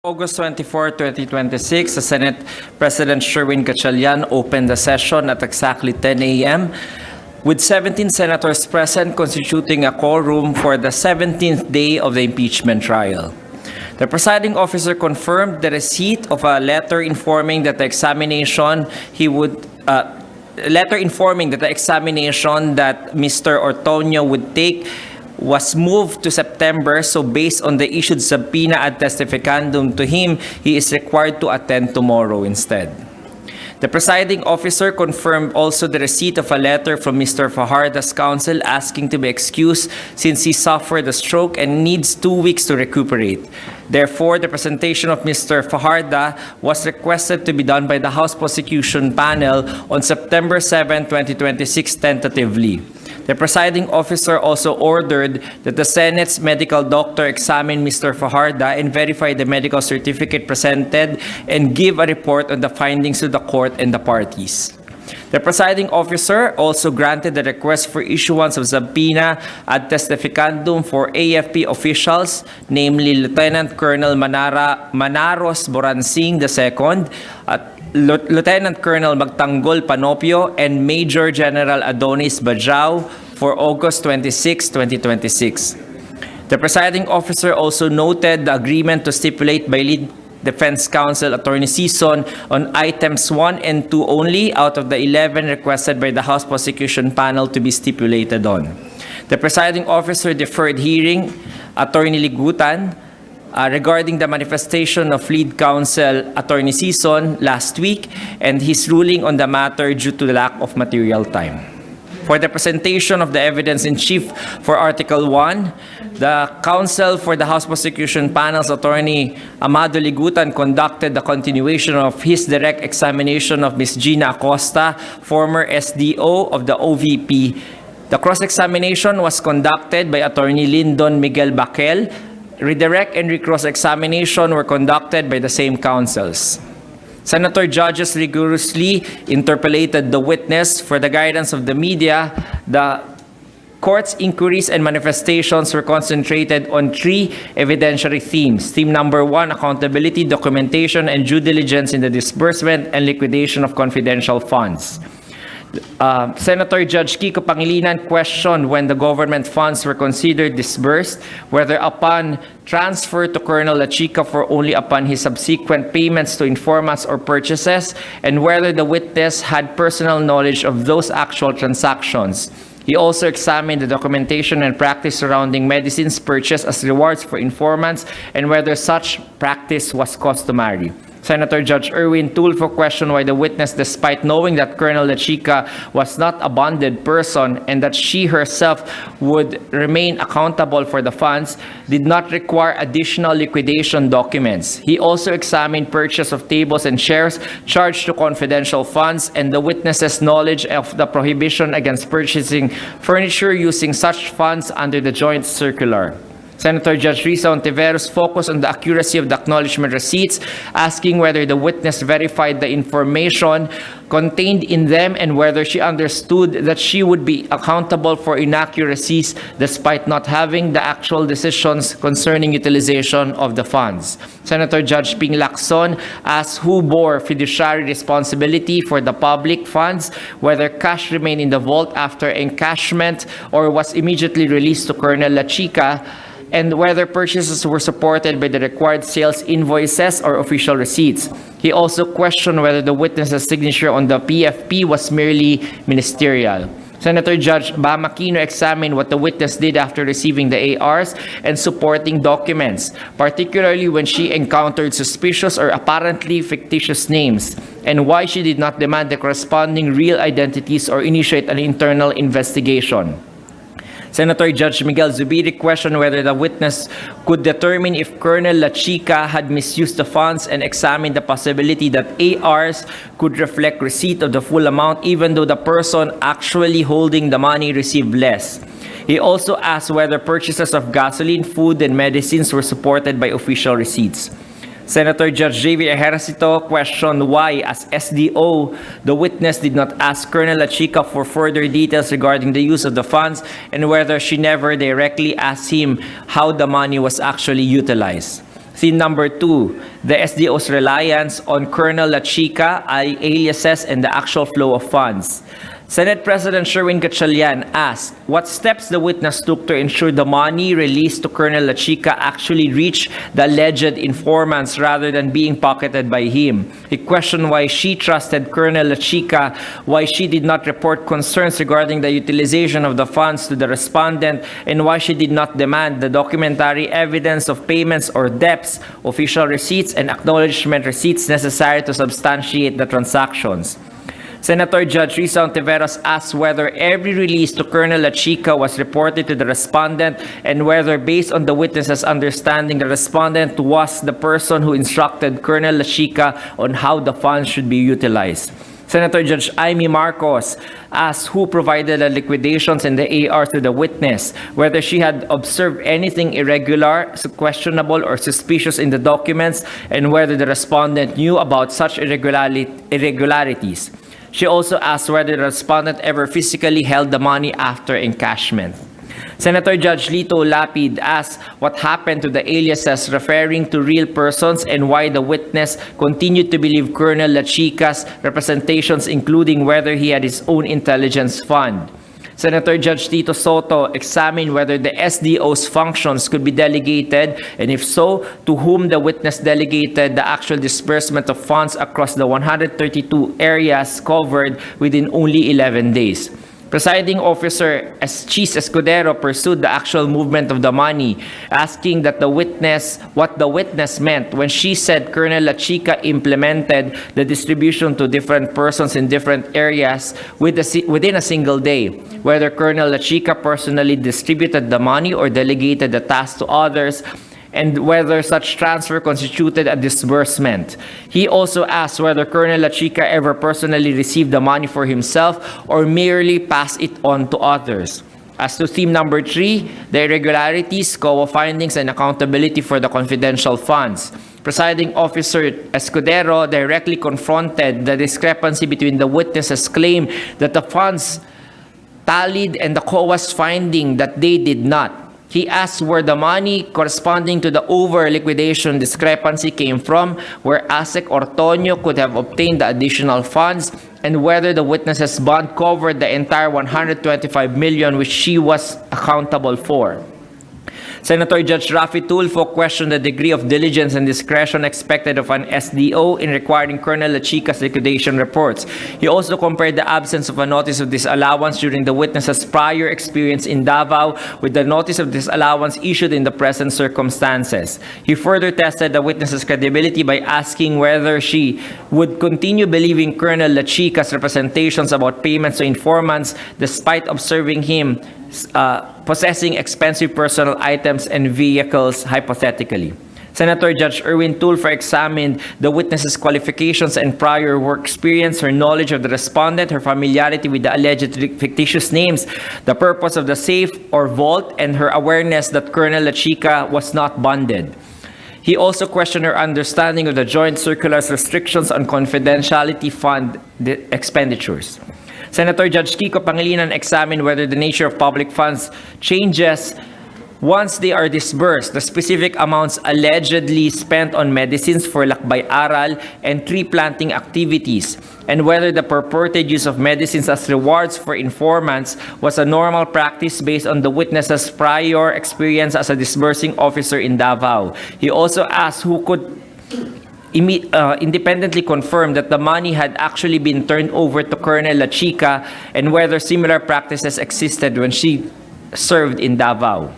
August 24, 2026, the Senate President Sherwin Gatchalian opened the session at exactly 10 a.m. with 17 senators present, constituting a quorum for the 17th day of the impeachment trial. The presiding officer confirmed the receipt of a letter informing that the examination that Mr. Ortonio would take was moved to September, so based on the issued subpoena ad testificandum to him, he is required to attend tomorrow instead. The presiding officer confirmed also the receipt of a letter from Mr. Fajarda's counsel asking to be excused since he suffered a stroke and needs 2 weeks to recuperate. Therefore, the presentation of Mr. Fajarda was requested to be done by the House Prosecution Panel on September 7, 2026 tentatively. The presiding officer also ordered that the Senate's medical doctor examine Mr. Fajarda and verify the medical certificate presented and give a report on the findings to the court and the parties. The presiding officer also granted the request for issuance of subpoena ad testificandum for AFP officials, namely Lieutenant Colonel Manaros Boransing II, Lieutenant Colonel Magtanggol Panopio, and Major General Adonis Bajao for August 26, 2026. The presiding officer also noted the agreement to stipulate by lead defense counsel Attorney Sison on items 1 and 2 only out of the 11 requested by the House Prosecution Panel to be stipulated on. The presiding officer deferred hearing Attorney Ligutan regarding the manifestation of lead counsel Attorney Sison last week and his ruling on the matter due to the lack of material time. For the presentation of the evidence-in-chief for Article 1, the counsel for the House Prosecution Panel's Attorney Amado Ligutan conducted the continuation of his direct examination of Ms. Gina Acosta, former SDO of the OVP. The cross-examination was conducted by Attorney Lyndon Miguel Baquel. Redirect and recross-examination were conducted by the same counsels. Senator judges rigorously interpolated the witness. For the guidance of the media, the court's inquiries and manifestations were concentrated on 3 evidentiary themes. Theme number 1, accountability, documentation, and due diligence in the disbursement and liquidation of confidential funds. Senator Judge Kiko Pangilinan questioned when the government funds were considered disbursed, whether upon transfer to Colonel Lachica for only upon his subsequent payments to informants or purchases, and whether the witness had personal knowledge of those actual transactions. He also examined the documentation and practice surrounding medicines purchased as rewards for informants and whether such practice was customary. Senator Judge Erwin Tulfo questioned why the witness, despite knowing that Colonel Lachica was not a bonded person and that she herself would remain accountable for the funds, did not require additional liquidation documents. He also examined purchase of tables and chairs charged to confidential funds and the witness's knowledge of the prohibition against purchasing furniture using such funds under the joint circular. Senator Judge Risa Ontiveros focused on the accuracy of the acknowledgement receipts, asking whether the witness verified the information contained in them and whether she understood that she would be accountable for inaccuracies despite not having the actual decisions concerning utilization of the funds. Senator Judge Ping Lacson asked who bore fiduciary responsibility for the public funds, whether cash remained in the vault after encashment or was immediately released to Colonel Lachica, and whether purchases were supported by the required sales invoices or official receipts. He also questioned whether the witness's signature on the PFP was merely ministerial. Senator Judge Bamakino examined what the witness did after receiving the ARs and supporting documents, particularly when she encountered suspicious or apparently fictitious names, and why she did not demand the corresponding real identities or initiate an internal investigation. Senator Judge Miguel Zubiri questioned whether the witness could determine if Colonel Lachica had misused the funds and examined the possibility that ARs could reflect receipt of the full amount even though the person actually holding the money received less. He also asked whether purchases of gasoline, food, and medicines were supported by official receipts. Senator Judge J.V. Ejercito questioned why, as SDO, the witness did not ask Colonel Lachica for further details regarding the use of the funds and whether she never directly asked him how the money was actually utilized. Theme number 2, the SDO's reliance on Colonel La Chica, aliases, and the actual flow of funds. Senate President Sherwin Gatchalian asked what steps the witness took to ensure the money released to Colonel La Chica actually reached the alleged informants rather than being pocketed by him. He questioned why she trusted Colonel La Chica, why she did not report concerns regarding the utilization of the funds to the respondent, and why she did not demand the documentary evidence of payments or debts, official receipts, and acknowledgement receipts necessary to substantiate the transactions. Senator Judge Risa Ontiveros asked whether every release to Colonel La Chica was reported to the respondent and whether, based on the witness's understanding, the respondent was the person who instructed Colonel La Chica on how the funds should be utilized. Senator Judge Amy Marcos asked who provided the liquidations and the AR to the witness, whether she had observed anything irregular, questionable, or suspicious in the documents, and whether the respondent knew about such irregularities. She also asked whether the respondent ever physically held the money after encashment. Senator Judge Lito Lapid asked what happened to the aliases referring to real persons and why the witness continued to believe Colonel La Chica's representations, including whether he had his own intelligence fund. Senator Judge Tito Soto examined whether the SDO's functions could be delegated, and if so, to whom the witness delegated the actual disbursement of funds across the 132 areas covered within only 11 days. Presiding Officer Chis Escudero pursued the actual movement of the money, asking what the witness meant when she said Colonel La Chica implemented the distribution to different persons in different areas within a single day, whether Colonel La Chica personally distributed the money or delegated the task to others, and whether such transfer constituted a disbursement. He also asked whether Colonel La Chica ever personally received the money for himself or merely passed it on to others. As to theme number 3, the irregularities, COA findings, and accountability for the confidential funds. Presiding Officer Escudero directly confronted the discrepancy between the witness's claim that the funds tallied and the COA's finding that they did not. He asked where the money corresponding to the over-liquidation discrepancy came from, where ASEC or Tonyo could have obtained the additional funds, and whether the witness's bond covered the entire 125 million which she was accountable for. Senator Judge Rafi Tulfo questioned the degree of diligence and discretion expected of an SDO in requiring Colonel La Chica's liquidation reports. He also compared the absence of a notice of disallowance during the witness's prior experience in Davao with the notice of disallowance issued in the present circumstances. He further tested the witness's credibility by asking whether she would continue believing Colonel La Chica's representations about payments to informants despite observing him possessing expensive personal items and vehicles hypothetically. Senator Judge Erwin Tulfo examined the witness's qualifications and prior work experience, her knowledge of the respondent, her familiarity with the alleged fictitious names, the purpose of the safe or vault, and her awareness that Colonel La Chica was not bonded. He also questioned her understanding of the joint circular's restrictions on confidentiality fund expenditures. Senator Judge Kiko Pangilinan examined whether the nature of public funds changes once they are disbursed, the specific amounts allegedly spent on medicines for lakbay-aral and tree planting activities, and whether the purported use of medicines as rewards for informants was a normal practice based on the witness's prior experience as a disbursing officer in Davao. He also asked who could independently confirmed that the money had actually been turned over to Colonel La Chica and whether similar practices existed when she served in Davao.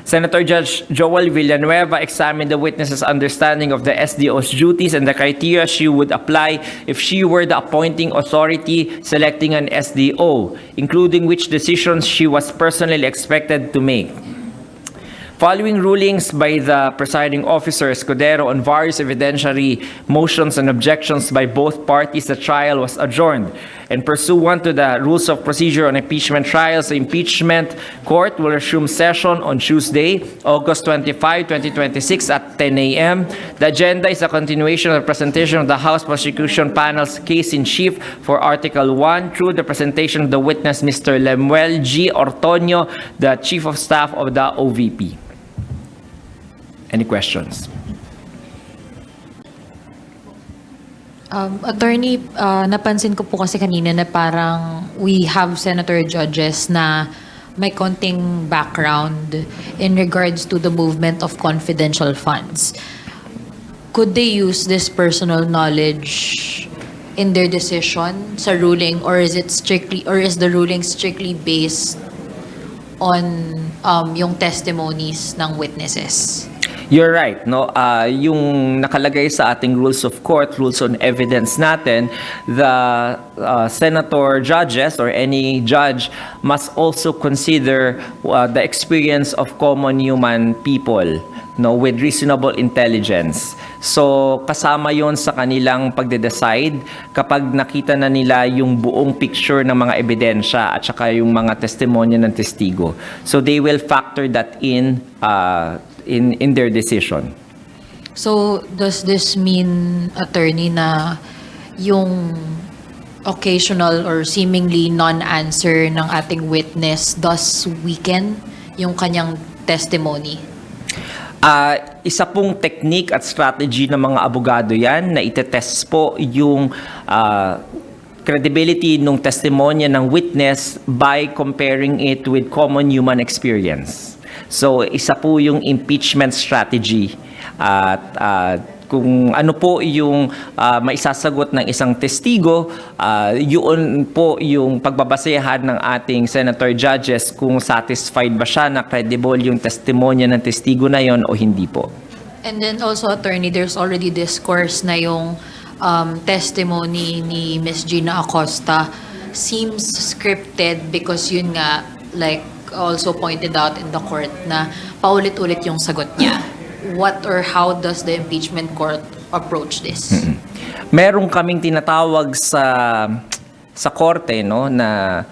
Senator Judge Joel Villanueva examined the witness's understanding of the SDO's duties and the criteria she would apply if she were the appointing authority selecting an SDO, including which decisions she was personally expected to make. Following rulings by the presiding officer Escudero on various evidentiary motions and objections by both parties, the trial was adjourned. And pursuant to the rules of procedure on impeachment trials, the impeachment court will resume session on Tuesday, August 25, 2026 at 10 a.m. The agenda is a continuation of the presentation of the House Prosecution Panel's case-in-chief for Article 1 through the presentation of the witness, Mr. Lemuel G. Ortonio, the Chief of Staff of the OVP. Any questions? Attorney, napansin ko po kasi kanina na parang we have senator judges na may konting background in regards to the movement of confidential funds. Could they use this personal knowledge in their decision sa ruling, or is the ruling strictly based on yung testimonies ng witnesses? You're right, no? Yung nakalagay sa ating rules of court, rules on evidence natin, the senator judges or any judge must also consider the experience of common human people, no, with reasonable intelligence. So kasama yon sa kanilang pagde-decide kapag nakita na nila yung buong picture ng mga ebidensya at saka yung mga testimonya ng testigo. So they will factor that in their decision. So, does this mean, attorney, na yung occasional or seemingly non-answer ng ating witness does weaken yung kanyang testimony? Isa pong technique at strategy ng mga abogado yan na itetest po yung credibility ng testimonya ng witness by comparing it with common human experience. So, isa po yung impeachment strategy at kung ano po yung maisasagot ng isang testigo, yun po yung pagbabasehan ng ating senator judges kung satisfied ba siya na credible yung testimonya ng testigo na yon o hindi po. And then also, attorney, there's already discourse na yung testimony ni Ms. Gina Acosta seems scripted because yun nga, like also pointed out in the court, na paulit-ulit yung sagot niya. What or how does the impeachment court approach this? Meron kaming tinatawag sa korte, no, na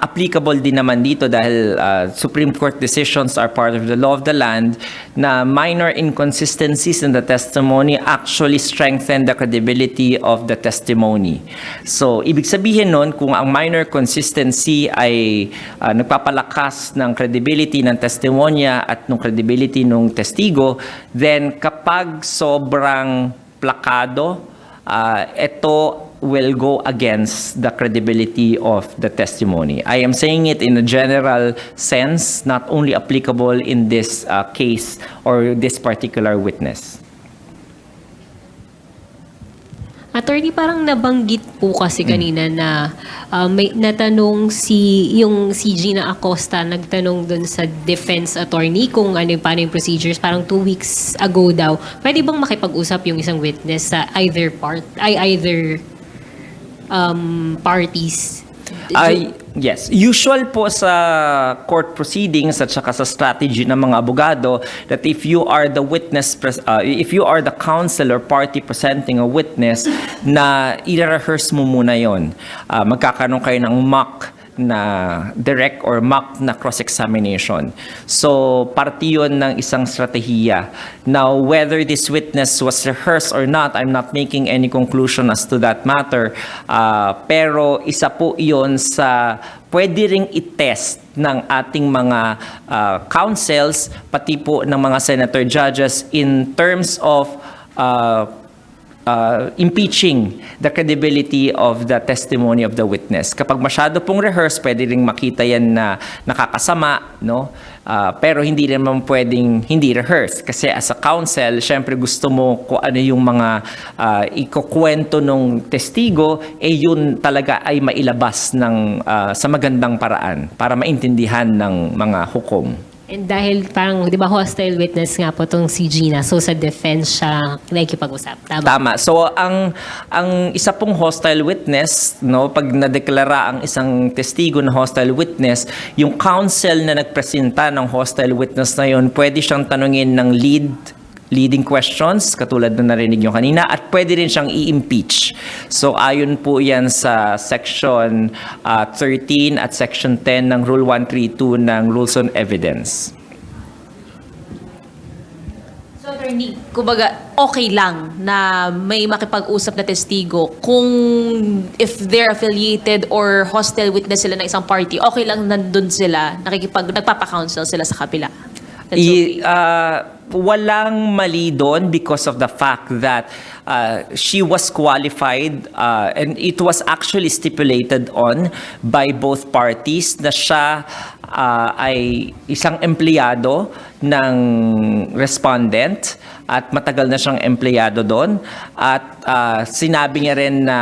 applicable din naman dito dahil Supreme Court decisions are part of the law of the land, na minor inconsistencies in the testimony actually strengthen the credibility of the testimony. So, ibig sabihin nun, kung ang minor consistency ay nagpapalakas ng credibility ng testimonya at ng credibility ng testigo, then kapag sobrang plakado, ito will go against the credibility of the testimony. I am saying it in a general sense, not only applicable in this case or this particular witness. Attorney, parang nabanggit po kasi kanina na may natanong si Gina Acosta, nagtanong dun sa defense attorney kung paano yung procedures, parang 2 weeks ago daw. Pwede bang makipag-usap yung isang witness sa either parties? Yes. Usual po sa court proceedings at saka sa strategy ng mga abogado that if you are the witness, if you are the counsel or party presenting a witness, na i-rehearse mo muna yon. Magkakaroon kayo ng mock na direct or mock na cross-examination. So, parte yun ng isang strategiya. Now, whether this witness was rehearsed or not, I'm not making any conclusion as to that matter. Pero isa po yun sa pwede ring i-test ng ating mga counsels, pati po ng mga senator judges in terms of impeaching the credibility of the testimony of the witness. Kapag masyado pong rehearse, pwede ring makita yan na nakakasama, no? Pero hindi naman pwedeng hindi rehearse. Kasi as a counsel, syempre gusto mo kung ano yung mga ikukwento ng testigo, yun talaga ay mailabas sa magandang paraan para maintindihan ng mga hukom. And dahil parang, di ba, hostile witness nga po itong si Gina, so sa defense siya nakikipag-usap. Tama. So, ang isa pong hostile witness, no, pag nadeklara ang isang testigo na hostile witness, yung counsel na nagpresenta ng hostile witness na yun, pwede siyang tanungin ng leading questions, katulad na narinig nyo kanina, at pwede rin siyang i-impeach. So, ayon po yan sa Section 13 at Section 10 ng Rule 132 ng Rules on Evidence. So, attorney, kumbaga, okay lang na may makipag-usap na testigo kung if they're affiliated or hostile witness sila ng isang party, okay lang nandun sila, nagpapa-counsel sila sa kabila. That's okay. walang mali doon because of the fact that she was qualified and it was actually stipulated on by both parties na siya ay isang empleyado ng respondent at matagal na siyang empleyado doon at sinabi niya rin na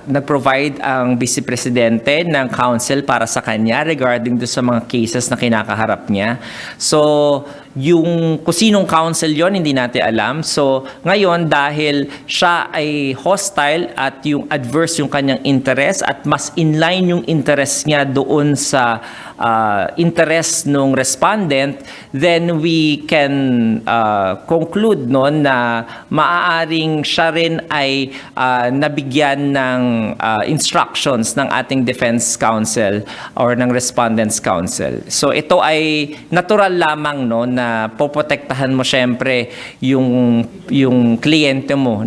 nag-provide ang Vice Presidente ng counsel para sa kanya regarding do sa mga cases na kinakaharap niya. So, yung kung sinong counsel yon hindi natin alam. So, ngayon dahil siya ay hostile at yung adverse yung kanyang interest at mas inline yung interest niya doon sa interest ng respondent, then we can conclude na maaaring siya rin ay nabigyan ng instructions ng ating defense counsel or ng respondents counsel. So ito ay natural lamang na poprotektahan mo syempre yung kliyente mo,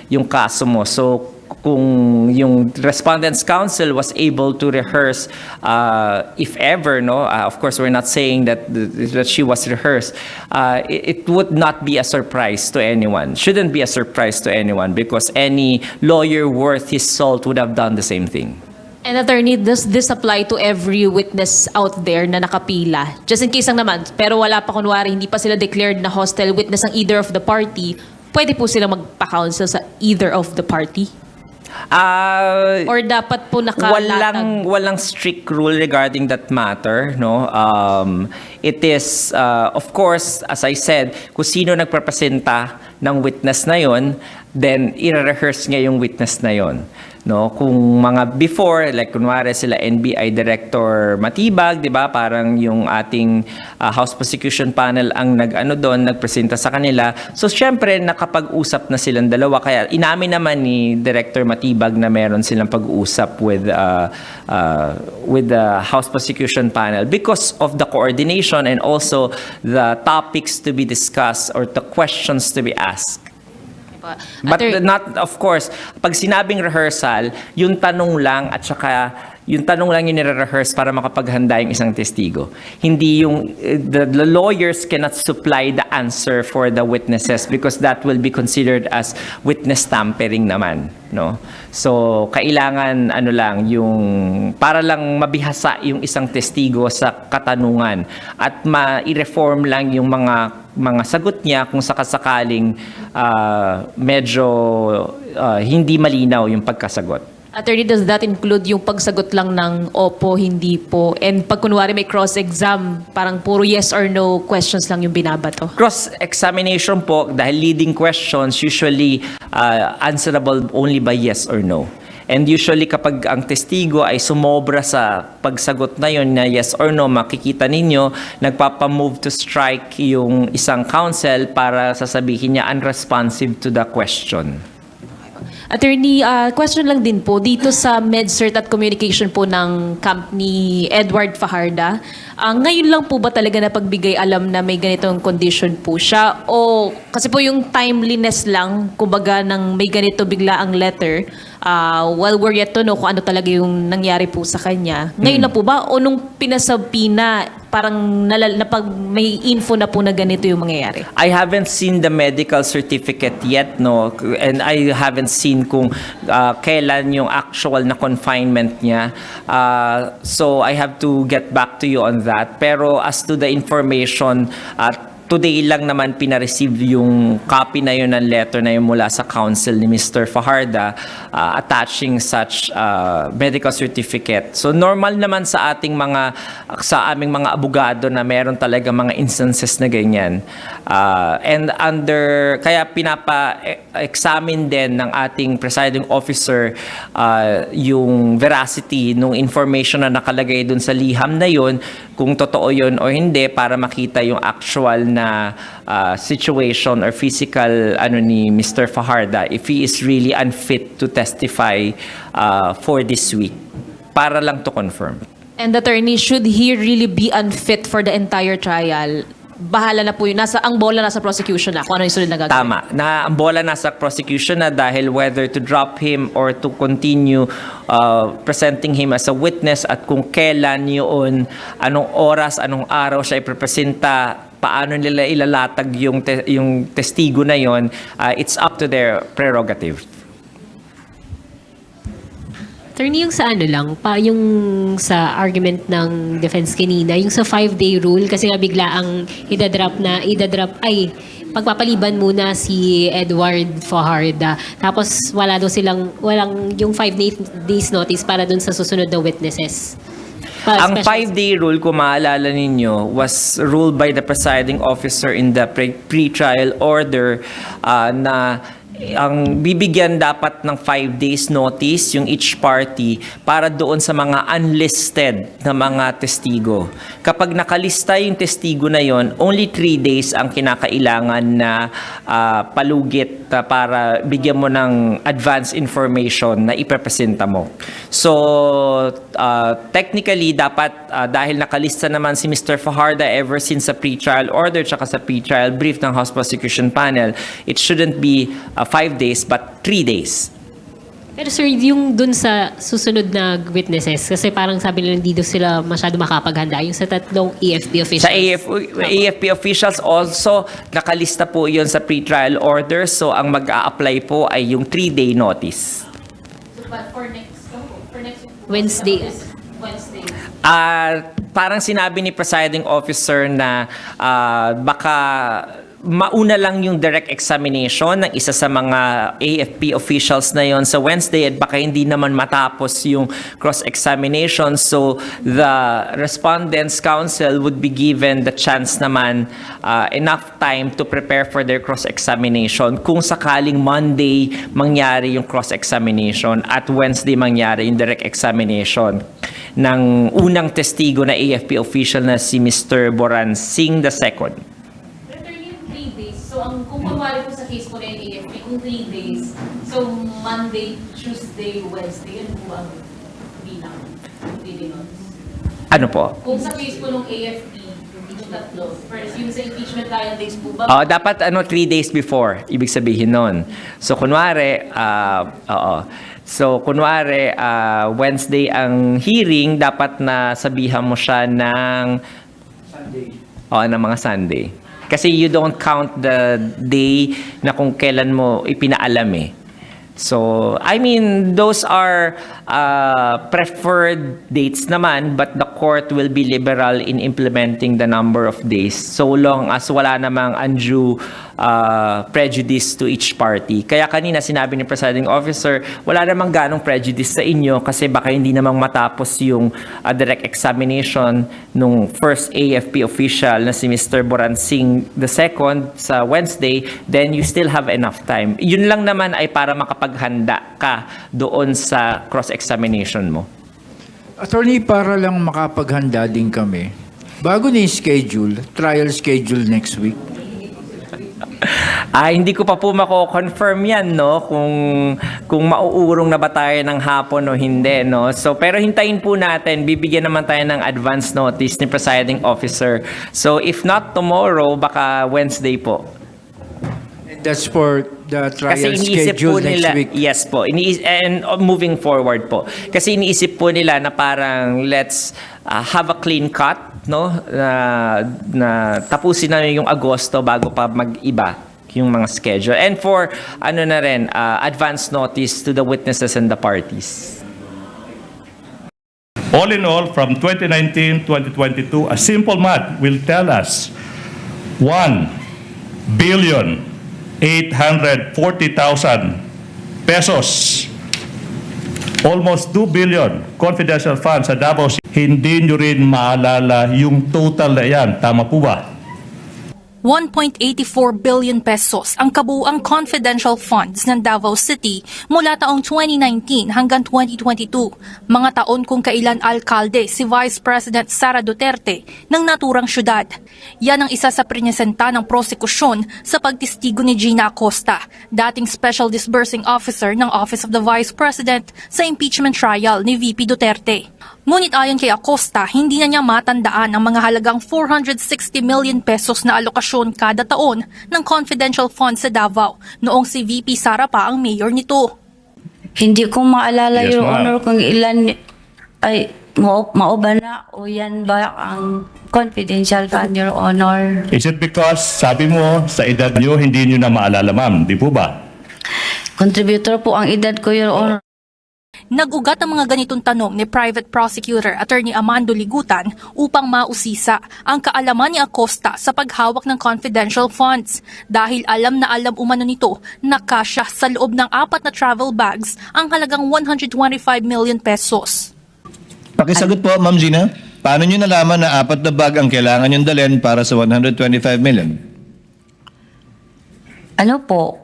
yung kaso mo. So kung yung respondents counsel was able to rehearse if ever of course we're not saying that she was rehearsed, it would not be a surprise to anyone, shouldn't be a surprise to anyone, because any lawyer worth his salt would have done the same thing. And attorney, does this apply to every witness out there na nakapila? Just in case lang naman, pero wala pa kunwari, hindi pa sila declared na hostile witness ang either of the party, pwede po sila magpa-counsel sa either of the party? Or dapat po nakalatag? Walang strict rule regarding that matter, it is of course, as I said, kung sino nagprepresenta ng witness na yon, then i-rehearse niya yung witness na yon. Kung mga before, like kunwari sila NBI Director Matibag, di ba? Parang yung ating House Prosecution Panel ang nagpresenta sa kanila. So, syempre, nakapag-usap na silang dalawa. Kaya inamin naman ni Director Matibag na meron silang pag-usap with the House Prosecution Panel because of the coordination and also the topics to be discussed or the questions to be asked. But not, of course, pag sinabing rehearsal, yung tanong lang at saka yung tanong lang yung nire-rehearse para makapaghanda yung isang testigo. Hindi yung, the lawyers cannot supply the answer for the witnesses because that will be considered as witness tampering naman. So, kailangan yung para lang mabihasa yung isang testigo sa katanungan at ma-reform lang yung mga sagot niya kung sakasakaling medyo hindi malinaw yung pagkasagot. Attorney, does that include yung pagsagot lang ng opo, hindi po? And pag kunwari may cross-exam, parang puro yes or no questions lang yung binabato? Cross-examination po, dahil leading questions usually answerable only by yes or no. And usually kapag ang testigo ay sumobra sa pagsagot na yon na yes or no, makikita ninyo, nagpapamove to strike yung isang counsel para sasabihin niya unresponsive to the question. Attorney, question lang din po, dito sa MedCert at communication po ng camp ni Edward Fajarda, ngayon lang po ba talaga napagbigay alam na may ganitong condition po siya? O kasi po yung timeliness lang, kumbaga nang may ganito bigla ang letter, while we're yet to know kung ano talaga yung nangyari po sa kanya. Ngayon na po ba? O nung pinasabi na parang may info na po na ganito yung mangyayari? I haven't seen the medical certificate yet, and I haven't seen kung kailan yung actual na confinement niya. So I have to get back to you on that. Pero as to the information, today lang naman pina-receive yung copy na yun ng letter na yun mula sa counsel ni Mr. Fajarda attaching such medical certificate. So normal naman sa aming mga abogado na meron talaga mga instances na ganyan. And kaya pinapa-examine din ng ating presiding officer yung veracity ng information na nakalagay dun sa liham na yun, kung totoo yun o hindi, para makita yung actual na situation or physical ni Mr. Fajarda, if he is really unfit to testify for this week, para lang to confirm. And attorney, should he really be unfit for the entire trial? Bahala na po yun. Ang bola nasa prosecution na kung ano yung sunod na gagawin. Tama. Ang bola nasa prosecution na dahil whether to drop him or to continue presenting him as a witness at kung kailan yun, anong oras, anong araw siya iprepresenta, paano nila ilalatag yung testigo na yon, it's up to their prerogative. Attorney, yung sa ano lang, yung sa argument ng defense kanina, yung sa 5-day rule, kasi nga bigla ang pagpapaliban muna si Edward Fajarda. Tapos walang yung 5 days notice para dun sa susunod na witnesses. Ang 5-day rule, kung maalala ninyo, was ruled by the presiding officer in the pre-trial order na ang bibigyan dapat ng 5 days notice yung each party para doon sa mga unlisted na mga testigo. Kapag nakalista yung testigo na yon, only 3 days ang kinakailangan na palugit para bigyan mo ng advance information na iprepresenta mo. So, technically, dapat dahil nakalista naman si Mr. Fajarda ever since sa pre-trial order tsaka sa pre-trial brief ng House Prosecution Panel, it shouldn't be 5 days but 3 days. Pero sir, yung dun sa susunod na witnesses, kasi parang sabi nila hindi sila masyado makapaghanda, yung sa tatlong AFP officials. Sa AFP officials also, nakalista po yun sa pre-trial order, so ang mag-a-apply po ay yung 3-day notice. But for next Wednesday. Parang sinabi ni presiding officer na baka mauna lang yung direct examination ng isa sa mga AFP officials na yon sa Wednesday at baka hindi naman matapos yung cross-examination. So the respondents' counsel would be given the chance naman enough time to prepare for their cross-examination kung sakaling Monday mangyari yung cross-examination at Wednesday mangyari yung direct examination ng unang testigo na AFP official na si Mr. Boransing II. So, kung kumari po sa case po ng AFP, kung 3 days, so Monday, Tuesday, Wednesday, yun po ang bilang. Ano po? Kung sa case po ng AFP, yung tatlo, first, yung sa impeachment trial days po ba? Dapat 3 days before, ibig sabihin nun. So, kunwari, Wednesday ang hearing, dapat na sabihan mo siya ng Sunday. Ng mga Sunday. Kasi you don't count the day na kung kailan mo ipinaalam eh. So, I mean, those are preferred dates naman, but the court will be liberal in implementing the number of days so long as wala namang undue prejudice to each party. Kaya kanina sinabi ni presiding officer, wala namang ganong prejudice sa inyo kasi baka hindi namang matapos yung direct examination nung first AFP official na si Mr. Boransing II sa Wednesday, then you still have enough time. Yun lang naman ay para makapaghanda ka doon sa cross-examination mo. Attorney, para lang makapaghanda din kami, bago ni schedule, trial schedule next week. Hindi ko pa po mako-confirm yan, no, kung mauurong na ba tayo ng hapon o hindi, no. So pero hintayin po natin, bibigyan naman tayo ng advance notice ni presiding officer. So if not tomorrow, baka Wednesday po. And that's for the trial Kasi iniisip po schedule nila, next week. yes po, and moving forward po. Kasi iniisip po nila na parang let's have a clean cut, no, na tapusin na yung Agosto bago pa mag-iba yung mga schedule. And for advance notice to the witnesses and the parties. All in all, from 2019-2022, a simple math will tell us 1,840,000 pesos. Almost 2 billion confidential funds sa Davao City. Hindi nyo rin maalala yung total na yan. Tama po ba? 1.84 billion pesos ang kabuuang confidential funds ng Davao City mula taong 2019 hanggang 2022, mga taon kung kailan alkalde si Vice President Sara Duterte ng naturang syudad. Yan ang isa sa prinesenta ng prosekusyon sa pagtistigo ni Gina Acosta, dating Special Disbursing Officer ng Office of the Vice President sa impeachment trial ni VP Duterte. Ngunit ayon kay Acosta, hindi na niya matandaan ang mga halagang 460 million pesos na alokasyon kada taon ng confidential funds sa Davao noong si VP Sara pa ang mayor nito. Hindi ko maalala, Yes, Your ma'am. Honor, kung ilan ay mao ba na o yan ba ang confidential fund, Your Honor. Is it because, sabi mo, sa edad nyo, hindi nyo na maalala, ma'am? Di po ba? Contributor po ang edad ko, Your Honor. Nag-ugat ang mga ganitong tanong ni Private Prosecutor Attorney Amando Ligutan upang mausisa ang kaalaman ni Acosta sa paghawak ng confidential funds dahil alam na alam umano nito na kasya sa loob ng 4 na travel bags ang halagang 125 million pesos. Pakisagot po, Ma'am Gina. Paano nyo nalaman na 4 na bag ang kailangan yung dalhin para sa 125 million? Ano po?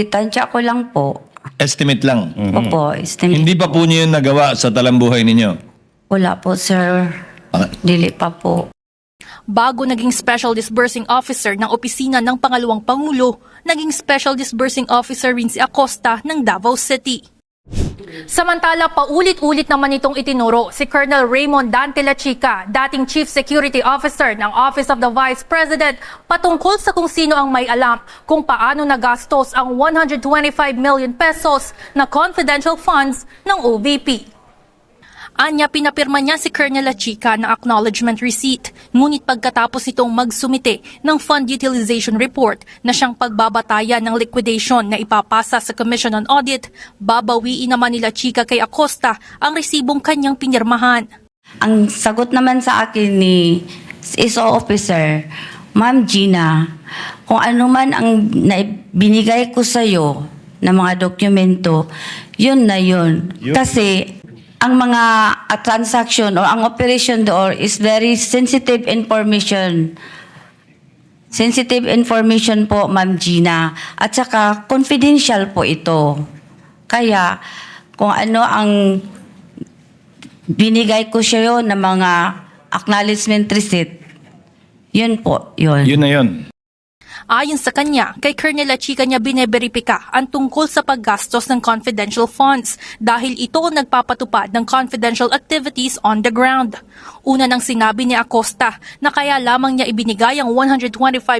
Tansya ko lang po. Estimate lang. Opo, estimate. Hindi pa po nyo yung nagawa sa talambuhay ninyo? Wala po, sir. Dili pa po. Bago naging Special Disbursing Officer ng opisina ng Pangalawang Pangulo, naging Special Disbursing Officer rin si Acosta ng Davao City. Samantala, paulit-ulit naman itong itinuro si Colonel Raymond Dante Lachica, dating Chief Security Officer ng Office of the Vice President, patungkol sa kung sino ang may alam kung paano nagastos ang 125 million pesos na confidential funds ng OVP. Anya, pinapirma niya si Colonel Lachica ng acknowledgement receipt, ngunit pagkatapos itong magsumite ng fund utilization report na siyang pagbabatayan ng liquidation na ipapasa sa Commission on Audit, babawiin naman ni Lachica kay Acosta ang resibong kanyang pinirmahan. Ang sagot naman sa akin ni ISO officer, Ma'am Gina, kung ano man ang binigay ko sa iyo na mga dokumento, yun na yun. Kasi ang mga transaction or ang operation door is very sensitive information. Sensitive information po, Ma'am Gina. At saka confidential po ito. Kaya kung ano ang binigay ko sa iyo na mga acknowledgement receipt, yun po, yun. Yun na yun. Ayon sa kanya, kay Colonel Lachica niya bineberipika ang tungkol sa paggastos ng confidential funds dahil ito ang nagpapatupad ng confidential activities on the ground. Una nang sinabi ni Acosta na kaya lamang niya ibinigay ang 125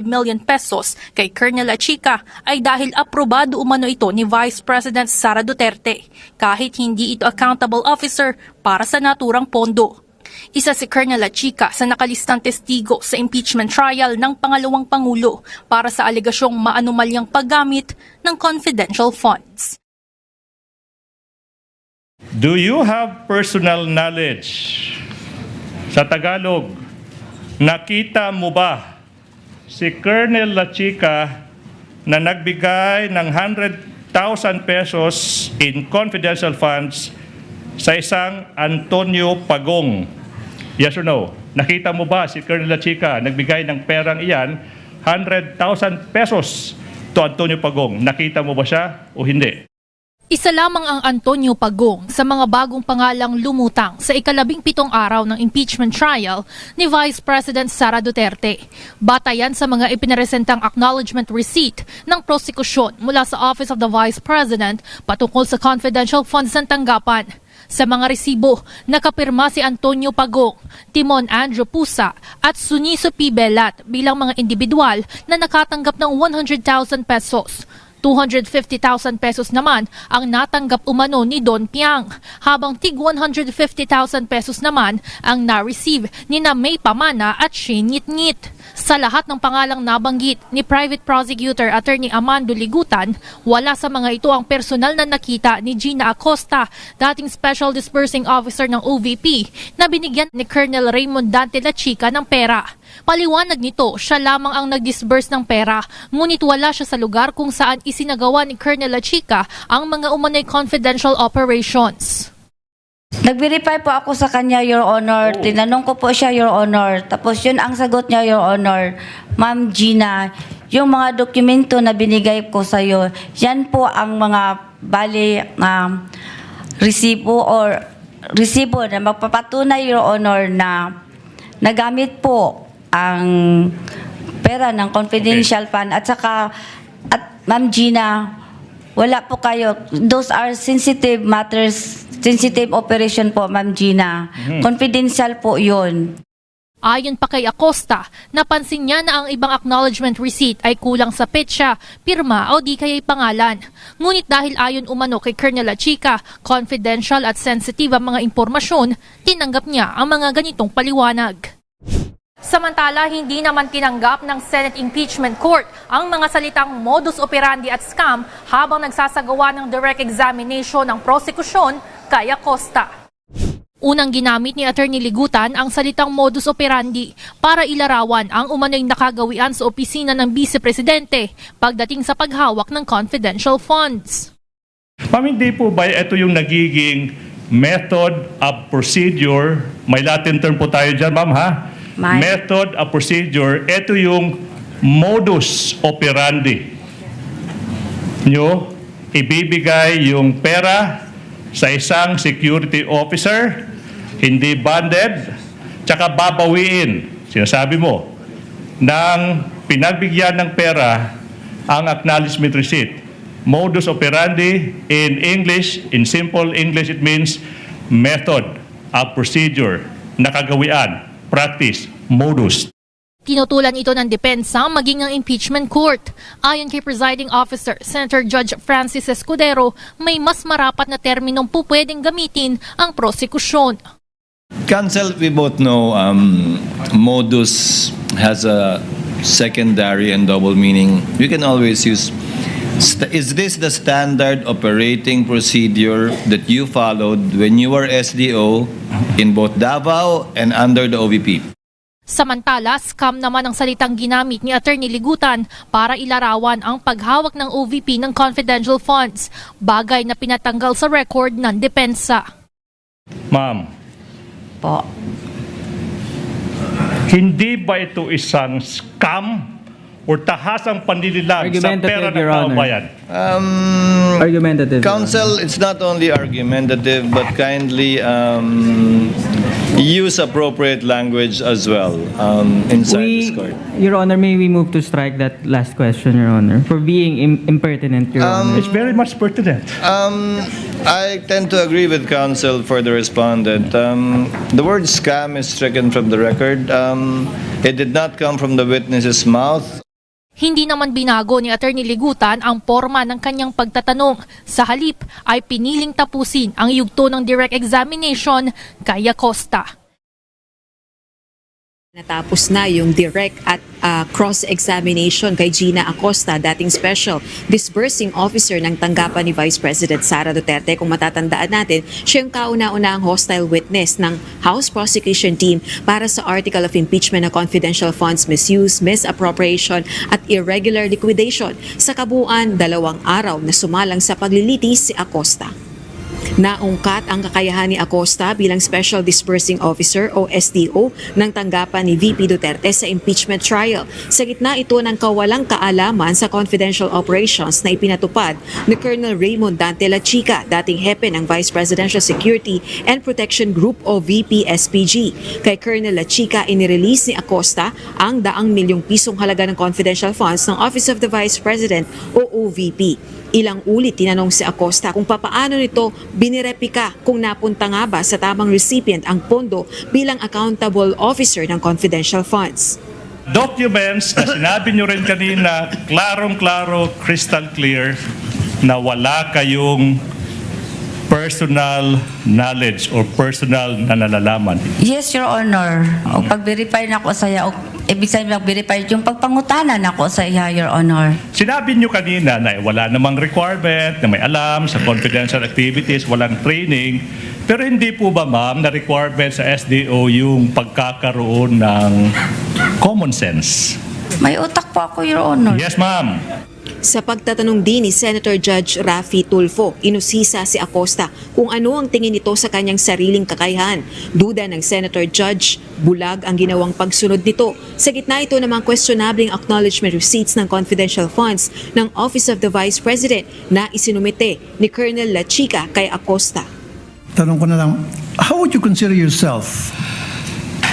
million pesos kay Colonel Lachica ay dahil aprobado umano ito ni Vice President Sara Duterte kahit hindi ito accountable officer para sa naturang pondo. Isa si Colonel Lachica sa nakalistang testigo sa impeachment trial ng Pangalawang Pangulo para sa alegasyong maanumalyang paggamit ng confidential funds. Do you have personal knowledge? Sa Tagalog, nakita mo ba si Colonel Lachica na nagbigay ng 100,000 pesos in confidential funds sa isang Antonio Pagong? Yes or no? Nakita mo ba si Colonel Lachica nagbigay ng perang iyan, 100,000 pesos to Antonio Pagong? Nakita mo ba siya o hindi? Isa lamang ang Antonio Pagong sa mga bagong pangalang lumutang sa ika-17 araw ng impeachment trial ni Vice President Sara Duterte. Batayan sa mga ipinaresentang acknowledgement receipt ng prosekusyon mula sa Office of the Vice President patungkol sa confidential funds ng tanggapan. Sa mga resibo, nakapirma si Antonio Pagong, Timon Andrew Pusa at Suniso P. Belat bilang mga individual na nakatanggap ng 100,000 pesos. 250,000 pesos naman ang natanggap umano ni Don Piang, habang tig 150,000 pesos naman ang na-receive ni na May Pamana at Shane Ngit-Ngit. Sa lahat ng pangalang nabanggit ni Private Prosecutor Attorney Amando Ligutan, wala sa mga ito ang personal na nakita ni Gina Acosta, dating Special Disbursing Officer ng OVP, na binigyan ni Colonel Raymond Dante Lachica ng pera. Paliwanag nito, siya lamang ang nag-disburse ng pera, ngunit wala siya sa lugar kung saan isinagawa ni Colonel Lachica ang mga umanay confidential operations. Nag-verify po ako sa kanya, Your Honor. Tinanong ko po siya, Your Honor. Tapos yun ang sagot niya, Your Honor. Ma'am Gina, yung mga dokumento na binigay ko sa iyo, yan po ang mga resibo na magpapatunay, Your Honor, na nagamit po ang pera ng confidential fund. At saka, Ma'am Gina, wala po kayo. Those are sensitive matters, sensitive operation po, Ma'am Gina. Confidential po yun. Ayon pa kay Acosta, napansin niya na ang ibang acknowledgement receipt ay kulang sa petsa, pirma o di kaya'y pangalan. Ngunit dahil ayon umano kay Colonel Lachica, confidential at sensitive ang mga impormasyon, tinanggap niya ang mga ganitong paliwanag. Samantala, hindi naman tinanggap ng Senate Impeachment Court ang mga salitang modus operandi at scam habang nagsasagawa ng direct examination ng prosekusyon kay Acosta. Unang ginamit ni Attorney Ligutan ang salitang modus operandi para ilarawan ang umano'y nakagawian sa opisina ng Vice Presidente pagdating sa paghawak ng confidential funds. Ma'am, hindi po ba ito yung nagiging method of procedure? May Latin term po tayo dyan, ma'am, ha? May. Method of procedure, ito yung modus operandi nyo, ibibigay yung pera sa isang security officer, hindi banded, tsaka babawiin, sinasabi mo, ng pinagbigyan ng pera ang acknowledgement receipt. Modus operandi in English, in simple English, it means method of procedure, nakagawian, practice, modus. Tinutulan ito ng depensa maging ang impeachment court. Ayon kay Presiding Officer Senator Judge Francis Escudero, may mas marapat na terminong pupwedeng gamitin ang prosekusyon. Counsel, we both know modus has a secondary and double meaning. We can always use, is this the standard operating procedure that you followed when you were SDO in both Davao and under the OVP? Samantala, scam naman ang salitang ginamit ni Attorney Ligutan para ilarawan ang paghawak ng OVP ng confidential funds, bagay na pinatanggal sa record ng depensa. Ma'am, Po. hindi ba ito isang scam o tahasang panlililag sa pera ng Your Honor. kabayan? Argumentative. Counsel, it's not only argumentative but kindly use appropriate language as well inside this court. Your Honor, may we move to strike that last question, Your Honor, for being impertinent, Your Honor. It's very much pertinent. I tend to agree with counsel for the respondent. The word scam is stricken from the record. It did not come from the witness's mouth. Hindi naman binago ni Attorney Ligutan ang forma ng kanyang pagtatanong. Sa halip ay piniling tapusin ang yugto ng direct examination kay Acosta. Natapos na yung direct at cross-examination kay Gina Acosta, dating Special Disbursing Officer ng tanggapan ni Vice President Sara Duterte. Kung matatandaan natin, siya yung kauna-unahang hostile witness ng House Prosecution Team para sa Article of Impeachment na confidential funds misuse, misappropriation at irregular liquidation. Sa kabuuan, 2 araw na sumalang sa paglilitis si Acosta. Naungkat ang kakayahan ni Acosta bilang Special Disbursing Officer o SDO ng tanggapan ni VP Duterte sa impeachment trial. Sa gitna ito ng kawalang kaalaman sa confidential operations na ipinatupad ni Colonel Raymond Dante Lachica, dating hepe ng Vice Presidential Security and Protection Group o VP-SPG. Kay Colonel Lachica, inirelease ni Acosta ang 100 milyong pisong halaga ng confidential funds ng Office of the Vice President o OVP. Ilang ulit tinanong si Acosta kung papaano nito binirepika kung napunta nga ba sa tamang recipient ang pondo bilang accountable officer ng confidential funds. Documents na sinabi nyo rin kanina, klarong-klaro, crystal clear, na wala kayong personal knowledge or personal na nalalaman. Yes, Your Honor. O pag-verify na ako sa iya, ibig sabihin mag-verify yung pagpangutanan ako sa iya, Your Honor. Sinabi nyo kanina na wala namang requirement, na may alam sa confidential activities, walang training, pero hindi po ba, ma'am, na requirement sa SDO yung pagkakaroon ng common sense? May utak po ako, Your Honor. Yes, ma'am. Sa pagtatanong din ni Senator Judge Raffy Tulfo, inusisa si Acosta kung ano ang tingin nito sa kanyang sariling kakayahan. Duda ng Senator Judge, bulag ang ginawang pagsunod nito. Sa gitna ito namang questionabling acknowledgement receipts ng confidential funds ng Office of the Vice President na isinumite ni Colonel Lachica kay Acosta. Tanong ko na lang, how would you consider yourself?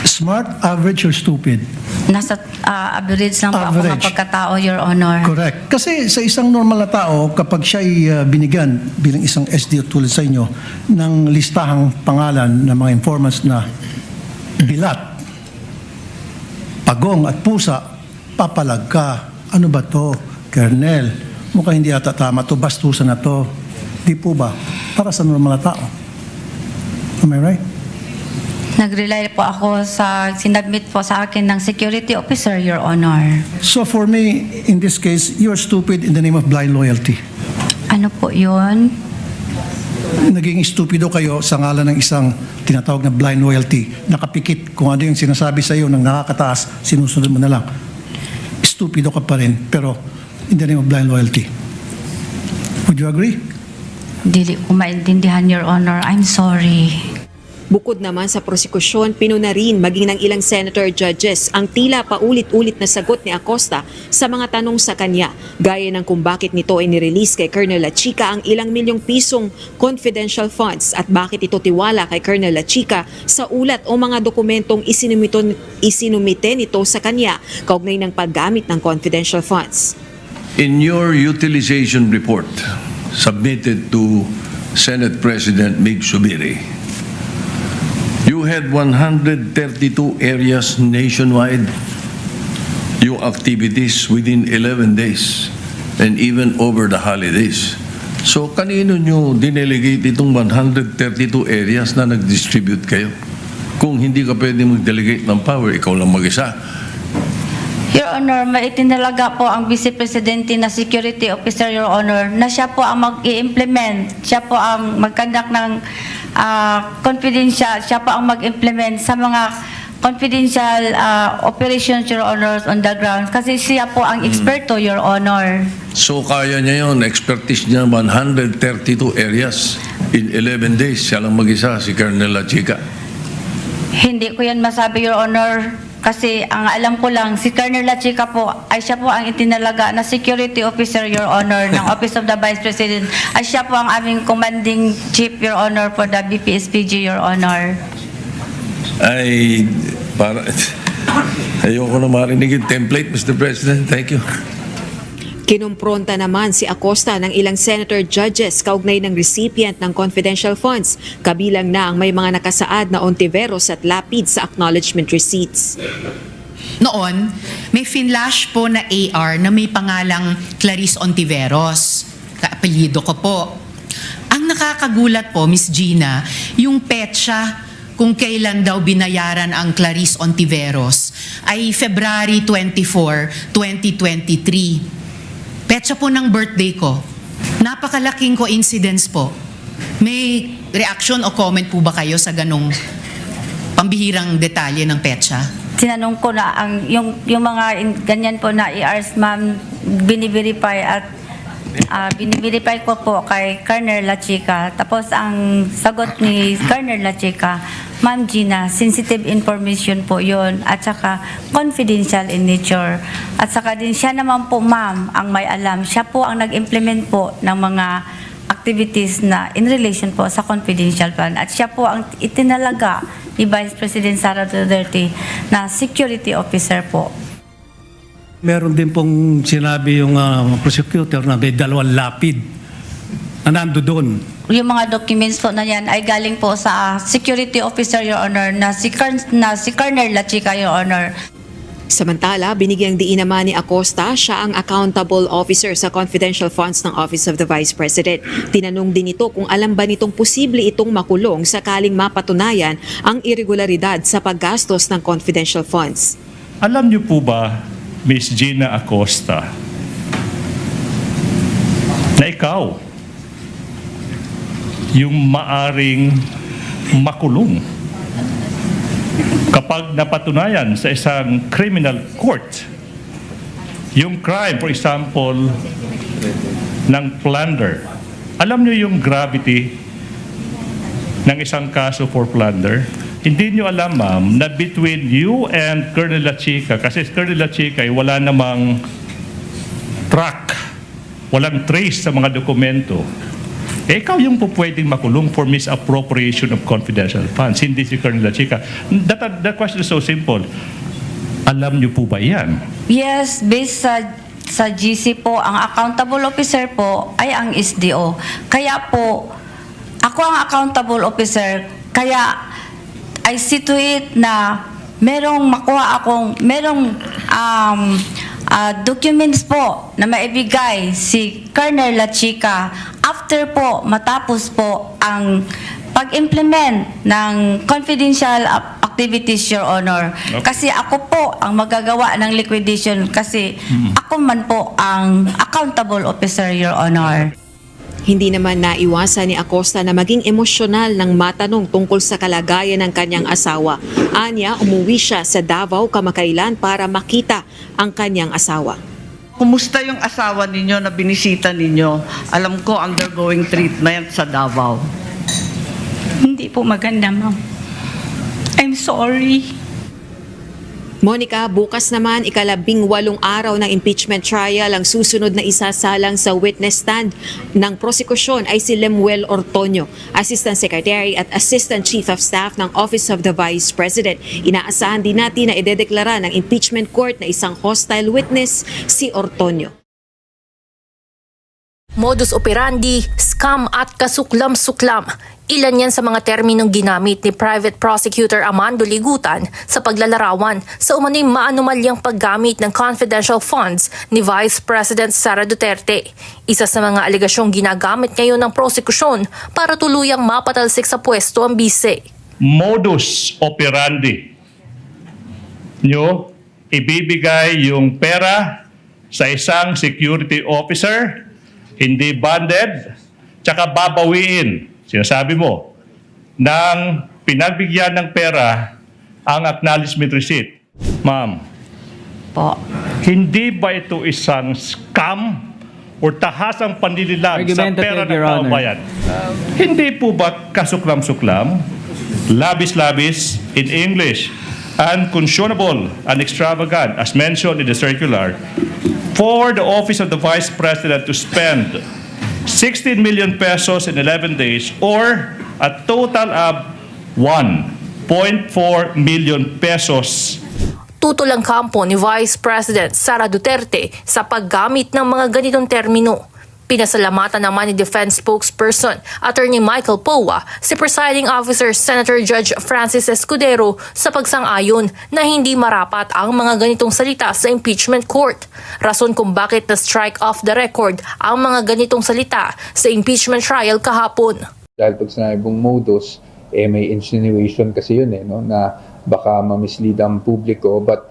Smart, average, or stupid? Nasa average lang po ako Average. ng pagkatao, Your Honor. Correct. Kasi sa isang normal na tao, kapag siya'y binigyan bilang isang SDO tulad sa inyo ng listahang pangalan ng mga informants na bilat, pagong at pusa, papalag ka. Ano ba to, Colonel? Mukhang hindi ata tama to, bastusan na to. Di po ba? Para sa normal na tao. Am I right? Nag-rely po ako sa sinabmit po sa akin ng security officer, Your Honor. So for me, in this case, you're stupid in the name of blind loyalty. Ano po yun? Naging stupido kayo sa ngalan ng isang tinatawag na blind loyalty. Nakapikit kung ano yung sinasabi sa iyo ng nakakataas, sinusunod mo na lang. Stupido ka pa rin, pero in the name of blind loyalty. Would you agree? Dili ko maintindihan, Your Honor. I'm sorry. Bukod naman sa prosekusyon, pinuna rin maging ng ilang senator judges ang tila paulit-ulit na sagot ni Acosta sa mga tanong sa kanya, gaya ng kung bakit nito ay nirelease kay Colonel Lachica ang ilang milyong pisong confidential funds at bakit ito tiwala kay Colonel Lachica sa ulat o mga dokumentong isinumite nito sa kanya kaugnay ng paggamit ng confidential funds. In your utilization report submitted to Senate President Mig Subiri, you had 132 areas nationwide. Yung activities within 11 days and even over the holidays. So kanino nyo dinelegate itong 132 areas na nag-distribute kayo? Kung hindi ka pwede mag-delegate ng power, ikaw lang mag-isa. Your Honor, maitinalaga po ang Vice Presidente na Security Officer, Your Honor, na siya po ang mag-i-implement, siya po ang mag-conduct ng confidential, siya po ang mag-implement sa mga confidential operations, Your Honor, on the ground. Kasi siya po ang eksperto, Your Honor. So kaya niya yun, expertise niya 132 areas in 11 days. Siya lang mag-isa, si Colonel Lachica. Hindi ko yan masabi, Your Honor. Kasi ang alam ko lang, si Colonel Lachica po ay siya po ang itinalaga na security officer, Your Honor, ng Office of the Vice President. Ay siya po ang aming commanding chief, Your Honor, for the BPSPG, Your Honor. Ay, ayoko na marinig yung template, Mr. President. Thank you. Kinumpronta naman si Acosta ng ilang senator judges kaugnay ng recipient ng confidential funds, kabilang na ang may mga nakasaad na ontiveros at lapid sa acknowledgement receipts. Noon, may finlash po na AR na may pangalang Clarice Ontiveros. Kaapelyido ko po. Ang nakakagulat po, Miss Gina, yung petsa kung kailan daw binayaran ang Clarice Ontiveros ay February 24, 2023. Petsa po ng birthday ko. Napakalaking coincidence po. May reaction o comment po ba kayo sa ganong pambihirang detalye ng petsa? Tinanong ko na yung mga ganyan po na ERs, ma'am, biniverify at biniverify ko po kay Colonel Lachica. Tapos ang sagot ni Colonel Lachica, Ma'am Gina, sensitive information po yon at saka confidential in nature. At saka din siya naman po, ma'am, ang may alam. Siya po ang nag-implement po ng mga activities na in relation po sa confidential plan. At siya po ang itinalaga ni Vice President Sara Duterte na security officer po. Meron din pong sinabi yung prosecutor na may 2 lapid na nando doon. Yung mga documents po na yan ay galing po sa security officer, Your Honor, na si Colonel Lachica, Your Honor. Samantala, binigyang diin naman ni Acosta, siya ang accountable officer sa confidential funds ng Office of the Vice President. Tinanong din ito kung alam ba nitong posible itong makulong sakaling mapatunayan ang irregularidad sa paggastos ng confidential funds. Alam niyo po ba, Miss Gina Acosta, na ikaw yung maaring makulong kapag napatunayan sa isang criminal court yung crime, for example, ng plunder. Alam niyo yung gravity ng isang kaso for plunder? Hindi niyo alam, ma'am, na between you and Colonel Lachica, kasi Colonel Lachica ay wala namang track, walang trace sa mga dokumento. Ikaw yung po pwedeng makulong for misappropriation of confidential funds, hindi si Colonel Lachica. That question is so simple. Alam niyo po ba yan? Yes, based sa GC po, ang accountable officer po ay ang SDO. Kaya po, ako ang accountable officer, kaya I see to it na merong documents po na maibigay si Colonel La Chica after po matapos po ang pag-implement ng confidential activities, Your Honor. Kasi ako po ang magagawa ng liquidation kasi ako man po ang accountable officer, Your Honor. Hindi naman naiwasan ni Acosta na maging emosyonal nang matanong tungkol sa kalagayan ng kanyang asawa. Anya, umuwi siya sa Davao kamakailan para makita ang kanyang asawa. Kumusta yung asawa ninyo na binisita ninyo? Alam ko undergoing treatment sa Davao. Hindi po maganda, ma'am. I'm sorry. Monica, bukas naman 18 araw ng impeachment trial. Ang susunod na isasalang sa witness stand ng prosekusyon ay si Lemuel Ortonio, Assistant Secretary at Assistant Chief of Staff ng Office of the Vice President. Inaasahan din natin na idedeklara ng impeachment court na isang hostile witness si Ortonio. Modus operandi, scam at kasuklam-suklam. Ilan yan sa mga terminong ginamit ni Private Prosecutor Amando Ligutan sa paglalarawan sa umano'y maanumalyang paggamit ng confidential funds ni Vice President Sara Duterte. Isa sa mga alegasyong ginagamit ngayon ng prosekusyon para tuluyang mapatalsik sa pwesto ang bise. Modus operandi nyo, ibibigay yung pera sa isang security officer, hindi banded, tsaka babawiin, sinasabi mo, ng pinagbigyan ng pera ang acknowledgement receipt. Ma'am, hindi ba ito isang scam o tahasang panlililag sa pera ng taong bayan? Hindi po ba kasuklam-suklam, labis-labis in English, unconscionable and extravagant as mentioned in the circular, for the Office of the Vice President to spend 16 million pesos in 11 days or a total of 1.4 million pesos. Tutol ang kampo ni Vice President Sara Duterte sa paggamit ng mga ganitong termino. Pinasalamatan naman ni Defense Spokesperson Attorney Michael Powa si Presiding Officer Senator Judge Francis Escudero sa pagsang-ayon na hindi marapat ang mga ganitong salita sa impeachment court. Rason kung bakit na-strike off the record ang mga ganitong salita sa impeachment trial kahapon. Dahil pag sinabi mong modus, may insinuation kasi yun no, na baka mamislead ang publiko. But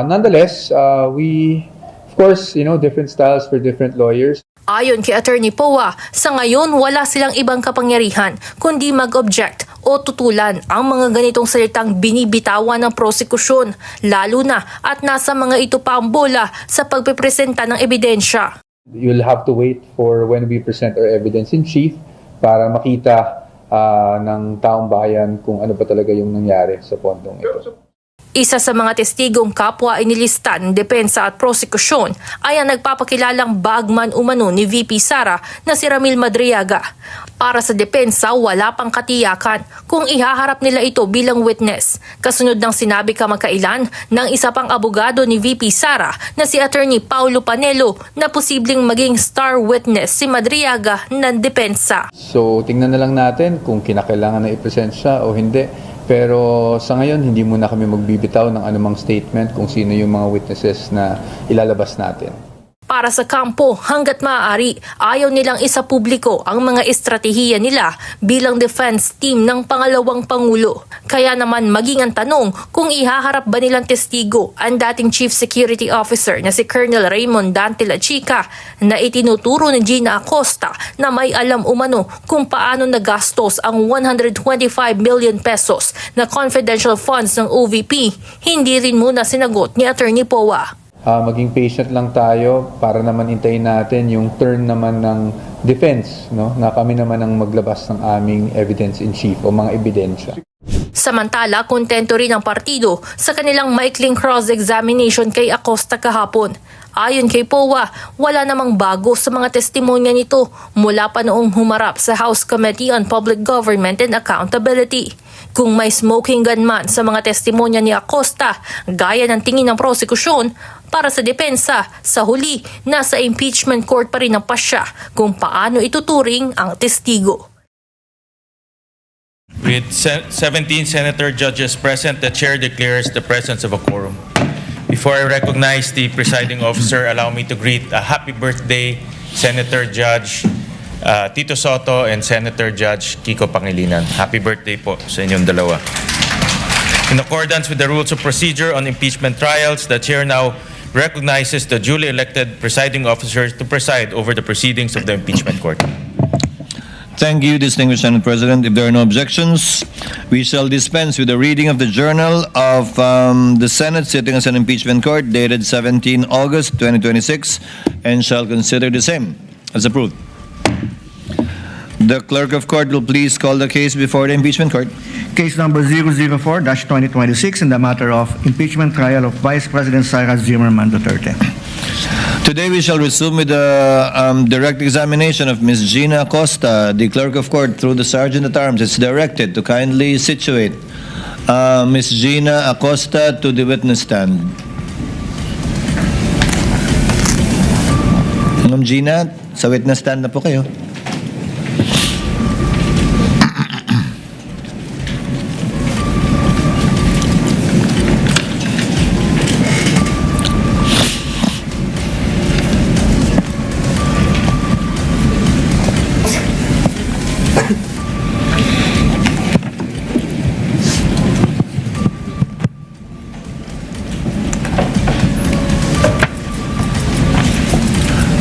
nonetheless, we, of course, different styles for different lawyers. Ayon kay Attorney Powa, sa ngayon wala silang ibang kapangyarihan kundi mag-object o tutulan ang mga ganitong salitang binibitawan ng prosekusyon, lalo na at nasa mga ito pa ang bola sa pagpipresenta ng ebidensya. You'll have to wait for when we present our evidence in chief para makita ng taong bayan kung ano pa talaga yung nangyari sa pondong ito. Isa sa mga testigong kapwa inilista ng depensa at prosekusyon ay ang nagpapakilalang bagman umano ni VP Sara na si Ramil Madriaga. Para sa depensa, wala pang katiyakan kung ihaharap nila ito bilang witness. Kasunod ng sinabi kamakailan ng isa pang abogado ni VP Sara na si Attorney Paulo Panelo na posibleng maging star witness si Madriaga ng depensa. So tingnan na lang natin kung kinakailangan na i-present siya o hindi. Pero sa ngayon, hindi muna kami magbibitaw ng anumang statement kung sino yung mga witnesses na ilalabas natin. Para sa kampo, hanggat maaari, ayaw nilang isapubliko ang mga estratehiya nila bilang defense team ng pangalawang Pangulo. Kaya naman maging ang tanong kung ihaharap ba nilang testigo ang dating Chief Security Officer na si Colonel Raymond Dante La Chica na itinuturo ni Gina Acosta na may alam umano kung paano nagastos ang 125 million pesos na confidential funds ng OVP. Hindi rin muna sinagot ni Attorney Powa. Maging patient lang tayo para naman hintayin natin yung turn naman ng defense, no? Na kami naman ang maglabas ng aming evidence in chief o mga ebidensya. Samantala, kontento rin ang partido sa kanilang maikling cross-examination kay Acosta kahapon. Ayon kay Powa, wala namang bago sa mga testimonya nito mula pa noong humarap sa House Committee on Public Government and Accountability. Kung may smoking gun man sa mga testimonya ni Acosta, gaya ng tingin ng prosekusyon, para sa depensa, sa huli, nasa impeachment court pa rin ang pasya kung paano ituturing ang testigo. With 17 senator judges present, the chair declares the presence of a quorum. Before I recognize the presiding officer, allow me to greet a happy birthday, Senator Judge Tito Soto and Senator Judge Kiko Pangilinan. Happy birthday po sa inyong dalawa. In accordance with the rules of procedure on impeachment trials, the chair now recognizes the duly elected presiding officers to preside over the proceedings of the impeachment court. Thank you, distinguished Senate President. If there are no objections, we shall dispense with the reading of the journal of the Senate sitting as an impeachment court dated 17 August 2026 and shall consider the same as approved. The clerk of court will please call the case before the impeachment court. Case number 004-2026 in the matter of impeachment trial of Vice President Sara Duterte. Today we shall resume with the direct examination of Ms. Gina Acosta. The clerk of court, through the Sergeant at Arms, is directed to kindly situate Ms. Gina Acosta to the witness stand. Ma'am Gina, sa witness stand na po kayo.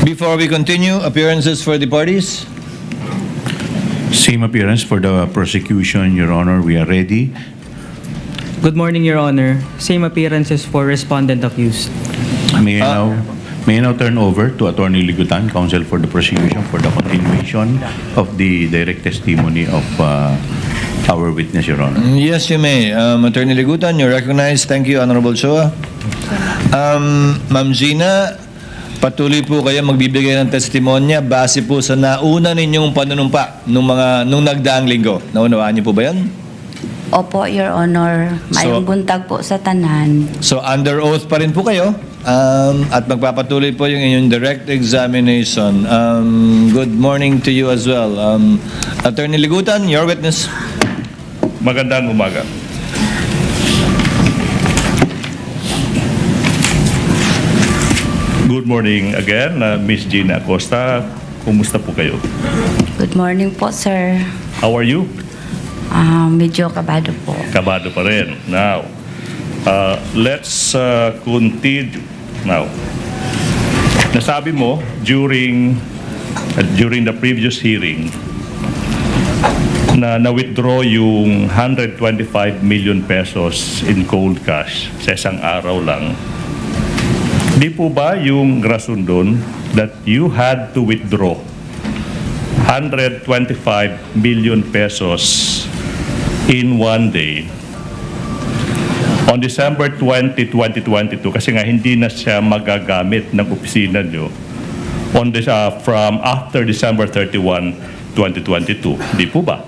Before we continue, appearances for the parties. Same appearance for the prosecution, Your Honor. We are ready. Good morning, Your Honor. Same appearances for respondent accused. May I now turn over to Attorney Ligutan, counsel for the prosecution, for the continuation of the direct testimony of our witness, Your Honor. Yes, you may. Attorney Ligutan, you're recognized. Thank you, Honorable Chua. Ma'am Gina, patuloy po kayo magbibigay ng testimonya base po sa nauna ninyong panunumpa nung nagdaang linggo. Naunawaan niyo po ba yan? Opo, Your Honor. Mayong buntag po sa tanan. So under oath pa rin po kayo at magpapatuloy po yung inyong direct examination. Good morning to you as well. Attorney Ligutan, your witness. Magandang umaga. Good morning again, Miss Gina Acosta. Kumusta po kayo? Good morning po, sir. How are you? Medyo kabado po. Kabado pa rin. Now, let's continue. Now, nasabi mo during the previous hearing na na-withdraw yung 125 million pesos in cold cash sa isang araw lang. Di po ba yung rason doon that you had to withdraw 125 million pesos in one day on December 20, 2022 kasi nga hindi na siya magagamit ng opisina nyo from after December 31, 2022. Di po ba?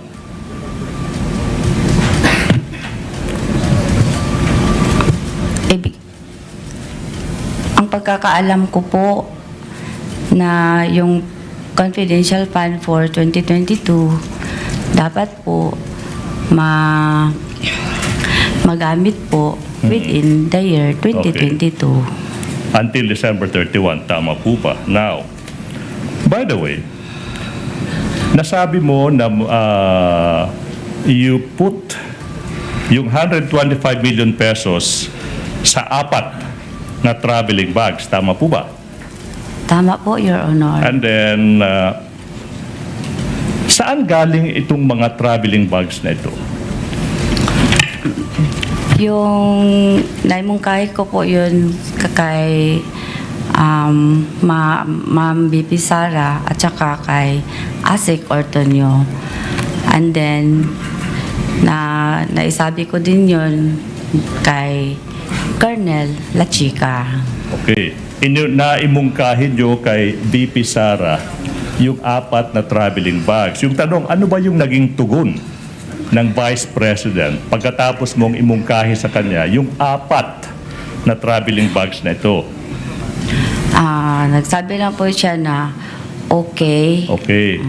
Ang pagkakaalam ko po na yung confidential fund for 2022 dapat po magamit po within the year 2022. Okay. Until December 31, tama po ba? Now, by the way, nasabi mo na you put yung 125 million pesos sa 4 na traveling bags. Tama po ba? Tama po, Your Honor. And then, saan galing itong mga traveling bags na ito? Yung naimungkahi ko po yun kay Ma'am BP Sara at saka kay Asik Ortonio. And then, naisabi ko din yun kay Colonel La Chica. Okay. Naimungkahin nyo kay BP Sara yung 4 na traveling bags. Yung tanong, ano ba yung naging tugon ng Vice President pagkatapos mong imungkahi sa kanya yung 4 na traveling bags na ito? Nagsabi lang po siya na okay. Okay.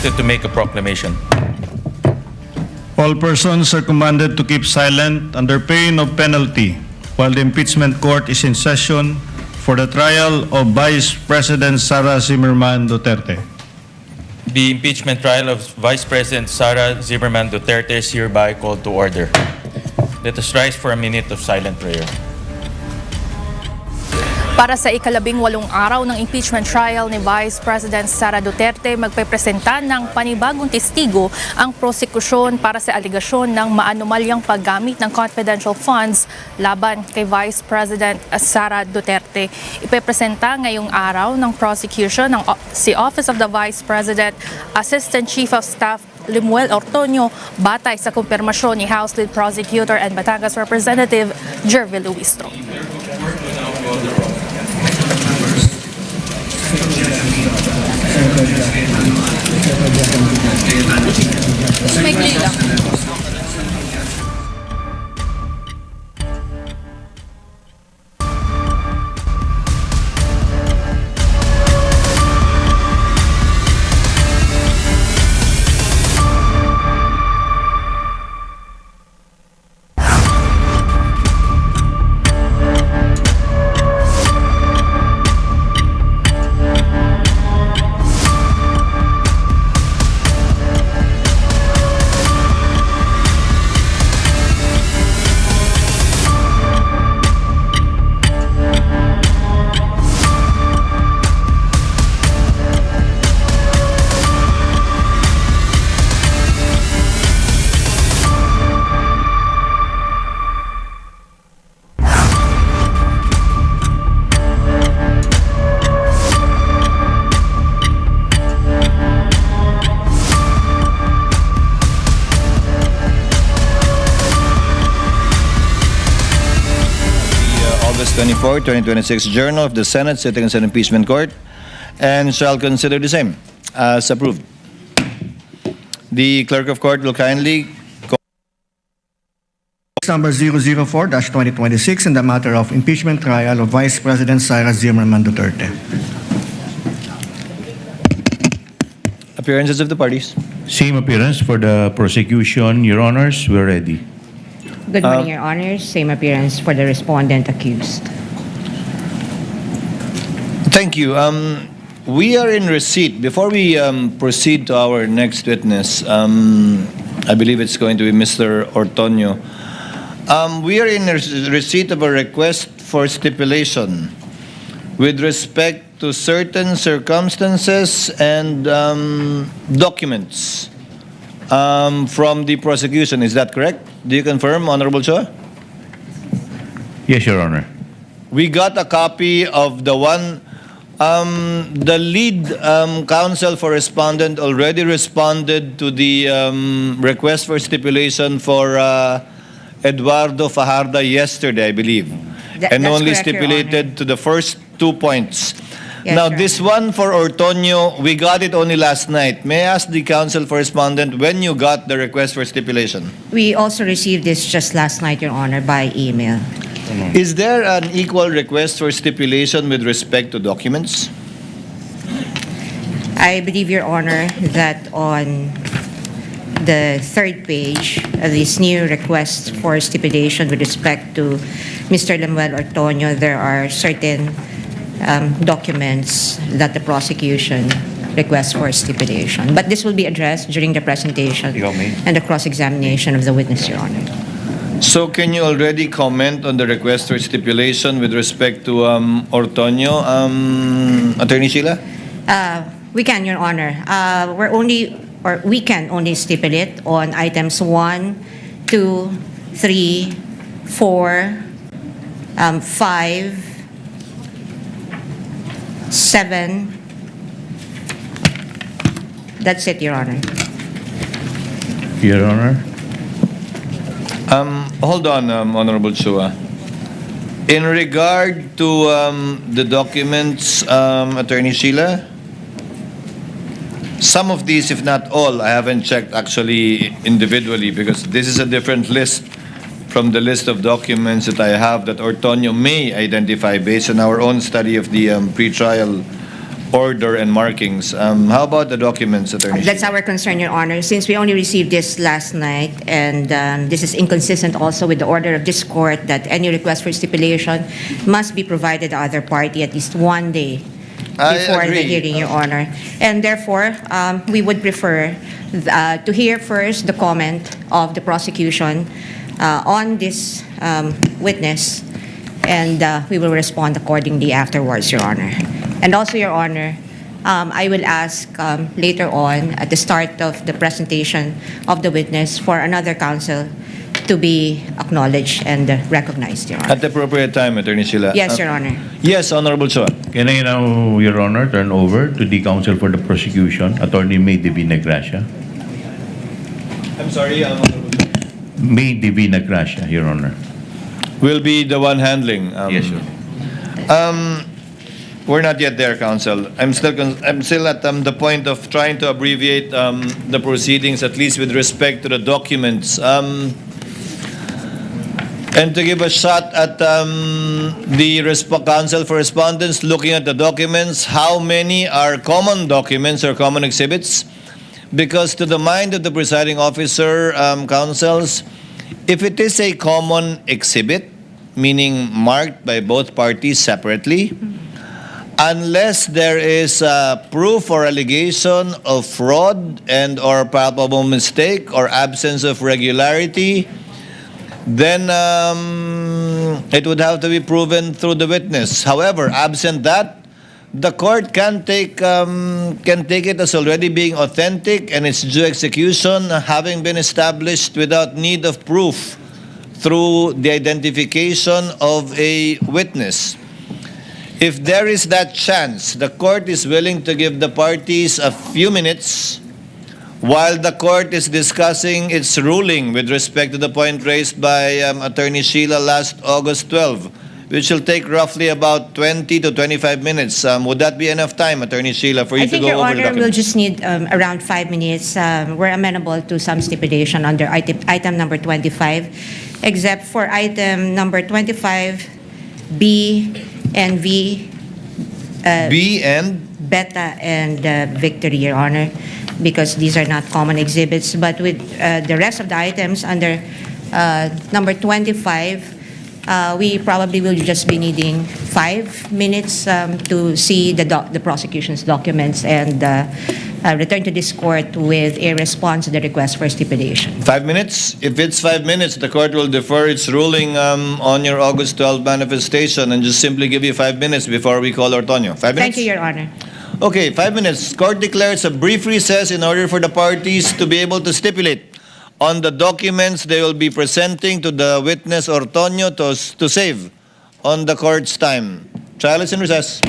directed to make a proclamation. All persons are commanded to keep silent under pain of penalty while the impeachment court is in session for the trial of Vice President Sara Zimmerman Duterte. The impeachment trial of Vice President Sara Zimmerman Duterte is hereby called to order. Let us rise for a minute of silent prayer. Para sa ika-18 araw ng impeachment trial ni Vice President Sara Duterte, magpepresenta ng panibagong testigo ang prosekusyon para sa aligasyon ng maanumalyang paggamit ng confidential funds laban kay Vice President Sara Duterte. Ipepresenta ngayong araw ng prosecution si Office of the Vice President Assistant Chief of Staff Lemuel Ortonio batay sa kumpirmasyon ni House Lead Prosecutor and Batangas Representative Jervy Luistro. Maikli lang. August 24, 2026 Journal of the Senate sitting in Impeachment Court and shall consider the same as approved. The Clerk of Court will kindly Number 004-2026 in the matter of impeachment trial of Vice President Sara Zimmerman Duterte. appearances of the parties. Same appearance for the prosecution, Your Honors. We're ready. Good morning, Your Honors. Same appearance for the respondent accused. Thank you. We are in receipt. Before we proceed to our next witness, I believe it's going to be Mr. Ortonio. We are in receipt of a request for stipulation with respect to certain circumstances and documents from the prosecution. Is that correct? Do you confirm, Honorable Chua? Yes, Your Honor. We got a copy of the one. The lead counsel for respondent already responded to the request for stipulation for Eduardo Fajardo yesterday, I believe, and that's only correct, Your stipulated to the first 2 points. Yes, Now, Your this one for Ortonio, we got it only last night. May I ask the counsel for respondent when you got the request for stipulation? We also received this just last night, Your Honor, by email. Is there an equal request for stipulation with respect to documents? I believe, Your Honor, that on the third page of this new request for stipulation with respect to Mr. Lemuel Ortonio, there are certain documents that the prosecution requests for stipulation. But this will be addressed during the presentation and the cross-examination of the witness, Your Honor. So can you already comment on the request for stipulation with respect to Ortonio, Attorney Sheila? We can, Your Honor. We can only stipulate on items 1, 2, 3, 4, 5, 7. That's it, Your Honor. Your Honor. Hold on, Honorable Chua. In regard to the documents, Attorney Sheila, some of these, if not all, I haven't checked actually individually because this is a different list from the list of documents that I have that Ortonio may identify based on our own study of the pretrial order and markings. How about the documents, Attorney? That's our concern, Your Honor, since we only received this last night, and this is inconsistent also with the order of this court that any request for stipulation must be provided to other party at least one day before the hearing, Your Honor. And therefore, we would prefer to hear first the comment of the prosecution on this witness, and we will respond accordingly afterwards, Your Honor. And also, Your Honor, I will ask later on at the start of the presentation of the witness for another counsel to be acknowledged and recognized, Your Honor. At the appropriate time, Attorney Sheila. Yes, Your Honor. Yes, Honorable Chua. Can I now, Your Honor, turn over to the counsel for the prosecution, Attorney May Divina Gracia? I'm sorry, Honorable Chua. May Divina Gracia, Your Honor. Will be the one handling. Yes, sir. We're not yet there, counsel. I'm still at the point of trying to abbreviate the proceedings, at least with respect to the documents. And to give a shot at the counsel for respondents looking at the documents, how many are common documents or common exhibits? Because to the mind of the presiding officer, counsels, if it is a common exhibit, meaning marked by both parties separately, unless there is proof or allegation of fraud and or palpable mistake or absence of regularity, then it would have to be proven through the witness. However, absent that, the court can take it as already being authentic and its due execution having been established without need of proof through the identification of a witness. If there is that chance, the court is willing to give the parties a few minutes while the court is discussing its ruling with respect to the point raised by Attorney Sheila last August 12, which will take roughly about 20 to 25 minutes. Would that be enough time, Attorney Sheila, for you to go over the I think, Your Honor, we'll documents? just need around 5 minutes. We're amenable to some stipulation under item number 25, except for item number 25, B and V. B and? Beta and Victory, Your Honor, because these are not common exhibits. But with the rest of the items under number 25, we probably will just be needing 5 minutes to see the prosecution's documents and return to this court with a response to the request for stipulation. 5 minutes? If it's 5 minutes, the court will defer its ruling on your August 12 manifestation and just simply give you 5 minutes before we call Ortonio. 5 minutes? Thank you, Your Honor. Okay, 5 minutes. Court declares a brief recess in order for the parties to be able to stipulate on the documents they will be presenting to the witness Ortonio to save on the court's time. Trial is in recess.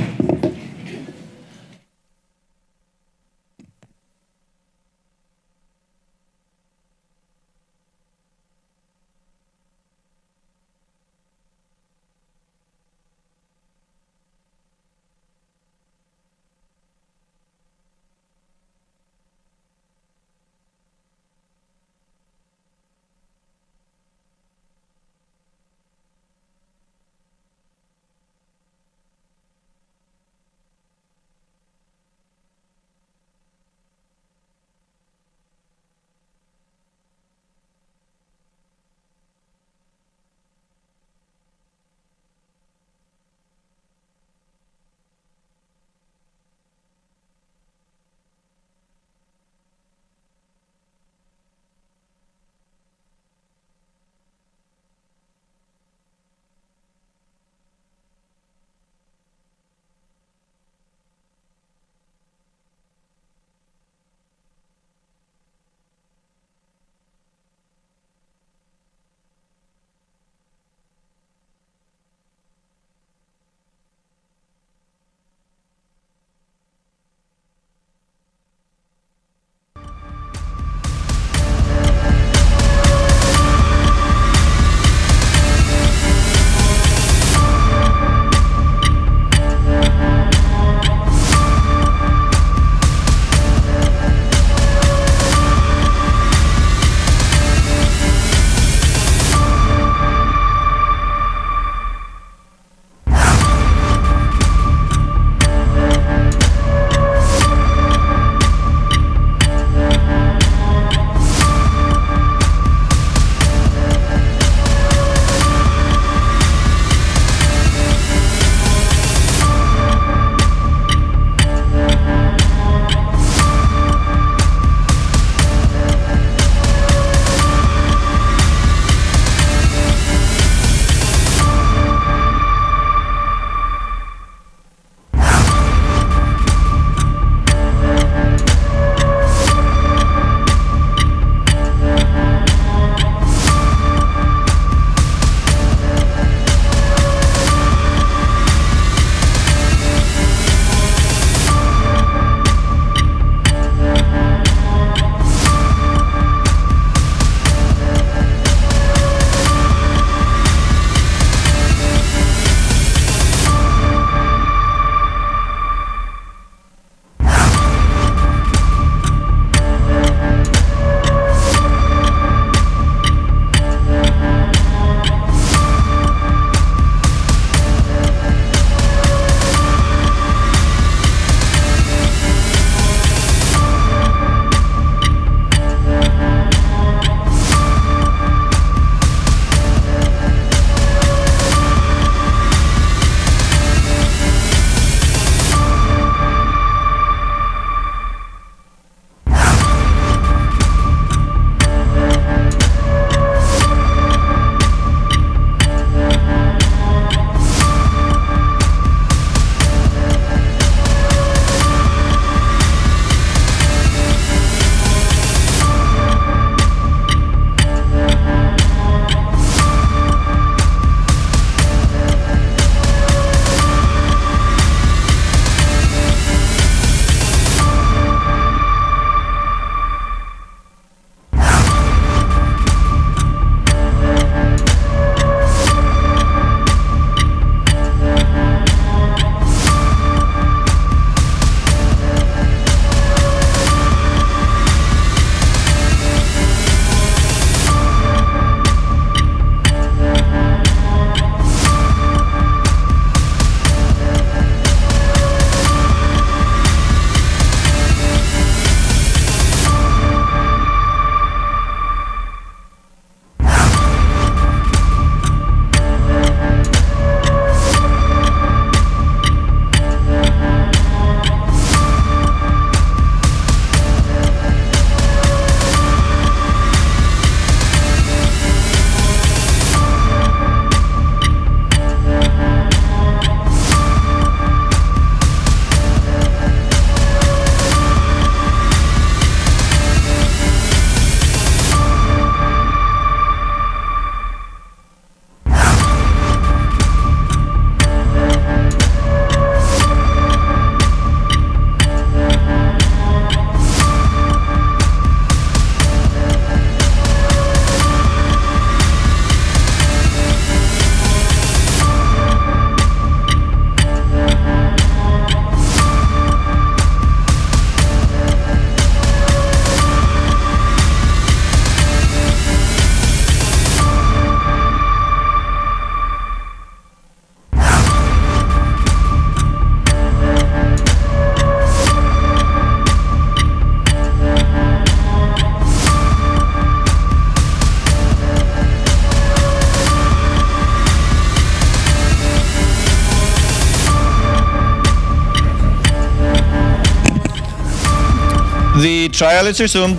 trial is resumed.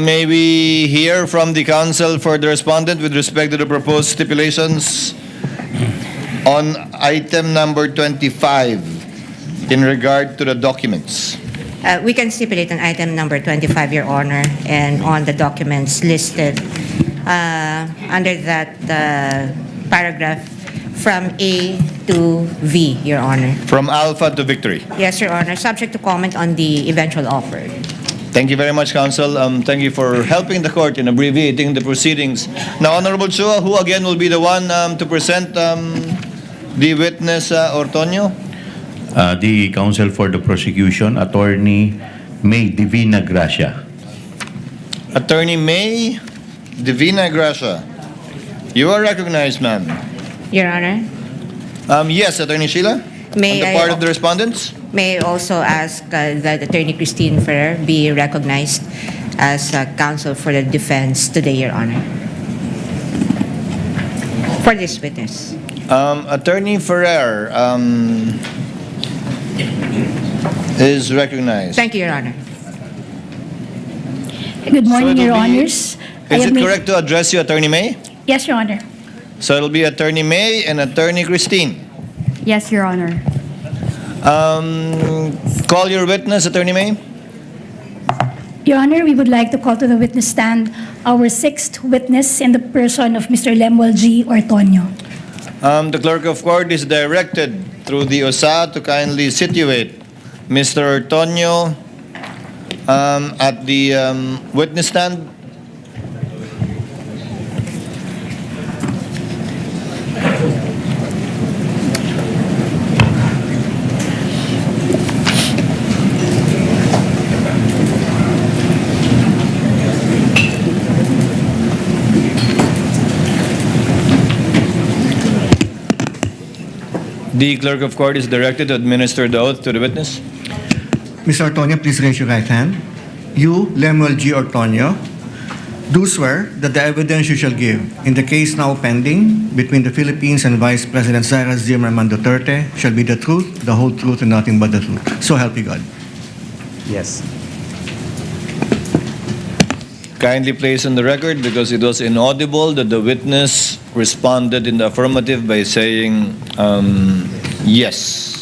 May we hear from the counsel for the respondent with respect to the proposed stipulations on item number 25 in regard to the documents? We can stipulate on item number 25, Your Honor, and on the documents listed under that paragraph from A to V, Your Honor. From Alpha to Victory. Yes, Your Honor, subject to comment on the eventual offer. Thank you very much, counsel. Thank you for helping the court in abbreviating the proceedings. Now, Honorable Chua, who again will be the one to present the witness, Ortonio? The counsel for the prosecution, Attorney May Divina Gracia. Attorney May Divina Gracia. You are recognized, ma'am. Your Honor, Yes, Attorney Sheila? May on the I- part of the respondents? may I also ask that Attorney Christine Ferrer be recognized as counsel for the defense today, Your Honor, for this witness. Attorney Ferrer is recognized. Thank you, Your Honor. Good morning, So it'll Your be- Honors. Is it correct to address you, Attorney May? Yes, Your Honor. So it'll be Attorney May and Attorney Christine. Yes, Your Honor. Call your witness, Attorney May. Your Honor, we would like to call to the witness stand our sixth witness in the person of Mr. Lemuel G. Ortonio. The clerk of court is directed through the OSA to kindly situate Mr. Ortonio at the witness stand. The clerk of court is directed to administer the oath to the witness. Mr. Ortonio, please raise your right hand. You, Lemuel G. Ortonio, do swear that the evidence you shall give in the case now pending between the Philippines and Vice President Sara Duterte shall be the truth, the whole truth, and nothing but the truth. So help you God. Yes. Kindly place on the record, because it was inaudible, that the witness responded in the affirmative by saying yes.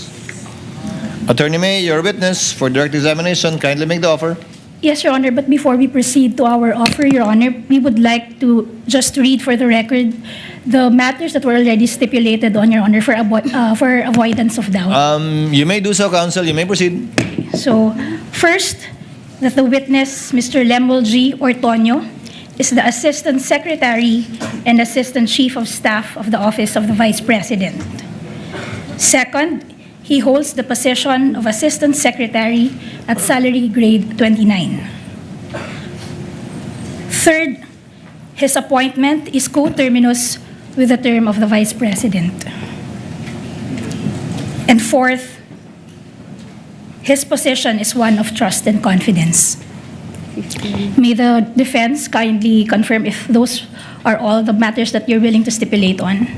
Attorney May, your witness for direct examination, kindly make the offer. Yes, Your Honor, but before we proceed to our offer, Your Honor, we would like to just read for the record the matters that were already stipulated on, Your Honor, for avoidance of doubt. You may do so, counsel. You may proceed. So, first, that the witness, Mr. Lemuel G. Ortonio, is the Assistant Secretary and Assistant Chief of Staff of the Office of the Vice President. Second, he holds the position of Assistant Secretary at salary grade 29. Third, his appointment is coterminous with the term of the Vice President. And fourth, his position is one of trust and confidence. May the defense kindly confirm if those are all the matters that you're willing to stipulate on.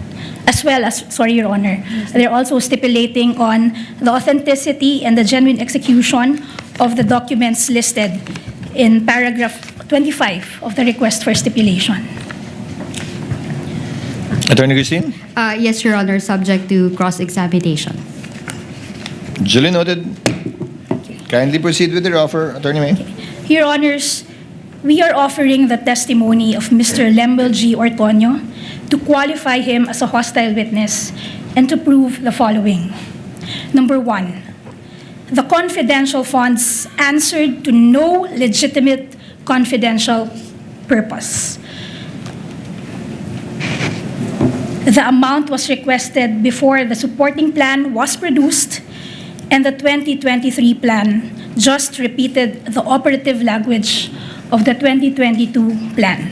As well as, sorry, Your Honor, they're also stipulating on the authenticity and the genuine execution of the documents listed in paragraph 25 of the request for stipulation. Attorney Christine? Yes, Your Honor, subject to cross-examination. Duly noted. Kindly proceed with your offer, Attorney May. Your Honors, we are offering the testimony of Mr. Lemuel G. Ortonio to qualify him as a hostile witness and to prove the following. Number one, the confidential funds answered to no legitimate confidential purpose. The amount was requested before the supporting plan was produced, and the 2023 plan just repeated the operative language of the 2022 plan.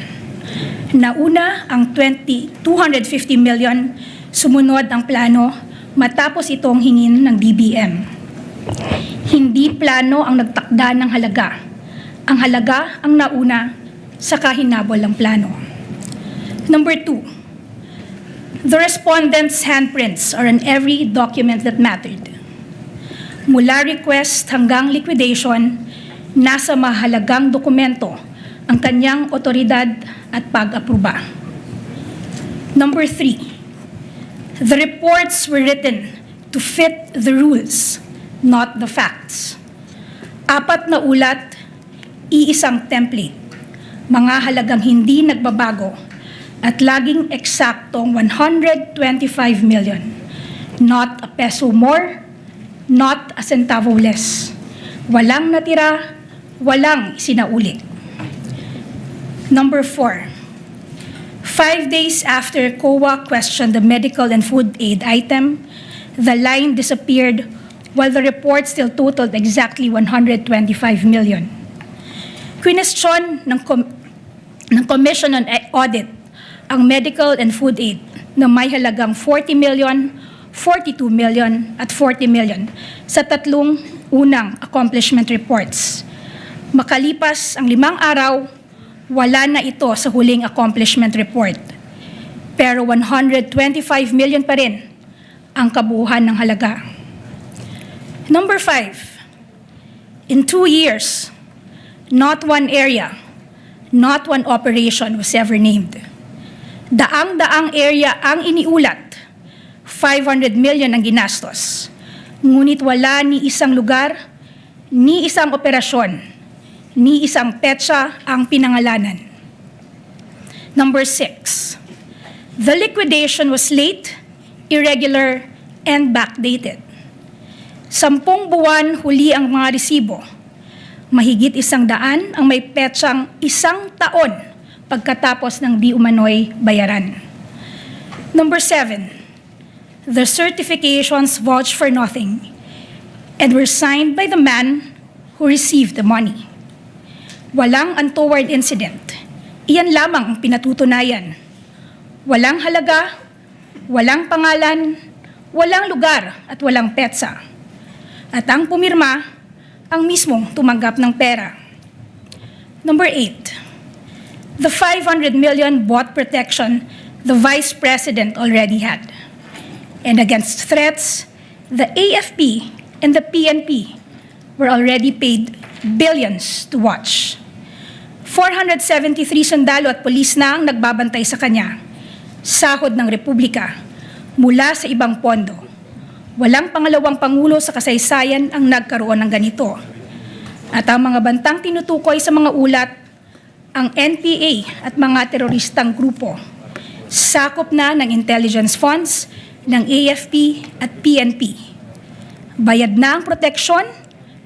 Nauna ang 250 million, sumunod ang plano matapos itong hingin ng DBM. Hindi plano ang nagtakda ng halaga. Ang halaga ang nauna sa kahinabol ng plano. Number two, the respondent's handprints are on every document that mattered. Mula request hanggang liquidation, nasa mahalagang dokumento ang kanyang otoridad at pag-aproba. Number 3, the reports were written to fit the rules, not the facts. 4 na ulat, iisang template, mga halagang hindi nagbabago at laging eksaktong 125 million, not a peso more, not a centavo less. Walang natira, walang sinaulit. Number 4, 5 days after COA questioned the medical and food aid item, the line disappeared while the report still totaled exactly 125 million. Question ng Commission on Audit ang medical and food aid na may halagang 40 million, 42 million at 40 million sa 3 unang accomplishment reports. Makalipas ang 5 araw, wala na ito sa huling accomplishment report. Pero 125 million pa rin ang kabuuan ng halaga. Number 5, in 2 years, not one area, not one operation was ever named. Daang-daang area ang iniulat, 500 million ang ginastos. Ngunit wala ni isang lugar, ni isang operasyon, ni isang petsa ang pinangalanan. Number 6, the liquidation was late, irregular, and backdated. 10 buwan huli ang mga resibo. Mahigit 100 ang may petsang 1 taon pagkatapos ng di umano'y bayaran. Number 7, the certifications vouched for nothing and were signed by the man who received the money. Walang untoward incident. Iyan lamang ang pinatutunayan. Walang halaga, walang pangalan, walang lugar at walang petsa. At ang pumirma, ang mismong tumanggap ng pera. Number 8, the 500 million bought protection the Vice President already had. And against threats, the AFP and the PNP were already paid billions to watch. 473 sundalo at pulis na ang nagbabantay sa kanya. Sahod ng Republika mula sa ibang pondo. Walang pangalawang pangulo sa kasaysayan ang nagkaroon ng ganito. At ang mga bantang tinutukoy sa mga ulat, ang NPA at mga teroristang grupo, sakop na ng intelligence funds ng AFP at PNP. Bayad na ang proteksyon,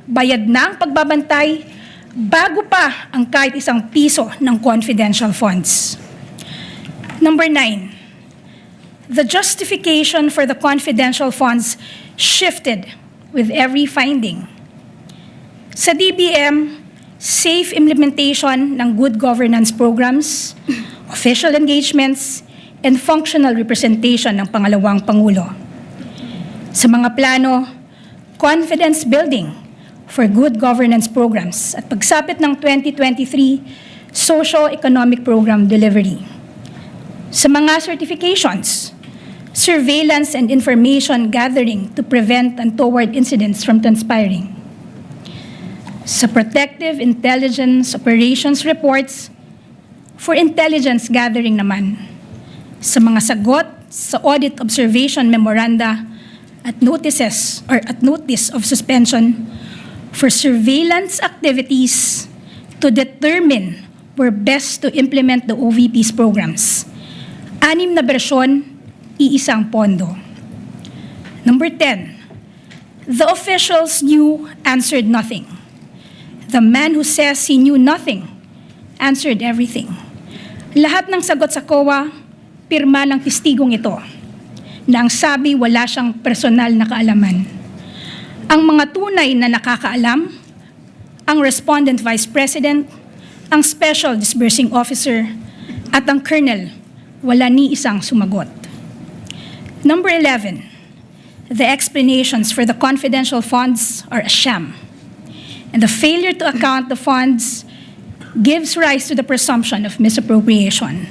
bayad na ang pagbabantay, bago pa ang kahit 1 piso ng confidential funds. Number 9, the justification for the confidential funds shifted with every finding. Sa DBM, safe implementation ng good governance programs, official engagements, and functional representation ng pangalawang Pangulo. Sa mga plano, confidence building for good governance programs at pagsapit ng 2023 socio-economic program delivery. Sa mga certifications, surveillance and information gathering to prevent untoward incidents from transpiring. Sa protective intelligence operations reports, for intelligence gathering naman. Sa mga sagot sa audit observation memoranda at notices or at notice of suspension for surveillance activities to determine where best to implement the OVP's programs. 6 na bersyon, iisang pondo. Number 10, the officials knew, answered nothing. The man who says he knew nothing answered everything. Lahat ng sagot sa COA, pirma ng testigong ito, na ang sabi wala siyang personal na kaalaman. Ang mga tunay na nakakaalam, ang respondent vice president, ang special disbursing officer, at ang colonel, wala ni isang sumagot. Number 11, the explanations for the confidential funds are a sham, and the failure to account the funds gives rise to the presumption of misappropriation.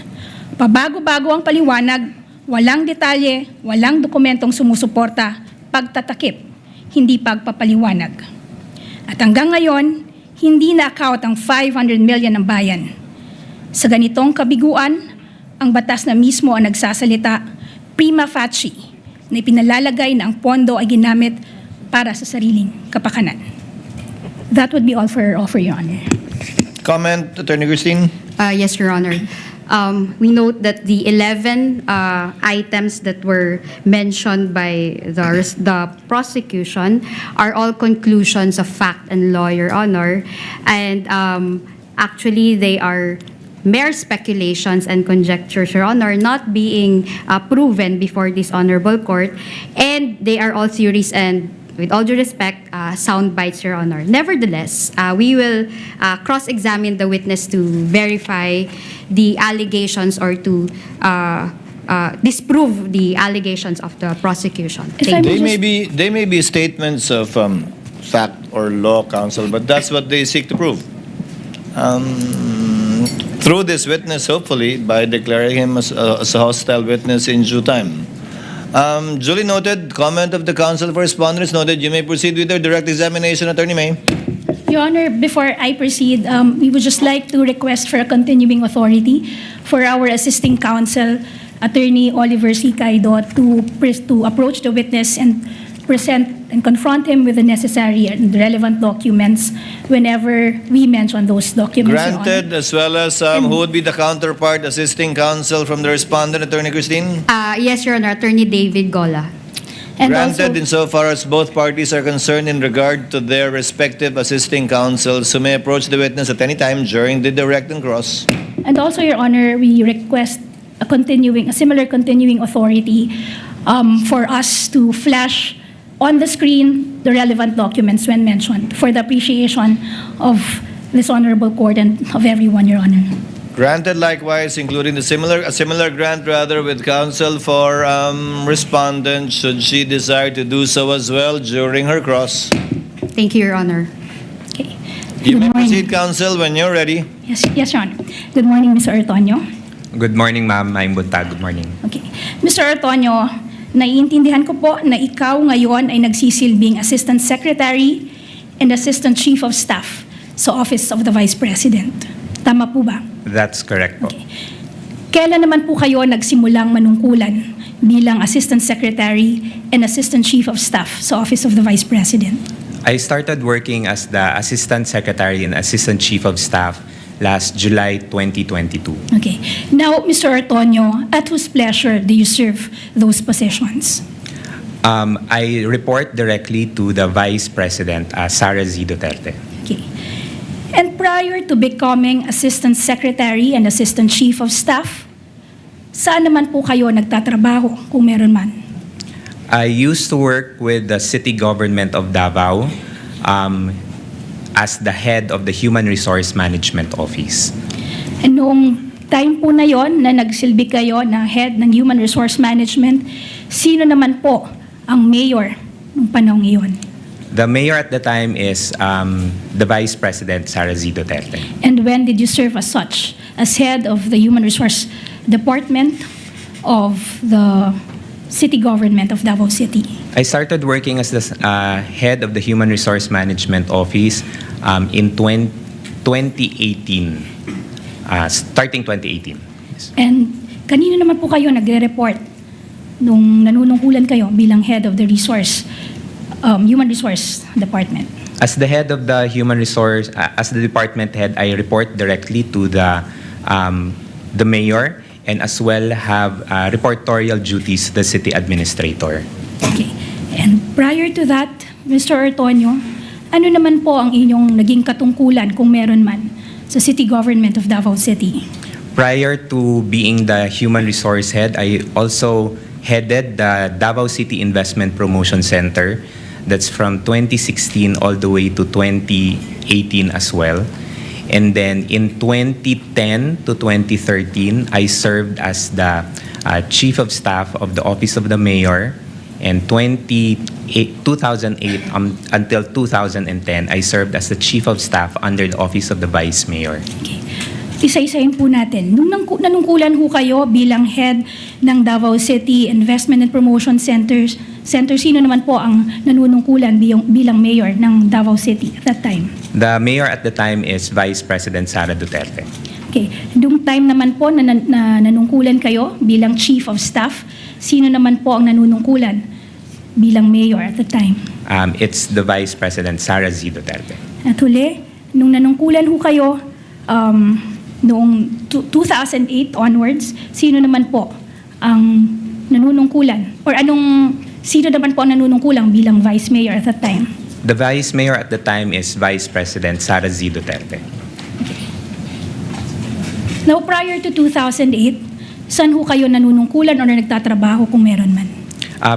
Pabago-bago ang paliwanag, walang detalye, walang dokumentong sumusuporta, pagtatakip. hindi pagpapaliwanag. At hanggang ngayon, hindi na-account ang 500 million ng bayan. Sa ganitong kabiguan, ang batas na mismo ang nagsasalita prima facie na ipinalalagay na ang pondo ay ginamit para sa sariling kapakanan. That would be all for Your Honor. Comment, Attorney Christine? Yes, Your Honor. We note that the 11 items that were mentioned by the prosecution are all conclusions of fact and law, Your Honor. And actually, they are mere speculations and conjectures, Your Honor, not being proven before this honorable court. And they are all theories and, with all due respect, sound bites, Your Honor. Nevertheless, we will cross-examine the witness to verify the allegations or to disprove the allegations of the prosecution. Thank you. They may be statements of fact or law, counsel, but that's what they seek to prove. Through this witness, hopefully, by declaring him as a hostile witness in due time. Duly noted. Comment of the counsel for respondents noted. You may proceed with your direct examination, Attorney May. Your Honor, before I proceed, we would just like to request for a continuing authority for our assisting counsel, Attorney Oliver C. Caido, to approach the witness and present and confront him with the necessary and relevant documents whenever we mention those documents, Your Honor. Granted, as well as who would be the counterpart assisting counsel from the respondent, Attorney Christine? Yes, Your Honor. Attorney David Gola. And Granted, also, insofar as both parties are concerned in regard to their respective assisting counsels who may approach the witness at any time during the direct and cross. and also, Your Honor, we request a similar continuing authority for us to flash on the screen the relevant documents when mentioned for the appreciation of this honorable court and of everyone, Your Honor. Granted likewise, including a similar grant rather with counsel for respondent should she desire to do so as well during her cross. Thank you, Your Honor. Okay. You may proceed, counsel, when you're ready. Yes, Your Honor. Good morning, Mr. Ortonio. Good morning, ma'am. I'm Bunta. Good morning. Okay. Mr. Ortonio, naiintindihan ko po na ikaw ngayon ay nagsisilbing Assistant Secretary and Assistant Chief of Staff sa Office of the Vice President. Tama po ba? That's correct po. Kailan naman po kayo nagsimulang manungkulan bilang Assistant Secretary and Assistant Chief of Staff sa Office of the Vice President? I started working as the Assistant Secretary and Assistant Chief of Staff last July 2022. Okay. Now, Mr. Ortonio, at whose pleasure do you serve those positions? I report directly to the Vice President, Sara Duterte. Okay. And prior to becoming Assistant Secretary and Assistant Chief of Staff, saan naman po kayo nagtatrabaho kung meron man? I used to work with the city government of Davao as the head of the Human Resource Management Office. And noong time po na yon na nagsilbi kayo na head ng Human Resource Management, sino naman po ang mayor noong panahon iyon? The mayor at the time is the Vice President, Sara Duterte. And when did you serve as such? As head of the Human Resource Department of the City Government of Davao City? I started working as the head of the Human Resource Management Office in 2018, starting 2018. Yes. And kanino naman po kayo nagre-report nung nanunungkulan kayo bilang head of the Human Resource Department? As the head of the Human Resource, as the department head, I report directly to the mayor and as well have reportorial duties to the city administrator. Okay. And prior to that, Mr. Ortonio, ano naman po ang inyong naging katungkulan kung meron man sa City Government of Davao City? Prior to being the human resource head, I also headed the Davao City Investment Promotion Center. That's from 2016 all the way to 2018 as well. And then in 2010 to 2013, I served as the Chief of Staff of the Office of the Mayor. And 2008 until 2010, I served as the Chief of Staff under the Office of the Vice Mayor. Okay. Isa-isahin po natin. Nung nanungkulan ho kayo bilang head ng Davao City Investment and Promotion Senator, sino naman po ang nanunungkulan bilang mayor ng Davao City at that time? The mayor at the time is Vice President Sara Duterte. Okay. Noong time naman po na nanungkulan kayo bilang Chief of Staff, sino naman po ang nanunungkulan bilang mayor at the time? It's the Vice President Sara Z. Duterte. At huli, nung nanungkulan ho kayo noong 2008 onwards, sino naman po ang nanunungkulan? Or sino naman po ang nanunungkulan bilang Vice Mayor at that time? The Vice Mayor at the time is Vice President Sara Z. Duterte. Now, prior to 2008, saan ho kayo nanunungkulan or nagtatrabaho kung meron man?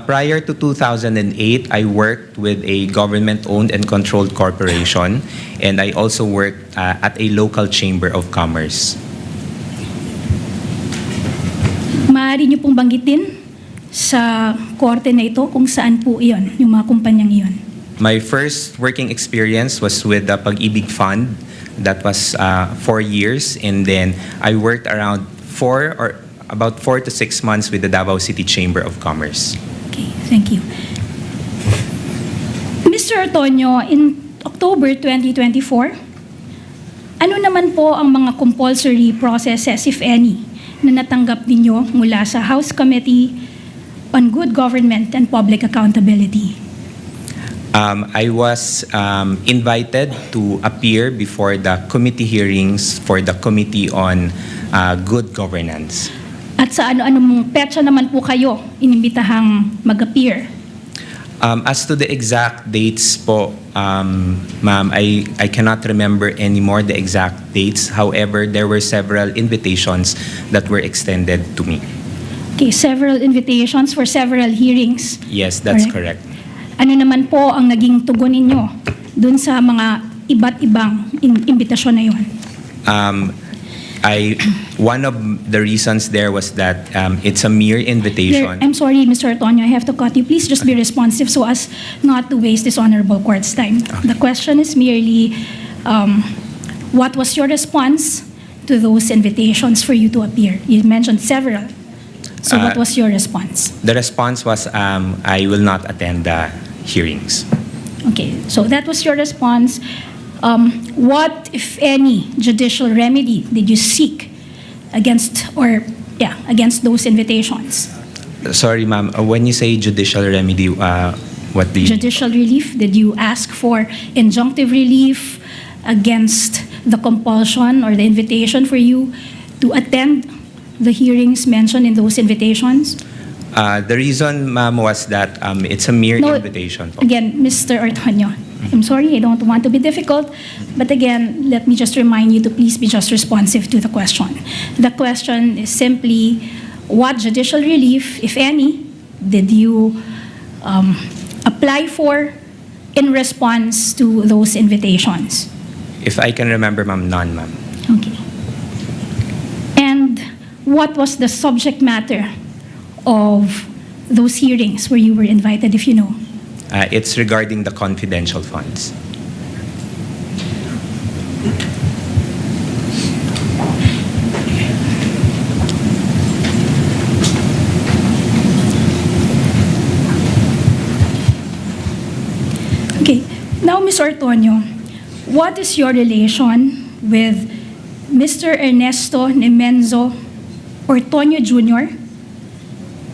Prior to 2008, I worked with a government-owned and controlled corporation, and I also worked at a local chamber of commerce. Maaari niyo pong banggitin sa korte na ito kung saan po iyon, yung mga kumpanyang iyon? My first working experience was with the Pag-ibig Fund. That was 4 years, and then I worked around about 4 to 6 months with the Davao City Chamber of Commerce. Okay, thank you. Mr. Antonio, in October 2024, ano naman po ang mga compulsory processes, if any, na natanggap ninyo mula sa House Committee on Good Government and Public Accountability? I was invited to appear before the committee hearings for the Committee on Good Governance. At sa ano-anong petsa naman po kayo inimbitahang mag-appear? As to the exact dates po, ma'am, I cannot remember anymore the exact dates. However, there were several invitations that were extended to me. Okay, several invitations for several hearings. Yes, that's correct. Ano naman po ang naging tugon ninyo dun sa mga iba't ibang imbitasyon na yun? One of the reasons there was that it's a mere invitation. I'm sorry, Mr. Antonio, I have to cut you. Please just be responsive so as not to waste this honorable court's time. The question is merely, what was your response to those invitations for you to appear? You mentioned several. So what was your response? The response was, I will not attend the hearings. Okay, so that was your response. What, if any, judicial remedy did you seek against those invitations? Sorry, ma'am. When you say judicial remedy, what do you? Judicial relief? Did you ask for injunctive relief against the compulsion or the invitation for you to attend the hearings mentioned in those invitations? The reason, ma'am, was that it's a mere invitation. Again, Mr. Antonio, I'm sorry, I don't want to be difficult, but again, let me just remind you to please be just responsive to the question. The question is simply, what judicial relief, if any, did you apply for in response to those invitations? If I can remember, ma'am, none, ma'am. Okay. And what was the subject matter of those hearings where you were invited, if you know? It's regarding the confidential funds. Okay. Now, Ms. Ortonio, what is your relation with Mr. Ernesto Nemenzo Ortonio Jr.,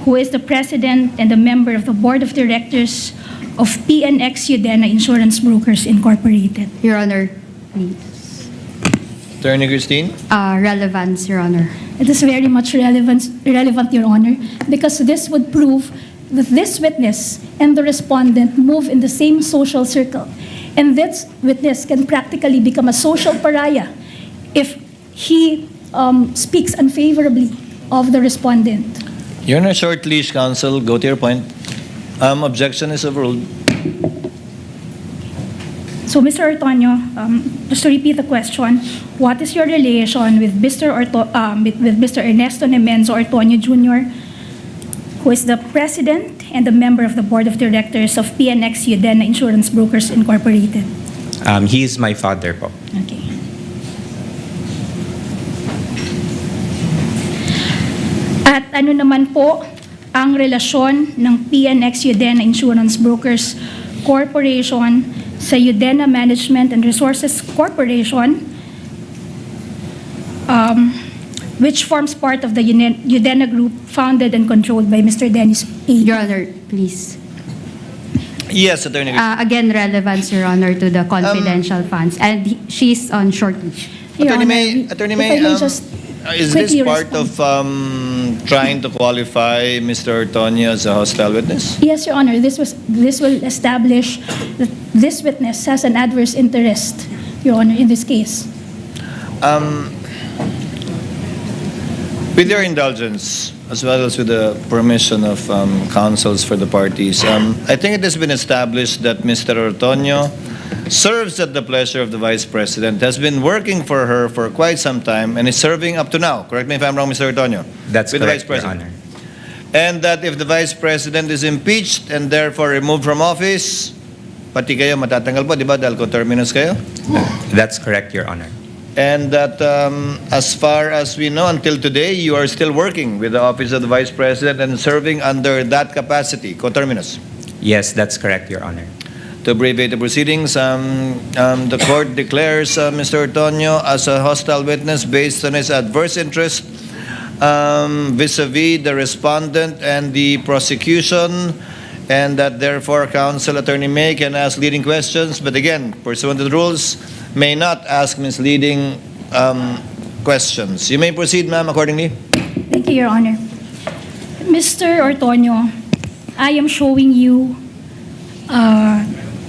who is the president and a member of the board of directors of PNX Udena Insurance Brokers Incorporated? Your Honor, please. Attorney Christine? Relevance, Your Honor. It is very much relevant, Your Honor, because this would prove that this witness and the respondent move in the same social circle. And this witness can practically become a social pariah if he speaks unfavorably of the respondent. You're on a short leash, counsel. Go to your point. Objection is overruled. So, Mr. Ortonio, just to repeat the question, what is your relation with Mr. Ernesto Nemenzo Ortonio Jr., who is the president and a member of the board of directors of PNX Udena Insurance Brokers Incorporated? He is my father po. Okay. At ano naman po ang relasyon ng PNX Udena Insurance Brokers Corporation sa Udena Management and Resources Corporation, which forms part of the Udena Group founded and controlled by Mr. Dennis A. Your Honor, please. Yes, Attorney. Again, relevance, Your Honor, to the confidential funds. And she's on short leave. Your Attorney May, if I may just is this quickly part respond. of trying to qualify Mr. Ortonio as a hostile witness? Yes, Your Honor, this will establish that this witness has an adverse interest, Your Honor, in this case. With your indulgence, as well as with the permission of counsels for the parties, I think it has been established that Mr. Ortonio serves at the pleasure of the Vice President, has been working for her for quite some time, and is serving up to now. Correct me if I'm wrong, Mr. Ortonio. That's with the Vice correct, Your President. Honor. And that if the Vice President is impeached and therefore removed from office, pati kayo matatanggal po, di ba? Dahil coterminous kayo. That's correct, Your Honor. And that as far as we know, until today, you are still working with the Office of the Vice President and serving under that capacity, coterminous. Yes, that's correct, Your Honor. To abbreviate the proceedings, the court declares Mr. Ortonio as a hostile witness based on his adverse interest vis-a-vis the respondent and the prosecution, and that therefore counsel Attorney May can ask leading questions, but again, pursuant to the rules, may not ask misleading questions. You may proceed, ma'am, accordingly. Thank you, Your Honor. Mr. Ortonio, I am showing you a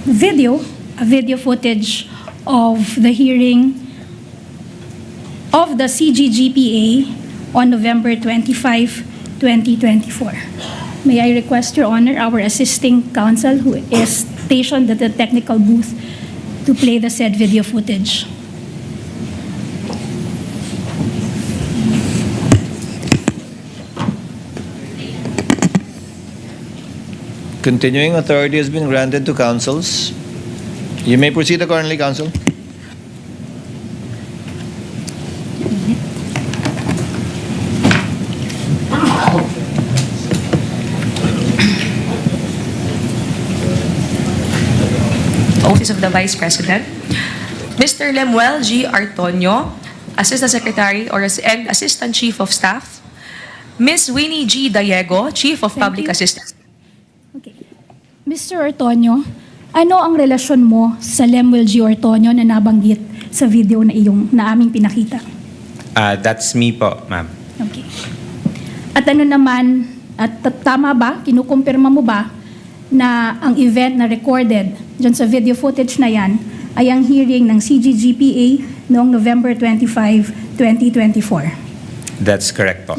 video footage of the hearing of the CGGPA on November 25, 2024. May I request, Your Honor, our assisting counsel who is stationed at the technical booth to play the said video footage. Continuing authority has been granted to counsels. You may proceed accordingly, counsel. Office of the Vice President, Mr. Lemuel G. Artonio, Assistant Secretary and Assistant Chief of Staff, Ms. Winnie G. Dallego, Chief of Public Assistance. Okay. Mr. Ortonio, ano ang relasyon mo sa Lemuel G. Ortonio na nabanggit sa video na aming pinakita? That's me po, ma'am. Okay. At ano naman, at tama ba, kinukumpirma mo ba na ang event na recorded dyan sa video footage na yan ay ang hearing ng CGGPA noong November 25, 2024? That's correct po.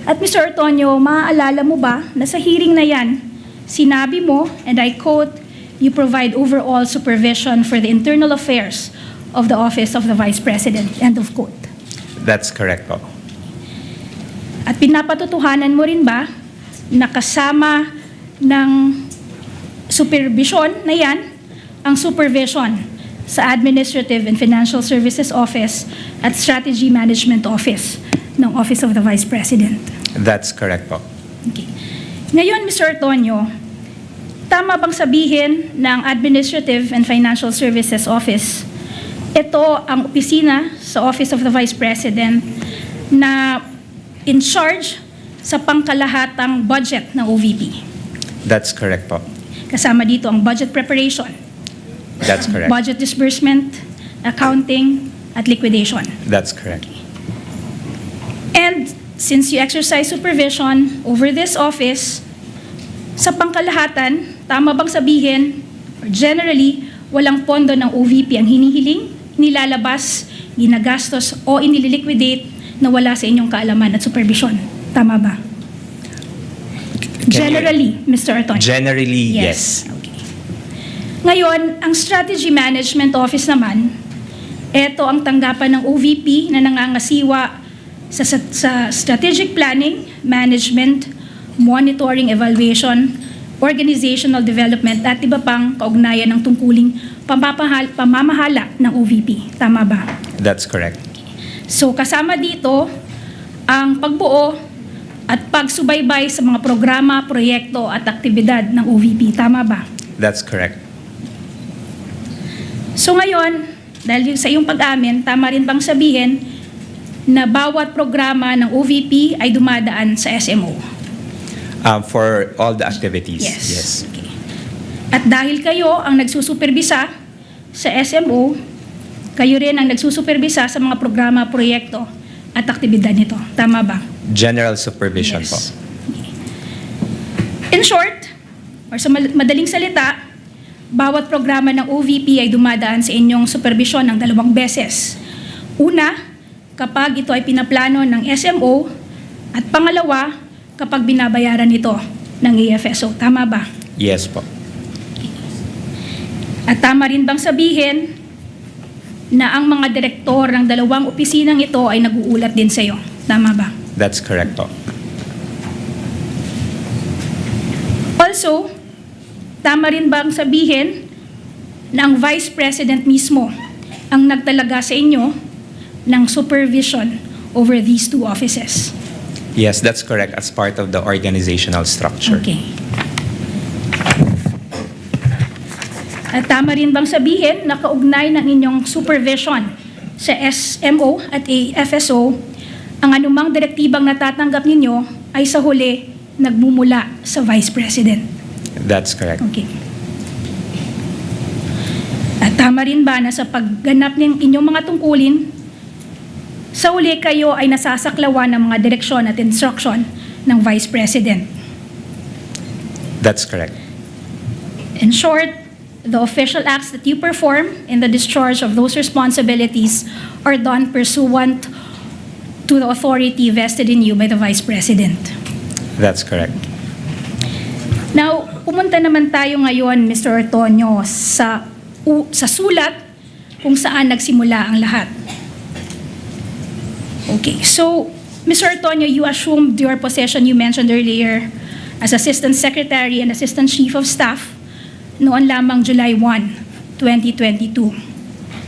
At Mr. Ortonio, maaalala mo ba na sa hearing na yan, sinabi mo, and I quote, you provide overall supervision for the internal affairs of the Office of the Vice President, end of quote. That's correct po. At pinapatutuhanan mo rin ba na kasama ng supervision na yan, ang supervision sa Administrative and Financial Services Office at Strategy Management Office ng Office of the Vice President? That's correct po. Okay. Ngayon, Mr. Ortonio, tama bang sabihin ng Administrative and Financial Services Office, ito ang opisina sa Office of the Vice President na in charge sa pangkalahatang budget ng OVP? That's correct po. Kasama dito ang budget preparation, That's correct. budget disbursement, accounting, at liquidation. That's correct. And since you exercise supervision over this office, sa pangkalahatan, tama bang sabihin, or generally, walang pondo ng OVP ang hinihiling, nilalabas, ginagastos, o inililiquidate na wala sa inyong kaalaman at supervision? Tama ba? Generally, Mr. Ortonio. Generally, yes. Okay. Ngayon, ang Strategy Management Office naman, ito ang tanggapan ng OVP na nangangasiwa sa strategic planning, management, monitoring, evaluation, organizational development, at iba pang kaugnayan ng tungkuling pamamahala ng OVP. Tama ba? That's correct. So kasama dito ang pagbuo at pagsubaybay sa mga programa, proyekto at aktibidad ng OVP. Tama ba? That's correct. So ngayon, dahil sa iyong pag-amin, tama rin bang sabihin na bawat programa ng OVP ay dumadaan sa SMO? For all the activities. Yes. Okay. At dahil kayo ang nagsusuperbisa sa SMO, kayo rin ang nagsusuperbisa sa mga programa, proyekto at aktibidad nito. Tama ba? General supervision po. In short, or sa madaling salita, bawat programa ng OVP ay dumadaan sa inyong supervision ng 2 beses. Una, kapag ito ay pinaplano ng SMO, at pangalawa, kapag binabayaran ito ng AFSO. Tama ba? Yes po. At tama rin bang sabihin na ang mga direktor ng 2 opisinang ito ay nag-uulat din sa iyo? Tama ba? That's correct po. Also, tama rin bang sabihin na ang Vice President mismo ang nagtalaga sa inyo ng supervision over these 2 offices? Yes, that's correct, as part of the organizational structure. Okay. At tama rin bang sabihin na kaugnay ng inyong supervision sa SMO at AFSO, ang anumang direktibang natatanggap ninyo ay sa huli nagmumula sa Vice President? That's correct. Okay. At tama rin ba na sa pagganap ng inyong mga tungkulin, sa huli kayo ay nasasaklawan ng mga direksyon at instruction ng Vice President? That's correct. In short, the official acts that you perform in the discharge of those responsibilities are done pursuant to the authority vested in you by the Vice President. That's correct. Now, pumunta naman tayo ngayon, Mr. Ortonio, sa sulat kung saan nagsimula ang lahat. Okay, so, Mr. Ortonio, you assumed your position you mentioned earlier as Assistant Secretary and Assistant Chief of Staff noon lamang July 1, 2022.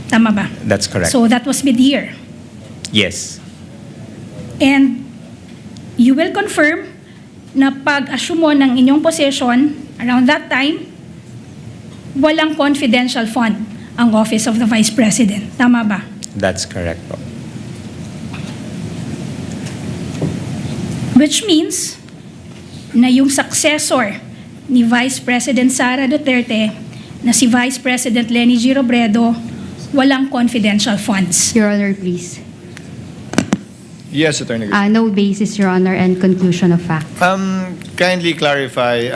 Tama ba? That's correct. So, that was mid-year. Yes. And you will confirm na pag-assume mo ng inyong position around that time, walang confidential fund ang Office of the Vice President. Tama ba? That's correct po. Which means na yung successor ni Vice President Sara Duterte na si Vice President Leni G. Robredo, walang confidential funds. Your Honor, please. Yes, Attorney. No basis, Your Honor, and conclusion of fact. Kindly clarify,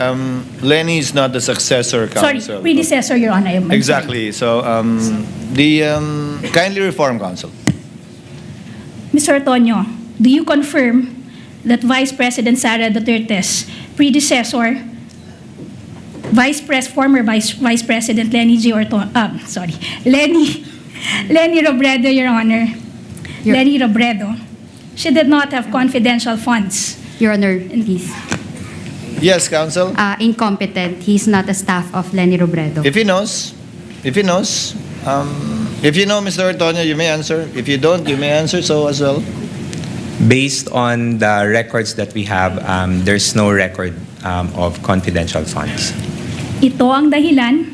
Lenny is not the successor Sorry, counsel. predecessor, Your Honor. I'm sorry. Exactly. So, kindly reform counsel. Mr. Ortonio, do you confirm that Vice President Sara Duterte's predecessor, former Vice President Leni Robredo, Your Honor, Leni Robredo, she did not have confidential funds? Your Honor, please. Yes, counsel. Incompetent. He's not a staff of Leni Robredo. If he knows, if you know, Mr. Ortonio, you may answer. If you don't, you may answer so as well. Based on the records that we have, there's no record of confidential funds. Ito ang dahilan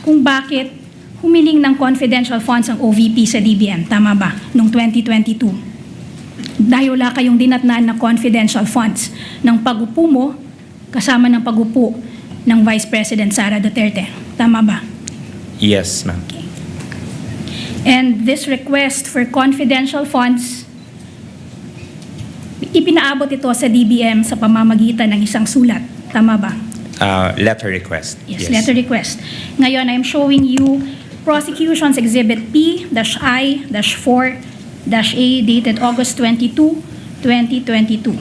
kung bakit humiling ng confidential funds ang OVP sa DBM. Tama ba? Noong 2022. Dahil wala kayong dinatnan na confidential funds ng pag-upo mo kasama ng pag-upo ng Vice President Sara Duterte. Tama ba? Yes, ma'am. Okay. And this request for confidential funds, ipinaabot ito sa DBM sa pamamagitan ng isang sulat. Tama ba? Letter request. Yes, letter request. Ngayon, I'm showing you Prosecution's Exhibit P-I-4-A dated August 22, 2022.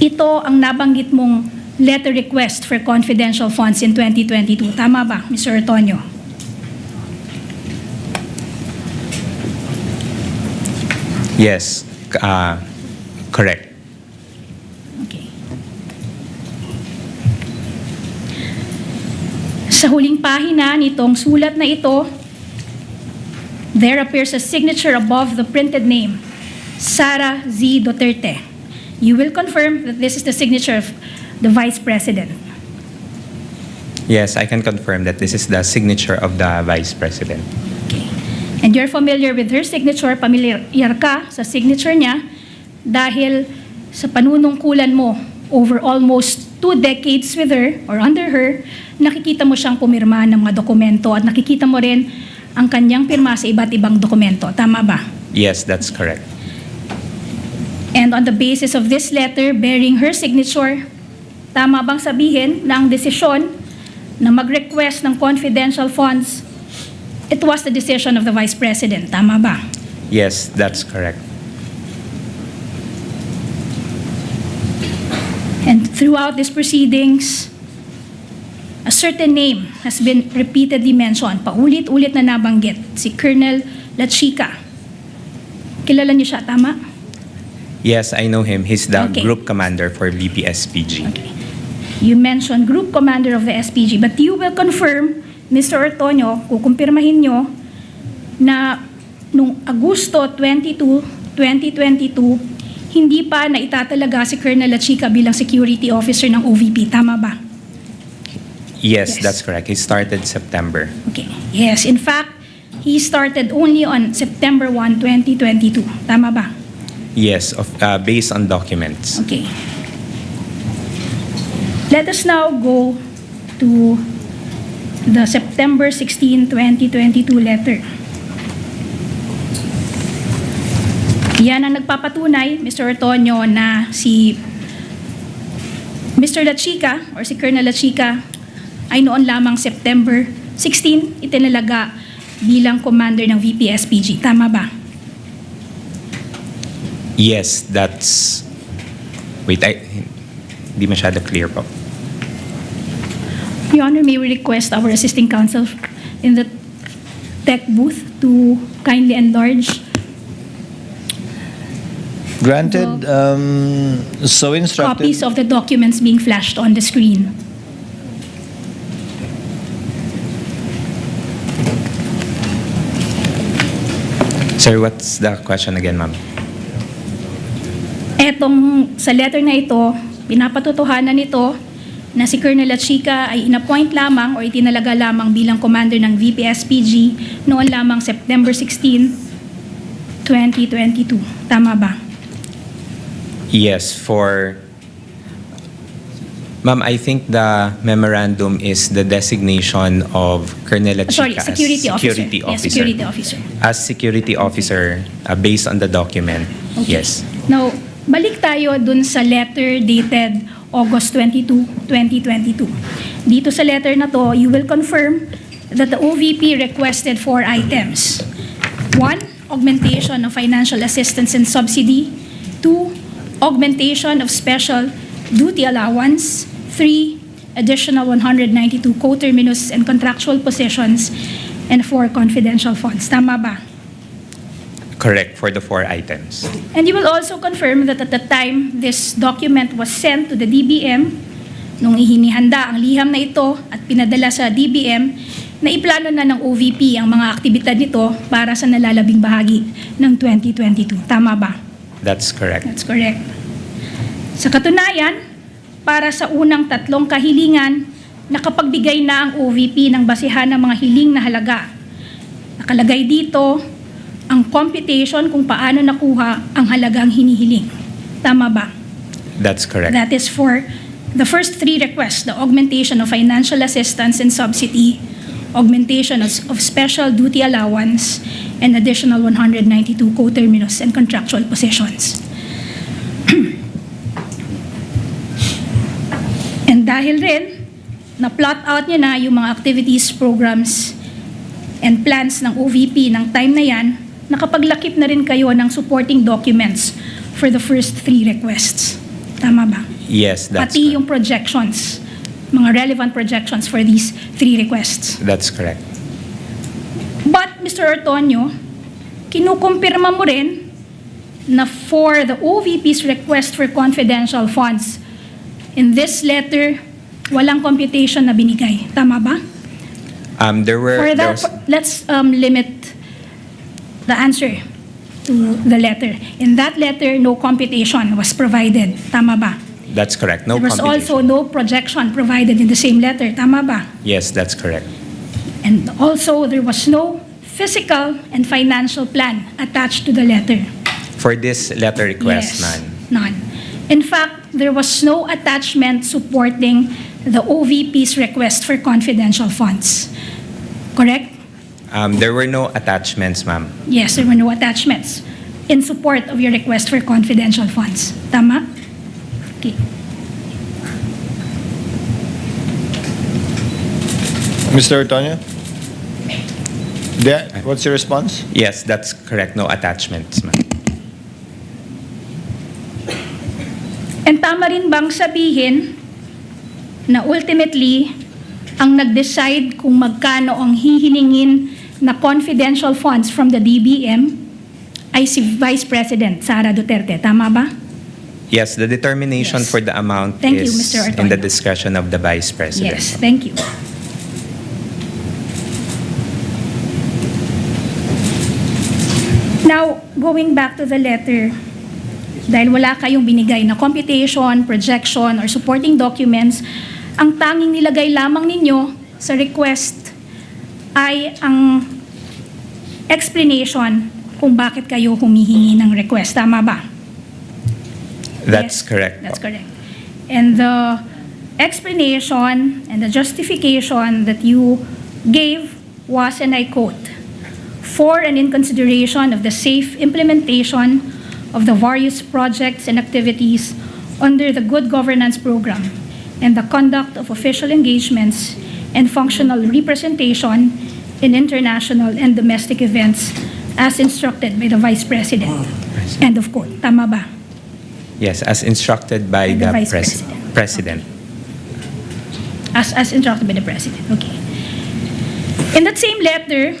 Ito ang nabanggit mong letter request for confidential funds in 2022. Tama ba, Mr. Ortonio? Yes, correct. Okay. Sa huling pahina nitong sulat na ito, there appears a signature above the printed name, Sara Z. Duterte. You will confirm that this is the signature of the Vice President. Yes, I can confirm that this is the signature of the Vice President. And you're familiar with her signature, familiar ka sa signature niya dahil sa panunungkulan mo over almost 2 decades with her or under her, nakikita mo siyang pumirma ng mga dokumento at nakikita mo rin ang kanyang pirma sa iba't ibang dokumento. Tama ba? Yes, that's correct. And on the basis of this letter bearing her signature, tama bang sabihin na ang desisyon na mag-request ng confidential funds, it was the decision of the Vice President? Tama ba? Yes, that's correct. And throughout these proceedings, a certain name has been repeatedly mentioned, paulit-ulit na nabanggit, si Colonel La Chica. Kilala niyo siya, tama? Yes, I know him. He's the Okay. group commander for VP-SPG. You mentioned group commander of the SPG, but you will confirm, Mr. Ortonio, kukumpirmahin nyo na nung Agosto 22, 2022, hindi pa naitatalaga si Colonel La Chica bilang security officer ng OVP. Tama ba? Yes, that's correct. He started September. Okay. Yes, in fact, he started only on September 1, 2022. Tama ba? Yes, based on documents. Okay. Let us now go to the September 16, 2022 letter. Yan ang nagpapatunay, Mr. Ortonio, na si Mr. La Chica or si Colonel La Chica ay noon lamang September 16 itinalaga bilang commander ng VP-SPG. Tama ba? Yes, that's... Wait, hindi masyado clear po. Your Honor, may we request our assisting counsel in the tech booth to kindly enlarge Granted, so instructed. copies of the documents being flashed on the screen. Sir, what's the question again, ma'am? Etong sa letter na ito, pinapatotohanan nito na si Colonel La Chica ay inappoint lamang o itinalaga lamang bilang commander ng VP-SPG noon lamang September 16, 2022. Tama ba? Yes, Ma'am, I think the memorandum is the designation of Colonel La Sorry, Chica security as officer. security Yes, officer. security officer. As security officer, based on the document. Okay. Yes. Now, balik tayo dun sa letter dated August 22, 2022. Dito sa letter na to, you will confirm that the OVP requested 4 items. 1, augmentation of financial assistance and subsidy. 2, augmentation of special duty allowance. 3, additional 192 co-terminus and contractual positions. And 4, confidential funds. Tama ba? Correct, for the 4 items. And you will also confirm that at the time this document was sent to the DBM, nung ihinihanda ang liham na ito at pinadala sa DBM, na iplano na ng OVP ang mga aktibidad nito para sa nalalabing bahagi ng 2022. Tama ba? That's correct. That's correct. Sa katunayan, para sa unang 3 kahilingan, nakapagbigay na ang OVP ng basihan ng mga hiling na halaga. Nakalagay dito ang computation kung paano nakuha ang halagang hinihiling. Tama ba? That's correct. That is for the first 3 requests, the augmentation of financial assistance and subsidy, augmentation of special duty allowance, and additional 192 co-terminus and contractual positions. And dahil rin, na-plot out niya na yung mga activities, programs, and plans ng OVP ng time na yan, nakapaglakip na rin kayo ng supporting documents for the first 3 requests. Tama ba? Yes, that's Pati yung projections, mga relevant projections for these 3 requests. That's correct. But, Mr. Ortonio, kinukumpirma mo rin na for the OVP's request for confidential funds, in this letter, walang computation na binigay. Tama ba? There For that, let's limit the answer to the letter. In that letter, no computation was provided. Tama ba? That's correct. No There was computation. also no projection provided in the same letter. Tama ba? Yes, that's correct. And also, there was no physical and financial plan attached to the letter. For this letter request, Yes, none. none. In fact, there was no attachment supporting the OVP's request for confidential funds. Correct? There were no attachments, ma'am. Yes, there were no attachments in support of your request for confidential funds. Tama? Okay. Mr. Antonio? What's your response? Yes, that's correct. No attachments, ma'am. And tama rin bang sabihin na ultimately, ang nag-decide kung magkano ang hihiningin na confidential funds from the DBM ay si Vice President Sara Duterte. Tama ba? Yes, the determination Yes. for the amount Thank you, is Mr. in the Antonio. discretion of the Vice President. Yes, thank you. Now, going back to the letter, dahil wala kayong binigay na computation, projection, or supporting documents, ang tanging nilagay lamang ninyo sa request ay ang explanation kung bakit kayo humihingi ng request. Tama ba? That's Yes, correct. That's correct. And the explanation and the justification that you gave was, and I quote, for and in consideration of the safe implementation of the various projects and activities under the Good Governance Program and the conduct of official engagements and functional representation in international and domestic events as instructed by the Vice President. End of quote. Tama ba? Yes, as instructed by By the the Vice President. As instructed by the President. Okay. In that same letter,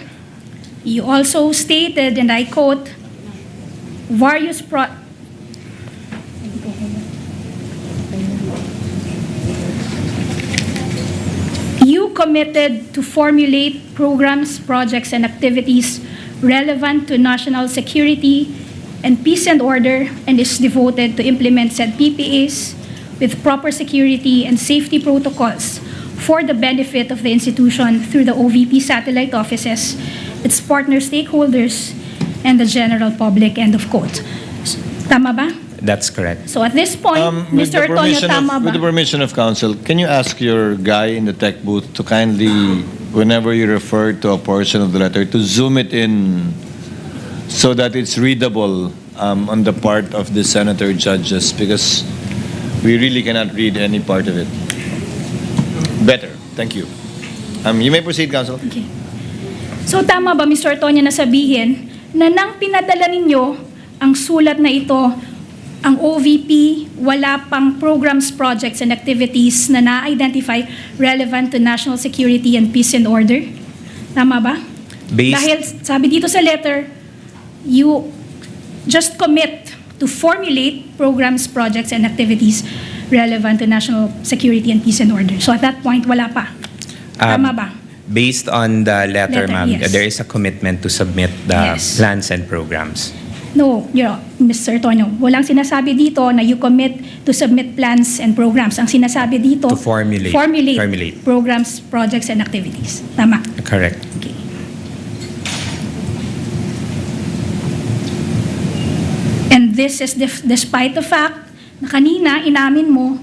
you also stated, and I quote, you committed to formulate programs, projects, and activities relevant to national security and peace and order, and is devoted to implement said PPAs with proper security and safety protocols for the benefit of the institution through the OVP satellite offices, its partner stakeholders, and the general public. End of quote. Tama ba? That's correct. So at this point, Mr. Antonio, tama ba? With the permission of counsel, can you ask your guy in the tech booth to kindly, whenever you refer to a portion of the letter, to zoom it in so that it's readable on the part of the senator judges, because we really cannot read any part of it. Better. Thank you. You may proceed, counsel. Okay. So tama ba, Mr. Antonio, na sabihin na nang pinadala ninyo ang sulat na ito, ang OVP, wala pang programs, projects, and activities na na-identify relevant to national security and peace and order? Tama ba? Dahil sabi dito sa letter, you just commit to formulate programs, projects, and activities relevant to national security and peace and order. So at that point, wala pa. Tama ba? Based on the letter, ma'am, yes. there is a commitment to submit the Yes. plans and programs. No, Mr. Antonio, walang sinasabi dito na you commit to submit plans and programs. Ang sinasabi dito, To formulate. programs, projects, and activities. Tama? Correct. Okay. And this is despite the fact na kanina inamin mo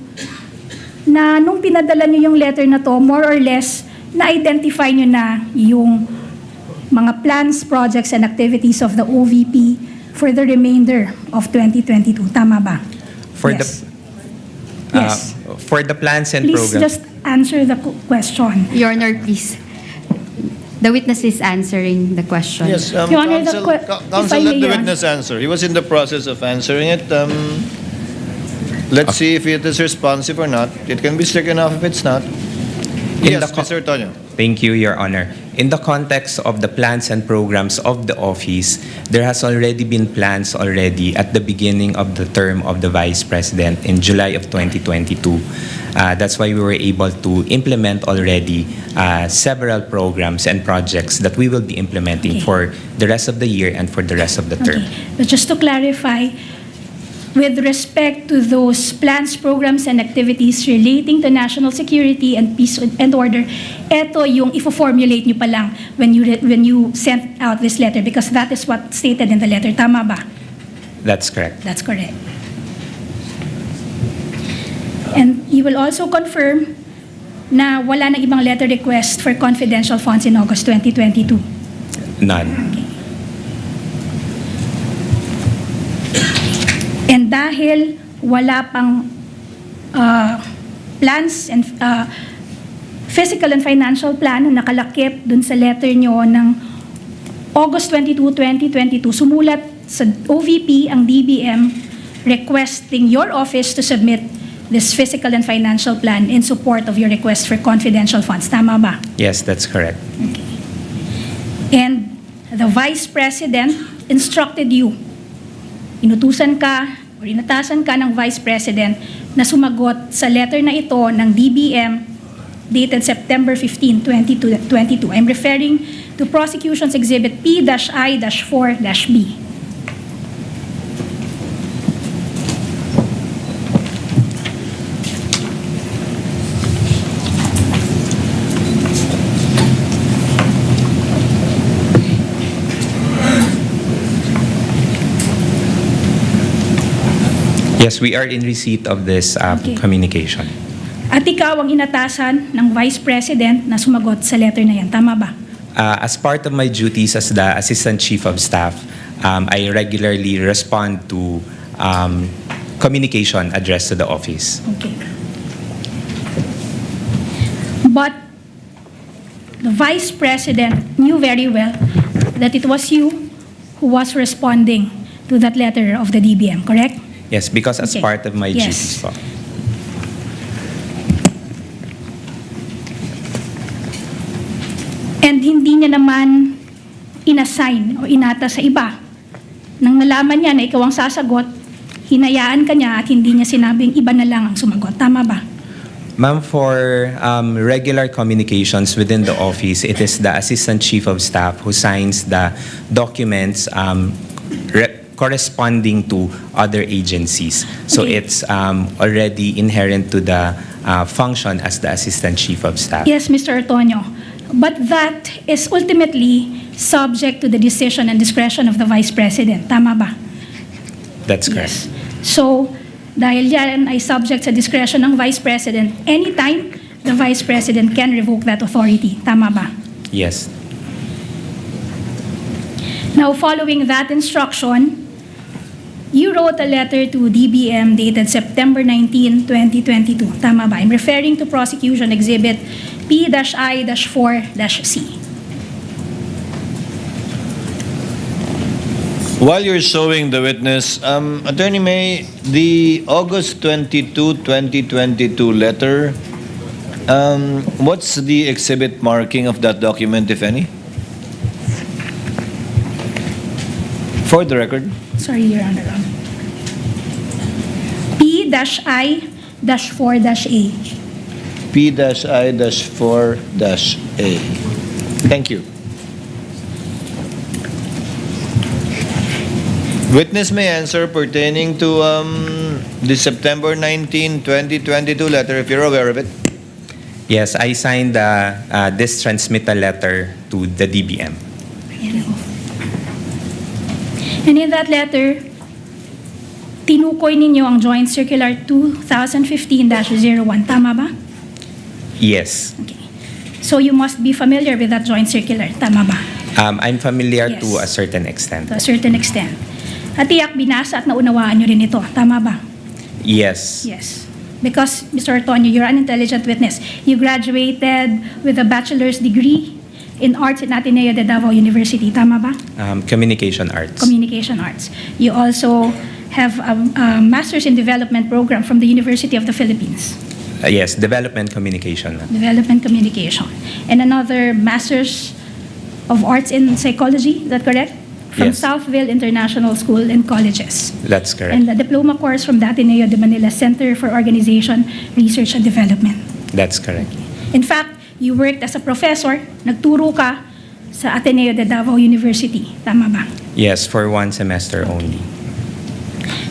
na nung pinadala niyo yung letter na to, more or less, na-identify niyo na yung mga plans, projects, and activities of the OVP for the remainder of 2022. Tama ba? For Yes. Yes. For the plans and Please programs. just answer the question. Your Honor, please. The witness is answering the question. Yes, Your Honor, the counsel, if I let may, the Your witness answer. He was in the process of answering it. Let's see if it is responsive or not. It can be stricken off if it's not. Yes, Mr. Antonio. Thank you, Your Honor. In the context of the plans and programs of the office, there has already been plans already at the beginning of the term of the Vice President in July of 2022. That's why we were able to implement already several programs and projects that we will be implementing for the rest of the year and for the rest of the term. But just to clarify, with respect to those plans, programs, and activities relating to national security and peace and order, eto yung ifo-formulate nyo pa lang when you sent out this letter, because that is what stated in the letter. Tama ba? That's correct. That's correct. And you will also confirm na wala nang ibang letter request for confidential funds in August 2022? None. And dahil wala pang plans and physical and financial plan na nakalakip dun sa letter nyo ng August 22, 2022, sumulat sa OVP ang DBM requesting your office to submit this physical and financial plan in support of your request for confidential funds. Tama ba? Yes, that's correct. Okay. And the Vice President instructed you, inutusan ka o inatasan ka ng Vice President na sumagot sa letter na ito ng DBM dated September 15, 2022. I'm referring to Prosecution's Exhibit P-I-4-B. Yes, we are in receipt of this communication. At ikaw ang inatasan ng Vice President na sumagot sa letter na yan. Tama ba? As part of my duties as the Assistant Chief of Staff, I regularly respond to communication addressed to the office. Okay. But the Vice President knew very well that it was you who was responding to that letter of the DBM, correct? Yes, because as Okay. part of my Yes. duties po. And hindi niya naman inassign o inata sa iba. Nang nalaman niya na ikaw ang sasagot, hinayaan ka niya at hindi niya sinabing iba na lang ang sumagot. Tama ba? Ma'am, for regular communications within the office, it is the Assistant Chief of Staff who signs the documents corresponding to other agencies. So Okay. it's already inherent to the function as the Assistant Chief of Staff. Yes, Mr. Antonio. But that is ultimately subject to the decision and discretion of the Vice President. Tama ba? That's correct. So, dahil yan ay subject sa discretion ng Vice President, anytime the Vice President can revoke that authority. Tama ba? Yes. Now, following that instruction, you wrote a letter to DBM dated September 19, 2022. Tama ba? I'm referring to Prosecution Exhibit P-I-4-C. While you're showing the witness, Attorney May, the August 22, 2022 letter, what's the exhibit marking of that document, if any? For the record. Sorry, Your Honor. P-I-4-A. P-I-4-A. Thank you. Witness may answer pertaining to the September 19, 2022 letter, if you're aware of it. Yes, I signed this transmittal letter to the DBM. And in that letter, tinukoy ninyo ang Joint Circular 2015-01. Tama ba? Yes. So you must be familiar with that Joint Circular. Tama ba? I'm familiar Yes. to a certain extent. To a certain extent. At tiyak binasa at naunawaan nyo rin ito. Tama ba? Yes. Yes. Because, Mr. Antonio, you're an intelligent witness. You graduated with a bachelor's degree in Arts in Ateneo de Davao University. Tama ba? Communication arts. Communication Arts. You also have a Master's in Development program from the University of the Philippines. Yes, development communication. Development Communication. And another Master's of Arts in Psychology, is that correct? From Yes. Southville International School and Colleges. That's correct. And the diploma course from the Ateneo de Manila Center for Organization, Research and Development. That's correct. In fact, you worked as a professor, nagturo ka sa Ateneo de Davao University. Tama ba? Yes, for 1 semester only.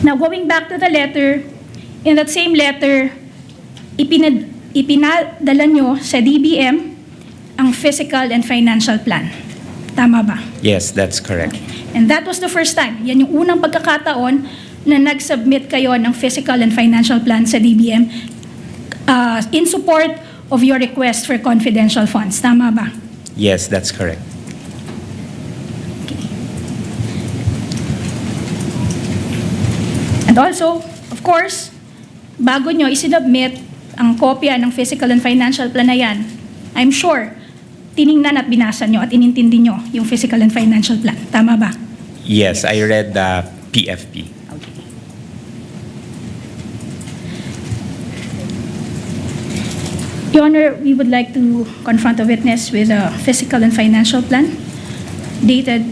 Now, going back to the letter, in that same letter, ipinadala nyo sa DBM ang physical and financial plan. Tama ba? Yes, that's correct. And that was the first time. Yan yung unang pagkakataon na nag-submit kayo ng physical and financial plan sa DBM in support of your request for confidential funds. Tama ba? Yes, that's correct. And also, of course, bago nyo isinubmit ang kopya ng physical and financial plan na yan, I'm sure, tiningnan at binasa nyo at inintindi nyo yung physical and financial plan. Tama ba? Yes, I read the PFP. Your Honor, we would like to confront the witness with a physical and financial plan dated,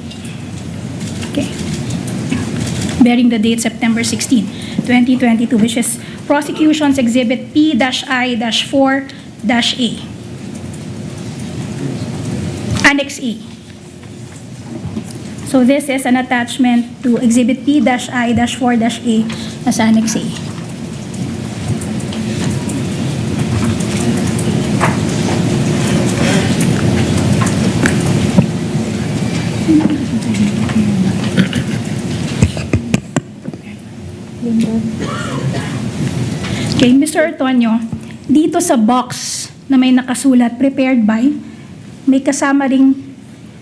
bearing the date September 16, 2022, which is Prosecution's Exhibit P-I-4-A. Annex A. So this is an attachment to Exhibit P-I-4-A as Annex A. Okay, Mr. Antonio, dito sa box na may nakasulat, prepared by, may kasama ring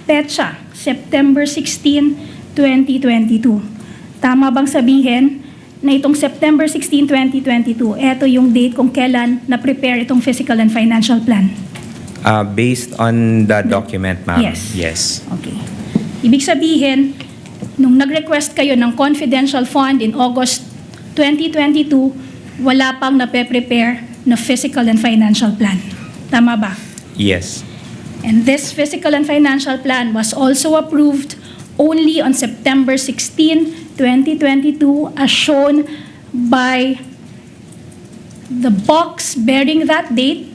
petsa, September 16, 2022. Tama bang sabihin na itong September 16, 2022, eto yung date kung kailan na-prepare itong physical and financial plan? Based on the document, ma'am. Yes. Yes. Okay. Ibig sabihin, nung nag-request kayo ng confidential fund in August 2022, wala pang nape-prepare na physical and financial plan. Tama ba? Yes. And this physical and financial plan was also approved only on September 16, 2022, as shown by the box bearing that date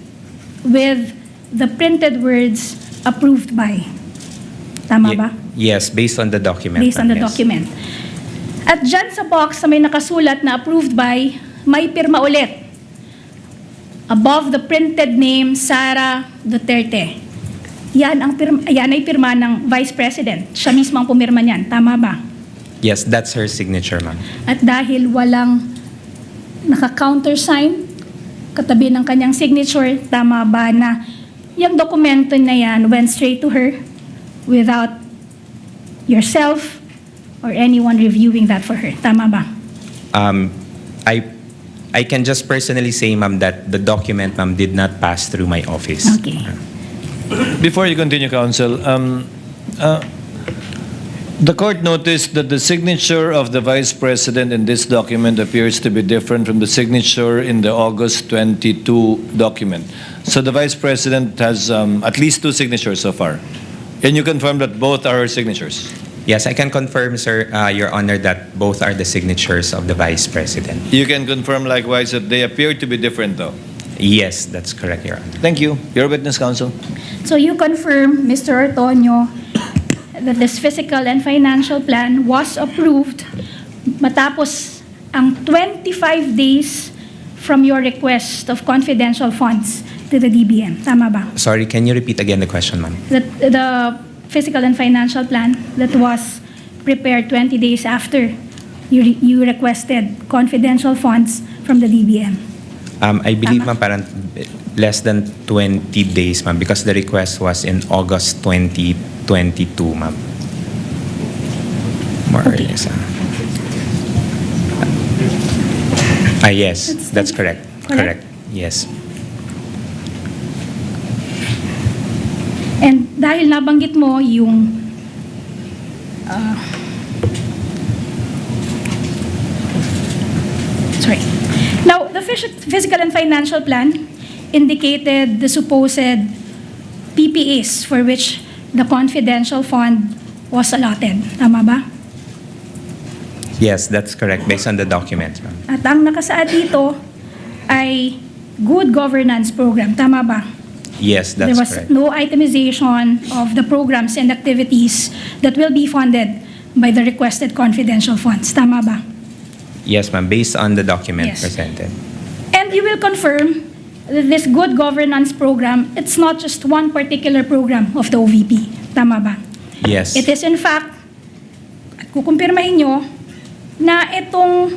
with the printed words approved by. Tama ba? Yes, based on the document. Based on the ma'am, yes. document. At dyan sa box na may nakasulat na approved by, may pirma ulit. Above the printed name, Sara Duterte. Yan ay pirma ng Vice President. Siya mismo ang pumirma niyan. Tama ba? Yes, that's her signature, ma'am. At dahil walang naka-countersign katabi ng kanyang signature, tama ba na yung dokumento na yan went straight to her without yourself or anyone reviewing that for her? Tama ba? I can just personally say, ma'am, that the document, ma'am, did not pass through my office. Okay. Before you continue, counsel, the court noticed that the signature of the Vice President in this document appears to be different from the signature in the August 22 document. So the Vice President has at least 2 signatures so far. Can you confirm that both are her signatures? Yes, I can confirm, sir, Your Honor, that both are the signatures of the Vice President. You can confirm likewise that they appear to be different, though? Yes, that's correct, Your Honor. Thank you. Your witness, counsel. So you confirm, Mr. Antonio, that this physical and financial plan was approved matapos ang 25 days from your request of confidential funds to the DBM. Tama ba? Sorry, can you repeat again the question, ma'am? The physical and financial plan that was prepared 20 days after you requested confidential funds from the DBM. I believe, ma'am, parang less than 20 days, ma'am, because the request was in August 2022, ma'am. More or less. Yes, that's correct. Correct. Yes. And dahil nabanggit mo yung Now, the physical and financial plan indicated the supposed PPAs for which the confidential fund was allotted. Tama ba? Yes, that's correct, based on the documents, ma'am. At ang nakasaad dito ay good governance program. Tama ba? Yes, There that's was correct. no itemization of the programs and activities that will be funded by the requested confidential funds. Tama ba? Yes, ma'am, based on the document Yes. presented. And you will confirm that this good governance program, it's not just one particular program of the OVP. Tama ba? Yes. It is in fact, at kukumpirmahin nyo, na itong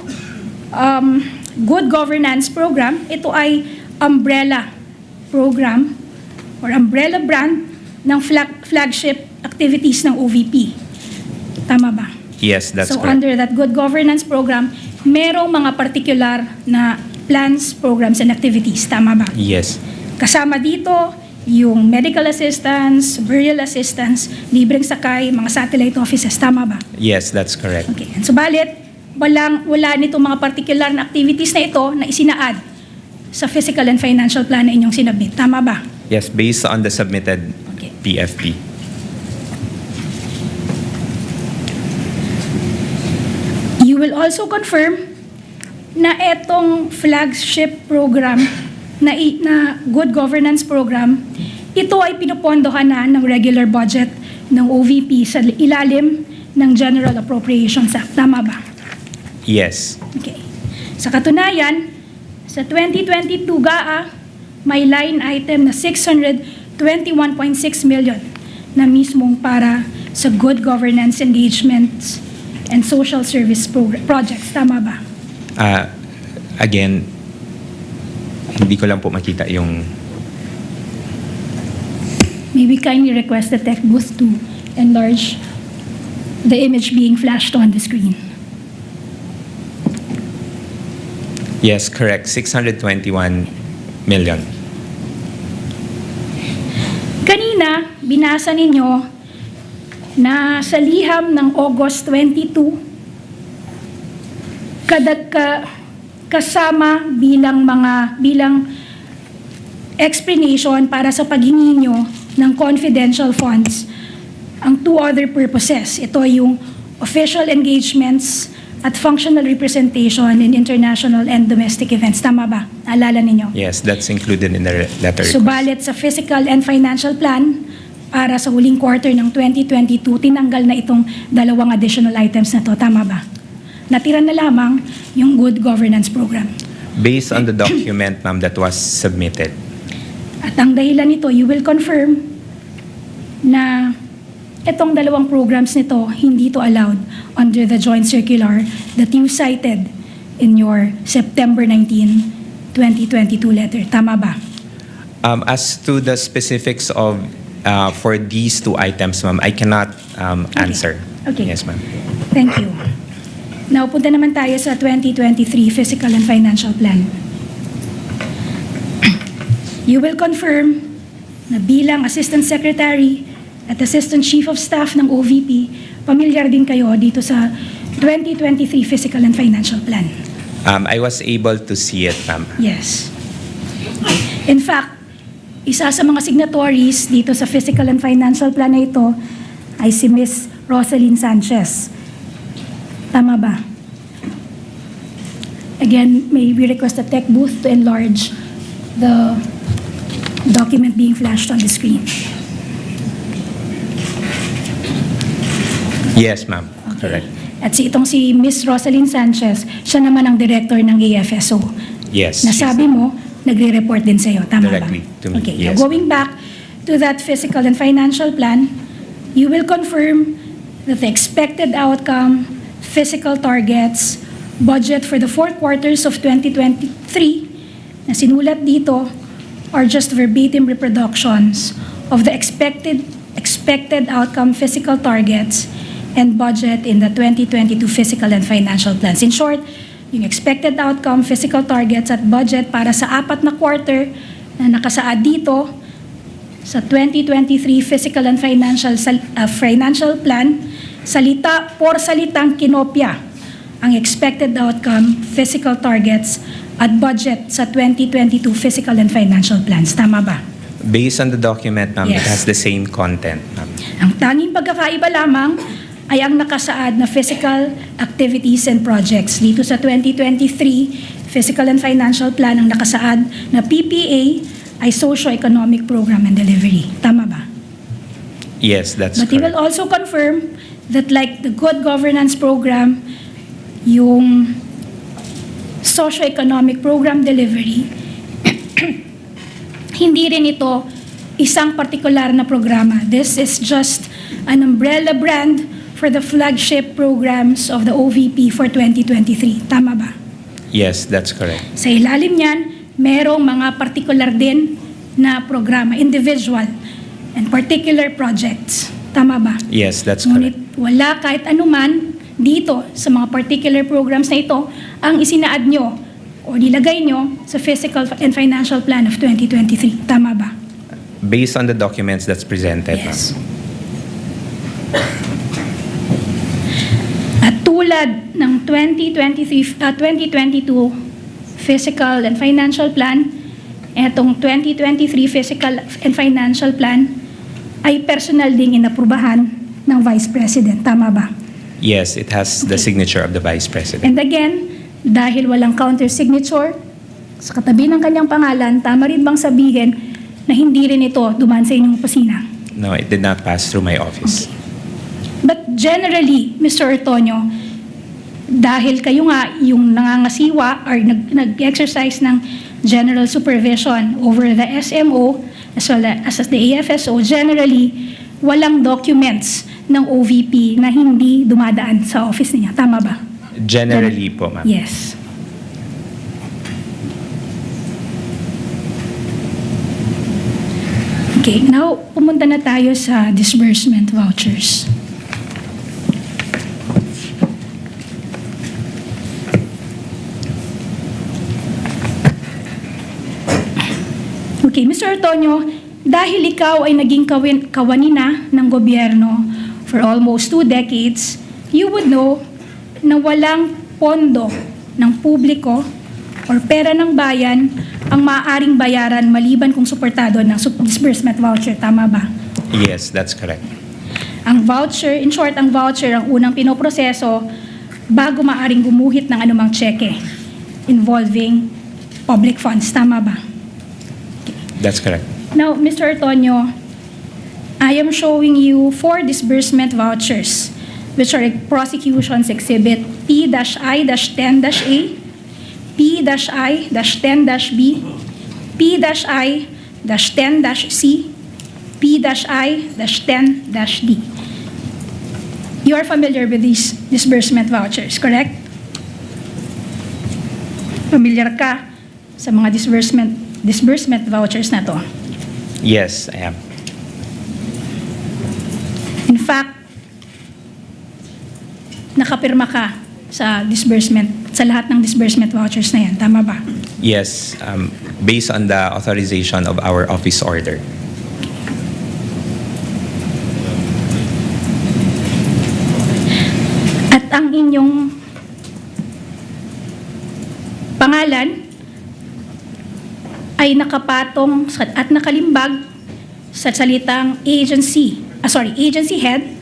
good governance program, ito ay umbrella program or umbrella brand ng flagship activities ng OVP. Tama ba? Yes, that's So correct. under that good governance program, merong mga particular na plans, programs, and activities. Tama ba? Yes. Kasama dito yung medical assistance, burial assistance, libreng sakay, mga satellite offices. Tama ba? Yes, that's correct. Okay. And subalit, wala nitong mga particular na activities na ito na isinaad sa physical and financial plan na inyong sinabit. Tama ba? Yes, based on the submitted PFP. You will also confirm na etong flagship program na good governance program, ito ay pinupondohan na ng regular budget ng OVP sa ilalim ng General Appropriations Act. Tama ba? Yes. Okay. Sa katunayan, sa 2022 GAA, may line item na 621.6 million na mismong para sa good governance engagements and social service projects. Tama ba? Again, hindi ko lang po makita yung... Maybe kindly request the tech booth to enlarge the image being flashed on the screen. Yes, correct. 621 million. Kanina, binasa ninyo na sa liham ng August 22, kasama bilang explanation para sa paghingi nyo ng confidential funds ang two other purposes. Ito yung official engagements at functional representation in international and domestic events. Tama ba? Alala ninyo? Yes, that's included in the letter. Subalit sa physical and financial plan, para sa huling quarter ng 2022, tinanggal na itong dalawang additional items na to. Tama ba? Natira na lamang yung good governance program. Based on the document, ma'am, that was submitted. At ang dahilan nito, you will confirm na itong dalawang programs nito, hindi to allowed under the joint circular that you cited in your September 19, 2022 letter. Tama ba? As to the specifics of for these two items, ma'am, I cannot answer. Okay. Yes, ma'am. Thank you. Now, punta naman tayo sa 2023 Fiscal and Financial Plan. You will confirm na bilang Assistant Secretary at Assistant Chief of Staff ng OVP, pamilyar din kayo dito sa 2023 Fiscal and Financial Plan. I was able to see it, ma'am. Yes. In fact, isa sa mga signatories dito sa Fiscal and Financial Plan na ito ay si Ms. Rosalyn Sanchez. Tama ba? Again, may we request the tech booth to enlarge the document being flashed on the screen. Yes, ma'am. Correct. At itong si Ms. Rosalyn Sanchez, siya naman ang director ng AFSO. Yes. Nasabi mo, nagre-report din sa'yo. Tama Directly ba? to me, Okay. yes. Now, going back to that fiscal and financial plan, you will confirm that the expected outcome, fiscal targets, budget for the 4 quarters of 2023 na sinulat dito are just verbatim reproductions of the expected outcome, fiscal targets, and budget in the 2022 fiscal and financial plans. In short, yung expected outcome, fiscal targets, at budget para sa 4 na quarter na nakasaad dito sa 2023 fiscal and financial plan, salitang kinopya ang expected outcome, fiscal targets, at budget sa 2022 fiscal and financial plans. Tama ba? Based on the document, ma'am, Yes. it has the same content, ma'am. Ang tanging pagkakaiba lamang ay ang nakasaad na physical activities and projects. Dito sa 2023 Physical and Financial Plan, ang nakasaad na PPA ay Socio-Economic Program and Delivery. Tama ba? Yes, that's But he will correct. also confirm that like the Good Governance Program, yung Socio-Economic Program Delivery, hindi rin ito isang partikular na programa. This is just an umbrella brand for the flagship programs of the OVP for 2023. Tama ba? Yes, that's correct. Sa ilalim niyan, merong mga partikular din na programa, individual and particular projects. Tama ba? Yes, that's Ngunit correct. wala kahit anuman dito sa mga particular programs na ito ang isinaad nyo o nilagay nyo sa Fiscal and Financial Plan of 2023. Tama ba? Based on the documents that's presented, Yes. ma'am. At tulad ng 2022 Fiscal and Financial Plan, etong 2023 Fiscal and Financial Plan ay personal ding inaprubahan ng Vice President. Tama ba? Yes, it has the signature of the Vice President. And again, dahil walang counter-signature sa katabi ng kanyang pangalan, tama rin bang sabihin na hindi rin ito dumaan sa inyong opisina? No, it did not pass through my office. But generally, Mr. Ortonio, dahil kayo nga yung nangangasiwa or nag-exercise ng general supervision over the SMO as well as the AFSO, generally, walang documents ng OVP na hindi dumadaan sa office niya. Tama ba? Generally po, ma'am. Yes. Okay, now pumunta na tayo sa disbursement vouchers. Okay, Mr. Ortonio, dahil ikaw ay naging kawanina ng gobyerno for almost 2 decades, you would know na walang pondo ng publiko or pera ng bayan ang maaaring bayaran maliban kung suportado ng disbursement voucher. Tama ba? Yes, that's correct. Ang voucher, in short, ang voucher ang unang pinoproseso bago maaring gumuhit ng anumang cheque involving public funds. Tama ba? That's correct. Now, Mr. Ortonio, I am showing you 4 disbursement vouchers, which are Prosecution's Exhibit P-I-10-A, P-I-10-B, P-I-10-C, P-I-10-D. You are familiar with these disbursement vouchers, correct? Familiar ka sa mga disbursement vouchers na to? Yes, I am. In fact, nakapirma ka sa lahat ng disbursement vouchers na yan. Tama ba? Yes, based on the authorization of our office order. At ang inyong pangalan ay nakapatong at nakalimbag sa salitang agency head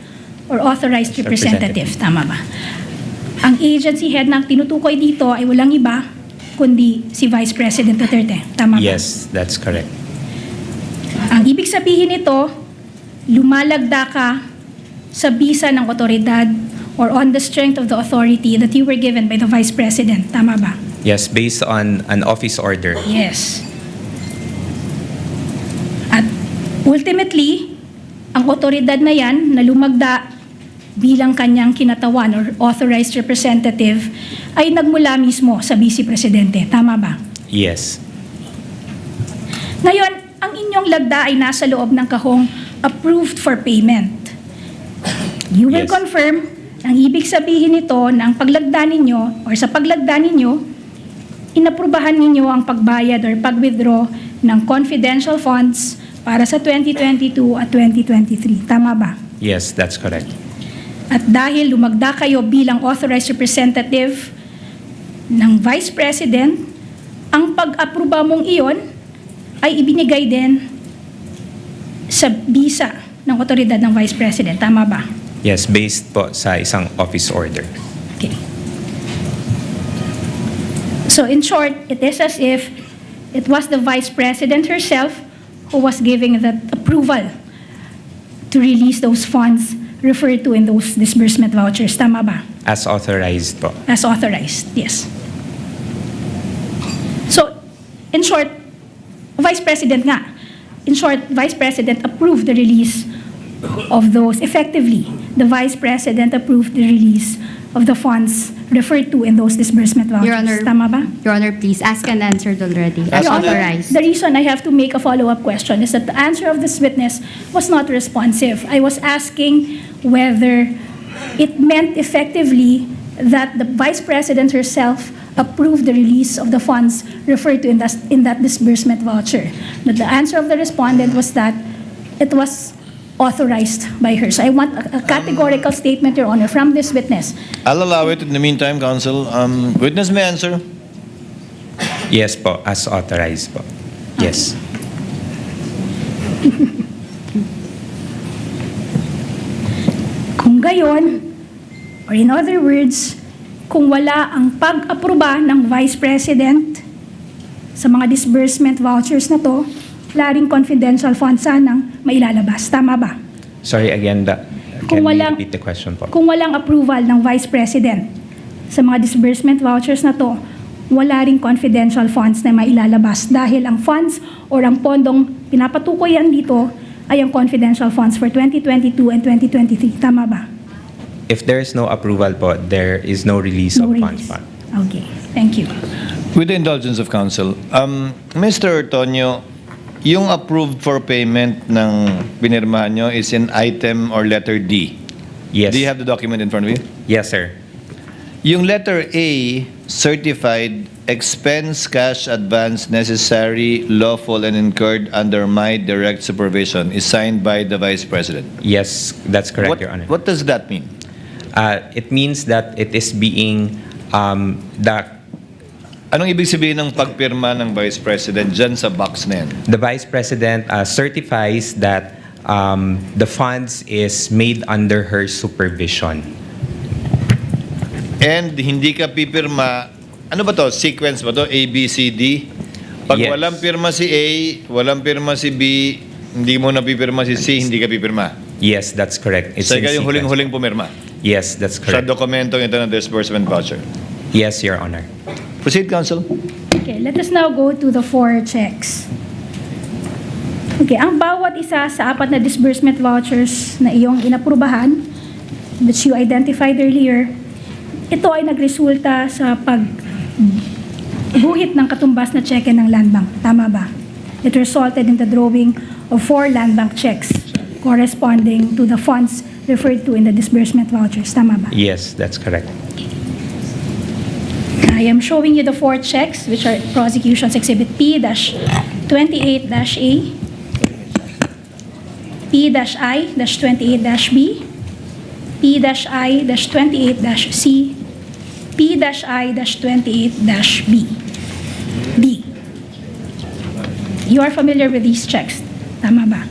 or authorized representative. Tama ba? Ang agency head na tinutukoy dito ay walang iba kundi si Vice President Duterte. Tama ba? Yes, that's correct. Ang ibig sabihin nito, lumalagda ka sa bisa ng otoridad or on the strength of the authority that you were given by the Vice President. Tama ba? Yes, based on an office order. Yes. At ultimately, ang otoridad na yan na lumagda bilang kanyang kinatawan or authorized representative ay nagmula mismo sa Vice Presidente. Tama ba? Yes. Ngayon, ang inyong lagda ay nasa loob ng kahong approved for payment. You will Yes. confirm, ang ibig sabihin nito na ang paglagda ninyo or sa paglagda ninyo, inaprubahan ninyo ang pagbayad or pag-withdraw ng confidential funds para sa 2022 at 2023. Tama ba? Yes, that's correct. At dahil lumagda kayo bilang authorized representative ng Vice President, ang pag-aproba mong iyon ay ibinigay din sa bisa ng otoridad ng Vice President. Tama ba? Yes, based po sa isang office order. Okay. So in short, it is as if it was the Vice President herself who was giving that approval to release those funds referred to in those disbursement vouchers. Tama ba? As authorized po. As authorized, yes. So, in short, Vice President nga, in short, Vice President approved the release of those, effectively, the Vice President approved the release of the funds referred to in those disbursement vouchers. Your Honor, Tama ba? Your Honor, please, ask and answered already. As Your Honor, authorized. the reason I have to make a follow-up question is that the answer of this witness was not responsive. I was asking whether it meant effectively that the Vice President herself approved the release of the funds referred to in that disbursement voucher. But the answer of the respondent was that it was authorized by her. So I want a categorical statement, Your Honor, from this witness. I'll allow it in the meantime, counsel. Witness may answer. Yes po, as authorized po. Yes. Kung gayon, or in other words, kung wala ang pag-aproba ng Vice President sa mga disbursement vouchers na to, wala ring confidential funds sanang mailalabas. Tama ba? Sorry again, can you repeat the question po? Kung walang approval ng Vice President sa mga disbursement vouchers na to, wala ring confidential funds na mailalabas dahil ang funds or ang pondong pinapatukoy yan dito ay ang confidential funds for 2022 and 2023. Tama ba? If there is no approval po, there is no release of funds. Okay. Thank you. With the indulgence of counsel, Mr. Ortonio, yung approved for payment ng pinirmahan nyo is in item or letter D. Yes. Do you have the document in front of you? Yes, sir. Yung letter A, certified expense cash advance necessary, lawful, and incurred under my direct supervision is signed by the Vice President. Yes, that's correct, Your Honor. What does that mean? It means that it is being Anong ibig sabihin ng pagpirma ng Vice President dyan sa box na yan? the Vice President certifies that the funds is made under her supervision. And hindi ka pipirma, ano ba to? Sequence ba to? A, B, C, D? Pag Yes. walang pirma si A, walang pirma si B, hindi mo na pipirma si C, hindi ka pipirma. Yes, that's correct. It's So in ikaw yung sequence. huling-huling pumirma Yes, that's sa correct. dokumentong ito ng disbursement voucher. Yes, Your Honor. Proceed, counsel. Okay, let us now go to the 4 checks. Okay, ang bawat isa sa 4 na disbursement vouchers na iyong inaprubahan, which you identified earlier, ito ay nagresulta sa pagguhit ng katumbas na cheque ng Land Bank. Tama ba? It resulted in the drawing of 4 Land Bank checks corresponding to the funds referred to in the disbursement vouchers. Tama ba? Yes, that's correct. I am showing you the 4 checks, which are Prosecution's Exhibit P-28-A, P-I-28-B, P-I-28-C, P-I-28-B. B. You are familiar with these checks. Tama ba?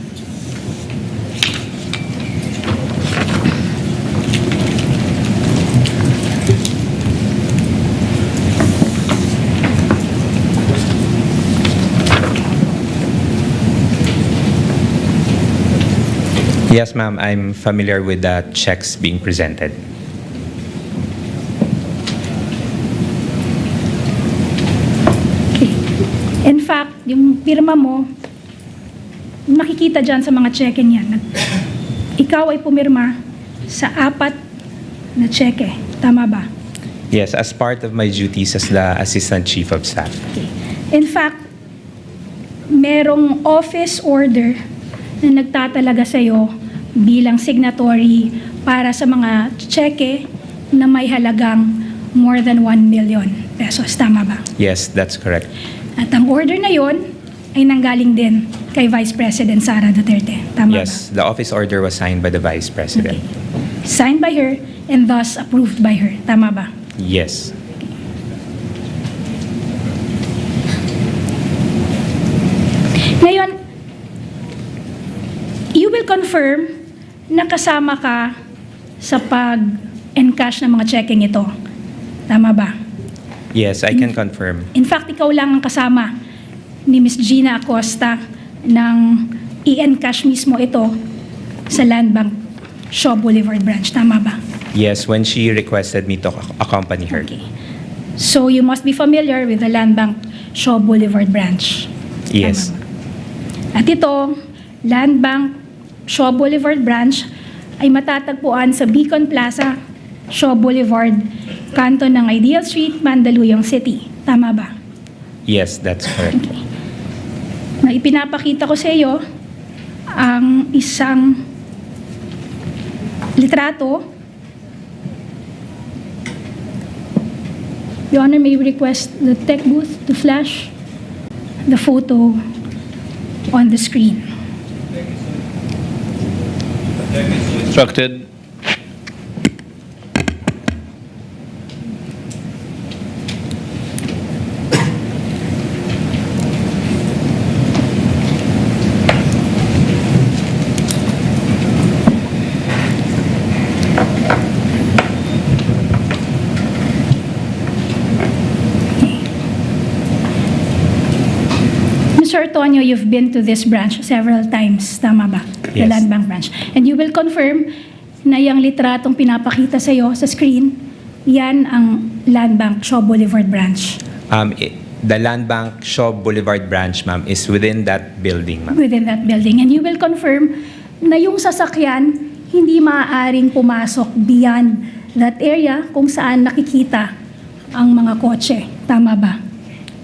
Yes, ma'am, I'm familiar with the checks being presented. Okay. In fact, yung pirma mo, makikita dyan sa mga cheque niyan. Ikaw ay pumirma sa 4 na cheque. Tama ba? Yes, as part of my duties as the Assistant Chief of Staff. Okay. In fact, merong office order na nagtatalaga sa'yo bilang signatory para sa mga cheque na may halagang more than 1 million pesos. Tama ba? Yes, that's correct. At ang order na yon ay nanggaling din kay Vice President Sara Duterte. Tama ba? Yes, the office order was signed by the Vice President. Signed by her and thus approved by her. Tama ba? Yes. Ngayon, you will confirm confirm na kasama ka sa pag-encash ng mga checking ito. Tama ba? Yes, I can confirm. In fact, ikaw lang ang kasama ni Ms. Gina Acosta nang i-encash mismo ito sa Land Bank Shaw Boulevard branch. Tama ba? Yes, when she requested me to accompany her. Okay. So you must be familiar with the Land Bank Shaw Boulevard branch. Yes. Tama ba? At ito, Land Bank Shaw Boulevard branch ay matatagpuan sa Beacon Plaza, Shaw Boulevard, kanto ng Ideal Street, Mandaluyong City. Tama ba? Yes, that's correct. Okay. Na ipinapakita ko sa iyo ang isang litrato. Your Honor, may request the tech booth to flash the photo on the screen. Instructed. Mr. Antonio, you've been to this branch several times, tama ba? The Yes. Land Bank branch. And you will confirm na yung litratong pinapakita sa iyo sa screen, yan ang Land Bank Shaw Boulevard branch. The Land Bank Shaw Boulevard branch, ma'am, is within that building, ma'am. Within that building. And you will confirm na yung sasakyan hindi maaaring pumasok beyond that area kung saan nakikita ang mga kotse. Tama ba?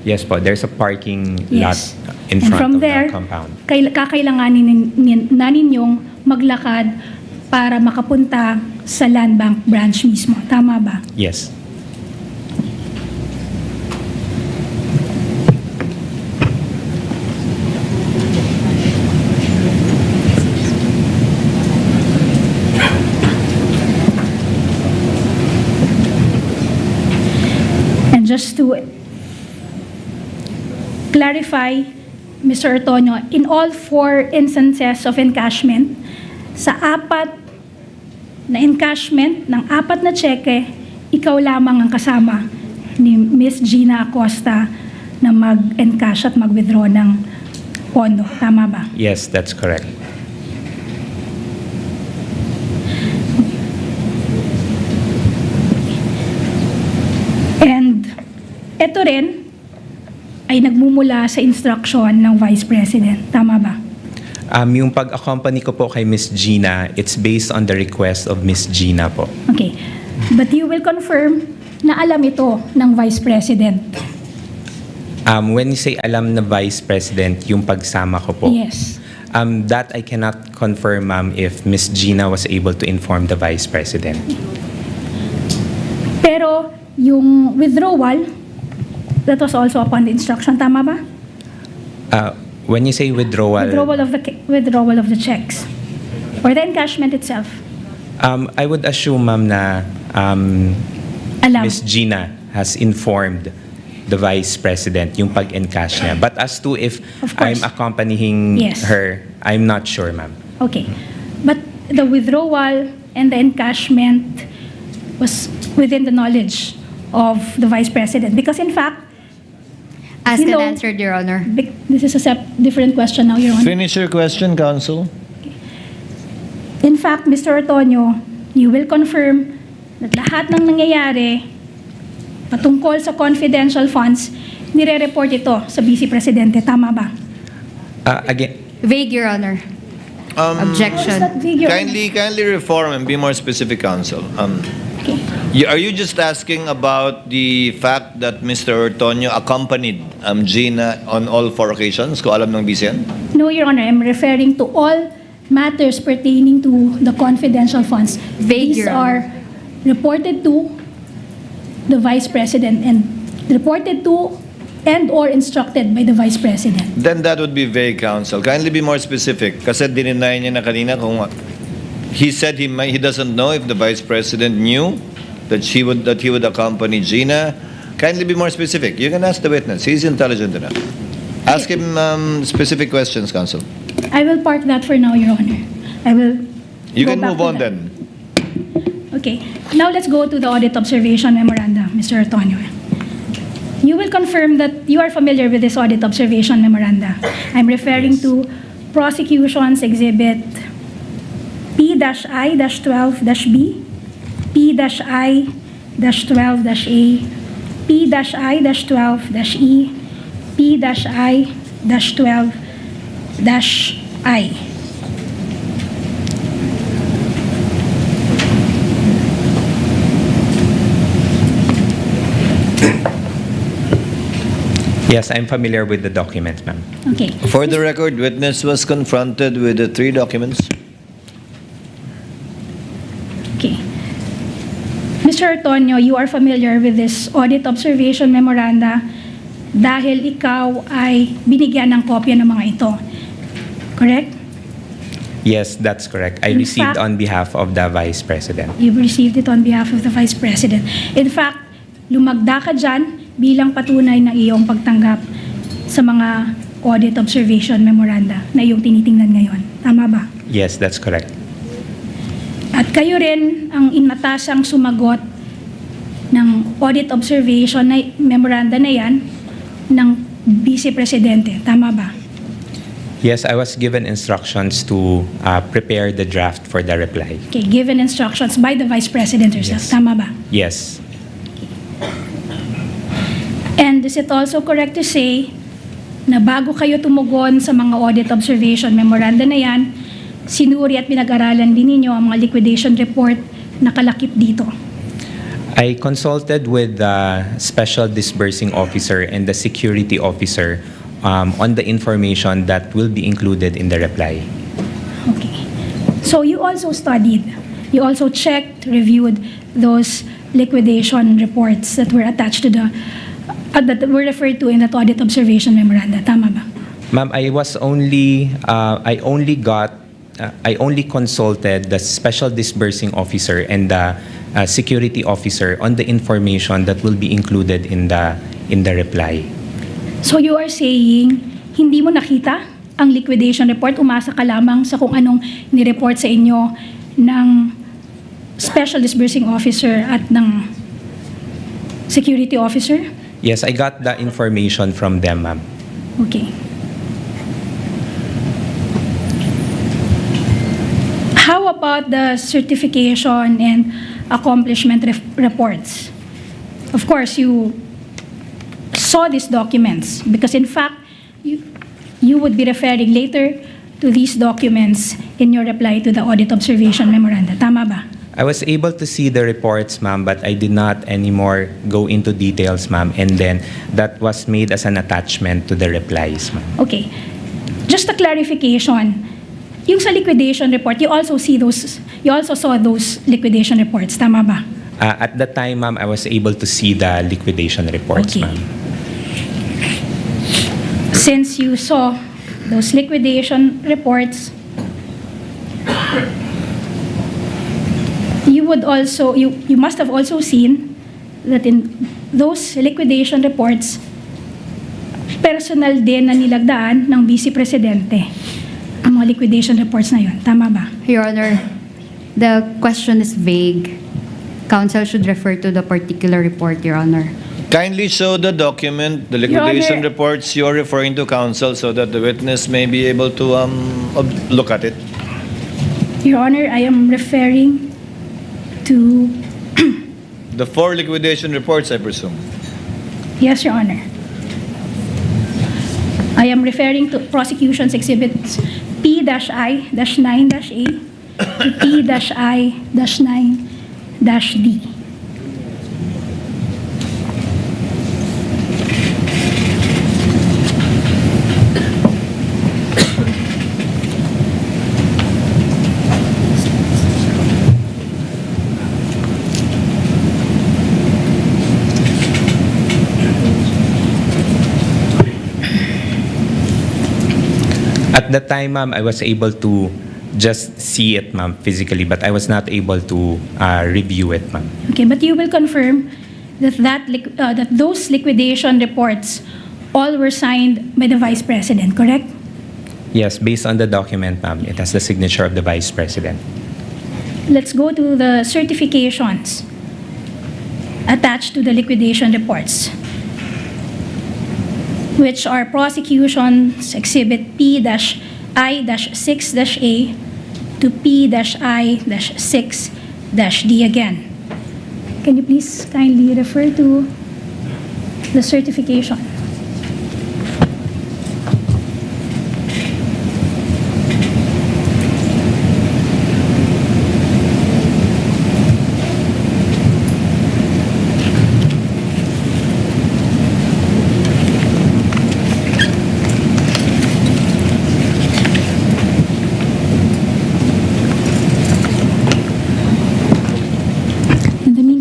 Yes po, there's a parking Yes. lot in And front from of there, the compound. kakailanganin na ninyong maglakad para makapunta sa Land Bank branch mismo. Tama ba? Yes. And just to clarify, Mr. Antonio, in all 4 instances of encashment, sa 4 na encashment ng 4 na cheque, ikaw lamang ang kasama ni Ms. Gina Acosta na mag-encash at mag-withdraw ng pondo. Tama ba? Yes, that's correct. And ito rin ay nagmumula sa instruction ng Vice President. Tama ba? Yung pag-accompany ko po kay Miss Gina, it's based on the request of Miss Gina po. Okay. But you will confirm na alam ito ng Vice President. When you say alam na Vice President, yung pagsama ko po. Yes. That I cannot confirm, ma'am, if Miss Gina was able to inform the Vice President. Pero yung withdrawal, that was also upon the instruction. Tama ba? When you say withdrawal, Withdrawal of the checks. Or the encashment itself. I would assume, ma'am, na Alam. Miss Gina has informed the Vice President yung pag-encash niya. But as to if Of course. I'm accompanying Yes. her, I'm not sure, ma'am. Okay. But the withdrawal and the encashment was within the knowledge of the Vice President. Because in fact, Asked you and know, answered, Your Honor. this is a different question now, Your Honor. Finish your question, Counsel. In fact, Mr. Antonio, you will confirm that lahat ng nangyayari patungkol sa confidential funds, nire-report ito sa Vice Presidente. Tama ba? Again, Vague, Your Honor. Objection. Kindly reform and be more specific, Counsel. Are you just asking about the fact that Mr. Ortonio accompanied Gina on all 4 occasions? Kung alam ng vice yan? No, Your Honor. I'm referring to all matters pertaining to the confidential funds. Vague, These Your are reported to the Vice President and reported to and or instructed by the Vice President. Then that would be vague, Counsel. Kindly be more specific. Kasi dininay niya na kanina kung he said he doesn't know if the Vice President knew that he would accompany Gina. Kindly be more specific. You can ask the witness. He's intelligent enough. Ask him specific questions, Counsel. I will park that for now, Your Honor. I will You go can back move to on that. then. Okay. Now let's go to the audit observation memoranda, Mr. Antonio. You will confirm that you are familiar with this audit observation memoranda. I'm referring to Prosecution's Exhibit P-I-12-B, P-I-12-A, P-I-12-E, P-I-12-I. Yes, I'm familiar with the document, ma'am. Okay. For the record, witness was confronted with the 3 documents. Okay. Mr. Antonio, you are familiar with this audit observation memoranda dahil ikaw ay binigyan ng kopya ng mga ito. Correct? Yes, that's correct. I In received fact- on behalf of the Vice President. You've received it on behalf of the Vice President. In fact, lumagda ka dyan bilang patunay ng iyong pagtanggap sa mga audit observation memoranda na iyong tinitingnan ngayon. Tama ba? Yes, that's correct. At kayo rin ang inatasang sumagot ng audit observation na memoranda na yan ng Vice Presidente. Tama ba? Yes, I was given instructions to prepare the draft for the reply. Okay, given instructions by the Vice President herself. Yes. Tama ba? Yes. And is it also correct to say na bago kayo tumugon sa mga audit observation memoranda na yan, sinuri at pinag-aralan din ninyo ang mga liquidation report na kalakip dito? I consulted with the Special Disbursing Officer and the Security Officer on the information that will be included in the reply. Okay. So you also studied, you also checked, reviewed those liquidation reports that were attached to the, that were referred to in that audit observation memoranda. Tama ba? Ma'am, I only consulted the Special Disbursing Officer and the Security Officer on the information that will be included in the reply. So you are saying, hindi mo nakita ang liquidation report, umasa ka lamang sa kung anong nireport sa inyo ng Special Disbursing Officer at ng Security Officer? Yes, I got the information from them, ma'am. Okay. How about the certification and accomplishment reports? Of course, you saw these documents because in fact, you would be referring later to these documents in your reply to the audit observation memoranda. Tama ba? I was able to see the reports, ma'am, but I did not anymore go into details, ma'am. And then that was made as an attachment to the replies, ma'am. Okay. Just a clarification. Yung sa liquidation report, you also saw those liquidation reports. Tama ba? At the time, ma'am, I was able to see the liquidation reports, Okay. ma'am. Since you saw those liquidation reports, you must have also seen that in those liquidation reports, personal din na nilagdaan ng Vice Presidente ang mga liquidation reports na yun. Tama ba? Your Honor, the question is vague. Counsel should refer to the particular report, Your Honor. Kindly show the document, the Your liquidation Honor. reports you're referring to, counsel, so that the witness may be able to look at it. Your Honor, I am referring to... The 4 liquidation reports, I presume. Yes, Your Honor. I am referring to prosecution's exhibits P-I-9-A to P-I-9-D. At the time, ma'am, I was able to just see it, ma'am, physically, but I was not able to review it, ma'am. Okay, but you will confirm that that those liquidation reports all were signed by the Vice President, correct? Yes, based on the document, ma'am, it has the signature of the Vice President. Let's go to the certifications attached to the liquidation reports, which are prosecution's Exhibit P-I-6-A to P-I-6-D again. Can you please kindly refer to the certification?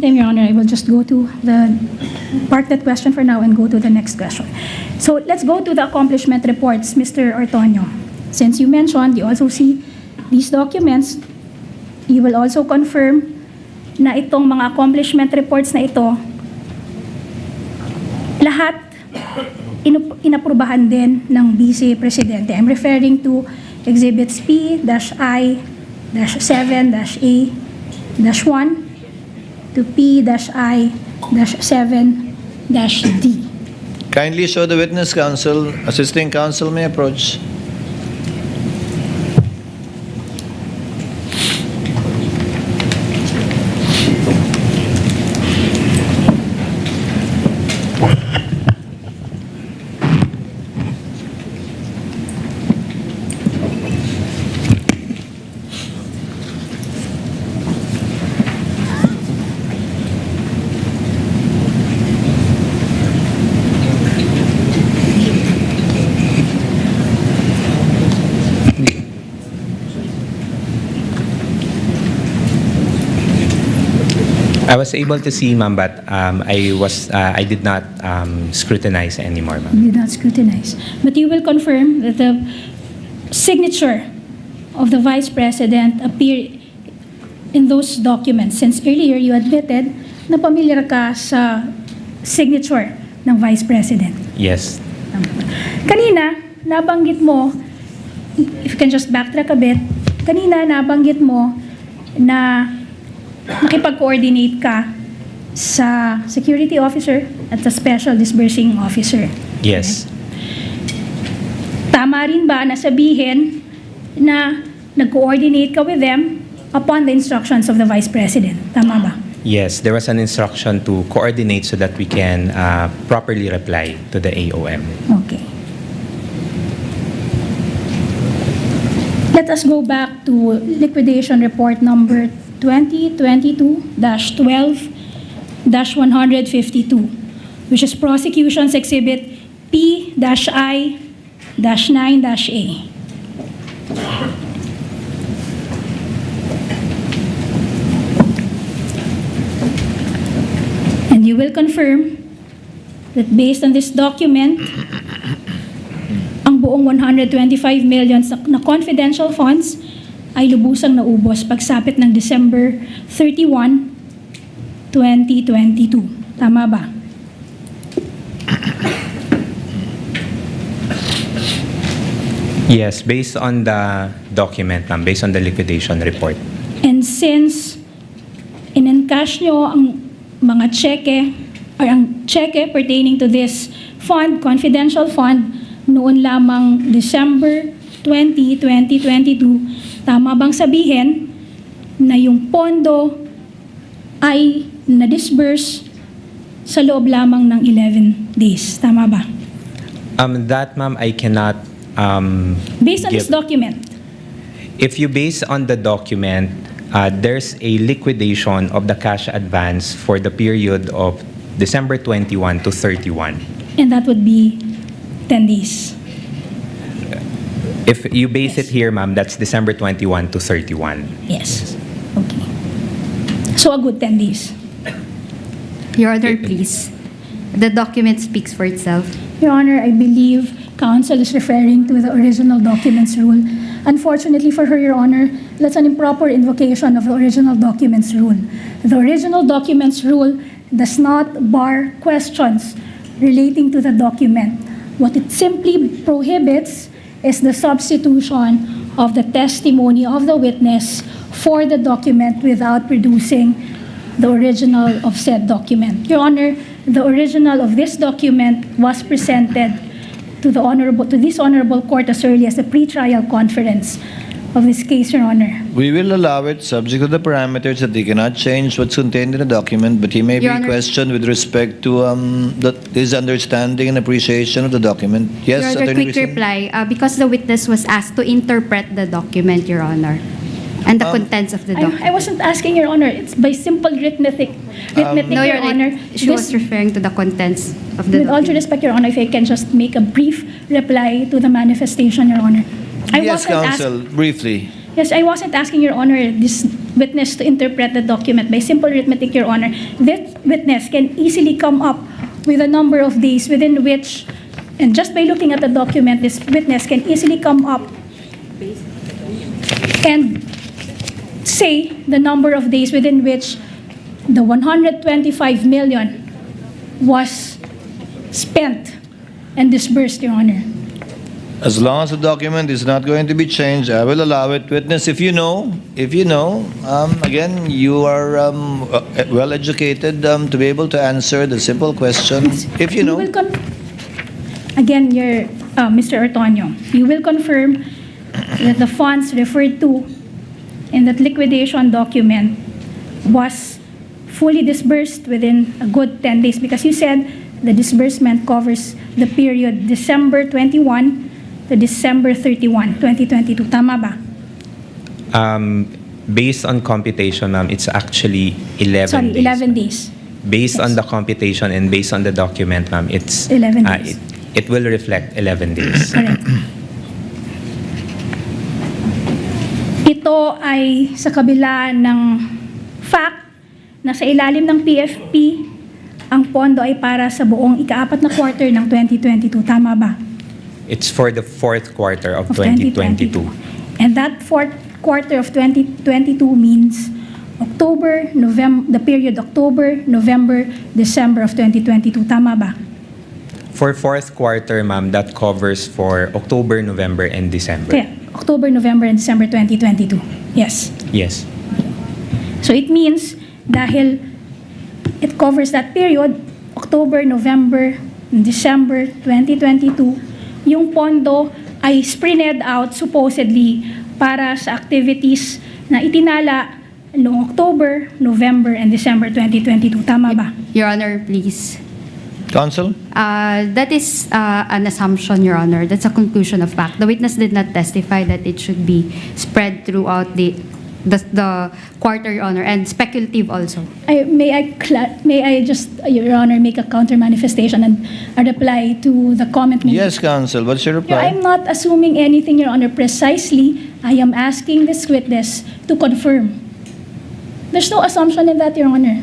Your Honor, I will just go to park that question for now and go to the next question. So let's go to the accomplishment reports, Mr. Ortonio. Since you mentioned, you also see these documents, you will also confirm na itong mga accomplishment reports na ito, lahat inaprubahan din ng Vice Presidente. I'm referring to Exhibits P-I-7-A-1 to P-I-7-D. Kindly show the witness, counsel. Assisting counsel may approach. I was able to see, ma'am, but I did not scrutinize anymore, ma'am. You did not scrutinize. But you will confirm that the signature of the Vice President appear in those documents, since earlier you admitted na pamilyar ka sa signature ng Vice President. Yes. Kanina, nabanggit mo, if you can just backtrack a bit, kanina nabanggit mo na nakipag-coordinate ka sa security officer at sa special disbursing officer. Yes. Tama rin ba na sabihin na nag-coordinate ka with them upon the instructions of the Vice President? Tama ba? Yes, there was an instruction to coordinate so that we can properly reply to the AOM. Okay. Let us go back to liquidation report number 2022-12-152, which is Prosecution's Exhibit P-I-9-A. And you will confirm that based on this document, ang buong 125 million na confidential funds ay lubusang naubos pagsapit ng December 31, 2022. Tama ba? Yes, based on the document, ma'am, based on the liquidation report. And since in-encash nyo ang mga cheque or ang cheque pertaining to this fund, confidential fund, noon lamang December 20, 2022, tama bang sabihin na yung pondo ay na-disburse sa loob lamang ng 11 days? Tama ba? That, ma'am, I cannot Based on this document. If you base on the document, there's a liquidation of the cash advance for the period of December 21 to 31. And that would be 10 days. If you base it here, ma'am, that's December 21 to 31. Yes. Okay. So a good 10 days. Your Honor, please. The document speaks for itself. Your Honor, I believe counsel is referring to the original documents rule. Unfortunately for her, Your Honor, that's an improper invocation of the original documents rule. The original documents rule does not bar questions relating to the document. What it simply prohibits is the substitution of the testimony of the witness for the document without producing the original of said document. Your Honor, the original of this document was presented to this honorable court as early as the pretrial conference of this case, Your Honor. We will allow it subject to the parameters that they cannot change what's contained in the document, but he may Your be Honor. questioned with respect to his understanding and appreciation of the document. Yes, Your Honor, Attorney quick Cristina? reply. Because the witness was asked to interpret the document, Your Honor, and the contents of the document. I wasn't asking, Your Honor. It's by simple arithmetic, No, Your Honor. She was referring to the contents of the With all due document. respect, Your Honor, if I can just make a brief reply to the manifestation, Your Honor. Yes, counsel, briefly. Yes, I wasn't asking, Your Honor, this witness to interpret the document by simple arithmetic, Your Honor. This witness can easily come up with a number of days within which, and just by looking at the document, this witness can easily come up and say the number of days within which the 125 million was spent and disbursed, Your Honor. As long as the document is not going to be changed, I will allow it. Witness, if you know, again, you are well educated to be able to answer the simple question. If you know. Again, Mr. Ortonio, you will confirm that the funds referred to in that liquidation document was fully disbursed within a good 10 days, because you said the disbursement covers the period December 21 to December 31, 2022. Tama ba? Based on computation, ma'am, it's actually 11 Sorry, days. 11 days. Based on the computation and based on the document, ma'am, it's 11 days. It will reflect 11 days. Correct. Ito ay sa kabila ng fact na sa ilalim ng PFP, ang pondo ay para sa buong ika-4 na quarter ng 2022. Tama ba? It's for the fourth quarter of Of 2022. And that fourth quarter of 2022 means October, November, the period October, November, December of 2022. Tama ba? For fourth quarter, ma'am, that covers for October, November, and December. Kaya, October, November, and December 2022. Yes. Yes. So it means dahil it covers that period, October, November, and December 2022, yung pondo ay spread out supposedly para sa activities na itinala noong October, November, and December 2022. Tama ba? Your Honor, please. Counsel? That is an assumption, Your Honor. That's a conclusion of fact. The witness did not testify that it should be spread throughout the quarter, Your Honor, and speculative also. May I just, Your Honor, make a counter manifestation and a reply to the comment made? Yes, counsel. What's your reply? I'm not assuming anything, Your Honor. Precisely, I am asking this witness to confirm. There's no assumption in that, Your Honor.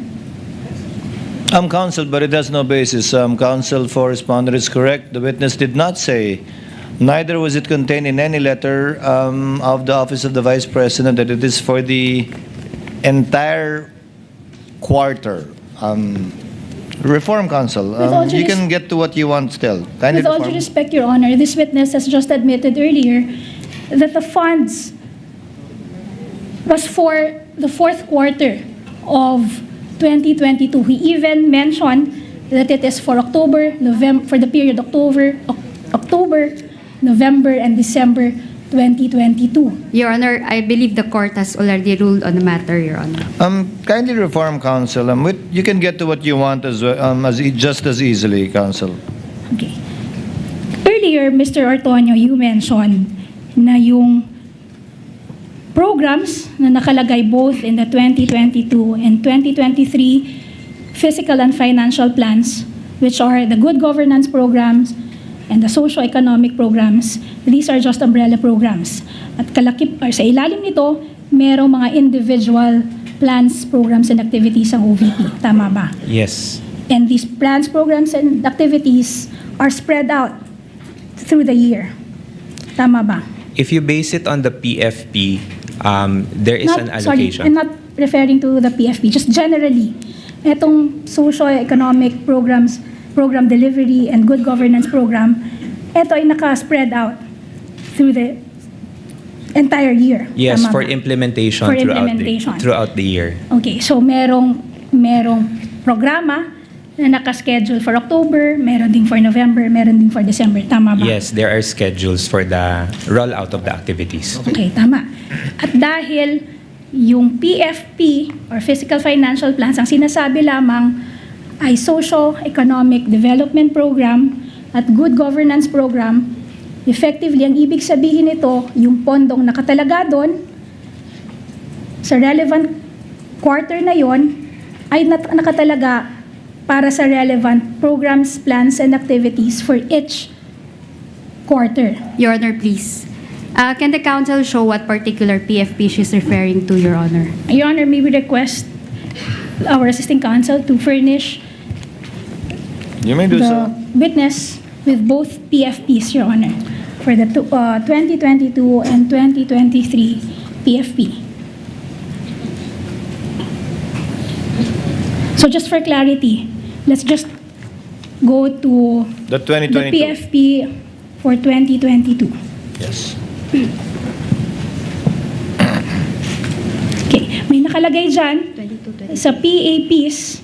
Counsel, but it has no basis. Counsel for respondent is correct. The witness did not say, neither was it contained in any letter of the Office of the Vice President, that it is for the entire quarter. Reform, Counsel. You can get to what you want still. Kindly With all due reform. respect, Your Honor, this witness has just admitted earlier that the funds was for the fourth quarter of 2022. He even mentioned that it is for October, November, for the period October, November, and December 2022. Your Honor, I believe the court has already ruled on the matter, Your Honor. Kindly reform, Counsel. You can get to what you want as well, just as easily, Counsel. Okay. Earlier, Mr. Ortonio, you mentioned na yung programs na nakalagay both in the 2022 and 2023 fiscal and financial plans, which are the good governance programs and the socio-economic programs, these are just umbrella programs. At sa ilalim nito, merong mga individual plans, programs, and activities ang OVP. Tama ba? Yes. And these plans, programs, and activities are spread out through the year. Tama ba? If you base it on the PFP, there is an allocation. Sorry, I'm not referring to the PFP, just generally. Etong socio-economic programs, program delivery, and good governance program, ito ay naka-spread out through the entire year. Yes, Tama for ba? implementation, For implementation. throughout the year. Okay, so merong programa na nakaschedule for October, meron din for November, meron din for December. Tama ba? Yes, there are schedules for the rollout of the activities. Okay, tama. At dahil yung PFP or Fiscal Financial Plans, ang sinasabi lamang ay Socio-Economic Development Program at Good Governance Program, effectively, ang ibig sabihin nito, yung pondong nakatalaga doon sa relevant quarter na yon ay nakatalaga para sa relevant programs, plans, and activities for each quarter. Your Honor, please. Can the council show what particular PFP she's referring to, Your Honor? Your Honor, may we request our assisting counsel to furnish You may do the so. witness with both PFPs, Your Honor, for the 2022 and 2023 PFP. So just for clarity, let's just go to The the 2022. PFP for 2022. Yes. Okay, may nakalagay dyan sa PAP's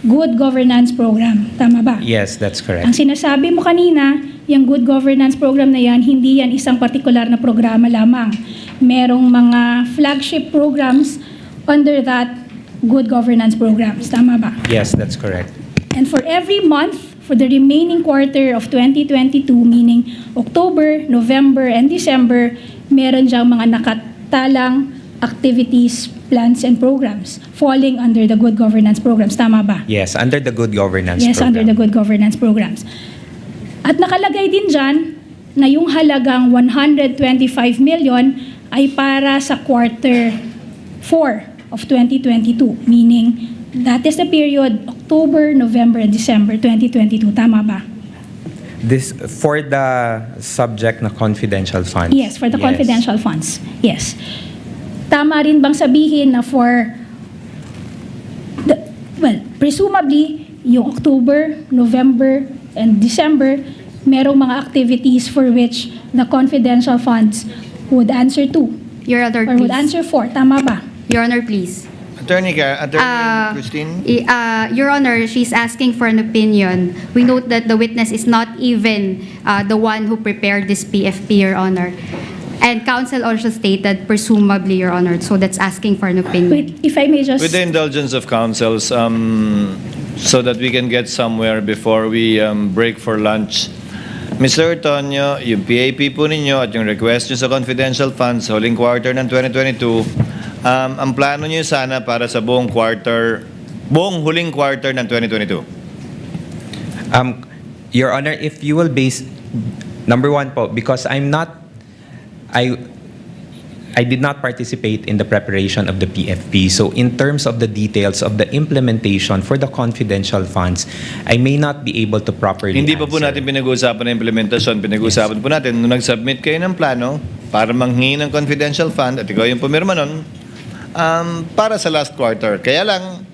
Good Governance Program. Tama ba? Yes, that's Ang correct. sinasabi mo kanina, yung Good Governance Program na yan, hindi yan isang partikular na programa lamang. Merong mga flagship programs under that Good Governance Programs. Tama ba? Yes, that's correct. And for every month, for the remaining quarter of 2022, meaning October, November, and December, meron diyang mga nakatalang activities, plans, and programs falling under the Good Governance Programs. Tama ba? Yes, under the Good Governance Yes, Program. under the Good Governance Programs. At nakalagay din dyan na yung halagang 125 million ay para sa quarter 4 of 2022, meaning that is the period October, November, and December 2022. Tama ba? This for the subject na confidential funds. Yes, for the Yes. confidential funds. Yes. Tama rin bang sabihin na for presumably, yung October, November, and December, merong mga activities for which the confidential funds would answer to. Your Honor, Or would please. answer for. Tama ba? Your Honor, please. Attorney Christine? Your Honor, she's asking for an opinion. We note that the witness is not even the one who prepared this PFP, Your Honor. And counsel also stated, presumably, Your Honor, so that's asking for an opinion. Wait, if I may just... With the indulgence of counsels, so that we can get somewhere before we break for lunch. Mr. Tonyo, yung PAP po ninyo at yung request nyo sa confidential funds sa huling quarter ng 2022, ang plano nyo sana para sa buong huling quarter ng 2022? Your Honor, if you will base, number one po, because I did not participate in the preparation of the PFP. So in terms of the details of the implementation for the confidential funds, I may not be able to properly Hindi pa po answer. natin pinag-uusapan ng implementasyon. Pinag-uusapan po natin nung nag-submit kayo ng plano para manghingi ng confidential fund at ikaw yung pumirma nun para sa last quarter. Kaya lang,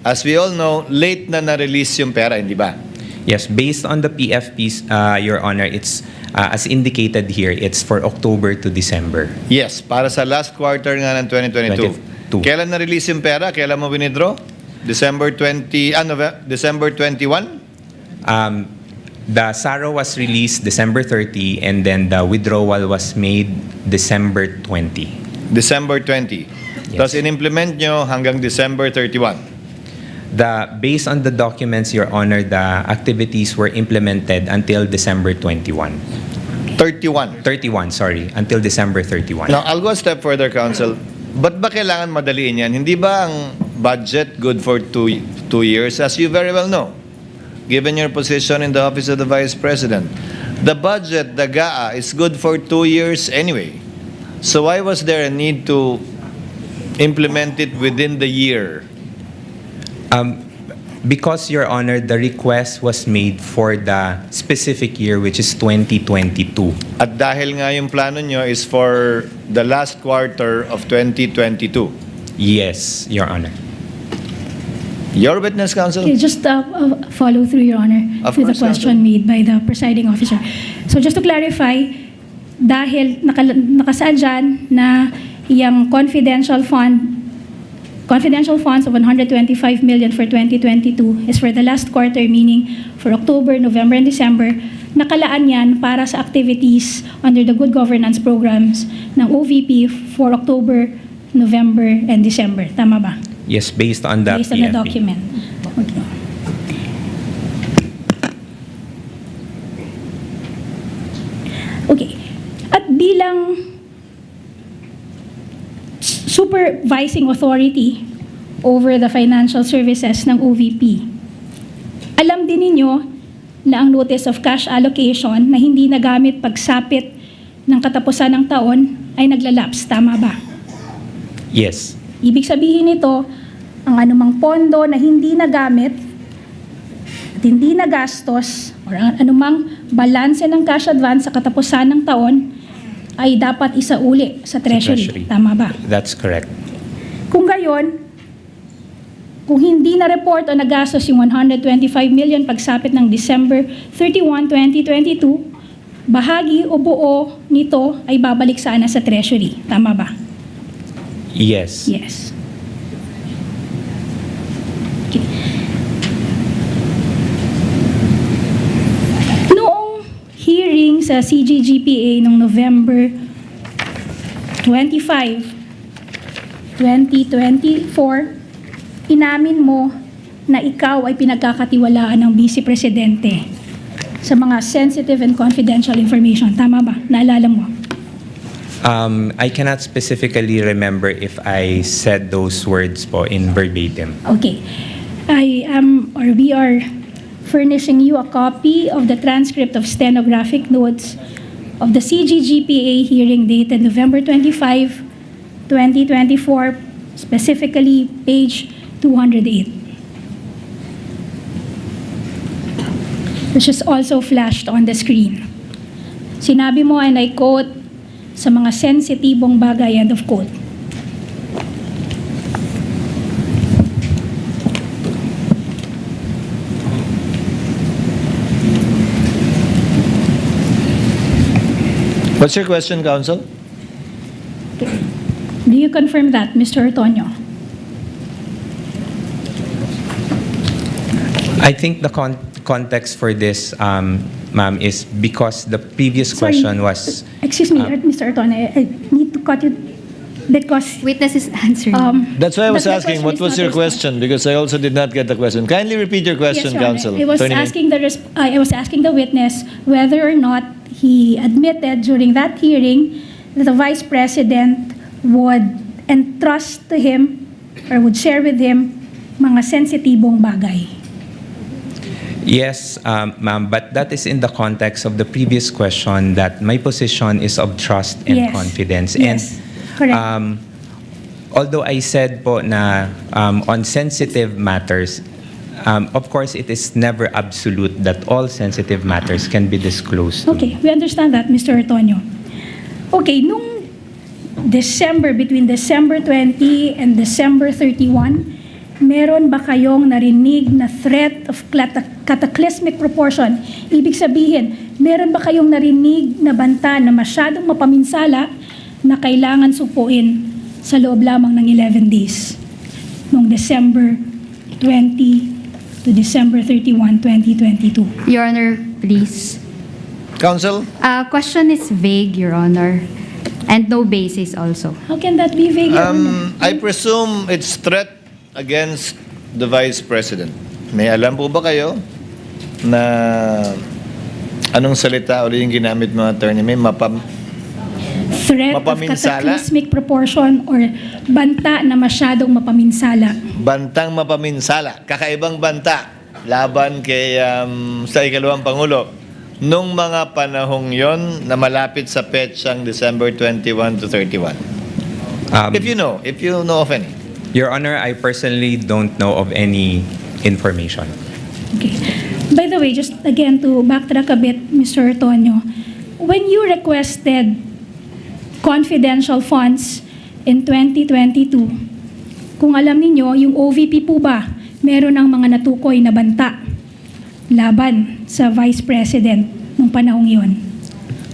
as we all know, late na na-release yung pera, hindi ba? Yes, based on the PFPs, Your Honor, it's as indicated here, it's for October to December. Yes, para sa last quarter nga ng 2022. 22. Kailan na-release yung pera? Kailan mo winidraw? December 21? The SARO was released December 30 and then the withdrawal was made December 20. December 20. Yes. Tapos in-implement nyo hanggang December 31. Based on the documents, Your Honor, the activities were implemented until December 21. 31. 31, sorry. Until December 31. Now, I'll go a step further, Counsel. Ba't ba kailangan madaliin yan? Hindi ba ang budget good for two years? As you very well know, given your position in the Office of the Vice President, the budget, the GAA, is good for 2 years anyway. So why was there a need to implement it within the year? Because, Your Honor, the request was made for the specific year, which is 2022. At dahil nga yung plano nyo is for the last quarter of 2022. Yes, Your Honor. Your witness, Counsel? Okay, just follow through, Your Honor, Of to the course, question made by the presiding officer. So just to clarify, dahil nakasaad dyan na yung confidential funds of 125 million for 2022 is for the last quarter, meaning for October, November, and December. Nakalaan yan para sa activities under the good governance programs ng OVP for October, November, and December. Tama ba? Yes, based on the Based on the PFP. document. Okay. Okay. At bilang supervising authority over the financial services ng OVP, alam din ninyo na ang notice of cash allocation na hindi nagamit pagsapit ng katapusan ng taon ay naglalapse. Tama ba? Yes. Ibig sabihin nito, ang anumang pondo na hindi nagamit at hindi nagastos o ang anumang balanse ng cash advance sa katapusan ng taon ay dapat isauli sa Treasury. Tama ba? That's correct. Kung gayon, kung hindi na-report o nagastos yung 125 million pagsapit ng December 31, 2022, bahagi o buo nito ay babalik sana sa Treasury. Tama ba? Yes. Yes. Okay. Noong hearing sa CGGPA noong November 25, 2024, inamin mo na ikaw ay pinagkakatiwalaan ng Vice Presidente sa mga sensitive and confidential information. Tama ba? Naalala mo? I cannot specifically remember if I said those words po in verbatim. Okay. We are furnishing you a copy of the transcript of stenographic notes of the CGGPA hearing dated November 25, 2024, specifically page 208. Which is also flashed on the screen. Sinabi mo, and I quote, sa mga sensitibong bagay, end of quote. What's your question, Counsel? Do you confirm that, Mr. Ortonio? I think the context for this, ma'am, is because the previous Sorry. question was... Excuse me, Mr. Ortonio, I need to cut you because... Witness is answering. That's why I was But my asking, question what is was not your responsive. question? Because I also did not get the question. Kindly repeat your question, Yes, Your Honor. Counsel. I was Attorney May. asking the witness whether or not he admitted during that hearing that the Vice President would entrust to him or would share with him mga sensitibong bagay. Yes, ma'am, but that is in the context of the previous question that my position is of trust and Yes. confidence. Yes, correct. And although I said po na on sensitive matters, of course, it is never absolute that all sensitive matters can be disclosed. Okay, we understand that, Mr. Ortonio. Okay, nung between December 20 and December 31, meron ba kayong narinig na threat of cataclysmic proportion? Ibig sabihin, meron ba kayong narinig na banta na masyadong mapaminsala na kailangan supuin sa loob lamang ng 11 days? Noong December 20 to December 31, 2022. Your Honor, please. Counsel? Question is vague, Your Honor, and no basis also. How can that be vague, Your Honor? I presume it's threat against the Vice President. May alam po ba kayo na anong salita ulit yung ginamit mga attorney? May Threat of mapaminsala? cataclysmic proportion or banta na masyadong mapaminsala. Bantang mapaminsala. Kakaibang banta laban kay sa ikalawang Pangulo. Nung mga panahong yon na malapit sa petsang December 21 to 31. If you know of any. Your Honor, I personally don't know of any information. Okay. By the way, just again to backtrack a bit, Mr. Ortonio, when you requested confidential funds in 2022, kung alam niyo yung OVP po ba, meron ng mga natukoy na banta laban sa Vice President nung panahong yon?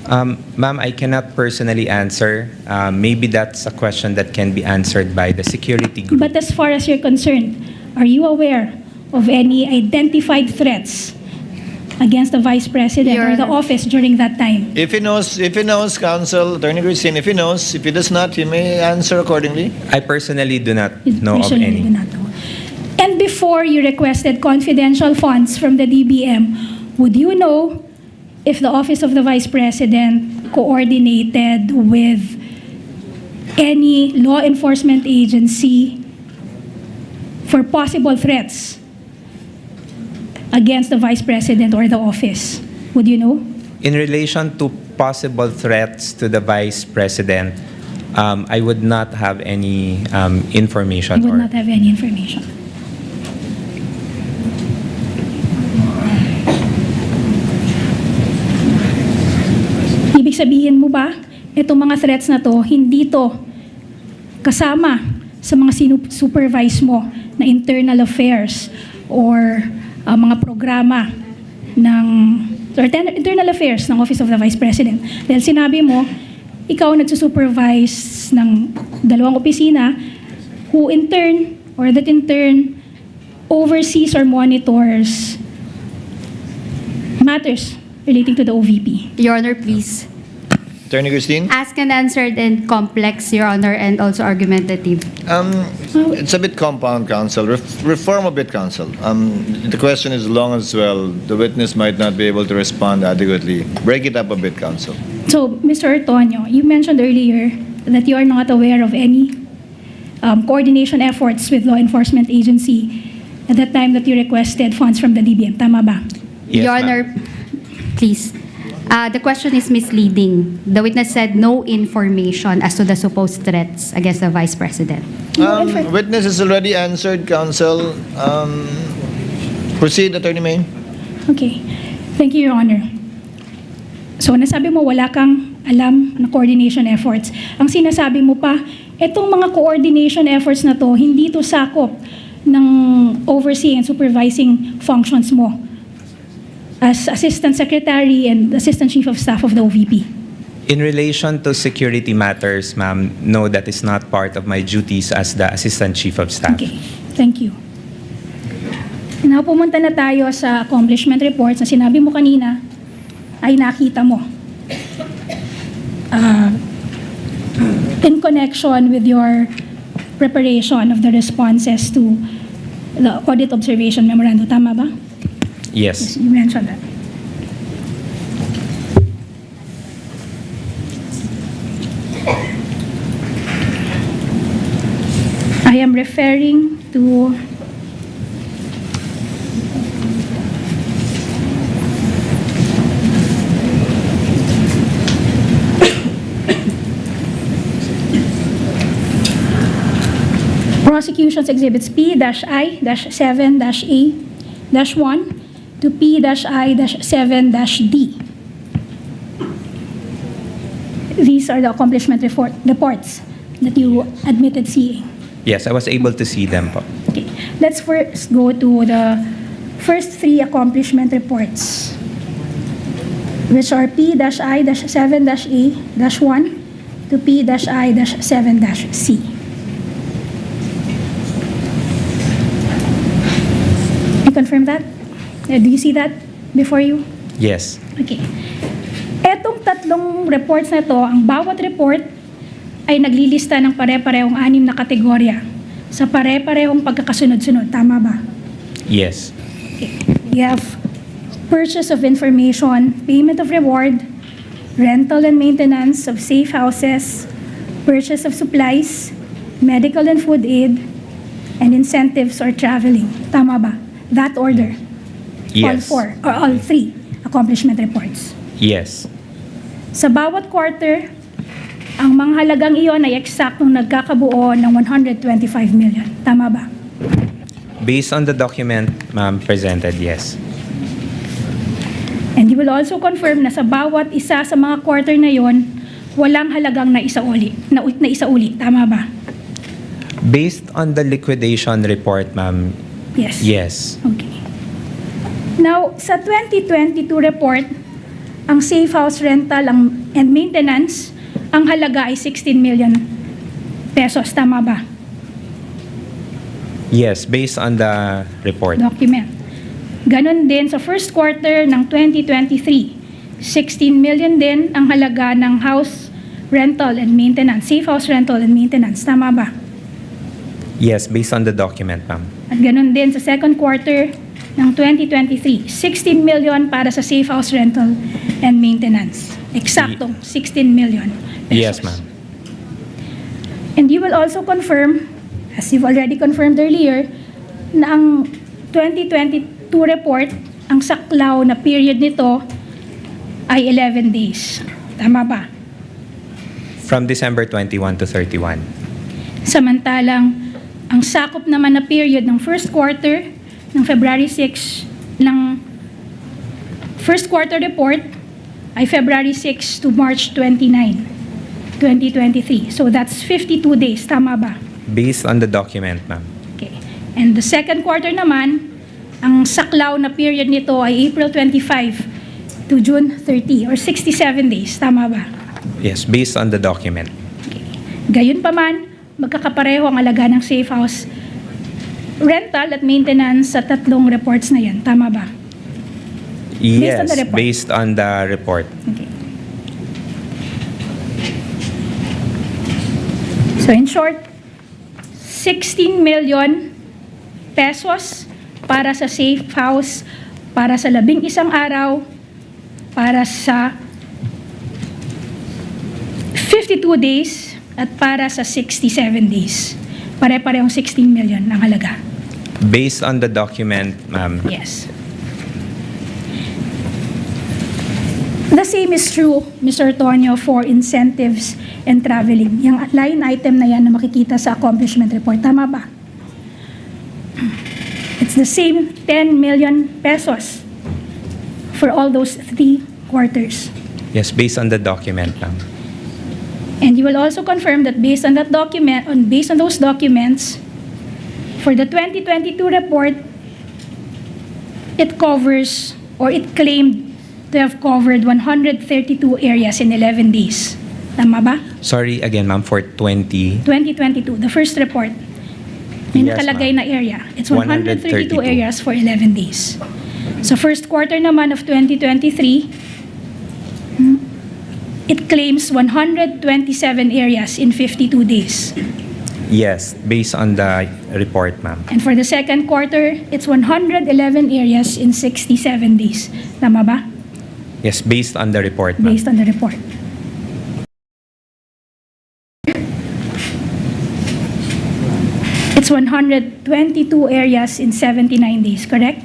Ma'am, I cannot personally answer. Maybe that's a question that can be answered by the security group. But as far as you're concerned, are you aware of any identified threats against the Vice President or the office during that time? If he knows, Counsel, Attorney Christine, if he knows, if he does not, he may answer accordingly. I personally do not You know of personally do any. not know. And before you requested confidential funds from the DBM, would you know if the Office of the Vice President coordinated with any law enforcement agency for possible threats against the Vice President or the office? Would you know? In relation to possible threats to the Vice President, I would not have any information. You would or not have any information. Ibig sabihin mo ba, itong mga threats na to, hindi to kasama sa mga supervise mo na internal affairs or mga programa ng internal affairs ng Office of the Vice President. Dahil sinabi mo, ikaw nagsusupervise ng 2 opisina who in turn or that in turn oversees or monitors matters relating to the OVP. Your Honor, please. Attorney Christine? Ask and answered and complex, Your Honor, and also argumentative. It's a bit compound, Counsel. Reform a bit, Counsel. The question is long as well. The witness might not be able to respond adequately. Break it up a bit, Counsel. So, Mr. Ortonio, you mentioned earlier that you are not aware of any coordination efforts with law enforcement agency at the time that you requested funds from the DBM. Tama ba? Yes, Your ma'am. Honor, please. The question is misleading. The witness said no information as to the supposed threats against the Vice President. Witness has already answered, Counsel. Proceed, Attorney May. Okay. Thank you, Your Honor. So, nasabi mo wala kang alam na coordination efforts. Ang sinasabi mo pa, itong mga coordination efforts na to, hindi to sakop ng overseeing and supervising functions mo as Assistant Secretary and Assistant Chief of Staff of the OVP. In relation to security matters, ma'am, no, that is not part of my duties as the Assistant Chief of Staff. Okay. Thank you. Now, pumunta na tayo sa accomplishment reports na sinabi mo kanina ay nakita mo in connection with your preparation of the responses to the audit observation memorandum. Tama ba? Yes. You mentioned that. I am referring to Prosecution's Exhibits P-I-7-A-1 to P-I-7-D. These are the accomplishment reports that you admitted seeing. Yes, I was able to see them po. Okay. Let's first go to the first 3 accomplishment reports, which are P-I-7-A-1 to P-I-7-C. You confirm that? Do you see that before you? Yes. Okay. Etong 3 reports na to, ang bawat report ay naglilista ng pare-parehong 6 na kategorya sa pare-parehong pagkakasunod-sunod. Tama ba? Yes. Okay. You have purchase of information, payment of reward, rental and maintenance of safe houses, purchase of supplies, medical and food aid, and incentives or traveling. Tama ba? That order. Yes. All 3 accomplishment reports. Yes. Sa bawat quarter, ang mga halagang iyon ay eksaktong nagkakabuo ng 125 million. Tama ba? Based on the document, ma'am, presented, yes. And you will also confirm na sa bawat isa sa mga quarter na yon, walang halagang naisauli. Tama ba? Based on the liquidation report, ma'am, Yes. yes. Okay. Now, sa 2022 report, ang safe house rental and maintenance, ang halaga ay 16 million pesos. Tama ba? Yes, based on the report. Document. Ganon din sa first quarter ng 2023. 16 million din ang halaga ng house rental and maintenance, safe house rental and maintenance. Tama ba? Yes, based on the document, ma'am. At ganon din sa second quarter ng 2023. 16 million para sa safe house rental and maintenance. Eksaktong 16 million pesos. Yes, ma'am. And you will also confirm, as you've already confirmed earlier, na ang 2022 report, ang saklaw na period nito ay 11 days. Tama ba? From December 21 to 31. Samantalang, ang sakop naman na period ng first quarter, ng February 6, ng first quarter report ay February 6 to March 29, 2023. So that's 52 days. Tama ba? Based on the document, ma'am. Okay. And the second quarter naman, ang saklaw na period nito ay April 25 to June 30 or 67 days. Tama ba? Yes, based on the document. Gayun pa man, magkakapareho ang alaga ng safe house rental at maintenance sa tatlong reports na yan. Tama ba? Yes, on the report. based on the report. Okay. So in short, 16 million pesos para sa safe house, para sa 11 araw, para sa 52 days, at para sa 67 days. Pare-parehong 16 million ang halaga. Based on the document, ma'am. Yes. The same is true, Mr. Tonyo, for incentives and traveling. Yung line item na yan na makikita sa accomplishment report. Tama ba? It's the same 10 million pesos for all those 3 quarters. Yes, based on the document, ma'am. And you will also confirm that based on that document, based on those documents, for the 2022 report, it covers, or it claimed to have covered 132 areas in 11 days. Tama ba? Sorry again, ma'am, for 20. 2022, the first report. May Yes, nakalagay ma'am. na area. It's 132 132 areas for 11 days. Sa first quarter naman of 2023, it claims 127 areas in 52 days. Yes, based on the report, ma'am. And for the second quarter, it's 111 areas in 67 days. Tama ba? Yes, based on the report, ma'am. Based on the report. It's 122 areas in 79 days, correct?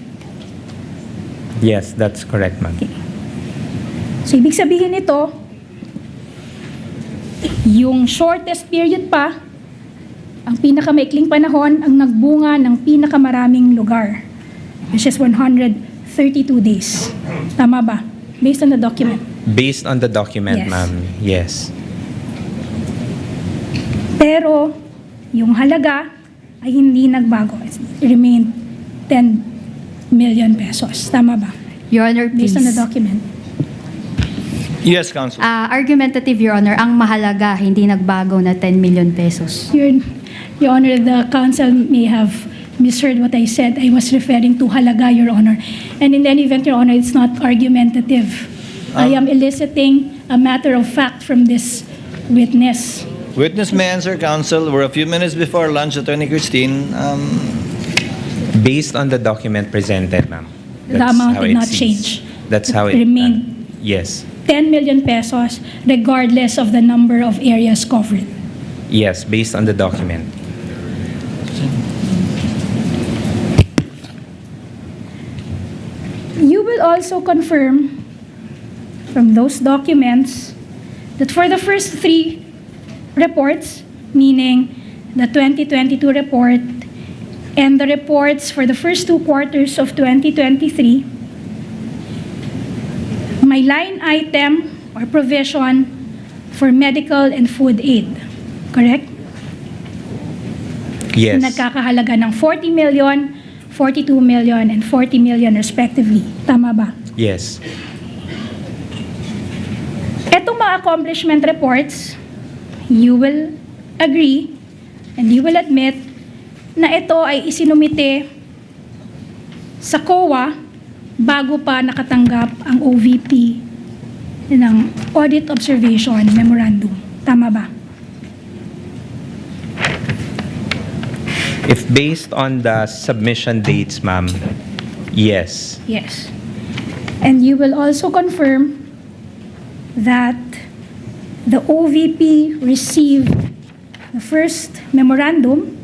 Yes, that's correct, ma'am. So, ibig sabihin nito, yung shortest period pa, ang pinakamaikling panahon, ang nagbunga ng pinakamaraming lugar, which is 132 days. Tama ba? Based on the document. Based on the document, Yes. ma'am. Yes. Pero, yung halaga ay hindi nagbago. It remained 10 million pesos. Tama ba? Your Honor, please. Based on the document. Yes, Counsel. Argumentative, Your Honor, ang mahalaga, hindi nagbago na 10 million pesos. Your Honor, the counsel may have misheard what I said. I was referring to halaga, Your Honor. And in any event, Your Honor, it's not argumentative. I am eliciting a matter of fact from this witness. Witness may answer, Counsel. We're a few minutes before lunch, Attorney Christine. Based on the document presented, ma'am. The That's amount how did it not seems. change. That's how it remained yes. 10 million pesos regardless of the number of areas covered. Yes, based on the document. You will also confirm from those documents that for the first 3 reports, meaning the 2022 report and the reports for the first 2 quarters of 2023, may line item or provision for medical and food aid. Correct? Yes. Nagkakahalaga ng 40 million, 42 million, and 40 million respectively. Tama ba? Yes. etong mga accomplishment reports, you will agree and you will admit na ito ay isinumite sa COA bago pa nakatanggap ang OVP ng Audit Observation Memorandum. Tama ba? If based on the submission dates, ma'am, yes. Yes. And you will also confirm that the OVP received the first memorandum,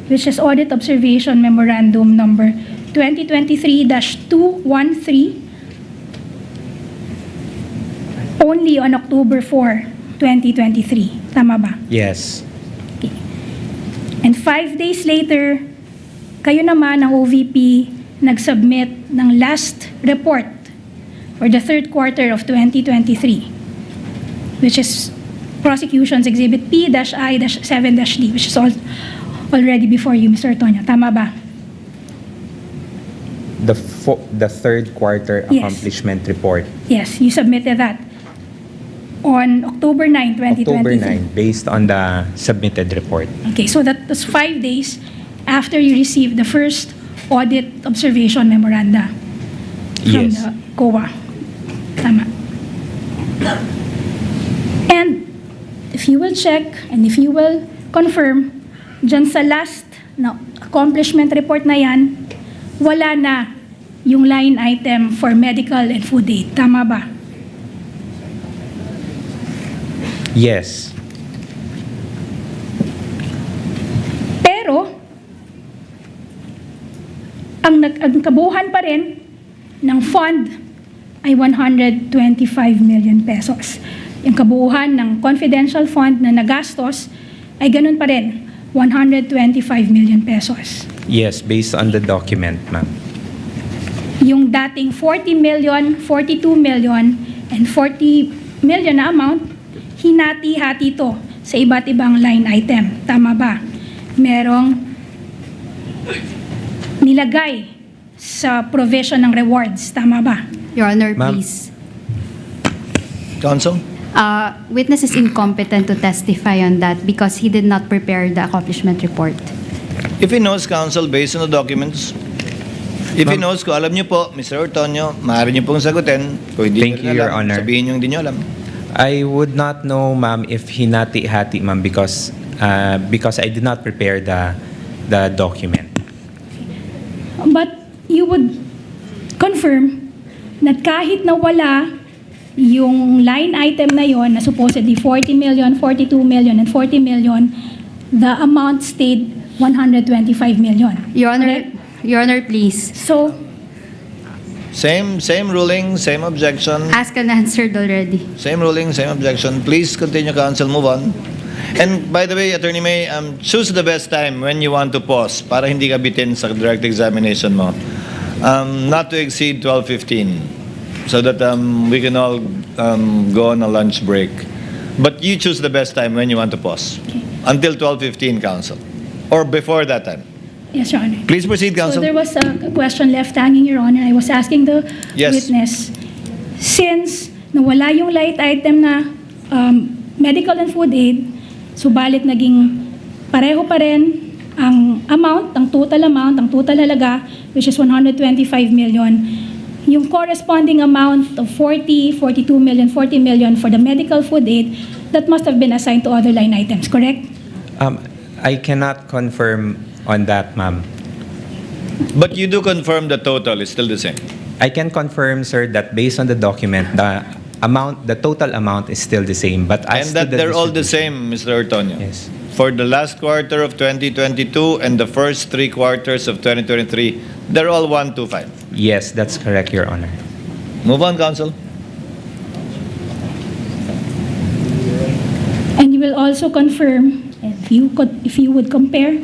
which is Audit Observation Memorandum number 2023-213, only on October 4, 2023. Tama ba? Yes. Okay. And 5 days later, kayo naman ang OVP nag-submit ng last report for the third quarter of 2023, which is Prosecution's Exhibit P-I-7-D, which is already before you, Mr. Tonyo. Tama ba? The third quarter Yes. accomplishment report. Yes, you submitted that on October 9, 2023. October 9, based on the submitted report. Okay, so that was 5 days after you received the first audit observation memoranda from Yes. the COA. Tama. And if you will check and if you will confirm, dyan sa last na accomplishment report na yan, wala na yung line item for medical and food aid. Tama ba? Yes. Pero, ang kabuuan pa rin ng fund ay 125 million pesos. Yung kabuuan ng confidential fund na nagastos ay ganun pa rin, 125 million pesos. Yes, based on the document, ma'am. Yung dating 40 million, 42 million, and 40 million na amount, hinati-hati to sa iba't ibang line item. Tama ba? Merong nilagay sa provision ng rewards. Tama ba? Your Honor, Ma'am. please. Counsel? Witness is incompetent to testify on that because he did not prepare the accomplishment report. If he knows, counsel, based on the documents, if he knows, kung alam niyo po, Mr. Ortonio, maaari niyo pong sagutin. Kung hindi Thank niyo you, Your alam, Honor. sabihin niyo hindi niyo alam. I would not know, ma'am, if hinati-hati, ma'am, because I did not prepare the document. But you would confirm na kahit na wala yung line item na yon na supposedly 40 million, 42 million, and 40 million, the amount stayed 125 million. Your Honor, Correct? Your Honor, please. So, Same ruling, same objection. Asked and answered already. Same ruling, same objection. Please continue, counsel. Move on. And by the way, Attorney May, choose the best time when you want to pause para hindi ka bitin sa direct examination mo. Not to exceed 12:15 so that we can all go on a lunch break. But you choose the best time when you want to pause. Okay. Until 12:15, counsel. Or before that time. yes, Your Honor. Please proceed, So counsel. there was a question left hanging, Your Honor. I was asking the Yes. witness, since nawala yung light item na medical and food aid, subalit naging pareho pa rin ang amount, ang total halaga, which is 125 million, yung corresponding amount of 40, 42 million, 40 million for the medical food aid, that must have been assigned to other line items, correct? I cannot confirm on that, ma'am. But you do confirm the total is still the same. I can confirm, sir, that based on the document, the total amount is still the same. But as And to that the they're all the distribution- same, Mr. Ortonio. Yes. For the last quarter of 2022 and the first 3 quarters of 2023, they're all 125. Yes, that's correct, Your Honor. Move on, counsel. And you will also confirm, if you would compare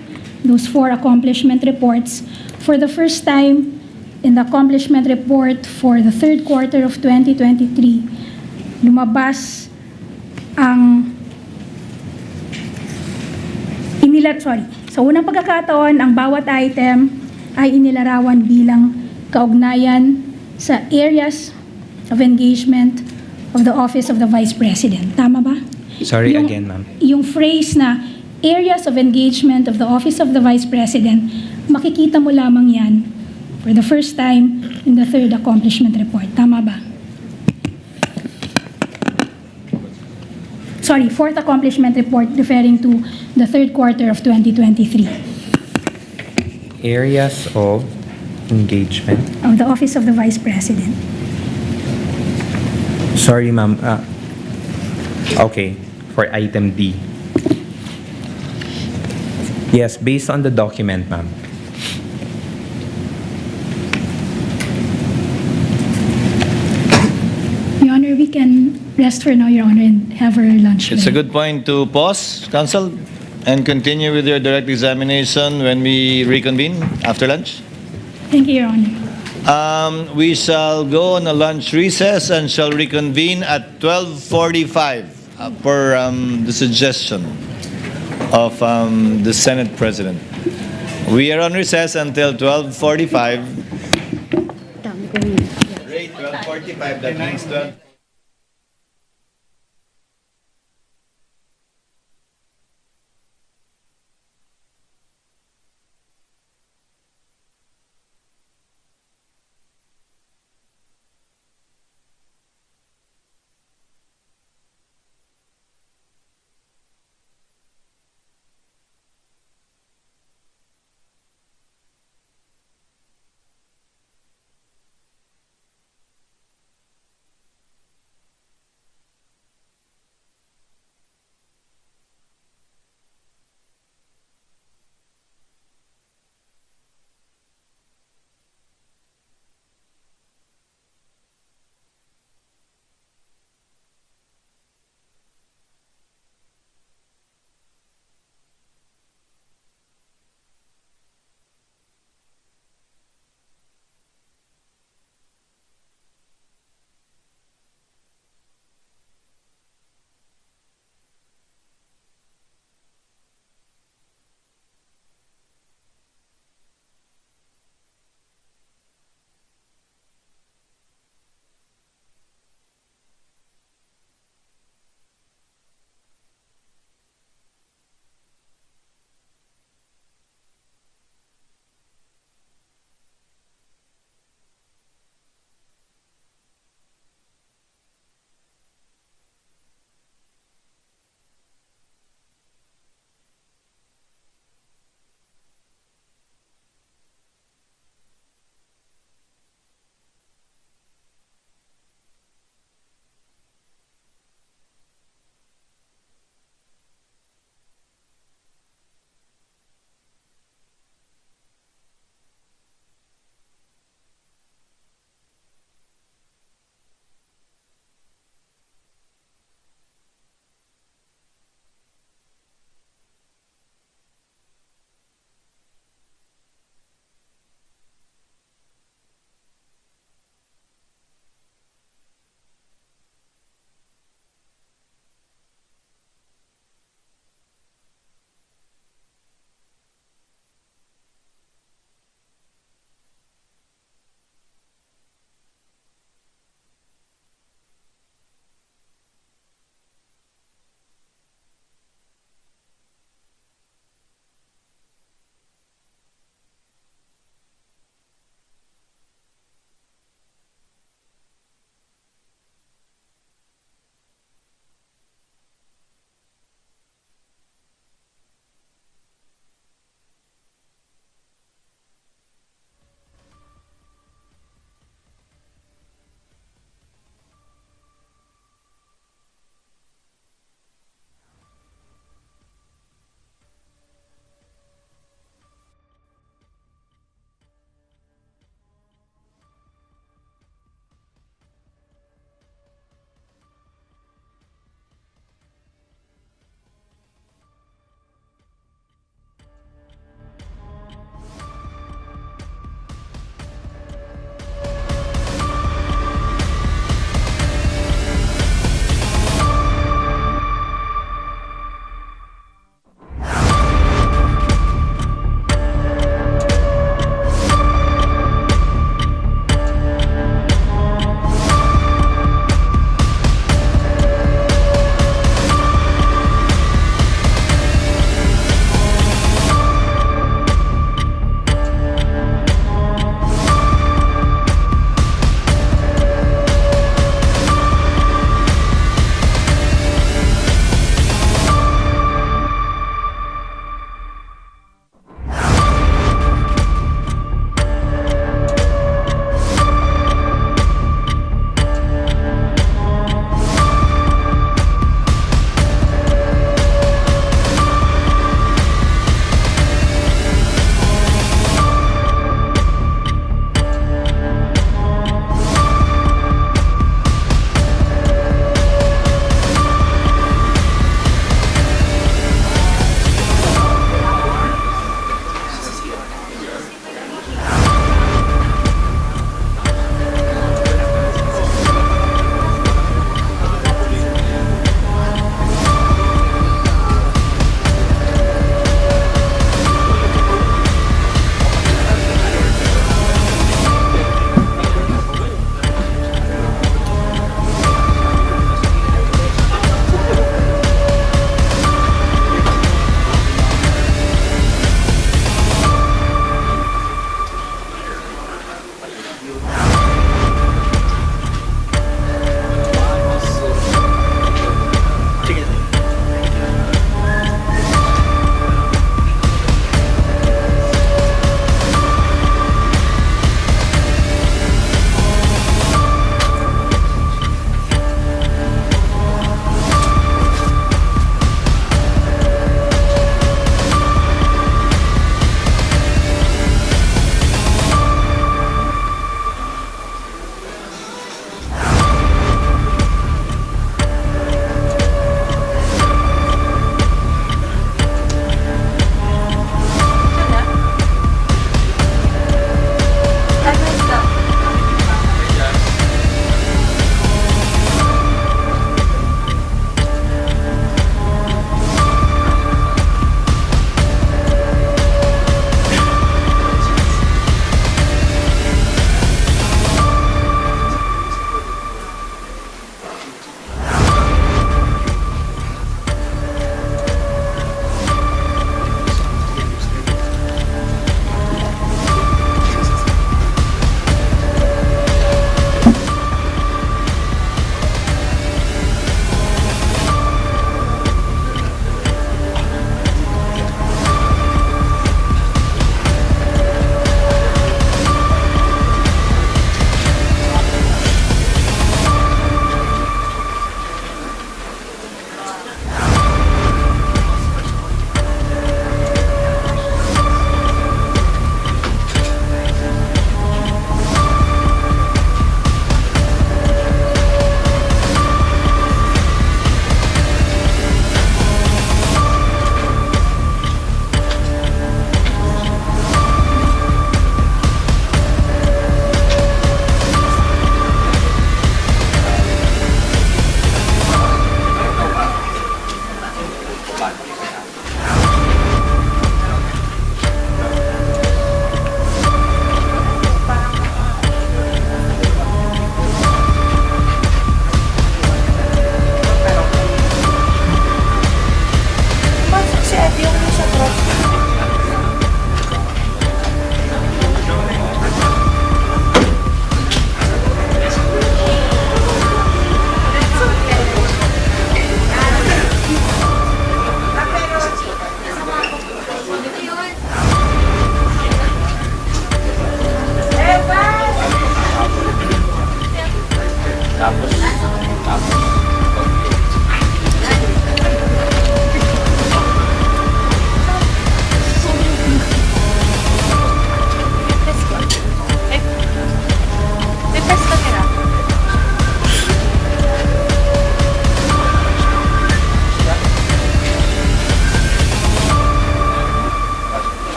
those 4 accomplishment reports, for the first time in the accomplishment report for the third quarter of 2023, lumabas ang sa unang pagkakataon, ang bawat item ay inilarawan bilang kaugnayan sa areas of engagement of the Office of the Vice President. Tama ba? Sorry Yung- again, ma'am. Yung phrase na areas of engagement of the Office of the Vice President, makikita mo lamang yan for the first time in the third accomplishment report. Tama ba? Sorry, fourth accomplishment report referring to the third quarter of 2023 Areas of engagement. of the Office of the Vice President. Sorry, ma'am. Okay, for item D. Yes, based on the document, ma'am. Your Honor, we can rest for now, Your Honor, and have our lunch It's a break. good point to pause, Counsel, and continue with your direct examination when we reconvene after lunch. Thank you, Your Honor. We shall go on a lunch recess and shall reconvene at 12:45 per the suggestion of the Senate President. We are on recess until 12:45. Great, 12:45, that means 12.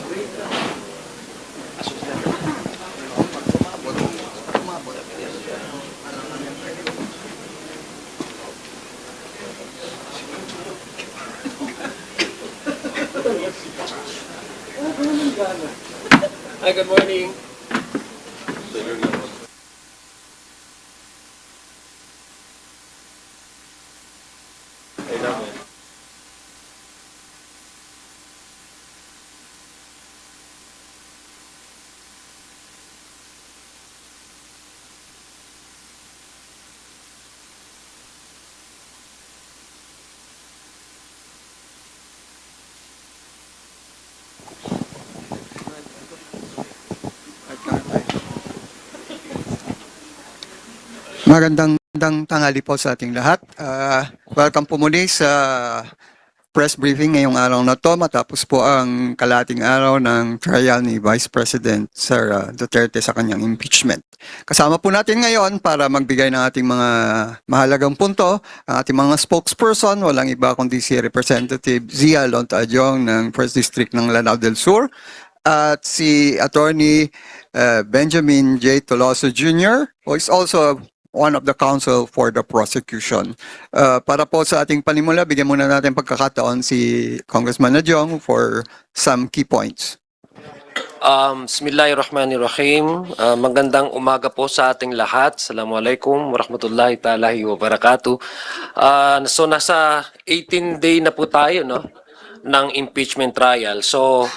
Hi, good morning. Magandang tanghali po sa ating lahat. Welcome po muli sa press briefing ngayong araw na to matapos po ang kalating araw ng trial ni Vice President Sara Duterte sa kanyang impeachment. Kasama po natin ngayon para magbigay ng ating mga mahalagang punto ang ating mga spokesperson, walang iba kundi si Representative Zia Lonta-Adjong ng 1st District ng Lanao del Sur at si Attorney Benjamin J. Toloso Jr., who is also one of the counsel for the prosecution. Para po sa ating panimula, bigyan muna natin pagkakataon si Congressman Adjong for some key points. Bismillahirrahmanirrahim. Magandang umaga po sa ating lahat. Assalamualaikum warahmatullahi ta'ala wabarakatuh. So nasa 18th day na po tayo, no, ng impeachment trial. So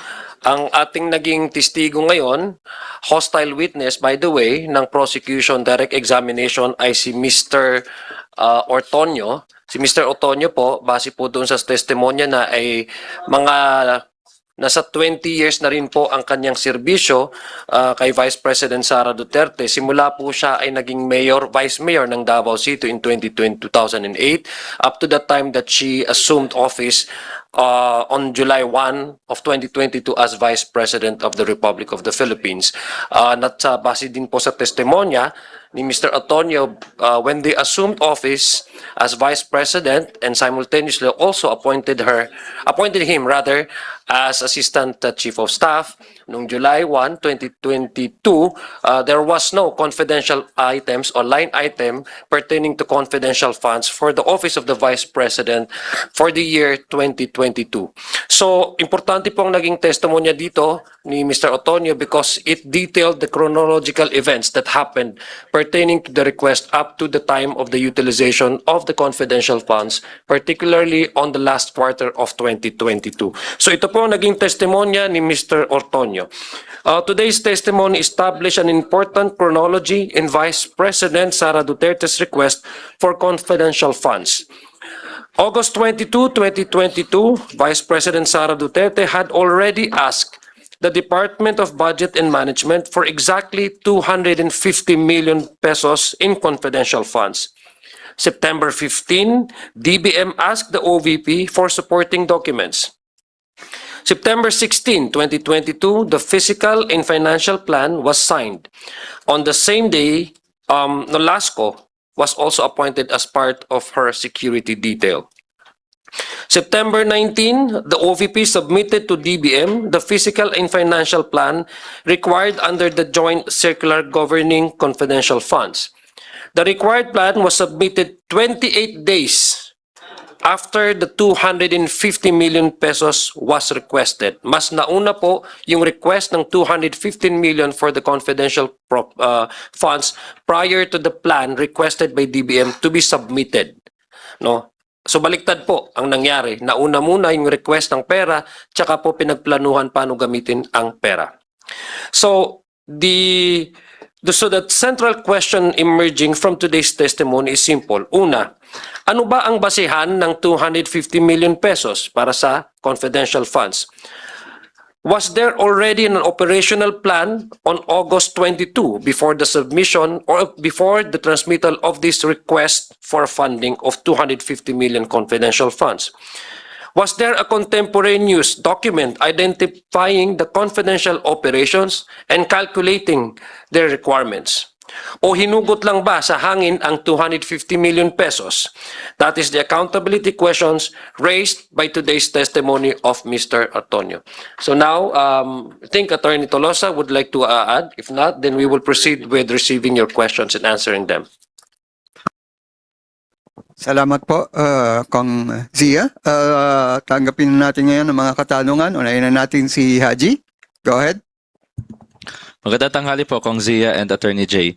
ang ating naging testigo ngayon, hostile witness by the way, ng prosecution direct examination ay si Mr. Ortonio. Si Mr. Ortonio po, base po doon sa testimonya na ay mga nasa 20 years na rin po ang kanyang serbisyo kay Vice President Sara Duterte. Simula po siya ay naging vice mayor ng Davao City in 2008 up to the time that she assumed office on July 1 of 2022 as Vice President of the Republic of the Philippines. Base din po sa testimonya ni Mr. Antonio, when they assumed office as Vice President and simultaneously also appointed him as Assistant Chief of Staff noong July 1, 2022, there was no confidential items or line item pertaining to confidential funds for the Office of the Vice President for the year 2022. So, importante pong naging testimonya dito ni Mr. Antonio because it detailed the chronological events that happened pertaining to the request up to the time of the utilization of the confidential funds, particularly on the last quarter of 2022. So ito po naging testimonya ni Mr. Ortonio. Today's testimony established an important chronology in Vice President Sara Duterte's request for confidential funds. August 22, 2022, Vice President Sara Duterte had already asked the Department of Budget and Management for exactly 250 million pesos in confidential funds. September 15, DBM asked the OVP for supporting documents. September 16, 2022, the fiscal and financial plan was signed. On the same day, Nolasco was also appointed as part of her security detail. September 19, the OVP submitted to DBM the fiscal and financial plan required under the joint circular governing confidential funds. The required plan was submitted 28 days after the 250 million pesos was requested. Mas nauna po yung request ng 215 million for the confidential funds prior to the plan requested by DBM to be submitted. No? So baliktad po ang nangyari. Nauna muna yung request ng pera, tsaka po pinagplanuhan paano gamitin ang pera. So the central question emerging from today's testimony is simple. Una, ano ba ang basehan ng 250 million pesos para sa confidential funds? Was there already an operational plan on August 22 before the submission or before the transmittal of this request for funding of 250 million confidential funds? Was there a contemporaneous document identifying the confidential operations and calculating their requirements? O hinugot lang ba sa hangin ang 250 million pesos? That is the accountability questions raised by today's testimony of Mr. Antonio. So now, I think Attorney Tolosa would like to add. If not, then we will proceed with receiving your questions and answering them. Salamat po, Kong Zia. Tanggapin natin ngayon ang mga katanungan. Unahin na natin si Haji. Go ahead. Magandang tanghali po, Kong Zia and Attorney Jay.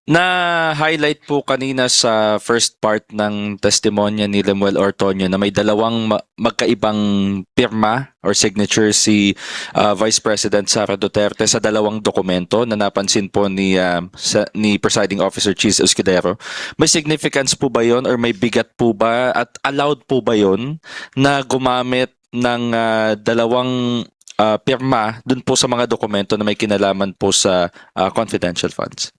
Na-highlight po kanina sa first part ng testimonya ni Lemuel Ortonio na may dalawang magkaibang pirma or signature si Vice President Sara Duterte sa dalawang dokumento na napansin po ni Presiding Officer Cheese Escudero. May significance po ba yon or may bigat po ba at allowed po ba yon na gumamit ng dalawang pirma dun po sa mga dokumento na may kinalaman po sa confidential funds?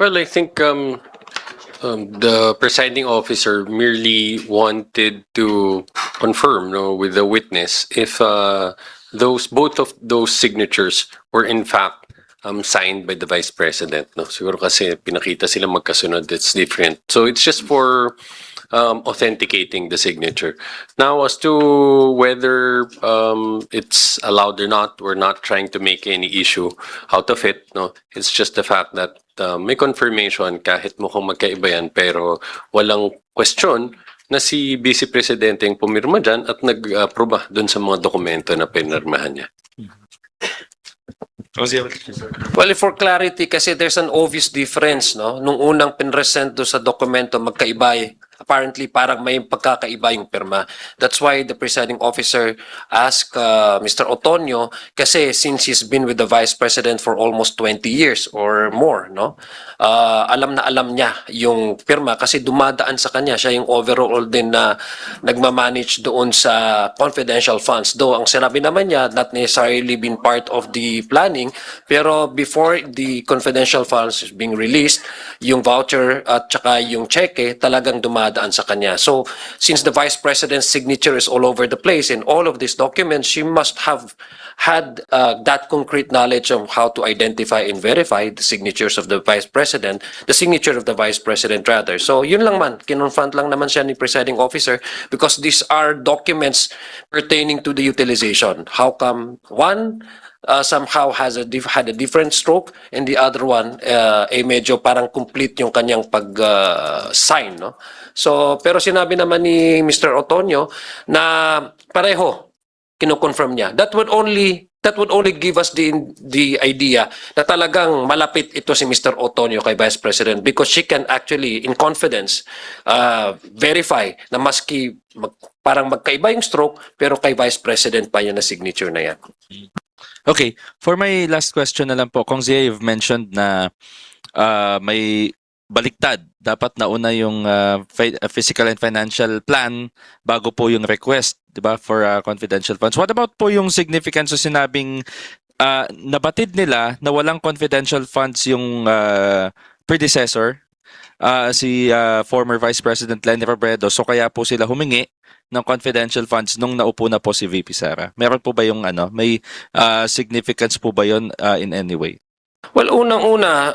Well, I think the presiding officer merely wanted to confirm, with the witness if both of those signatures were in fact signed by the vice president. No, siguro kasi pinakita sila magkasunod. It's different. So it's just for authenticating the signature. Now, as to whether it's allowed or not, we're not trying to make any issue out of it. No, it's just the fact that may confirmation kahit mukhang magkaiba yan, pero walang question na si Vice Presidente yung pumirma dyan at nag-aproba dun sa mga dokumento na pinirmahan niya. Well, for clarity, kasi there's an obvious difference, no? Nung unang pinresent do sa dokumento, magkaiba apparently parang may pagkakaiba yung pirma. That's why the presiding officer asked Mr. Otonio, kasi since he's been with the Vice President for almost 20 years or more, no? Alam na alam niya yung pirma kasi dumadaan sa kanya. Siya yung overall din na nagmamanage doon sa confidential funds. Though ang sinabi naman niya, not necessarily been part of the planning, pero before the confidential funds is being released, yung voucher at saka yung cheque talagang dumadaan sa kanya. So, since the Vice President's signature is all over the place in all of these documents, she must have had that concrete knowledge of how to identify and verify the signatures of the Vice President, the signature of the Vice President rather. So, yun lang man, kinonfront lang naman siya ni presiding officer because these are documents pertaining to the utilization. How come one somehow had a different stroke and the other one medyo parang complete yung kanyang pag-sign, no? So, pero sinabi naman ni Mr. Otonio na pareho kino-confirm niya. That would only give us the idea na talagang malapit ito si Mr. Otonio kay Vice President because she can actually in confidence verify na maski parang magkaiba yung stroke pero kay Vice President pa yan na signature na yan. Okay, for my last question na lang po, Kong Zia, you've mentioned na may baliktad. Dapat nauna yung physical and financial plan bago po yung request, di ba, for confidential funds. What about po yung significance o sinabing nabatid nila na walang confidential funds yung predecessor, si former Vice President Leni Robredo, so kaya po sila humingi ng confidential funds nung naupo na po si VP Sara. Meron po ba yung may significance po ba yun in any way? Well, unang-una,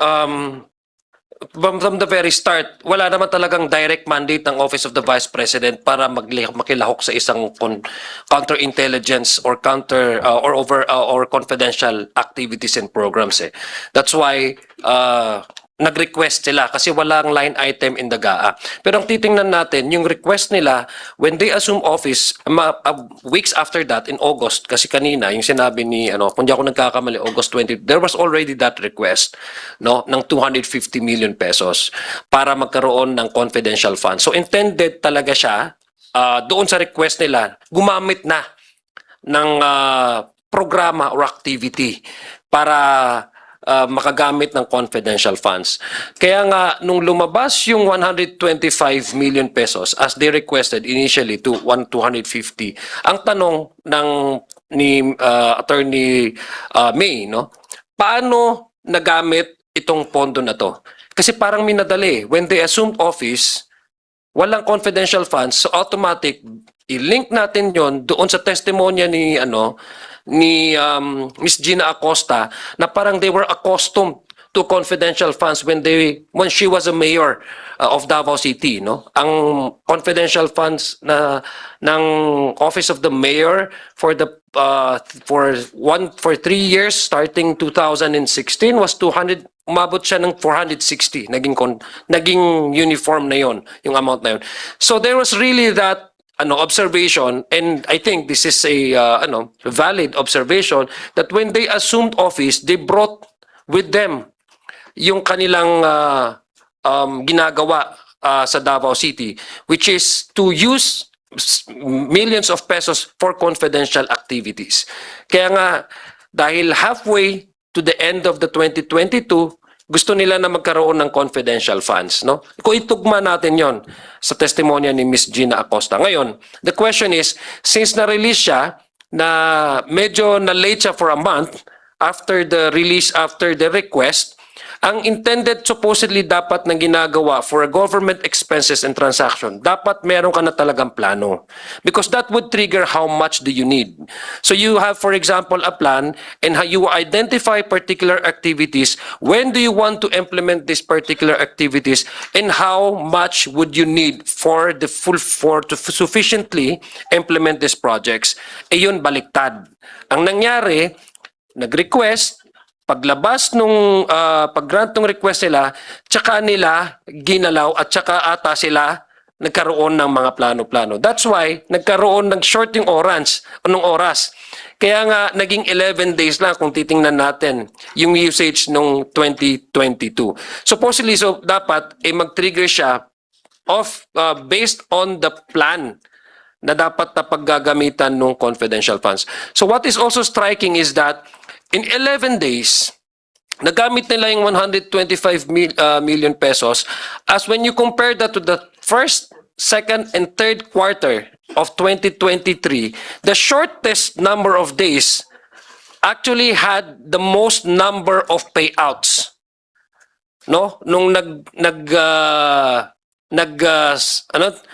from the very start, wala naman talagang direct mandate ng Office of the Vice President para makilahok sa isang counterintelligence or or confidential activities and programs. That's why nag-request sila kasi walang line item in the GAA. Pero ang titingnan natin, yung request nila, when they assume office, weeks after that, in August, kasi kanina, yung sinabi ni, kung di ako nagkakamali, August 20, there was already that request, no, ng 250 million pesos para magkaroon ng confidential fund. So intended talaga siya, doon sa request nila, gumamit na ng programa or activity para makagamit ng confidential funds. Kaya nga, nung lumabas yung 125 million pesos as they requested initially to 250, ang tanong ni Attorney May, no? Paano nagamit itong pondo na to? Kasi parang minadali. When they assumed office, walang confidential funds, so automatic, i-link natin yon doon sa testimonya ni Miss Gina Acosta na parang they were accustomed to confidential funds when she was a mayor of Davao City, no? Ang confidential funds na ng Office of the Mayor for the for 3 years starting 2016 was 200, umabot siya ng 460, naging uniform na yon, yung amount na yon. So there was really that observation, and I think this is a valid observation, that when they assumed office, they brought with them yung kanilang ginagawa sa Davao City, which is to use millions of pesos for confidential activities. Kaya nga, dahil halfway to the end of the 2022, gusto nila na magkaroon ng confidential funds, no? Kung itugma natin yon sa testimonya ni Ms. Gina Acosta. Ngayon, the question is, since na-release siya, na medyo na-late siya for a month after the release, after the request, ang intended supposedly dapat na ginagawa for a government expenses and transaction, dapat meron ka na talagang plano. Because that would trigger how much do you need. So you have, for example, a plan, and how you identify particular activities, when do you want to implement these particular activities, and how much would you need for to sufficiently implement these projects. Eh yun, baliktad. Ang nangyari, nag-request, paglabas nung pag-grant ng request nila, tsaka nila ginalaw at tsaka ata sila nagkaroon ng mga plano-plano. That's why nagkaroon ng shorting oras. Kaya nga naging 11 days lang kung titingnan natin yung usage nung 2022. Supposedly, so dapat mag-trigger siya based on the plan na dapat na paggagamitan ng confidential funds. So what is also striking is that in 11 days, nagamit nila yung 125 million pesos, as when you compare that to the first, second, and third quarter of 2023, the shortest number of days actually had the most number of payouts. No? Nung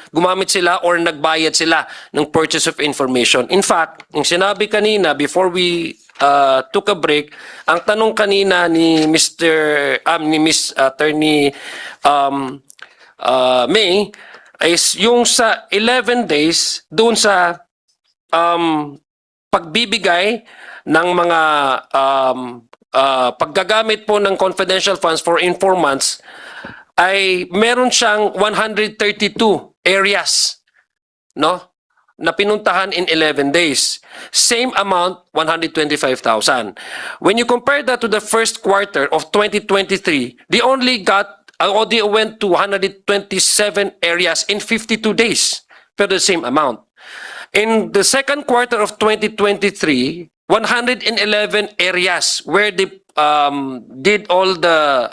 gumamit sila or nagbayad sila ng purchase of information. In fact, yung sinabi kanina before we took a break, ang tanong kanina ni Miss Attorney May is yung sa 11 days doon sa pagbibigay ng mga paggagamit po ng confidential funds for informants, ay meron siyang 132 areas, no, na pinuntahan in 11 days. Same amount, 125,000. When you compare that to the first quarter of 2023, they only went to 127 areas in 52 days for the same amount. In the second quarter of 2023, 111 areas where they did all the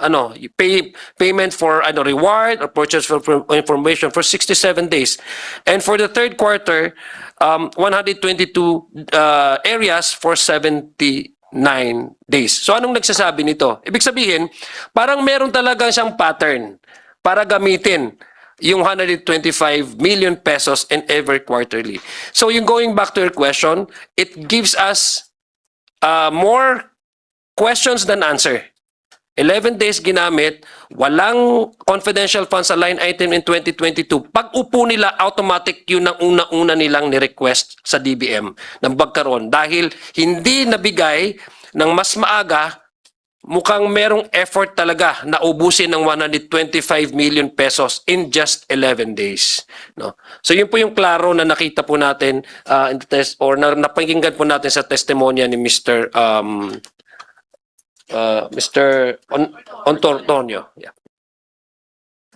payment for reward or purchase for information for 67 days. And for the third quarter, 122 areas for 79 days. So anong nagsasabi nito? Ibig sabihin, parang meron talaga siyang pattern para gamitin yung 125 million pesos in every quarterly. So yung going back to your question, it gives us more questions than answer. 11 days ginamit, walang confidential funds sa line item in 2022. Pag upo nila, automatic yun ang una-una nilang ni-request sa DBM ng pagkaroon. Dahil hindi nabigay ng mas maaga, mukhang merong effort talaga na ubusin ng 125 million pesos in just 11 days. No? So yun po yung klaro na nakita po natin in the test, or napakinggan po natin sa testimonya ni Mr. Antonio. Yeah.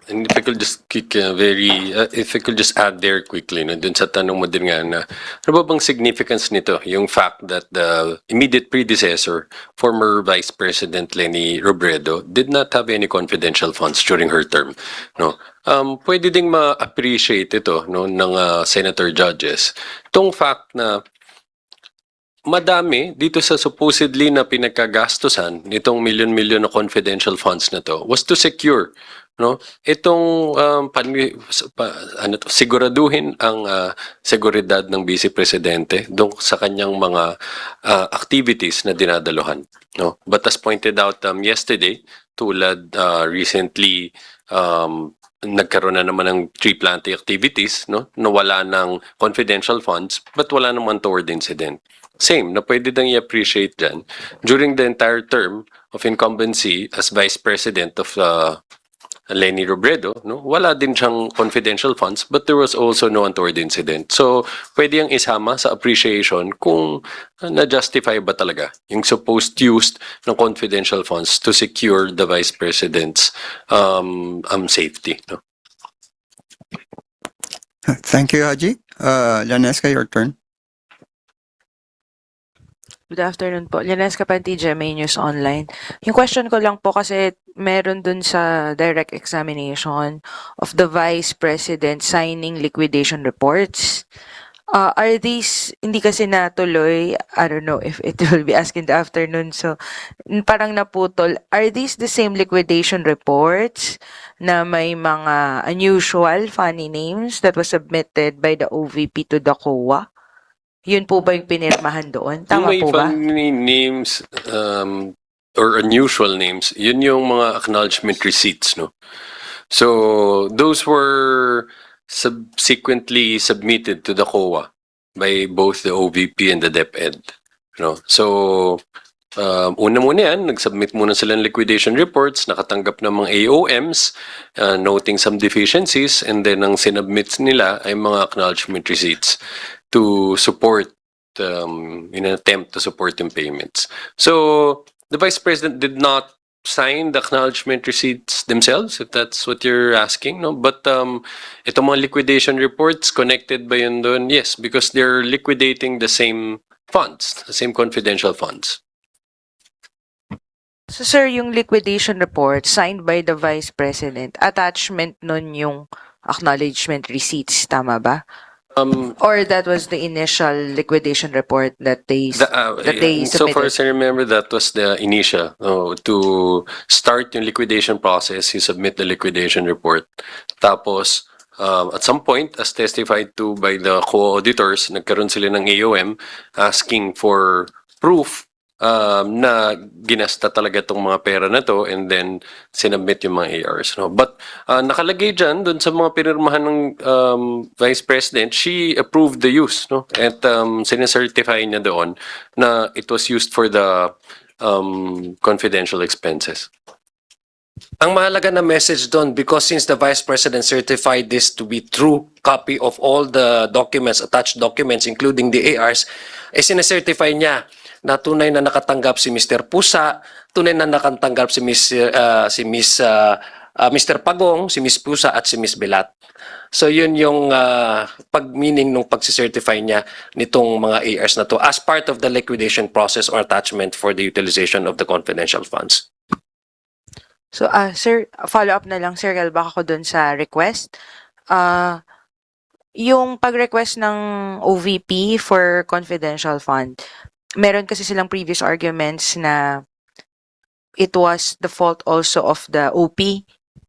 And if I could just if I could just add there quickly, no, dun sa tanong mo din nga na, ano ba bang significance nito? Yung fact that the immediate predecessor, former Vice President Leni Robredo, did not have any confidential funds during her term. No? Pwede ding ma-appreciate ito, no, ng senator judges. Itong fact na madami dito sa supposedly na pinagkagastusan nitong million-million na confidential funds na to was to secure no, itong siguraduhin ang seguridad ng Vice Presidente doon sa kanyang mga activities na dinadaluhan, no. But as pointed out yesterday, tulad recently nagkaroon na naman ng tree planting activities, no, nawala ng confidential funds but wala naman toward incident. Same, na pwede nang i-appreciate dyan. During the entire term of incumbency as Vice President of Leni Robredo, no, wala din siyang confidential funds but there was also no untoward incident. So, pwede yung isama sa appreciation kung na-justify ba talaga yung supposed use ng confidential funds to secure the Vice President's safety. No? Thank you, Haji. Lanesca, your turn. Good afternoon po. Lines Kapante, GMA News Online. Yung question ko lang po kasi meron dun sa direct examination of the Vice President signing liquidation reports. Are these, hindi kasi natuloy, I don't know if it will be asked in the afternoon, so parang naputol. Are these the same liquidation reports na may mga unusual funny names that was submitted by the OVP to the COA? Yun po ba yung pinirmahan doon? Tama Yung po ba? may funny names or unusual names, yun yung mga acknowledgement receipts, no? So, those were subsequently submitted to the COA by both the OVP and the DepEd. No? So, una muna yan, nag-submit muna sila ng liquidation reports, nakatanggap ng mga AOMs, noting some deficiencies, and then ang sinubmit nila ay mga acknowledgement receipts to support, in an attempt to support yung payments. So, the Vice President did not sign the acknowledgement receipts themselves, if that's what you're asking, no? But itong mga liquidation reports, connected ba yun doon? Yes, because they're liquidating the same funds, the same confidential funds. So sir, yung liquidation report signed by the Vice President, attachment nun yung acknowledgement receipts, tama ba? Or that was the initial liquidation report that they So submitted? far as I remember, that was the initial. To start yung liquidation process, you submit the liquidation report. Tapos, at some point, as testified to by the co-auditors, nagkaroon sila ng AOM asking for proof na ginasta talaga itong mga pera na to, and then sinubmit yung mga ARs. No? But nakalagay dyan, dun sa mga pinirmahan ng Vice President, she approved the use. No? At sinicertify niya doon na it was used for the confidential expenses. Ang mahalaga na message doon, because since the Vice President certified this to be true copy of all the documents, attached documents, including the ARs, sinacertify niya na tunay na nakatanggap si Mr. Pusa, tunay na nakatanggap si Mr. Pagong, si Miss Pusa at si Miss Belat. So yun yung pag-meaning nung pag-certify niya nitong mga ARs na to as part of the liquidation process or attachment for the utilization of the confidential funds. So sir, follow up na lang sir, baka ko dun sa request. Yung pag-request ng OVP for confidential fund, meron kasi silang previous arguments na it was the fault also of the OP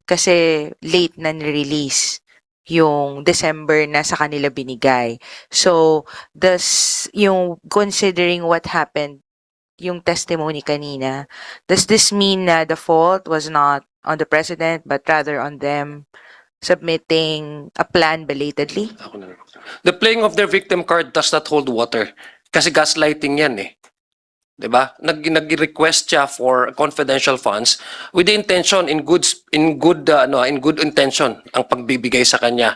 kasi late na ni-release yung December na sa kanila binigay. So, yung considering what happened, yung testimony kanina, does this mean na the fault was not on the President but rather on them submitting a plan belatedly? The playing of their victim card does not hold water. Kasi gaslighting yan eh. 'Di ba? Nag-request siya for confidential funds with the intention in good intention ang pagbibigay sa kanya,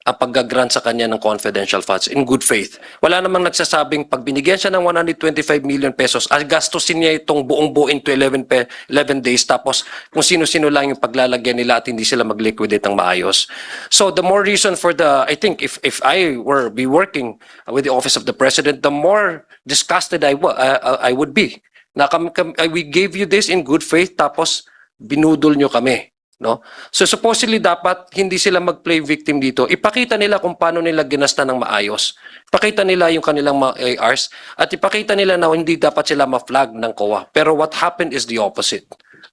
ang pag-grant sa kanya ng confidential funds in good faith. Wala namang nagsasabing pag binigyan siya ng 125 million pesos, gastusin niya itong buong buo into 11 days tapos kung sino-sino lang yung paglalagyan nila at hindi sila mag-liquidate ng maayos. So the more reason for I think if I were be working with the Office of the President, the more disgusted I would be. We gave you this in good faith tapos binudol nyo kami. No? So supposedly dapat hindi sila mag-play victim dito. Ipakita nila kung paano nila ginasta ng maayos. Ipakita nila yung kanilang mga ARs at ipakita nila na hindi dapat sila ma-flag ng COA. Pero what happened is the opposite.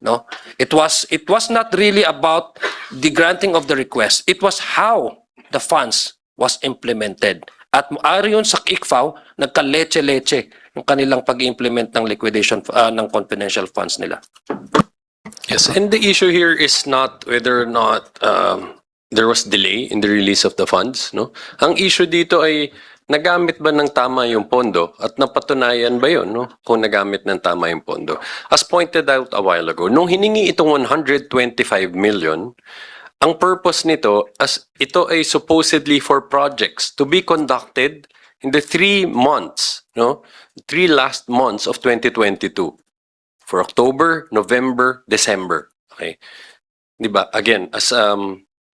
No, it was not really about the granting of the request. It was how the funds was implemented. At ayon sa ICFAO, nagka-leche-leche yung kanilang pag-implement ng liquidation ng confidential funds nila. Yes, and the issue here is not whether or not there was delay in the release of the funds, no? Ang issue dito ay nagamit ba ng tama yung pondo at napatunayan ba yun, no? Kung nagamit ng tama yung pondo. As pointed out a while ago, nung hiningi itong 125 million, ang purpose nito as ito ay supposedly for projects to be conducted in the 3 months, no? 3 last months of 2022. For October, November, December. Okay? Diba? Again, as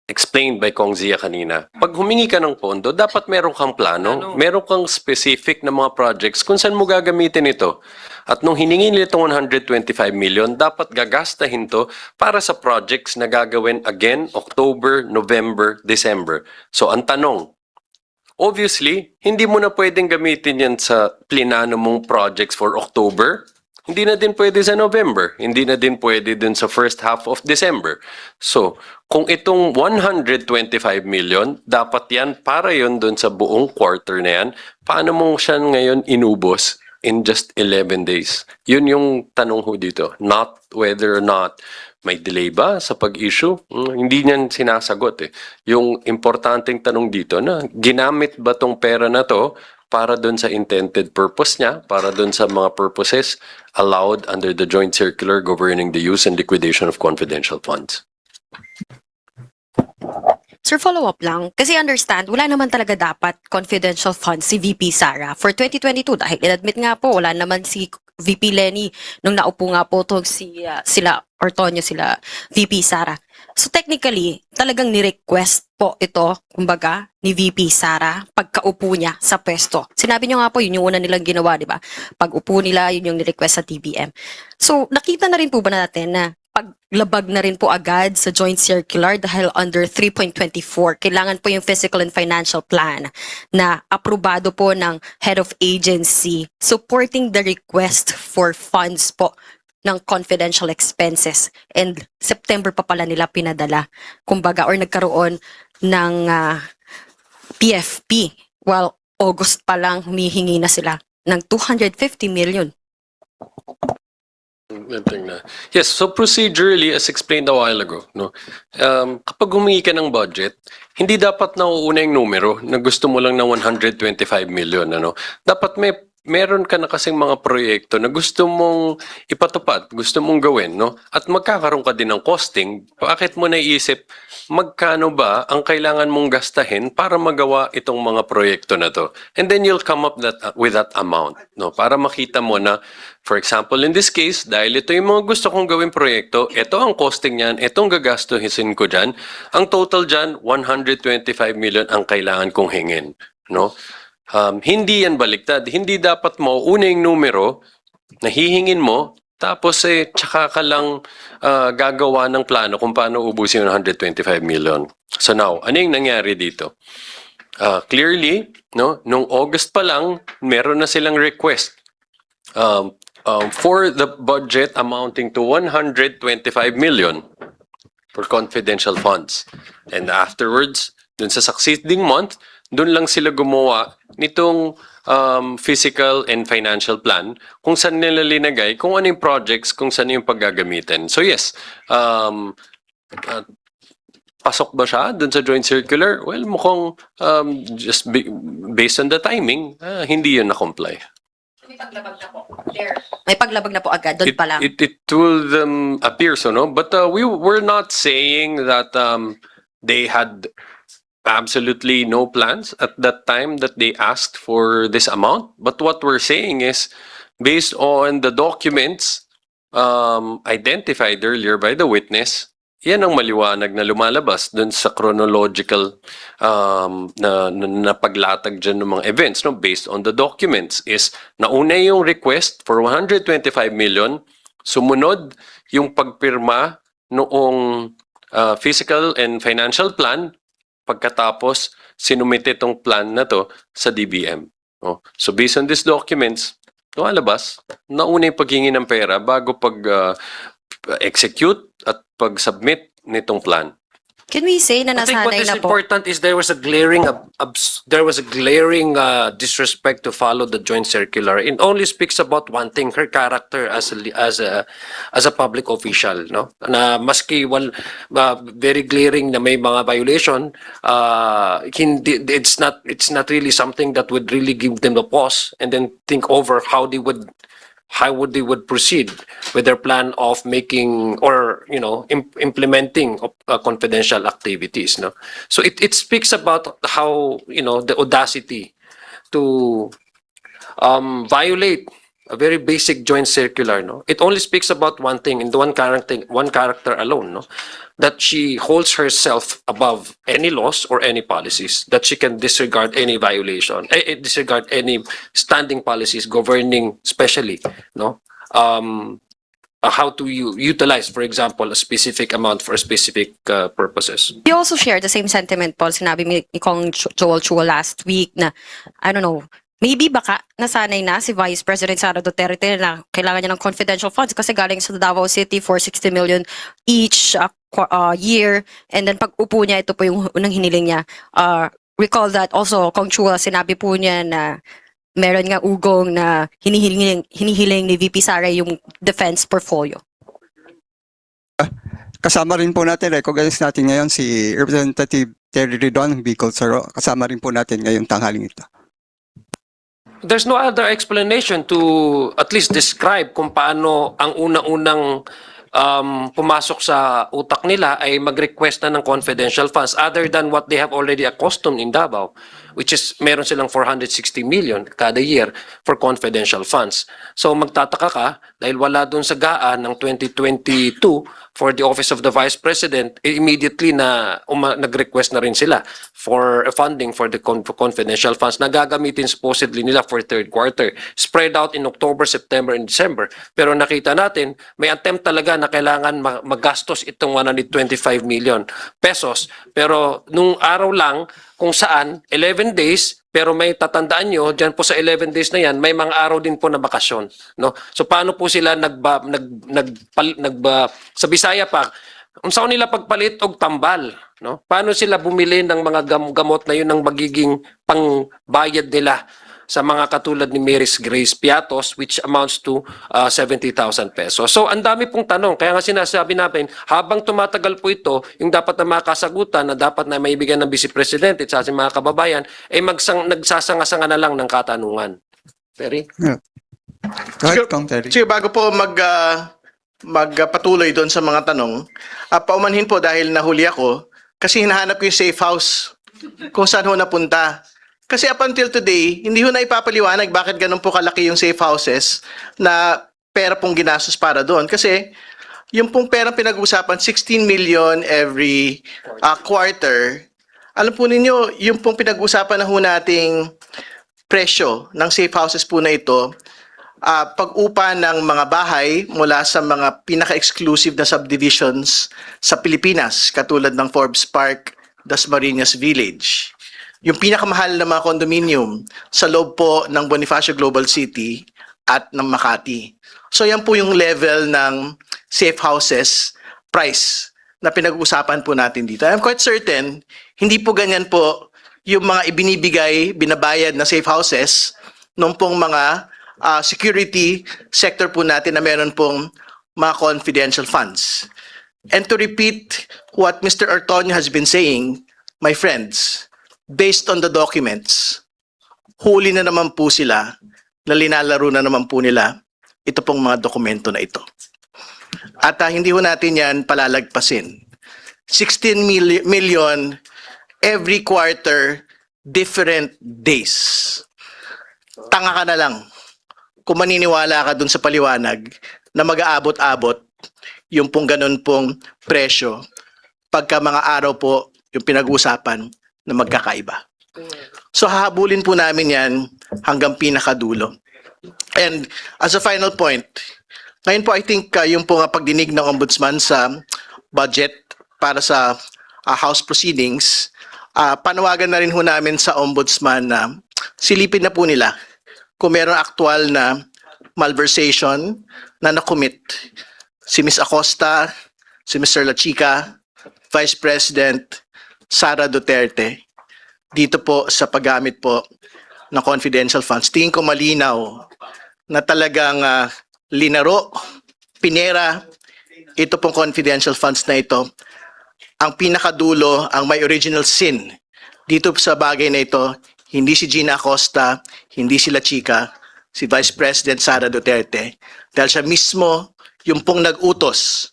explained by Kong Zia kanina, pag humingi ka ng pondo, dapat meron kang plano, meron kang specific na mga projects kung saan mo gagamitin ito. At nung hiningi nila itong 125 million, dapat gagastahin to para sa projects na gagawin again October, November, December. So ang tanong, obviously, hindi mo na pwedeng gamitin yan sa plinano mong projects for October. Hindi na din pwede sa November. Hindi na din pwede din sa first half of December. So, kung itong 125 million, dapat yan para yun dun sa buong quarter na yan, paano mo siya ngayon inubos in just 11 days? Yun yung tanong ho dito. Not whether or not may delay ba sa pag-issue? Hindi niyan sinasagot eh. Yung importanteng tanong dito na ginamit ba tong pera na to para dun sa intended purpose niya, para dun sa mga purposes allowed under the joint circular governing the use and liquidation of confidential funds. Sir, follow-up lang. Kasi understand, wala naman talaga dapat confidential funds si VP Sara for 2022 dahil in-admit nga po, wala naman si VP Lenny nung naupo nga po to sila Ortonio, sila VP Sara. So technically, talagang ni-request po ito, kumbaga, ni VP Sara pagkaupo niya sa pwesto. Sinabi niyo nga po, yun yung una nilang ginawa, di ba? Pag upo nila, yun yung ni-request sa TBM. So nakita na rin po ba natin na paglabag na rin po agad sa joint circular dahil under 3.24, kailangan po yung physical and financial plan na aprobado po ng head of agency supporting the request for funds po ng confidential expenses. And September pa pala nila pinadala, kumbaga, or nagkaroon ng PFP. While August pa lang humihingi na sila ng 250 million. Yes, so procedurally, as explained a while ago, no, kapag humingi ka ng budget, hindi dapat nauuna yung numero na gusto mo lang ng 125 million. Ano? Dapat meron ka na kasing mga proyekto na gusto mong ipatupad, gusto mong gawin, no? At magkakaroon ka din ng costing. Bakit mo naisip, magkano ba ang kailangan mong gastahin para magawa itong mga proyekto na to? And then you'll come up with that amount, no? Para makita mo na, for example, in this case, dahil ito yung mga gusto kong gawin proyekto, ito ang costing niyan, itong gagastuhin ko dyan, ang total dyan, 125 million ang kailangan kong hingin, no? Hindi yan baliktad. Hindi dapat mauuna yung numero na hihingin mo, tapos tsaka ka lang gagawa ng plano kung paano ubusin yung 125 million. So now, ano yung nangyari dito? Clearly, no, nung August pa lang, meron na silang request for the budget amounting to 125 million for confidential funds. And afterwards, dun sa succeeding month, dun lang sila gumawa nitong physical and financial plan kung saan nila linagay, kung ano yung projects, kung saan yung paggagamitin. So yes, pasok ba siya dun sa joint circular? Well, mukhang just based on the timing, hindi yun na-comply. May paglabag na po. May paglabag na po agad, doon pa lang. It will appear so, no? But we're not saying that they had absolutely no plans at that time that they asked for this amount. But what we're saying is, based on the documents identified earlier by the witness, yan ang maliwanag na lumalabas dun sa chronological na paglatag dyan ng mga events, no? Based on the documents is nauna yung request for 125 million, sumunod yung pagpirma noong physical and financial plan, pagkatapos sinumite itong plan na to sa DBM. No? So based on these documents, lumalabas, nauna yung paghingi ng pera bago pag-execute at pag-submit nitong plan. Can we say na I think what nasanay is na po? important is there was a glaring disrespect to follow the joint circular. It only speaks about one thing: her character as a public official, no? Na maski very glaring na may mga violation, hindi, it's not really something that would really give them the pause and then think over how they would proceed with their plan of making or implementing confidential activities, no? So it speaks about how the audacity to violate a very basic joint circular, no? It only speaks about one thing, and one character alone, no? That she holds herself above any laws or any policies, that she can disregard any violation, disregard any standing policies governing, especially, no? How to utilize, for example, a specific amount for specific purposes. You also share the same sentiment, Paul. Sinabi ni Kong Joel Chua last week na, I don't know, maybe baka nasanay na si Vice President Sara Duterte na kailangan niya ng confidential funds kasi galing sa Davao City for 60 million each year. And then pag upo niya, ito po yung unang hiniling niya. Recall that also, Kong Chua, sinabi po niya na meron nga ugong na hinihiling ni VP Sara yung defense portfolio. Kasama rin po natin, recognize natin ngayon si Representative Terry Ridon, Bicol Saro. Kasama rin po natin ngayong tanghaling ito. There's no other explanation to at least describe kung paano ang unang-unang pumasok sa utak nila ay mag-request na ng confidential funds other than what they have already accustomed in Davao, which is meron silang 460 million kada year for confidential funds. So magtataka ka dahil wala dun sa GAA ng 2022 for the Office of the Vice President, immediately na nag-request na rin sila for funding for the confidential funds na gagamitin supposedly nila for third quarter, spread out in October, September, and December. Pero nakita natin, may attempt talaga na kailangan magastos itong 125 million pesos. Pero nung araw lang, kung saan 11 days, pero may tatandaan nyo, dyan po sa 11 days na yan, may mga araw din po na bakasyon, no? So paano po sila sa Bisaya pa, kung saan nila pagpalit og tambal, no? Paano sila bumili ng mga gamot na yun ng magiging pangbayad nila sa mga katulad ni Mary's Grace Piatos, which amounts to 70,000 pesos. So ang dami pong tanong, kaya nga sinasabi natin, habang tumatagal po ito, yung dapat na makasagutan na dapat na maibigyan ng Vice Presidente at sa ating mga kababayan, ay nagsasanga-sanga na lang ng katanungan. Terry? Yeah. Kahit Kong Terry. Sige, bago po magpatuloy doon sa mga tanong, paumanhin po dahil nahuli ako, kasi hinahanap ko yung safe house kung saan ho napunta. Kasi up until today, hindi ho na ipapaliwanag bakit ganun po kalaki yung safe houses na pera pong ginastos para doon. Kasi yung pong perang pinag-uusapan, 16 million every quarter, alam po ninyo, yung pong pinag-uusapan na ho nating presyo ng safe houses po na ito, pag-upa ng mga bahay mula sa mga pinaka-exclusive na subdivisions sa Pilipinas, katulad ng Forbes Park, Dasmariñas Village. Yung pinakamahal na mga condominium sa loob po ng Bonifacio Global City at ng Makati. So yan po yung level ng safe houses price na pinag-uusapan po natin dito. I'm quite certain, hindi po ganyan po yung mga binabayad na safe houses nung pong mga security sector po natin na meron pong mga confidential funds. And to repeat what Mr. Artonio has been saying, my friends, based on the documents, huli na naman po sila, na linalaro na naman po nila ito pong mga dokumento na ito. At hindi ho natin yan palalagpasin. 16 million every quarter, different days. Tanga ka na lang kung maniniwala ka dun sa paliwanag na mag-aabot-abot yung pong ganun pong presyo pagka mga araw po yung pinag-uusapan na magkakaiba. So hahabulin po namin yan hanggang pinakadulo. And as a final point, ngayon po I think yung po pagdinig ng Ombudsman sa budget para sa House proceedings, panawagan na rin ho namin sa Ombudsman na silipin na po nila kung mayroong actual na malversation na nakomit si Ms. Acosta, si Mr. La Chica, Vice President Sara Duterte dito po sa paggamit po ng confidential funds. Tingin ko malinaw na talagang linaro, pinera, ito pong confidential funds na ito. Ang pinakadulo, ang may original sin dito sa bagay na ito, hindi si Gina Acosta, hindi si La Chica, si Vice President Sara Duterte. Dahil siya mismo yung pong nag-utos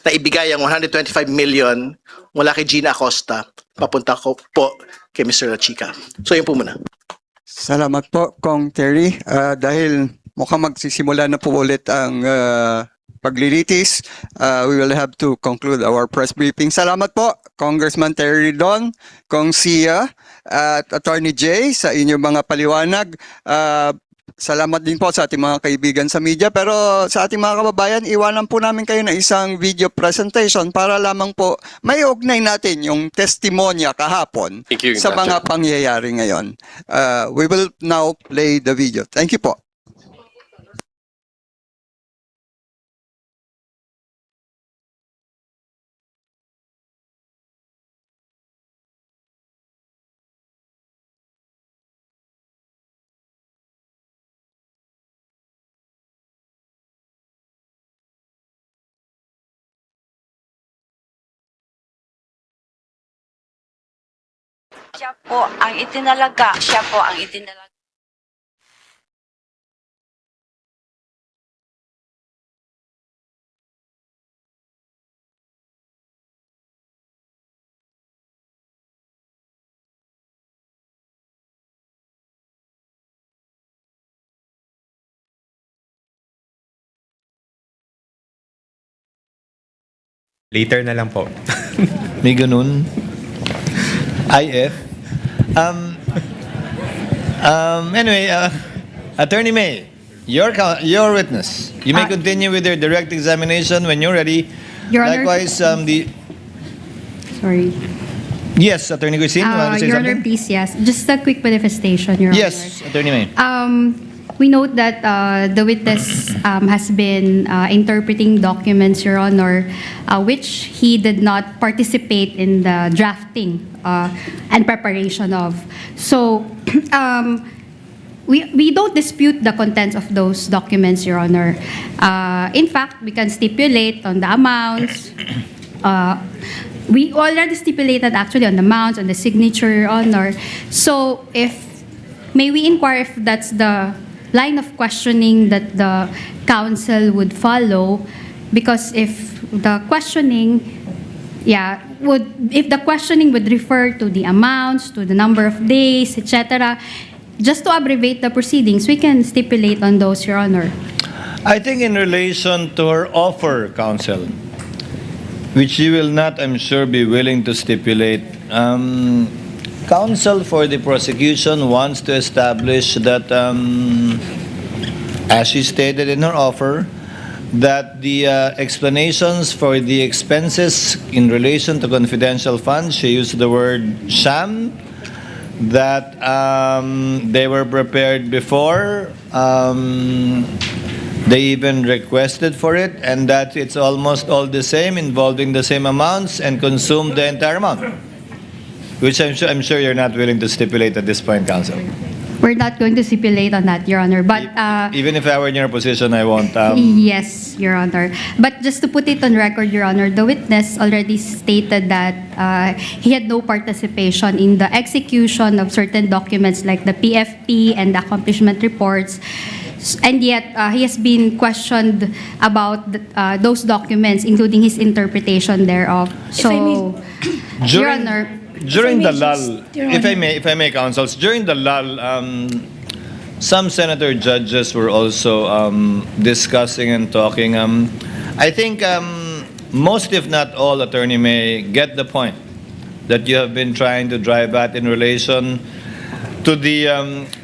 na ibigay ang 125 million mula kay Gina Acosta, papunta ko po kay Mr. La Chica. So yun po muna. Salamat po, Kong Terry. Dahil mukhang magsisimula na po ulit ang paglilitis, we will have to conclude our press briefing. Salamat po, Congressman Terry Don, Kong Sia, at Attorney Jay sa inyong mga paliwanag. Salamat din po sa ating mga kaibigan sa media, pero sa ating mga kababayan, iwanan po namin kayo na isang video presentation para lamang po may ugnay natin yung testimonya kahapon Thank you, sa mga pangyayari ngayon. We will now play the video. Thank you po. Siya po ang itinalaga. Siya po ang itinalaga. Later na lang po. May ganun. IF. Anyway, Attorney May, your witness. You may continue with your direct examination when you're ready. Your Honor- Likewise, Sorry. yes, Attorney Christine, you want to say Your Honor, something? please, yes. Just a quick manifestation, Your Honor. Yes, Attorney May. We note that the witness has been interpreting documents, Your Honor, which he did not participate in the drafting and preparation of. So, we don't dispute the contents of those documents, Your Honor. In fact, we can stipulate on the amounts. We already stipulated actually on the amounts, on the signature, Your Honor. So, may we inquire if that's the line of questioning that the counsel would follow? Because if the questioning would refer to the amounts, to the number of days, etc., just to abbreviate the proceedings, we can stipulate on those, Your Honor. I think in relation to her offer, counsel, which you will not, I'm sure, be willing to stipulate, counsel for the prosecution wants to establish that, as she stated in her offer, that the explanations for the expenses in relation to confidential funds, she used the word sham, that they were prepared before, they even requested for it, and that it's almost all the same, involving the same amounts, and consumed the entire amount. Which I'm sure you're not willing to stipulate at this point, counsel. We're not going to stipulate on that, Your Honor. But Even if I were in your position, I won't. yes, Your Honor. But just to put it on record, Your Honor, the witness already stated that he had no participation in the execution of certain documents like the PFP and the accomplishment reports. And yet, he has been questioned about those documents, including his interpretation thereof. So, Your Honor, During the lull, if I may, counsels, during the lull, some senator judges were also discussing and talking. I think most, if not all, Attorney May get the point that you have been trying to drive at in relation to the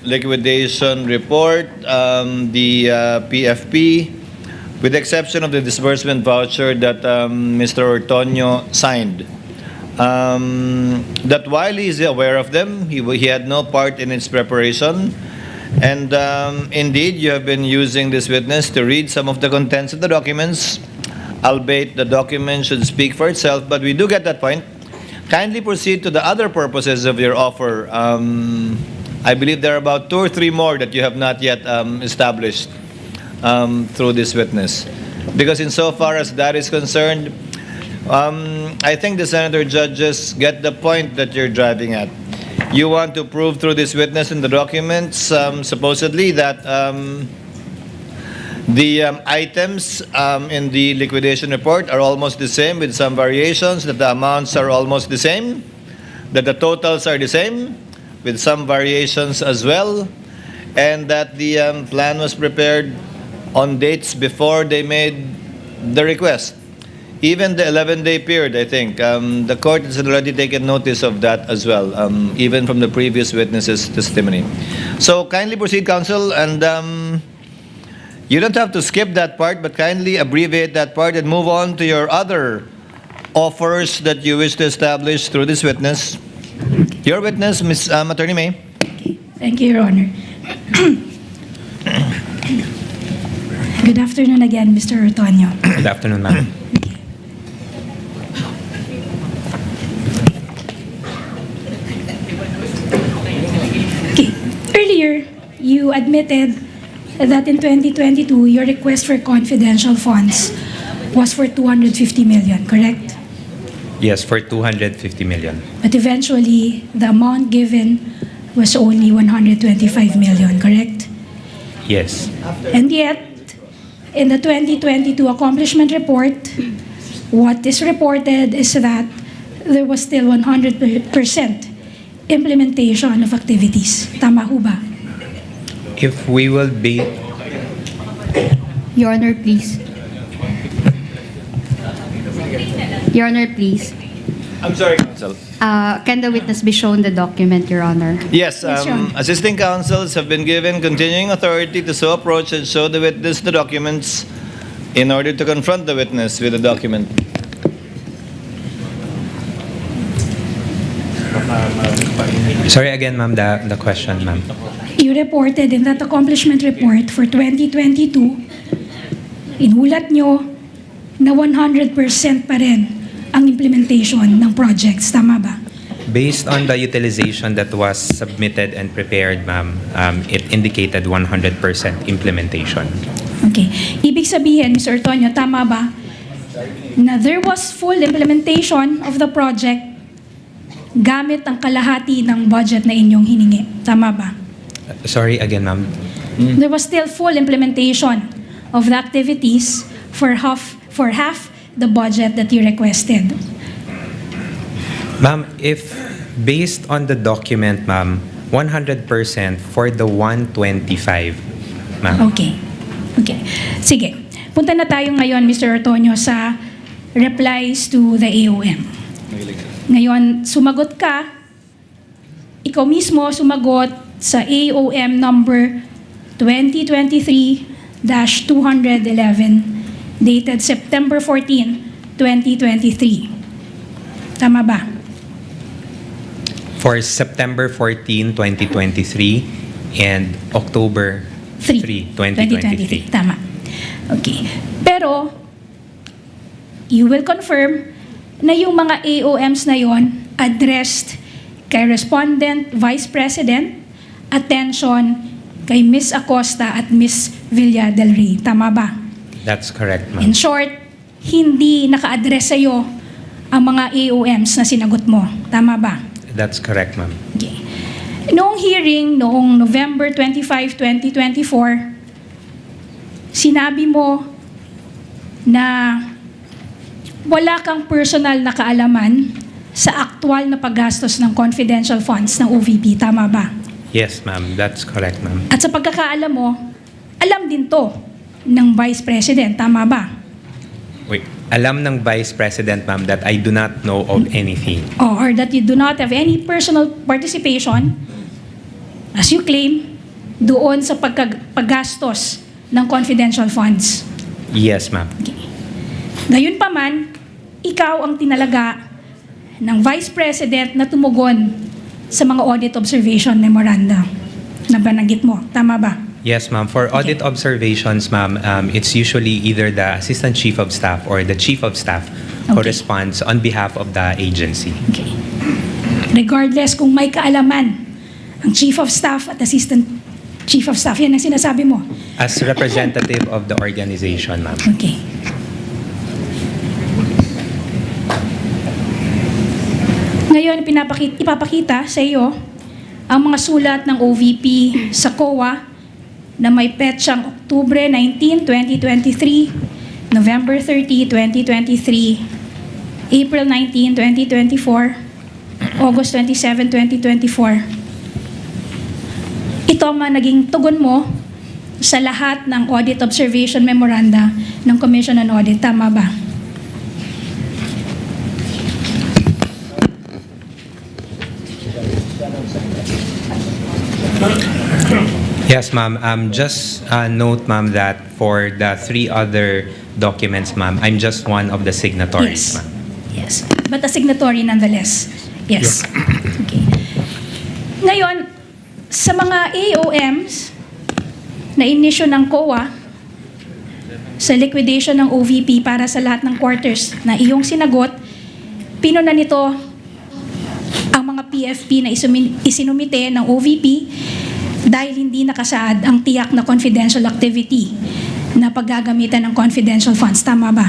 liquidation report, the PFP, with the exception of the disbursement voucher that Mr. Ortonio signed. That while he's aware of them, he had no part in its preparation. And indeed, you have been using this witness to read some of the contents of the documents. albeit the document should speak for itself, but we do get that point. Kindly proceed to the other purposes of your offer. I believe there are about 2 or 3 more that you have not yet established through this witness. Because insofar as that is concerned, I think the senator judges get the point that you're driving at. You want to prove through this witness in the documents, supposedly, that the items in the liquidation report are almost the same with some variations, that the amounts are almost the same, that the totals are the same with some variations as well, and that the plan was prepared on dates before they made the request. Even the 11-day period, I think, the court has already taken notice of that as well, even from the previous witness's testimony. So kindly proceed, counsel, and you don't have to skip that part, but kindly abbreviate that part and move on to your other offers that you wish to establish through this witness. Your witness, Ms. Attorney May. Thank you, Your Honor. Good afternoon again, Mr. Ortonio. Good afternoon, ma'am. Okay. Earlier, you admitted that in 2022, your request for confidential funds was for 250 million, correct? Yes, for 250 million. But eventually, the amount given was only 125 million, correct? Yes. And yet, in the 2022 accomplishment report, what is reported is that there was still 100% implementation of activities. Tama ho ba? If we will be... Your Honor, please. Your Honor, please. I'm sorry, counsel. Can the witness be shown the document, Your Honor? Yes, Yes, Your Honor. assisting counsels have been given continuing authority to so approach and show the witness the documents in order to confront the witness with the document. Sorry again, ma'am, the question, ma'am. You reported in that accomplishment report for 2022, inulat nyo na 100% pa rin ang implementation ng projects. Tama ba? Based on the utilization that was submitted and prepared, ma'am, it indicated 100% implementation. Okay. Ibig sabihin, Mr. Ortonio, tama ba na there was full implementation of the project gamit ang kalahati ng budget na inyong hiningi? Tama ba? Sorry again, ma'am. There was still full implementation of the activities for half the budget that you requested. Ma'am, if based on the document, ma'am, 100% for the 125, ma'am. Okay. Okay. Sige. Punta na tayo ngayon, Mr. Ortonio, sa replies to the AOM. Ngayon, sumagot ka, ikaw mismo sumagot sa AOM number 2023-211 dated September 14, 2023. Tama ba? For September 14, 2023 and October 3, 2023. Tama. Okay. Pero, you will confirm na yung mga AOMs na yon addressed kay Respondent Vice President, attention kay Ms. Acosta at Ms. Villa del Rey. Tama ba? That's correct, ma'am. In short, hindi naka-address sa'yo ang mga AOMs na sinagot mo. Tama ba? That's correct, ma'am. Okay. Noong hearing, noong November 25, 2024, sinabi mo na wala kang personal na kaalaman sa aktual na paggastos ng confidential funds ng OVP. Tama ba? Yes, ma'am. That's correct, ma'am. At sa pagkakaalam mo, alam din to ng Vice President. Tama ba? Wait. Alam ng Vice President, ma'am, that I do not know of anything. Or that you do not have any personal participation, as you claim, doon sa paggastos ng confidential funds. Yes, ma'am. Okay. Gayunpaman, ikaw ang tinalaga ng Vice President na tumugon sa mga audit observation memoranda na bananggit mo. Tama ba? Yes, ma'am. For audit observations, ma'am, it's usually either the Assistant Chief of Staff or the Chief of Staff who Okay. responds on behalf of the agency. Okay. Regardless kung may kaalaman ang Chief of Staff at Assistant Chief of Staff, yan ang sinasabi mo. As representative of the organization, ma'am. Okay. Ngayon, ipapakita sa iyo ang mga sulat ng OVP sa COA na may petsang Oktubre 19, 2023, November 30, 2023, April 19, 2024, August 27, 2024. Ito ang naging tugon mo sa lahat ng audit observation memoranda ng Commission on Audit. Tama ba? Yes, ma'am. Just note, ma'am, that for the 3 other documents, ma'am, I'm just one of the signatories, Yes. ma'am. Yes. But a signatory nonetheless. Yes. Okay. Ngayon, sa mga AOMs na inisyo ng COA sa liquidation ng OVP para sa lahat ng quarters na iyong sinagot, pinuna nito ang mga PFP na isinumite ng OVP dahil hindi nakasaad ang tiyak na confidential activity na paggagamitan ng confidential funds. Tama ba?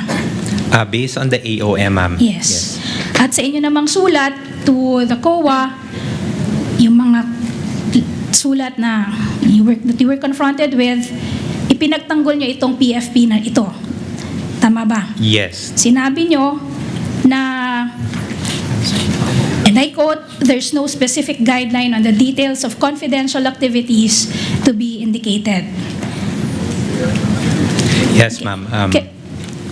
Based on the AOM, ma'am. Yes. At sa inyo namang sulat to the COA, yung mga sulat na that you were confronted with, ipinagtanggol nyo itong PFP na ito. Tama ba? Yes. Sinabi nyo na, and I quote, there's no specific guideline on the details of confidential activities to be indicated. Yes, ma'am. Okay.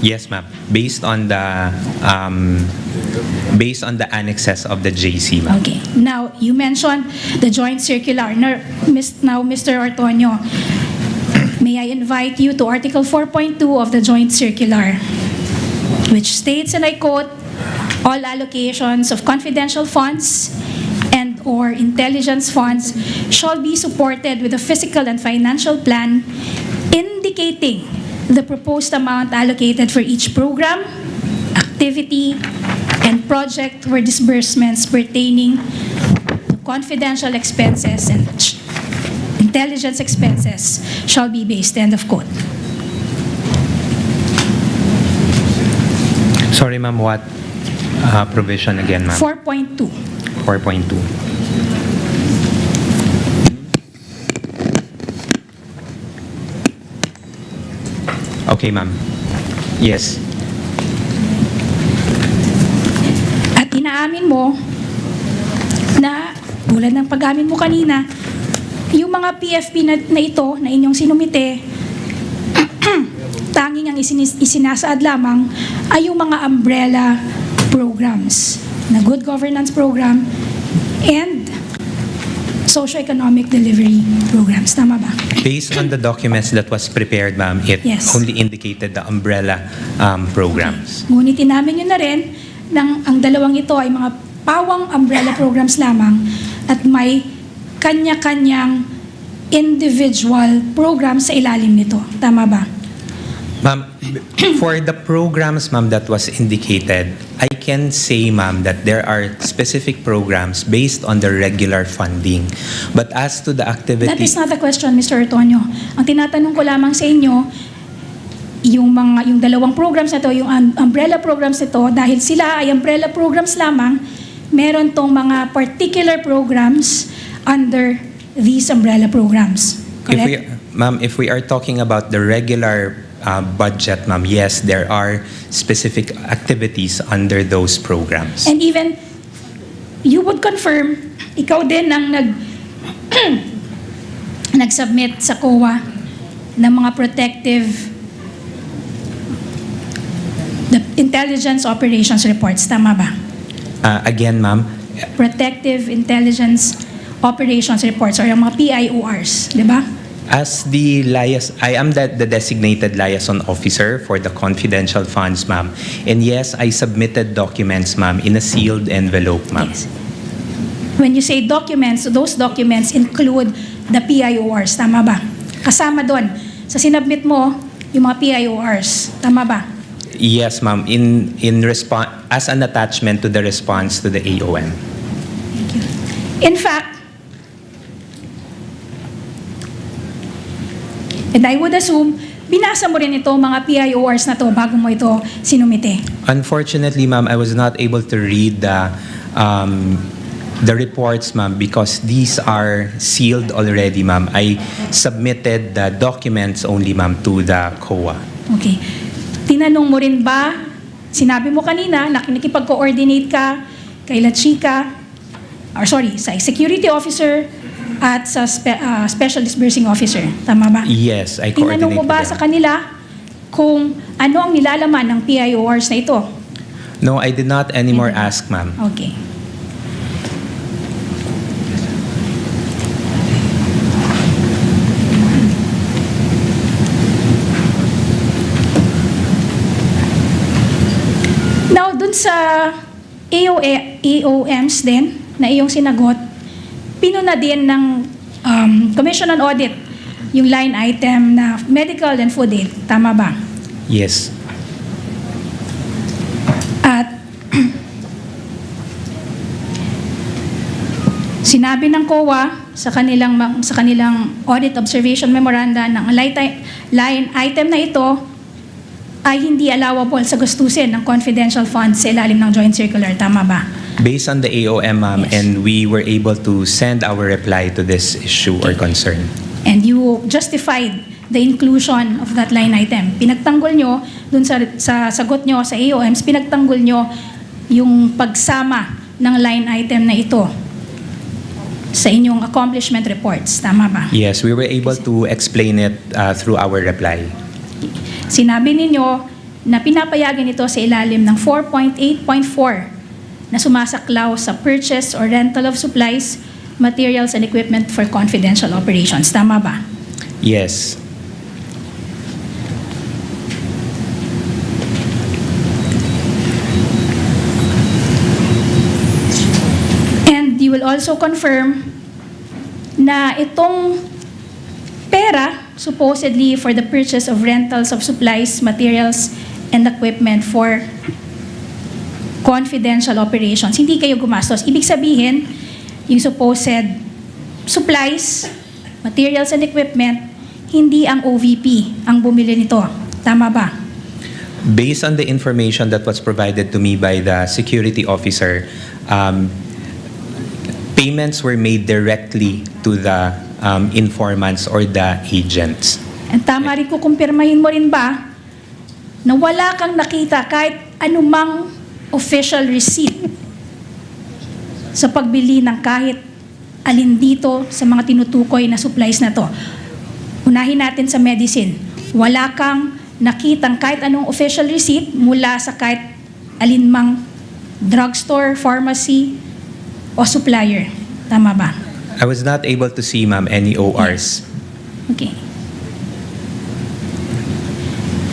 Yes, ma'am. Based on the annexes of the JC, ma'am. Okay. Now, you mentioned the joint circular. Now, Mr. Ortonio, may I invite you to Article 4.2 of the joint circular, which states, and I quote, all allocations of confidential funds and or intelligence funds shall be supported with a fiscal and financial plan indicating the proposed amount allocated for each program, activity, and project where disbursements pertaining to confidential expenses and intelligence expenses shall be based. End of quote. Sorry, ma'am, what provision again, ma'am? 4.2. 4.2. Okay, ma'am. Yes. At inaamin mo na, tulad ng pag-amin mo kanina, yung mga PFP na ito, na inyong sinumite, tanging ang isinasaad lamang ay yung mga umbrella programs na good governance program and socio-economic delivery programs. Tama ba? Based on the documents that was prepared, ma'am, it Yes. only indicated the umbrella programs. Ngunit inamin nyo na rin ang dalawang ito ay mga pawang umbrella programs lamang at may kanya-kanyang individual programs sa ilalim nito. Tama ba? Ma'am, for the programs, ma'am, that was indicated, I can say, ma'am, that there are specific programs based on the regular funding. But as to the activity... That is not the question, Mr. Ortonio. Ang tinatanong ko lamang sa inyo, yung dalawang programs na to, yung umbrella programs nito, dahil sila ay umbrella programs lamang, meron tong mga particular programs under these umbrella programs. Correct? Ma'am, if we are talking about the regular budget, ma'am, yes, there are specific activities under those programs. And even, you would confirm, ikaw din ang nag-submit sa COA ng mga protective the intelligence operations reports. Tama ba? Again, ma'am, Protective Intelligence Operations Reports or yung mga PIORs, di ba? as the I am the designated liaison officer for the confidential funds, ma'am. And yes, I submitted documents, ma'am, in a sealed envelope, ma'am. Yes. When you say documents, those documents include the PIORs, tama ba? kasama doon sa sinubmit mo yung mga PIORs. Tama ba? Yes, ma'am. In response as an attachment to the response to the AOM. In fact, and I would assume, binasa mo rin ito mga PIORs na to bago mo ito sinumite. Unfortunately, ma'am, I was not able to read the reports, ma'am, because these are sealed already, ma'am. I submitted the documents only, ma'am, to the COA. Okay. Tinanong mo rin ba, sinabi mo kanina na nakikipag-coordinate ka kay La Chica, sa security officer at sa special disbursing officer. Tama ba? Yes, I coordinate Tinanong mo ba with sa them. kanila kung ano ang nilalaman ng PIORs na ito? No, I did not anymore ask, ma'am. Okay. Now, dun sa AOMs din na iyong sinagot, pinuna din ng Commission on Audit yung line item na medical and food aid. Tama ba? Yes. At sinabi ng COA sa kanilang audit observation memoranda ng line item na ito ay hindi allowable sa gastusin ng confidential funds sa ilalim ng joint circular. Tama ba? Based on the AOM, ma'am, and we were able to send our reply to this issue or concern. And you justified the inclusion of that line item. Pinagtanggol nyo, dun sa sagot nyo sa AOMs, pinagtanggol nyo yung pagsama ng line item na ito sa inyong accomplishment reports. Tama ba? Yes, we were able to explain it through our reply. Sinabi ninyo na pinapayagan ito sa ilalim ng 4.8.4 na sumasaklaw sa purchase or rental of supplies, materials, and equipment for confidential operations. Tama ba? Yes. And you will also confirm na itong pera supposedly for the purchase of rentals of supplies, materials, and equipment for confidential operations. Hindi kayo gumastos. Ibig sabihin, yung supposed supplies, materials, and equipment, hindi ang OVP ang bumili nito. Tama ba? Based on the information that was provided to me by the security officer, payments were made directly to the informants or the agents. And tama rin ko, kumpirmahin mo rin ba na wala kang nakita kahit anumang official receipt sa pagbili ng kahit alin dito sa mga tinutukoy na supplies na to. Unahin natin sa medicine. Wala kang nakitang kahit anong official receipt mula sa kahit alinmang drugstore, pharmacy, o supplier. Tama ba? I was not able to see, ma'am, any ORs. Okay.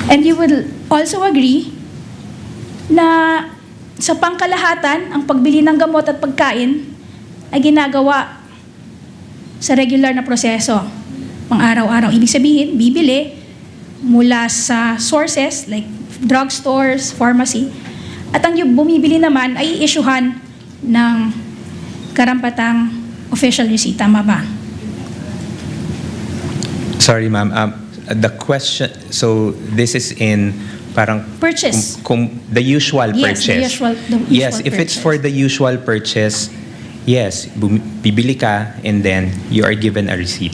And you will also agree na sa pangkalahatan, ang pagbili ng gamot at pagkain ay ginagawa sa regular na proseso, pang araw-araw. Ibig sabihin, bibili mula sa sources like drugstores, pharmacy, at ang bumibili naman ay i-issuehan ng karampatang official receipt. Tama ba? Sorry, ma'am. The question, so this is in parang Purchase. the usual Yes, purchase. the usual Yes, if it's for the usual purchase, yes, bibili ka and then you are given a receipt.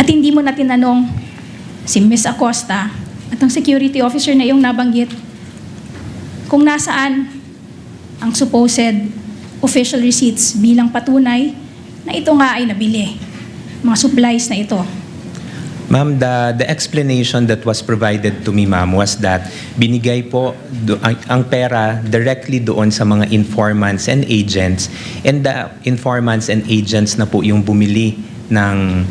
At hindi mo na tinanong si Ms. Acosta at ang security officer na iyong nabanggit kung nasaan ang supposed official receipts bilang patunay na ito nga ay nabili, mga supplies na ito. Ma'am, the explanation that was provided to me, ma'am, was that binigay po ang pera directly doon sa mga informants and agents, and the informants and agents na po yung bumili ng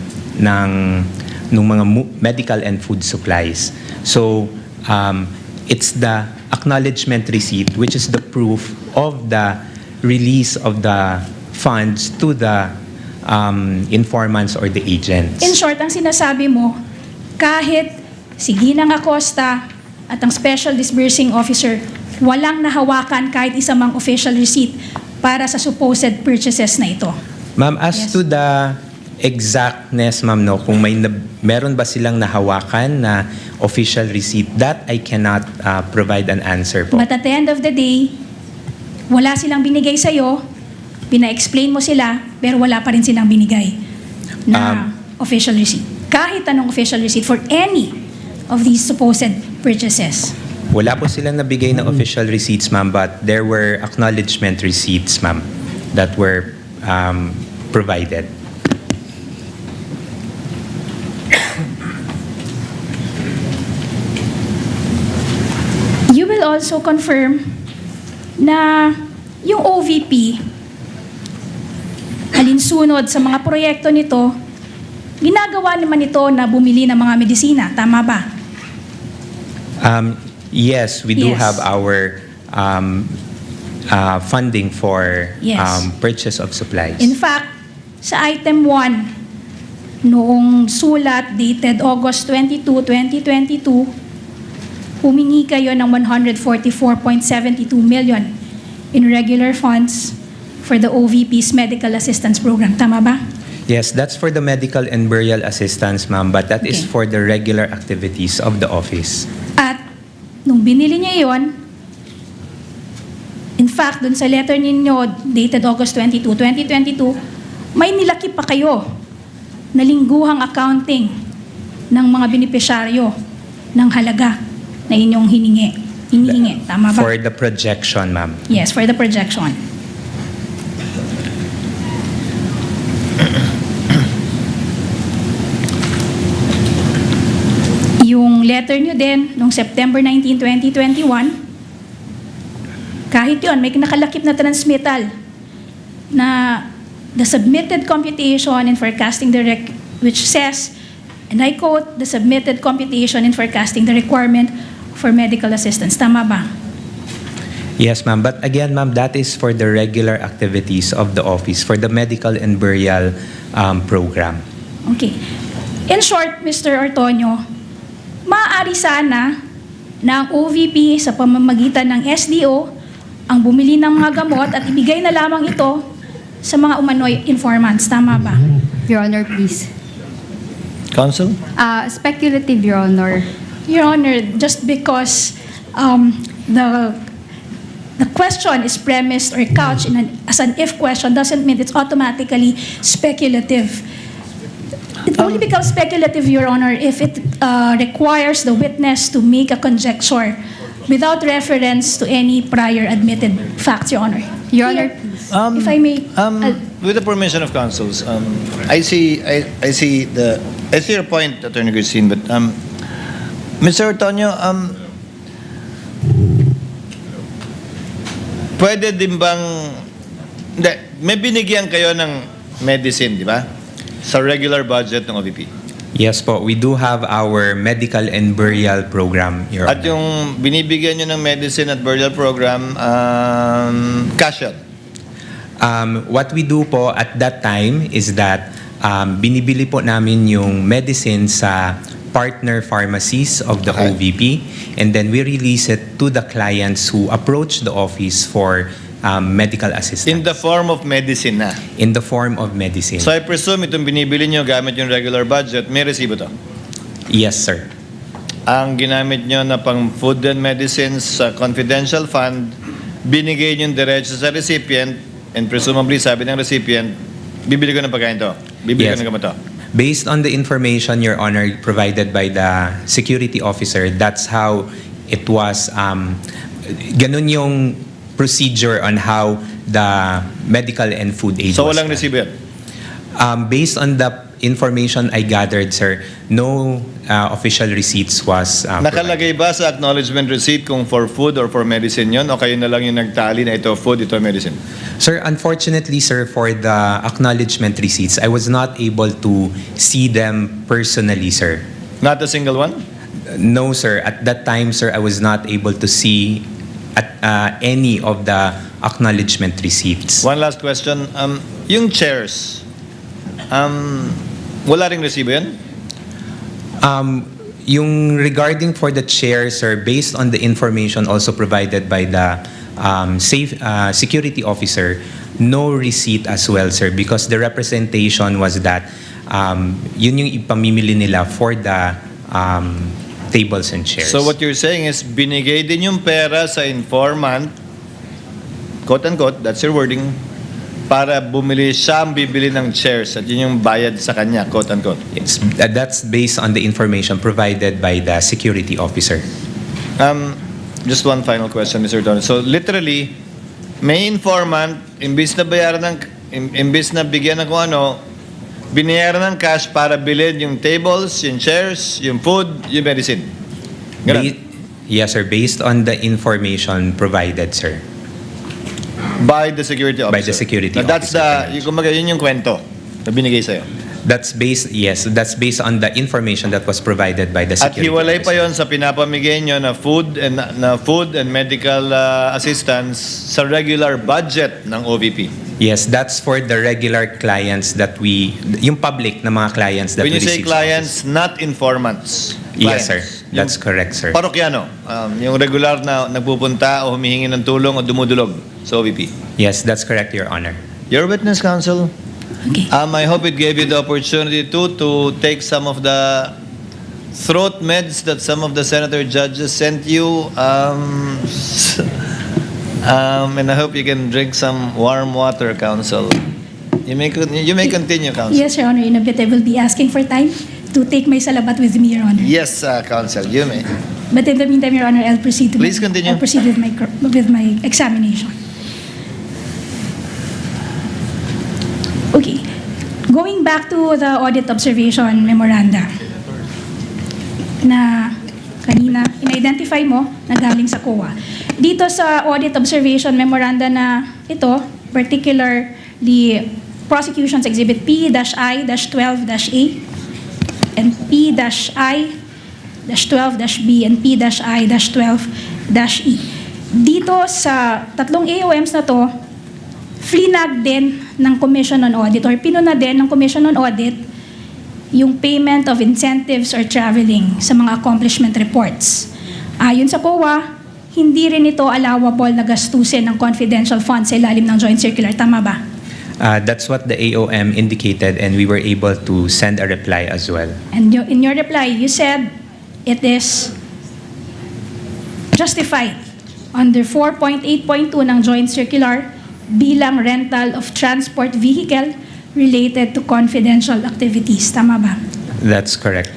mga medical and food supplies. So, it's the acknowledgement receipt, which is the proof of the release of the funds to the informants or the agents. In short, ang sinasabi mo, kahit si Ginang Acosta at ang Special Disbursing Officer, walang nahawakan kahit isa mang official receipt para sa supposed purchases na ito. Ma'am, as to the exactness, ma'am, no, kung meron ba silang nahawakan na official receipt, that I cannot provide an answer po. But at the end of the day, wala silang binigay sa'yo, pina-explain mo sila, pero wala pa rin silang binigay na official receipt. Kahit anong official receipt for any of these supposed purchases. Wala po silang nabigay na official receipts, ma'am, but there were acknowledgement receipts, ma'am, that were provided. You will also confirm na yung OVP, alinsunod sa mga proyekto nito, ginagawa naman ito na bumili ng mga medisina. Tama ba? Yes, we do Yes. have our funding for Yes. purchase of supplies. In fact, sa item 1, noong sulat dated August 22, 2022, humingi kayo ng 144.72 million in regular funds for the OVP's Medical Assistance Program. Tama ba? Yes, that's for the medical and burial assistance, ma'am, but that is Okay. for the regular activities of the office. At nung binili niya yon, in fact, dun sa letter ninyo dated August 22, 2022, may nilaki pa kayo na lingguhang accounting ng mga benepisyaryo ng halaga na inyong hinihingi. Tama ba? For the projection, ma'am. Yes, for the projection. Yung letter nyo din, noong September 19, 2021, kahit yun, may nakalakip na transmittal na the submitted computation and forecasting which says, and I quote, the submitted computation and forecasting the requirement for medical assistance. Tama ba? Yes, ma'am. But again, ma'am, that is for the regular activities of the office, for the medical and burial program. Okay. In short, Mr. Ortonio, maaari sana na ang OVP sa pamamagitan ng SDO ang bumili ng mga gamot at ibigay na lamang ito sa mga umano'y informants. Tama ba? Your Honor, please. Counsel? Speculative, Your Honor. Your Honor, just because the question is premised or couched as an if question doesn't mean it's automatically speculative. It only becomes speculative, Your Honor, if it requires the witness to make a conjecture without reference to any prior admitted facts, Your Honor. Your Honor, If I may, With the permission of counsels, I see your point, Attorney Christine, but Mr. Ortonio, pwede din bang may binigyan kayo ng medicine, di ba? Sa regular budget ng OVP. Yes po, we do have our medical and burial program, Your At Honor. yung binibigyan nyo ng medicine at burial program, cash out. What we do po at that time is that binibili po namin yung medicine sa partner pharmacies of the OVP, and then we release it to the clients who approach the office for medical assistance. In the form of medicine na. In the form of medicine. So I presume itong binibili nyo gamit yung regular budget, may resibo to. Yes, sir. Ang ginamit nyo na pang food and medicines sa confidential fund, binigay nyo diretso sa recipient, and presumably sabi ng recipient, bibili ko ng pagkain to. Bibili ko ng gamot to. Based on the information, Your Honor, provided by the security officer, that's how it was. Ganun yung procedure on how the medical and food aid So was walang done. resibo yan? Based on the information I gathered, sir, no official receipts was provided. Nakalagay ba sa acknowledgement receipt kung for food or for medicine yon, o kayo na lang yung nagtali na ito food, ito medicine? Sir, unfortunately, sir, for the acknowledgement receipts, I was not able to see them personally, sir. Not a single one? No, sir. At that time, sir, I was not able to see any of the acknowledgement receipts. One last question. Yung chairs, Wala ring resibo yan? Yung regarding for the chair, sir, based on the information also provided by the security officer, no receipt as well, sir, because the representation was that yun yung ipamimili nila for the tables and chairs. So what you're saying is binigay din yung pera sa informant, quote-unquote, that's your wording, para bumili siya ang bibili ng chairs at yun yung bayad sa kanya, quote-unquote. That's based on the information provided by the security officer. Just one final question, Mr. Don. So literally, may informant, imbis na bigyan ng kung ano, binayaran ng cash para bilhin yung tables, yung chairs, yung food, yung medicine. Ganun. Yes, sir, based on the information provided, sir. By the security officer. By the security That's officer. yun yung kwento na binigay sa'yo. That's based on the information that was provided by the At security hiwalay pa officer. yon sa pinapamigay nyo na food and medical assistance sa regular budget ng OVP. Yes, that's for the regular clients that yung public na mga clients that When we you say receive. clients, not informants. Yes, sir. Clients. That's correct, sir. Parokyano, yung regular na nagpupunta o humihingi ng tulong o dumudulog sa OVP. Yes, that's correct, Your Honor. Your witness, counsel. Okay. I hope it gave you the opportunity to take some of the throat meds that some of the senator judges sent you. And I hope you can drink some warm water, counsel. You may continue, counsel. Yes, Your Honor. In a bit, I will be asking for time to take my salabat with me, Your Honor. Yes, counsel, you may. But in the meantime, Your Honor, I'll proceed Please continue. I'll proceed with my examination. Okay. Going back to the audit observation memoranda na kanina in-identify mo na galing sa COA. Dito sa audit observation memoranda na ito, particularly Prosecution's Exhibit P-I-12-A and P-I-12-B and P-I-12-E. Dito sa tatlong AOMs na to, flinag din ng Commission on Audit or pinuna din ng Commission on Audit yung payment of incentives or traveling sa mga accomplishment reports. Ayon sa COA, hindi rin ito allowable na gastusin ng confidential funds sa ilalim ng joint circular. Tama ba? That's what the AOM indicated and we were able to send a reply as well. And in your reply, you said it is justified under 4.8.2 ng joint circular bilang rental of transport vehicle related to confidential activities. Tama ba? That's correct.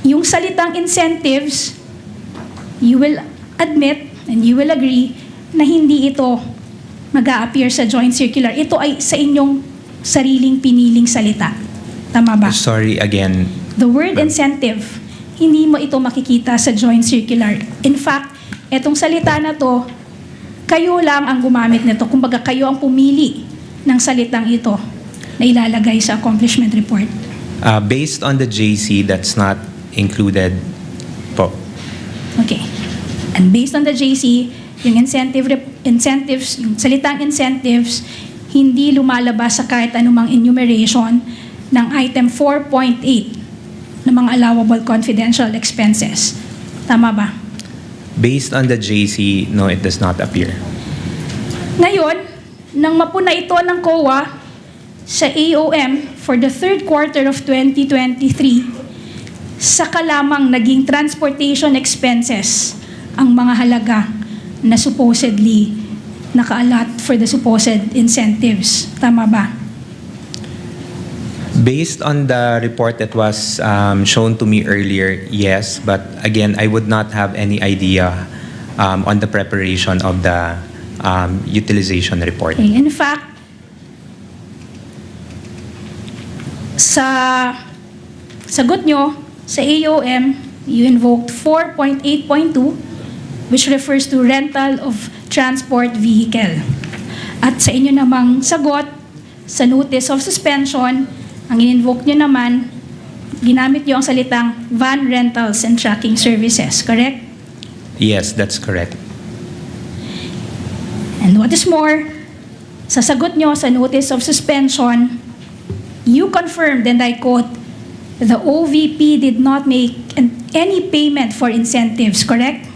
Yung salitang incentives, you will admit and you will agree na hindi ito mag-a-appear sa joint circular. Ito ay sa inyong sariling piniling salita. Tama ba? Sorry again. The word incentive, hindi mo ito makikita sa joint circular. In fact, etong salita na to, kayo lang ang gumamit nito. Kumbaga, kayo ang pumili ng salitang ito na ilalagay sa accomplishment report. Based on the JC, that's not included po. Okay. And based on the JC, yung incentives, yung salitang incentives, hindi lumalabas sa kahit anumang enumeration ng item 4.8 ng mga allowable confidential expenses. Tama ba? Based on the JC, no, it does not appear. Ngayon, nang mapuna ito ng COA sa AOM for the third quarter of 2023, saka lamang naging transportation expenses ang mga halaga na supposedly naka-allot for the supposed incentives. Tama ba? Based on the report that was shown to me earlier, yes. But again, I would not have any idea on the preparation of the utilization report. Okay. In fact, sa sagot nyo sa AOM, you invoked 4.8.2, which refers to rental of transport vehicle. At sa inyo namang sagot, sa notice of suspension, ang in-invoke nyo naman, ginamit nyo ang salitang van rentals and tracking services, correct? Yes, that's correct. And what is more, sa sagot nyo sa notice of suspension, you confirmed, and I quote, the OVP did not make any payment for incentives, correct?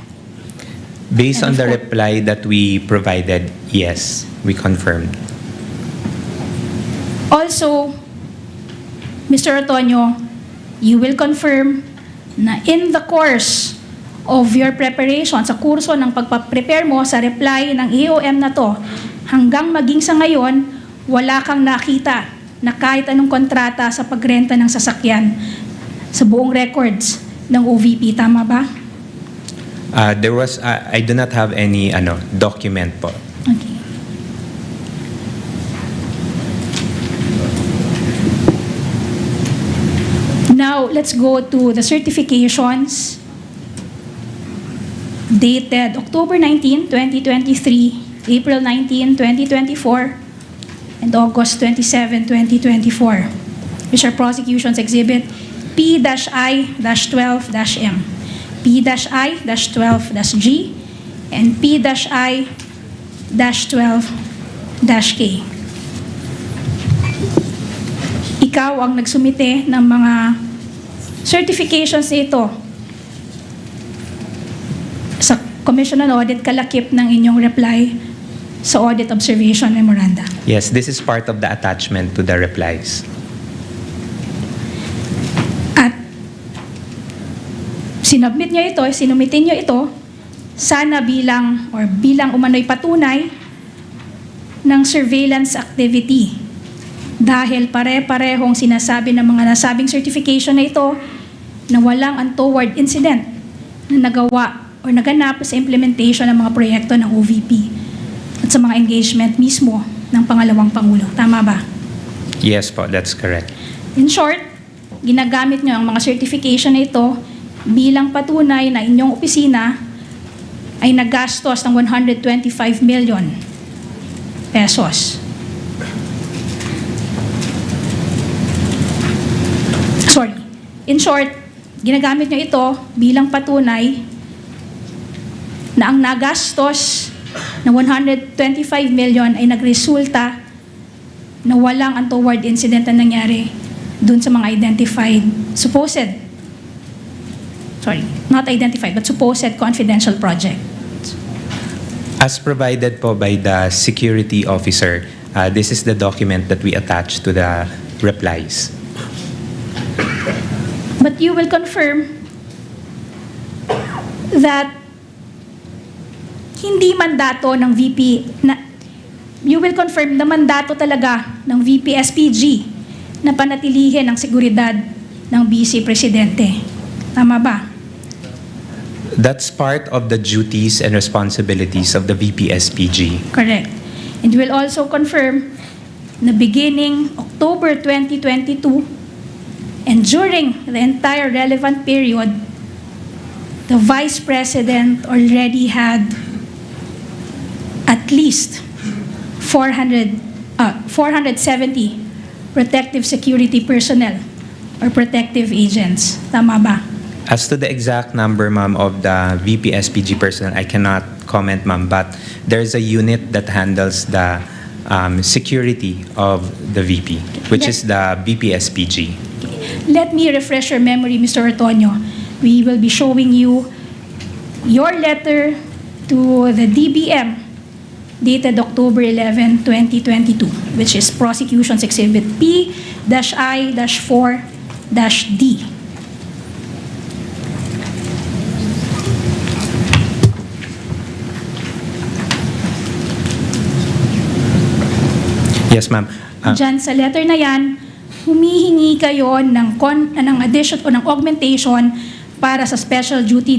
Based And on of the course- reply that we provided, yes, we confirmed. Also, Mr. Otonyo, you will confirm na in the course of your preparation, sa kurso ng pagpaprepare mo sa reply ng EOM na to, hanggang maging sa ngayon, wala kang nakita na kahit anong kontrata sa pagrenta ng sasakyan sa buong records ng OVP. Tama ba? I do not have any document po. Okay. Now, let's go to the certifications dated October 19, 2023, April 19, 2024, and August 27, 2024, which are prosecutions exhibit P-I-12-M, P-I-12-G, and P-I-12-K. Ikaw ang nagsumite ng mga certifications na ito sa Commission on Audit kalakip ng inyong reply sa Audit Observation Memoranda. Yes, this is part of the attachment to the replies. At sinumitin nyo ito sana bilang umano'y patunay ng surveillance activity. Dahil pare-parehong sinasabi ng mga nasabing certification na ito na walang untoward incident na nagawa o naganap sa implementation ng mga proyekto ng OVP at sa mga engagement mismo ng pangalawang Pangulo. Tama ba? Yes po, that's correct. In short, ginagamit nyo ang mga certification na ito bilang patunay na inyong opisina ay nagastos ng 125 million pesos. In short, ginagamit nyo ito bilang patunay na ang nagastos ng 125 million ay nagresulta na walang untoward incident na nangyari dun sa mga supposed confidential project. As provided po by the security officer, this is the document that we attach to the replies. But you will confirm that hindi mandato ng VP you will confirm na mandato talaga ng VP SPG na panatilihin ang seguridad ng Vice Presidente. Tama ba? That's part of the duties and responsibilities of the VP SPG. Correct. And you will also confirm na beginning October 2022 and during the entire relevant period, the Vice President already had at least 470 protective security personnel or protective agents. Tama ba? As to the exact number, ma'am, of the VP SPG personnel, I cannot comment, ma'am, but there's a unit that handles the security of the VP, which is the VP SPG. Let me refresh your memory, Mr. Otonyo. We will be showing you your letter to the DBM dated October 11, 2022, which is Prosecutions Exhibit P-I-4-D. Yes, ma'am. Diyan sa letter na yan, humihingi kayo ng addition o ng augmentation para sa special duty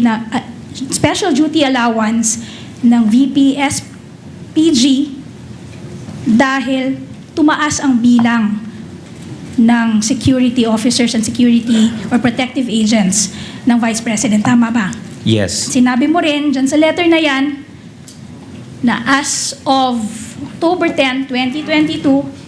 allowance ng VP SPG dahil tumaas ang bilang ng security officers and security or protective agents ng Vice President. Tama ba? Yes. Sinabi mo rin dyan sa letter na yan na as of October 10, 2022,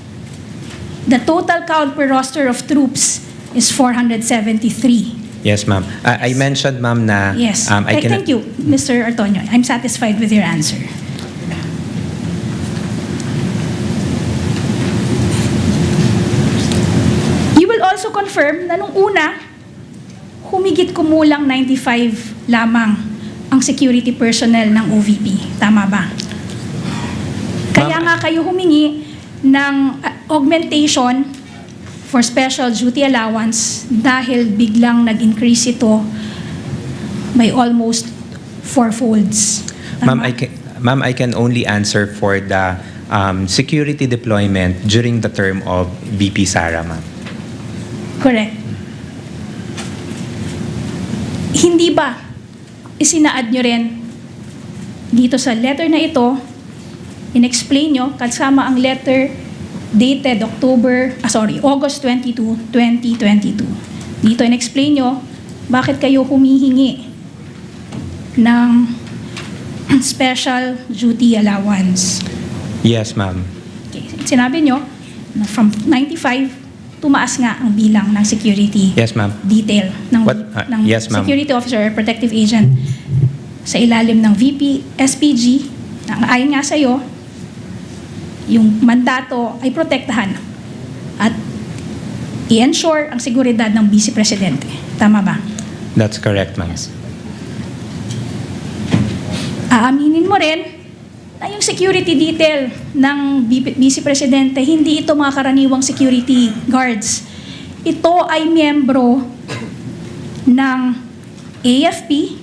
the total count per roster of troops is 473. Yes, ma'am. I mentioned, ma'am, na Yes. I can. Thank you, Mr. Artonio. I'm satisfied with your answer. confirm na nung una, humigit kumulang 95 lamang ang security personnel ng OVP. Tama ba? Kaya nga kayo humingi ng augmentation for special duty allowance dahil biglang nag-increase ito by almost 4 folds. Ma'am, I can only answer for the security deployment during the term of VP Sara, ma'am. Correct. Hindi ba isinaad nyo rin dito sa letter na ito, in-explain nyo kasama ang letter dated August 22, 2022. Dito in-explain nyo bakit kayo humihingi ng special duty allowance. Yes, ma'am. Okay. Sinabi nyo na from 95, tumaas nga ang bilang ng security Yes, ma'am. detail ng Yes, ma'am. security officer or protective agent sa ilalim ng VP SPG na ayon nga sa'yo, yung mandato ay protektahan at i-ensure ang seguridad ng Vice Presidente. Tama ba? That's correct, ma'am. Aaminin mo rin na yung security detail ng Vice Presidente, hindi ito mga karaniwang security guards. Ito ay miyembro ng AFP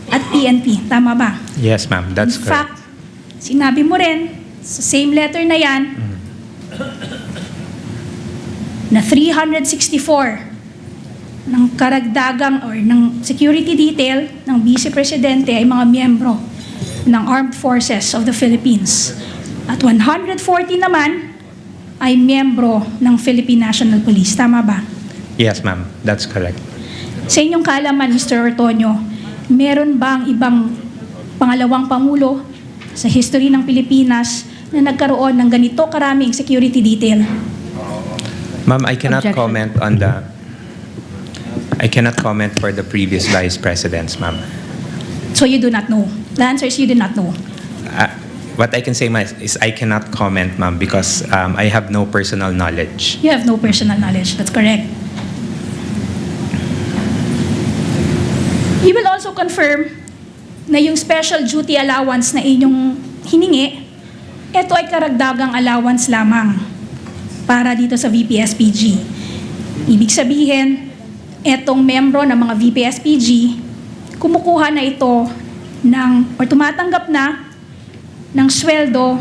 at PNP. Tama ba? Yes, ma'am. That's In correct. fact, sinabi mo rin sa same letter na yan na 364 ng karagdagang or ng security detail ng Vice Presidente ay mga miyembro ng Armed Forces of the Philippines. At 140 naman ay miyembro ng Philippine National Police. Tama ba? Yes, ma'am. That's correct. Sa inyong kaalaman, Mr. Ortonio, meron bang ibang pangalawang pangulo sa history ng Pilipinas na nagkaroon ng ganito karaming security detail? Ma'am, I cannot Objection. comment on the... I cannot comment for the previous vice presidents, ma'am. So you do not know. The answer is you do not know. What I can say, ma'am, is I cannot comment, ma'am, because I have no personal knowledge. You have no personal knowledge. That's correct. You will also confirm na yung special duty allowance na inyong hiningi, ito ay karagdagang allowance lamang para dito sa VP-SPG. Ibig sabihin, etong membro ng mga VP-SPG, kumukuha na ito or tumatanggap na ng sweldo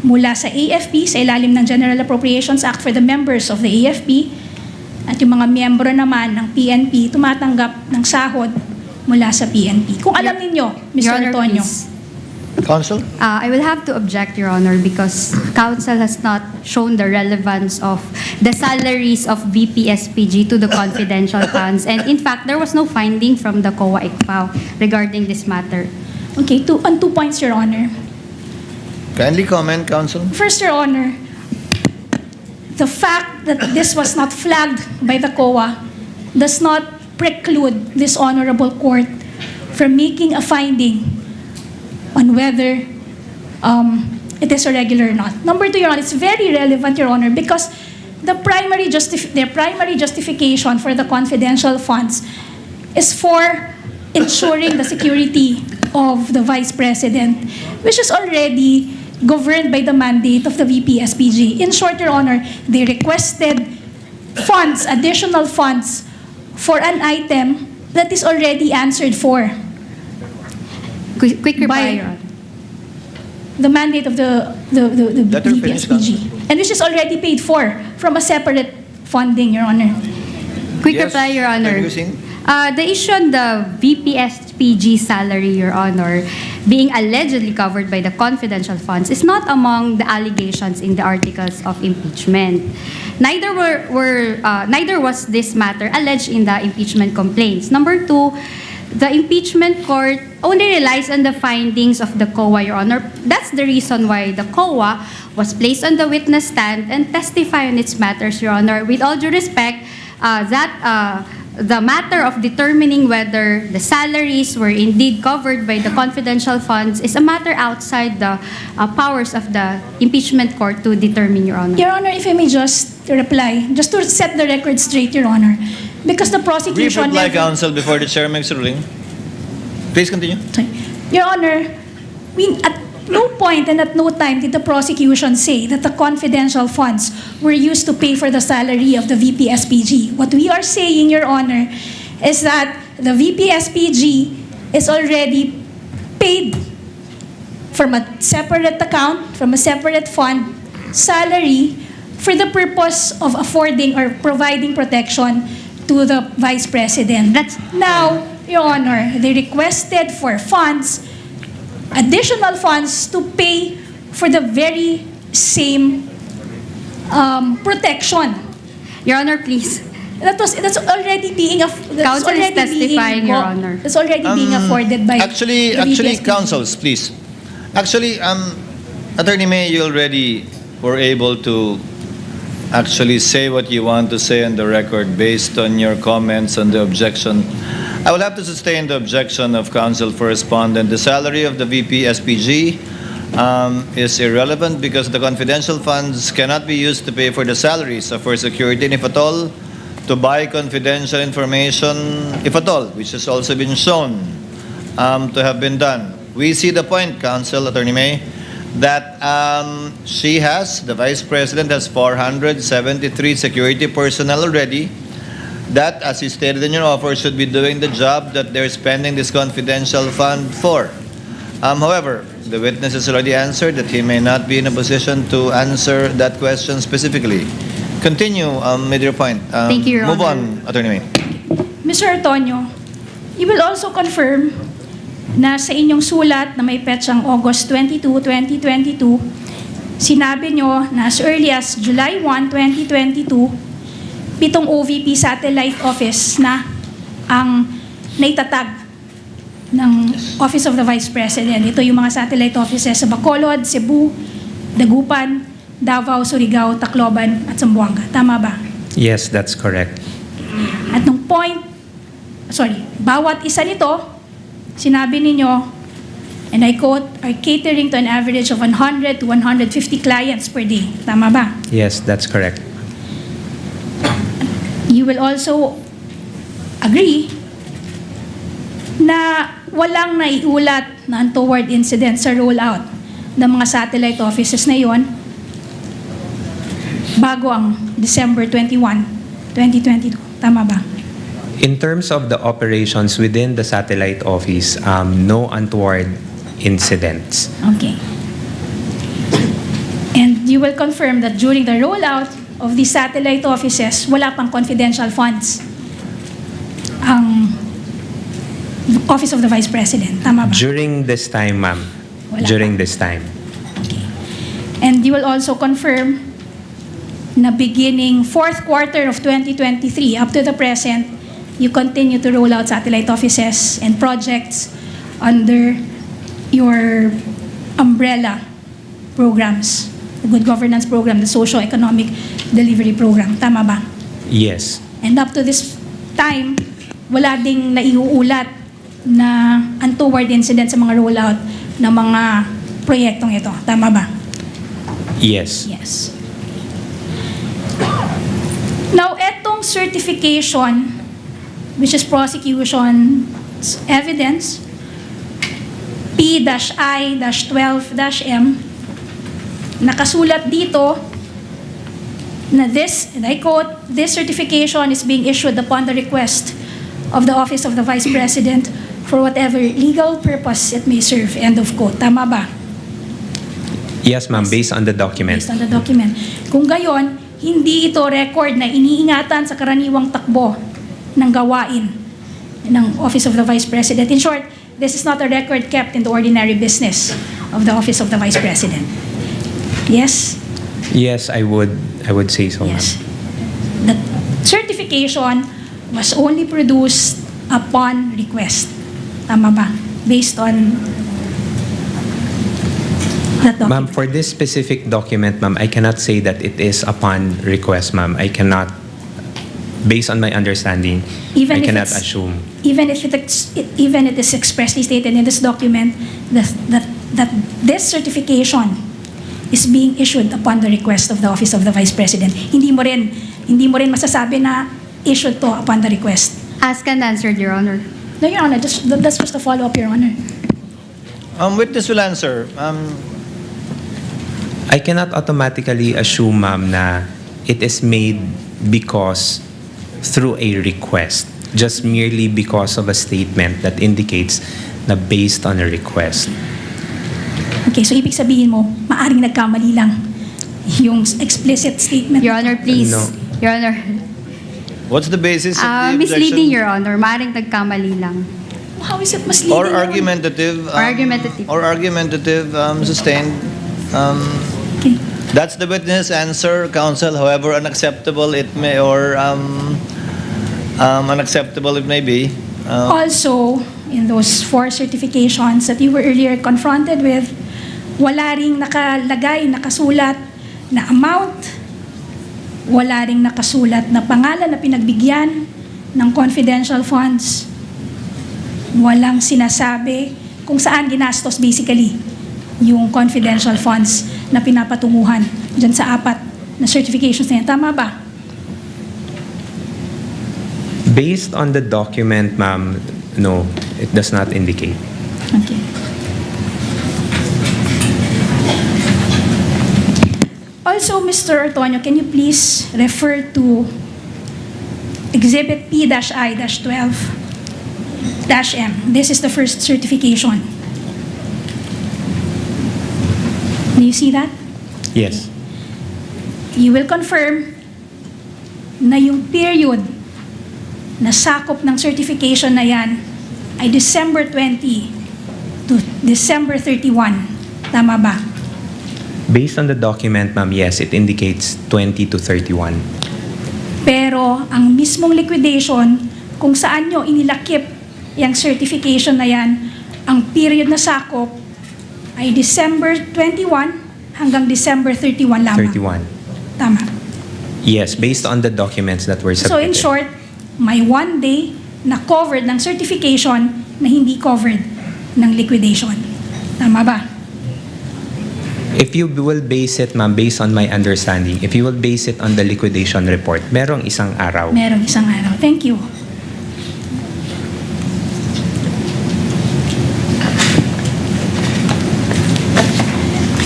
mula sa AFP sa ilalim ng General Appropriations Act for the members of the AFP at yung mga miyembro naman ng PNP tumatanggap ng sahod mula sa PNP. Kung alam ninyo, Mr. Honor, Antonio. please. Counsel? I will have to object, Your Honor, because Council has not shown the relevance of the salaries of VP-SPG to the confidential funds. And in fact, there was no finding from the COA-ICPAO regarding this matter. Okay, on 2 points, Your Honor. Kindly comment, Counsel. First, Your Honor, the fact that this was not flagged by the COA does not preclude this honorable court from making a finding on whether it is irregular or not. Number 2, Your Honor, it's very relevant, Your Honor, because their primary justification for the confidential funds is for ensuring the security of the Vice President, which is already governed by the mandate of the VP-SPG. In short, Your Honor, they requested funds, additional funds, for an item that is already answered for. Quick reply, By Your Honor. the mandate of the Let her finish, VP-SPG. And which is already paid for from a separate funding, Your Honor. Quick Yes, reply, Your Honor. can you sing? The issue on the VP-SPG salary, Your Honor, being allegedly covered by the confidential funds is not among the allegations in the articles of impeachment. Neither was this matter alleged in the impeachment complaints. Number 2, the impeachment court only relies on the findings of the COA, Your Honor. That's the reason why the COA was placed on the witness stand and testify on its matters, Your Honor. With all due respect, the matter of determining whether the salaries were indeed covered by the confidential funds is a matter outside the powers of the impeachment court to determine, Your Honor. Your Honor, if I may just reply, just to set the record straight, Your Honor, because the Brief prosecution reply, never- counsel, before the chair makes a ruling. Please continue. Your Honor, at no point and at no time did the prosecution say that the confidential funds were used to pay for the salary of the VP SPG. What we are saying, Your Honor, is that the VP SPG is already paid from a separate account, from a separate fund, salary for the purpose of affording or providing protection to the Vice President. Now, Your Honor, they requested for funds, additional funds to pay for the very same protection. Your Honor, please. That's already being Counsel is testifying, Your Honor. It's already being afforded by Actually, the VP SPG. counsels, please. Actually, Attorney May, you already were able to actually say what you want to say on the record based on your comments on the objection. I will have to sustain the objection of counsel for respondent. The salary of the VP SPG is irrelevant because the confidential funds cannot be used to pay for the salaries of for security, and if at all, to buy confidential information, if at all, which has also been shown to have been done. We see the point, counsel, Attorney May, that the Vice President has 473 security personnel already, that, as you stated in your offer, should be doing the job that they're spending this confidential fund for. However, the witness has already answered that he may not be in a position to answer that question specifically. Continue with your point. Thank you, Your Move Honor. on, Attorney May. Mr. Antonio, you will also confirm na sa inyong sulat na may petsang August 22, 2022, sinabi nyo na as early as July 1, 2022, 7 OVP satellite office na ang naitatag ng Office of the Vice President. Ito yung mga satellite offices sa Bacolod, Cebu, Dagupan, Davao, Surigao, Tacloban, at Zamboanga. Tama ba? Yes, that's correct. At nung bawat isa nito, sinabi ninyo, and I quote, are catering to an average of 100 to 150 clients per day. Tama ba? Yes, that's correct. You will also agree na walang naiulat na untoward incident sa rollout ng mga satellite offices na yon bago ang December 21, 2022. Tama ba? In terms of the operations within the satellite office, no untoward incidents. Okay. And you will confirm that during the rollout of the satellite offices, wala pang confidential funds ang Office of the Vice President. Tama ba? During this time, ma'am. Wala During this time. And you will also confirm na beginning fourth quarter of 2023 up to the present, you continue to roll out satellite offices and projects under your umbrella programs, the Good Governance Program, the Socio-Economic Delivery Program. Tama ba? Yes. And up to this time, wala ding naiuulat na untoward incident sa mga rollout ng mga proyektong ito. Tama ba? Yes. Yes. Now, etong certification, which is prosecution's evidence, P-I-12-M, nakasulat dito na this, and I quote, this certification is being issued upon the request of the Office of the Vice President for whatever legal purpose it may serve. End of quote. Tama ba? Yes, ma'am, based on the document. Based on the document. Kung gayon, hindi ito record na iniingatan sa karaniwang takbo ng gawain ng Office of the Vice President. In short, this is not a record kept in the ordinary business of the Office of the Vice President. Yes? Yes, I would say so, Yes. ma'am. The certification was only produced upon request. Tama ba? Based on that document. Ma'am, for this specific document, ma'am, I cannot say that it is upon request, ma'am. I cannot Based on my understanding, Even I if cannot it's- assume. Even if even it is expressly stated in this document that this certification is being issued upon the request of the Office of the Vice President, hindi mo rin masasabi na issued to upon the request. Asked and answered, Your Honor. No, Your Honor, that's just a follow-up, Your Honor. Witness will answer. I cannot automatically assume, ma'am, na it is made because through a request, just merely because of a statement that indicates na based on a request. Okay, so ibig sabihin mo, maaring nagkamali lang yung explicit statement. Your Honor, please. No. Your Honor. What's the basis of the Misleading, objection? Your Honor. Maring nagkamali lang. How is it misleading? Or Your Honor? argumentative. Or argumentative. Or argumentative, sustained. Okay. That's the witness answer, counsel. However unacceptable it may, or unacceptable it may be. Also, in those 4 certifications that you were earlier confronted with, wala ring nakalagay, nakasulat na amount, wala ring nakasulat na pangalan na pinagbigyan ng confidential funds, walang sinasabi kung saan ginastos basically yung confidential funds na pinapatunguhan dyan sa 4 na certifications na yan. Tama ba? Based on the document, ma'am, no, it does not indicate. Okay. Also, Mr. Ortonio, can you please refer to Exhibit P-I-12-M? This is the first certification. Do you see that? Yes. You will confirm na yung period na sakop ng certification na yan ay December 20 to December 31. Tama ba? Based on the document, ma'am, yes, it indicates 20 to 31. Pero ang mismong liquidation, kung saan nyo inilakip yung certification na yan, ang period na sakop ay December 21 hanggang December 31 lamang. 31. Tama. Yes, based on the documents that were So in submitted. short, may 1 day na covered ng certification na hindi covered ng liquidation. Tama ba? If you will base it, ma'am, based on my understanding, if you will base it on the liquidation report, merong isang araw. Merong isang araw. Thank you.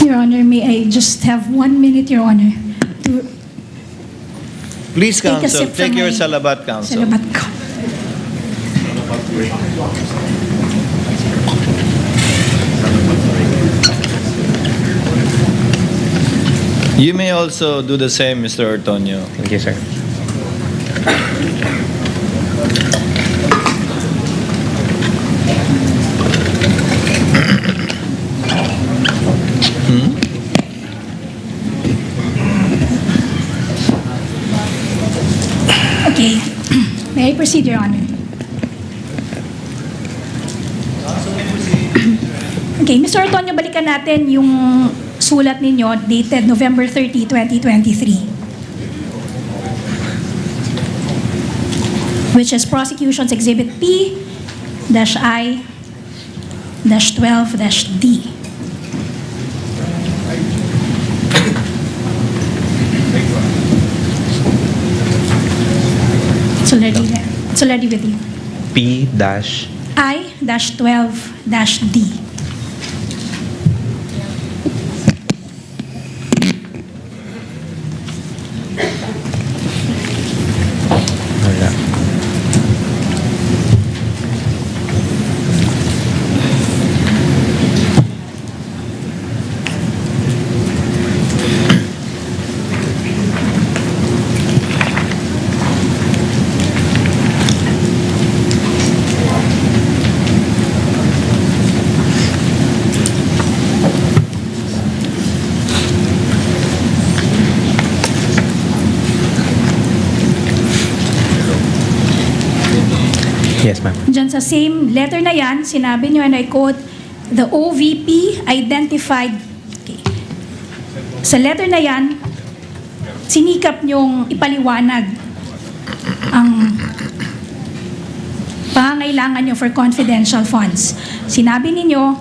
Your Honor, may I just have 1 minute, Your Honor, to Please, Take a counsel, sip from take your my- salabat, counsel. salabat ko. You may also do the same, Mr. Ortonio. Thank you, sir. Okay. May I proceed, Your Honor? Okay, Mr. Ortonio, balikan natin yung sulat ninyo dated November 30, 2023. Which is Prosecution's Exhibit P-I-12-D. It's already with you. P-dash. I-12-D. Wala. Yes, ma'am. Diyan sa same letter na yan, sinabi nyo, and I quote, the OVP identified, okay. Sa letter na yan, sinikap nyong ipaliwanag ang pangangailangan nyo for confidential funds. Sinabi ninyo,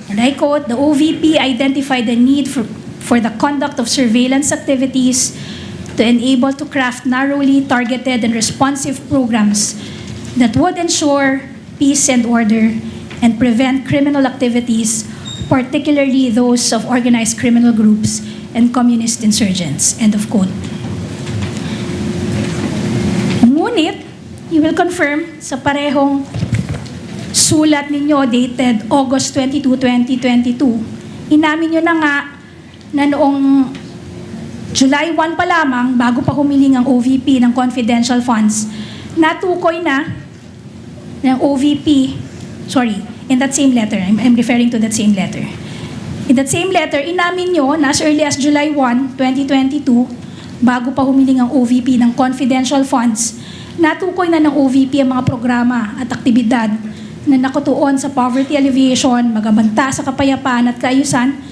and I quote, the OVP identified the need for the conduct of surveillance activities to enable to craft narrowly targeted and responsive programs that would ensure peace and order and prevent criminal activities, particularly those of organized criminal groups and communist insurgents. End of quote. Ngunit, you will confirm sa parehong sulat ninyo dated August 22, 2022, inamin nyo na nga na noong July 1 pa lamang, bago pa humiling ang OVP ng confidential funds, natukoy na ng OVP, in that same letter, I'm referring to that same letter. In that same letter, inamin nyo na as early as July 1, 2022, bago pa humiling ang OVP ng confidential funds, natukoy na ng OVP ang mga programa at aktibidad na nakatuon sa poverty alleviation, magabanta sa kapayapaan at kaayusan,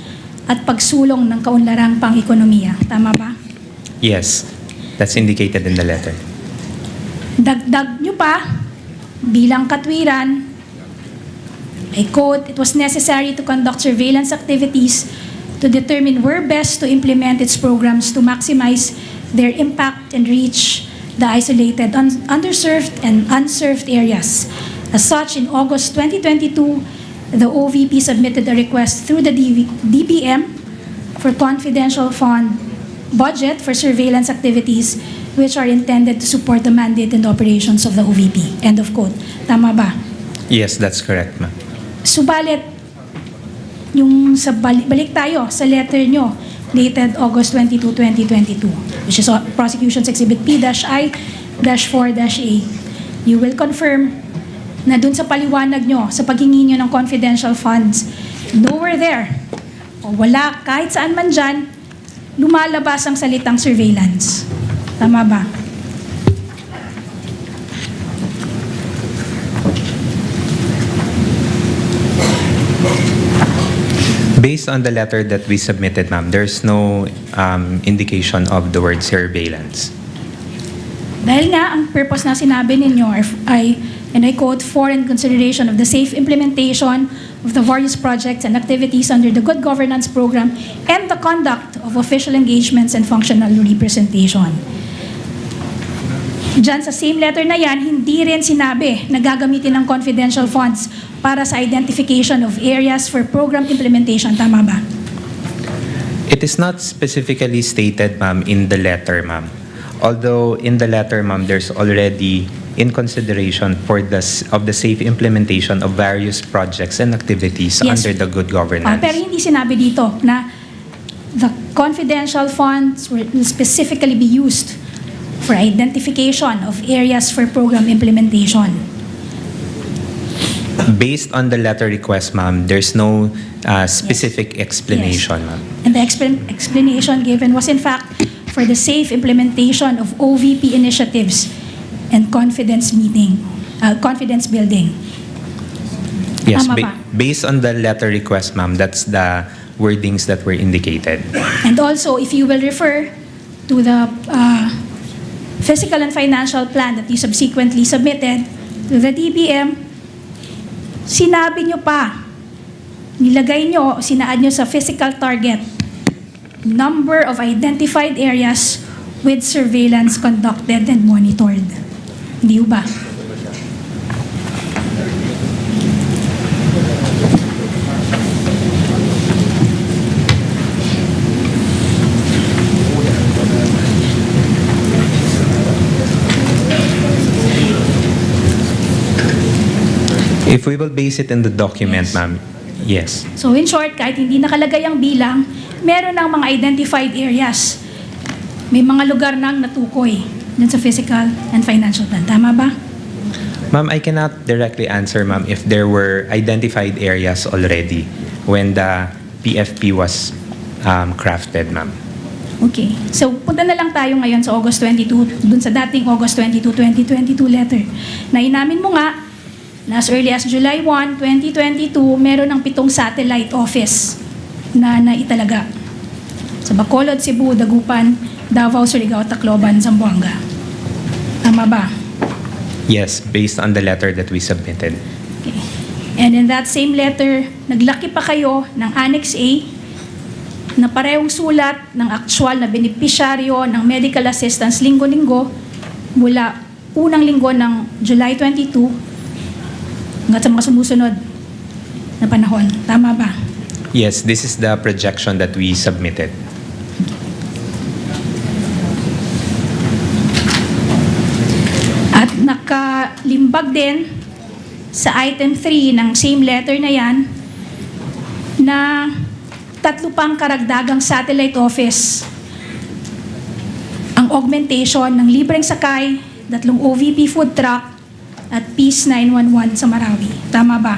at pagsulong ng kaunlarang pang-ekonomiya. Tama ba? Yes, that's indicated in the letter. Dagdag nyo pa, bilang katwiran, I quote, it was necessary to conduct surveillance activities to determine where best to implement its programs to maximize their impact and reach the isolated, underserved, and unserved areas. As such, in August 2022, the OVP submitted a request through the DBM for confidential fund budget for surveillance activities which are intended to support the mandate and operations of the OVP. End of quote. Tama ba? Yes, that's correct, ma'am. Subalit, yung sa balik tayo sa letter nyo dated August 22, 2022, which is Prosecution's Exhibit P-I-4-A, you will confirm na dun sa paliwanag nyo, sa paghingi nyo ng confidential funds, nowhere there, o wala kahit saan man dyan, lumalabas ang salitang surveillance. Tama ba? Based on the letter that we submitted, ma'am, there's no indication of the word surveillance. Dahil nga, ang purpose na sinabi ninyo ay, and I quote, for in consideration of the safe implementation of the various projects and activities under the Good Governance Program and the conduct of official engagements and functional representation. Diyan sa same letter na yan, hindi rin sinabi na gagamitin ng confidential funds para sa identification of areas for program implementation. Tama ba? It is not specifically stated, ma'am, in the letter, ma'am. Although in the letter, ma'am, there's already in consideration for the safe implementation of various projects and activities Yes. under the good governance. Pero hindi sinabi dito na the confidential funds will specifically be used for identification of areas for program implementation. Based on the letter request, ma'am, there's no specific explanation, ma'am. And the explanation given was in fact for the safe implementation of OVP initiatives and confidence building. Yes, Tama ba? based on the letter request, ma'am, that's the wordings that were indicated. And also, if you will refer to the fiscal and financial plan that you subsequently submitted to the DBM, sinabi nyo pa, nilagay nyo, sinaad nyo sa physical target, number of identified areas with surveillance conducted and monitored. Hindi ba? If we will base it in the document, ma'am, yes. So in short, kahit hindi nakalagay ang bilang, meron ng mga identified areas. May mga lugar nang natukoy dun sa physical and financial plan. Tama ba? Ma'am, I cannot directly answer, ma'am, if there were identified areas already when the PFP was crafted, ma'am. Okay. So punta na lang tayo ngayon sa August 22, dun sa dating August 22, 2022 letter. Na inamin mo nga, na as early as July 1, 2022, meron ng 7 satellite office na naitalaga sa Bacolod, Cebu, Dagupan, Davao, Surigao, Tacloban, Zamboanga. Tama ba? Yes, based on the letter that we submitted. Okay. And in that same letter, naglaki pa kayo ng Annex A na parehong sulat ng actual na benepisyaryo ng medical assistance linggo-linggo mula unang linggo ng July 22 hanggang sa mga sumusunod na panahon. Tama ba? Yes, this is the projection that we submitted. At nakalimbag din sa item 3 ng same letter na yan na 3 pang karagdagang satellite office ang augmentation ng libreng sakay, 2 OVP food truck at Peace 911 sa Marawi. Tama ba?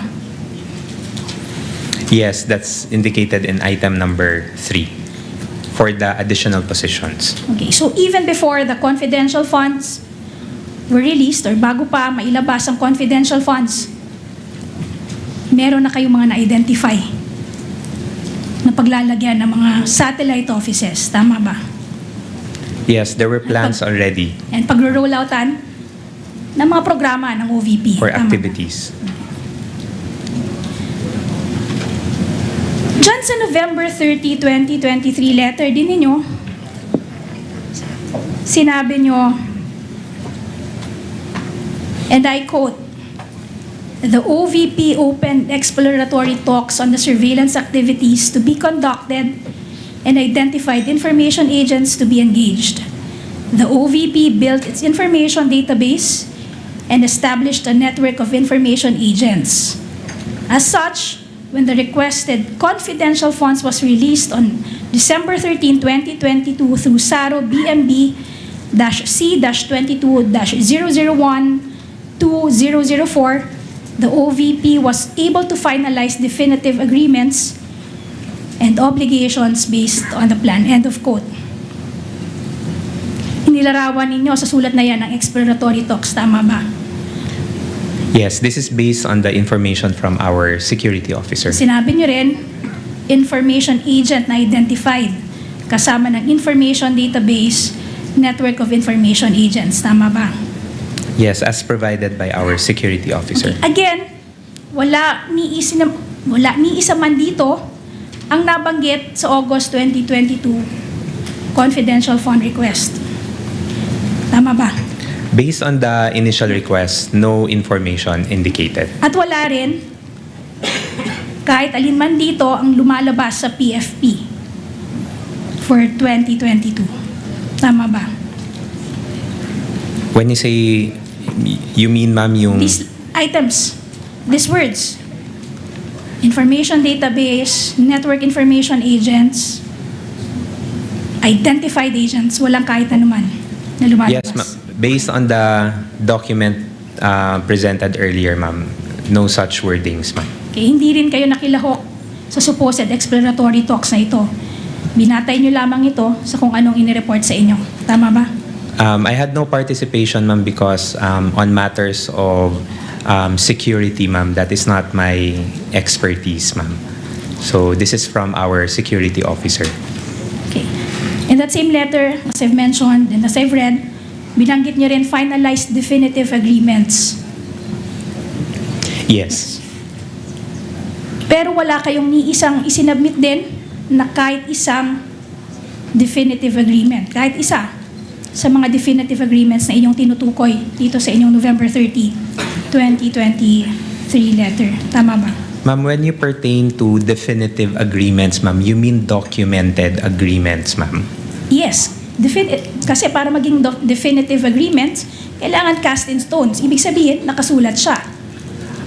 Yes, that's indicated in item number 3 for the additional positions. Okay, so even before the confidential funds were released or bago pa mailabas ang confidential funds, meron na kayong mga na-identify na paglalagyan ng mga satellite offices. Tama ba? Yes, there were plans already And pagro-rolloutan ng mga programa ng OVP. for Tama ba? activities. Diyan sa November 30, 2023 letter din ninyo, sinabi nyo, and I quote, "The OVP opened exploratory talks on the surveillance activities to be conducted and identified information agents to be engaged. The OVP built its information database and established a network of information agents. As such, when the requested confidential funds was released on December 13, 2022 through SARO BMB-C-22-001-2004, the OVP was able to finalize definitive agreements and obligations based on the plan." End of quote. Inilarawan ninyo sa sulat na yan ng exploratory talks. Tama ba? Yes, this is based on the information from our security officer. Sinabi nyo rin, information agent na identified kasama ng information database, network of information agents. Tama ba? Yes, as provided by our security officer. Again, wala ni isa man dito ang nabanggit sa August 2022 confidential fund request. Tama ba? Based on the initial request, no information indicated. At wala rin kahit alin man dito ang lumalabas sa PFP for 2022. Tama ba? When you say, you mean ma'am yung... These items, these words, information database, network information agents, identified agents, walang kahit anuman na lumalabas. Yes, ma'am. Based on the document presented earlier, ma'am, no such wordings, ma'am. Okay, hindi rin kayo nakilahok sa supposed exploratory talks na ito. Binatay nyo lamang ito sa kung anong inireport sa inyo. Tama ba? I had no participation, ma'am, because on matters of security, ma'am, that is not my expertise, ma'am. So this is from our security officer. Okay. In that same letter, as I've mentioned and as I've read, binanggit nyo rin finalized definitive agreements. Yes. Pero wala kayong ni isang isinabmit din na kahit isang definitive agreement. Kahit isa sa mga definitive agreements na inyong tinutukoy dito sa inyong November 30, 2023 letter. Tama ba? Ma'am, when you pertain to definitive agreements, ma'am, you mean documented agreements, ma'am? Yes. Kasi para maging definitive agreements, kailangan cast in stones. Ibig sabihin, nakasulat siya.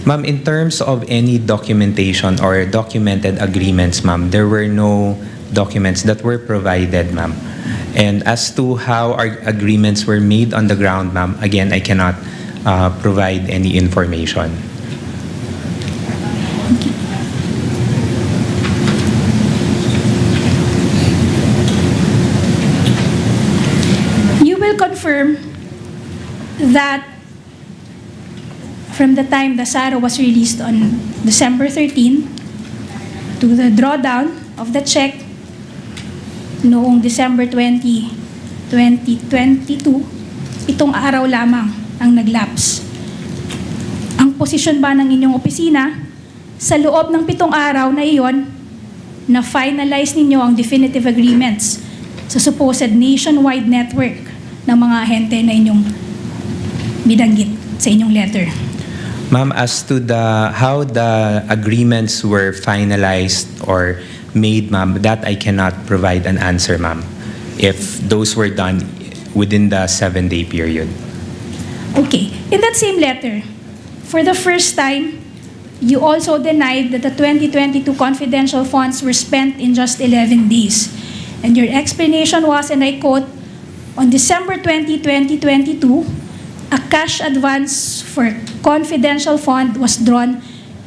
Ma'am, in terms of any documentation or documented agreements, ma'am, there were no documents that were provided, ma'am. And as to how our agreements were made on the ground, ma'am, again, I cannot provide any information. You will confirm that from the time the SARO was released on December 13 to the drawdown of the check noong December 20, 2022, itong araw lamang ang naglapse. posisyon ba ng inyong opisina sa loob ng 7 araw na iyon na finalize ninyo ang definitive agreements sa supposed nationwide network ng mga ahente na inyong binanggit sa inyong letter? Ma'am, as to how the agreements were finalized or made, ma'am, that I cannot provide an answer, ma'am, if those were done within the 7-day period. Okay. In that same letter, for the first time, you also denied that the 2022 confidential funds were spent in just 11 days. And your explanation was, and I quote, on December 20, 2022, a cash advance for confidential fund was drawn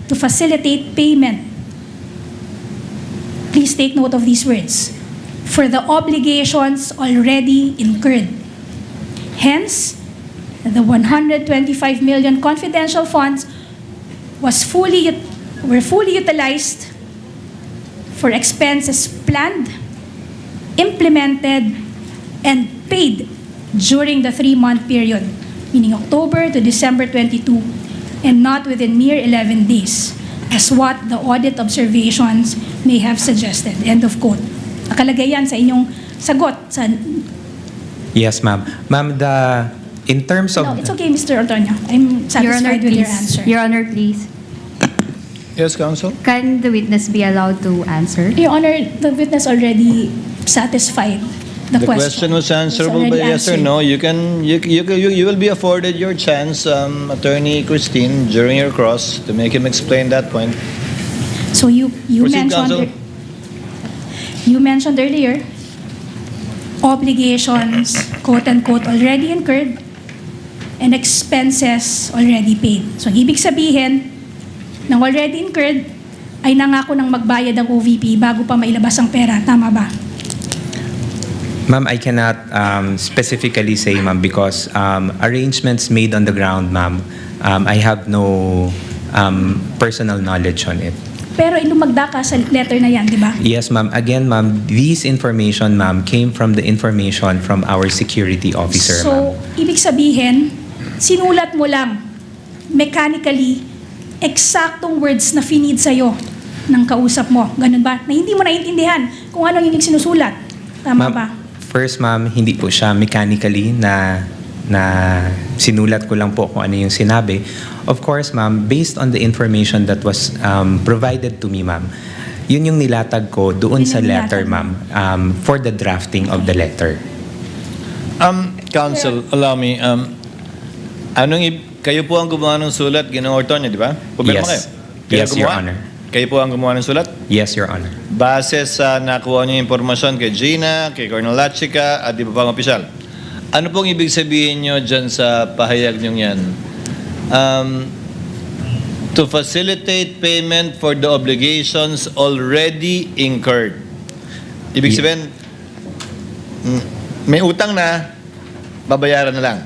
to facilitate payment. Please take note of these words. For the obligations already incurred. Hence, the 125 million confidential funds were fully utilized for expenses planned, implemented, and paid during the 3-month period, meaning October to December 22, and not within mere 11 days, as what the audit observations may have suggested. End of quote. Nakalagay yan sa inyong sagot. Yes, ma'am. Ma'am, in terms of... No, it's okay, Mr. Ortonio. I'm satisfied with your answer. Your Honor, please. Yes, counsel. Can the witness be allowed to answer? Your Honor, the witness already satisfied the The question was answerable by yes or no. You will be afforded your chance, Attorney Christine, during your cross to make him explain that point. So you Proceed, counsel. mentioned earlier obligations, quote unquote, already incurred and expenses already paid. So ibig sabihin, ng already incurred ay nangako ng magbayad ang OVP bago pa mailabas ang pera. Tama ba? Ma'am, I cannot specifically say, ma'am, because arrangements made on the ground, ma'am, I have no personal knowledge on it. Pero lumagda ka sa letter na yan, di ba? Yes, ma'am. Again, ma'am, this information, ma'am, came from the information from our security officer, ma'am. So, ibig sabihin, sinulat mo lang mechanically eksaktong words na finid sa'yo ng kausap mo. Ganun ba? Na hindi mo naintindihan kung ano yung sinusulat. Tama Ma'am, ba? First, ma'am, hindi po siya mechanically na sinulat ko lang po kung ano yung sinabi. Of course, ma'am, based on the information that was provided to me, ma'am, yun yung nilatag ko doon sa letter, ma'am, for the drafting of the letter. Counsel, allow me. Kayo po ang gumawa ng sulat, Ginoong Ortonio, di ba? Problema Yes. kayo? Yes, Your Honor. Kayo po ang gumawa ng sulat? Yes, Your Honor. Base sa nakuha niyo impormasyon kay Gina, kay Colonel Lachica, at iba pang opisyal. Ano pong ibig sabihin niyo dyan sa pahayag niyo yan? To facilitate payment for the obligations already incurred. Ibig sabihin, may utang na, babayaran na lang.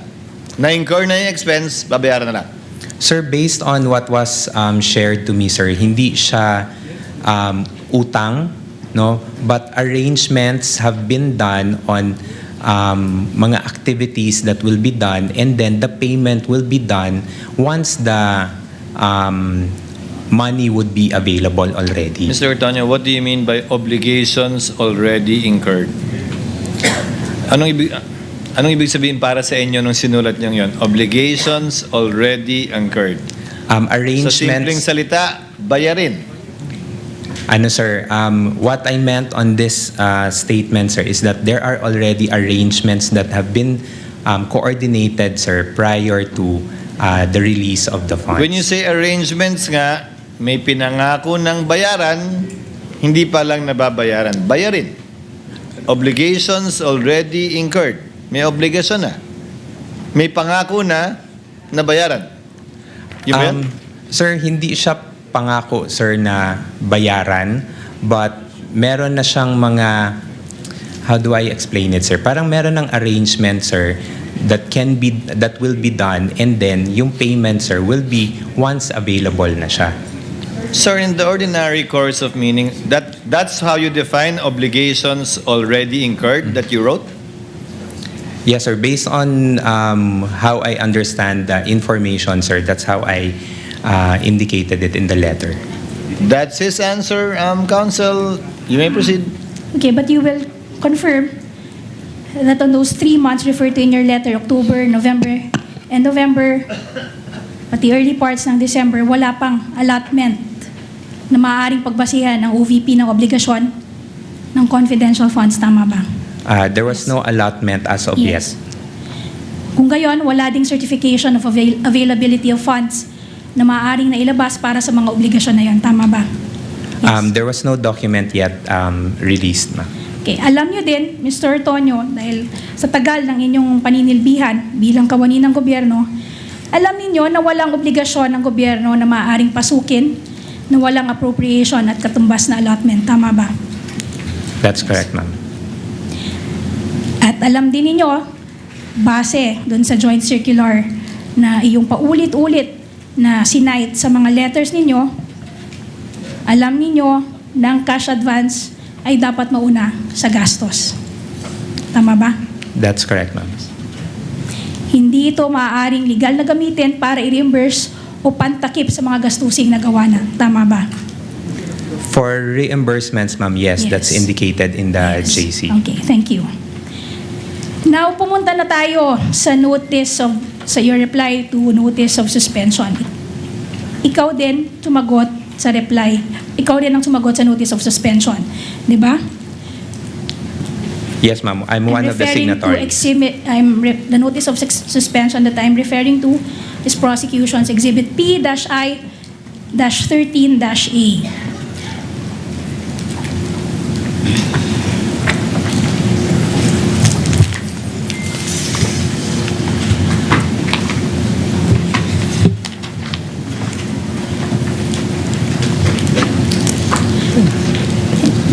Na-incur na yung expense, babayaran na lang. Sir, based on what was shared to me, sir, hindi siya utang, no? But arrangements have been done on mga activities that will be done, and then the payment will be done once the money would be available already. Mr. Ortonio, what do you mean by obligations already incurred? Anong ibig sabihin para sa inyo nung sinulat niyo yon? Obligations already incurred. Arrangements... Sa simpleng salita, bayarin. Ano, sir, what I meant on this statement, sir, is that there are already arrangements that have been coordinated, sir, prior to the release of the funds. When you say arrangements nga, may pinangako ng bayaran, hindi pa lang nababayaran. Bayarin. Obligations already incurred. May obligasyon na. May pangako na bayaran. Yung ba yan? Sir, hindi siya pangako, sir, na bayaran, but meron na siyang mga, how do I explain it, sir? Parang meron ng arrangement, sir, that will be done, and then yung payment, sir, will be once available na siya. Sir, in the ordinary course of meaning, that's how you define obligations already incurred that you wrote? Yes, sir. Based on how I understand the information, sir, that's how I indicated it in the letter. That's his answer, Counsel. You may proceed. Okay, but you will confirm that on those 3 months referred to in your letter, October, November, and November, at the early parts ng December, wala pang allotment na maaaring pagbasihan ng OVP ng obligasyon ng confidential funds, tama ba? There was no allotment as of Yes. yet. Kung gayon, wala ding certification of availability of funds na maaaring nailabas para sa mga obligasyon na yon, tama ba? There was no document yet released, ma'am. Okay, alam nyo din, Mr. Tonyo, dahil sa tagal ng inyong paninilbihan bilang kawani ng gobyerno, alam ninyo na walang obligasyon ng gobyerno na maaaring pasukin na walang appropriation at katumbas na allotment, tama ba? That's correct, ma'am. At alam din ninyo, base doon sa joint circular na iyong paulit-ulit na sinite sa mga letters ninyo, alam ninyo na ang cash advance ay dapat mauna sa gastos. Tama ba? That's correct, ma'am. Hindi ito maaaring legal na gamitin para i-reimburse o pantakip sa mga gastusing na gawa na. Tama ba? For reimbursements, ma'am, yes, Yes. that's indicated in the JC. Okay, thank you. Now, pumunta na tayo sa your reply to notice of suspension. Ikaw din sumagot sa reply. Ikaw din ang sumagot sa notice of suspension. Di ba? Yes, ma'am. I'm one of the signatories. The notice of suspension that I'm referring to is prosecution's exhibit P-I-13-A.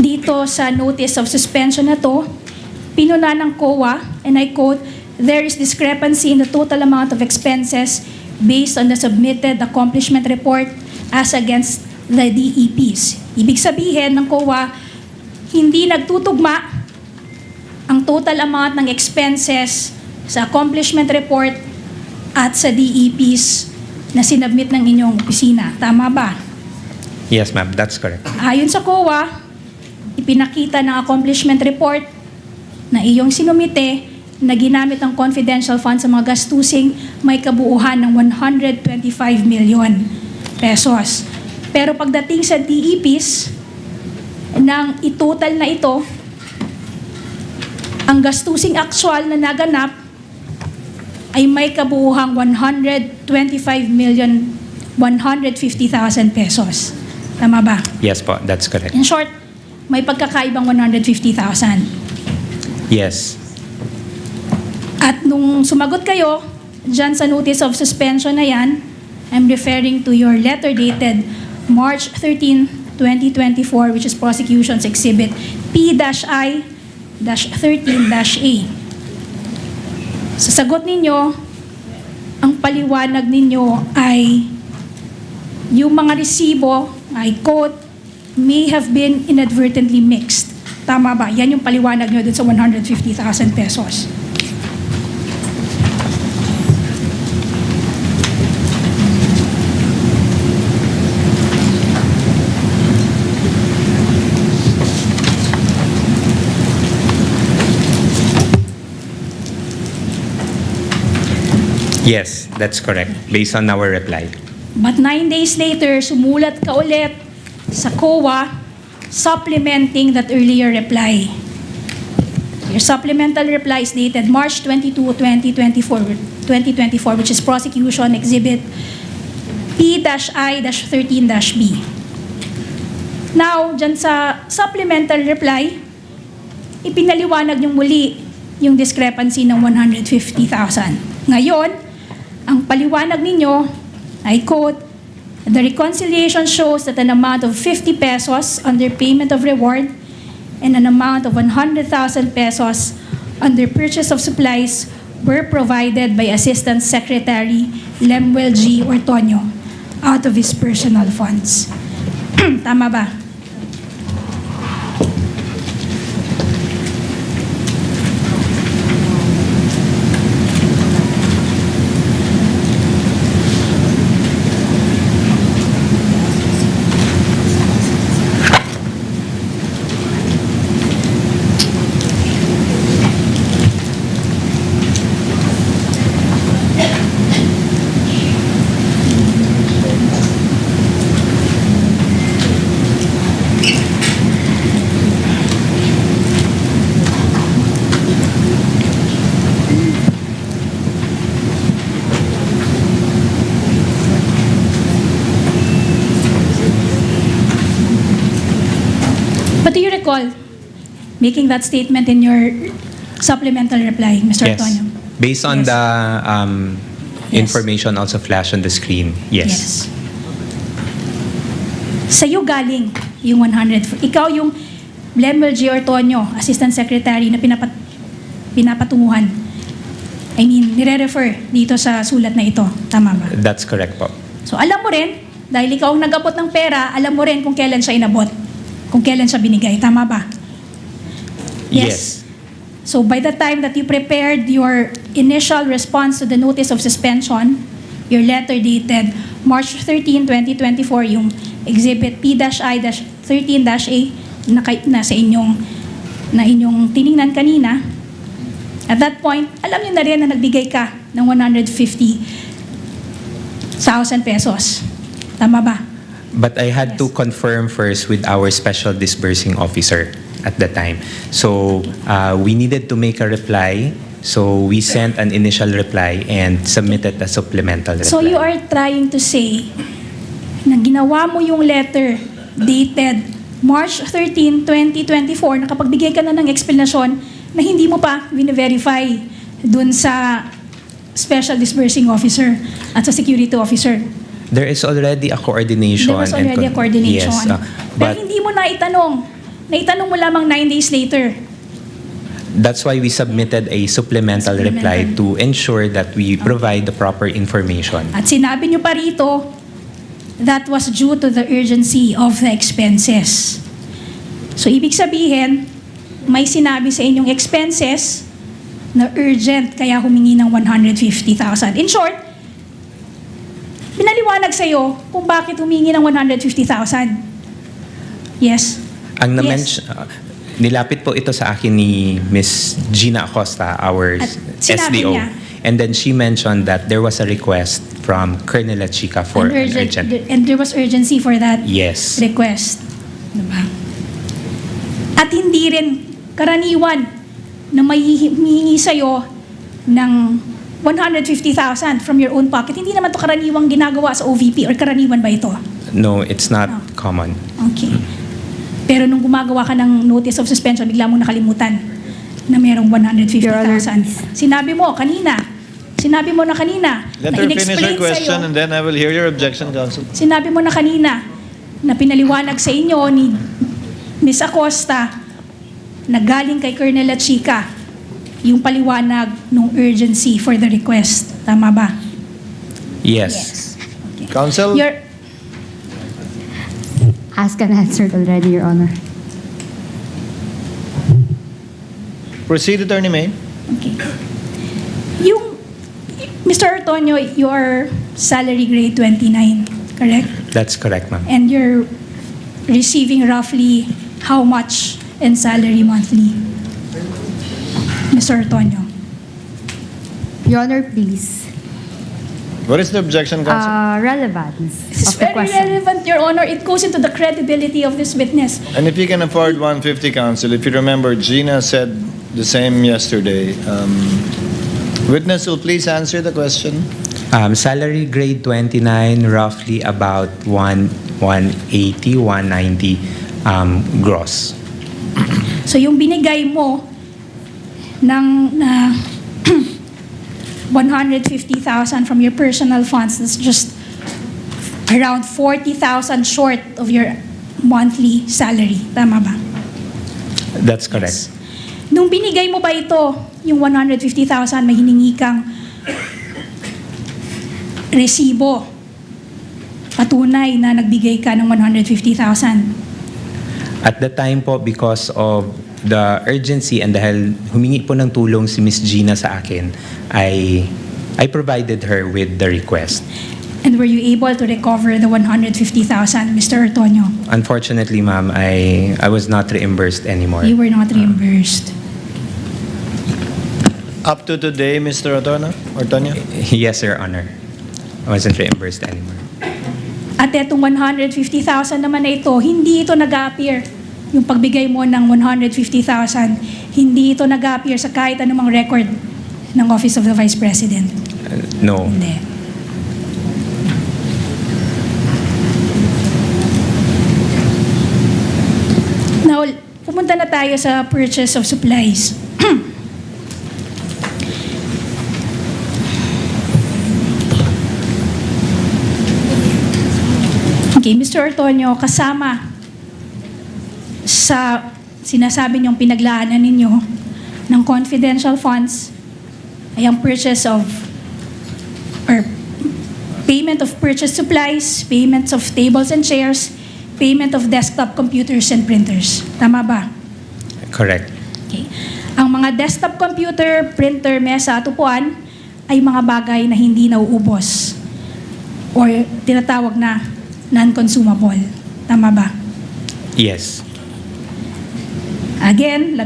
Dito sa notice of suspension na to, pinuna ng COA, and I quote, "There is discrepancy in the total amount of expenses based on the submitted accomplishment report as against the DEPs." Ibig sabihin ng COA, hindi nagtutugma ang total amount ng expenses sa accomplishment report at sa DEPs na sinabmit ng inyong opisina. Tama ba? Yes, ma'am. That's correct. Ayon sa COA, ipinakita ng accomplishment report na iyong sinumite na ginamit ang confidential fund sa mga gastusing may kabuuhan ng 125 million pesos. Pero pagdating sa DEPs, nang itotal na ito, ang gastusing actual na naganap ay may kabuuhang 125,150,000 pesos. Tama ba? Yes po, that's correct. In short, may pagkakaibang 150,000. Yes. At nung sumagot kayo, dyan sa notice of suspension na yan, I'm referring to your letter dated March 13, 2024, which is prosecution's exhibit P-I-13-A. Sa sagot ninyo, ang paliwanag ninyo ay yung mga resibo, I quote, may have been inadvertently mixed. Tama ba? Yan yung paliwanag nyo dun sa 150,000 pesos. Yes, that's correct. Based on our reply. But 9 days later, sumulat ka ulit sa COA supplementing that earlier reply. Your supplemental reply is dated March 22, 2024, which is prosecution exhibit P-I-13-B. Now, dyan sa supplemental reply, ipinaliwanag yung muli yung discrepancy ng 150,000. Ngayon, ang paliwanag ninyo, I quote, "The reconciliation shows that an amount of 50 pesos under payment of reward and an amount of 100,000 pesos under purchase of supplies were provided by Assistant Secretary Lemuel G. Ortonio out of his personal funds." Tama ba? But do you recall making that statement in your supplemental reply, Mr. Yes. Antonio? Based on Yes. the Yes. information also flashed on the screen, yes. Sa'yo galing yung 100. Ikaw yung Lemuel G. Ortonio, Assistant Secretary na pinapatunguhan. I mean, nire-refer dito sa sulat na ito. Tama ba? That's correct po. So alam mo rin, dahil ikaw ang nag-abot ng pera, alam mo rin kung kailan siya inabot. Kung kailan siya binigay. Tama ba? Yes. So by the time that you prepared your initial response to the notice of suspension, your letter dated March 13, 2024, yung Exhibit P-I-13-A na sa inyong tiningnan kanina, at that point, alam niyo na rin na nagbigay ka ng 150,000 pesos. Tama ba? But I had to confirm first with our special disbursing officer at the time. So we needed to make a reply. So we sent an initial reply and submitted a supplemental reply. So you are trying to say na ginawa mo yung letter dated March 13, 2024, nakapagbigay ka na ng explanation na hindi mo pa verify dun sa special disbursing officer at sa security officer. There is already a coordination. There was already a coordination. Yes, Pero but hindi mo naitanong. Naitanong mo lamang 9 days later. that's why we submitted a supplemental reply to ensure that we provide the proper information. At sinabi nyo pa rito, that was due to the urgency of the expenses. So ibig sabihin, may sinabi sa inyong expenses na urgent kaya humingi ng 150,000. In short, pinaliwanag sa iyo kung bakit humingi ng 150,000. Yes. Ang Yes. nilapit po ito sa akin ni Miss Gina Acosta, our At sinabi SDO. niya. And then she mentioned that there was a request from Colonel Chica for an urgent. And there was urgency for that Yes. request. Diba? At hindi rin karaniwan na may hihingi sa'yo ng 150,000 from your own pocket. Hindi naman to karaniwang ginagawa sa OVP, or karaniwan ba ito? No, it's not common. Okay. Pero nung gumagawa ka ng notice of suspension, bigla mong nakalimutan na mayroong 150,000. Sinabi mo na kanina Let na her finish her in-explain question sa'yo, and then I will hear your objection, Counsel. sinabi mo na kanina na pinaliwanag sa inyo ni Ms. Acosta na galing kay Colonel Chica yung paliwanag ng urgency for the request. Tama ba? Yes. Counsel? Your, Asked and answered already, Your Honor. Proceed, Attorney May. yung, Mr. Ortonio, your salary grade 29, correct? That's correct, ma'am. And you're receiving roughly how much in salary monthly? Mr. Ortonio. Your Honor, please. What is the objection, Counsel? Relevance It's of the very question. relevant, Your Honor. It goes into the credibility of this witness. And if you can afford 150, Counsel, if you remember, Gina said the same yesterday. Witness will please answer the question. Salary grade 29, roughly about 180, 190 gross. So yung binigay mo ng 150,000 from your personal funds, that's just around 40,000 short of your monthly salary. Tama ba? That's correct. Nung binigay mo ba ito, yung 150,000, may hiningi kang resibo, patunay na nagbigay ka ng 150,000? At the time po, because of the urgency and dahil humingi po ng tulong si Miss Gina sa akin, I provided her with the request. And were you able to recover the 150,000, Mr. Ortonio? Unfortunately, ma'am, I was not reimbursed anymore. You were not reimbursed. Up to today, Mr. Ortonio? Yes, Your Honor. I wasn't reimbursed anymore. At etong 150,000 naman na ito, hindi ito nag-appear. Yung pagbigay mo ng 150,000, hindi ito nag-appear sa kahit anumang record ng Office of the Vice President. No. Hindi. Now, pumunta na tayo sa purchase of supplies. Okay, Mr. Ortonio, kasama sa sinasabi niyong pinaglaanan ninyo ng confidential funds ay ang purchase of or payment of purchase supplies, payments of tables and chairs, payment of desktop computers and printers. Tama ba? Correct. Okay. Ang mga desktop computer, printer, mesa at upuan ay mga bagay na hindi nauubos or tinatawag na non-consumable. Tama ba? Yes. Again,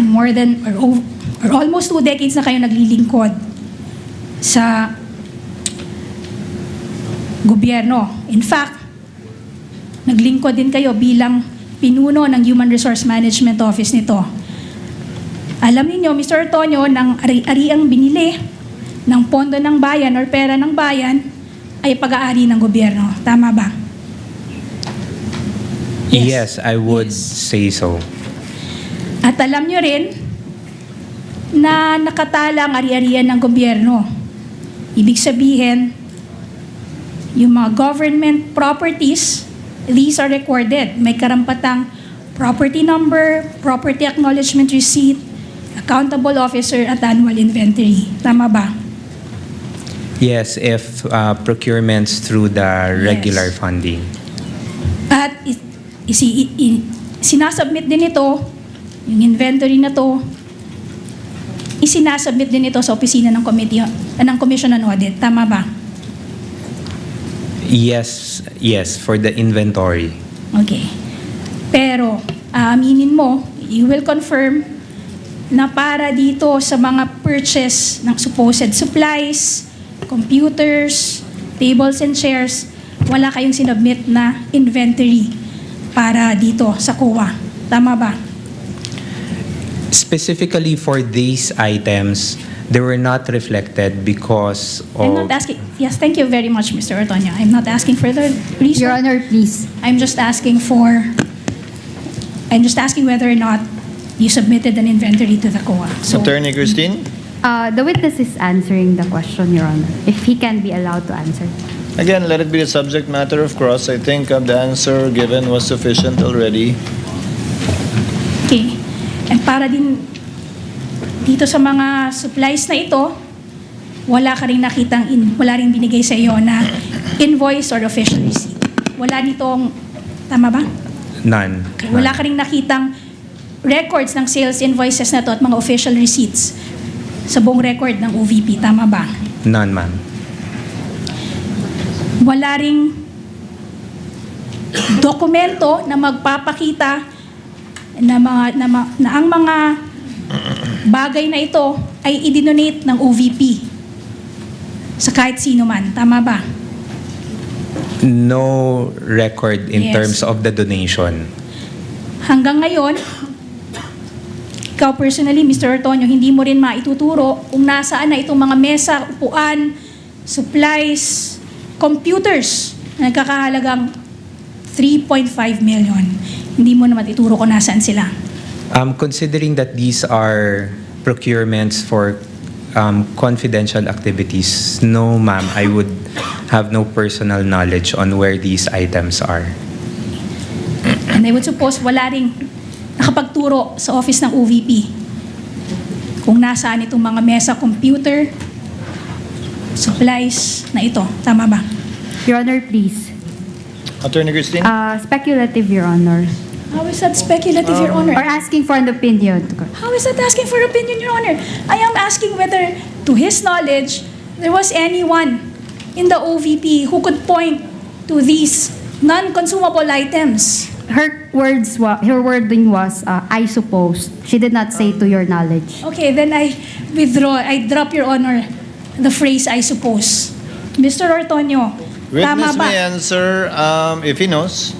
more than or almost 2 decades na kayo naglilingkod sa gobyerno. In fact, naglingkod din kayo bilang pinuno ng Human Resource Management Office nito. Alam niyo, Mr. Ortonio, ng ari-ariang binili ng pondo ng bayan or pera ng bayan ay pag-aari ng gobyerno. Tama ba? Yes, I would say so. At alam nyo rin na nakatala ang ari-arian ng gobyerno. Ibig sabihin, yung mga government properties, these are recorded. May karampatang property number, property acknowledgement receipt, accountable officer at annual inventory. Tama ba? Yes, if procurements through the regular funding. At sinasubmit din ito, yung inventory na to, isinasubmit din ito sa opisina ng Commission on Audit. Tama ba? Yes, for the inventory. Okay. Pero, aaminin mo, you will confirm na para dito sa mga purchase ng supposed supplies, computers, tables and chairs, wala kayong sinubmit na inventory para dito sa COA. Tama ba? Specifically for these items, they were not reflected because I'm of... not asking. Yes, thank you very much, Mr. Ortonio. I'm not asking for the reason. Your Honor, please. I'm just asking whether or not you submitted an inventory to the COA. So, Attorney Christine? The witness is answering the question, Your Honor, if he can be allowed to answer. Again, let it be a subject matter of cross. I think the answer given was sufficient already. okay. And para din dito sa mga supplies na ito, wala ring binigay sa iyo na invoice or official receipt. Wala ditong, tama ba? None. Okay. Wala ka ring nakitang records ng sales invoices na to at mga official receipts sa buong record ng OVP. Tama ba? None, ma'am. Wala ring dokumento na magpapakita na ang mga bagay na ito ay idinonate ng OVP sa kahit sino man. Tama ba? No record in Yes. terms of the donation. Hanggang ngayon, ikaw personally, Mr. Ortonio, hindi mo rin maituturo kung nasaan na itong mga mesa, upuan, supplies, computers na nagkakahalagang 3.5 million. Hindi mo naman ituro kung nasaan sila. Considering that these are procurements for confidential activities, no, ma'am, I would have no personal knowledge on where these items are. And I would suppose wala ring nakapagturo sa office ng OVP kung nasaan itong mga mesa, computer, supplies na ito. Tama ba? Your Honor, please. Attorney Christine? Speculative, Your Honor. How is that speculative, Your Honor? Or asking for an opinion. How is that asking for opinion, Your Honor? I am asking whether, to his knowledge, there was anyone in the OVP who could point to these non-consumable items. Her wording was, I suppose. She did not say to your knowledge. Okay, then I withdraw. I drop, Your Honor, the phrase, I suppose. Mr. Ortonio, tama Witness ba? may answer if he knows.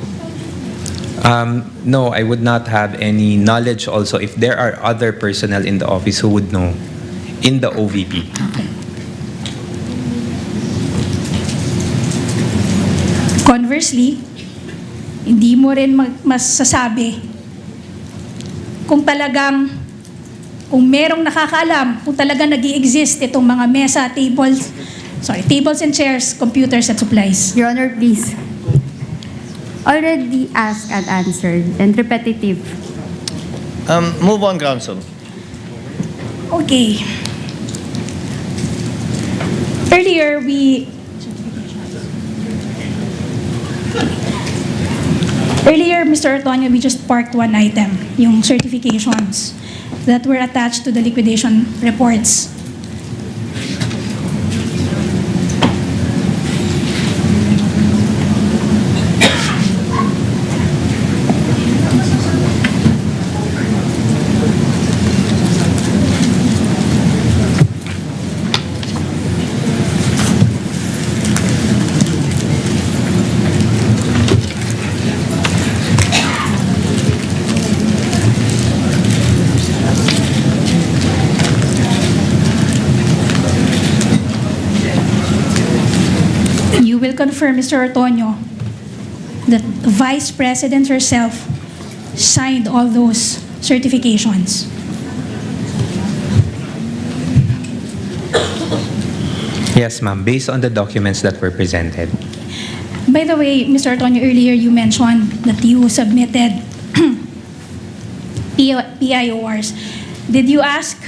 No, I would not have any knowledge also if there are other personnel in the office who would know in the OVP. Conversely, hindi mo rin masasabi kung talagang, kung merong nakakaalam, kung talagang nag-i-exist itong mga mesa, tables and chairs, computers at supplies. Your Honor, please. Already asked and answered and repetitive. Move on, counsel. Okay. Earlier, Mr. Antonio, we just parked one item, yung certifications that were attached to the liquidation reports. You will confirm, Mr. Antonio, that the Vice President herself signed all those certifications. Yes, ma'am, based on the documents that were presented. By the way, Mr. Antonio, earlier you mentioned that you submitted PIORs. Did you ask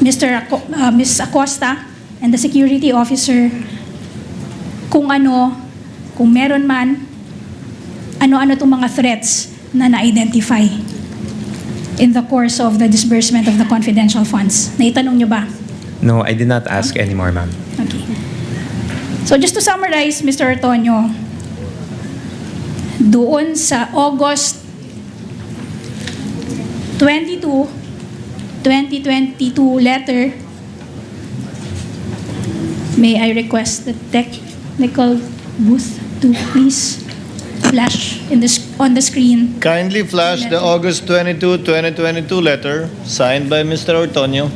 Ms. Acosta and the security officer kung meron man, ano-ano itong mga threats na na-identify in the course of the disbursement of the confidential funds? Naitanong nyo ba? No, I did not ask anymore, ma'am. Okay. So just to summarize, Mr. Antonio, doon sa August 22, 2022 letter, may I request the technical booth to please flash on the screen. Kindly flash the August 22, 2022 letter signed by Mr. Ortonio.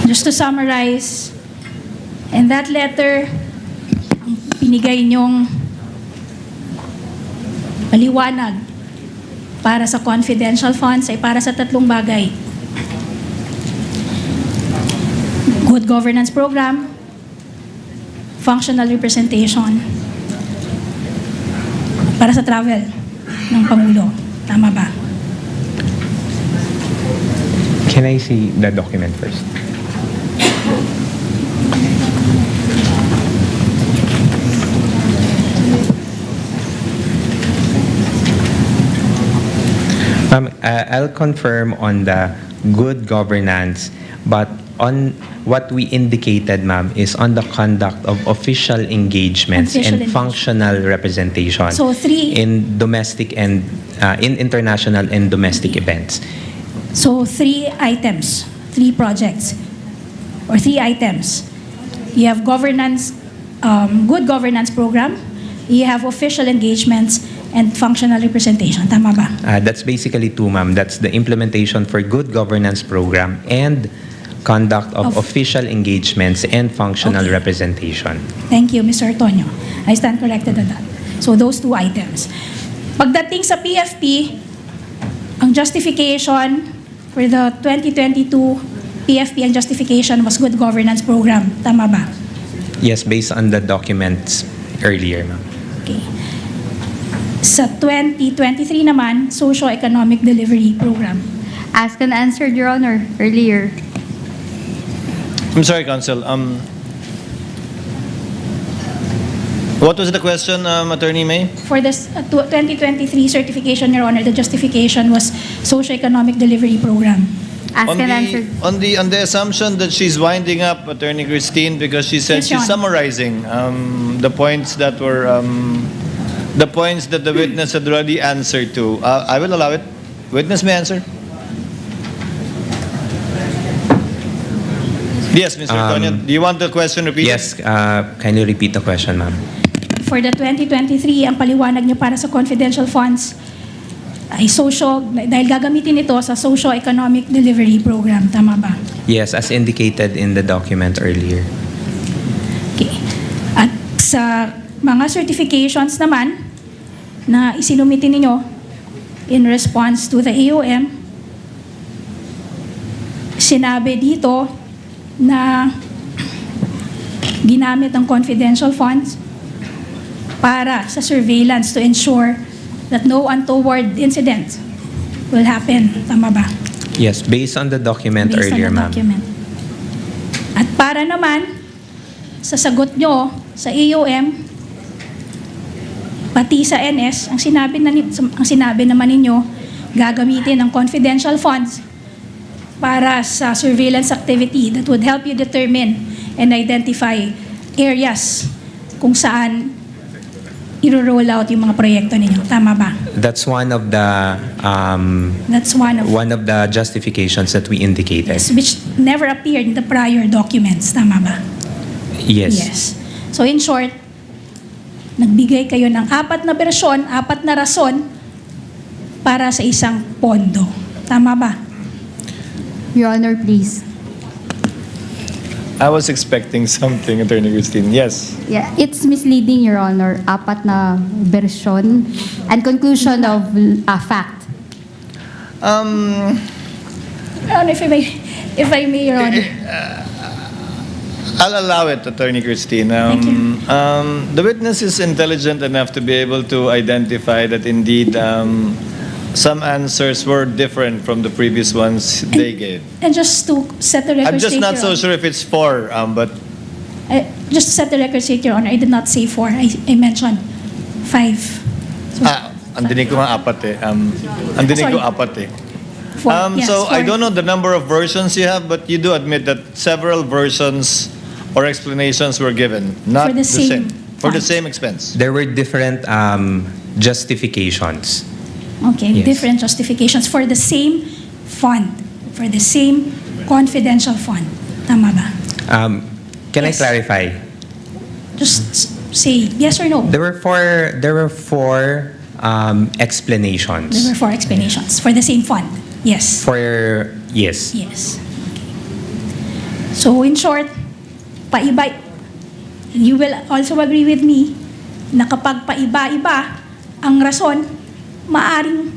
Just to summarize, in that letter, ang pinigay niyong paliwanag para sa confidential funds ay para sa tatlong bagay. Good governance program, functional representation, para sa travel ng Pangulo. Tama ba? Can I see the document first? I'll confirm on the good governance, but on what we indicated, ma'am, is on the conduct of official engagements and functional representation So in domestic and in international and domestic events. So three items, three projects, or three items. You have governance, good governance program, you have official engagements, and functional representation. Tama ba? That's basically two, ma'am. That's the implementation for good governance program and conduct of official engagements and functional representation. Thank you, Mr. Antonio. I stand corrected on that. So those two items. Pagdating sa PFP, ang justification for the 2022 PFP and justification was good governance program. Tama ba? Yes, based on the documents earlier, ma'am. Okay. Sa 2023 naman, socio-economic delivery program. Asked and answered, Your Honor, earlier. I'm sorry, counsel. What was the question, Attorney May? For this 2023 certification, Your Honor, the justification was socio-economic delivery program. Asked and answered. On the assumption that she's winding up, Attorney Christine, because she said Yes, Your she's Honor. summarizing the points that were the points that the witness had already answered to. I will allow it. Witness may answer. Yes, Mr. Antonio, do you want the question repeated? Yes, kindly repeat the question, ma'am. For the 2023, ang paliwanag niyo para sa confidential funds ay dahil gagamitin ito sa socio-economic delivery program. Tama ba? Yes, as indicated in the document earlier. Okay. At sa mga certifications naman na isinumitin ninyo in response to the AOM, sinabi dito na ginamit ang confidential funds para sa surveillance to ensure that no untoward incident will happen. Tama ba? Yes, based on the document Based earlier, on the ma'am. document. At para naman sa sagot nyo sa AOM, pati sa NS, ang sinabi naman ninyo, gagamitin ang confidential funds para sa surveillance activity that would help you determine and identify areas kung saan i-roll out yung mga proyekto ninyo. Tama ba? That's one of the That's one of the justifications that we indicated. which never appeared in the prior documents. Tama ba? Yes. So in short, nagbigay kayo ng 4 na bersyon, 4 na rason para sa isang pondo. Tama ba? Your Honor, please. I was expecting something, Attorney Christine. Yes. Yeah, it's misleading, Your Honor. 4 na version and conclusion of fact. Your Honor, if I may, Your Honor. I'll allow it, Attorney Christine. The witness is intelligent enough to be able to identify that indeed some answers were different from the previous ones they gave. And just to set the record I'm just straight, not Your so Honor. sure if it's 4, but Just to set the record straight, Your Honor, I did not say 4. I mentioned 5. So, ang dinig ko nga 4 eh. Ang dinig ko 4 eh. 4. Yes, So I 4. don't know the number of versions you have, but you do admit that several versions or explanations were given, not For the same for the funds. same expense. There were different justifications. Okay, Yes. different justifications for the same fund, for the same confidential fund. Tama ba? Can I Yes. clarify? Just say yes or no. There were four explanations. There were 4 explanations for the same fund. Yes. Yes. Yes. So in short, paiba, you will also agree with me na kapag paiba-iba ang rason, maaring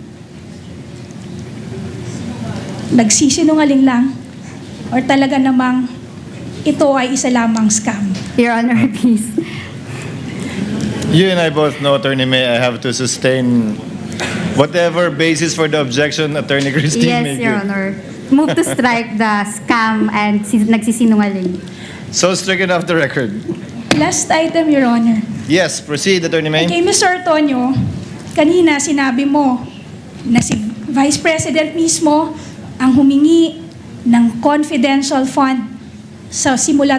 nagsisinungaling lang or talaga namang ito ay isa lamang scam. Your Honor, please. You and I both know, Attorney May, I have to sustain whatever basis for the objection Attorney Christine may Yes, Your give. Honor. Move to strike the scam and nagsisinungaling. So stricken off the record. Last item, Your Honor. Yes, proceed, Attorney May. Kay Mr. Antonio, kanina sinabi mo na si Vice President mismo ang humingi ng confidential fund sa simula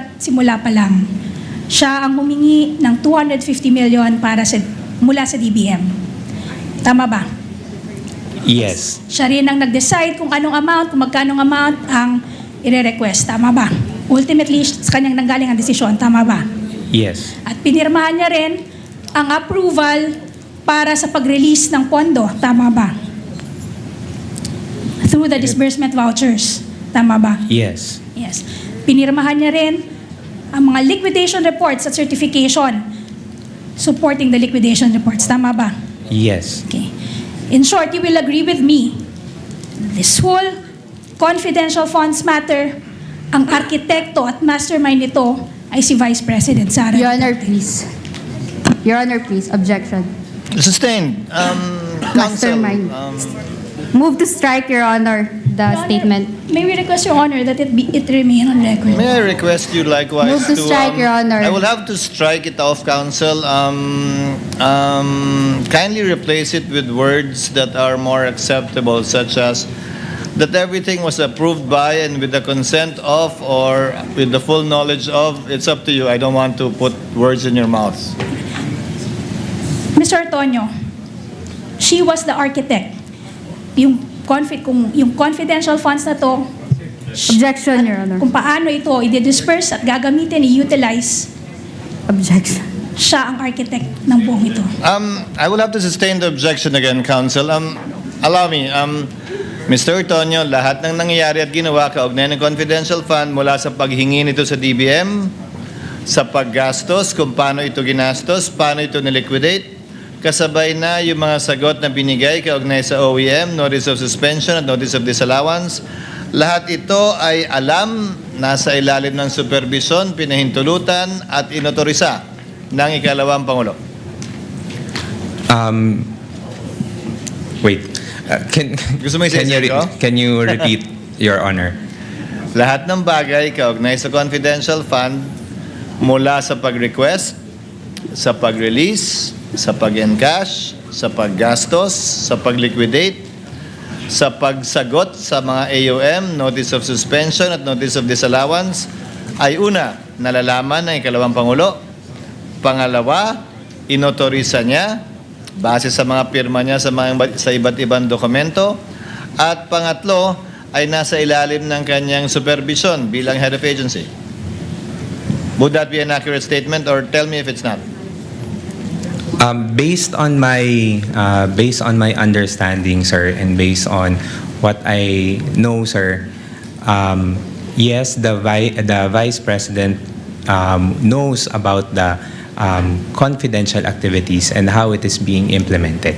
pa lang. Siya ang humingi ng 250 million mula sa DBM. Tama ba? Yes. Siya rin ang nag-decide kung magkanong amount ang ire-request. Tama ba? Ultimately, sa kanyang nanggaling ang desisyon. Tama ba? Yes. At pinirmahan niya rin ang approval para sa pag-release ng pondo. Tama ba? Through the disbursement vouchers. Tama ba? Yes. Yes. Pinirmahan niya rin ang mga liquidation reports at certification supporting the liquidation reports. Tama ba? Yes. Okay. In short, you will agree with me, this whole confidential funds matter, ang arkitekto at mastermind nito ay si Vice President Sara Your Honor, Duterte. please. Your Honor, please. Objection. Sustained. Counsel. Mastermind. Move to strike, Your Honor, the Your Honor, statement. May we request, Your Honor, that it remain on record? May I request you likewise Move to strike, Your Honor. I will have to strike it off, Counsel. Kindly replace it with words that are more acceptable, such as that everything was approved by and with the consent of or with the full knowledge of. It's up to you. I don't want to put words in your mouth. Mr. Antonio, she was the architect. Yung confidential funds na to, Objection, Your Honor. Kung paano ito i-disperse at gagamitin, i-utilize. Objection. Siya ang architect ng buong ito. I will have to sustain the objection again, counsel. Allow me. Mr. Tonyo, lahat ng nangyayari at ginawa kaugnay ng confidential fund mula sa paghingi nito sa DBM, sa paggastos, kung paano ito ginastos, paano ito niliquidate, kasabay na yung mga sagot na binigay kaugnay sa OEM, notice of suspension at notice of disallowance. Lahat ito ay alam, nasa ilalim ng supervision, pinahintulutan at inotorisa ng ikalawang Pangulo. Wait. Gusto mo i-say ko? Can you repeat, Your Honor? Lahat ng bagay kaugnay sa confidential fund mula sa pag-request, sa pag-release, sa pag-encash, sa paggastos, sa pag-liquidate, sa pagsagot sa mga AUM, notice of suspension at notice of disallowance, ay una, nalalaman ng ikalawang Pangulo. Pangalawa, inotorisa niya base sa mga pirma niya sa iba't ibang dokumento. At pangatlo, ay nasa ilalim ng kanyang supervision bilang head of agency. Would that be an accurate statement or tell me if it's not? Based on my understanding, sir, and based on what I know, sir, yes, the Vice President knows about the confidential activities and how it is being implemented.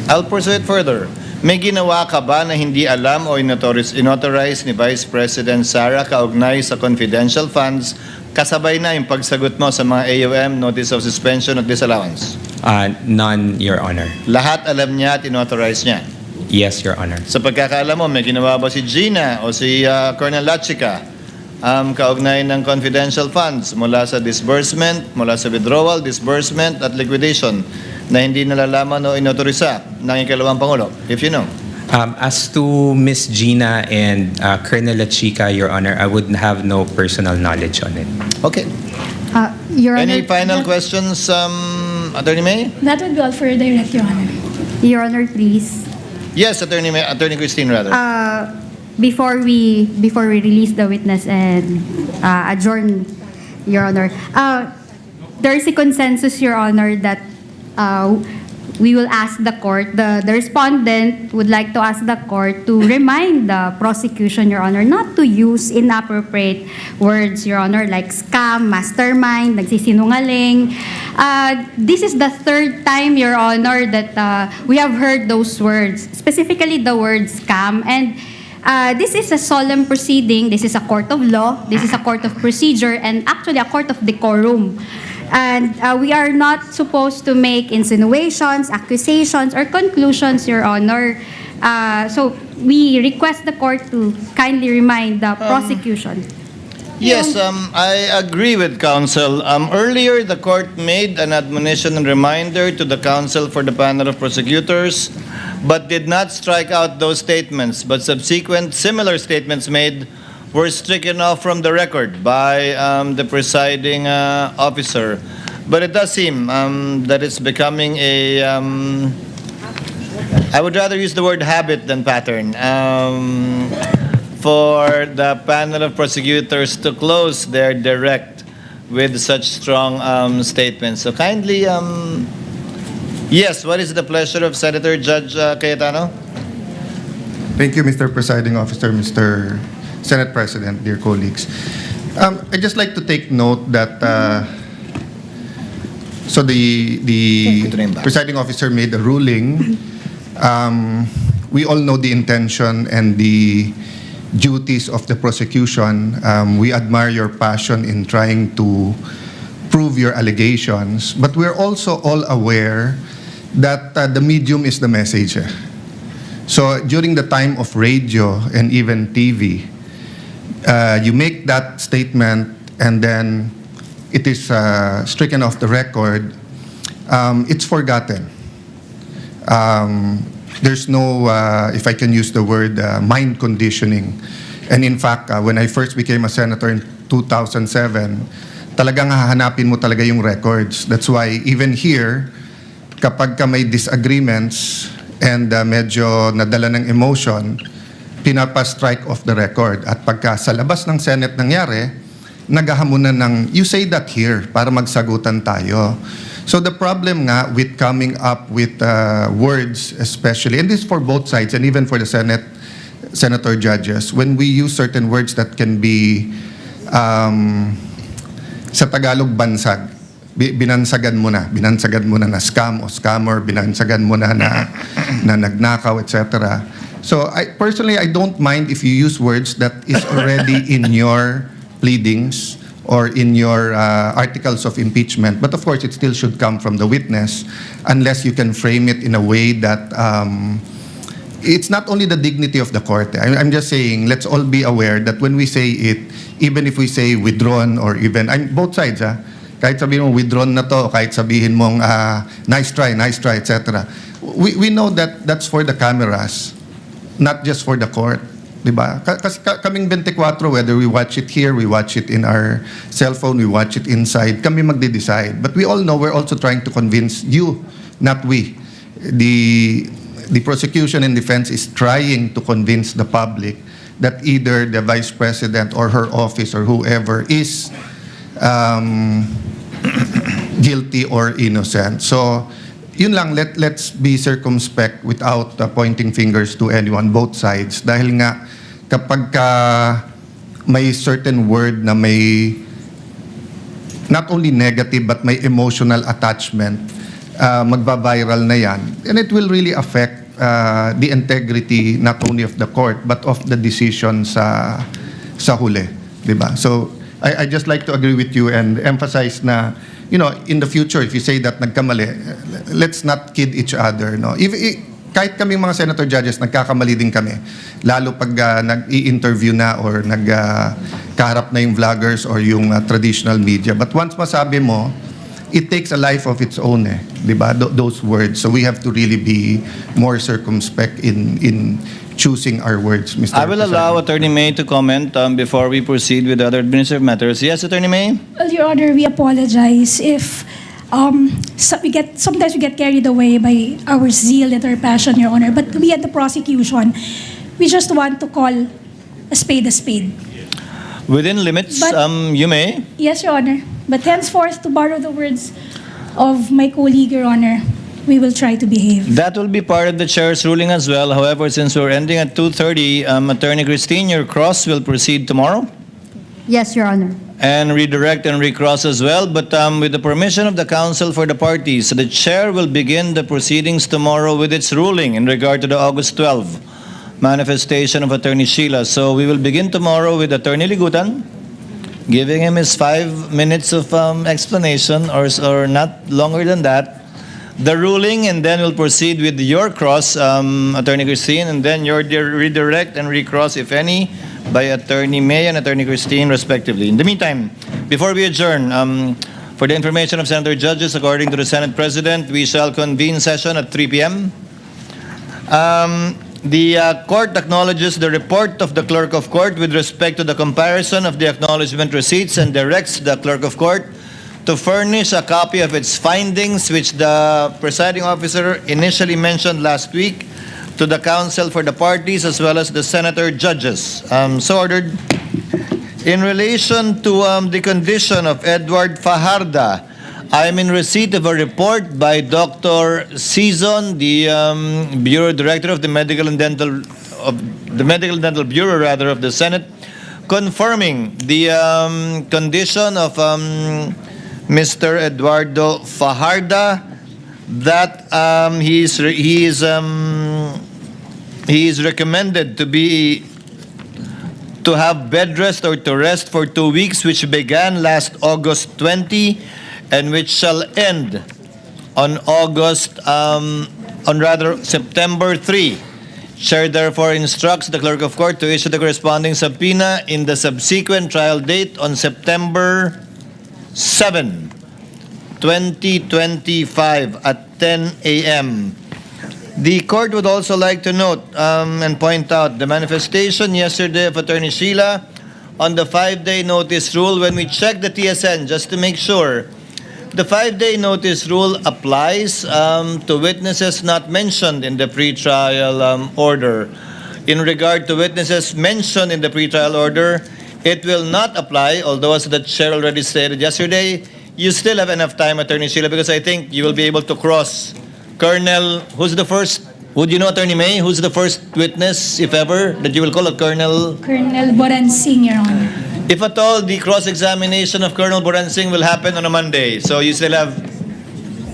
I'll pursue it further. May ginawa ka ba na hindi alam o inauthorize ni Vice President Sara kaugnay sa confidential funds kasabay na yung pagsagot mo sa mga AUM, notice of suspension at disallowance? None, Your Honor. Lahat alam niya at inauthorize niya? Yes, Your Honor. Sa pagkakaalam mo, may ginawa ba si Gina o si Colonel Lachica kaugnay ng confidential funds mula sa disbursement, mula sa withdrawal, disbursement at liquidation na hindi nalalaman o inautorisa ng ikalawang Pangulo, if you know? As to Miss Gina and Colonel Lachica, Your Honor, I would have no personal knowledge on it. Okay. Your Any Honor, final questions, Attorney May? that would be all for direct, Your Honor. Your Honor, please. Yes, Attorney May, Attorney Christine, rather. Before we release the witness and adjourn, Your Honor, there is a consensus, Your Honor, that we will ask the court, the respondent would like to ask the court to remind the prosecution, Your Honor, not to use inappropriate words, Your Honor, like scam, mastermind, nagsisinungaling. This is the third time, Your Honor, that we have heard those words, specifically the word scam. And this is a solemn proceeding. This is a court of law. This is a court of procedure and actually a court of decorum. And we are not supposed to make insinuations, accusations, or conclusions, Your Honor. So we request the court to kindly remind the prosecution. Yes, I agree with counsel. Earlier, the court made an admonition and reminder to the counsel for the panel of prosecutors, but did not strike out those statements. But subsequent similar statements made were stricken off from the record by the presiding officer. But it does seem that it's becoming a, I would rather use the word habit than pattern, for the panel of prosecutors to close their direct with such strong statements. So kindly, yes, what is the pleasure of Senator Judge Cayetano? Thank you, Mr. Presiding Officer, Mr. Senate President, dear colleagues. I'd just like to take note that so the presiding officer made a ruling. We all know the intention and the duties of the prosecution. We admire your passion in trying to prove your allegations, but we're also all aware that the medium is the message. So during the time of radio and even TV, you make that statement and then it is stricken off the record. It's forgotten. There's no, if I can use the word, mind conditioning. And in fact, when I first became a senator in 2007, talagang hahanapin mo talaga yung records. That's why even here, kapag ka may disagreements and medyo nadala ng emotion, pinapa-strike off the record. At pagka sa labas ng Senate nangyari, naghahamunan ng, you say that here, para magsagutan tayo. So the problem nga with coming up with words especially, and this is for both sides and even for the senator judges, when we use certain words that can be, sa Tagalog, bansag. Binansagan mo na na scam o scammer, binansagan mo na nagnakaw, etc. So personally, I don't mind if you use words that is already in your pleadings or in your articles of impeachment. But of course, it still should come from the witness unless you can frame it in a way that it's not only the dignity of the court. I'm just saying, let's all be aware that when we say it, even if we say withdrawn or even, both sides, kahit sabihin mo withdrawn na to, kahit sabihin mong nice try, etc. We know that that's for the cameras, not just for the court. Diba? Kasi kaming 24, whether we watch it here, we watch it in our cell phone, we watch it inside, kami magde-decide. But we all know we're also trying to convince you, not we. The prosecution and defense is trying to convince the public that either the Vice President or her office or whoever is guilty or innocent. So, yun lang, let's be circumspect without pointing fingers to anyone, both sides. Dahil nga, kapag may certain word na may not only negative but may emotional attachment, magba-viral na yan. And it will really affect the integrity not only of the court but of the decision sa huli. Diba? So, I just like to agree with you and emphasize na, in the future, if you say that nagkamali, let's not kid each other. No? Kahit kaming mga senator judges, nagkakamali din kami. Lalo pag nag-i-interview na or nagkaharap na yung vloggers or yung traditional media. But once masabi mo, it takes a life of its own, diba? Those words. So we have to really be more circumspect in choosing our words, Mr. I will allow Attorney May to comment before we proceed with other administrative matters. Yes, Attorney May? Well, Your Honor, we apologize if sometimes we get carried away by our zeal and our passion, Your Honor. But we at the prosecution, we just want to call a spade a spade. Within limits, you may. Yes, Your Honor. But henceforth, to borrow the words of my colleague, Your Honor, we will try to behave. That will be part of the chair's ruling as well. However, since we're ending at 2:30, Attorney Christine, your cross will proceed tomorrow. Yes, Your Honor. And redirect and recross as well. But with the permission of the counsel for the parties, the chair will begin the proceedings tomorrow with its ruling in regard to the August 12 manifestation of Attorney Sheila. So we will begin tomorrow with Attorney Ligutan, giving him his 5 minutes of explanation or not longer than that. The ruling, and then we'll proceed with your cross, Attorney Christine, and then your redirect and recross, if any, by Attorney May and Attorney Christine, respectively. In the meantime, before we adjourn, for the information of Senator Judges, according to the Senate President, we shall convene session at 3 p.m. The court acknowledges the report of the Clerk of Court with respect to the comparison of the acknowledgement receipts and directs the Clerk of Court to furnish a copy of its findings, which the presiding officer initially mentioned last week, to the counsel for the parties as well as the senator judges. So ordered. In relation to the condition of Edward Fajarda, I am in receipt of a report by Dr. Season, the Bureau Director of the Medical and Dental Bureau of the Senate, confirming the condition of Mr. Eduardo Fajarda, that he is recommended to have bed rest or to rest for 2 weeks, which began last August 20 and which shall end on September 3. Chair therefore instructs the Clerk of Court to issue the corresponding subpoena in the subsequent trial date on September 7, 2025 at 10 a.m. The court would also like to note and point out the manifestation yesterday of Attorney Sheila on the 5-day notice rule. When we checked the TSN just to make sure, the 5-day notice rule applies to witnesses not mentioned in the pretrial order. in regard to witnesses mentioned in the pretrial order, it will not apply, although as the chair already stated yesterday, you still have enough time, Attorney Sheila, because I think you will be able to cross Colonel, who's the first, would you know, Attorney May, who's the first witness, if ever, that you will call a Colonel? Colonel Boransing, Your Honor. If at all, the cross-examination of Colonel Boransing will happen on a Monday, so you still have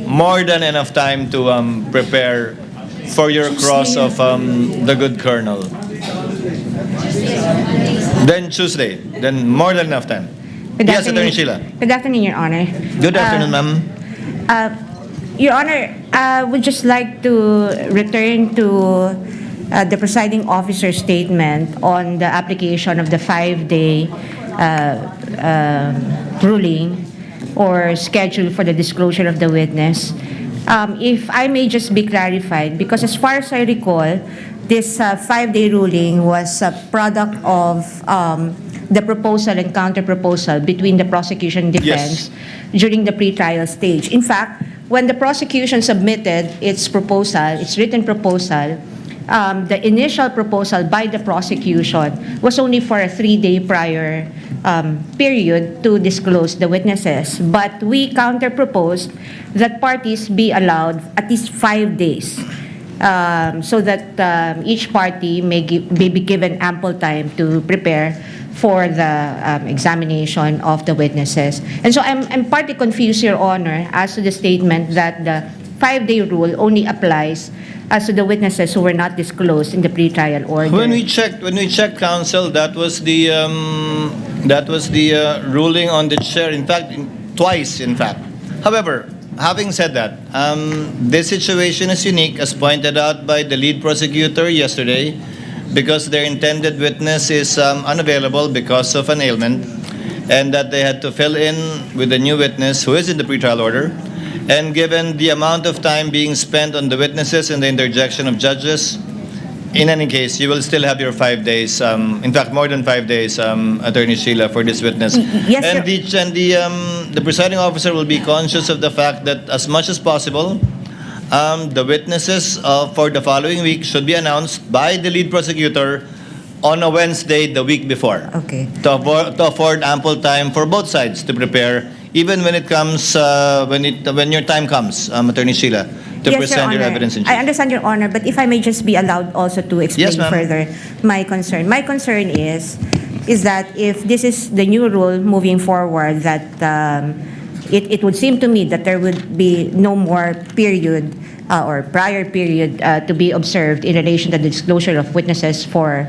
more than enough time to prepare for your cross of the good Colonel. Then Tuesday, then more than enough time. Yes, Attorney Sheila. Good afternoon, Your Honor. Good afternoon, ma'am. Your Honor, I would just like to return to the presiding officer's statement on the application of the 5-day ruling or schedule for the disclosure of the witness. If I may just be clarified, because as far as I recall, this 5-day ruling was a product of the proposal and counter-proposal between the prosecution and defense during the pretrial stage. In fact, when the prosecution submitted its proposal, its written proposal, the initial proposal by the prosecution was only for a 3-day prior period to disclose the witnesses. But we counter-proposed that parties be allowed at least 5 days so that each party may be given ample time to prepare for the examination of the witnesses. And so I'm partly confused, Your Honor, as to the statement that the 5-day rule only applies as to the witnesses who were not disclosed in the pretrial order. When we checked, counsel, that was the ruling on the chair. In fact, twice. In fact, however, having said that, this situation is unique, as pointed out by the lead prosecutor yesterday, because their intended witness is unavailable because of an ailment, and that they had to fill in with a new witness who is in the pretrial order. And given the amount of time being spent on the witnesses and the interjection of judges, in any case, you will still have your 5 days, in fact, more than 5 days, Attorney Sheila, for this witness. Yes, and the presiding officer will be conscious of the fact that as much as possible, the witnesses for the following week should be announced by the lead prosecutor on a Wednesday the week before. Okay. To afford ample time for both sides to prepare, even when it comes, when your time comes, Attorney Sheila, to Yes, present your Your Honor. evidence in chief. I understand, Your Honor, but if I may just be allowed also to explain Yes, ma'am. further my concern. My concern is that if this is the new rule moving forward, that it would seem to me that there would be no more period or prior period to be observed in relation to the disclosure of witnesses for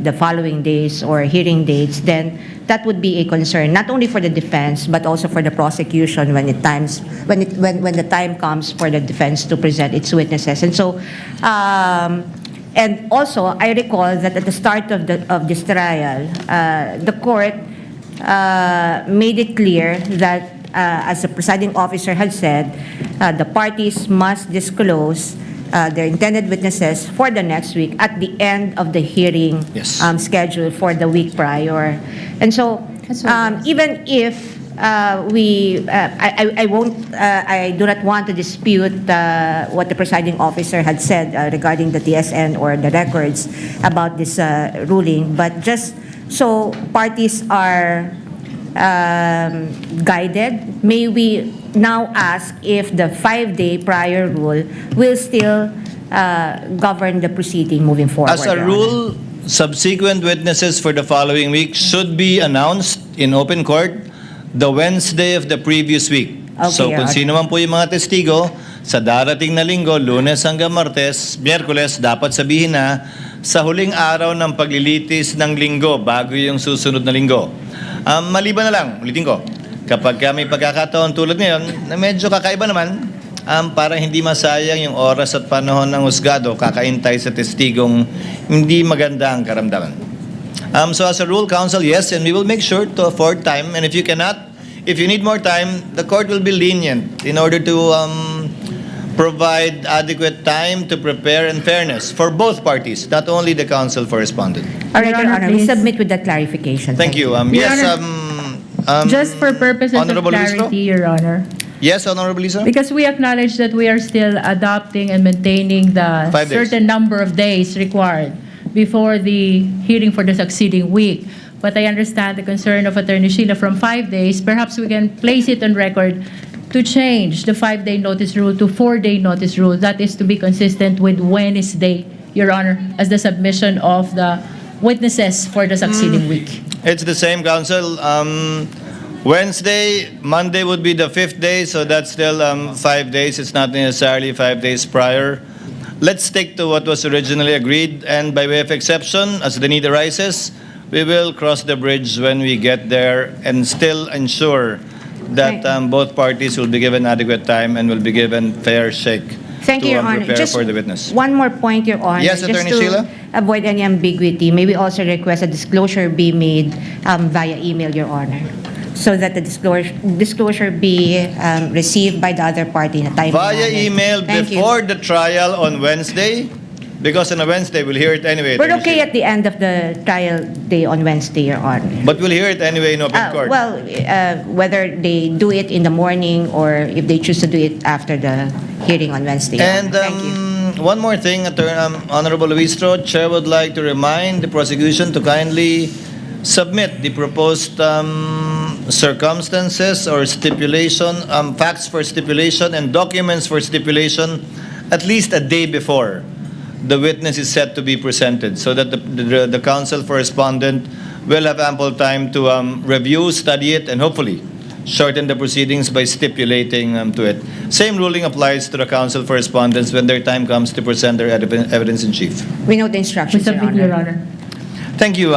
the following days or hearing dates, then that would be a concern, not only for the defense, but also for the prosecution when the time comes for the defense to present its witnesses. And so, and also, I recall that at the start of this trial, the court made it clear that, as the presiding officer had said, the parties must disclose their intended witnesses for the next week at the end of the hearing scheduled for the week prior. And so, even if I do not want to dispute what the presiding officer had said regarding the TSN or the records about this ruling, but just so parties are guided, may we now ask if the 5-day prior rule will still govern the proceeding moving forward? As a rule, subsequent witnesses for the following week should be announced in open court the Wednesday of the previous week. Okay, So kung sino man po yung mga testigo, sa darating na linggo, Lunes hanggang Martes, Miyerkules, dapat sabihin na sa huling araw ng paglilitis ng linggo bago yung susunod na linggo. Maliban na lang, ulitin ko, kapag may pagkakataon tulad ngayon na medyo kakaiba naman, para hindi masayang yung oras at panahon ng husgado, kakaintay sa testigong hindi maganda ang karamdaman. So as a rule, counsel, yes, and we will make sure to afford time, and if you need more time, the court will be lenient in order to provide adequate time to prepare in fairness for both parties, not only the counsel for respondent. All right, Your Honor, we submit with that clarification. Thank you. Just for purposes of Honorable Ministro? clarity, Your Honor, Yes, Honorable Lisa? Because we acknowledge that we are still adopting and maintaining the 5 days. certain number of days required before the hearing for the succeeding week. But I understand the concern of Attorney Sheila from 5 days. Perhaps we can place it on record to change the 5-day notice rule to 4-day notice rule. That is to be consistent with Wednesday, Your Honor, as the submission of the witnesses for the succeeding week. It's the same, Counsel. Wednesday, Monday would be the 5th day, so that's still 5 days. It's not necessarily 5 days prior. Let's stick to what was originally agreed, and by way of exception, as the need arises, we will cross the bridge when we get there and still ensure that both parties will be given adequate time and will be given fair shake Thank you, to Your Honor. prepare Just for the witness. one more point, Your Honor. Yes, Just Attorney to Sheila? avoid any ambiguity, may we also request a disclosure be made via email, Your Honor, so that the disclosure be received by the other party in a timely Via manner. email Thank you. before the trial on Wednesday, because on a Wednesday we'll hear it anyway. We're Attorney okay Sheila. at the end of the trial day on Wednesday, Your Honor. But we'll hear it anyway in open court. Well, whether they do it in the morning or if they choose to do it after the hearing on Wednesday. Your And Honor. Thank you. one more thing, Honorable Luistro, Chair would like to remind the prosecution to kindly submit the proposed circumstances or stipulation, facts for stipulation and documents for stipulation at least a day before the witness is set to be presented, so that the counsel for respondent will have ample time to review, study it, and hopefully shorten the proceedings by stipulating to it. Same ruling applies to the counsel for respondents when their time comes to present their evidence in chief. We note the We instructions, Your submit, Honor. Your Honor. Thank you.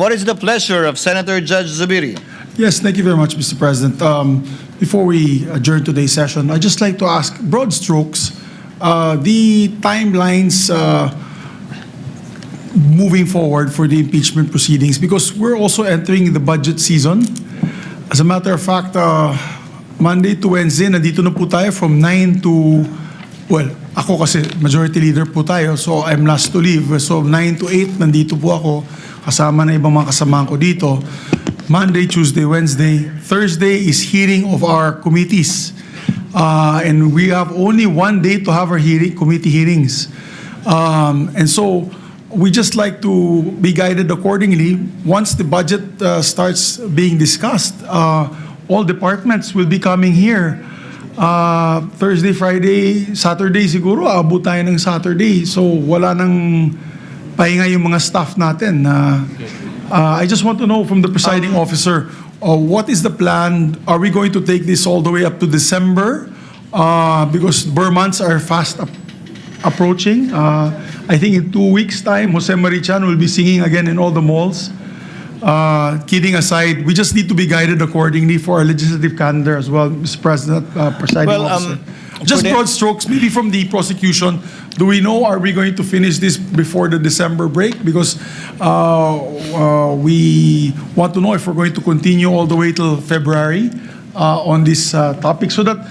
What is the pleasure of Senator Judge Zubiri? Yes, thank you very much, Mr. President. Before we adjourn today's session, I'd just like to ask, broad strokes, the timelines moving forward for the impeachment proceedings, because we're also entering the budget season. As a matter of fact, Monday to Wednesday, nandito na po tayo from 9 to, well, ako kasi majority leader po tayo, so I'm last to leave. So 9 to 8, nandito po ako, kasama na ibang mga kasamahan ko dito. Monday, Tuesday, Wednesday. Thursday is hearing of our committees. And we have only one day to have our committee hearings. And so we just like to be guided accordingly. Once the budget starts being discussed, all departments will be coming here. Thursday, Friday, Saturday siguro, abot tayo ng Saturday. So wala nang pahinga yung mga staff natin. I just want to know from the presiding officer, what is the plan? Are we going to take this all the way up to December? Because Burr months are fast approaching. I think in 2 weeks' time, Jose Marichan will be singing again in all the malls. Kidding aside, we just need to be guided accordingly for our legislative calendar as well, Mr. President, presiding officer. Just broad strokes, maybe from the prosecution. Do we know, are we going to finish this before the December break? Because we want to know if we're going to continue all the way till February on this topic, so that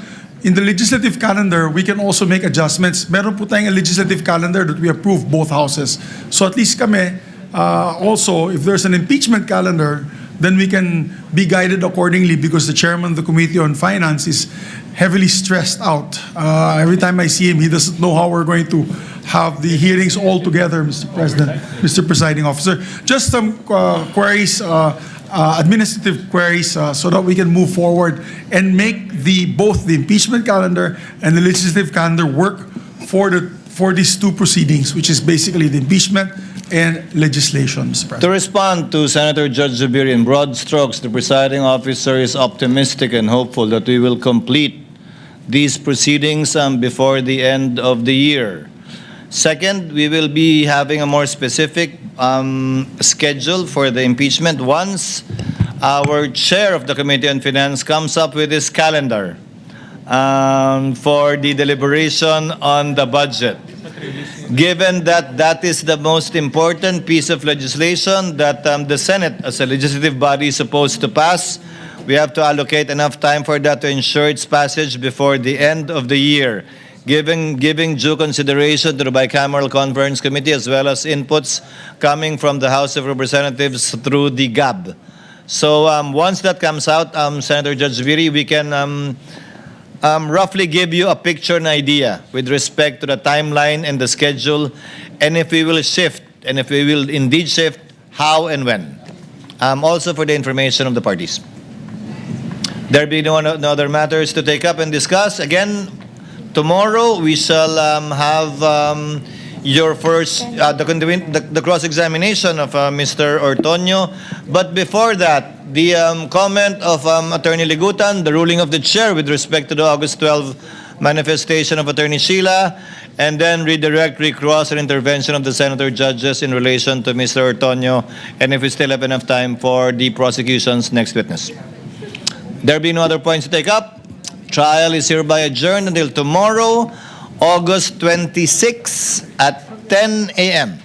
in the legislative calendar, we can also make adjustments. Meron po tayong legislative calendar that we approve both houses. So at least kami, also, if there's an impeachment calendar, then we can be guided accordingly, because the chairman of the Committee on Finance is heavily stressed out. Every time I see him, he doesn't know how we're going to have the hearings all together, Mr. President, Mr. Presiding Officer. Just some queries, administrative queries, so that we can move forward and make both the impeachment calendar and the legislative calendar work for these two proceedings, which is basically the impeachment and legislation, Mr. President. To respond to Senator Judge Zubiri, in broad strokes, the presiding officer is optimistic and hopeful that we will complete these proceedings before the end of the year. Second, we will be having a more specific schedule for the impeachment once our chair of the Committee on Finance comes up with his calendar for the deliberation on the budget. Given that that is the most important piece of legislation that the Senate as a legislative body is supposed to pass, we have to allocate enough time for that to ensure its passage before the end of the year, giving due consideration to the Bicameral Conference Committee as well as inputs coming from the House of Representatives through the GAB. So once that comes out, Senator Judge Viri, we can roughly give you a picture and idea with respect to the timeline and the schedule, and if we will shift, and if we will indeed shift, how and when. Also for the information of the parties. There be no other matters to take up and discuss. Again, tomorrow we shall have your first, the cross-examination of Mr. Ortonio. But before that, the comment of Attorney Ligutan, the ruling of the chair with respect to the August 12 manifestation of Attorney Sheila, and then redirect, recross, and intervention of the senator judges in relation to Mr. Ortonio, and if we still have enough time for the prosecution's next witness. There be no other points to take up. Trial is hereby adjourned until tomorrow, August 26 at 10 a.m.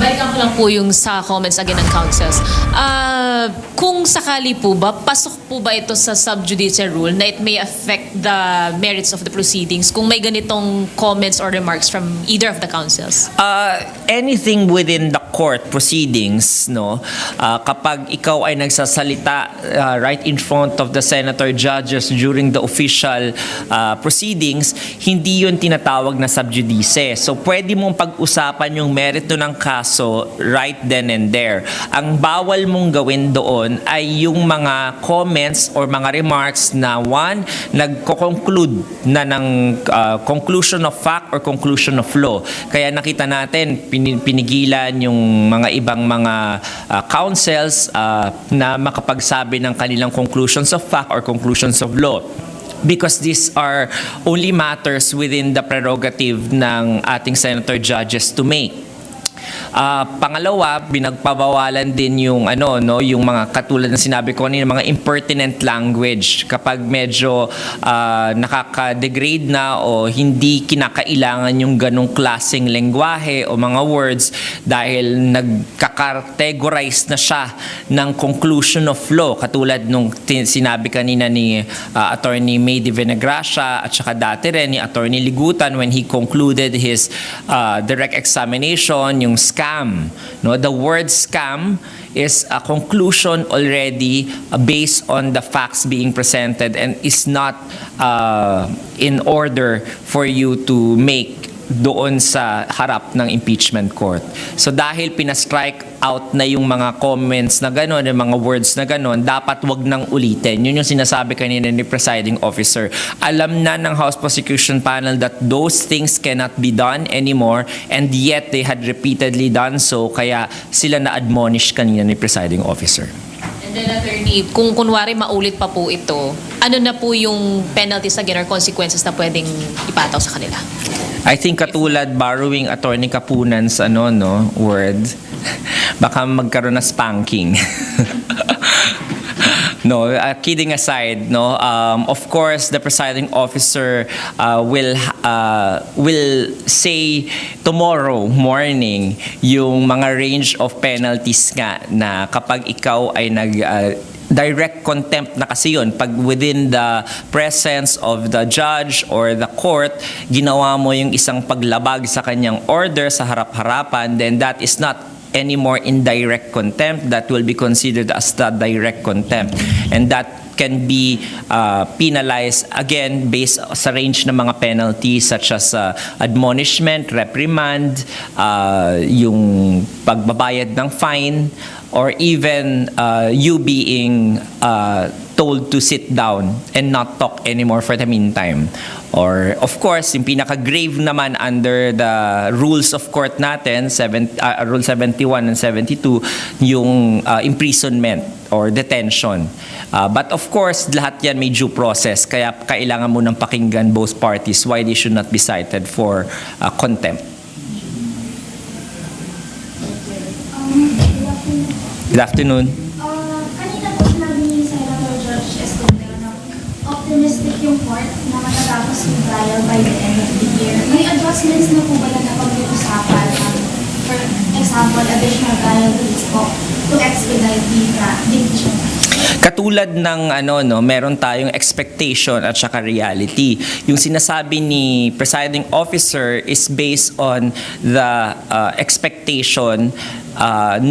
Balikan ko lang po yung sa comments again ng councils. Kung sakali po ba, pasok po ba ito sa subjudice rule na it may affect the merits of the proceedings kung may ganitong comments or remarks from either of the councils? Anything within the court proceedings, no, kapag ikaw ay nagsasalita right in front of the senator judges during the official proceedings, hindi yun tinatawag na subjudice. So pwede mong pag-usapan yung merito ng kaso right then and there. Ang bawal mong gawin doon ay yung mga comments or mga remarks na one, nagko-conclude na ng conclusion of fact or conclusion of law. Kaya nakita natin, pinigilan yung mga ibang mga councils na makapagsabi ng kanilang conclusions of fact or conclusions of law. Because these are only matters within the prerogative ng ating senator judges to make. Pangalawa, pinagpabawalan din yung yung mga katulad ng sinabi ko kanina, mga impertinent language kapag medyo nakaka-degrade na o hindi kinakailangan yung ganong klaseng lengguwahe o mga words dahil nagka-categorize na siya ng conclusion of law katulad nung sinabi kanina ni Attorney May de Venegracia at saka dati rin ni Attorney Ligutan when he concluded his direct examination, yung scam. No, the word scam is a conclusion already based on the facts being presented and is not in order for you to make doon sa harap ng impeachment court. So dahil pina-strike out na yung mga comments na gano'n, yung mga words na gano'n, dapat wag nang ulitin. Yun yung sinasabi kanina ni presiding officer. Alam na ng House Prosecution Panel that those things cannot be done anymore and yet they had repeatedly done so, kaya sila na-admonish kanina ni presiding officer. And then, Attorney, kung kunwari maulit pa po ito, ano na po yung penalties again or consequences na pwedeng ipataw sa kanila? I think katulad borrowing Attorney Kapunan's word, baka magkaroon na spanking. No, kidding aside, no. Of course, the presiding officer will say tomorrow morning yung mga range of penalties nga na kapag ikaw ay direct contempt na kasi yun. Pag within the presence of the judge or the court, ginawa mo yung isang paglabag sa kanyang order sa harap-harapan, then that is not anymore indirect contempt. That will be considered as the direct contempt. And that can be penalized again based sa range ng mga penalties such as admonishment, reprimand, yung pagbabayad ng fine, or even you being told to sit down and not talk anymore for the meantime. Or of course, yung pinaka-grave naman under the rules of court natin, Rule 71 and 72, yung imprisonment or detention. But of course, lahat yan may due process, kaya kailangan mo nang pakinggan both parties why they should not be cited for contempt. Good afternoon. Kanina po sinabi ni Senator George Escudero na optimistic yung court na matatapos yung trial by the end of the year. May adjustments na po ba na napag-usapan? For example, additional trial dates po to expedite the impeachment? Katulad ng meron tayong expectation at saka reality. Yung sinasabi ni presiding officer is based on the expectation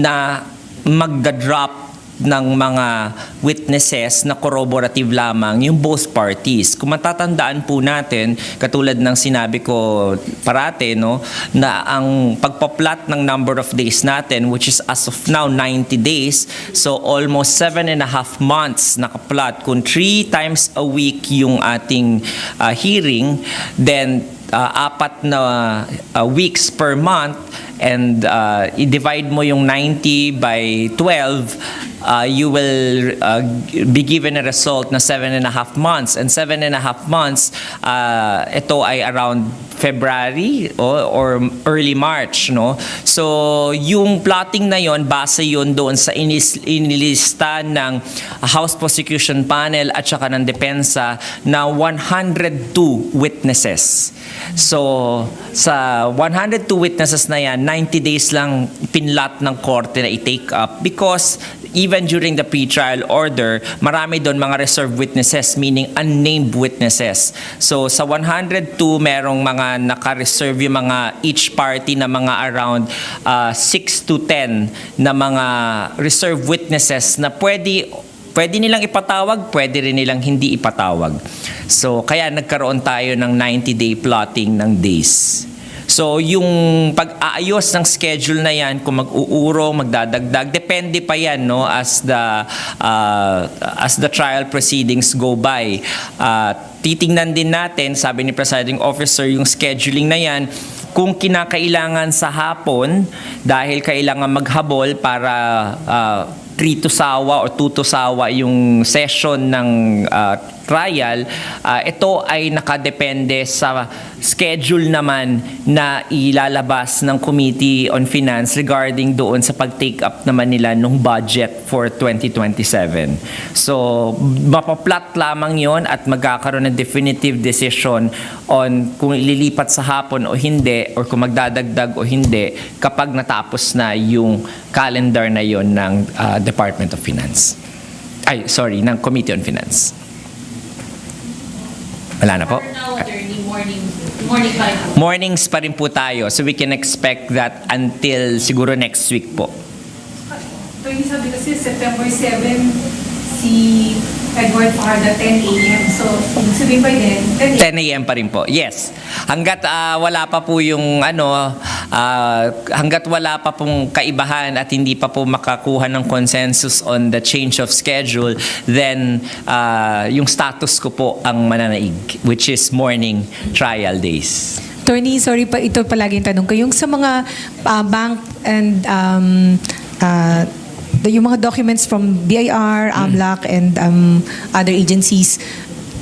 na magda-drop ng mga witnesses na corroborative lamang yung both parties. Kung matatandaan po natin, katulad ng sinabi ko parate, na ang pagpa-plot ng number of days natin, which is as of now 90 days, so almost 7.5 months nakaplot. Kung 3 times a week yung ating hearing, then 4 na weeks per month, and i-divide mo yung 90 by 12, you will be given a result na 7.5 months. And 7.5 months, ito ay around February or early March, no? So, yung plotting na yon, base yun doon sa inilista ng House Prosecution Panel at saka ng Depensa na 102 witnesses. So, sa 102 witnesses na yan, 90 days lang pinlat ng korte na i-take up because even during the pre-trial order, marami doon mga reserved witnesses, meaning unnamed witnesses. So sa 102, merong mga naka-reserve yung mga each party na mga around 6 to 10 na mga reserved witnesses na pwede nilang ipatawag, pwede rin nilang hindi ipatawag. So kaya nagkaroon tayo ng 90-day plotting ng days. So, yung pag-aayos ng schedule na yan, kung mag-uuro, magdadagdag, depende pa yan, no, as the trial proceedings go by. Titingnan din natin, sabi ni Presiding Officer, yung scheduling na yan, kung kinakailangan sa hapon, dahil kailangan maghabol para 3 to sawa or 2 to sawa yung session ng trial, ito ay nakadepende sa schedule naman na ilalabas ng Committee on Finance regarding doon sa pag-take up naman nila ng budget for 2027. So, mapaplot lamang yon at magkakaroon ng definitive decision on kung ililipat sa hapon o hindi or kung magdadagdag o hindi kapag natapos na yung calendar na yon ng Department of Finance. Ng Committee on Finance. Wala na po? Mornings pa rin po tayo. So we can expect that until siguro next week po. So yung sabi kasi September 7, si Edward Fajardo 10 a.m. So sabihin ba din? 10 a.m. pa rin po. Yes. Hanggat wala pa po yung hanggat wala pa pong kaibahan at hindi pa po makakuha ng consensus on the change of schedule, then yung status ko po ang mananaig, which is morning trial days. Attorney, sorry pa, ito palaging tanong ko. Yung sa mga bank and yung mga documents from BIR, AMLAC, and other agencies,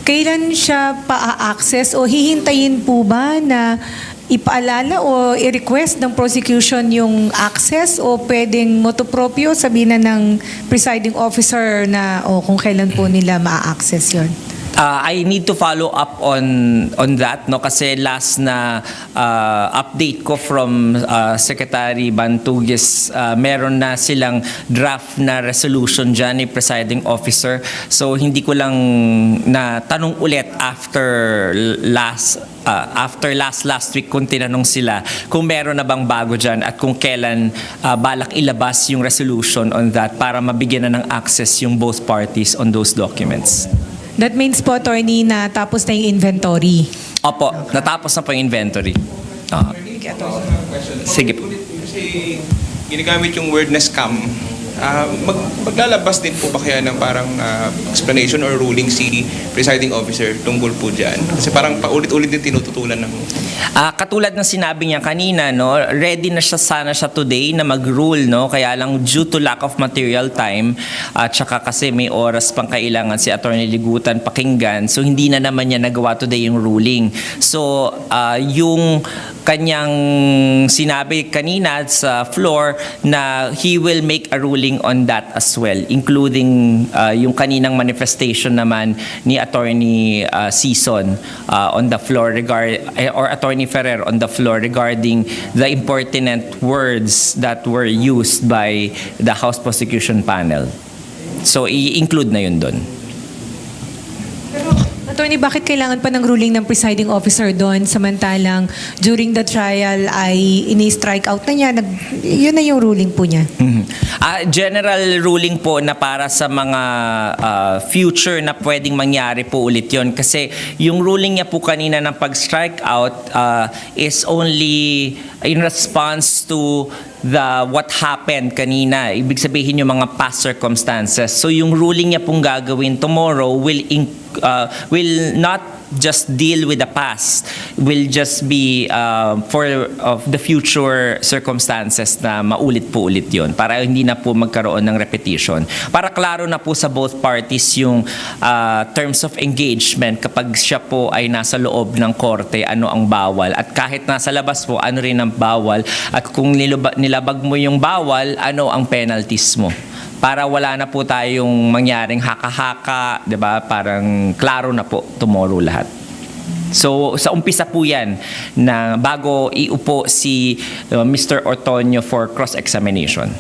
kailan siya pa-access o hihintayin po ba na ipaalala o i-request ng prosecution yung access o pwedeng motopropyo sabihin na ng presiding officer na o kung kailan po nila ma-access yon? I need to follow up on that, no, kasi last na update ko from Secretary Bantugis, meron na silang draft na resolution dyan ni Presiding Officer. So hindi ko lang na tanong ulit after last week kung tinanong sila kung meron na bang bago dyan at kung kailan balak ilabas yung resolution on that para mabigyan na ng access yung both parties on those documents. That means po, attorney, na tapos na yung inventory. Opo, natapos na po yung inventory. Sige po. Kasi ginagamit yung word na scam. Maglalabas din po ba kaya ng parang explanation or ruling si presiding officer tungkol po dyan? Kasi parang paulit-ulit din tinututulan ng... Katulad ng sinabi niya kanina, no, ready na siya sana siya today na mag-rule, no, kaya lang due to lack of material time at saka kasi may oras pang kailangan si Attorney Ligutan pakinggan, so hindi na naman niya nagawa today yung ruling. So yung kanyang sinabi kanina sa floor na he will make a ruling on that as well, including yung kaninang manifestation naman ni Attorney Sison on the floor or Attorney Ferrer on the floor regarding the impertinent words that were used by the House Prosecution Panel. So i-include na yun doon. Attorney, bakit kailangan pa ng ruling ng presiding officer doon samantalang during the trial ay ini-strike out na niya? Yun na yung ruling po niya. General ruling po na para sa mga future na pwedeng mangyari po ulit yun. Kasi yung ruling niya po kanina ng pag-strike out is only in response to what happened kanina. Ibig sabihin yung mga past circumstances. So yung ruling niya pong gagawin tomorrow will not just deal with the past, will just be for of the future circumstances na maulit po ulit yon, para hindi na po magkaroon ng repetition. Para klaro na po sa both parties yung terms of engagement kapag siya po ay nasa loob ng korte, ano ang bawal, at kahit nasa labas po, ano rin ang bawal, at kung nilabag mo yung bawal, ano ang penalties mo. Para wala na po tayong mangyaring haka-haka, 'di ba? Parang klaro na po tomorrow lahat. So sa umpisa po 'yan na bago iupo si Mr. Ortonio for cross-examination.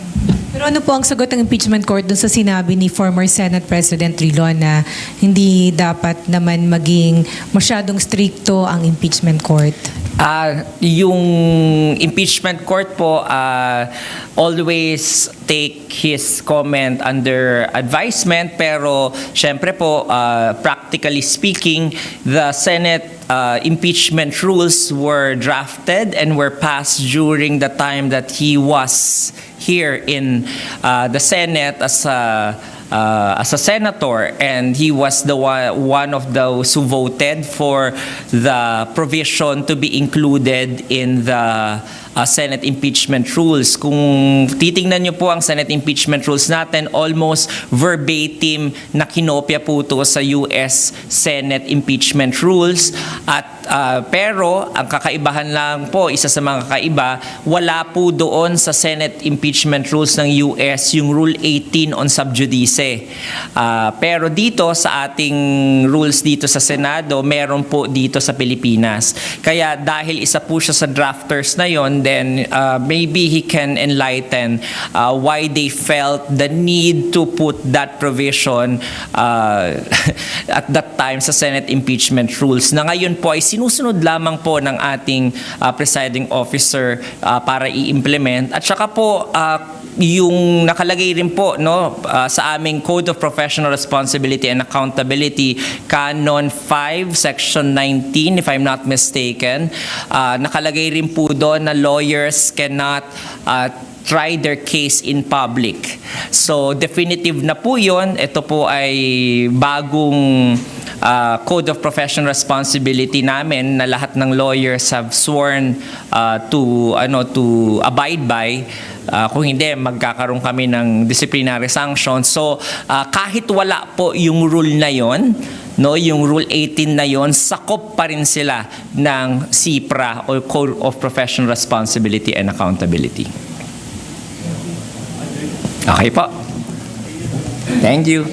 Pero ano po ang sagot ng impeachment court dun sa sinabi ni former Senate President Trilon na hindi dapat naman maging masyadong stricto ang impeachment court? Yung impeachment court po always take his comment under advisement, pero syempre po practically speaking, the Senate impeachment rules were drafted and were passed during the time that he was here in the Senate as a senator, and he was the one of those who voted for the provision to be included in the Senate impeachment rules. Kung titingnan niyo po ang Senate impeachment rules natin, almost verbatim na kinopya po ito sa US Senate impeachment rules. At pero ang kakaibahan lang po, isa sa mga kakaiba, wala po doon sa Senate impeachment rules ng US yung Rule 18 on sub judice. Pero dito sa ating rules dito sa Senado, meron po dito sa Pilipinas. Kaya dahil isa po siya sa drafters na yon, then maybe he can enlighten why they felt the need to put that provision at that time sa Senate impeachment rules, na ngayon po ay sinusunod lamang po ng ating presiding officer para i-implement. At saka po yung nakalagay rin po sa aming Code of Professional Responsibility and Accountability, Canon 5, Section 19, if I'm not mistaken, nakalagay rin po doon na lawyers cannot try their case in public. So definitive na po yun. Ito po ay bagong Code of Professional Responsibility namin na lahat ng lawyers have sworn to abide by. Kung hindi, magkakaroon kami ng disciplinary sanction. So kahit wala po yung rule na yon, yung Rule 18 na yon, sakop pa rin sila ng CPRA or Code of Professional Responsibility and Accountability. Okay po. Thank you.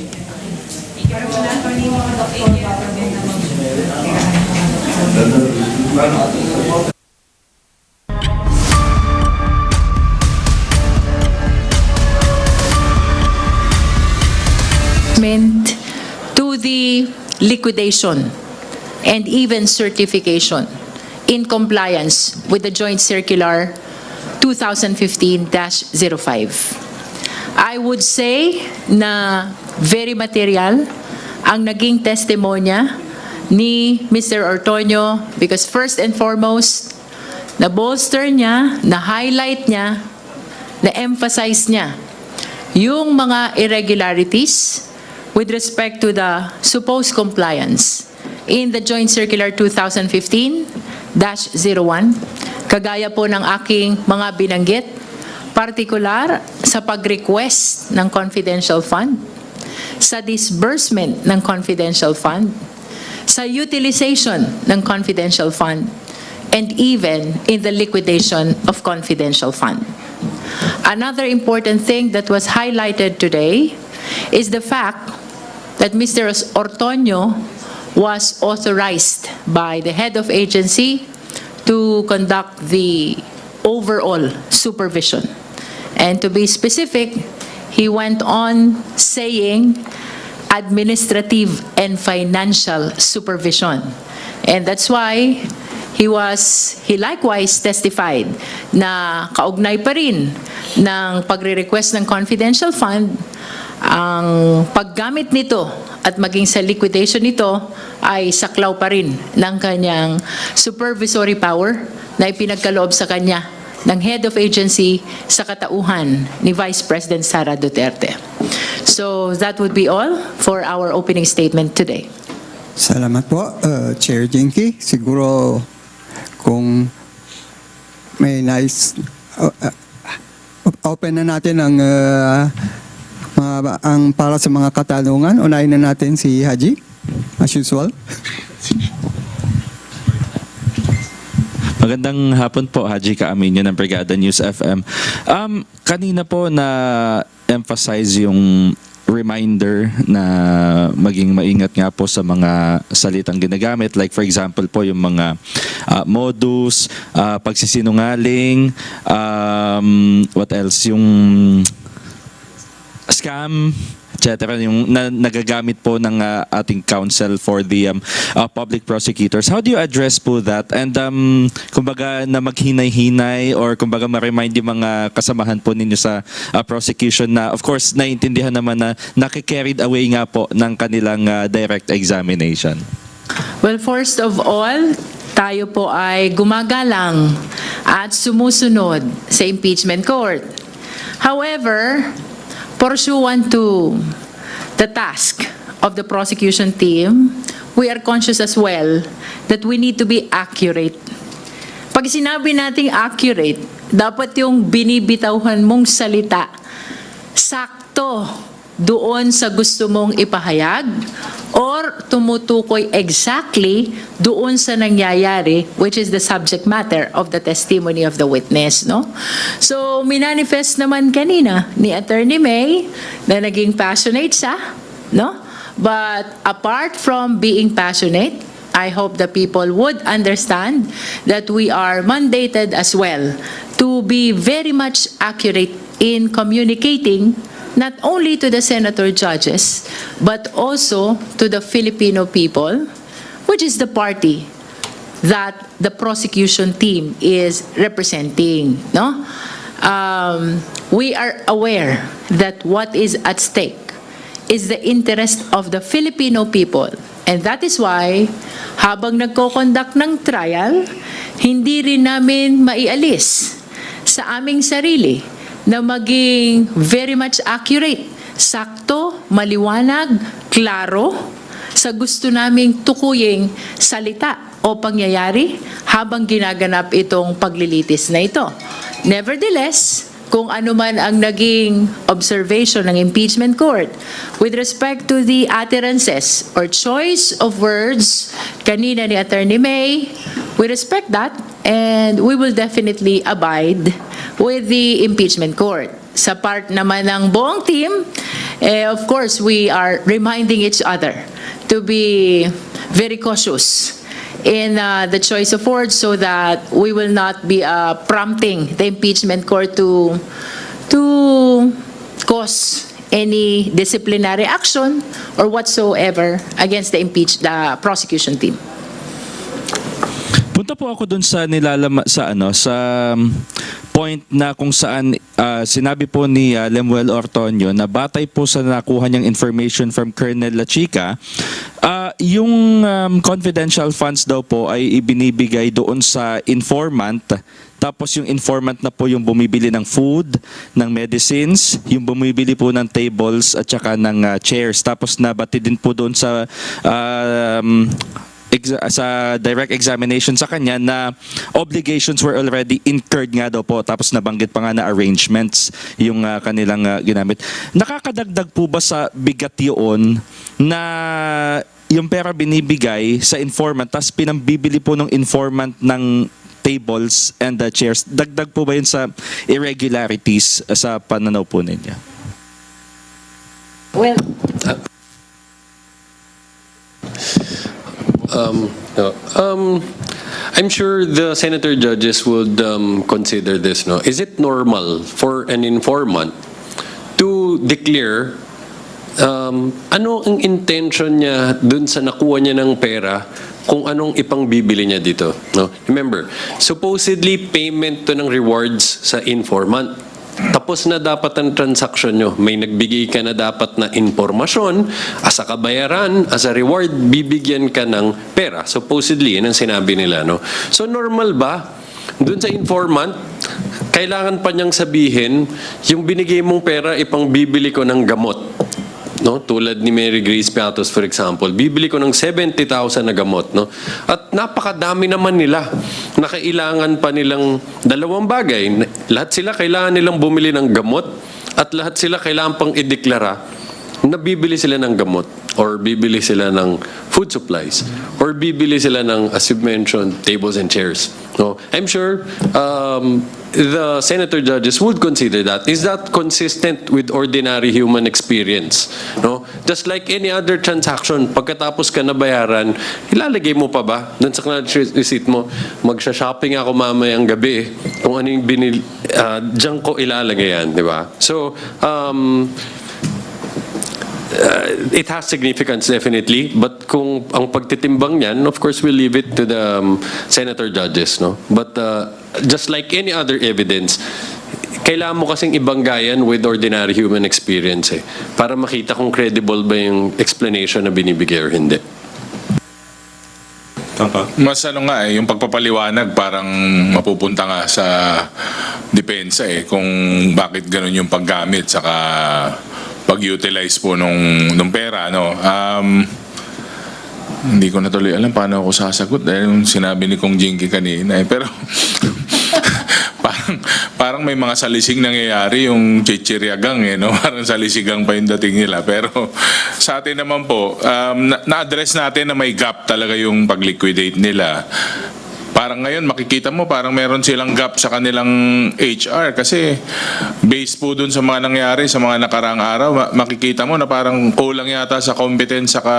To the liquidation and even certification in compliance with the Joint Circular 2015-05. I would say na very material ang naging testimonya ni Mr. Ortonio, because first and foremost, na-bolster niya, na-highlight niya, na-emphasize niya yung mga irregularities with respect to the supposed compliance in the Joint Circular 2015-01, kagaya po ng aking mga binanggit, partikular sa pag-request ng confidential fund, sa disbursement ng confidential fund, sa utilization ng confidential fund, and even in the liquidation of confidential fund. Another important thing that was highlighted today is the fact that Mr. Ortonio was authorized by the head of agency to conduct the overall supervision. And to be specific, he went on saying administrative and financial supervision. And that's why he likewise testified na kaugnay pa rin ng pagre-request ng confidential fund, ang paggamit nito at maging sa liquidation nito ay saklaw pa rin ng kanyang supervisory power na ipinagkaloob sa kanya ng head of agency sa katauhan ni Vice President Sara Duterte. So that would be all for our opening statement today. Salamat po, Chair Jinky. Siguro kung may open na natin ang para sa mga katanungan. Unahin na natin si Haji, as usual. Magandang hapon po, Haji Kaaminyo ng Brigada News FM. Kanina po na emphasize yung reminder na maging maingat nga po sa mga salitang ginagamit. Like for example po yung mga modus, pagsisinungaling, what else, yung scam, etc. Yung nagagamit po ng ating counsel for the public prosecutors. How do you address po that? And kumbaga na maghinay-hinay or kumbaga ma-remind yung mga kasamahan po ninyo sa prosecution na of course naiintindihan naman na nakikarried away nga po ng kanilang direct examination? Well, first of all, tayo po ay gumagalang at sumusunod sa impeachment court. However, pursuant to the task of the prosecution team, we are conscious as well that we need to be accurate. Pag sinabi nating accurate, dapat yung binibitawhan mong salita sakto doon sa gusto mong ipahayag or tumutukoy exactly doon sa nangyayari, which is the subject matter of the testimony of the witness, no? So, minanifest naman kanina ni Attorney May na naging passionate siya, no? But apart from being passionate, I hope the people would understand that we are mandated as well to be very much accurate in communicating not only to the senator judges, but also to the Filipino people, which is the party that the prosecution team is representing. No? We are aware that what is at stake is the interest of the Filipino people. And that is why, habang nagko-conduct ng trial, hindi rin namin maialis sa aming sarili na maging very much accurate, sakto, maliwanag, klaro, sa gusto naming tukuying salita o pangyayari habang ginaganap itong paglilitis na ito. Nevertheless, kung ano man ang naging observation ng impeachment court with respect to the utterances or choice of words kanina ni Attorney May, we respect that and we will definitely abide with the impeachment court. Sa part naman ng buong team, of course, we are reminding each other to be very cautious in the choice of words so that we will not be prompting the impeachment court to cause any disciplinary action or whatsoever against the prosecution team. Punta po ako dun sa point na kung saan sinabi po ni Lemuel Ortonio na batay po sa nakuha niyang information from Colonel La Chica, yung confidential funds daw po ay ibinibigay doon sa informant, tapos yung informant na po yung bumibili ng food, ng medicines, yung bumibili po ng tables at saka ng chairs, tapos nabati din po doon sa direct examination sa kanya na obligations were already incurred nga daw po, tapos nabanggit pa nga na arrangements yung kanilang ginamit. Nakakadagdag po ba sa bigat yun na yung pera binibigay sa informant tapos pinambibili po ng informant ng tables and the chairs? Dagdag po ba yun sa irregularities sa pananaw po ninyo? Well, I'm sure the senator judges would consider this. No, is it normal for an informant to declare ano ang intention niya dun sa nakuha niya ng pera, kung anong ipangbibili niya dito? No, remember, supposedly payment to ng rewards sa informant. Tapos na dapat ang transaction nyo. May nagbigay ka na dapat na impormasyon, as a kabayaran, as a reward, bibigyan ka ng pera. Supposedly, yan ang sinabi nila. No? So normal ba, dun sa informant, kailangan pa niyang sabihin, yung binigay mong pera, ipang bibili ko ng gamot. No? Tulad ni Mary Grace Piatos, for example, bibili ko ng 70,000 na gamot. No? At napakadami naman nila na kailangan pa nilang dalawang bagay. Lahat sila kailangan nilang bumili ng gamot at lahat sila kailangan pang ideklara na bibili sila ng gamot or bibili sila ng food supplies or bibili sila ng, as you mentioned, tables and chairs. No? I'm sure the senator judges would consider that. Is that consistent with ordinary human experience? No? Just like any other transaction, pagkatapos ka nabayaran, ilalagay mo pa ba? Doon sa receipt mo, magsha-shopping ako mamayang gabi. Kung ano yung binili, diyan ko ilalagay yan, di ba? So, it has significance definitely, but kung ang pagtitimbang niyan, of course we'll leave it to the senator judges, no? But just like any other evidence, kailangan mo kasing ibanggayan with ordinary human experience para makita kung credible ba yung explanation na binibigay or hindi. Mas yung pagpapaliwanag parang mapupunta nga sa depensa kung bakit ganun yung paggamit saka pag-utilize po nung pera, no? Hindi ko na tuloy alam paano ako sasagot dahil yung sinabi ni Kong Jinky kanina pero parang may mga salisig nangyayari yung chichiryagang no? Parang salisigang pa yung dating nila pero sa atin naman po na-address natin na may gap talaga yung pag-liquidate nila. Parang ngayon makikita mo parang meron silang gap sa kanilang HR kasi based po dun sa mga nangyari sa mga nakaraang araw, makikita mo na parang kulang yata sa competence saka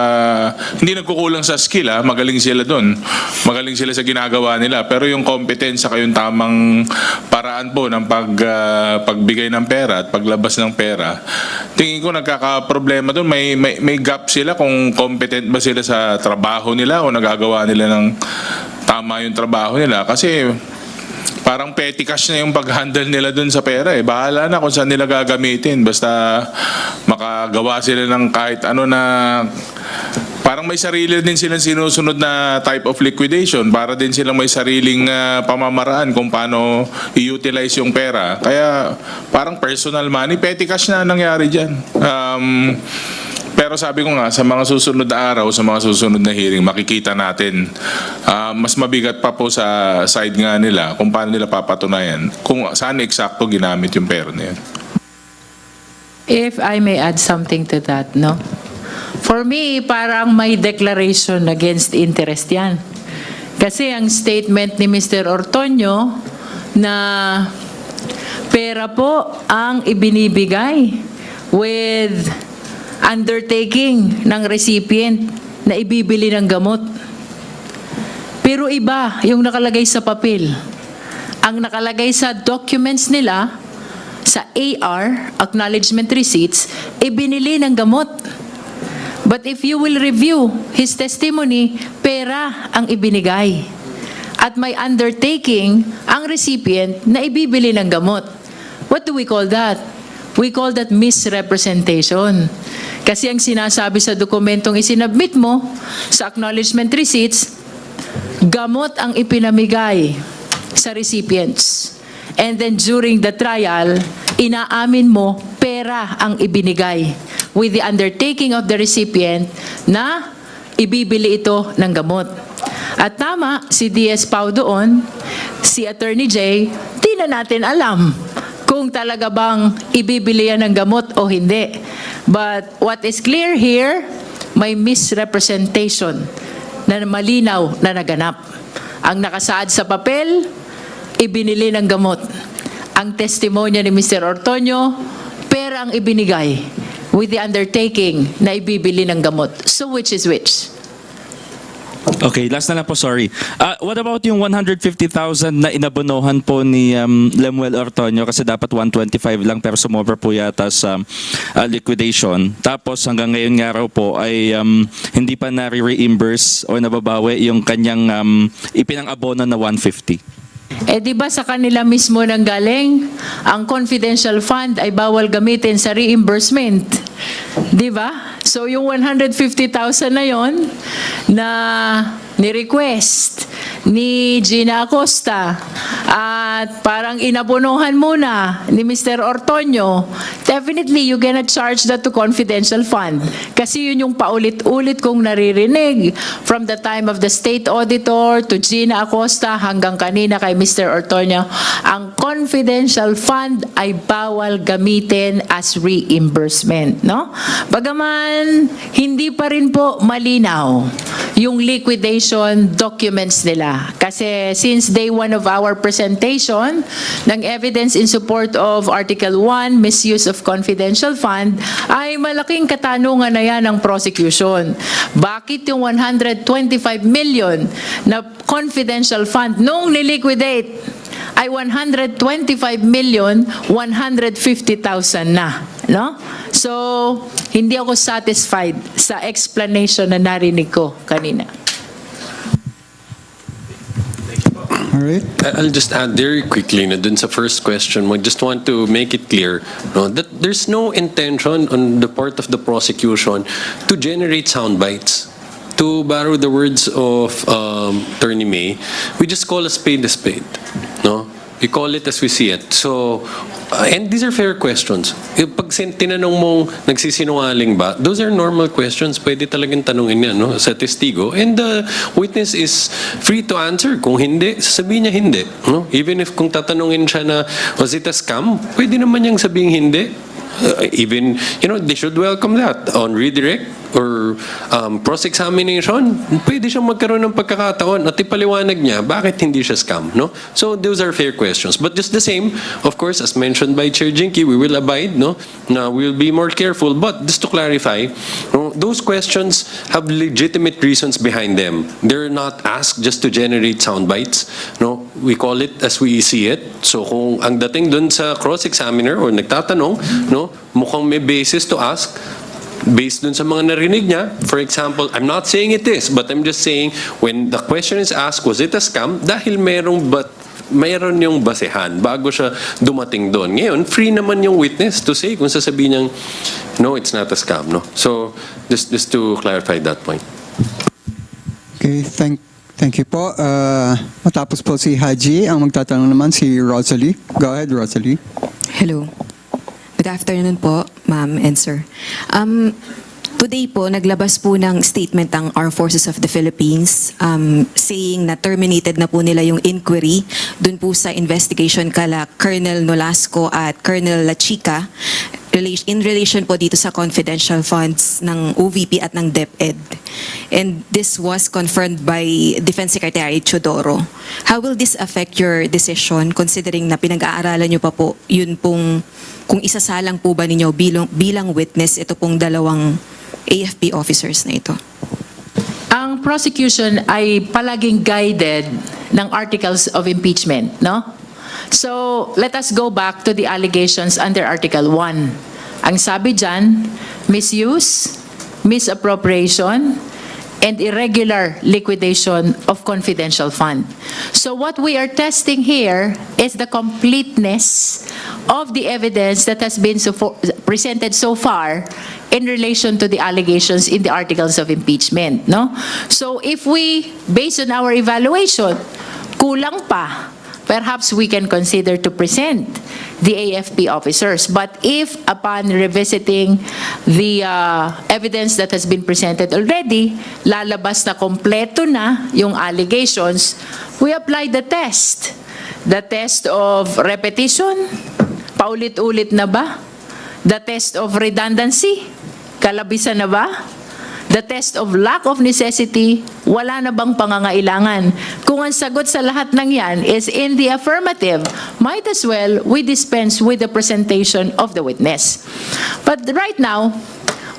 hindi nagkukulang sa skill magaling sila dun. Magaling sila sa ginagawa nila pero yung competence saka yung tamang paraan po ng pagbigay ng pera at paglabas ng pera, tingin ko nagkakaproblema dun. May gap sila kung competent ba sila sa trabaho nila o nagagawa nila ng tama yung trabaho nila kasi parang petty cash na yung pag-handle nila dun sa pera Bahala na kung saan nila gagamitin basta makagawa sila ng kahit ano na parang may sarili din silang sinusunod na type of liquidation para din silang may sariling pamamaraan kung paano i-utilize yung pera. Kaya parang personal money, petty cash na nangyari dyan. Pero sabi ko nga, sa mga susunod na araw, sa mga susunod na hearing, makikita natin mas mabigat pa po sa side nga nila kung paano nila papatunayan kung saan eksakto ginamit yung pera na yun. If I may add something to that, no? For me, parang may declaration against interest yan. Kasi ang statement ni Mr. Ortonio na pera po ang ibinibigay with undertaking ng recipient na ibibili ng gamot. Pero iba yung nakalagay sa papel. Ang nakalagay sa documents nila, sa AR, acknowledgement receipts, ibinili ng gamot. But if you will review his testimony, pera ang ibinigay. At may undertaking ang recipient na ibibili ng gamot. What do we call that? We call that misrepresentation. Kasi ang sinasabi sa dokumentong isinabmit mo sa acknowledgement receipts, gamot ang ipinamigay sa recipients. And then during the trial, inaamin mo, pera ang ibinigay with the undertaking of the recipient na ibibili ito ng gamot. At tama, si DS Pau doon, si Attorney J, di na natin alam kung talaga bang ibibili yan ng gamot o hindi. But what is clear here, may misrepresentation na malinaw na naganap. Ang nakasaad sa papel, ibinili ng gamot. Ang testimonya ni Mr. Ortonio, pera ang ibinigay with the undertaking na ibibili ng gamot. So which is which? Okay, last na lang po, sorry. What about yung 150,000 na inabonohan po ni Lemuel Ortonio kasi dapat 125 lang pero sumobra po yata sa liquidation. Tapos hanggang ngayon nga raw po ay hindi pa na-reimburse o nababawi yung kanyang ipinang-abono na 150. Di ba sa kanila mismo nang galing, ang confidential fund ay bawal gamitin sa reimbursement. Di ba? So yung 150,000 na yon na ni-request ni Gina Acosta at at parang inabunuhan muna ni Mr. Ortonio, definitely you cannot charge that to confidential fund. Kasi yun yung paulit-ulit kong naririnig from the time of the state auditor to Gina Acosta hanggang kanina kay Mr. Ortonio. Ang confidential fund ay bawal gamitin as reimbursement, no? Bagaman hindi pa rin po malinaw yung liquidation documents nila. Kasi since day one of our presentation ng evidence in support of Article 1, misuse of confidential fund, ay malaking katanungan na yan ng prosecution. Bakit yung 125 million na confidential fund nung niliquidate ay 125,150,000 na, no? So, hindi ako satisfied sa explanation na narinig ko kanina. All right. I'll just add very quickly na dun sa first question, I just want to make it clear that there's no intention on the part of the prosecution to generate sound bites. To borrow the words of Attorney May, we just call a spade, no? We call it as we see it. So, and these are fair questions. Pag tinanong mong nagsisinungaling ba, those are normal questions. Pwede talagang tanungin yan, no? Sa testigo. And the witness is free to answer. Kung hindi, sasabihin niya hindi. No? Even if kung tatanungin siya na, was it a scam? Pwede naman niyang sabihin hindi. Even, they should welcome that on redirect or cross-examination. Pwede siyang magkaroon ng pagkakataon at ipaliwanag niya bakit hindi siya scam, no? So those are fair questions. But just the same, of course, as mentioned by Chair Jinky, we will abide, no? Now we will be more careful. But just to clarify, those questions have legitimate reasons behind them. They're not asked just to generate sound bites, no? We call it as we see it. So kung ang dating dun sa cross-examiner or nagtatanong, no, mukhang may basis to ask based dun sa mga narinig niya. For example, I'm not saying it is, but I'm just saying when the question is asked, was it a scam? Dahil mayroon yung basehan bago siya dumating doon. Ngayon, free naman yung witness to say kung sasabihin niyang, no, it's not a scam, no? So, just to clarify that point. Okay, thank you po. Matapos po si Haji, ang magtatanong naman si Rosalie. Go ahead, Rosalie. Hello. Good afternoon po, ma'am and sir. Today po, naglabas po ng statement ang Armed Forces of the Philippines saying na terminated na po nila yung inquiry dun po sa investigation kala Colonel Nolasco at Colonel Lachica in relation po dito sa confidential funds ng OVP at ng DepEd. And this was confirmed by Defense Secretary Chodoro. How will this affect your decision considering na pinag-aaralan nyo pa po yun pong kung isasalang po ba ninyo bilang witness ito pong dalawang AFP officers na ito? Ang prosecution ay palaging guided ng articles of impeachment, no? So, let us go back to the allegations under Article 1. Ang sabi dyan, misuse, misappropriation, and irregular liquidation of confidential fund. So what we are testing here is the completeness of the evidence that has been presented so far in relation to the allegations in the articles of impeachment, no? So if we, based on our evaluation, kulang pa, perhaps we can consider to present the AFP officers. But if upon revisiting the evidence that has been presented already, lalabas na kompleto na yung allegations, we apply the test. The test of repetition, paulit-ulit na ba? The test of redundancy, kalabisan na ba? The test of lack of necessity, wala na bang pangangailangan? Kung ang sagot sa lahat ng yan is in the affirmative, might as well we dispense with the presentation of the witness. But right now,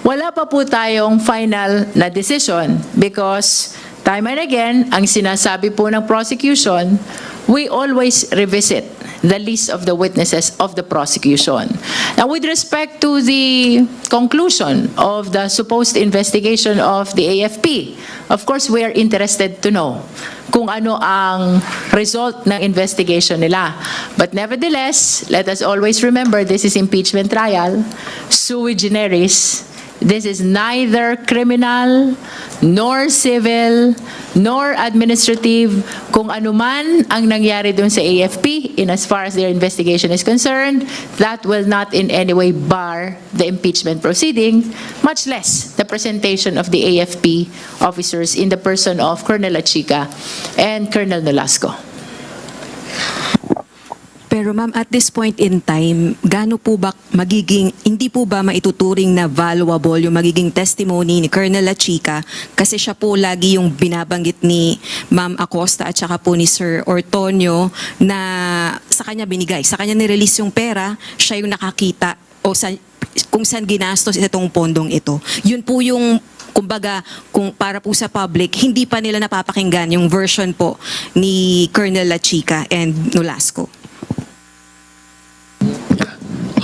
wala pa po tayong final na decision because time and again, ang sinasabi po ng prosecution, we always revisit the list of the witnesses of the prosecution. Now, with respect to the conclusion of the supposed investigation of the AFP, of course, we are interested to know kung ano ang result ng investigation nila. But nevertheless, let us always remember this is impeachment trial, sui generis, This is neither criminal, nor civil, nor administrative. Kung anuman ang nangyari dun sa AFP, in as far as their investigation is concerned, that will not in any way bar the impeachment proceeding, much less the presentation of the AFP officers in the person of Colonel Achica and Colonel Nolasco. Pero ma'am, at this point in time, gaano po ba magiging, hindi po ba maituturing na valuable yung magiging testimony ni Colonel Achica kasi siya po lagi yung binabanggit ni Ma'am Acosta at saka po ni Sir Ortonio na sa kanya binigay, sa kanya nirelease yung pera, siya yung nakakita o kung saan ginastos itong pondong ito. Yun po yung kumbaga, kung para po sa public, hindi pa nila napapakinggan yung version po ni Colonel Achica and Nolasco.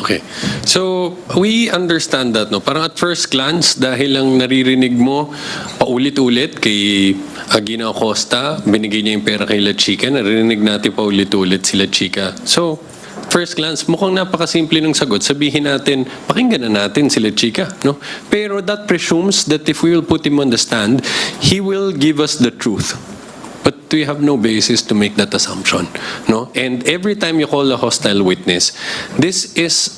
Okay. So, we understand that, no? Parang at first glance, dahil lang naririnig mo paulit-ulit kay Gina Acosta, binigay niya yung pera kay La Chica, naririnig natin paulit-ulit si La Chica. So, first glance, mukhang napakasimple ng sagot. Sabihin natin, pakinggan na natin si La Chica, no? Pero that presumes that if we will put him on the stand, he will give us the truth. But we have no basis to make that assumption, no? And every time you call a hostile witness, this is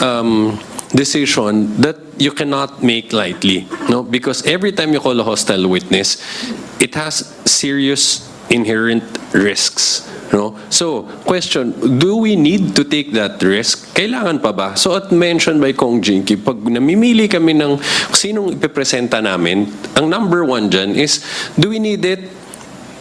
decision that you cannot make lightly, no? Because every time you call a hostile witness, it has serious inherent risks, no? So, question, do we need to take that risk? Kailangan pa ba? So, at mentioned by Kong Jinky, pag namimili kami ng sinong ipipresenta namin, ang number one dyan is, do we need it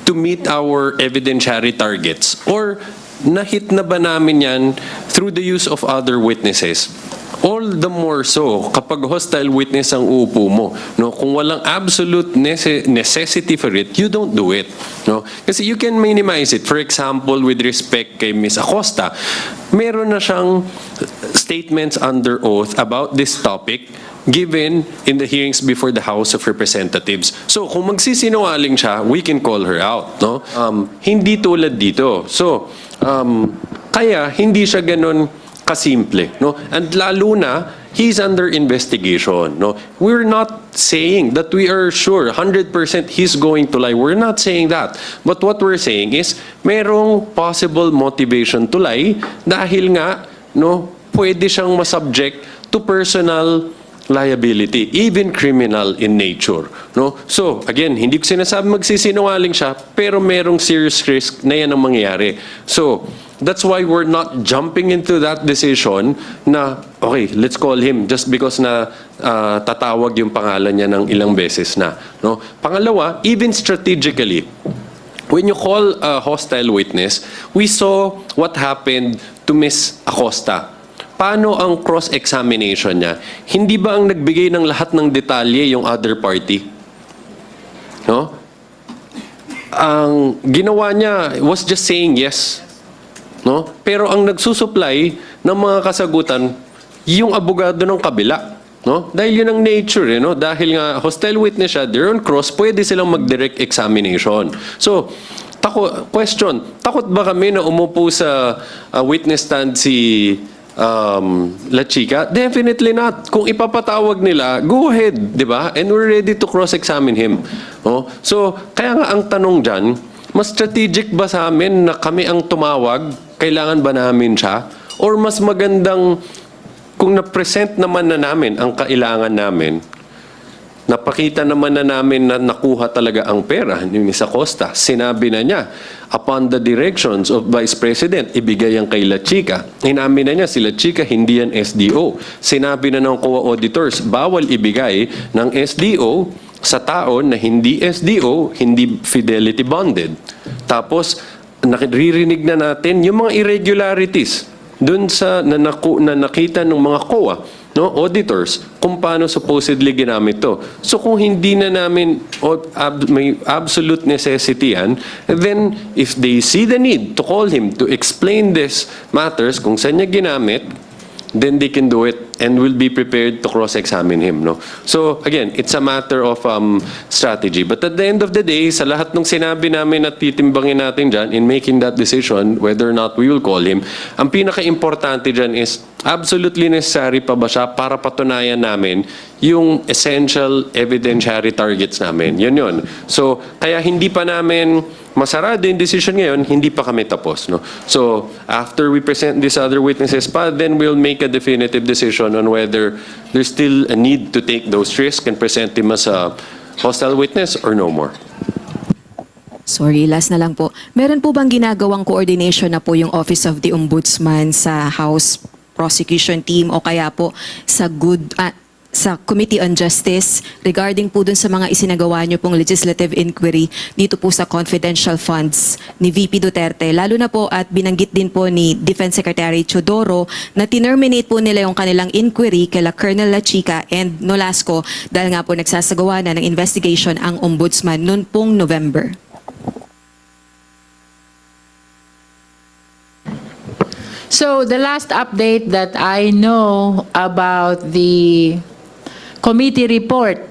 to meet our evidentiary targets? Or nahit na ba namin yan through the use of other witnesses? All the more so kapag hostile witness ang uupo mo, no? Kung walang absolute necessity for it, you don't do it, no? Kasi you can minimize it. For example, with respect kay Ms. Acosta, meron na siyang statements under oath about this topic given in the hearings before the House of Representatives. So, kung magsisinungaling siya, we can call her out, no? Hindi tulad dito. So, kaya hindi siya ganun kasimple, no? And lalo na, he's under investigation, no? We're not saying that we are sure 100% he's going to lie. We're not saying that. But what we're saying is, merong possible motivation to lie dahil nga, no, pwede siyang masubject to personal liability, even criminal in nature, no? So, again, hindi ko sinasabi magsisinungaling siya, pero merong serious risk na yan ang mangyayari. So, that's why we're not jumping into that decision na, okay, let's call him just because na tatawag yung pangalan niya ng ilang beses na, no? Pangalawa, even strategically, when you call a hostile witness, we saw what happened to Ms. Acosta. Paano ang cross-examination niya? Hindi ba ang nagbigay ng lahat ng detalye yung other party? No? Ang ginawa niya was just saying yes. No? Pero ang nagsusupply ng mga kasagutan, yung abogado ng kabila. No? Dahil yun ang nature, no? Dahil nga hostile witness siya, they're on cross, pwede silang mag-direct examination. So, question, takot ba kami na umupo sa witness stand si La Chica? Definitely not. Kung ipapatawag nila, go ahead, di ba? And we're ready to cross-examine him. Oh? So, kaya nga ang tanong dyan, mas strategic ba sa amin na kami ang tumawag? Kailangan ba namin siya? Or mas magandang kung na-present naman na namin ang kailangan namin, napakita naman na namin na nakuha talaga ang pera ni Ms. Acosta. Sinabi na niya, upon the directions of Vice President, ibigay ang kay La Chica. Inamin na niya, si La Chica hindi yan SDO. Sinabi na ng COA auditors, bawal ibigay ng SDO sa taon na hindi SDO, hindi fidelity bonded. Tapos, naririnig na natin yung mga irregularities dun sa na nakita ng mga COA, no, auditors, kung paano supposedly ginamit to. So kung hindi na namin may absolute necessity yan, then if they see the need to call him to explain this matters, kung saan niya ginamit, then they can do it. and will be prepared to cross-examine him. No? So again, it's a matter of strategy. But at the end of the day, sa lahat ng sinabi namin at titimbangin natin dyan in making that decision, whether or not we will call him, ang pinaka-importante dyan is absolutely necessary pa ba siya para patunayan namin yung essential evidentiary targets namin. Yun. So, kaya hindi pa namin masarado yung decision ngayon, hindi pa kami tapos. No? So, after we present these other witnesses pa, then we'll make a definitive decision on whether there's still a need to take those risks and present him as a hostile witness or no more. Sorry, last na lang po. Meron po bang ginagawang coordination na po yung Office of the Ombudsman sa House Prosecution Team o kaya po sa sa Committee on Justice regarding po dun sa mga isinagawa nyo pong legislative inquiry dito po sa confidential funds ni VP Duterte. Lalo na po at binanggit din po ni Defense Secretary Chodoro na tinerminate po nila yung kanilang inquiry kila Colonel Lachica and Nolasco dahil nga po nagsasagawa na ng investigation ang Ombudsman noon pong November. So the last update that I know about the committee report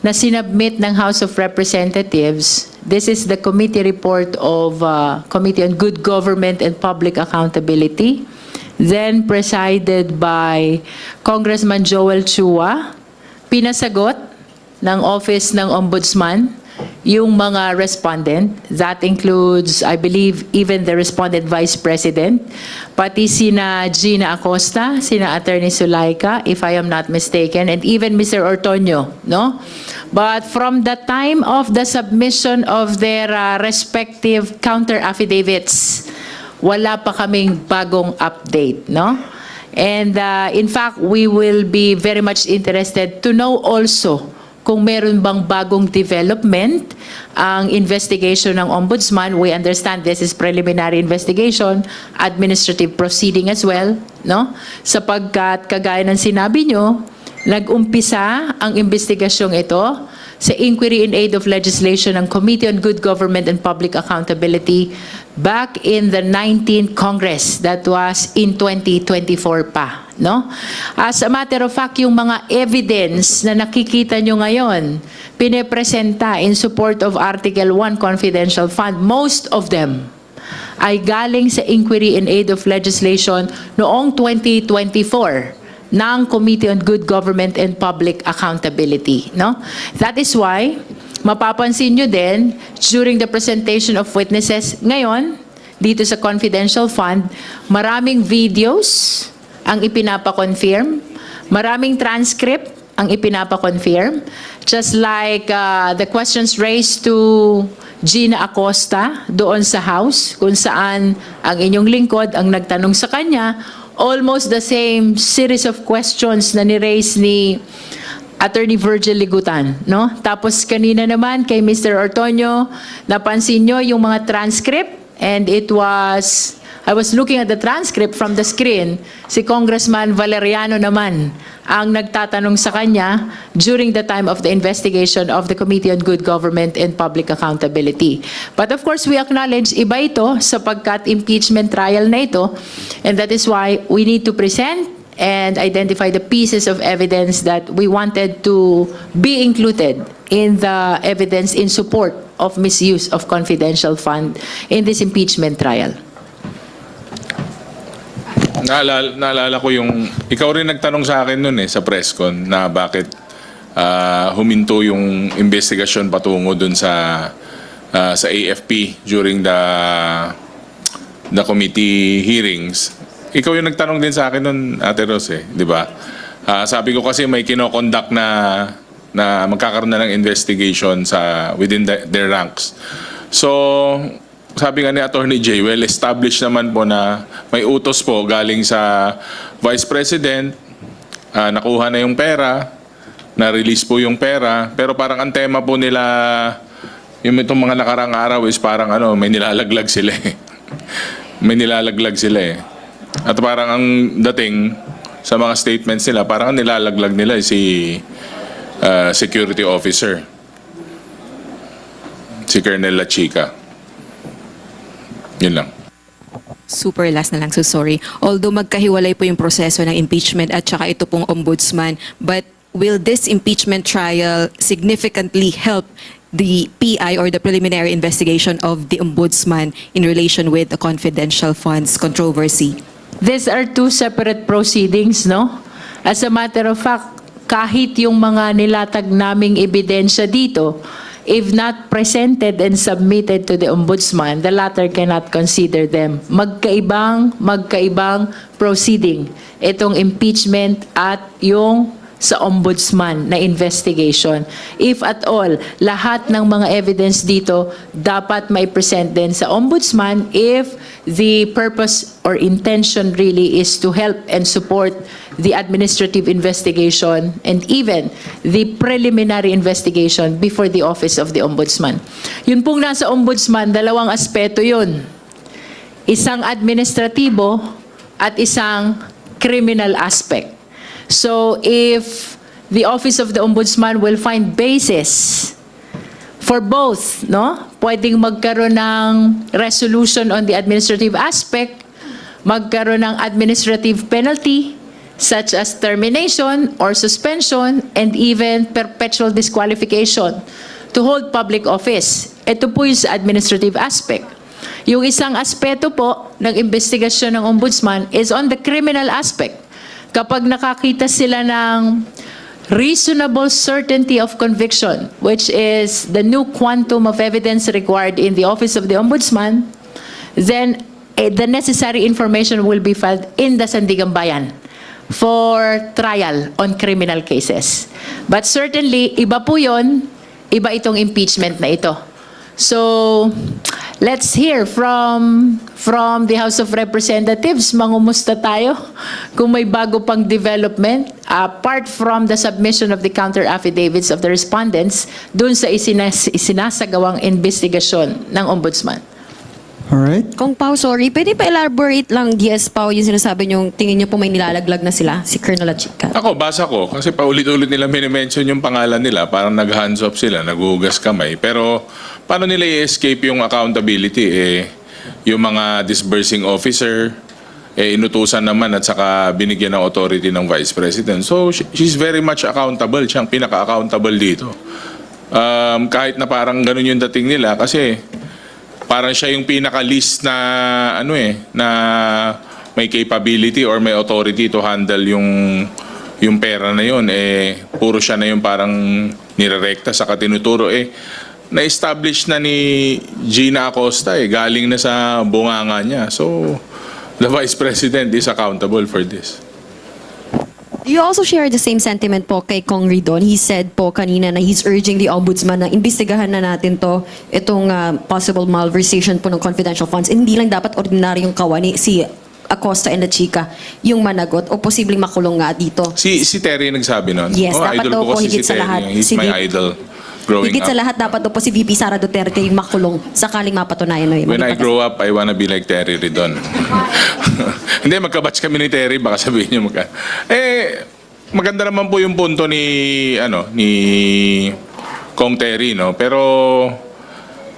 na sinubmit ng House of Representatives, this is the committee report of Committee on Good Government and Public Accountability, then presided by Congressman Joel Chua, pinasagot ng Office ng Ombudsman yung mga respondent. That includes, I believe, even the respondent Vice President, pati sina Gina Acosta, sina Attorney Sulaika, if I am not mistaken, and even Mr. Ortonio, no? But from the time of the submission of their respective counter affidavits, wala pa kaming bagong update, no? And in fact, we will be very much interested to know also kung meron bang bagong development ang investigation ng Ombudsman. We understand this is preliminary investigation, administrative proceeding as well, no? Sapagkat kagaya ng sinabi nyo, nag-umpisa ang investigasyong ito sa Inquiry in Aid of Legislation ng Committee on Good Government and Public Accountability back in the 19th Congress. That was in 2024 pa, no? As a matter of fact, yung mga evidence na nakikita nyo ngayon, pinepresenta in support of Article 1 Confidential Fund, most of them ay galing sa Inquiry in Aid of Legislation noong 2024 ng Committee on Good Government and Public Accountability, no? That is why mapapansin nyo din during the presentation of witnesses ngayon dito sa confidential fund, maraming videos ang ipinapa-confirm, maraming transcript ang ipinapa-confirm, just like the questions raised to Gina Acosta doon sa House, kung saan ang inyong lingkod ang nagtanong sa kanya, almost the same series of questions na ni-raise ni Attorney Virgil Ligutan, no? Tapos kanina naman kay Mr. Ortonio, napansin nyo yung mga transcript, and I was looking at the transcript from the screen, si Congressman Valeriano naman ang nagtatanong sa kanya during the time of the investigation of the Committee on Good Government and Public Accountability. But of course, we acknowledge iba ito sapagkat impeachment trial na ito, and that is why we need to present and identify the pieces of evidence that we wanted to be included in the evidence in support of misuse of confidential fund in this impeachment trial. Naalala ko yung, ikaw rin nagtanong sa akin nun sa press con na bakit huminto yung investigasyon patungo dun sa AFP during the committee hearings. Ikaw yung nagtanong din sa akin nun, Ate Rose, di ba? Sabi ko kasi may kinoconduct na magkakaroon na ng investigation within their ranks. So, sabi nga ni Attorney J, well established naman po na may utos po galing sa Vice President, nakuha na yung pera, na-release po yung pera, pero parang ang tema po nila, yung itong mga nakarang araw is parang may nilalaglag sila may nilalaglag sila At parang ang dating sa mga statements nila, parang ang nilalaglag nila si security officer, si Colonel Lachica. Yun lang. Super last na lang, so sorry. Although magkahiwalay po yung proseso ng impeachment at saka ito pong ombudsman, but will this impeachment trial significantly help the PI or the preliminary investigation of the ombudsman in relation with the confidential funds controversy? These are two separate proceedings, no? As a matter of fact, kahit yung mga nilatag naming ebidensya dito, if not presented and submitted to the ombudsman, the latter cannot consider them. Magkaibang proceeding. Itong impeachment at yung sa ombudsman na investigation. If at all, lahat ng mga evidence dito dapat may present din sa ombudsman if the purpose or intention really is to help and support the administrative investigation and even the preliminary investigation before the office of the ombudsman. Yun pong nasa ombudsman, dalawang aspeto yun. Isang administratibo at isang criminal aspect. So if the office of the ombudsman will find basis for both, no? Pwedeng magkaroon ng resolution on the administrative aspect, magkaroon ng administrative penalty such as termination or suspension and even perpetual disqualification to hold public office. Ito po yung sa administrative aspect. Yung isang aspeto po ng investigasyon ng ombudsman is on the criminal aspect. Kapag nakakita sila ng reasonable certainty of conviction, which is the new quantum of evidence required in the office of the ombudsman, then the necessary information will be filed in the Sandigan Bayan for trial on criminal cases. But certainly, iba po yun, iba itong impeachment na ito. So, let's hear from the House of Representatives. Mangumusta tayo kung may bago pang development apart from the submission of the counter affidavits of the respondents dun sa isinasagawang investigasyon ng ombudsman. Alright. Kung Pao, sorry, pwede pa elaborate lang, DS Pao, yung sinasabi nyo, tingin nyo po may nilalaglag na sila, si Colonel Achika? Ako, basa ko. Kasi paulit-ulit nila minimension yung pangalan nila. Parang nag-hands off sila, naghugas kamay. Pero paano nila i-escape yung accountability? Yung mga disbursing officer, inutusan naman at saka binigyan ng authority ng Vice President. So, she's very much accountable. Siyang pinaka-accountable dito. Kahit na parang ganun yung dating nila kasi parang siya yung pinaka-list na na may capability or may authority to handle yung pera na yun. Puro siya na yung parang nirerekta sa katinuturo. Na-establish na ni Gina Acosta galing na sa bunganga niya. So, the Vice President is accountable for this. Do you also share the same sentiment po kay Kong Ridon? He said po kanina na he's urging the ombudsman na imbestigahan na natin to, itong possible malversation po ng confidential funds. Hindi lang dapat ordinaryong kawani si Acosta and Achika yung managot o posibleng makulong nga dito. Si Terry nagsabi nun? Yes, dapat idol daw ko po kasi higit si sa Terry. lahat. He's my idol growing Higit up. sa lahat, dapat daw po si VP Sara Duterte yung makulong sakaling mapatunayan na yun. When I grow up, I wanna be like Terry Ridon. Hindi, magkabatch kami ni Terry, baka sabihin niyo maganda naman po yung punto ni Kong Terry, no? Pero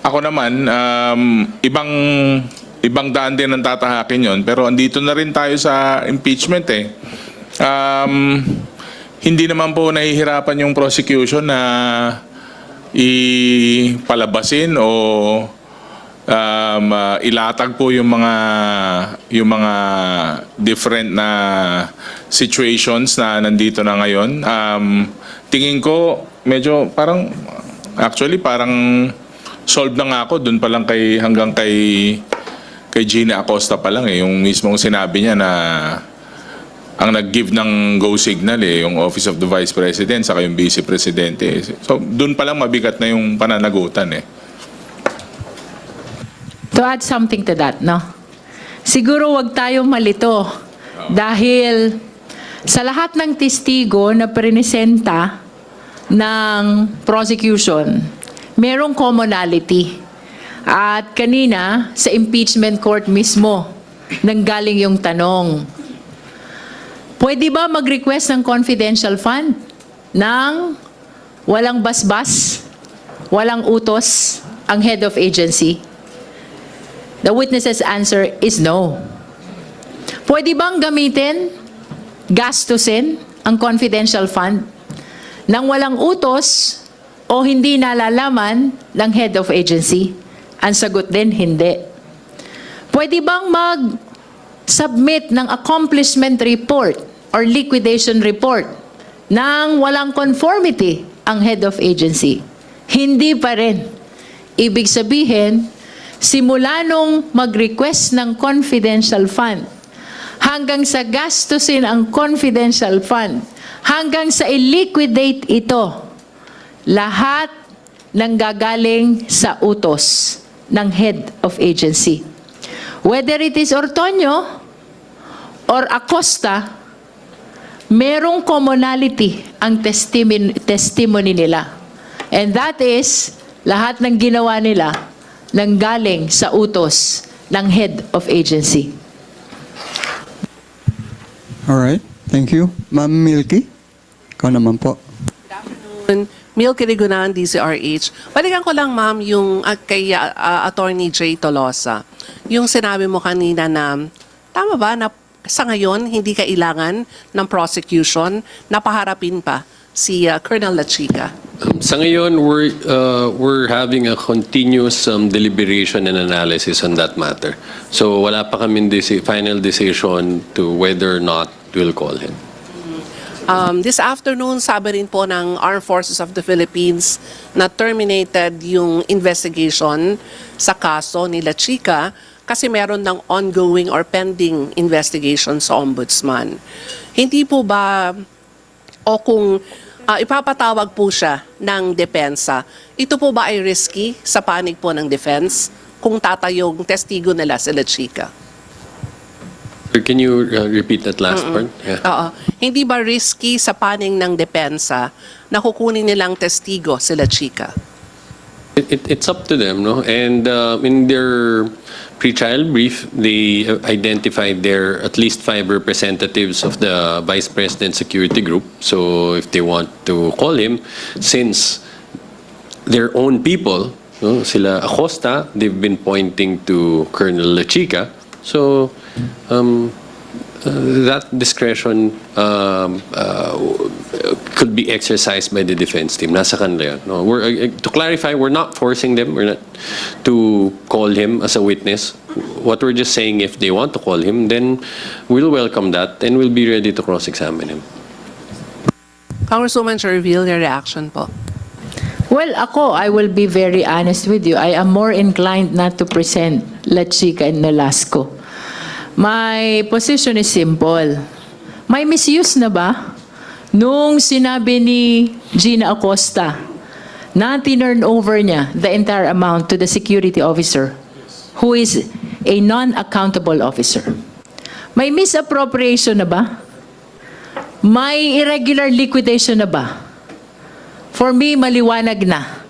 ako naman, ibang daan din ang tatahakin yon. Pero andito na rin tayo sa impeachment hindi naman po nahihirapan yung prosecution na ipalabasin o ilatag po yung mga different na situations na nandito na ngayon. Tingin ko medyo parang solved na nga ako dun pa lang hanggang kay Gina Acosta pa lang yung mismong sinabi niya na ang nag-give ng go signal yung Office of the Vice President saka yung Vice Presidente. So dun pa lang mabigat na yung pananagutan To add something to that, no? Siguro wag tayong malito dahil sa lahat ng testigo na presenta ng prosecution, merong commonality. At kanina, sa impeachment court mismo, nanggaling yung tanong, pwede ba mag-request ng confidential fund ng walang basbas, walang utos ang head of agency? The witness's answer is no. Pwede bang gamitin, gastusin ang confidential fund nang walang utos o hindi nalalaman ng head of agency? Ang sagot din, hindi. Pwede bang mag-submit ng accomplishment report or liquidation report nang walang conformity ang head of agency? Hindi pa rin. Ibig sabihin, simula nung mag-request ng confidential fund, hanggang sa gastusin ang confidential fund, hanggang sa i-liquidate ito, lahat ng gagaling sa utos ng head of agency. Whether it is Ortonio or Acosta, merong commonality ang testimony nila. And that is, lahat ng ginawa nila nanggaling sa utos ng head of agency. Alright, thank you. Ma'am Milky, ikaw naman po. Milky Rigunan, DCRH. Balikan ko lang, ma'am, yung kay Attorney J. Tolosa. Yung sinabi mo kanina na, tama ba na sa ngayon, hindi kailangan ng prosecution na paharapin pa si Colonel Lachica? Sa ngayon, we're having a continuous deliberation and analysis on that matter. So wala pa kaming final decision to whether or not we'll call him. This afternoon, sabi rin po ng Armed Forces of the Philippines na terminated yung investigation sa kaso ni Lachica kasi meron ng ongoing or pending investigation sa ombudsman. Hindi po ba, o kung ipapatawag po siya ng depensa, ito po ba ay risky sa panig po ng defense kung tatayong testigo nila si Lachica? Can you repeat that last part? Yeah. Oo. Hindi ba risky sa panig ng depensa na kukunin nilang testigo si Lachica? It's up to them, no? And in their pre-trial brief, they identified there at least 5 representatives of the Vice President Security Group. So if they want to call him, since their own people, no, sila Acosta, they've been pointing to Colonel Lachica. So that discretion could be exercised by the defense team. Nasa kanila yun. No, to clarify, we're not forcing them. We're not to call him as a witness. What we're just saying, if they want to call him, then we'll welcome that and we'll be ready to cross-examine him. Congresswoman Cherville, your reaction po. Well, I will be very honest with you. I am more inclined not to present Lachica and Nolasco. My position is simple. May misuse na ba? Nung sinabi ni Gina Acosta na tinurn over niya the entire amount to the security officer who is a non-accountable officer. May misappropriation na ba? May irregular liquidation na ba? For me, maliwanag na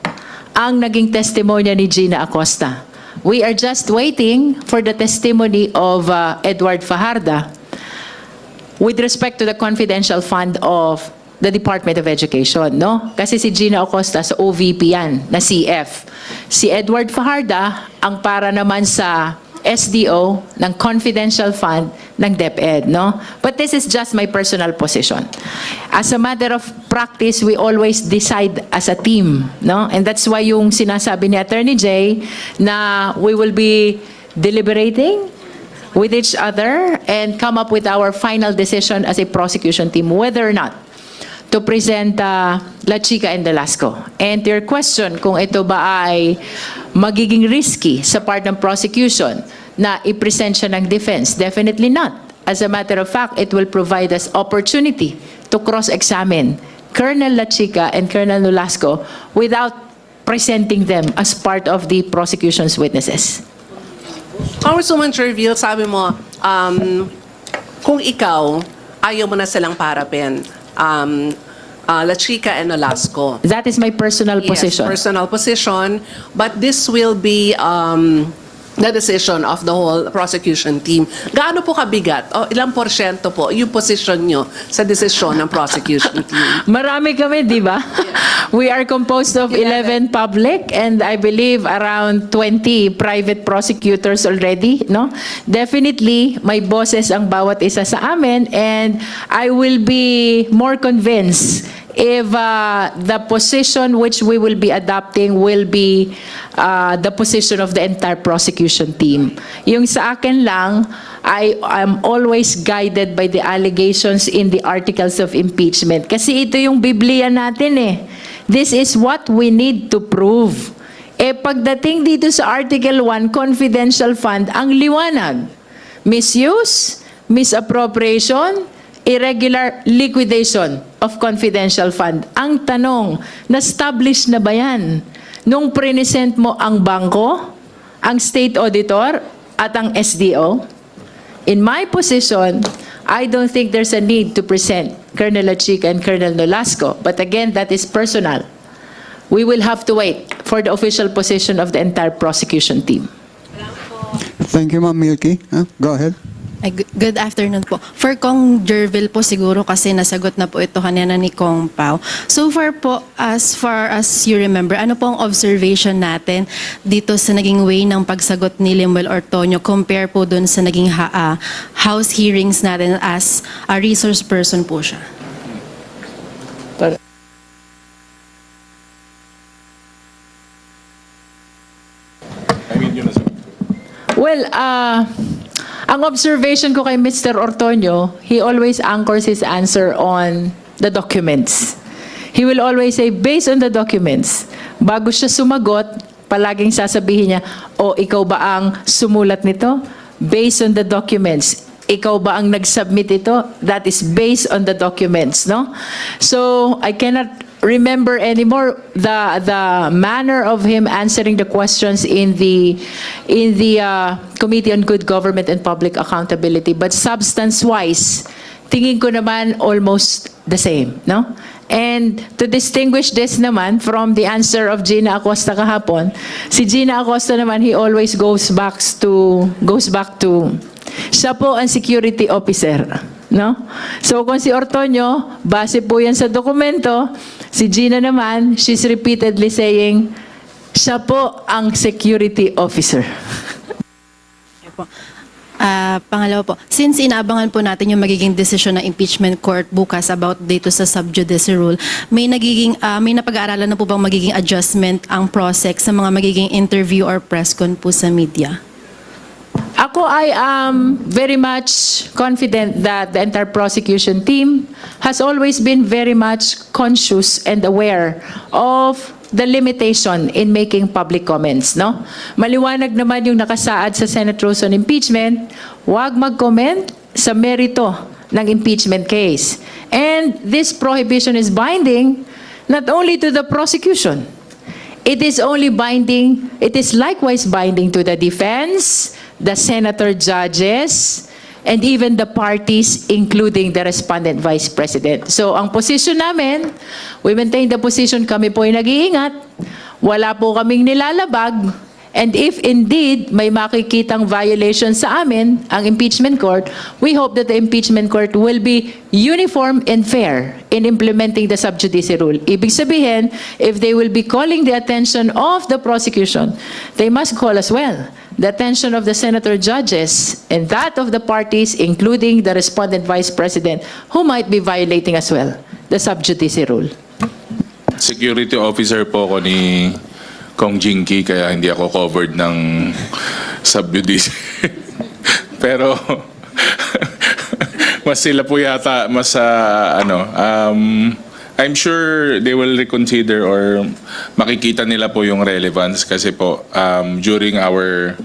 ang naging testimonya ni Gina Acosta. We are just waiting for the testimony of Edward Fajarda with respect to the confidential fund of the Department of Education, no? Kasi si Gina Acosta sa OVP yan, na CF. Si Edward Fajarda ang para naman sa SDO ng confidential fund ng DepEd, no? But this is just my personal position. As a matter of practice, we always decide as a team, no? And that's why yung sinasabi ni Attorney J na we will be deliberating with each other and come up with our final decision as a prosecution team whether or not to present Lachica and Nolasco. And to your question, kung ito ba ay magiging risky sa part ng prosecution na i-present siya ng defense, definitely not. As a matter of fact, it will provide us opportunity to cross-examine Colonel Lachica and Colonel Nolasco without presenting them as part of the prosecution's witnesses. Congresswoman Cherville, sabi mo, kung ikaw, ayaw mo na silang parapin, Lachica and Nolasco. That is my personal position. Yes, personal position. But this will be na decision of the whole prosecution team. Gaano po kabigat o ilang porsyento po yung position nyo sa desisyon ng prosecution team? Marami kami, di ba? We are composed of 11 public and I believe around 20 private prosecutors already, no? Definitely, may bosses ang bawat isa sa amin and I will be more convinced if the position which we will be adopting will be the position of the entire prosecution team. Yung sa akin lang, I am always guided by the allegations in the articles of impeachment. Kasi ito yung Biblia natin eh. This is what we need to prove. Eh pagdating dito sa Article 1, confidential fund, ang liwanag. Misuse, misappropriation, irregular liquidation of confidential fund. Ang tanong, na-establish na ba yan? Nung present mo ang bangko, ang state auditor, at ang SDO? In my position, I don't think there's a need to present Colonel Lachica and Colonel Nolasco. But again, that is personal. We will have to wait for the official position of the entire prosecution team. Thank you, Ma'am Milky. Go ahead. Good afternoon po. For Kong Jervil po siguro kasi nasagot na po ito kanina ni Kong Pao. So far po, as far as you remember, ano po ang observation natin dito sa naging way ng pagsagot ni Lemuel Ortoño compare po dun sa naging House hearings natin as a resource person po siya? Well, ang observation ko kay Mr. Ortoño, he always anchors his answer on the documents. He will always say, based on the documents. Bago siya sumagot, palaging sasabihin niya, ikaw ba ang sumulat nito? Based on the documents. Ikaw ba ang nag-submit ito? That is based on the documents, no? So, I cannot remember anymore the manner of him answering the questions in the Committee on Good Government and Public Accountability, but substance-wise, tingin ko naman almost the same, no? And to distinguish this naman from the answer of Gina Acosta kahapon, si Gina Acosta naman, he always goes back to siya po ang security officer, no? So kung si Ortoño, base po yan sa dokumento, si Gina naman, she's repeatedly saying, siya po ang security officer. Pangalawa po, since inaabangan po natin yung magiging desisyon ng impeachment court bukas about dito sa sub judice rule, may napag-aaralan na po bang magiging adjustment ang process sa mga magiging interview or press con po sa media? Ako, I am very much confident that the entire prosecution team has always been very much conscious and aware of the limitation in making public comments, no? Maliwanag naman yung nakasaad sa Senate rules on impeachment, huwag mag-comment sa merito ng impeachment case. And this prohibition is binding not only to the prosecution, it is likewise binding to the defense, the senator judges, and even the parties, including the respondent vice president. So ang position namin, we maintain the position, kami po ay nag-iingat, wala po kaming nilalabag, and if indeed may makikitang violation sa amin, ang impeachment court, we hope that the impeachment court will be uniform and fair in implementing the sub judice rule. Ibig sabihin, if they will be calling the attention of the prosecution, they must call as well the attention of the senator judges and that of the parties, including the respondent vice president, who might be violating as well the sub judice rule. Security officer po ako ni Kong Jinky, kaya hindi ako covered ng sub judice. Pero mas sila po yata I'm sure they will reconsider or makikita nila po yung relevance kasi po during our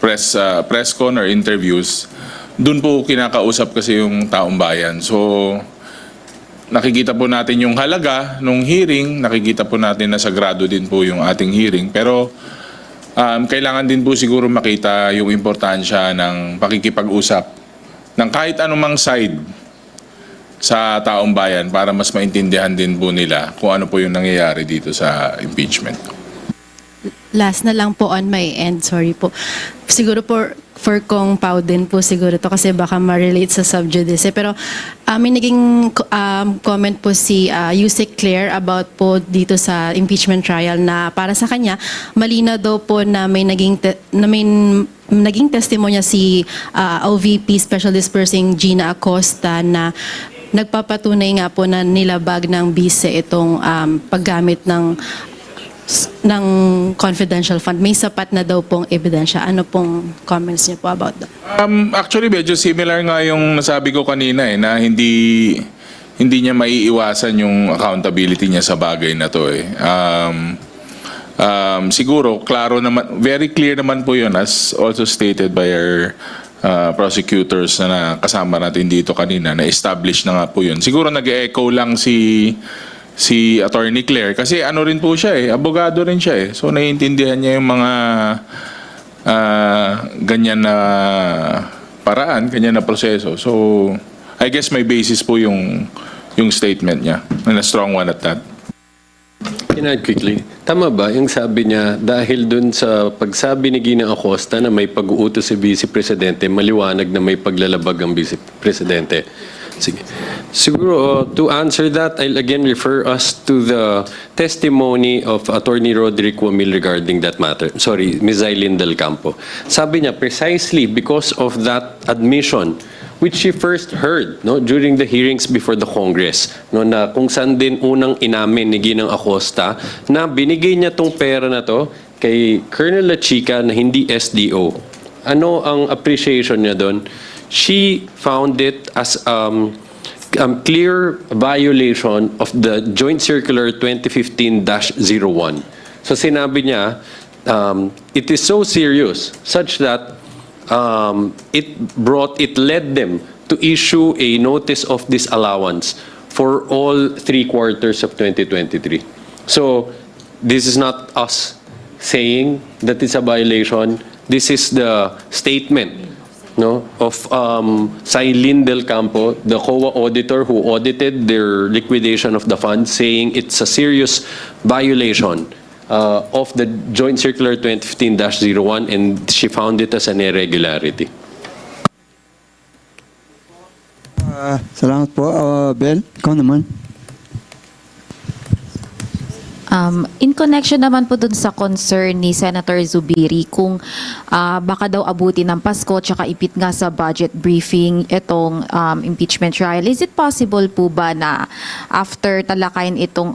press con or interviews, dun po kinakausap kasi yung taong bayan. So nakikita po natin yung halaga nung hearing, nakikita po natin na sagrado din po yung ating hearing. Pero kailangan din po siguro makita yung importansya ng pakikipag-usap ng kahit anumang side sa taong bayan para mas maintindihan din po nila kung ano po yung nangyayari dito sa impeachment. last na lang po on my end, sorry po. Siguro for Kong Pao din po siguro to kasi baka ma-relate sa subjudice. Pero may naging comment po si Yusek Claire about po dito sa impeachment trial na para sa kanya, malinaw daw po na may naging testimonya si OVP Special Dispersing Gina Acosta na nagpapatunay nga po na nilabag ng bise itong paggamit ng confidential fund. May sapat na daw pong ebidensya. Ano pong comments niyo po about that? Actually, medyo similar nga yung nasabi ko kanina na hindi niya maiiwasan yung accountability niya sa bagay na to eh. Siguro, klaro naman, very clear naman po yun as also stated by our prosecutors na kasama natin dito kanina, na establish na nga po yun. Siguro nag-echo lang si Attorney Claire kasi ano rin po siya abogado rin siya so naiintindihan niya yung mga ganyan na paraan, ganyan na proseso. So I guess may basis po yung statement niya, and a strong one at that. Can I quickly? Tama ba yung sabi niya dahil dun sa pagsabi ni Gina Acosta na may pag-uutos si Vice Presidente, maliwanag na may paglalabag ang Vice Presidente? Sige. Siguro, to answer that, I'll again refer us to the testimony of Attorney Roderick Wamil regarding that matter. Sorry, Ms. Aileen Del Campo. Sabi niya, precisely because of that admission, which she first heard during the hearings before the Congress, na kung saan din unang inamin ni Ginang Acosta na binigay niya tong pera na to kay Colonel La Chica na hindi SDO. Ano ang appreciation niya doon? She found it as clear violation of the Joint Circular 2015-01. So sinabi niya, it is so serious such that it led them to issue a notice of disallowance for all 3 quarters of 2023. So this is not us saying that it's a violation. This is the statement of Aileen Del Campo, the COA auditor who audited their liquidation of the fund, saying it's a serious violation of the Joint Circular 2015-01, and she found it as an irregularity. Salamat po. Bel, ikaw naman. In connection naman po dun sa concern ni Senator Zubiri kung baka daw abuti ng Pasko tsaka ipit nga sa budget briefing itong impeachment trial, is it possible po ba na after talakayin itong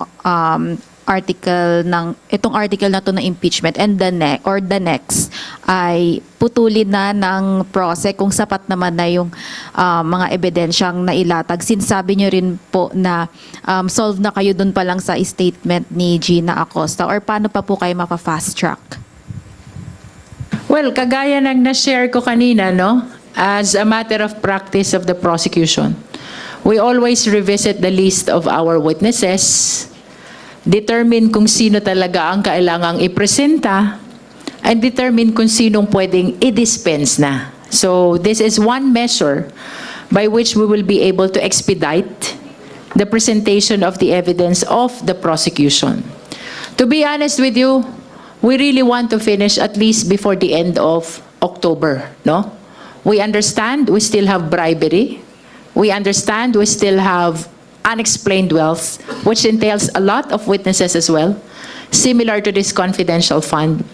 article na to ng impeachment and the next ay putulin na ng prose kung sapat naman na yung mga ebidensyang nailatag? Sinasabi nyo rin po na solve na kayo dun pa lang sa statement ni Gina Acosta, or paano pa po kayo mapa-fast track? Well, kagaya ng na-share ko kanina, as a matter of practice of the prosecution, we always revisit the list of our witnesses, determine kung sino talaga ang kailangang ipresenta, and determine kung sinong pwedeng i-dispense na. So this is one measure by which we will be able to expedite the presentation of the evidence of the prosecution. To be honest with you, we really want to finish at least before the end of October, We understand we still have bribery. We understand we still have unexplained wealth, which entails a lot of witnesses as well, similar to this confidential fund.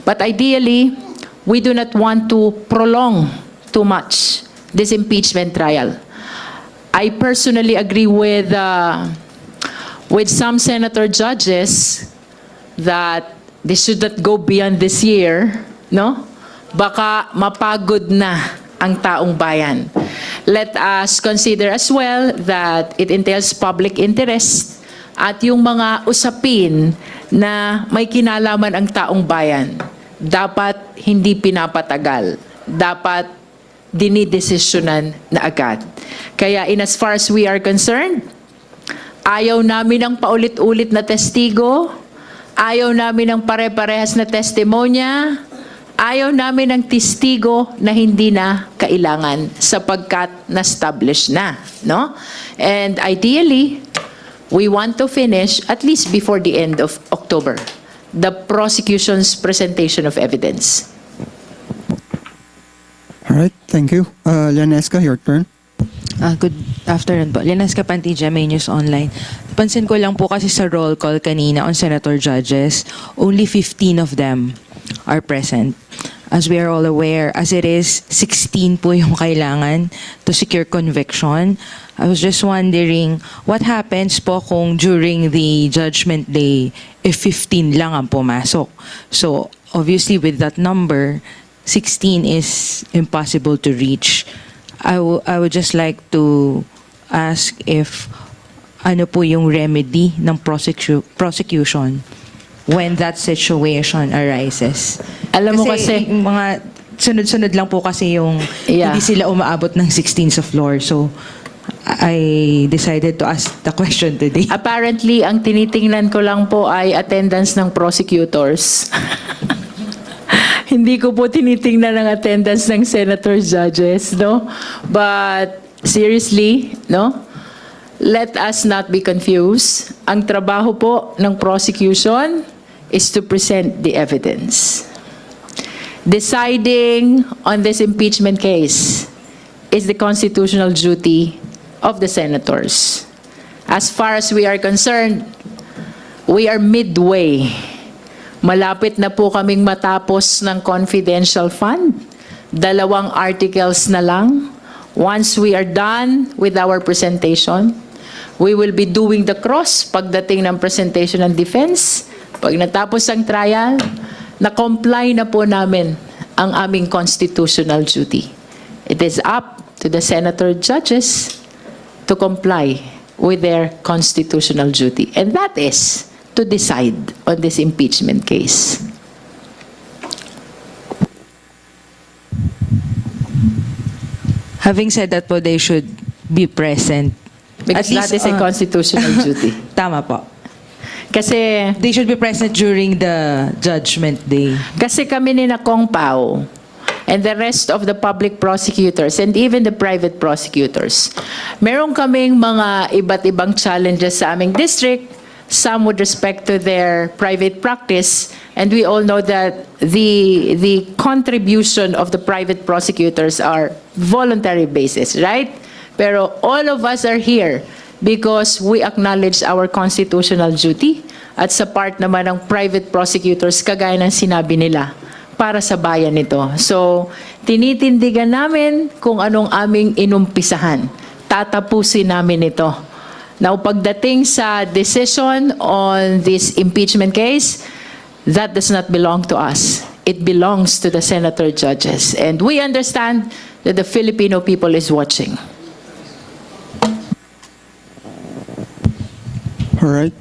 But ideally, we do not want to prolong too much this impeachment trial. I personally agree with some senator judges that this should not go beyond this year, Baka mapagod na ang taong bayan. Let us consider as well that it entails public interest at yung mga usapin na may kinalaman ang taong bayan, dapat hindi pinapatagal. Dapat dinidesisyonan na agad. Kaya in as far as we are concerned, ayaw namin ng paulit-ulit na testigo, ayaw namin ng pare-parehas na testimonya, ayaw namin ng testigo na hindi na kailangan sapagkat na-establish na, And ideally, we want to finish at least before the end of October. the prosecution's presentation of evidence. All right, thank you. Lianesca, your turn. Good afternoon po. Lianesca Pantilla, May News Online. Pansin ko lang po kasi sa roll call kanina on senator judges, only 15 of them are present. As we are all aware, as it is, 16 po yung kailangan to secure conviction. I was just wondering, what happens po kung during the judgment day, if 15 lang ang pumasok? So, obviously with that number, 16 is impossible to reach. I would just like to ask if ano po yung remedy ng prosecution when that situation arises. Alam mo kasi yung mga sunod-sunod lang po kasi yung hindi sila umaabot ng 16th floor. So, I decided to ask the question today. Apparently, ang tinitingnan ko lang po ay attendance ng prosecutors. Hindi ko po tinitingnan ang attendance ng senators, judges, no? But seriously, no? Let us not be confused. Ang trabaho po ng prosecution is to present the evidence. Deciding on this impeachment case is the constitutional duty of the senators. As far as we are concerned, we are midway. Malapit na po kaming matapos ng confidential fund. 2 articles na lang. Once we are done with our presentation, we will be doing the cross pagdating ng presentation ng defense. Pag natapos ang trial, na-comply na po namin ang aming constitutional duty. It is up to the senator judges to comply with their constitutional duty. And that is to decide on this impeachment case. Having said that po, they should be present. Because that is a constitutional duty. Tama po. Kasi they should be present during the judgment day. Kasi kami ni na Kong Pao and the rest of the public prosecutors and even the private prosecutors, meron kaming mga iba't ibang challenges sa aming district, some with respect to their private practice, and we all know that the contribution of the private prosecutors are voluntary basis, right? Pero all of us are here because we acknowledge our constitutional duty at sa part naman ng private prosecutors, kagaya ng sinabi nila, para sa bayan nito. So, tinitindigan namin kung anong aming inumpisahan. Tatapusin namin ito. Now, pagdating sa decision on this impeachment case, that does not belong to us. It belongs to the senator judges. And we understand that the Filipino people is watching. All right.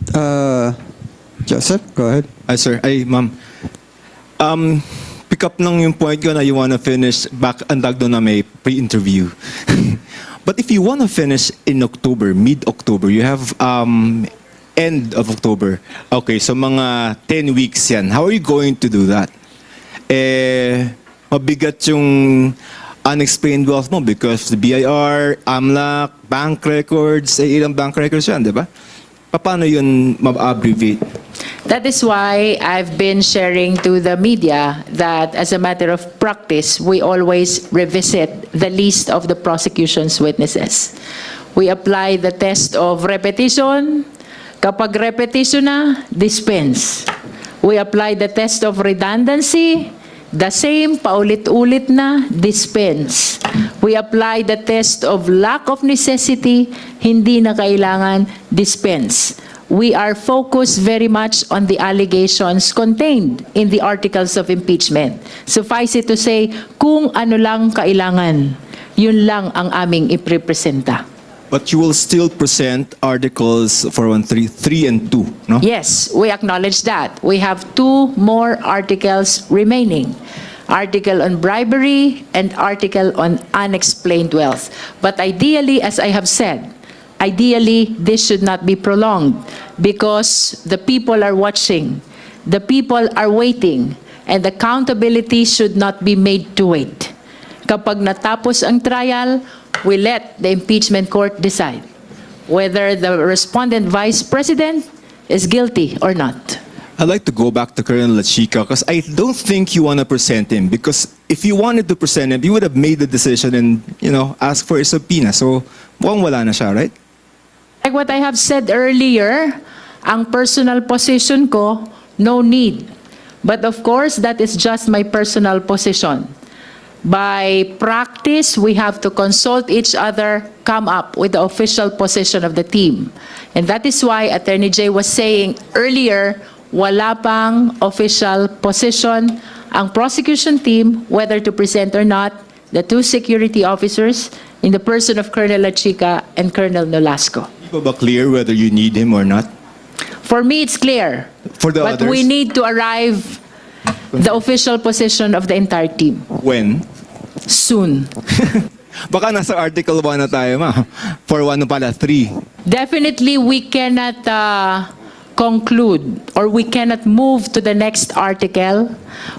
Joseph, go ahead. Hi, sir. Ay, ma'am. Pick up lang yung point ko na you wanna finish back andag doon na may pre-interview. But if you wanna finish in October, mid-October, you have end of October. Okay, so mga 10 weeks yan. How are you going to do that? Mabigat yung unexplained wealth mo because the BIR, AMLAC, bank records, ilang bank records yan, di ba? Paano yun ma-abbreviate? That is why I've been sharing to the media that as a matter of practice, we always revisit the list of the prosecution's witnesses. We apply the test of repetition. Kapag repetition na, dispense. We apply the test of redundancy. The same, paulit-ulit na, dispense. We apply the test of lack of necessity, hindi na kailangan, dispense. We are focused very much on the allegations contained in the articles of impeachment. Suffice it to say, kung ano lang kailangan, yun lang ang aming iprepresenta. But you will still present articles 413, 3 and 2, no? Yes, we acknowledge that. We have 2 more articles remaining. Article on bribery and article on unexplained wealth. But ideally, as I have said, ideally, this should not be prolonged because the people are watching, the people are waiting, and accountability should not be made to wait. Kapag natapos ang trial, we let the impeachment court decide whether the respondent vice president is guilty or not. I'd like to go back to Colonel La Chica because I don't think you want to present him, because if you wanted to present him, you would have made the decision and, ask for a subpoena. So, mukhang wala na siya, right? Like what I have said earlier, ang personal position ko, no need. But of course, that is just my personal position. By practice, we have to consult each other, come up with the official position of the team. And that is why Attorney Jay was saying earlier, wala pang official position ang prosecution team, whether to present or not, the two security officers in the person of Colonel La Chica and Colonel Nolasco. Hindi pa ba clear whether you need him or not? For me, it's clear. For the But others? we need to arrive the official position of the entire team. When? Soon. Baka nasa Article 1 na tayo, ma. For 1 pala, 3. Definitely, we cannot conclude or we cannot move to the next article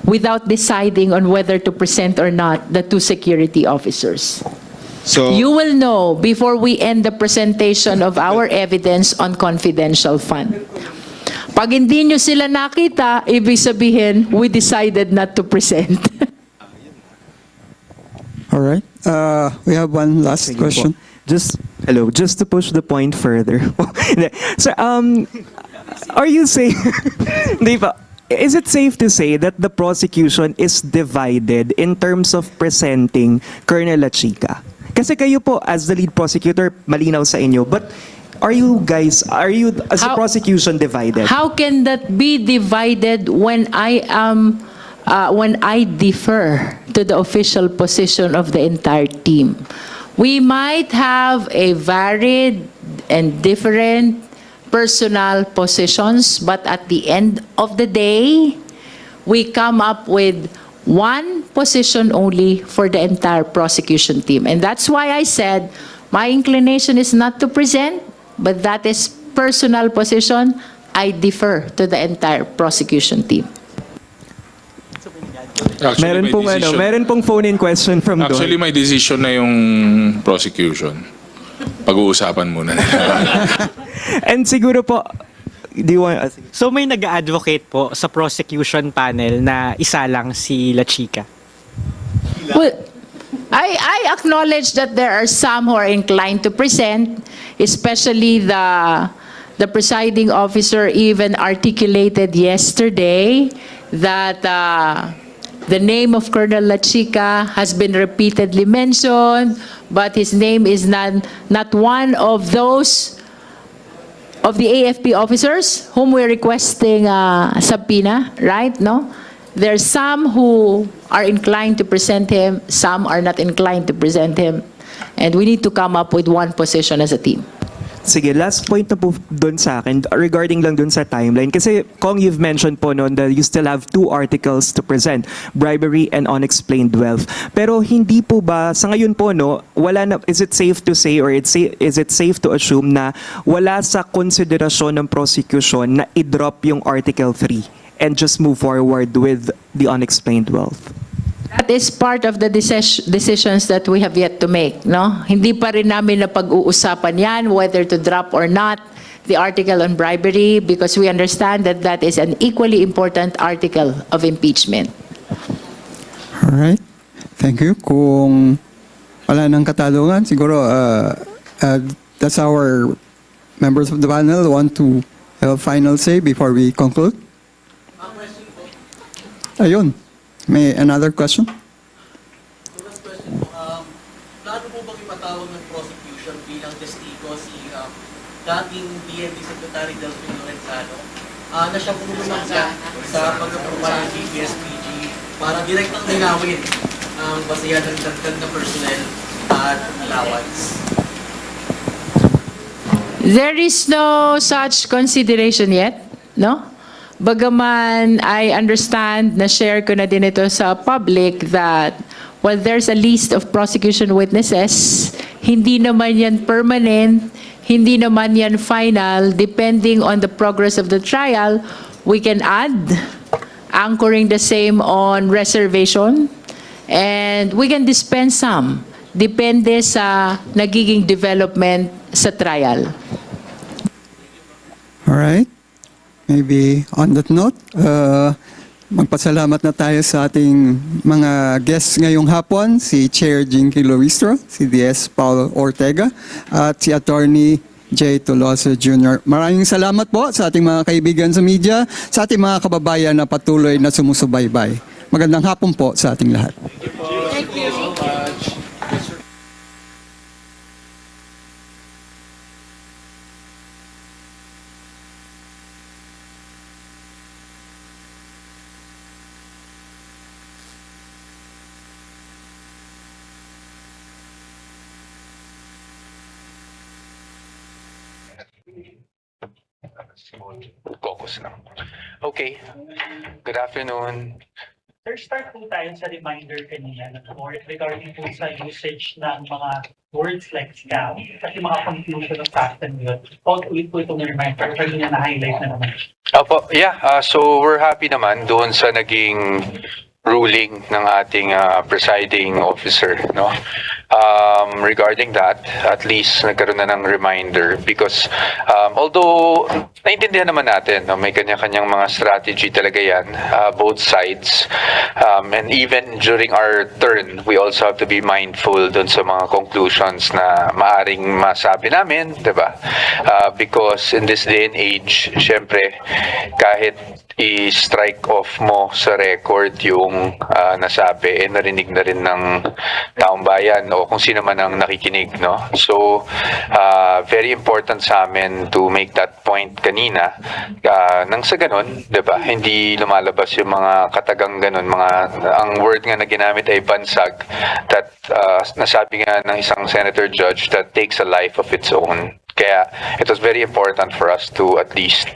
without deciding on whether to present or not the two security officers. So, You will know before we end the presentation of our evidence on confidential fund. Pag hindi nyo sila nakita, ibig sabihin, we decided not to present. All right. We have one last question. Just to push the point further. So, are you saying, di ba, is it safe to say that the prosecution is divided in terms of presenting Colonel La Chica? Kasi kayo po, as the lead prosecutor, malinaw sa inyo, but are you as a prosecution divided? How can that be divided when I defer to the official position of the entire team? We might have a varied and different personal positions, but at the end of the day, we come up with one position only for the entire prosecution team. And that's why I said my inclination is not to present, but that is personal position. I defer to the entire prosecution team. Meron pong phone-in question from doon. Actually, may decision na yung prosecution. Pag-uusapan muna nila. And siguro po, so may nag-advocate po sa prosecution panel na isa lang si La Chica? Well, I acknowledge that there are some who are inclined to present, especially the presiding officer even articulated yesterday that the name of Colonel La Chica has been repeatedly mentioned, but his name is not one of those of the AFP officers whom we're requesting subpoena, right? No? There are some who are inclined to present him, some are not inclined to present him, and we need to come up with one position as a team. Sige, last point na po doon sa akin regarding lang doon sa timeline. Kasi Kong, you've mentioned po noon that you still have 2 articles to present, bribery and unexplained wealth. Pero hindi po ba, sa ngayon po, no, wala na, is it safe to say or is it safe to assume na wala sa konsiderasyon ng prosecution na i-drop yung Article 3 and just move forward with the unexplained wealth? That is part of the decisions that we have yet to make, no? Hindi pa rin namin na pag-uusapan yan, whether to drop or not the article on bribery, because we understand that that is an equally important article of impeachment. All right. Thank you. Kung wala nang katanungan, siguro that's our members of the panel want to have a final say before we conclude. Ayun. May another question? Plano po bang ipatawag ng prosecution bilang testigo si dating PNP Secretary Delfin Lorenzano na siya pumunta sa pag-aproba ng DPSPG para direktang linawin ang basihan ng dagdag na personnel at allowance? There is no such consideration yet, no? Bagaman I understand na share ko na din ito sa public that while there's a list of prosecution witnesses, hindi naman yan permanent, hindi naman yan final. Depending on the progress of the trial, we can add, anchoring the same on reservation, and we can dispense some. Depende sa nagiging development sa trial. All right. maybe on that note, magpasalamat na tayo sa ating mga guests ngayong hapon, si Chair Jinky Luistro, si DS Paul Ortega, at si Attorney J. Tolosa Jr. Maraming salamat po sa ating mga kaibigan sa media, sa ating mga kababayan na patuloy na sumusubaybay. Magandang hapon po sa ating lahat. Thank you so much. Focus lang. Okay. Good afternoon. Sir, start po tayo sa reminder kanina ng court regarding po sa usage ng mga words like scam. Kasi mga conclusion ng pattern yun. Ulit po itong reminder. Kanina na-highlight na naman. Opo, yeah. So we're happy naman doon sa naging ruling ng ating presiding officer, no? Regarding that, at least nagkaroon na ng reminder because although naintindihan naman natin, no, may kanya-kanyang mga strategy talaga yan, both sides, and even during our turn, we also have to be mindful dun sa mga conclusions na maaring masabi namin, diba? Because in this day and age, syempre, kahit i-strike off mo sa record yung nasabi, narinig na rin ng taong bayan o kung sino man ang nakikinig, no? So, very important sa amin to make that point kanina. Nang sa ganun, diba, hindi lumalabas yung mga katagang ganun, ang word nga na ginamit ay bansag, that nasabi nga ng isang senator judge that takes a life of its own. Kaya it was very important for us to at least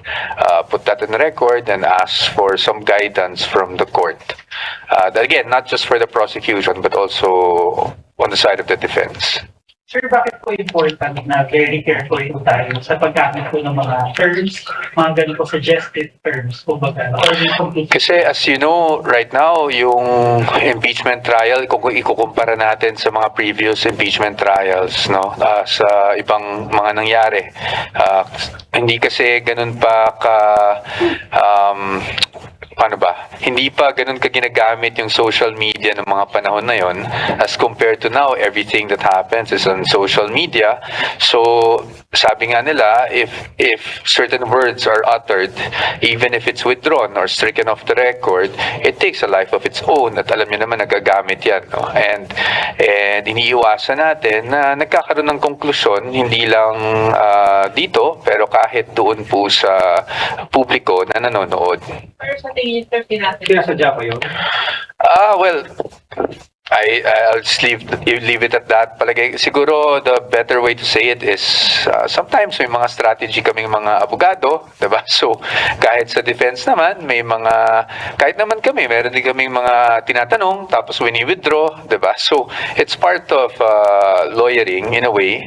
put that in record and ask for some guidance from the court. Again, not just for the prosecution but also on the side of the defense. Sir, bakit po important na very careful po tayo sa paggamit po ng mga terms, mga ganun po suggested terms, kumbaga? Kasi as you know, right now, yung impeachment trial, kung ikukumpara natin sa mga previous impeachment trials, no, sa ibang mga nangyari, hindi kasi ganun pa paano ba? Hindi pa ganun ka ginagamit yung social media ng mga panahon na yon as compared to now, everything that happens is on social media. So, sabi nga nila, if certain words are uttered, even if it's withdrawn or stricken off the record, it takes a life of its own at alam niyo naman nagagamit yan. No? And iniiwasan natin na nagkakaroon ng konklusyon, hindi lang dito, pero kahit doon po sa publiko na nanonood. Pero sa tingin ko, sinasadya pa yun? Well, I'll just leave it at that. Palagay, siguro the better way to say it is sometimes may mga strategy kaming mga abogado, diba? So kahit sa defense naman, kahit naman kami, meron din kaming mga tinatanong, tapos wini-withdraw, diba? So it's part of lawyering in a way.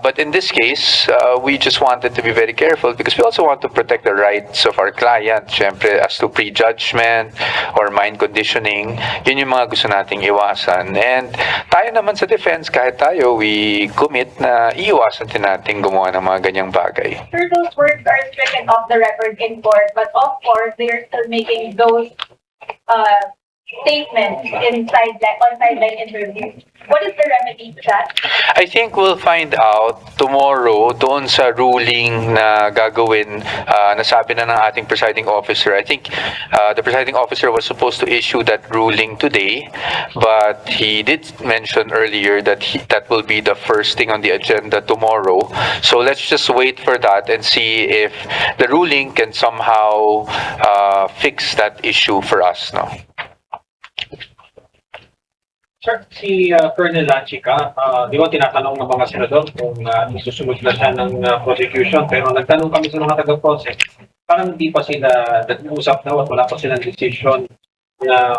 But in this case, we just wanted to be very careful because we also want to protect the rights of our client. Siyempre, as to prejudgment or mind conditioning, yun yung mga gusto nating iwasan. And tayo naman sa defense, kahit tayo, we commit na iiwasan din natin gumawa ng mga ganyang bagay. Sir, those words are stricken off the record in court, but of course, they're still making those statements on sideline interviews. What is the remedy to that? I think we'll find out tomorrow doon sa ruling na gagawin, nasabi na ng ating presiding officer. I think the presiding officer was supposed to issue that ruling today, but he did mention earlier that that will be the first thing on the agenda tomorrow. So let's just wait for that and see if the ruling can somehow fix that issue for us. No? Sir, si Colonel Lachica, di ba tinatanong ng mga senador kung isusunod na siya ng prosecution, pero nagtanong kami sa mga taga-proses, parang hindi pa sila nag-uusap daw at wala pa silang decision na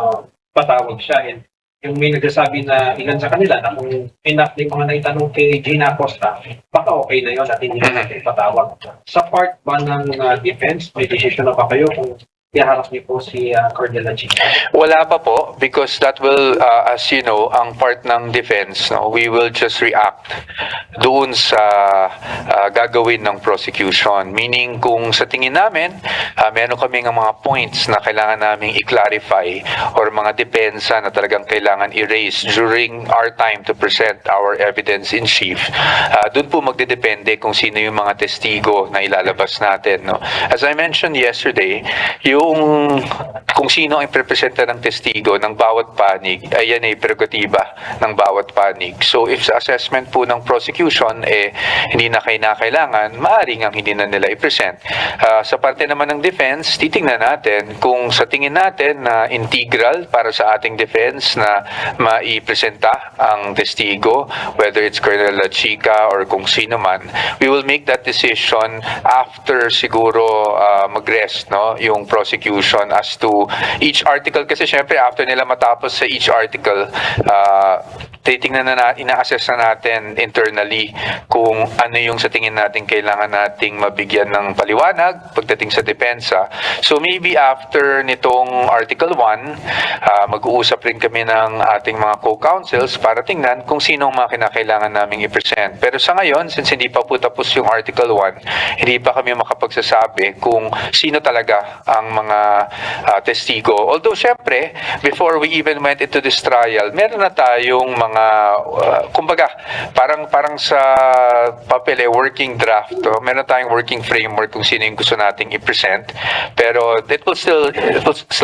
patawag siya. And yung may nagsasabi na ilan sa kanila na kung enough na yung mga naitanong kay Gina Acosta, baka okay na yun at hindi na natin patawag. Sa part ba ng defense, may decision na ba kayo kung iharap niyo po si Colonel Lachica? Wala pa po because that will, as you know, ang part ng defense, no, we will just react doon sa gagawin ng prosecution. Meaning kung sa tingin namin, meron kaming mga points na kailangan naming i-clarify or mga depensa na talagang kailangan i-raise during our time to present our evidence in chief, doon po magdedepende kung sino yung mga testigo na ilalabas natin. No? As I mentioned yesterday, kung sino ang presenta ng testigo ng bawat panig, ayan ay prerogatiba ng bawat panig. So if sa assessment po ng prosecution, hindi na kailangan, maaaring ang hindi na nila i-present. Sa parte naman ng defense, titingnan natin kung sa tingin natin na integral para sa ating defense na maipresenta ang testigo, whether it's Colonel Lachica or kung sino man, we will make that decision after siguro mag-rest, no, yung prosecution as to each article. Kasi syempre after nila matapos sa each article, titingnan na ina-assess na natin internally kung ano yung sa tingin natin kailangan nating mabigyan ng paliwanag pagdating sa depensa. So maybe after nitong Article 1, mag-uusap rin kami ng ating mga co-counsels para tingnan kung sinong mga kinakailangan naming i-present. Pero sa ngayon, since hindi pa po tapos yung Article 1, hindi pa kami makapagsasabi kung sino talaga ang mga testigo. Although syempre, before we even went into this trial, meron na tayong mga kumbaga, parang sa papel working draft. Meron tayong working framework kung sino yung gusto nating i-present. Pero it will still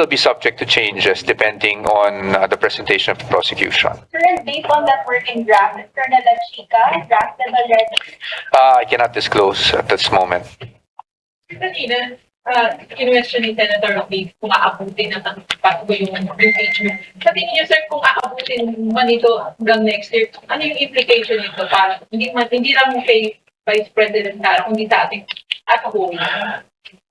be subject to changes depending on the presentation of the prosecution. Sir, and based on that working draft, is Colonel Lachica drafted already? I cannot disclose at this moment. Kanina, kinwestiyon ni Senator Rafi kung aabutin na patuloy yung impeachment. Sa tingin niyo, sir, kung aabutin man ito hanggang next year, ano yung implication nito para hindi lang kay Vice President Sara, kundi sa ating at home?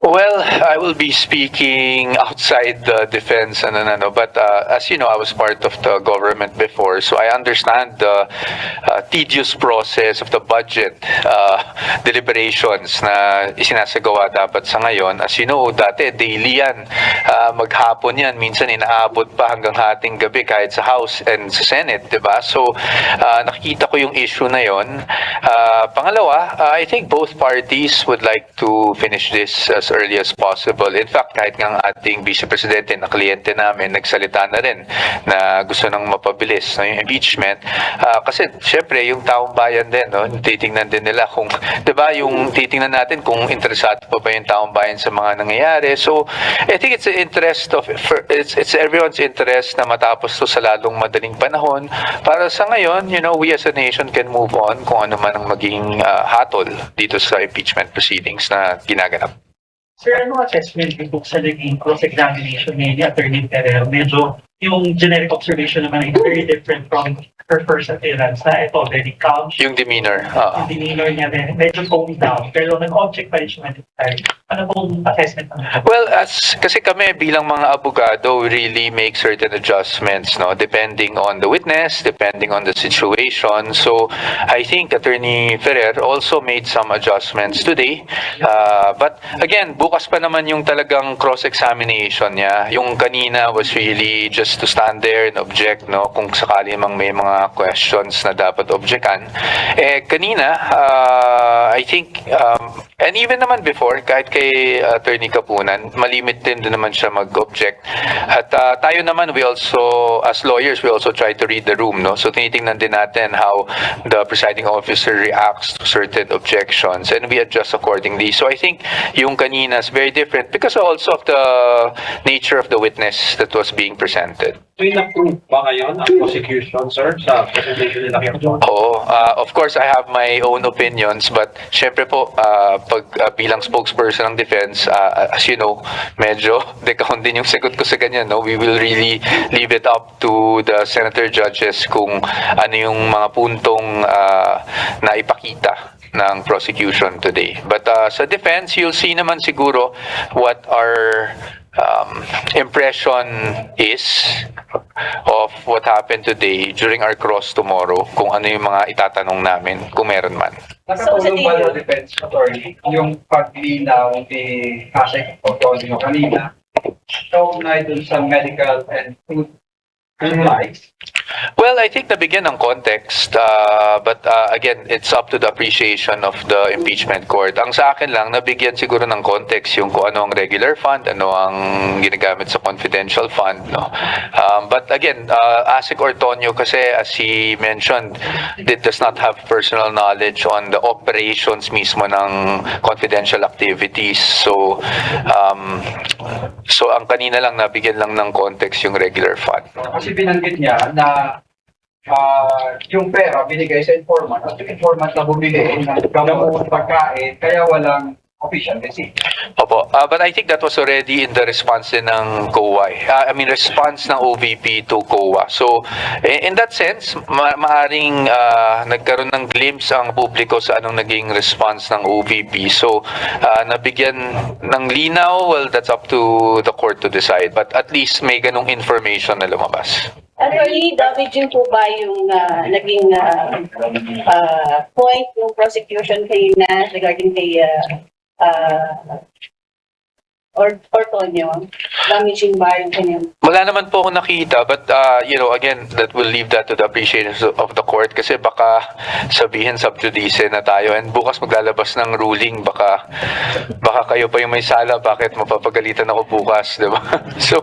Well, I will be speaking outside the defense but as you know, I was part of the government before, so I understand the tedious process of the budget deliberations na isinasagawa dapat sa ngayon. As you know, dati daily yan, maghapon yan, minsan inaabot pa hanggang hating gabi kahit sa House and sa Senate, diba? So nakikita ko yung issue na yon. Pangalawa, I think both parties would like to finish this as early as possible. In fact, kahit ng ating Vice Presidente na kliyente namin, nagsalita na rin na gusto nang mapabilis yung impeachment. Kasi syempre, yung taong bayan din, no, titingnan din nila kung, diba, yung titingnan natin kung interesado pa ba yung taong bayan sa mga nangyayari. So, I think it's it's everyone's interest na matapos to sa lalong madaling panahon. Para sa ngayon, we as a nation can move on kung ano man ang maging hatol dito sa impeachment proceedings na ginaganap. Sir, ano assessment niyo po sa naging cross-examination ni Attorney Ferrer? Medyo yung generic observation naman is very different from her first appearance na ito, very calm. Yung demeanor. Yung demeanor niya, medyo toned down. Pero nag-object pa rin siya ng time. Ano pong assessment naman? Well, kasi kami bilang mga abogado, we really make certain adjustments, no, depending on the witness, depending on the situation. So, I think Attorney Ferrer also made some adjustments today. But again, bukas pa naman yung talagang cross-examination niya. Yung kanina was really just to stand there and object, no, kung sakali mang may mga questions na dapat objectan. Kanina, I think, and even naman before, kahit kay Attorney Kapunan, malimit din naman siya mag-object. At tayo naman, we also, as lawyers, we also try to read the room, no? So tinitingnan din natin how the presiding officer reacts to certain objections, and we adjust accordingly. So I think yung kanina is very different because also of the nature of the witness that was being presented. So in-approve ba ngayon ang prosecution, sir, sa presentation nila kay John? Oo, of course I have my own opinions, but syempre po pag bilang spokesperson ng defense, as you know, medyo decount din yung sagot ko sa ganyan, no? We will really leave it up to the senator judges kung ano yung mga puntong na ipakita ng prosecution today. But sa defense, you'll see naman siguro what our impression is of what happened today during our cross tomorrow, kung ano yung mga itatanong namin, kung meron man. Nakatulong ba yung defense attorney yung paglinaw ni Asek Antonio kanina kaugnay dun sa medical and food supplies. Well, I think nabigyan ng context, but again, it's up to the appreciation of the impeachment court. Ang sa akin lang, nabigyan siguro ng context yung kung ano ang regular fund, ano ang ginagamit sa confidential fund. No? But again, Asik Ortonio kasi as he mentioned, it does not have personal knowledge on the operations mismo ng confidential activities. So ang kanina lang, nabigyan lang ng context yung regular fund. Kasi binanggit niya na yung pera binigay sa informant at yung informant na bumili ng gamot, pagkain, kaya walang official receipt. Opo, but I think that was already in the response din ng COA. Response ng OVP to COA. So, in that sense, maaring nagkaroon ng glimpse ang publiko sa anong naging response ng OVP. So, nabigyan ng linaw, well, that's up to the court to decide. But at least may ganong information na lumabas. Actually, damaging po ba yung naging point ng prosecution kayo na regarding kay Ortonio? Damaging ba yung kanyang? Wala naman po ako nakita, but again, that will leave that to the appreciation of the court kasi baka sabihin sub judice na tayo and bukas maglalabas ng ruling, baka kayo pa yung may sala, bakit mapapagalitan ako bukas, di ba? So,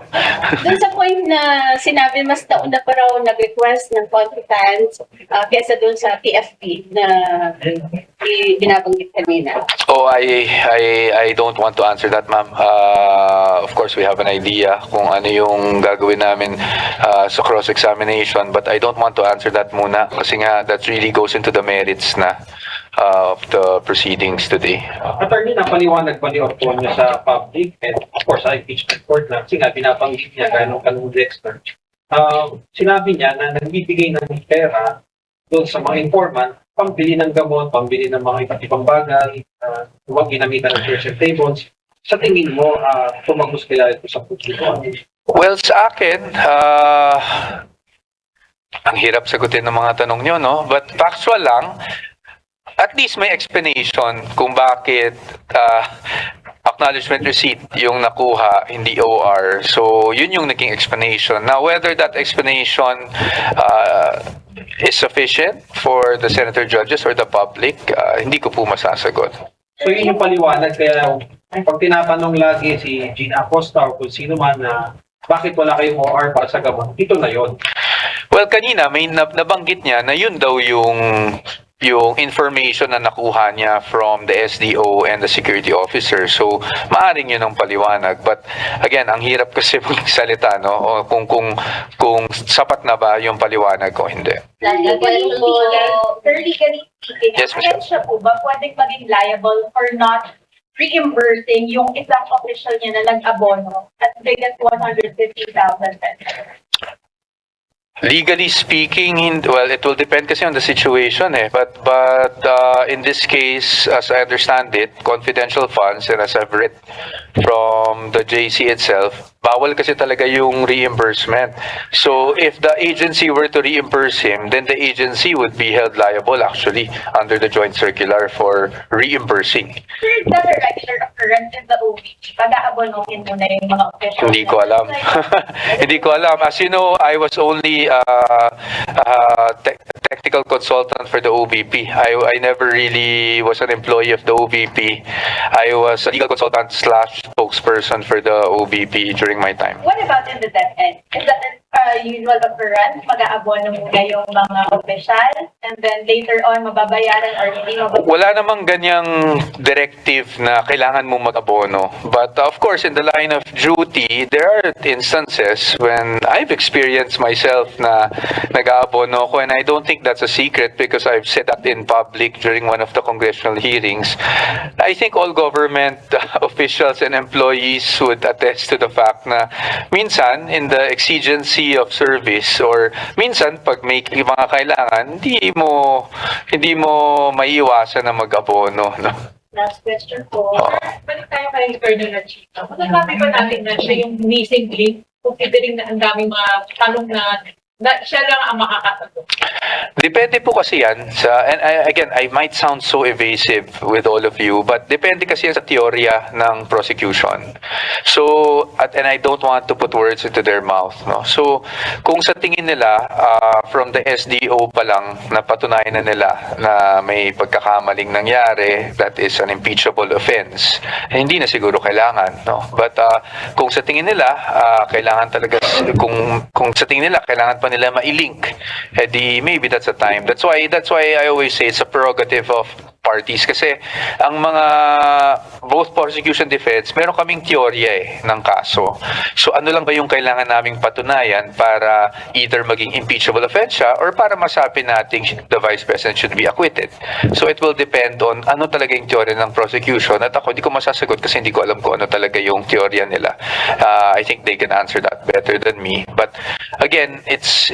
Doon sa point na sinabi mas nauna pa raw nag-request ng confidence kesa doon sa TFP na binabanggit kanina. oh, I don't want to answer that, ma'am. Of course, we have an idea kung ano yung gagawin namin sa cross-examination, but I don't want to answer that muna kasi nga that really goes into the merits na of the proceedings today. Attorney, napaliwanag ba ni Ortonio sa public and of course sa impeachment court na kasi nga binabanggit niya ganong kanong Dexter. Sinabi niya na nagbibigay ng pera doon sa mga informant pambili ng gamot, pambili ng mga iba't ibang bagay, huwag ginamitan ng person tables. Sa tingin mo, tumagos kaya ito sa publiko? Well, sa akin, ang hirap sagutin ng mga tanong nyo, no? But factual lang, at least may explanation kung bakit acknowledgement receipt yung nakuha, hindi OR. So, yun yung naging explanation. Now, whether that explanation is sufficient for the senator judges or the public, hindi ko po masasagot. So, yun yung paliwanag. Kaya, pag tinatanong lagi si Gina Acosta o kung sino man na bakit wala kayong OR para sa gamot, ito na yun. Well, kanina may nabanggit niya na yun daw yung information na nakuha niya from the SDO and the security officer. So, maaring yun ang paliwanag. But again, ang hirap kasi magsalita, no? O kung sapat na ba yung paliwanag o hindi. Legally speaking, Yes, Michelle. siya po ba pwedeng maging liable for not reimbursing yung isang official niya na nag-abono at bigat 150,000 pesos? Legally speaking, well, it will depend kasi on the situation eh. But in this case, as I understand it, confidential funds, and as I've read from the JC itself, bawal kasi talaga yung reimbursement. So if the agency were to reimburse him, then the agency would be held liable actually under the joint circular for reimbursing. Sir, is that a regular occurrence in the OVP? Pag-aabonohin mo na yung mga officials? Hindi ko alam. Hindi ko alam. As you know, I was only technical consultant for the OVP. I never really was an employee of the OVP. I was a legal consultant / spokesperson for the OVP during my time. What about in the DepEd? Is that a usual occurrence? Mag-aabono muna yung mga official and then later on mababayaran or hindi mababayaran? Wala namang ganyang directive na kailangan mo mag-abono. But of course, in the line of duty, there are instances when I've experienced myself na nag-aabono ko, and I don't think that's a secret because I've said that in public during one of the congressional hearings. I think all government officials and employees would attest to the fact na minsan in the exigency of service or minsan pag may mga kailangan, hindi mo maiiwasan na mag-abono, no? Last question po. Balik tayo kay Colonel Chica. Masasabi ba natin na siya yung missing link considering na ang daming mga tanong na na siya lang ang makakasagot? Depende po kasi yan sa, and again, I might sound so evasive with all of you, but depende kasi yan sa teorya ng prosecution. So, and I don't want to put words into their mouth, no? So, kung sa tingin nila, from the SDO pa lang, napatunayan na nila na may pagkakamaling nangyari, that is an impeachable offense, hindi na siguro kailangan, no? But kung sa tingin nila, kailangan talaga, kung sa tingin nila, kailangan pa nila mailink, edi maybe that's a time. That's why I always say it's a prerogative of parties kasi ang mga both prosecution defense, meron kaming teorya ng kaso. So ano lang ba yung kailangan naming patunayan para either maging impeachable offense siya or para masabi natin the Vice President should be acquitted. So it will depend on ano talaga yung teorya ng prosecution at ako hindi ko masasagot kasi hindi ko alam kung ano talaga yung teorya nila. I think they can answer that better than me. But again, it's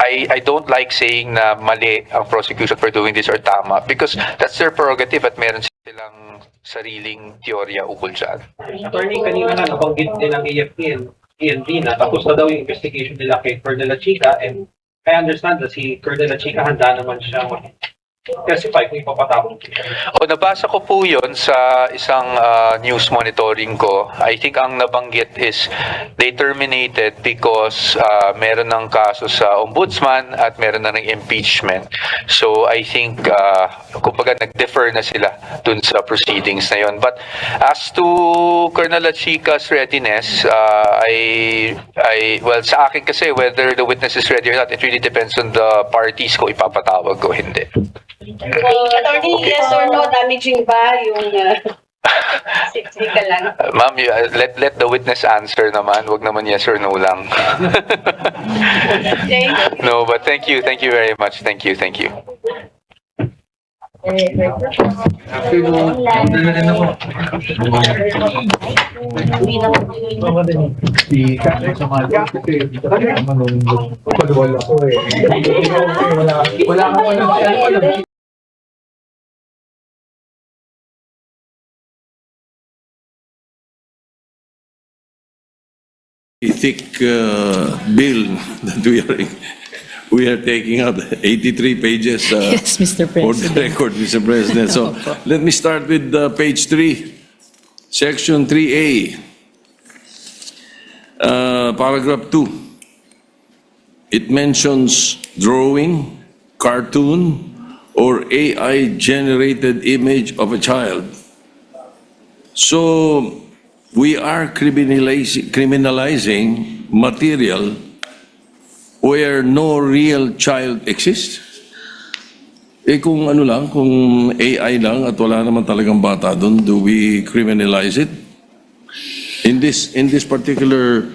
I don't like saying na mali ang prosecution for doing this or tama because that's their prerogative at meron silang sariling teorya ukol dyan. Attorney, kanina na nabanggit din ng ENP na tapos na daw yung investigation nila kay Colonel Chica and I understand that si Colonel Chica handa naman siya testify kung ipapatawag. Nabasa ko po yun sa isang news monitoring ko. I think ang nabanggit is they terminated because meron ng kaso sa ombudsman at meron na ng impeachment. So I think kumbaga nag-defer na sila dun sa proceedings na yun. But as to Colonel Chica's readiness, well, sa akin kasi whether the witness is ready or not, it really depends on the parties ko ipapatawag o hindi. Attorney, yes or no, damaging ba yung Sika lang. Ma'am, let the witness answer naman. Wag naman yes or no lang. No, but thank you very much. Thank you. Thick bill that we are taking up, 83 pages Yes, Mr. for the President. record, Mr. President. So let me start with page 3, section 3A, paragraph 2. It mentions drawing, cartoon, or AI-generated image of a child. So we are criminalizing material where no real child exists. Kung ano lang, kung AI lang at wala naman talagang bata doon, do we criminalize it? In this particular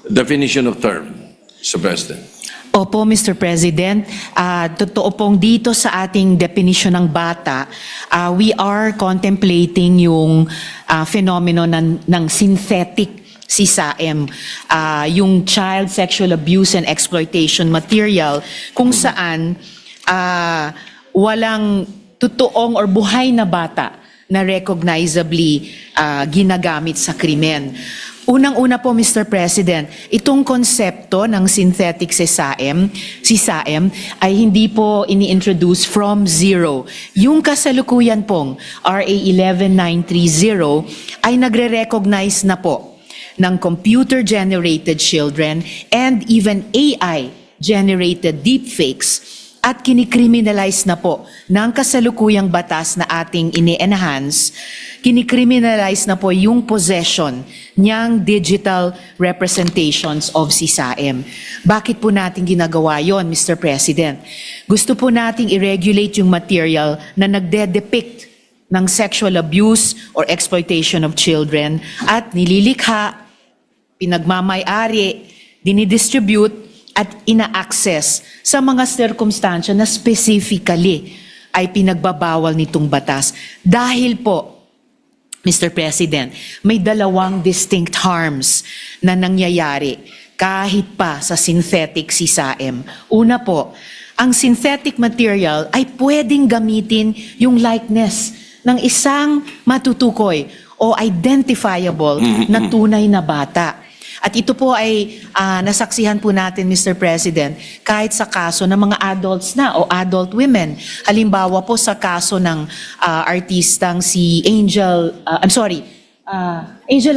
definition of term, Mr. President. Opo, Mr. President. Totoo pong dito sa ating definition ng bata, we are contemplating yung phenomenon ng synthetic CSAM, yung child sexual abuse and exploitation material, kung saan walang totoong or buhay na bata na recognizably ginagamit sa krimen. Unang-una po, Mr. President, itong konsepto ng synthetic CSAM ay hindi po ini-introduce from zero. Yung kasalukuyan pong RA 11930 ay nagre-recognize na po ng computer-generated children and even AI-generated deepfakes at kinikriminalize na po ng kasalukuyang batas na ating ini-enhance, kinikriminalize na po yung possession niyang digital representations of CSAM. Bakit po natin ginagawa yon, Mr. President? Gusto po nating i-regulate yung material na nagde-depict ng sexual abuse or exploitation of children at nililikha, pinagmamay-ari, dinidistribute, at ina-access sa mga sirkumstansya na specifically ay pinagbabawal nitong batas. Dahil po, Mr. President, may dalawang distinct harms na nangyayari kahit pa sa synthetic CSAM. Una po, ang synthetic material ay pwedeng gamitin yung likeness ng isang matutukoy o identifiable na tunay na bata. At ito po ay nasaksihan po natin, Mr. President, kahit sa kaso ng mga adults na o adult women. Halimbawa po sa kaso ng artistang si Angel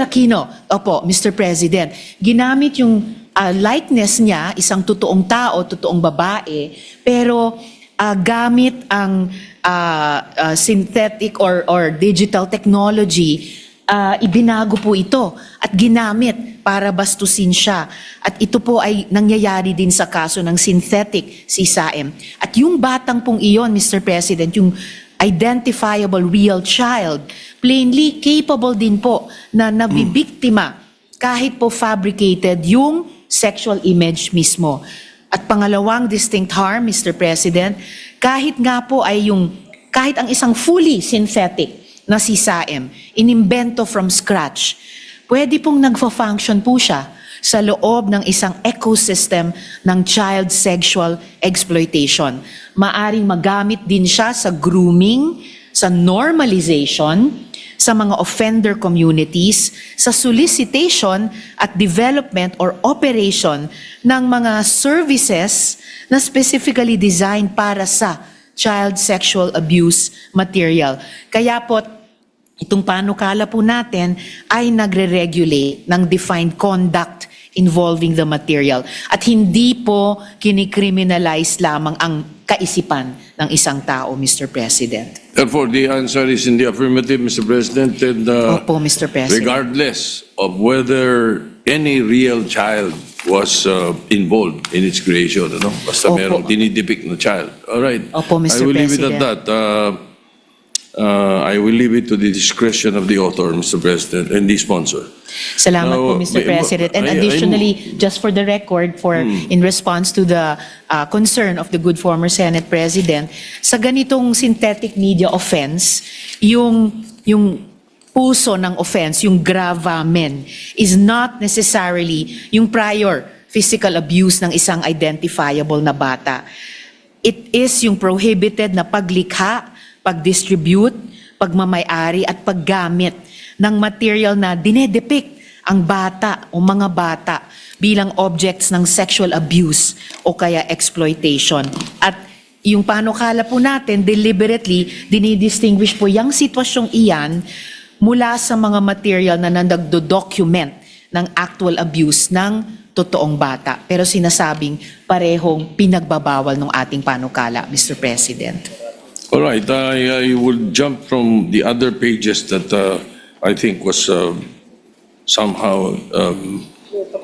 Aquino. Opo, Mr. President. Ginamit yung likeness niya, isang totoong tao, totoong babae, pero gamit ang synthetic or digital technology, ibinago po ito at ginamit para bastusin siya. At ito po ay nangyayari din sa kaso ng synthetic CSAM. At yung batang pong iyon, Mr. President, yung identifiable real child, plainly capable din po na nabibiktima kahit po fabricated yung sexual image mismo. At pangalawang distinct harm, Mr. President, kahit nga po ay kahit ang isang fully synthetic na CSAM, inimbento from scratch, pwede pong nagfa-function po siya sa loob ng isang ecosystem ng child sexual exploitation. Maaring magamit din siya sa grooming, sa normalization, sa mga offender communities, sa solicitation at development or operation ng mga services na specifically designed para sa child sexual abuse material. Kaya po, itong panukala po natin ay nagre-regulate ng defined conduct involving the material. At hindi po kinikriminalize lamang ang kaisipan ng isang tao, Mr. President. Therefore, the answer is in the affirmative, Mr. President, and Opo, Mr. President. regardless of whether any real child was involved in its creation, ano? Basta Opo. merong dinidepik na child. All right. Opo, Mr. I will leave it President. at that. I will leave it to the discretion of the author, Mr. President, and the sponsor. Salamat Now, po, Mr. President. And additionally, just for the record, in response to the concern of the good former Senate President, sa ganitong synthetic media offense, yung puso ng offense, yung gravamen, is not necessarily yung prior physical abuse ng isang identifiable na bata. It is yung prohibited na paglikha, pag-distribute, pagmamayari at paggamit ng material na dinedepict ang bata o mga bata bilang objects ng sexual abuse o kaya exploitation. At yung panukala po natin, deliberately, dinidistinguish po yung sitwasyong iyan mula sa mga material na nagdo-document ng actual abuse ng totoong bata. Pero sinasabing parehong pinagbabawal ng ating panukala, Mr. President. All right, I will jump from the other pages that I think was somehow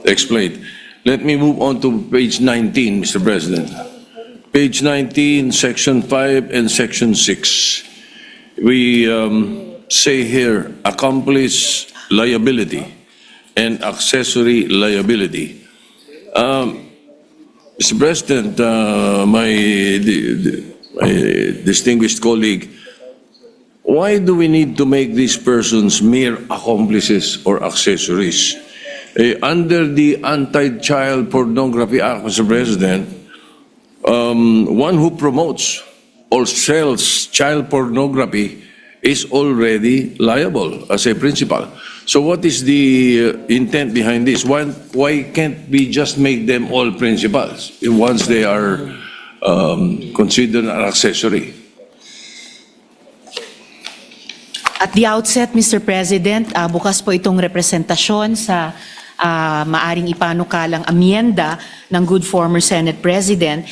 explained. Let me move on to page 19, Mr. President. Page 19, Section 5 and Section 6. We say here, accomplice liability and accessory liability. Mr. President, my distinguished colleague, why do we need to make these persons mere accomplices or accessories? Under the Anti-Child Pornography Act, Mr. President, one who promotes or sells child pornography is already liable as a principal. So what is the intent behind this? Why can't we just make them all principals once they are considered an accessory? At the outset, Mr. President, bukas po itong representasyon sa maaring ipanukalang amyenda ng good former Senate President.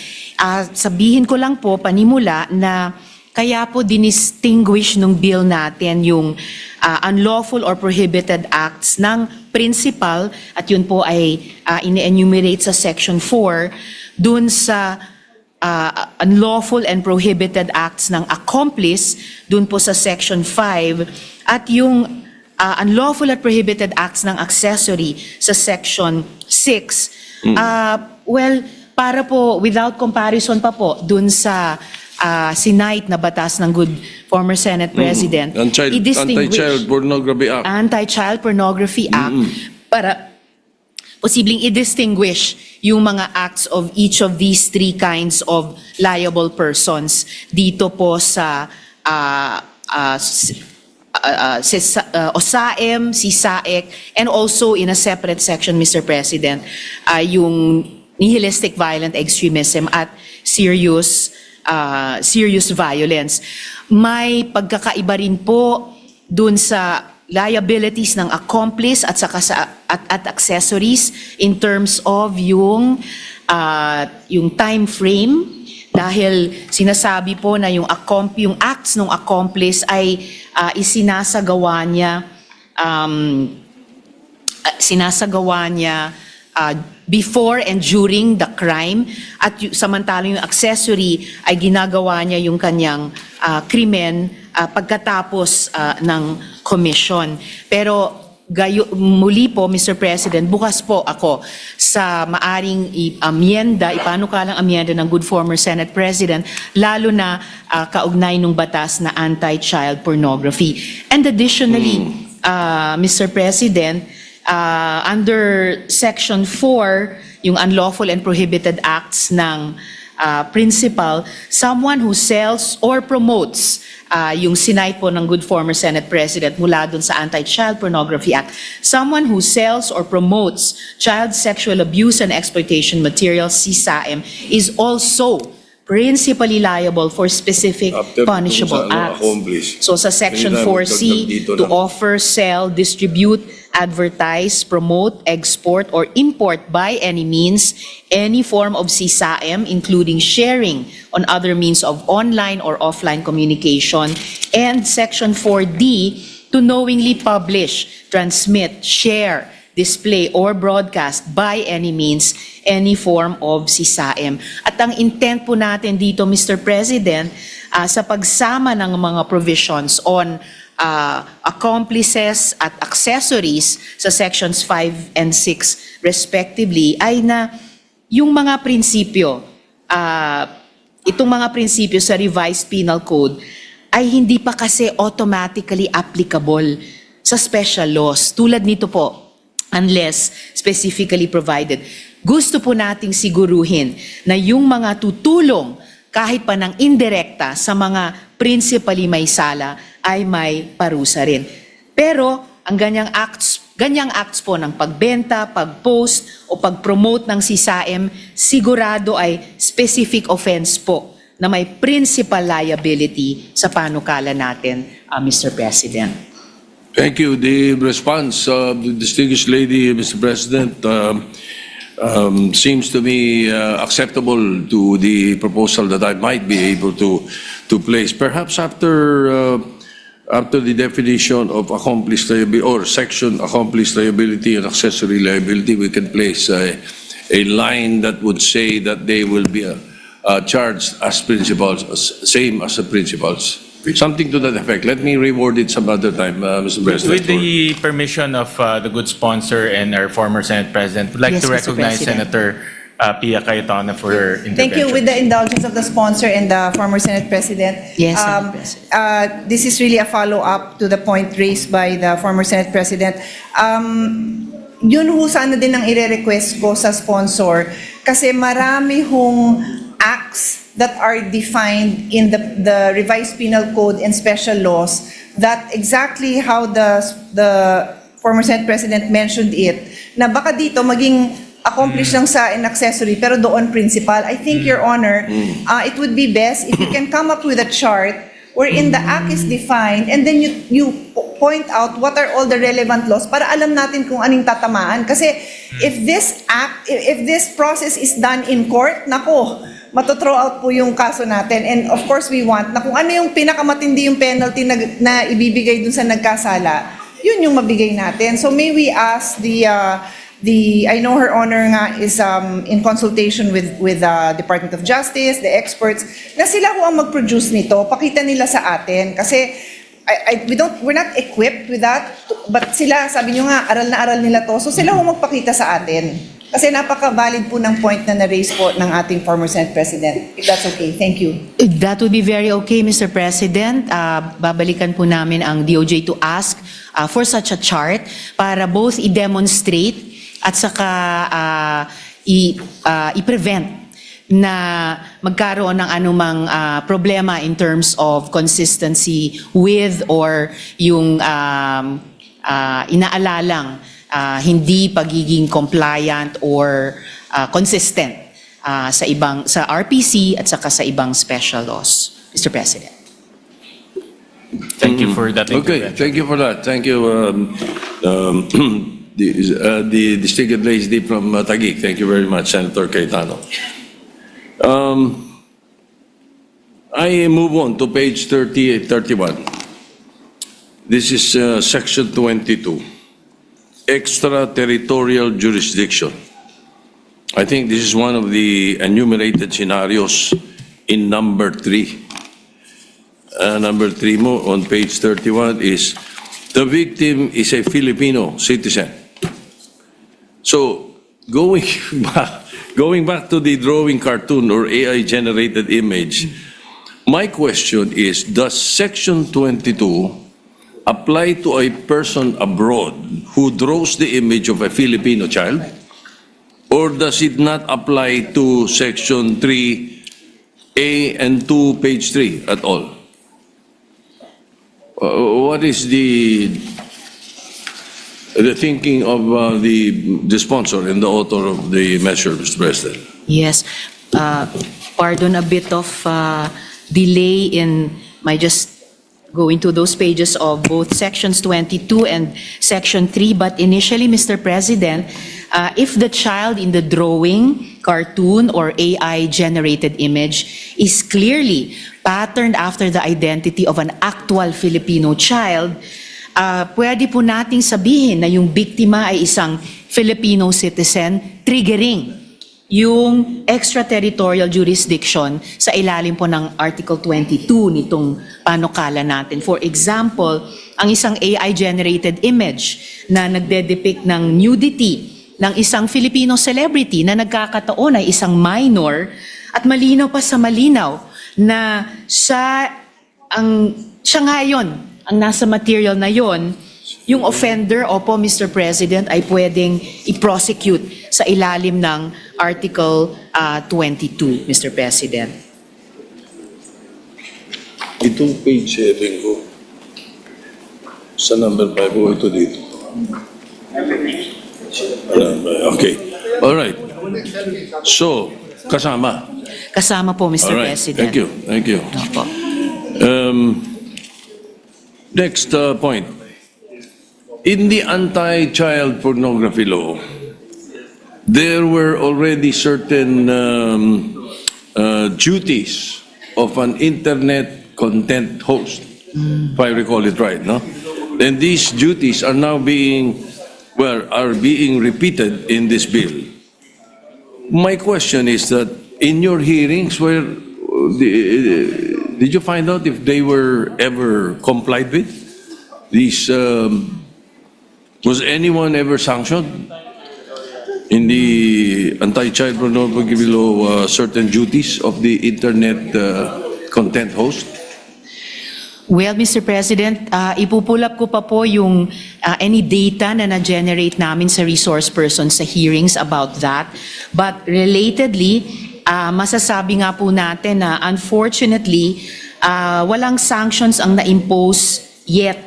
Sabihin ko lang po, panimula, na kaya po dinistinguish nung bill natin yung unlawful or prohibited acts ng principal, at yun po ay ini-enumerate sa Section 4, dun sa unlawful and prohibited acts ng accomplice, dun po sa Section 5, at yung unlawful at prohibited acts ng accessory sa Section 6. Well, para po, without comparison pa po, dun sa sinight na batas ng good former Senate President, Anti-Child Pornography Act. Anti-Child Pornography Act, para posibleng i-distinguish yung mga acts of each of these three kinds of liable persons dito po sa OSAEM, SISAEC, and also in a separate section, Mr. President, yung nihilistic violent extremism at serious violence. May pagkakaiba rin po dun sa liabilities ng accomplice at saka at accessories in terms of yung time frame, dahil sinasabi po na yung acts ng accomplice ay isinasagawa niya before and during the crime, at samantalang yung accessory ay ginagawa niya yung kanyang krimen pagkatapos ng commission. Pero muli po, Mr. President, bukas po ako sa maaring ipanukalang amyenda ng good former Senate President, lalo na kaugnay ng batas na anti-child pornography. And additionally, Mr. President, under Section 4, yung unlawful and prohibited acts ng principal, someone who sells or promotes, yung sinay po ng good former Senate President mula dun sa Anti-Child Pornography Act, someone who sells or promotes child sexual abuse and exploitation materials, CSAM, is also principally liable for specific punishable acts. So sa Section 4C, to offer, sell, distribute, advertise, promote, export, or import by any means any form of CSAM, including sharing on other means of online or offline communication. And Section 4D, to knowingly publish, transmit, share, display, or broadcast by any means any form of CSAM. At ang intent po natin dito, Mr. President, sa pagsama ng mga provisions on accomplices at accessories sa sections 5 and 6 respectively, ay na yung mga prinsipyo, itong mga prinsipyo sa revised penal code ay hindi pa kasi automatically applicable sa special laws. Tulad nito po, unless specifically provided. Gusto po nating siguruhin na yung mga tutulong kahit pa ng indirekta sa mga principally may sala ay may parusa rin. Pero ang ganyang acts po ng pagbenta, pag-post o pag-promote ng CSAM, sigurado ay specific offense po na may principal liability sa panukala natin, Mr. President. Thank you. The response of the distinguished lady, Mr. President, seems to me acceptable to the proposal that I might be able to place. Perhaps after the definition of accomplice liability or section accomplice liability and accessory liability, we can place a line that would say that they will be charged as principals, same as the principals. Something to that effect. Let me reword it some other time, Mr. President. With the permission of the good sponsor and our former Senate President, we'd like Yes, to Mr. recognize President. Senator Pia Cayetano for her intervention. Thank you. With the indulgence of the sponsor and the former Senate President, Yes, Senate President. this is really a follow-up to the point raised by the former Senate President. Yun ho sana din ang ire-request ko sa sponsor kasi marami hong acts that are defined in the revised penal code and special laws that exactly how the former Senate President mentioned it, na baka dito maging accomplish lang sa an accessory pero doon principal. I think, Your Honor, it would be best if you can come up with a chart wherein the act is defined and then you point out what are all the relevant laws para alam natin kung anong tatamaan. Kasi if this process is done in court, nako, matothrow out po yung kaso natin. And of course, we want na kung ano yung pinakamatindi yung penalty na ibibigay dun sa nagkasala, yun yung mabigay natin. So may we ask I know Her Honor nga is in consultation with the Department of Justice, the experts, na sila ho ang mag-produce nito, pakita nila sa atin. Kasi we're not equipped with that, but sila, sabi nyo nga, aral na aral nila to, so sila ho magpakita sa atin. Kasi napaka-valid po ng point na na-raise po ng ating former Senate President. If that's okay. Thank you. That would be very okay, Mr. President. Babalikan po namin ang DOJ to ask for such a chart para both i-demonstrate at saka i-prevent na magkaroon ng anumang problema in terms of consistency with or yung inaalalang hindi pagiging compliant or consistent sa RPC at saka sa ibang special laws, Mr. President. Thank you for that Okay, intervention. thank you for that. Thank you, the distinguished lady from Taguig. Thank you very much, Senator Cayetano. I move on to page 31. This is section 22, extraterritorial jurisdiction. I think this is one of the enumerated scenarios in number 3. Number 3 mo on page 31 is the victim is a Filipino citizen. So going back to the drawing cartoon or AI generated image, my question is, does section 22 apply to a person abroad who draws the image of a Filipino child? Or does it not apply to section 3A and 2 page 3 at all? What is the thinking of the sponsor and the author of the measure, Mr. President? Yes. Pardon a bit of delay in my just going to those pages of both sections 22 and section 3. But initially, Mr. President, if the child in the drawing, cartoon, or AI-generated image is clearly patterned after the identity of an actual Filipino child, pwede po nating sabihin na yung biktima ay isang Filipino citizen, triggering yung extraterritorial jurisdiction sa ilalim po ng Article 22 nitong panukala natin. For example, ang isang AI-generated image na nagde-depict ng nudity ng isang Filipino celebrity na nagkakataon ay isang minor at malinaw pa sa malinaw na siya ngayon ang nasa material na yon, yung offender, opo Mr. President, ay pwedeng i-prosecute sa ilalim ng Article 22, Mr. President. Itong page 7 ko, sa number 5 ko, ito dito. Okay. All right. So, kasama. Kasama po, Mr. All right. President. Thank you. Thank you. Opo. Next point. In the anti-child pornography law, there were already certain duties of an internet content host, if I recall it right, no? And these duties are now being repeated in this bill. My question is that in your hearings, did you find out if they were ever complied with? These, was anyone ever sanctioned in the anti-child pornography law certain duties of the internet content host? Well, Mr. President, ipupulap ko pa po yung any data na na-generate namin sa resource person sa hearings about that. But relatedly, masasabi nga po natin na unfortunately, walang sanctions ang na-impose yet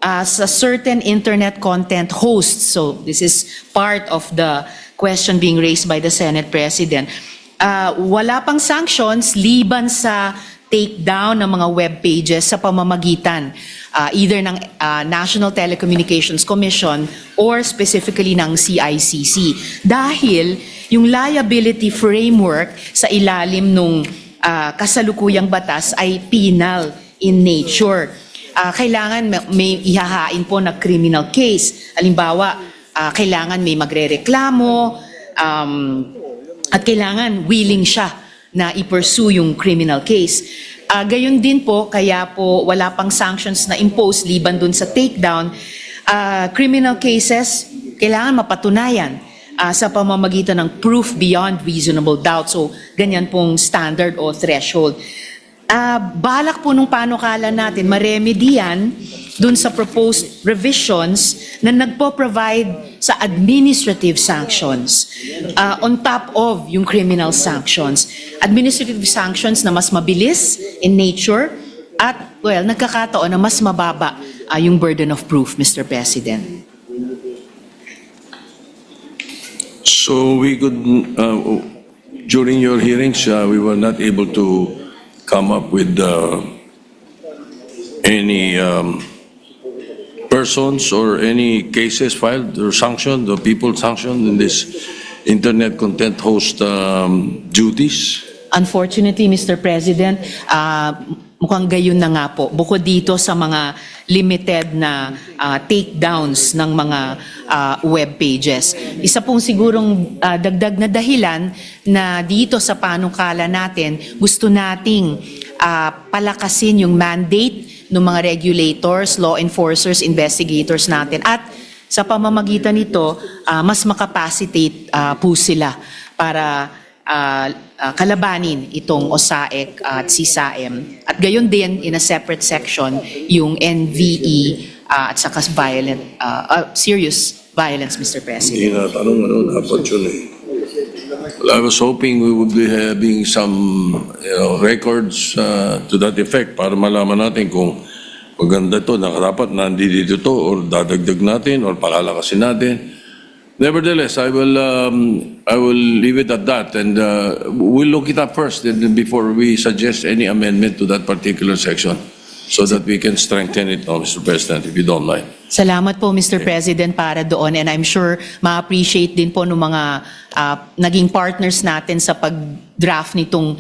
sa certain internet content hosts. So this is part of the question being raised by the Senate President. Wala pang sanctions liban sa takedown ng mga web pages sa pamamagitan either ng National Telecommunications Commission or specifically ng CICC. Dahil yung liability framework sa ilalim nung kasalukuyang batas ay penal in nature. Kailangan may ihahain po na criminal case. Halimbawa, kailangan may magrereklamo at kailangan willing siya na i-pursue yung criminal case. Gayon din po, kaya po wala pang sanctions na impose liban dun sa takedown. Criminal cases, kailangan mapatunayan sa pamamagitan ng proof beyond reasonable doubt. So, ganyan pong standard o threshold. Balak po nung panukala natin, maremedyan dun sa proposed revisions na nagpo-provide sa administrative sanctions on top of yung criminal sanctions. Administrative sanctions na mas mabilis in nature at, well, nagkakataon na mas mababa yung burden of proof, Mr. President. So we could, during your hearings, we were not able to come up with any persons or any cases filed or sanctioned or people sanctioned in this internet content host duties? Unfortunately, Mr. President, mukhang gayon na nga po. Bukod dito sa mga limited na takedowns ng mga web pages. Isa pong sigurong dagdag na dahilan na dito sa panukala natin, gusto nating palakasin yung mandate ng mga regulators, law enforcers, investigators natin. At sa pamamagitan nito, mas makapacitate po sila para kalabanin itong OSAEC at CSAM. At gayon din, in a separate section, yung NVE at saka serious violence, Mr. President. Hindi na tanong dapat yun eh. Well, I was hoping we would be having some records to that effect para malaman natin kung maganda ito, nakarapat nandito to or dadagdag natin or palalakasin natin. Nevertheless, I will leave it at that, and we'll look it up first before we suggest any amendment to that particular section, so that we can strengthen it, Mr. President, if you don't mind. Salamat po, Mr. President, para doon. And I'm sure ma-appreciate din po ng mga naging partners natin sa pag-draft nitong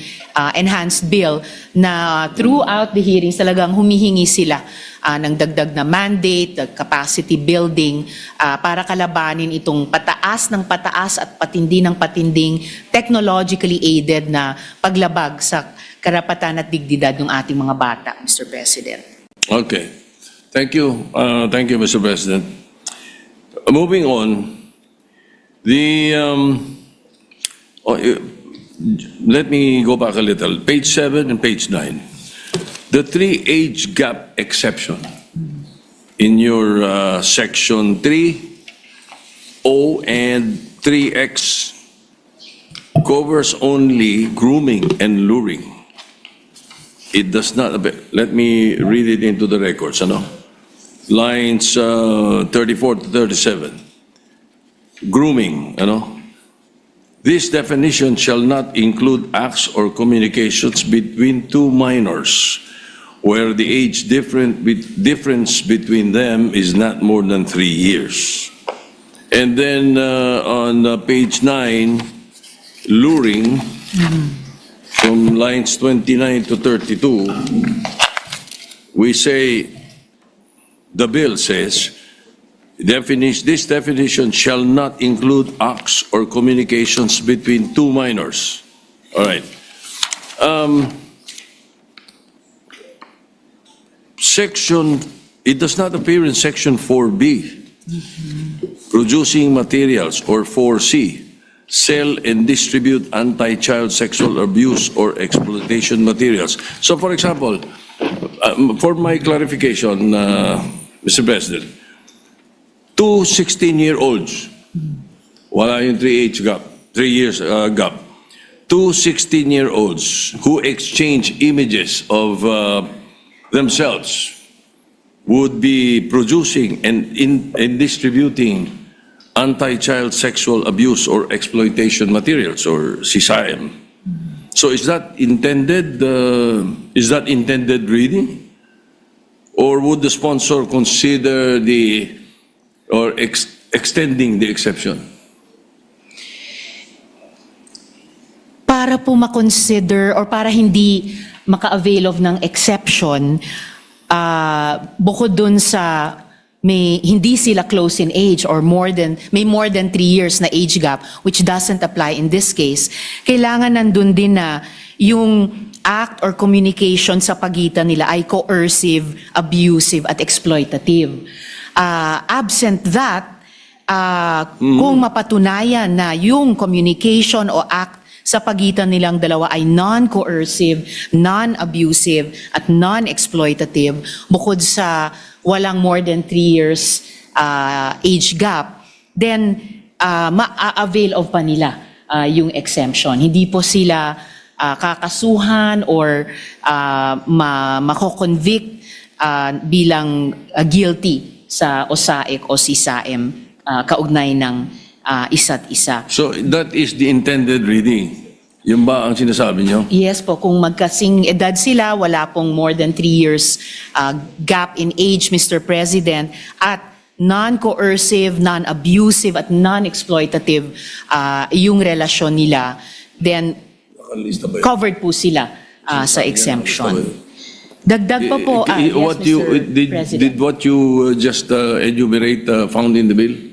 enhanced bill na throughout the hearings talagang humihingi sila ng dagdag na mandate, capacity building para kalabanin itong pataas ng pataas at patindi ng patinding technologically aided na paglabag sa karapatan at dignidad ng ating mga bata, Mr. President. Okay. Thank you. Thank you, Mr. President. Moving on, let me go back a little. Page 7 and page 9. The 3-age gap exception in your section 3O and 3X covers only grooming and luring. It does not, let me read it into the records, lines 34 to 37. Grooming, This definition shall not include acts or communications between two minors where the age difference between them is not more than 3 years. And then on page 9, luring, from lines 29 to 32, we say, the bill says, this definition shall not include acts or communications between two minors. All right. It does not appear in section 4B, producing materials, or 4C, sell and distribute anti-child sexual abuse or exploitation materials. So for example, for my clarification, Mr. President, two 16-year-olds, wala yung 3 years gap, two 16-year-olds who exchange images of themselves would be producing and distributing anti-child sexual abuse or exploitation materials, or CSIM. So is that intended reading? Or would the sponsor consider extending the exception? Para po makonsider or para hindi maka-avail of ng exception, bukod dun sa hindi sila close in age or may more than 3 years na age gap, which doesn't apply in this case, kailangan nandun din na yung act or communication sa pagitan nila ay coercive, abusive, at exploitative. Absent that, kung mapatunayan na yung communication o act sa pagitan nilang dalawa ay non-coercive, non-abusive, at non-exploitative, bukod sa walang more than 3 years age gap, then ma-avail of pa nila yung exemption. Hindi po sila kakasuhan or mako-convict bilang guilty sa OSAIC o SISAM kaugnay ng isa't isa. So that is the intended reading. Yun ba ang sinasabi niyo? Yes po, kung magkasing edad sila, wala pong more than 3 years gap in age, Mr. President, at non-coercive, non-abusive, at non-exploitative yung relasyon nila, then covered po sila sa exemption. Dagdag pa po, yes, What Mr. President. did what you just enumerate found in the bill?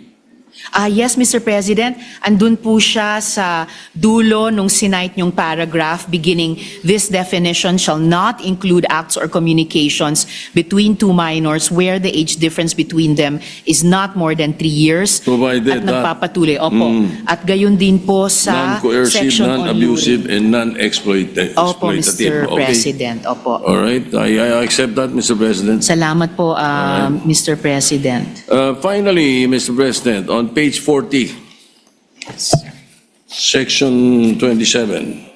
Yes, Mr. President. Andun po siya sa dulo nung sinight niyong paragraph beginning, this definition shall not include acts or communications between two minors where the age difference between them is not more than 3 years. Provided at nagpapatuloy. Opo. At gayon din po sa Non-coercive, section on non-abusive, and non-exploitative. Opo, Mr. President. Opo. All right. I accept that, Mr. President. Salamat po, Mr. President. Finally, Mr. President, on page 40, section 27.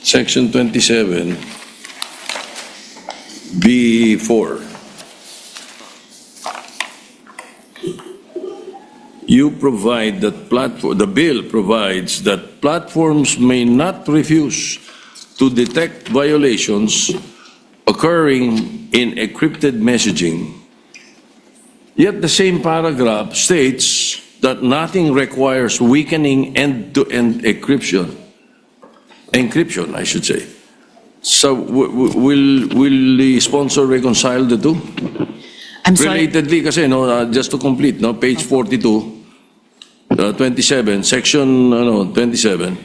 Section 27, B4. You provide that the bill provides that platforms may not refuse to detect violations occurring in encrypted messaging. Yet the same paragraph states that nothing requires weakening end-to-end encryption, I should say. So will the sponsor reconcile the two? I'm sorry. Relatedly, kasi just to complete, page 42, 27, section 27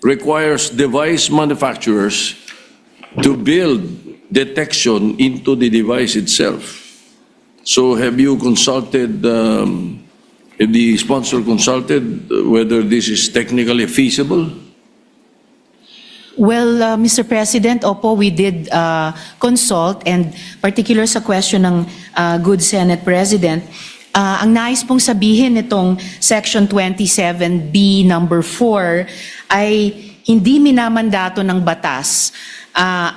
requires device manufacturers to build detection into the device itself. So have you consulted, have the sponsor consulted whether this is technically feasible? Well, Mr. President, opo, we did consult, and particular sa question ng good Senate President, ang nais pong sabihin nitong Section 27B number 4 ay hindi minamandato ng batas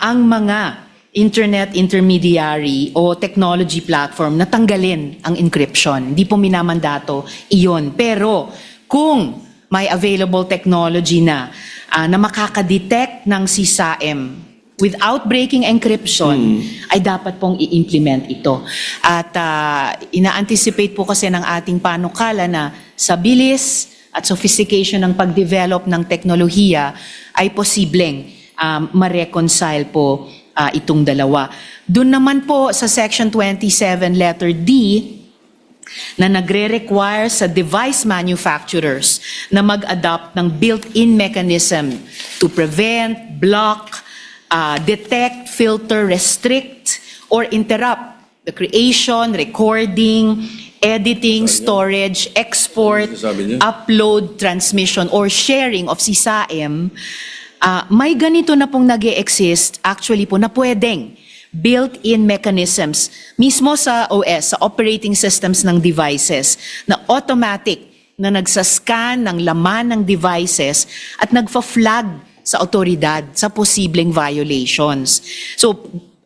ang mga internet intermediary o technology platform na tanggalin ang encryption. Hindi po minamandato iyon. Pero kung may available technology na makakadetect ng SISAM without breaking encryption, ay dapat pong i-implement ito. At ina-anticipate po kasi ng ating panukala na sa bilis at sophistication ng pag-develop ng teknolohiya ay posibleng ma-reconcile po itong dalawa. Doon naman po sa Section 27 letter D, na nagre-require sa device manufacturers na mag-adopt ng built-in mechanism to prevent, block, detect, filter, restrict, or interrupt the creation, recording, editing, storage, export, upload, transmission, or sharing of SISAM, may ganito na pong nag-e-exist actually po na pwedeng built-in mechanisms mismo sa OS, sa operating systems ng devices, na automatic na nagsascan ng laman ng devices at nagfa-flag sa otoridad sa posibleng violations. So,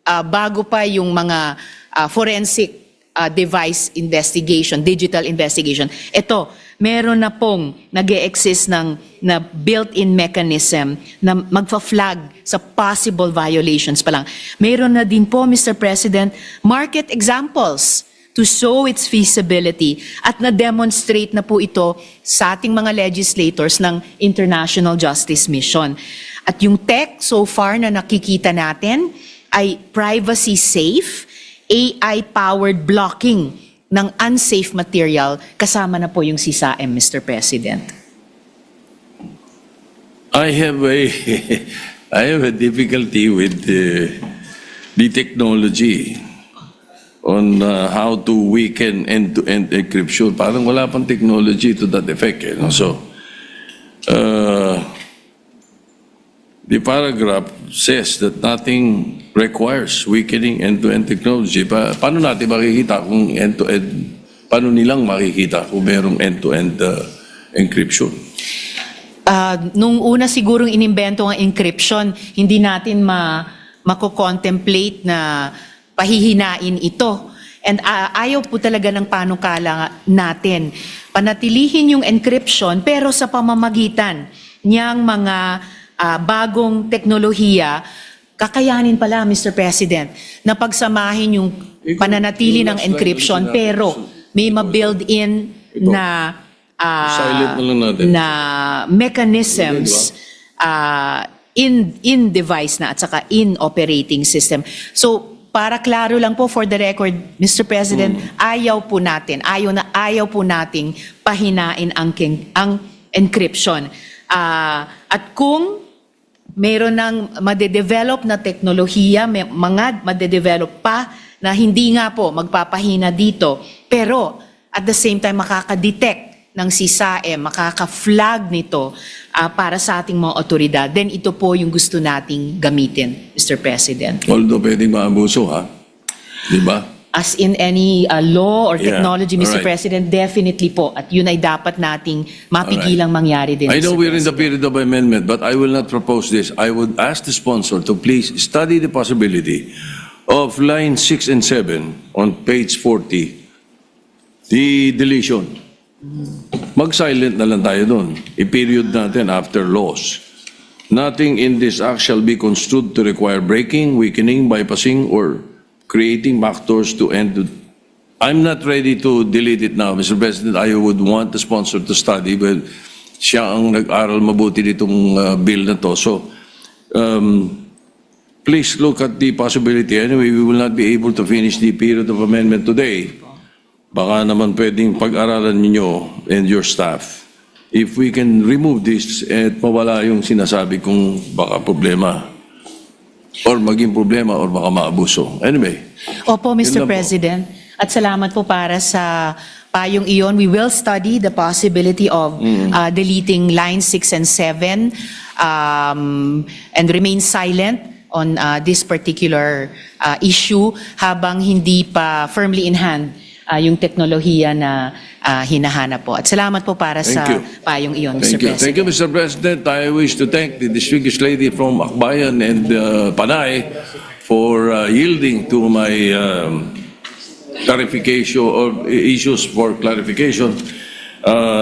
bago pa yung mga forensic device investigation, digital investigation, ito, meron na pong nag-e-exist na built-in mechanism na magfa-flag sa possible violations pa lang. Meron na din po, Mr. President, market examples to show its feasibility at na-demonstrate na po ito sa ating mga legislators ng International Justice Mission. At yung tech so far na nakikita natin ay privacy safe, AI-powered blocking ng unsafe material, kasama na po yung SISAM, Mr. President. I have a difficulty with the technology on how to weaken end-to-end encryption. Parang wala pang technology to that effect. So, the paragraph says that nothing requires weakening end-to-end technology. Paano natin makikita kung end-to-end? Paano nilang makikita kung merong end-to-end encryption? Nung una sigurong inimbento ang encryption, hindi natin mako-contemplate na pahihinain ito. And ayaw po talaga ng panukala natin. Panatilihin yung encryption pero sa pamamagitan niyang mga bagong teknolohiya, kakayanin pala, Mr. President, na pagsamahin yung pananatili ng encryption pero may ma-build-in na Silent na lang natin. na mechanisms in device na at saka in operating system. So para klaro lang po for the record, Mr. President, ayaw po nating pahinain ang encryption. At kung meron ng madedevelop na teknolohiya, may mga madedevelop pa na hindi nga po magpapahina dito, pero at the same time makaka-detect ng CISAE, makaka-flag nito para sa ating mga otoridad, then ito po yung gusto nating gamitin, Mr. President. Although pwedeng maabuso, ha? Di ba? As in any law or Yeah, technology, Mr. alright. President, definitely po. At yun ay dapat nating mapigilang mangyari din, I know Mr. we're in the President. period of amendment, but I will not propose this. I would ask the sponsor to please study the possibility of line 6 and 7 on page 40, the deletion. Mag-silent na lang tayo doon. I-period natin after laws. Nothing in this act shall be construed to require breaking, weakening, bypassing, or creating backdoors to end. I'm not ready to delete it now, Mr. President. I would want the sponsor to study, but siya ang nag-aral mabuti nitong bill na to. So, please look at the possibility. Anyway, we will not be able to finish the period of amendment today. Baka naman pwedeng pag-aralan ninyo and your staff if we can remove this at mawala yung sinasabi kong baka problema or maging problema or baka maabuso. Anyway. Opo, Yun Mr. lang po. President. At salamat po para sa payong iyon. We will study the possibility of deleting lines 6 and 7 and remain silent on this particular issue habang hindi pa firmly in hand yung teknolohiya na hinahanap po. At salamat po para sa Thank you. payong iyon, Mr. Thank you. President. Thank you, Mr. President. I wish to thank the distinguished lady from Akbayan and Panay for yielding to my clarification or issues for clarification.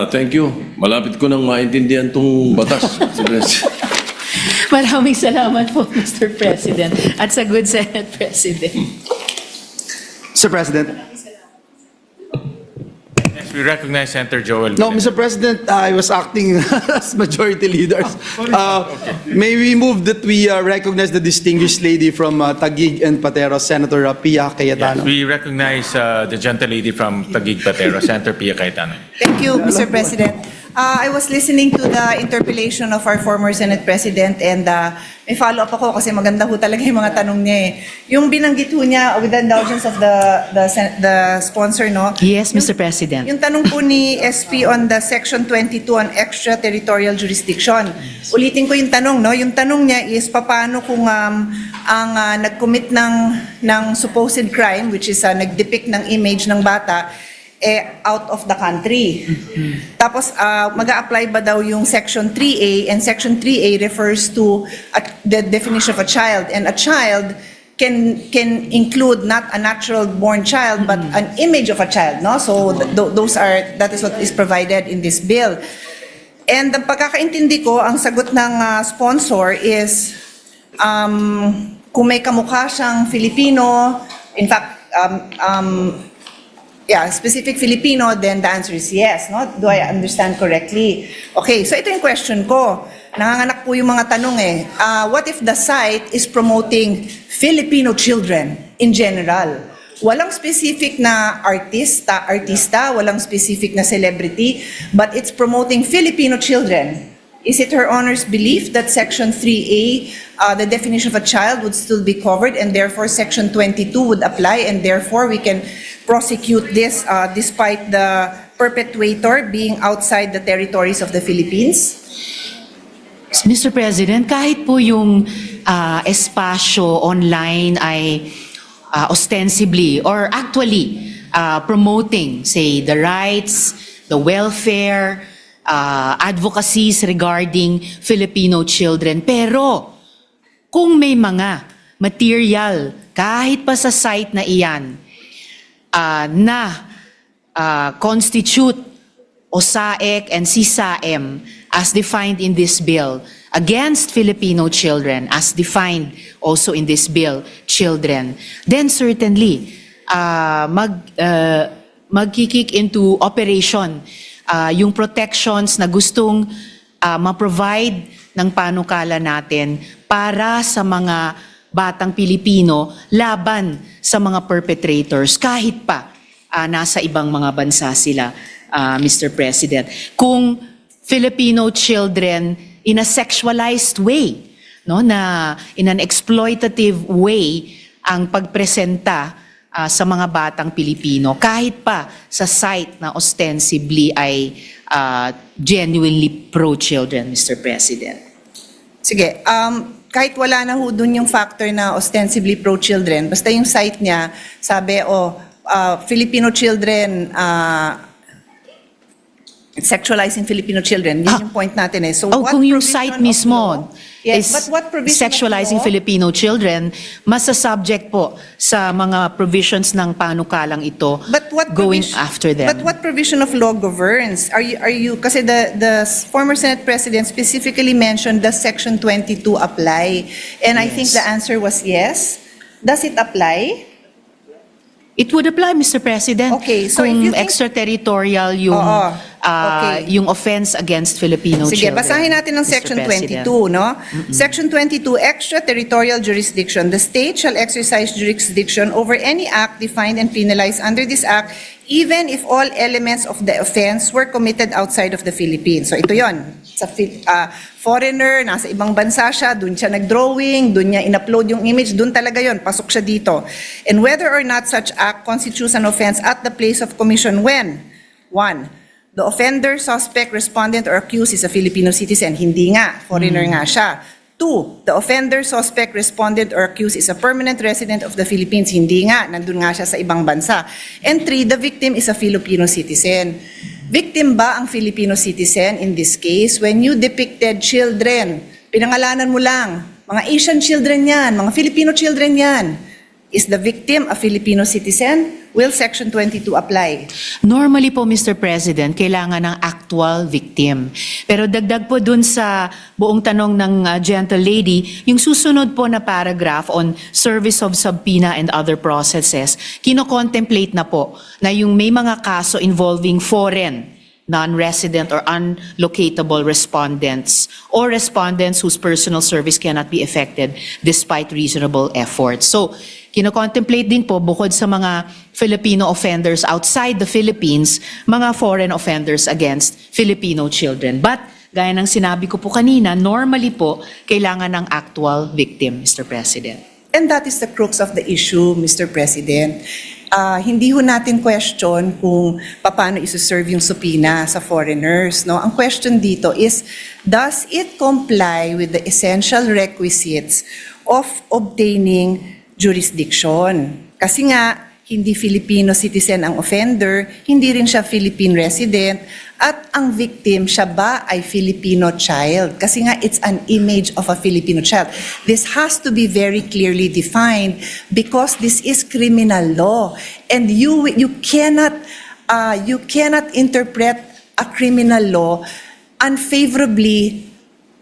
Thank you. Malapit ko nang maintindihan tong batas. Mr. President. Maraming salamat po, Mr. President. At sa good Senate President. Mr. President. Yes, we recognize Senator Joel. No, Mr. President, I was acting as majority leader. May we move that we recognize the distinguished lady from Taguig and Patero, Senator Pia Cayetano. Yes, we recognize the gentle lady from Taguig Patero, Senator Pia Cayetano. Thank you, Mr. President. I was listening to the interpellation of our former Senate President and may follow-up ako kasi maganda ho talaga yung mga tanong niya eh. Yung binanggit ho niya with the indulgence of the sponsor, no? Yes, Mr. President. Yung tanong po ni SP on the Section 22 on extraterritorial jurisdiction. Ulitin ko yung tanong, no? Yung tanong niya is paano kung ang nag-commit ng supposed crime, which is nag-depict ng image ng bata, out of the country. Tapos, mag-a-apply ba daw yung Section 3A? And Section 3A refers to the definition of a child. And a child can include not a natural-born child, but an image of a child. No? So, that is what is provided in this bill. And ang pagkakaintindi ko, ang sagot ng sponsor is, kung may kamukha siyang Filipino, in fact, specific Filipino, then the answer is yes. No? Do I understand correctly? Okay, so ito yung question ko. Nanganganak po yung mga tanong eh. What if the site is promoting Filipino children in general? Walang specific na artista, walang specific na celebrity, but it's promoting Filipino children. Is it Her Honor's belief that Section 3A, the definition of a child, would still be covered and therefore Section 22 would apply and therefore we can prosecute this despite the perpetrator being outside the territories of the Philippines? Mr. President, kahit po yung espasyo online ay ostensibly or actually promoting, say, the rights, the welfare, advocacies regarding Filipino children. Pero kung may mga material, kahit pa sa site na iyan, constitute OSAEC and CSAM as defined in this bill against Filipino children, as defined also in this bill, children, then certainly magkikick into operation yung protections na gustong ma-provide ng panukala natin para sa mga batang Pilipino laban sa mga perpetrators kahit pa nasa ibang mga bansa sila, Mr. President. Kung Filipino children in a sexualized way, no, na in an exploitative way ang pagpresenta sa mga batang Pilipino kahit pa sa site na ostensibly ay genuinely pro-children, Mr. President. Sige, kahit wala na ho dun yung factor na ostensibly pro-children, basta yung site niya, sabi, Filipino children, sexualizing Filipino children, yun yung point natin eh. So kung yung site mismo yes, is but what provision sexualizing of law? Filipino children, masasubject po sa mga provisions ng panukalang ito going after them. But what provision of law governs? Are you kasi the former Senate President specifically mentioned the Section 22 apply, and I think the answer was yes. Does it apply? It would apply, Mr. President, Okay, so if kung you think- extraterritorial yung yung offense against Filipino Sige, children. basahin natin ng Mr. Section President. 22, no? Section 22, extraterritorial jurisdiction. The state shall exercise jurisdiction over any act defined and penalized under this act, even if all elements of the offense were committed outside of the Philippines. So ito yon. Sa foreigner, nasa ibang bansa siya, dun siya nag-drawing, dun niya in-upload yung image, dun talaga yon, pasok siya dito. And whether or not such act constitutes an offense at the place of commission when? 1. The offender, suspect, respondent, or accused is a Filipino citizen. Hindi nga, foreigner nga siya. 2. The offender, suspect, respondent, or accused is a permanent resident of the Philippines. Hindi nga, nandun nga siya sa ibang bansa. And 3. The victim is a Filipino citizen. Victim ba ang Filipino citizen in this case? When you depicted children, pinangalanan mo lang, mga Asian children yan, mga Filipino children yan. Is the victim a Filipino citizen? Will Section 22 apply? Normally po, Mr. President, kailangan ng actual victim. Pero dagdag po dun sa buong tanong ng gentle lady, yung susunod po na paragraph on service of subpoena and other processes, kino-contemplate na po na yung may mga kaso involving foreign, non-resident or unlocatable respondents or respondents whose personal service cannot be effected despite reasonable efforts. So, kino-contemplate din po bukod sa mga Filipino offenders outside the Philippines, mga foreign offenders against Filipino children. But, gaya ng sinabi ko po kanina, normally po, kailangan ng actual victim, Mr. President. And that is the crux of the issue, Mr. President. Hindi ho natin question kung paano isuserve yung subpoena sa foreigners. No? Ang question dito is, does it comply with the essential requisites of obtaining jurisdiction? Kasi nga, hindi Filipino citizen ang offender, hindi rin siya Philippine resident, at ang victim, siya ba ay Filipino child? Kasi nga, it's an image of a Filipino child. This has to be very clearly defined because this is criminal law. And you cannot interpret a criminal law unfavorably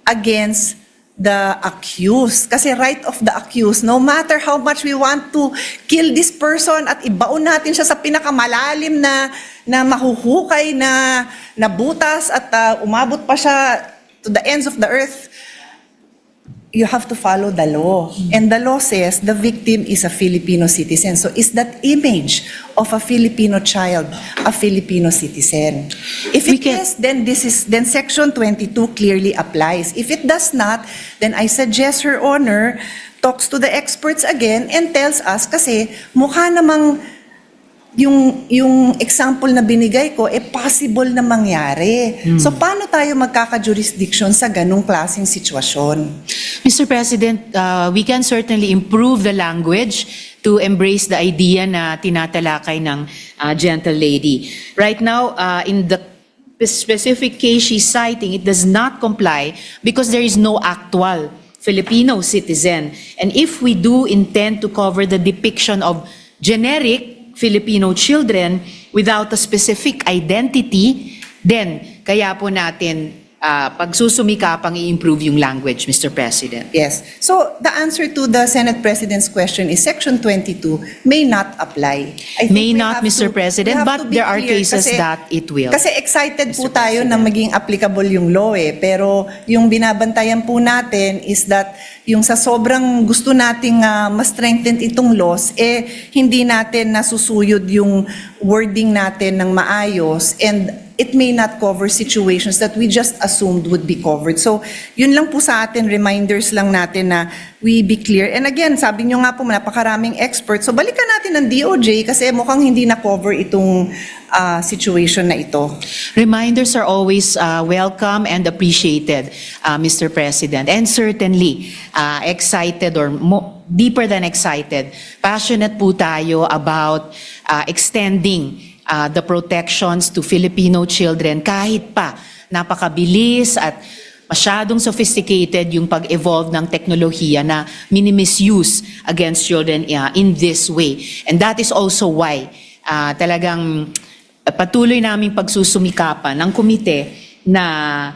against the accused. Kasi right of the accused, no matter how much we want to kill this person at ibaon natin siya sa pinakamalalim na mahuhukay na butas at umabot pa siya to the ends of the earth, you have to follow the law. And the law says the victim is a Filipino citizen. So is that image of a Filipino child a Filipino citizen? If it is, then Section 22 clearly applies. If it does not, then I suggest Her Honor talks to the experts again and tells us kasi mukha namang yung example na binigay ko, possible na mangyari. So, paano tayo magkaka-jurisdiction sa ganung klaseng sitwasyon? Mr. President, we can certainly improve the language to embrace the idea na tinatalakay ng gentle lady. Right now, in the specific case she's citing, it does not comply because there is no actual Filipino citizen. And if we do intend to cover the depiction of generic Filipino children without a specific identity, then kaya po natin pagsusumikapang i-improve yung language, Mr. President. Yes. So, the answer to the Senate President's question is Section 22 may not apply. I think May we not, have Mr. to- President, we have but to be there are clear cases that it will. Kasi excited po tayo na maging applicable yung law pero yung binabantayan po natin is that yung sa sobrang gusto nating ma-strengthen itong laws, hindi natin nasusuyod yung wording natin ng maayos and it may not cover situations that we just assumed would be covered. So, yun lang po sa atin, reminders lang natin na we be clear. And again, sabi nyo nga po, napakaraming experts. So, balikan natin ng DOJ kasi mukhang hindi na-cover itong situation na ito. Reminders are always welcome and appreciated, Mr. President. And certainly, excited or deeper than excited, passionate po tayo about extending the protections to Filipino children kahit pa napakabilis at masyadong sophisticated yung pag-evolve ng teknolohiya na mini-misuse against children in this way. And that is also why talagang patuloy naming pagsusumikapan ng komite na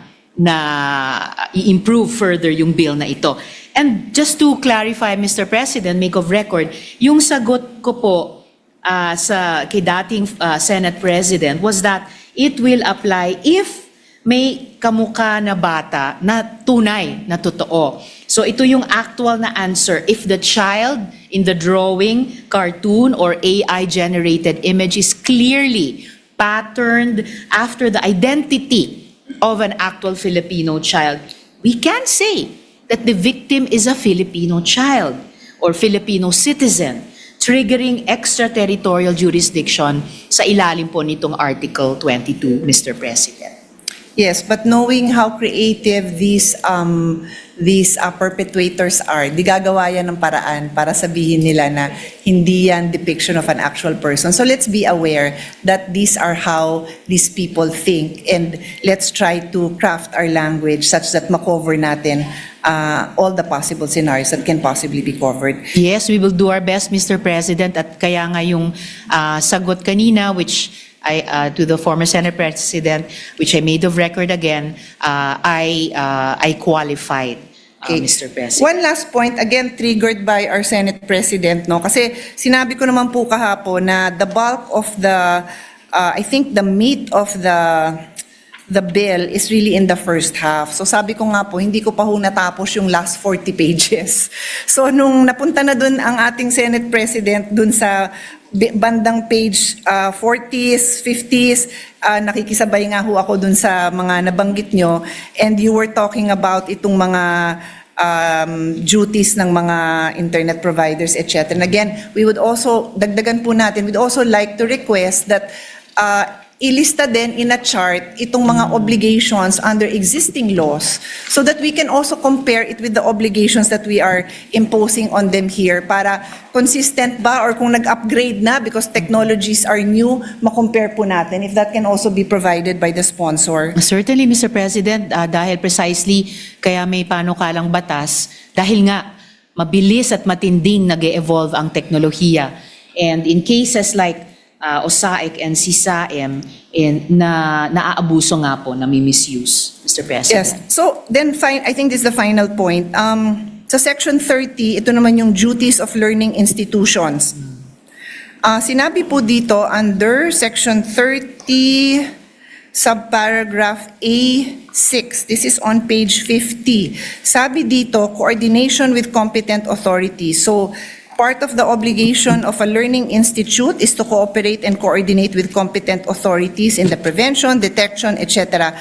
i-improve further yung bill na ito. And just to clarify, Mr. President, make of record, yung sagot ko po kay dating Senate President was that it will apply if may kamukha na bata na tunay na totoo. So ito yung actual na answer. If the child in the drawing, cartoon, or AI-generated image is clearly patterned after the identity of an actual Filipino child, we can say that the victim is a Filipino child or Filipino citizen, triggering extraterritorial jurisdiction sa ilalim po nitong Article 22, Mr. President. Yes, but knowing how creative these perpetrators are, di gagawa yan ng paraan para sabihin nila na hindi yan depiction of an actual person. So let's be aware that these are how these people think and let's try to craft our language such that makover natin all the possible scenarios that can possibly be covered. Yes, we will do our best, Mr. President, at kaya nga yung sagot kanina, which to the former Senate President, which I made of record again, I qualified, Mr. President. One last point, again, triggered by our Senate President, no? Kasi sinabi ko naman po kahapon na the bulk of the, I think the meat of the bill is really in the first half. So sabi ko nga po, hindi ko pa ho natapos yung last 40 pages. So nung napunta na dun ang ating Senate President dun sa bandang page 40s, 50s, nakikisabay nga ho ako dun sa mga nabanggit nyo and you were talking about itong mga duties ng mga internet providers, etc. And again, we would also, dagdagan po natin, we'd also like to request that ilista din in a chart itong mga obligations under existing laws so that we can also compare it with the obligations that we are imposing on them here para consistent ba or kung nag-upgrade na because technologies are new, makompare po natin if that can also be provided by the sponsor. Certainly, Mr. President, dahil precisely kaya may panukalang batas, dahil nga mabilis at matinding nag-evolve ang teknolohiya. And in cases like OSAIC and CSAM na naaabuso nga po, na misuse, Mr. President. Yes. So then I think this is the final point. Sa Section 30, ito naman yung duties of learning institutions. Sinabi po dito under Section 30, subparagraph A6, this is on page 50. Sabi dito, coordination with competent authorities. So part of the obligation of a learning institute is to cooperate and coordinate with competent authorities in the prevention, detection, etc.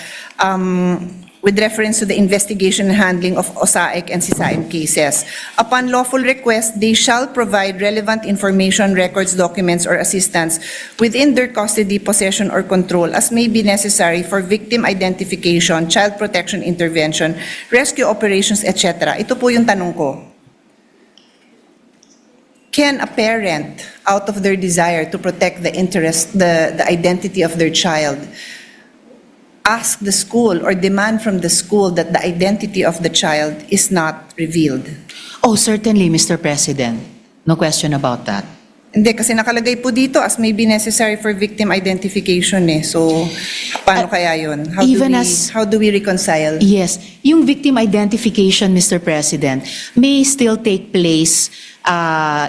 with reference to the investigation and handling of OSAIC and SISAIM cases. Upon lawful request, they shall provide relevant information, records, documents, or assistance within their custody, possession, or control as may be necessary for victim identification, child protection intervention, rescue operations, etc. Ito po yung tanong ko. Can a parent, out of their desire to protect the interest, the identity of their child, ask the school or demand from the school that the identity of the child is not revealed? Oh, certainly, Mr. President. No question about that. Hindi, kasi nakalagay po dito as may be necessary for victim identification eh. So, paano kaya yun? How do we reconcile? Yes, yung victim identification, Mr. President, may still take place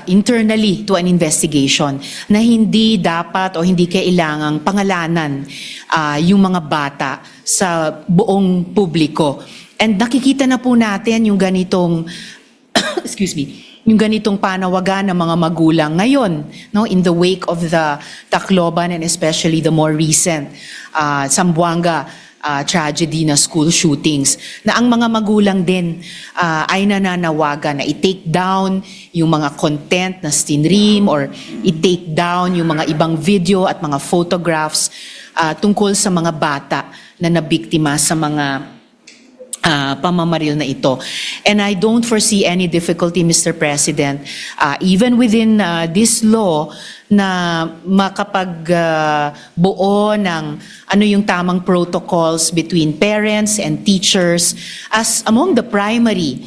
internally to an investigation na hindi dapat o hindi kailangang pangalanan yung mga bata sa buong publiko. And nakikita na po natin yung ganitong excuse me, yung ganitong panawagan ng mga magulang ngayon, no, in the wake of the Tacloban and especially the more recent Zamboanga tragedy na school shootings, na ang mga magulang din ay nananawagan na i-take down yung mga content na stinream or i-take down yung mga ibang video at mga photographs tungkol sa mga bata na nabiktima sa mga pamamaril na ito. And I don't foresee any difficulty, Mr. President, even within this law na makapagbuo ng ano yung tamang protocols between parents and teachers as among the primary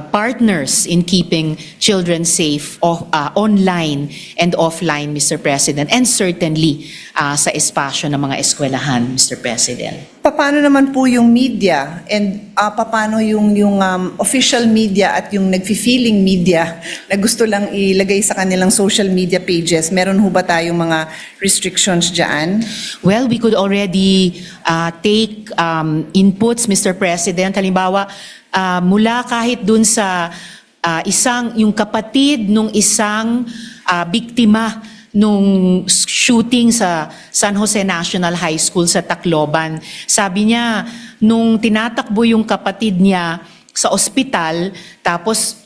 partners in keeping children safe online and offline, Mr. President, and certainly sa espasyo ng mga eskwelahan, Mr. President. Paano naman po yung media and paano yung official media at yung nagfi-feeling media na gusto lang ilagay sa kanilang social media pages? Meron ho ba tayong mga restrictions dyan? Well, we could already take inputs, Mr. President. Halimbawa, mula kahit dun sa yung kapatid nung isang biktima nung shooting sa San Jose National High School sa Tacloban. Sabi niya, nung tinatakbo yung kapatid niya sa ospital, tapos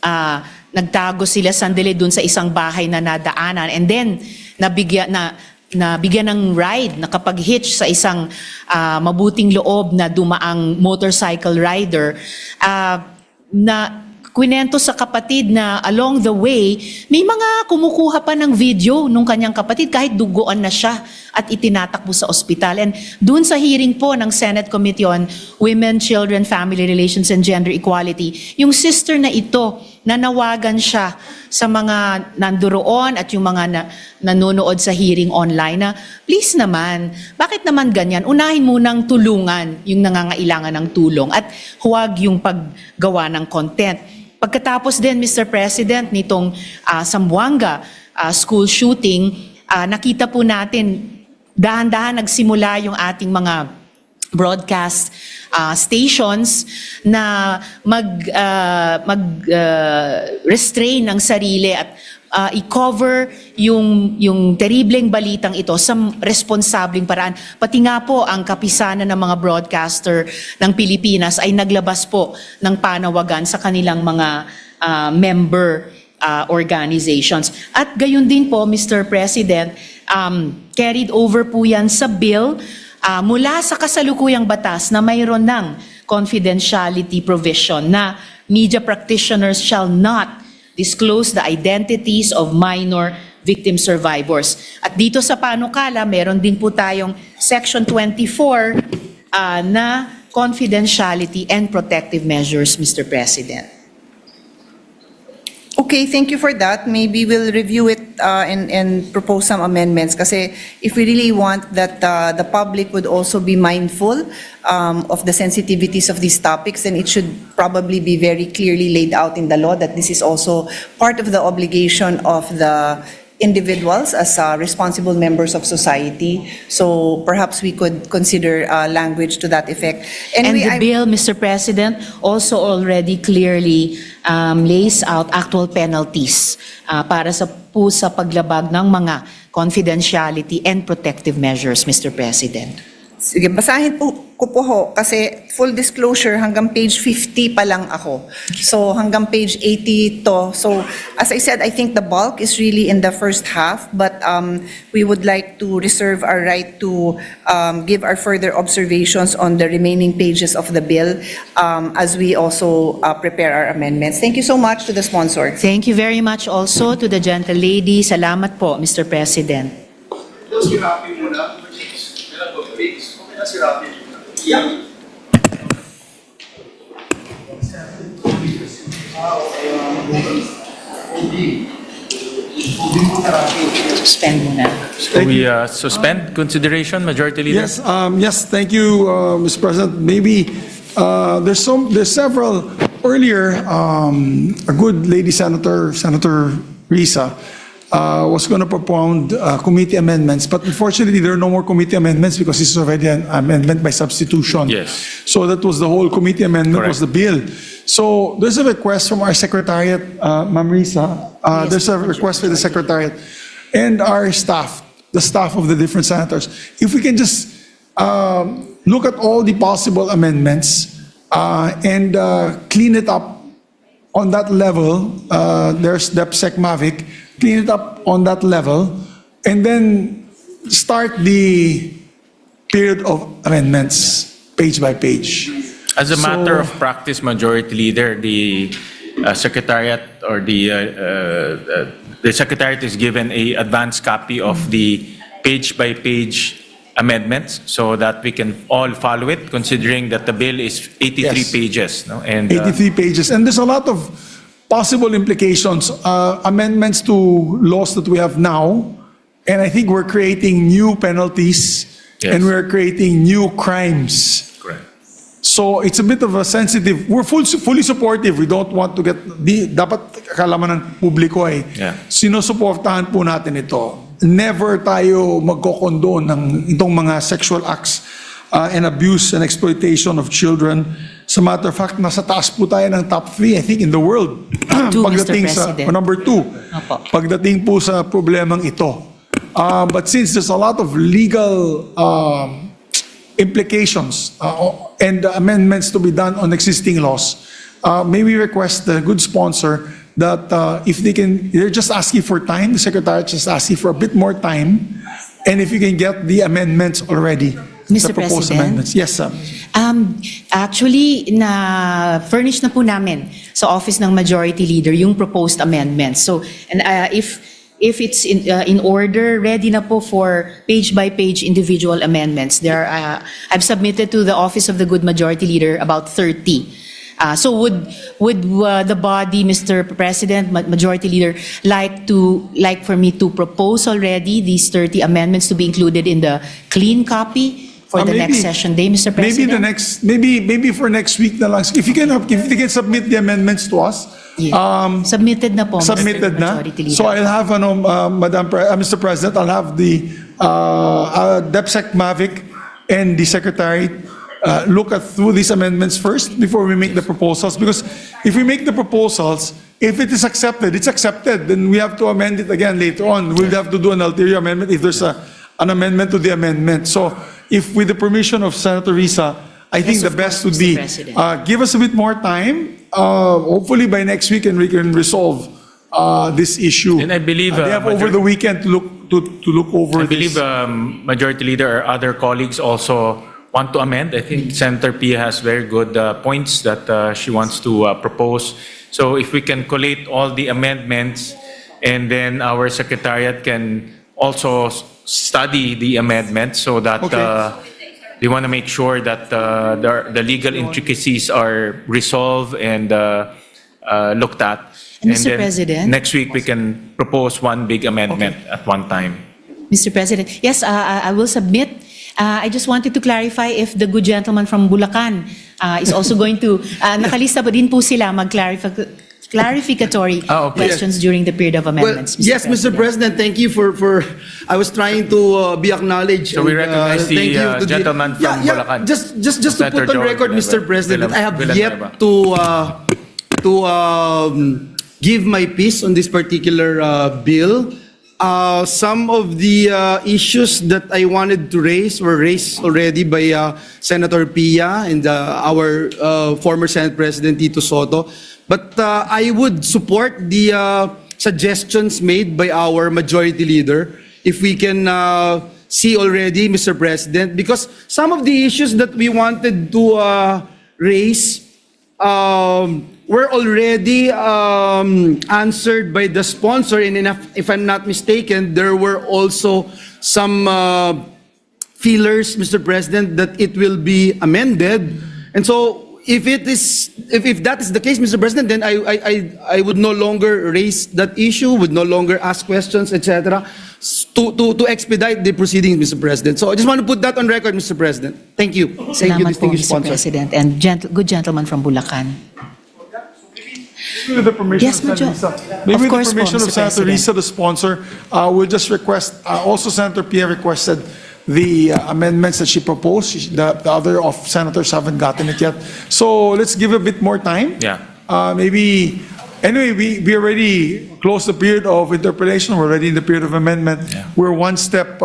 nagtago sila sandali dun sa isang bahay na nadaanan, and then nabigyan ng ride, nakapag-hitch sa isang mabuting loob na dumaang motorcycle rider, na kwento sa kapatid na along the way, may mga kumukuha pa ng video nung kanyang kapatid kahit duguan na siya at itinatakbo sa ospital. And dun sa hearing po ng Senate Committee on Women, Children, Family Relations, and Gender Equality, yung sister na ito, nanawagan siya sa mga nanduroon at yung mga nanonood sa hearing online na, please naman, bakit naman ganyan? Unahin munang tulungan yung nangangailangan ng tulong at huwag yung paggawa ng content. Pagkatapos din, Mr. President, nitong Zamboanga school shooting, nakita po natin, dahan-dahan nagsimula yung ating mga broadcast stations na mag-restrain ng sarili at i-cover yung terribleng balitang ito sa responsableng paraan. Pati nga po ang kapisanan ng mga broadcaster ng Pilipinas ay naglabas po ng panawagan sa kanilang mga member organizations. At gayon din po, Mr. President, carried over po yan sa bill mula sa kasalukuyang batas na mayroon ng confidentiality provision na media practitioners shall not disclose the identities of minor victim survivors. At dito sa panukala, meron din po tayong Section 24 na confidentiality and protective measures, Mr. President. Okay, thank you for that. Maybe we'll review it and propose some amendments kasi if we really want that the public would also be mindful of the sensitivities of these topics, then it should probably be very clearly laid out in the law that this is also part of the obligation of the individuals as responsible members of society. So perhaps we could consider language to that effect. And the bill, Mr. President, also already clearly lays out actual penalties para sa paglabag ng mga confidentiality and protective measures, Mr. President. Sige, basahin ko po ho kasi full disclosure hanggang page 50 pa lang ako. So hanggang page 80 to. So as I said, I think the bulk is really in the first half, but we would like to reserve our right to give our further observations on the remaining pages of the bill as we also prepare our amendments. Thank you so much to the sponsor. Thank you very much also to the gentle lady. Salamat po, Mr. President. Suspend muna. So we suspend consideration, Majority Leader? Yes, thank you, Mr. President. Maybe there's several earlier. A good lady senator, Senator Risa, was going to propound committee amendments, but unfortunately there are no more committee amendments because this is already an amendment by substitution. Yes. So that was the whole committee amendment. Correct. Was the bill. So there's a request from our secretariat, Ma'am Risa. There's a request for the secretariat and our staff, the staff of the different senators. If we can just look at all the possible amendments and clean it up on that level. There's DepSec Mavic. Clean it up on that level, and then start the period of amendments page by page. As a matter of practice, Majority Leader, the Secretariat or the Secretariat is given a advanced copy of the page-by-page amendments so that we can all follow it, considering that the bill is 83 Yes. pages. No? And 83 pages, and there's a lot of possible implications, amendments to laws that we have now, and I think we're creating new penalties, Yes. and we're creating new crimes. Correct. So it's a bit of a sensitive, we're fully supportive. We don't want to get, dapat kalaman ng publiko ay, Yeah. sinusuportahan po natin ito. Never tayo magkokondon ng itong mga sexual acts and abuse and exploitation of children. As a matter of fact, nasa taas po tayo ng top 3, I think, in the world. Two, Pagdating Mr. sa, President. number 2, Opo. pagdating po sa problemang ito. But since there's a lot of legal implications and amendments to be done on existing laws, may we request the good sponsor that if they can, they're just asking for time, the Secretary just asking for a bit more time, and if you can get the amendments already, Mr. the proposed President? amendments. Yes, sir. Actually, na-furnish na po namin sa Office ng Majority Leader yung proposed amendments. So, and if it's in order, ready na po for page-by-page individual amendments. There are, I've submitted to the Office of the Good Majority Leader about 30. So would the body, Mr. President, Majority Leader, like for me to propose already these 30 amendments to be included in the clean copy for the Maybe- next session day, Mr. President? Maybe for next week na lang. If you can submit the amendments to us. Submitted na po, Submitted Mr. na. Majority Leader. So I'll have Mr. President, I'll have the DepSec Mavic and the Secretary look through these amendments first before we make the proposals. Because if we make the proposals, if it is accepted, it's accepted. Then we have to amend it again later on. We'll have to do an ulterior amendment if there's an amendment to the amendment. So if with the permission of Senator Risa, I think Yes, the of best course, would Mr. be President. give us a bit more time. Hopefully by next week, and we can resolve this issue. And I believe, they have over the weekend to look over I believe this. Majority Leader or other colleagues also want to amend. I think Senator Pia has very good points that she wants to propose. So if we can collate all the amendments and then our Secretariat can also study the amendments so that they want to make sure that the legal intricacies are resolved and looked at. And And Mr. then President? next week we can propose one big amendment at one time. Mr. President, yes, I will submit. I just wanted to clarify if the good gentleman from Bulacan is also going to, nakalista pa din po sila clarificatory questions during the period of amendments. Yes, Mr. President, thank you for I was trying to be acknowledged. So we and, recognize the thank you to gentleman from Bulacan. Just to Senator put on Joe record, Mr. President, I have Villanueva. yet to give my piece on this particular bill. Some of the issues that I wanted to raise were raised already by Senator Pia and our former Senate President Tito Soto. But I would support the suggestions made by our majority leader if we can see already, Mr. President, because some of the issues that we wanted to raise were already answered by the sponsor, and if I'm not mistaken, there were also some feelers, Mr. President, that it will be amended. And so if that is the case, Mr. President, then I would no longer raise that issue, would no longer ask questions, etc., to expedite the proceedings, Mr. President. So I just want to put that on record, Mr. President. Thank you. Thank you, Salamat po, distinguished Mr. sponsor. President, and good gentleman from Bulacan. With the permission Yes, of Senator Major. Risa. Maybe Of with the course po, permission of Mr. Senator President. Risa, the sponsor, we'll just request, also Senator Pia requested the amendments that she proposed. The other of senators haven't gotten it yet. So let's give a bit more time. Yeah. Maybe, anyway, we already closed the period of interpellation. We're already in the period of amendment. Yeah. We're one step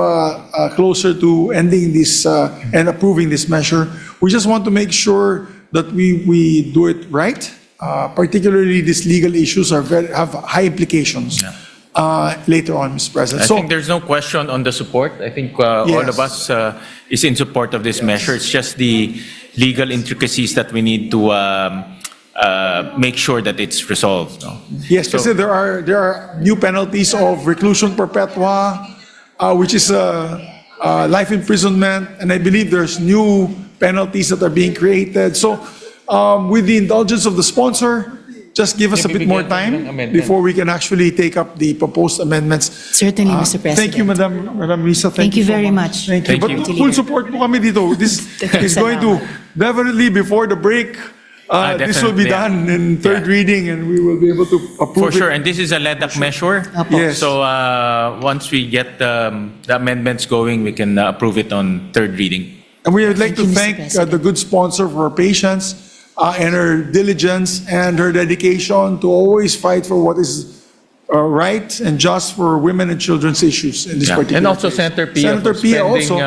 closer to ending this and approving this measure. We just want to make sure that we do it right. Particularly these legal issues have high implications later on, Mr. President. I think there's no question on the support. I think all Yes. of us is in support of this measure. It's just the legal intricacies that we need to make sure that it's resolved. No? Yes, kasi there are new penalties of reclusion perpetua, which is life imprisonment, and I believe there's new penalties that are being created. So, with the indulgence of the sponsor, just give us a bit more time before we can actually take up the proposed amendments. Certainly, Mr. President. Thank you, Madam Risa. Thank you so very much. Thank you. Thank But you. full support po kami dito. This is going to definitely before the break. This will be definitely, yeah. done in third reading, and we will be able to approve For sure, it. and this is a LEDAC measure. Yes. So once we get the amendments going, we can approve it on third reading. And we would like to Thank you, Mr. thank President. the good sponsor for her patience and her diligence and her dedication to always fight for what is right and just for women and children's issues in this Yeah. particular And also case. Senator Pia Senator for Pia spending also.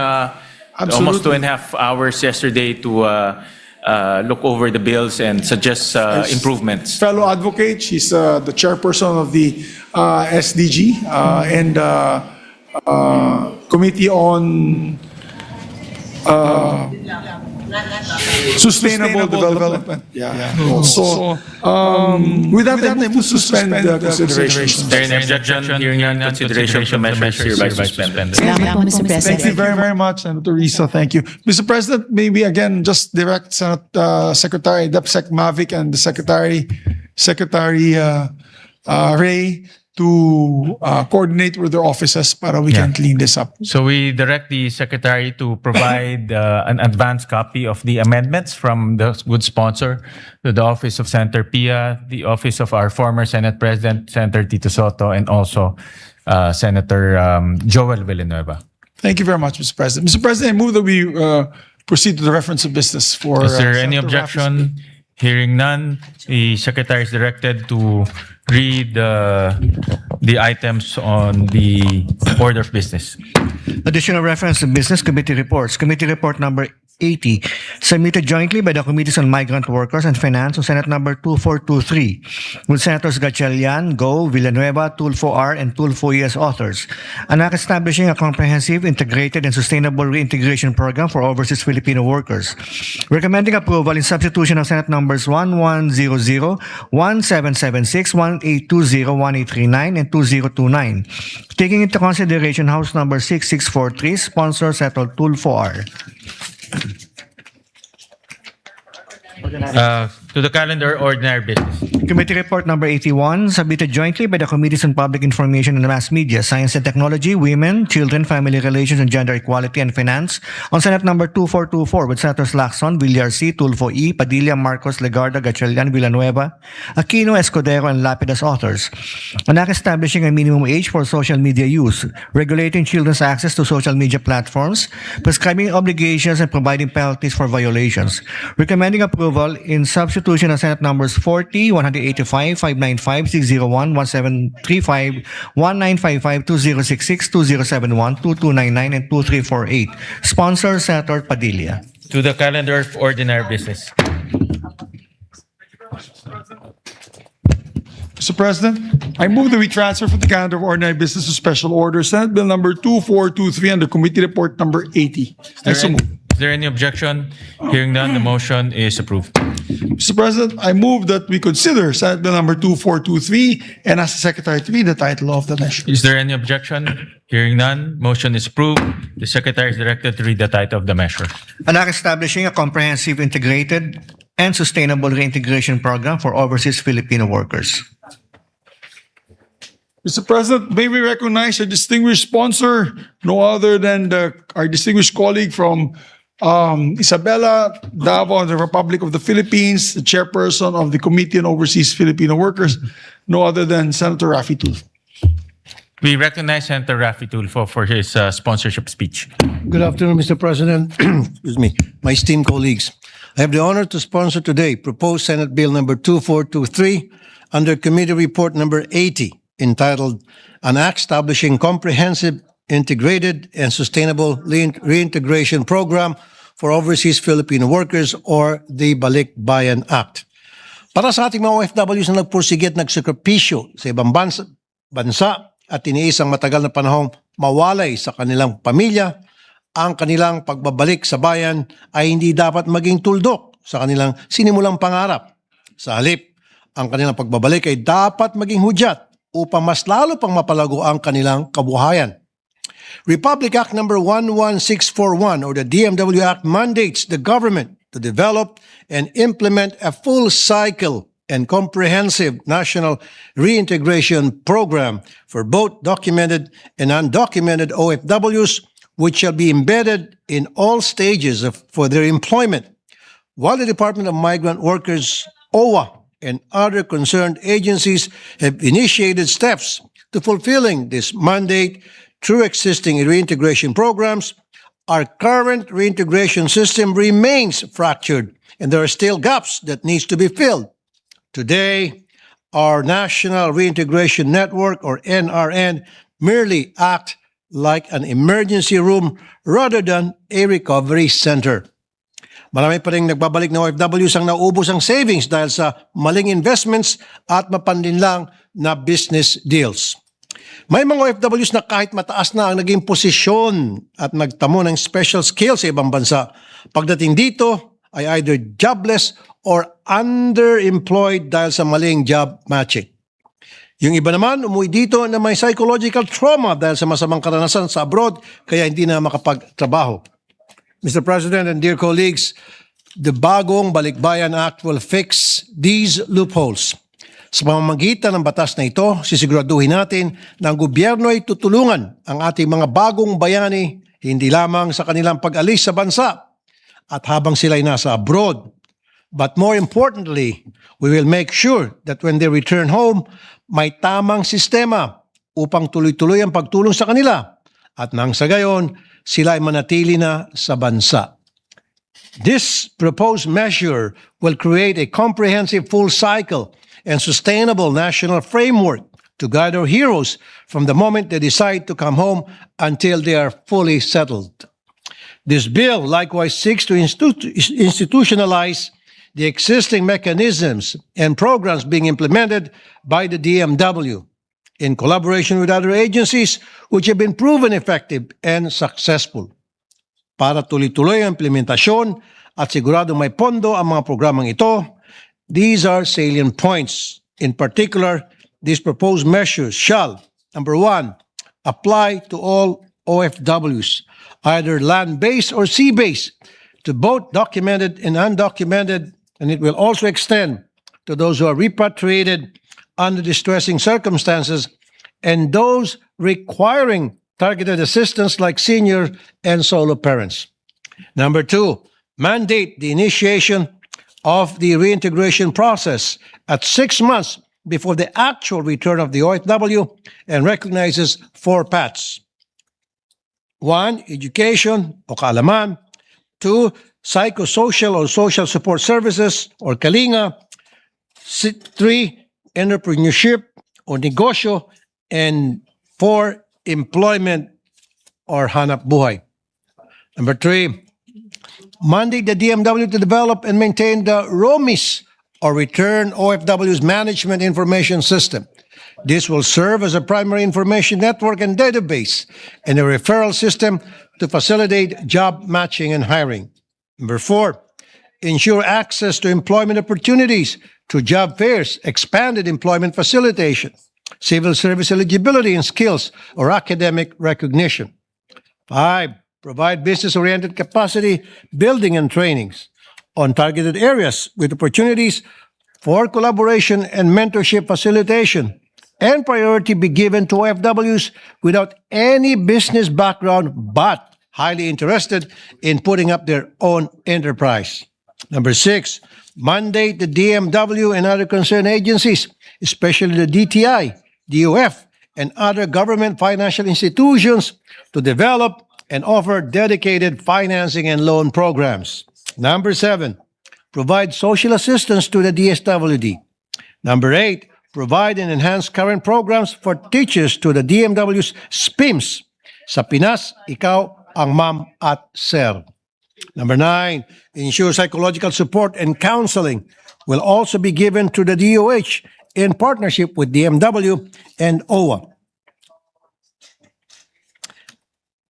almost Absolutely. 2.5 hours yesterday to look over the bills and suggest improvements. Fellow advocate, she's the chairperson of the SDG and Committee on Sustainable Development. Yeah. So, with that, I move to suspend the consideration. There an objection, hearing none, consideration of measures hereby suspended. Salamat po, Mr. Thank you President. very much, Senator Risa. Thank you. Mr. President, maybe again, just direct Secretary DepSec Mavic and the Secretary Ray to coordinate with their offices para we can clean this up. So we direct the secretary to provide an advance copy of the amendments from the good sponsor to the office of Senator Pia, the office of our former Senate President, Senator Tito Soto, and also Senator Joel Villanueva. Thank you very much, Mr. President. Mr. President, I move that we proceed to the reference of business for. Is there any Senator objection? Hearing none, the secretary is directed to read the items on the order of business. Additional reference to Business Committee reports. Committee report number 80, submitted jointly by the Committees on Migrant Workers and Finance on Senate number 2423, with Senators Gatchalian, Go, Villanueva, Tulfo-R, and Tulfo-E as authors. An act establishing a comprehensive, integrated, and sustainable reintegration program for overseas Filipino workers. Recommending approval in substitution of Senate numbers 1100, 1776, 1820, 1839, and 2029. Taking into consideration House number 6643, sponsor settled Tulfo-R. To the calendar, ordinary business. Committee report number 81, submitted jointly by the Committees on Public Information and Mass Media, Science and Technology, Women, Children, Family Relations, and Gender Equality and Finance on Senate number 2424 with Senators Lacson, Villar-C, Tulfo-E, Padilla, Marcos, Legarda, Gatchalian, Villanueva, Aquino, Escudero, and Lapid as authors. An act establishing a minimum age for social media use, regulating children's access to social media platforms, prescribing obligations and providing penalties for violations. Recommending approval in substitution substitution of Senate numbers 40, 185, 595, 601, 1735, 1955, 2066, 2071, 2299, and 2348. Sponsor, Senator Padilla. To the calendar of ordinary business. Mr. President, I move that we transfer from the calendar of ordinary business to special order Senate Bill number 2423 under Committee Report number 80. Is there any objection? Hearing none, the motion is approved. Mr. President, I move that we consider Senate Bill number 2423 and ask the Secretary to read the title of the measure. Is there any objection? Hearing none, motion is approved. The Secretary is directed to read the title of the measure. An act establishing a comprehensive, integrated, and sustainable reintegration program for overseas Filipino workers. Mr. President, may we recognize our distinguished sponsor, no other than our distinguished colleague from Isabela, Davao, the Republic of the Philippines, the chairperson of the Committee on Overseas Filipino Workers, no other than Senator Raffy Tulfo. We recognize Senator Raffy Tulfo for his sponsorship speech. Good afternoon, Mr. President. Excuse me, my esteemed colleagues. I have the honor to sponsor today proposed Senate Bill number 2423 under Committee Report number 80, entitled An Act Establishing Comprehensive, Integrated, and Sustainable Reintegration Program for Overseas Filipino Workers or the Balik Bayan Act. Para sa ating mga OFWs na nagpursigit, nagsakripisyo sa ibang bansa at tiniis ang matagal na panahong mawalay sa kanilang pamilya, ang kanilang pagbabalik sa bayan ay hindi dapat maging tuldok sa kanilang sinimulang pangarap. Sa halip, ang kanilang pagbabalik ay dapat maging hudyat upang mas lalo pang mapalago ang kanilang kabuhayan. Republic Act number 11641 or the DMW Act mandates the government to develop and implement a full cycle and comprehensive national reintegration program for both documented and undocumented OFWs, which shall be embedded in all stages for their employment, while the Department of Migrant Workers, OWA, and other concerned agencies have initiated steps to fulfilling this mandate through existing reintegration programs. Our current reintegration system remains fractured, and there are still gaps that needs to be filled. Today, our National Reintegration Network, or NRN, merely act like an emergency room rather than a recovery center. Marami pa rin nagbabalik na OFWs ang naubos ang savings dahil sa maling investments at mapanlinlang na business deals. May mga OFWs na kahit mataas na ang naging posisyon at nagtamo ng special skills sa ibang bansa, pagdating dito ay either jobless or underemployed dahil sa maling job matching. Yung iba naman, umuwi dito na may psychological trauma dahil sa masamang karanasan sa abroad kaya hindi na makapagtrabaho. Mr. President and dear colleagues, the bagong Balikbayan Act will fix these loopholes. Sa pamamagitan ng batas na ito, sisiguraduhin natin na ang gobyerno ay tutulungan ang ating mga bagong bayani hindi lamang sa kanilang pag-alis sa bansa at habang sila ay nasa abroad. But more importantly, we will make sure that when they return home, may tamang sistema upang tuloy-tuloy ang pagtulong sa kanila at nang sa gayon, sila ay manatili na sa bansa. This proposed measure will create a comprehensive full cycle and sustainable national framework to guide our heroes from the moment they decide to come home until they are fully settled. This bill likewise seeks to institutionalize the existing mechanisms and programs being implemented by the DMW in collaboration with other agencies which have been proven effective and successful. Para tuloy-tuloy ang implementasyon at siguradong may pondo ang mga programang ito, these are salient points. In particular, these proposed measures shall, number 1, apply to all OFWs, either land-based or sea-based, to both documented and undocumented, and it will also extend to those who are repatriated under distressing circumstances and those requiring targeted assistance like senior and solo parents. Number 2, mandate the initiation of the reintegration process at 6 months before the actual return of the OFW and recognizes 4 paths. 1, education o kaalaman. 2, psychosocial or social support services or kalinga. 3, entrepreneurship or negosyo. And 4, employment or hanap buhay. Number 3, mandate the DMW to develop and maintain the ROMIS or Return OFWs Management Information System. This will serve as a primary information network and database and a referral system to facilitate job matching and hiring. Number 4, ensure access to employment opportunities through job fairs, expanded employment facilitation, civil service eligibility and skills or academic recognition. 5, provide business-oriented capacity building and trainings on targeted areas with opportunities for collaboration and mentorship facilitation, and priority be given to OFWs without any business background but highly interested in putting up their own enterprise. Number 6, mandate the DMW and other concerned agencies, especially the DTI, DOF, and other government financial institutions to develop and offer dedicated financing and loan programs. Number 7, provide social assistance to the DSWD. Number 8, provide and enhance current programs for teachers to the DMW's SPIMS. Sa Pinas, ikaw ang ma'am at sir. Number 9, ensure psychological support and counseling will also be given to the DOH in partnership with DMW and OWA.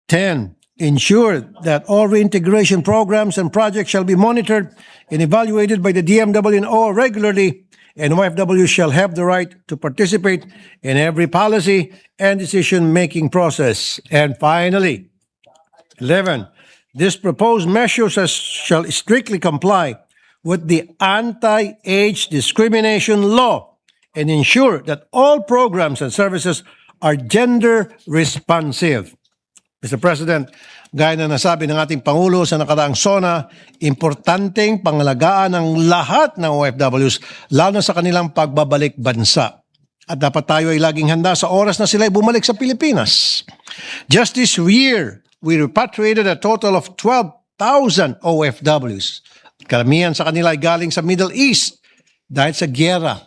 10, ensure that all reintegration programs and projects shall be monitored and evaluated by the DMW and OWA regularly, and OFW shall have the right to participate in every policy and decision-making process. And finally, 11, this proposed measures shall strictly comply with the anti-age discrimination law and ensure that all programs and services are gender responsive. Mr. President, gaya na nasabi ng ating Pangulo sa nakaraang SONA, importanteng pangalagaan ng lahat ng OFWs, lalo na sa kanilang pagbabalik bansa. At dapat tayo ay laging handa sa oras na sila ay bumalik sa Pilipinas. Just this year, we repatriated a total of 12,000 OFWs. Karamihan sa kanila ay galing sa Middle East dahil sa giyera.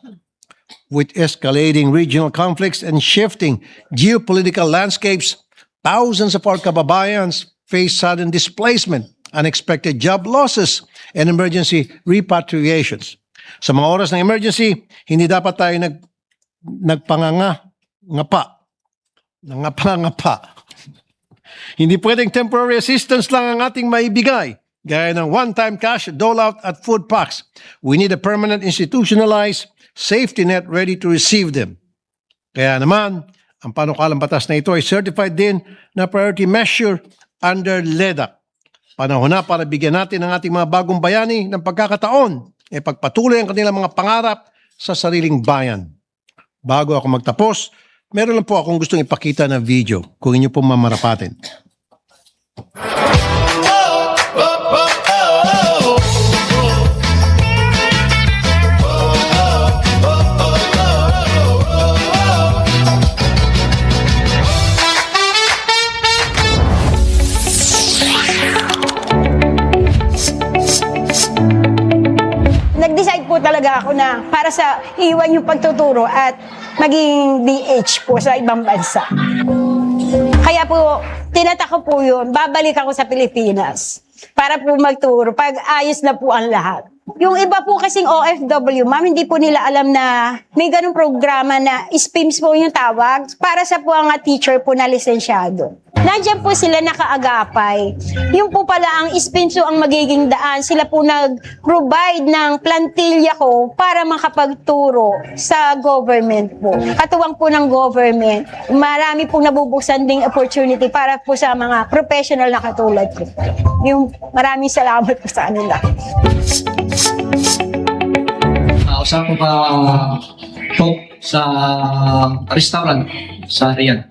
With escalating regional conflicts and shifting geopolitical landscapes, thousands of our kababayans face sudden displacement, unexpected job losses, and emergency repatriations. Sa mga oras ng emergency, hindi dapat tayo nangapa. Hindi pwedeng temporary assistance lang ang ating maibigay, gaya ng one-time cash dole-out at food packs. We need a permanent institutionalized safety net ready to receive them. Kaya naman, ang panukalang batas na ito ay certified din na priority measure under LEDAC. Panahon na para bigyan natin ang ating mga bagong bayani ng pagkakataon e pagpatuloy ang kanilang mga pangarap sa sariling bayan. Bago ako magtapos, meron lang po akong gustong ipakita na video kung inyo pong mamarapatin. Nag-decide po talaga ako na para sa iwan yung pagtuturo at maging DH po sa ibang bansa. Kaya po, tinatak ko po yun, babalik ako sa Pilipinas para po magturo pag ayos na po ang lahat. Yung iba po kasing OFW, ma'am, hindi po nila alam na may ganung programa na SPIMS po yung tawag para sa po ang teacher po na lisensyado. Nandiyan po sila nakaagapay. Yung po pala ang SPIMS ang magiging daan. Sila po nag-provide ng plantilla ko para makapagturo sa government po. Katuwang po ng government. Marami pong nabubuksan ding opportunity para po sa mga professional na katulad ko. Yung maraming salamat po sa kanila. Usap ko pa po sa restaurant sa Riyadh.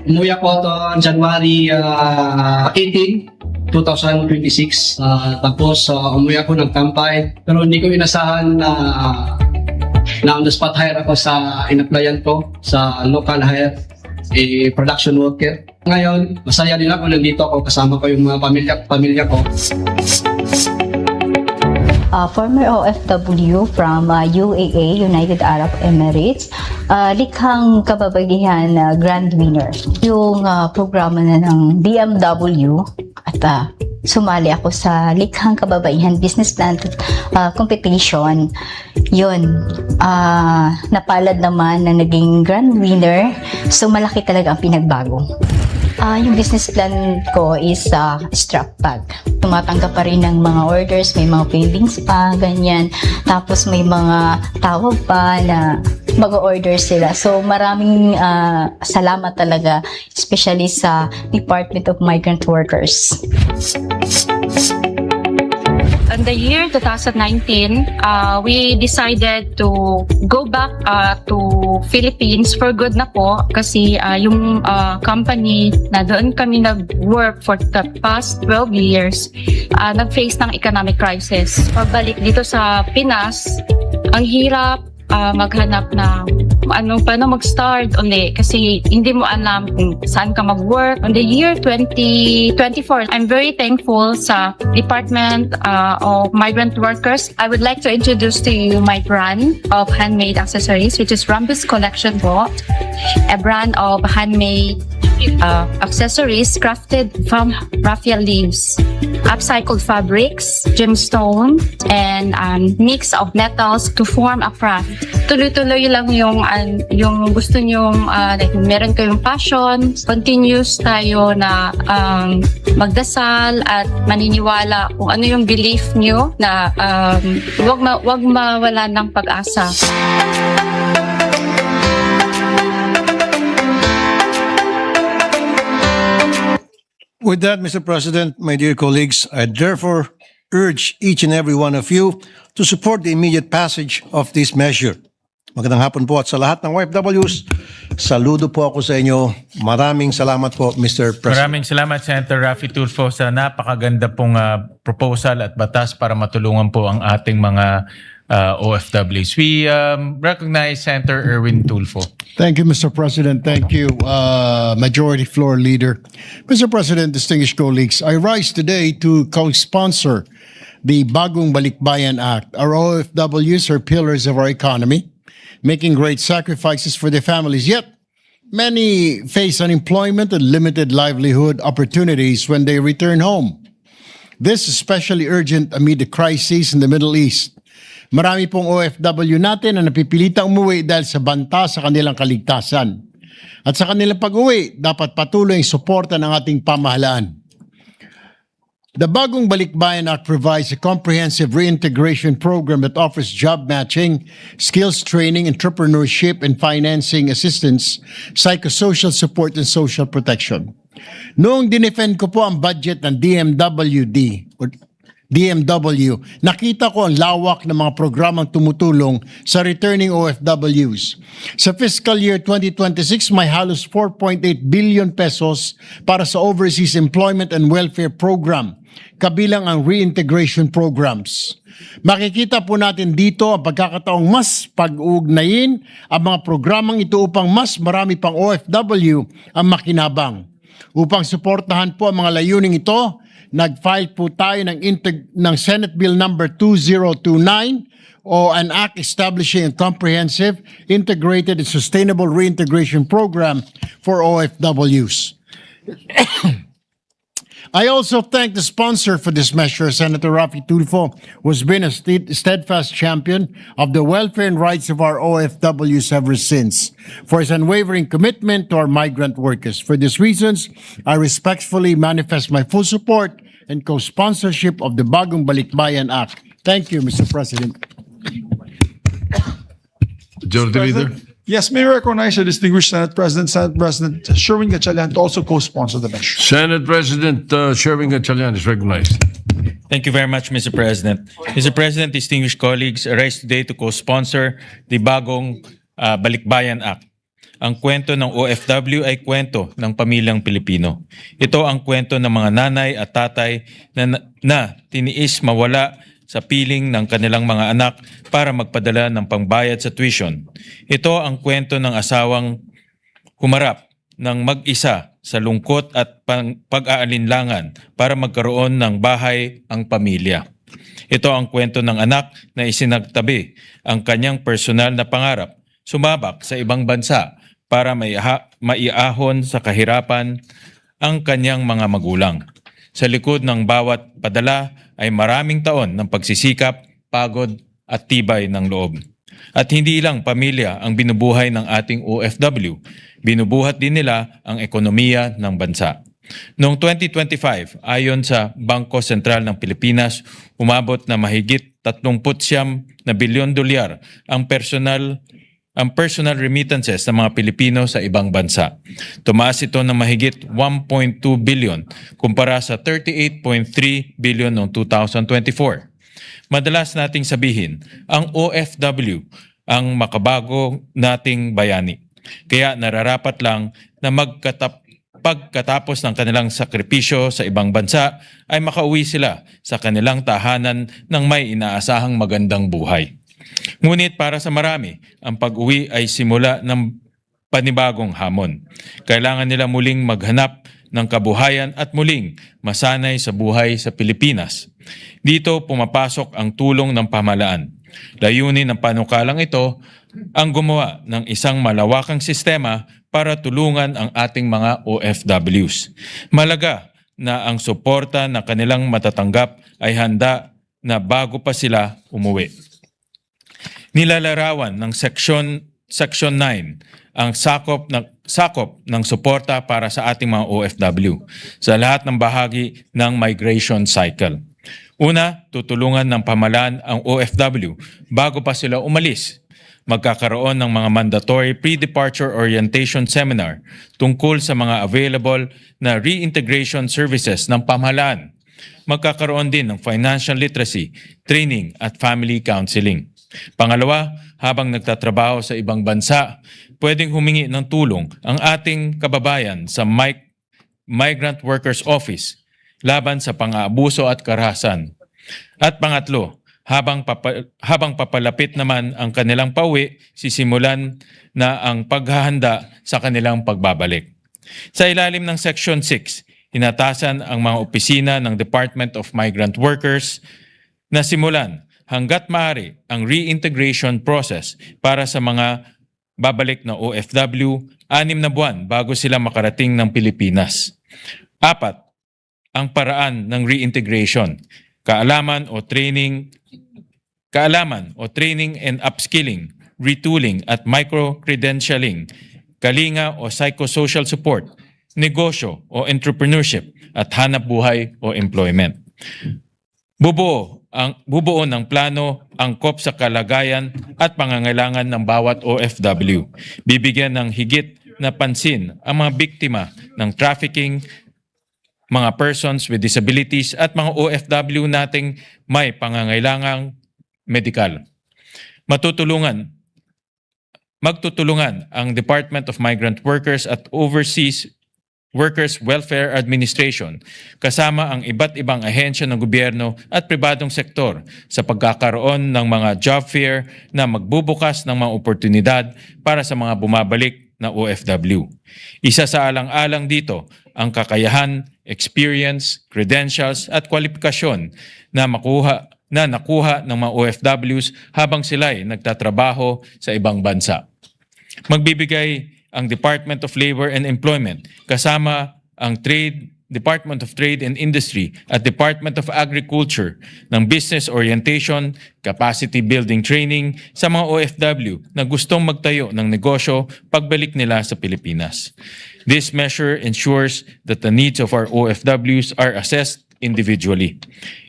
Umuwi ako ito January 18, 2026. Tapos umuwi ako ng Tampay. Pero hindi ko inasahan na on the spot hire ako sa in-applyan ko sa local hire. production worker. Ngayon, masaya din ako nandito ako kasama ko yung mga pamilya ko. Former OFW from UAE, United Arab Emirates, likhang kababaihan na grand winner. Yung programa na ng BMW at sumali ako sa likhang kababaihan business plan competition. Yun, napalad naman na naging grand winner, so malaki talaga ang pinagbago. Yung business plan ko is strap bag. Tumatanggap pa rin ng mga orders, may mga paintings pa, ganyan. Tapos may mga tawag pa na mag-order sila. So maraming salamat talaga, especially sa Department of Migrant Workers. In the year 2019, we decided to go back to Philippines for good na po kasi yung company na doon kami nag-work for the past 12 years, nag-face ng economic crisis. Pagbalik dito sa Pinas, ang hirap maghanap na paano mag-start uli kasi hindi mo alam kung saan ka mag-work. On the year 2024, I'm very thankful sa Department of Migrant Workers. I would like to introduce to you my brand of handmade accessories, which is Rambus Collection po, a brand of handmade accessories crafted from raffia leaves, upcycled fabrics, gemstone, and mix of metals to form a craft. Tuloy-tuloy lang yung gusto nyong like meron kayong passion, continuous tayo na magdasal at maniniwala kung ano yung belief nyo na wag mawala ng pag-asa. With that, Mr. President, my dear colleagues, I therefore urge each and every one of you to support the immediate passage of this measure. Magandang hapon po at sa lahat ng OFWs, saludo po ako sa inyo. Maraming salamat po, Mr. President. Maraming salamat, Senator Raffy Tulfo, sa napakaganda pong proposal at batas para matulungan po ang ating mga OFWs. We recognize Senator Erwin Tulfo. Thank you, Mr. President. Thank you, Majority Floor Leader. Mr. President, distinguished colleagues, I rise today to co-sponsor the Bagong Balikbayan Act. Our OFWs are pillars of our economy, making great sacrifices for their families. Yet, many face unemployment and limited livelihood opportunities when they return home. This is especially urgent amid the crisis in the Middle East. Marami pong OFW natin na napipilitang umuwi dahil sa banta sa kanilang kaligtasan. At sa kanilang pag-uwi, dapat patuloy ang suporta ng ating pamahalaan. The Bagong Balikbayan Act provides a comprehensive reintegration program that offers job matching, skills training, entrepreneurship, and financing assistance, psychosocial support, and social protection. Noong dinefend ko po ang budget ng DMW, nakita ko ang lawak ng mga programang tumutulong sa returning OFWs. Sa fiscal year 2026, may halos 4.8 billion pesos para sa Overseas Employment and Welfare Program, kabilang ang reintegration programs. Makikita po natin dito ang pagkakataong mas pag-ugnayin ang mga programang ito upang mas marami pang OFW ang makinabang. Upang suportahan po ang mga layuning ito, nag-file po tayo ng Senate Bill number 2029 o an act establishing a comprehensive, integrated and sustainable reintegration program for OFWs. I also thank the sponsor for this measure, Senator Raffy Tulfo, who has been a steadfast champion of the welfare and rights of our OFWs ever since, for his unwavering commitment to our migrant workers. For these reasons, I respectfully manifest my full support and co-sponsorship of the Bagong Balikbayan Act. Thank you, Mr. President. Majority Leader. Yes, may I recognize the distinguished Senate President Sherwin Gatchalian to also co-sponsor the measure. Senate President Sherwin Gatchalian is recognized. Thank you very much, Mr. President. Mr. President, distinguished colleagues, I rise today to co-sponsor the Bagong Balikbayan Act. Ang kwento ng OFW ay kwento ng pamilyang Pilipino. Ito ang kwento ng mga nanay at tatay na tiniis mawala sa piling ng kanilang mga anak para magpadala ng pangbayad sa tuition. Ito ang kwento ng asawang humarap ng mag-isa sa lungkot at pag-aalinlangan para magkaroon ng bahay ang pamilya. Ito ang kwento ng anak na isinagtabi ang kanyang personal na pangarap, sumabak sa ibang bansa para maiahon sa kahirapan ang kanyang mga magulang. Sa likod ng bawat padala ay maraming taon ng pagsisikap, pagod at tibay ng loob. At hindi lang pamilya ang binubuhay ng ating OFW, binubuhat din nila ang ekonomiya ng bansa. Noong 2025, ayon sa Bangko Sentral ng Pilipinas, umabot na mahigit 39 bilyon dolyar ang personal remittances ng mga Pilipino sa ibang bansa. Tumaas ito ng mahigit 1.2 billion kumpara sa 38.3 billion noong 2024. Madalas nating sabihin, ang OFW ang makabago nating bayani. Kaya nararapat lang na pagkatapos ng kanilang sakripisyo sa ibang bansa ay makauwi sila sa kanilang tahanan ng may inaasahang magandang buhay. Ngunit para sa marami, ang pag-uwi ay simula ng panibagong hamon. Kailangan nila muling maghanap ng kabuhayan at muling masanay sa buhay sa Pilipinas. Dito pumapasok ang tulong ng pamahalaan. Layunin ng panukalang ito ang gumawa ng isang malawakang sistema para tulungan ang ating mga OFWs. Malaga na ang suporta na kanilang matatanggap ay handa na bago pa sila umuwi. Nilalarawan ng Section 9 ang sakop ng suporta para sa ating mga OFW sa lahat ng bahagi ng migration cycle. Una, tutulungan ng pamahalaan ang OFW bago pa sila umalis. Magkakaroon ng mga mandatory pre-departure orientation seminar tungkol sa mga available na reintegration services ng pamahalaan. Magkakaroon din ng financial literacy, training at family counseling. Pangalawa, habang nagtatrabaho sa ibang bansa, pwedeng humingi ng tulong ang ating kababayan sa Migrant Workers Office laban sa pang-aabuso at karahasan. At pangatlo, habang papalapit naman ang kanilang pauwi, sisimulan na ang paghahanda sa kanilang pagbabalik. Sa ilalim ng Section 6, hinatasan ang mga opisina ng Department of Migrant Workers na simulan hanggat maaari ang reintegration process para sa mga babalik na OFW 6 na buwan bago sila makarating ng Pilipinas. 4, ang paraan ng reintegration, kaalaman o training and upskilling, retooling at micro-credentialing, kalinga o psychosocial support, negosyo o entrepreneurship at hanap buhay o employment. Bubuo ng plano angkop sa kalagayan at pangangailangan ng bawat OFW. Bibigyan ng higit na pansin ang mga biktima ng trafficking, mga persons with disabilities at mga OFW nating may pangangailangang medikal. Magtutulungan ang Department of Migrant Workers at Overseas Workers Welfare Administration kasama ang iba't ibang ahensya ng gobyerno at pribadong sektor sa pagkakaroon ng mga job fair na magbubukas ng mga oportunidad para sa mga bumabalik na OFW. Isa sa alang-alang dito ang kakayahan, experience, credentials at kwalifikasyon na nakuha ng mga OFWs habang sila'y nagtatrabaho sa ibang bansa. Magbibigay ang Department of Labor and Employment kasama ang Department of Trade and Industry at Department of Agriculture ng business orientation, capacity building training sa mga OFW na gustong magtayo ng negosyo pagbalik nila sa Pilipinas. This measure ensures that the needs of our OFWs are assessed individually.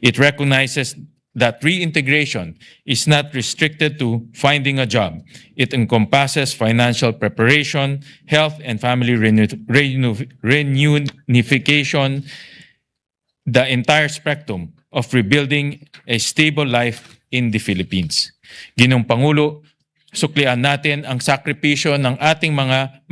It recognizes that reintegration is not restricted to finding a job. It encompasses financial preparation, health and family reunification, the entire spectrum of rebuilding a stable life in the Philippines. Ginoong Pangulo, suklian natin ang sakripisyo ng ating mga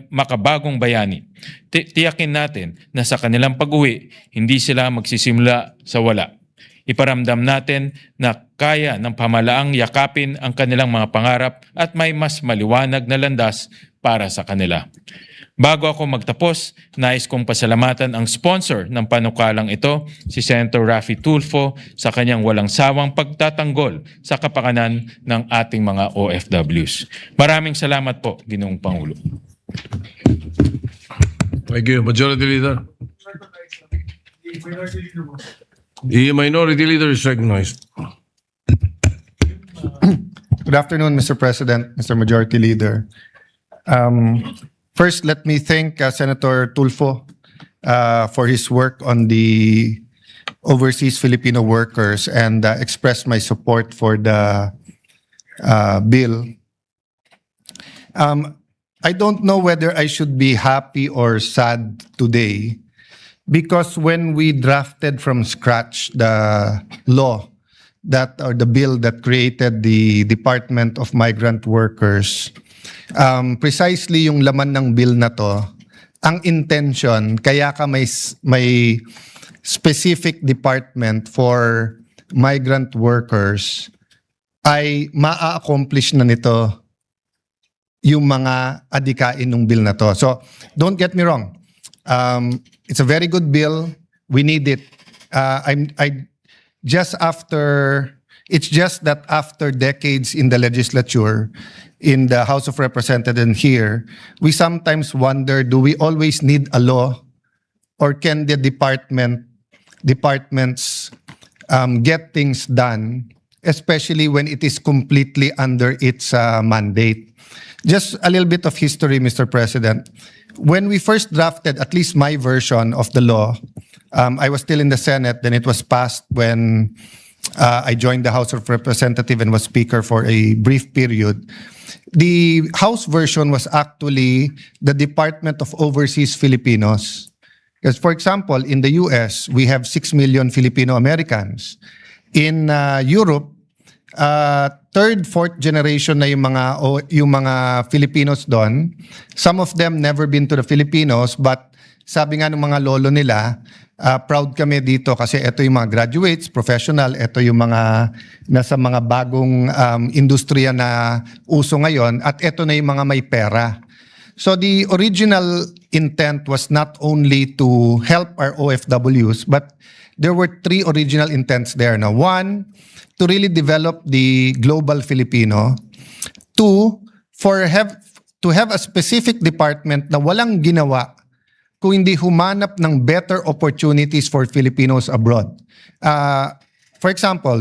makabagong bayani. Tiyakin natin na sa kanilang pag-uwi, hindi sila magsisimula sa wala. Iparamdam natin na kaya ng pamahalaang yakapin ang kanilang mga pangarap at may mas maliwanag na landas para sa kanila. Bago ako magtapos, nais kong pasalamatan ang sponsor ng panukalang ito, si Senator Raffy Tulfo, sa kanyang walang sawang pagtatanggol sa kapakanan ng ating mga OFWs. Maraming salamat po, Ginoong Pangulo. Thank you. Majority Leader. The Minority Leader is recognized. Good afternoon, Mr. President, Mr. Majority Leader. First, let me thank Senator Tulfo for his work on the overseas Filipino workers and express my support for the bill. I don't know whether I should be happy or sad today because when we drafted from scratch the law or the bill that created the Department of Migrant Workers, precisely yung laman ng bill na to, ang intention, kaya ka may specific department for migrant workers, ay ma-accomplish na nito yung mga adikain ng bill na to. So, don't get me wrong. It's a very good bill. We need it. It's just that after decades in the legislature, in the House of Representatives and here, we sometimes wonder, do we always need a law or can the departments get things done, especially when it is completely under its mandate? Just a little bit of history, Mr. President. When we first drafted, at least my version of the law, I was still in the Senate, then it was passed when I joined the House of Representatives and was Speaker for a brief period. The House version was actually the Department of Overseas Filipinos. Because, for example, in the US, we have 6 million Filipino Americans. In Europe, third, fourth generation na yung mga Filipinos doon. Some of them never been to the Filipinos, but sabi nga ng mga lolo nila, proud kami dito kasi ito yung mga graduates, professional, ito yung mga nasa mga bagong industriya na uso ngayon, at ito na yung mga may pera. So the original intent was not only to help our OFWs, but there were three original intents there. Now, one, to really develop the global Filipino. Two, to have a specific department na walang ginawa kung hindi humanap ng better opportunities for Filipinos abroad. For example,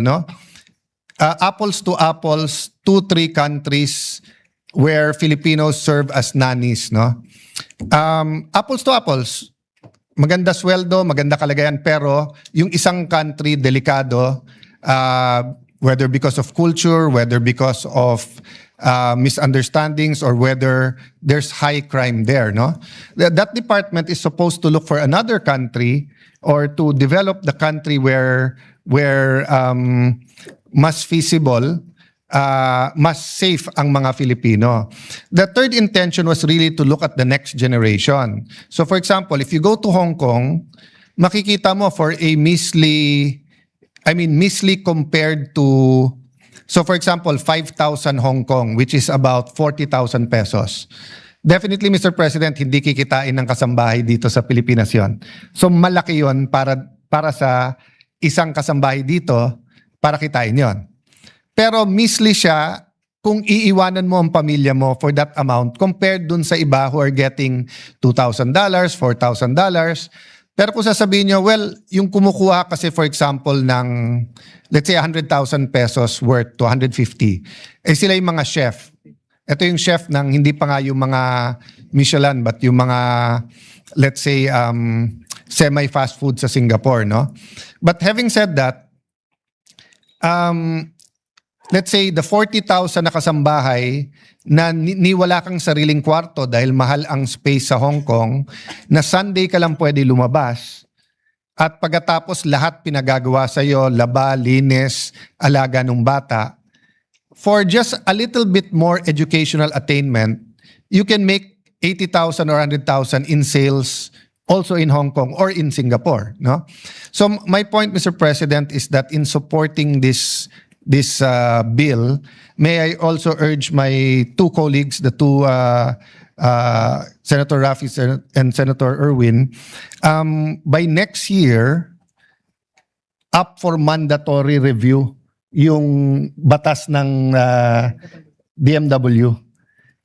apples to apples, 2-3 countries where Filipinos serve as nannies. Apples to apples, maganda sweldo, maganda kalagayan, pero yung isang country, delikado, whether because of culture, whether because of misunderstandings, or whether there's high crime there. That department is supposed to look for another country or to develop the country where mas feasible, mas safe ang mga Filipino. The third intention was really to look at the next generation. So for example, if you go to Hong Kong, makikita mo for a measly compared to, so for example, 5,000 Hong Kong, which is about 40,000 pesos. Definitely, Mr. President, hindi kikitain ng kasambahay dito sa Pilipinas yon. So malaki yon para sa isang kasambahay dito, para kitain yon. Pero measly siya kung iiwanan mo ang pamilya mo for that amount compared dun sa iba who are getting $2,000, $4,000. Pero kung sasabihin nyo, well, yung kumukuha kasi for example ng, let's say 100,000 pesos worth to 150, sila yung mga chef. Ito yung chef ng hindi pa nga yung mga Michelin, but yung mga, let's say, semi-fast food sa Singapore, But having said that, let's say the 40,000 na kasambahay na wala kang sariling kwarto dahil mahal ang space sa Hong Kong, na Sunday ka lang pwede lumabas, at pagkatapos lahat pinagagawa sa'yo, laba, linis, alaga ng bata, for just a little bit more educational attainment, you can make 80,000 or 100,000 in sales also in Hong Kong or in Singapore. So my point, Mr. President, is that in supporting this bill, may I also urge my two colleagues, the two Senator Rafi and Senator Erwin, by next year, up for mandatory review yung batas ng BMW.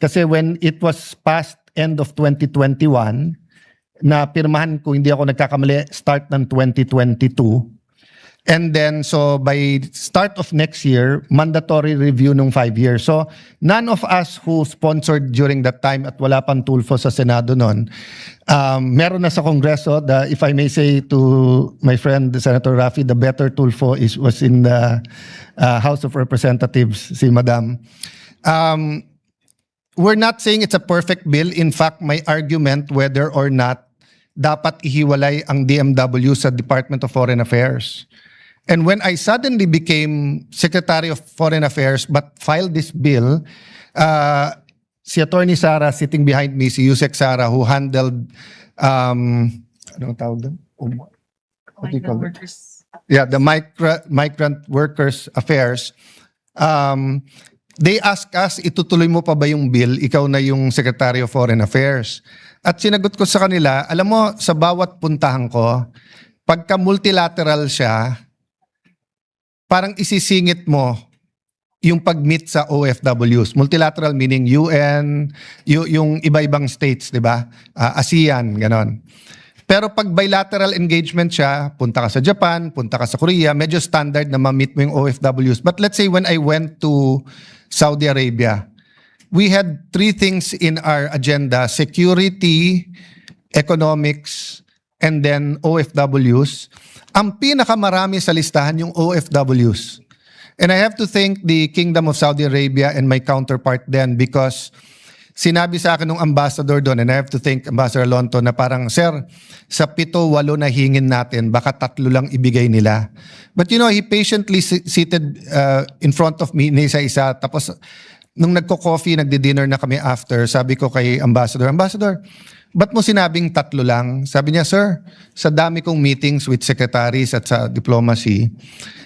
Kasi when it was passed end of 2021, na pirmahan ko, hindi ako nagkakamali, start ng 2022. And then, so by start of next year, mandatory review nung 5 years. So, none of us who sponsored during that time at wala pang tulfo sa Senado noon, meron na sa Kongreso, if I may say to my friend Senator Rafi, the better tulfo was in the House of Representatives, si Madam. We're not saying it's a perfect bill. In fact, my argument whether or not dapat ihiwalay ang DMW sa Department of Foreign Affairs. And when I suddenly became Secretary of Foreign Affairs but filed this bill, si Attorney Sara sitting behind me, si Yusek Sara, who handled, anong tawag doon? What do you call it? Yeah, the migrant workers affairs. They asked us, itutuloy mo pa ba yung bill? Ikaw na yung Secretary of Foreign Affairs. At sinagot ko sa kanila, alam mo, sa bawat puntahan ko, pagka multilateral siya, parang isisingit mo yung pag-meet sa OFWs. Multilateral meaning UN, yung iba-ibang states, di ba? ASEAN, ganon. Pero pag bilateral engagement siya, punta ka sa Japan, punta ka sa Korea, medyo standard na ma-meet mo yung OFWs. But let's say when I went to Saudi Arabia, we had 3 things in our agenda: security, economics, and then OFWs. Ang pinakamarami sa listahan yung OFWs. And I have to thank the Kingdom of Saudi Arabia and my counterpart then, because sinabi sa akin ng ambassador doon, and I have to thank Ambassador Lonto, na parang, sir, sa 7-8 na hingin natin, baka 3 lang ibigay nila. But you know, he patiently seated in front of me, isa-isa. Tapos, nung nagko-coffee, nagdi-dinner na kami after, sabi ko kay Ambassador, ba't mo sinabing 3 lang? Sabi niya, sir, sa dami kong meetings with secretaries at sa diplomacy,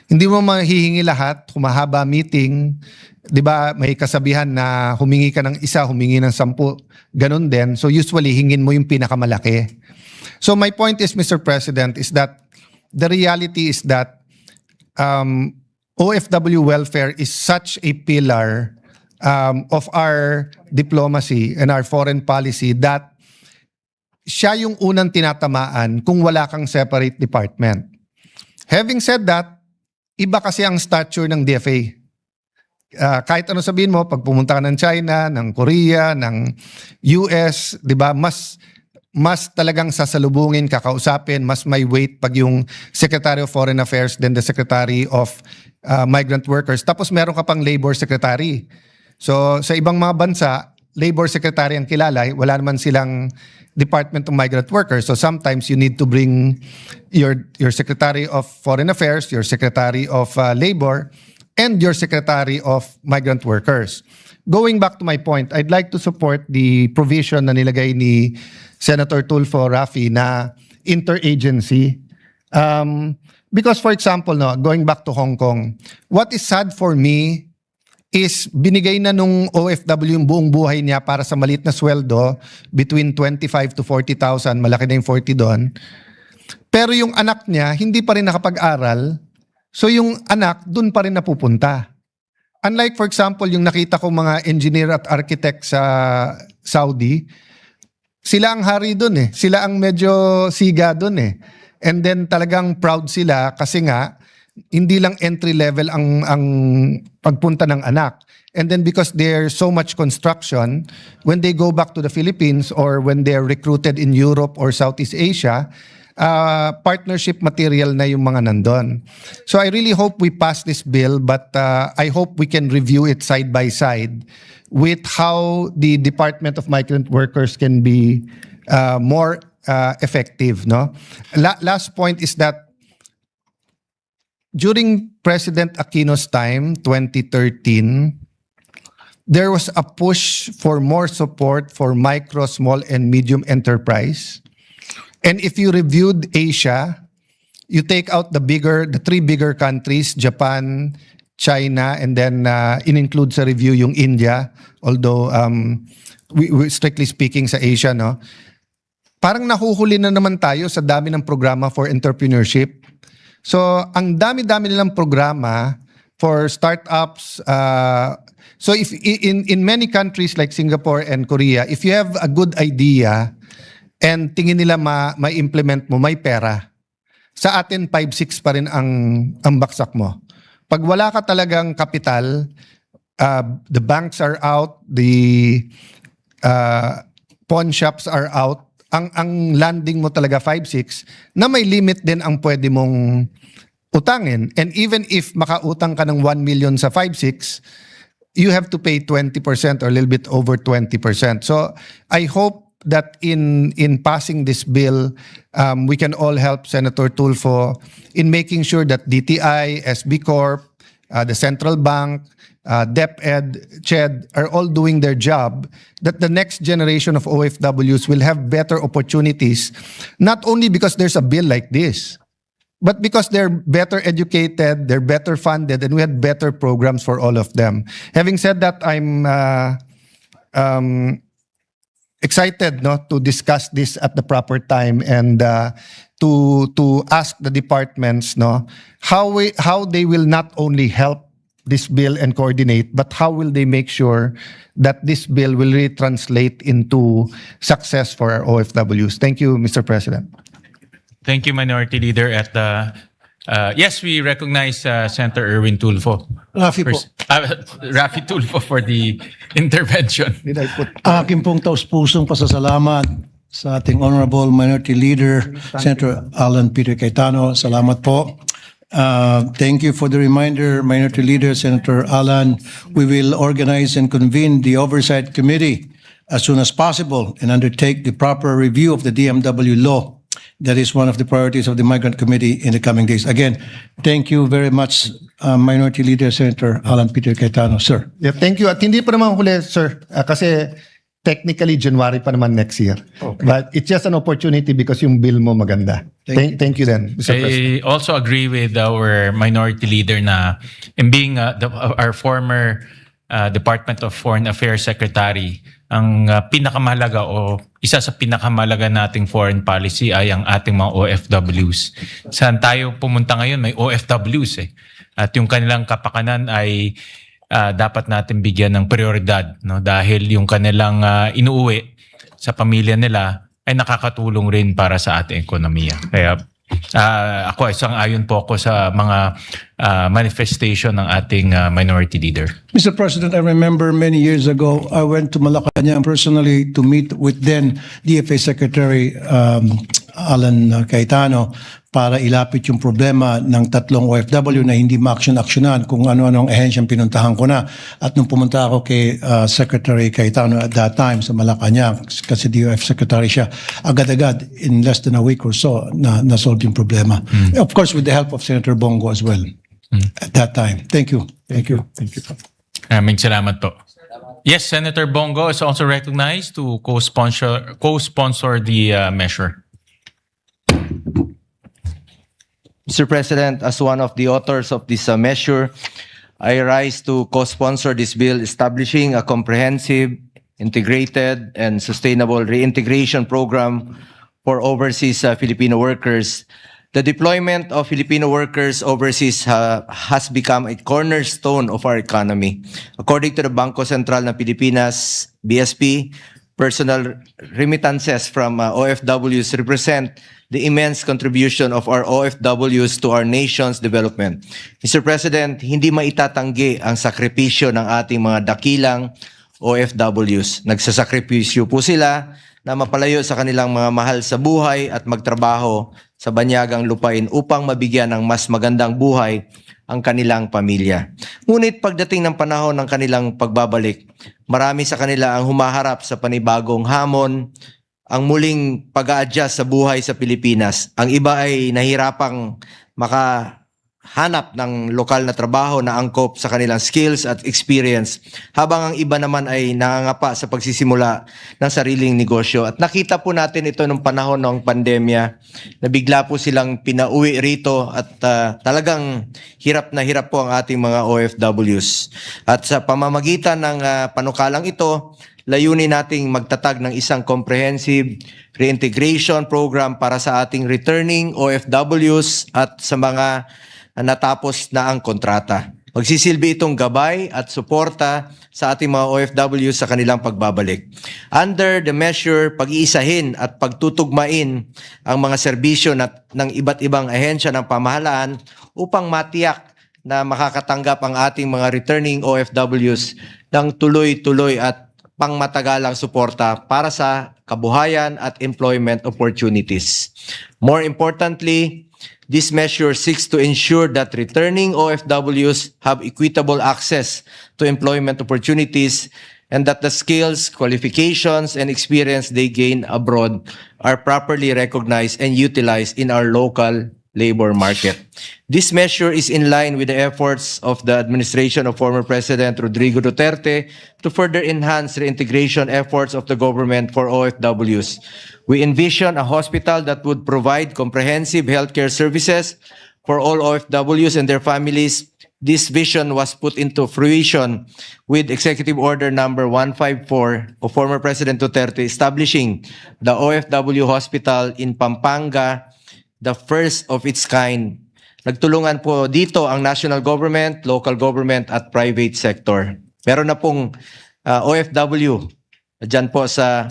hindi mo mahihingi lahat, humahaba meeting, di ba, may kasabihan na humingi ka ng 1, humingi ng 10, ganun din. So usually, hingin mo yung pinakamalaki. So my point is, Mr. President, is that the reality is that OFW welfare is such a pillar of our diplomacy and our foreign policy that siya yung unang tinatamaan kung wala kang separate department. Having said that, iba kasi ang stature ng DFA. Kahit ano sabihin mo, pag pumunta ka ng China, ng Korea, ng US, di ba, mas talagang sasalubungin, kakausapin, mas may weight pag yung Secretary of Foreign Affairs than the Secretary of Migrant Workers. Tapos meron ka pang Labor Secretary. So sa ibang mga bansa, Labor Secretary ang kilala, wala naman silang Department of Migrant Workers. So sometimes you need to bring your Secretary of Foreign Affairs, your Secretary of Labor, and your Secretary of Migrant Workers. Going back to my point, I'd like to support the provision na nilagay ni Senator Tulfo Rafi na interagency. Because for example, going back to Hong Kong, what is sad for me is binigay na nung OFW yung buong buhay niya para sa maliit na sweldo, between 25 to 40,000, malaki na yung 40 doon. Pero yung anak niya, hindi pa rin nakapag-aral, so yung anak, doon pa rin napupunta. Unlike for example, yung nakita ko mga engineer at architect sa Saudi, sila ang hari doon eh. Sila ang medyo siga doon eh. And then talagang proud sila kasi nga, hindi lang entry level ang pagpunta ng anak. And then because there's so much construction, when they go back to the Philippines or when they're recruited in Europe or Southeast Asia, partnership material na yung mga nandun. So I really hope we pass this bill, but I hope we can review it side by side with how the Department of Migrant Workers can be more effective. No? Last point is that during President Aquino's time, 2013, there was a push for more support for micro, small, and medium enterprise. And if you reviewed Asia, you take out the 3 bigger countries, Japan, China, and then in-include sa review yung India, although we strictly speaking sa Asia, no? Parang nahuhuli na naman tayo sa dami ng programa for entrepreneurship. So, ang dami-dami nilang programa for startups. So, if in many countries like Singapore and Korea, if you have a good idea and tingin nila ma-implement mo, may pera. Sa atin, 5-6 pa rin ang baksak mo. Pag wala ka talagang kapital, the banks are out, the pawn shops are out, ang landing mo talaga 5-6, na may limit din ang pwede mong utangin. And even if makautang ka ng 1 million sa 5-6, you have to pay 20% or a little bit over 20%. So I hope that in passing this bill, we can all help Senator Tulfo in making sure that DTI, SB Corp, the Central Bank, DepEd, CHED are all doing their job, that the next generation of OFWs will have better opportunities, not only because there's a bill like this, but because they're better educated, they're better funded, and we had better programs for all of them. Having said that, I'm excited, no, to discuss this at the proper time and to ask the departments, no, how they will not only help this bill and coordinate, but how will they make sure that this bill will really translate into success for our OFWs. Thank you, Mr. President. Thank you, Minority Leader. At yes, we recognize Senator Erwin Tulfo. Rafi po. Rafi Tulfo for the intervention. Aking pong taus-pusong pasasalamat sa ating Honorable Minority Leader, Senator Alan Peter Cayetano. Salamat po. Thank you for the reminder, Minority Leader, Senator Alan. We will organize and convene the Oversight Committee as soon as possible and undertake the proper review of the DMW law. That is one of the priorities of the Migrant Committee in the coming days. Again, thank you very much, Minority Leader, Senator Alan Peter Cayetano. Sir. Yeah, thank you. At hindi pa naman huli, sir, kasi technically January pa naman next year. Okay. But it's just an opportunity because yung bill mo maganda. Thank you then, Mr. President. I also agree with our Minority Leader na in being our former Department of Foreign Affairs Secretary, ang pinakamahalaga o isa sa pinakamahalaga nating foreign policy ay ang ating mga OFWs. Saan tayo pumunta ngayon? May OFWs eh. At yung kanilang kapakanan ay dapat natin bigyan ng prioridad, no? Dahil yung kanilang inuuwi sa pamilya nila ay nakakatulong rin para sa ating ekonomiya. Kaya ako isang-ayon po ako sa mga manifestation ng ating Minority Leader. Mr. President, I remember many years ago, I went to Malacanang personally to meet with then DFA Secretary Alan Cayetano para ilapit yung problema ng 3 OFW na hindi ma-action-actionan kung ano-anong ahensyang pinuntahan ko na. At nung pumunta ako kay Secretary Cayetano at that time sa Malacanang, kasi DOF Secretary siya, agad-agad in less than a week or so na-solve yung problema. Of course, with the help of Senator Bongo as well at that time. Thank you. Thank you. Thank you. Maraming salamat po. Yes, Senator Bongo is also recognized to co-sponsor the measure. Mr. President, as one of the authors of this measure, I rise to co-sponsor this bill establishing a comprehensive, integrated, and sustainable reintegration program for overseas Filipino workers. The deployment of Filipino workers overseas has become a cornerstone of our economy. According to the Bangko Sentral ng Pilipinas, BSP, personal remittances from OFWs represent the immense contribution of our OFWs to our nation's development. Mr. President, hindi maitatanggi ang sakripisyo ng ating mga dakilang OFWs. Nagsasakripisyo po sila na mapalayo sa kanilang mga mahal sa buhay at magtrabaho sa banyagang lupain upang mabigyan ng mas magandang buhay ang kanilang pamilya. Ngunit pagdating ng panahon ng kanilang pagbabalik, marami sa kanila ang humaharap sa panibagong hamon, ang muling pag-a-adjust sa buhay sa Pilipinas. Ang iba ay nahirapang hanap ng lokal na trabaho na angkop sa kanilang skills at experience, habang ang iba naman ay nangangapa sa pagsisimula ng sariling negosyo. At nakita po natin ito nung panahon ng pandemya na bigla po silang pinauwi rito at talagang hirap na hirap po ang ating mga OFWs. At sa pamamagitan ng panukalang ito, layunin nating magtatag ng isang comprehensive reintegration program para sa ating returning OFWs at sa mga natapos na ang kontrata. Magsisilbi itong gabay at suporta sa ating mga OFWs sa kanilang pagbabalik. Under the measure, pag-iisahin at pagtutugmain ang mga serbisyo ng iba't ibang ahensya ng pamahalaan upang matiyak na makakatanggap ang ating mga returning OFWs ng tuloy-tuloy at pangmatagalang suporta para sa kabuhayan at employment opportunities. More importantly, this measure seeks to ensure that returning OFWs have equitable access to employment opportunities and that the skills, qualifications, and experience they gain abroad are properly recognized and utilized in our local labor market. This measure is in line with the efforts of the administration of former President Rodrigo Duterte to further enhance reintegration efforts of the government for OFWs. We envision a hospital that would provide comprehensive healthcare services for all OFWs and their families. This vision was put into fruition with Executive Order number 154 of former President Duterte establishing the OFW Hospital in Pampanga, the first of its kind. Nagtulungan po dito ang national government, local government at private sector. Meron na pong OFW dyan po sa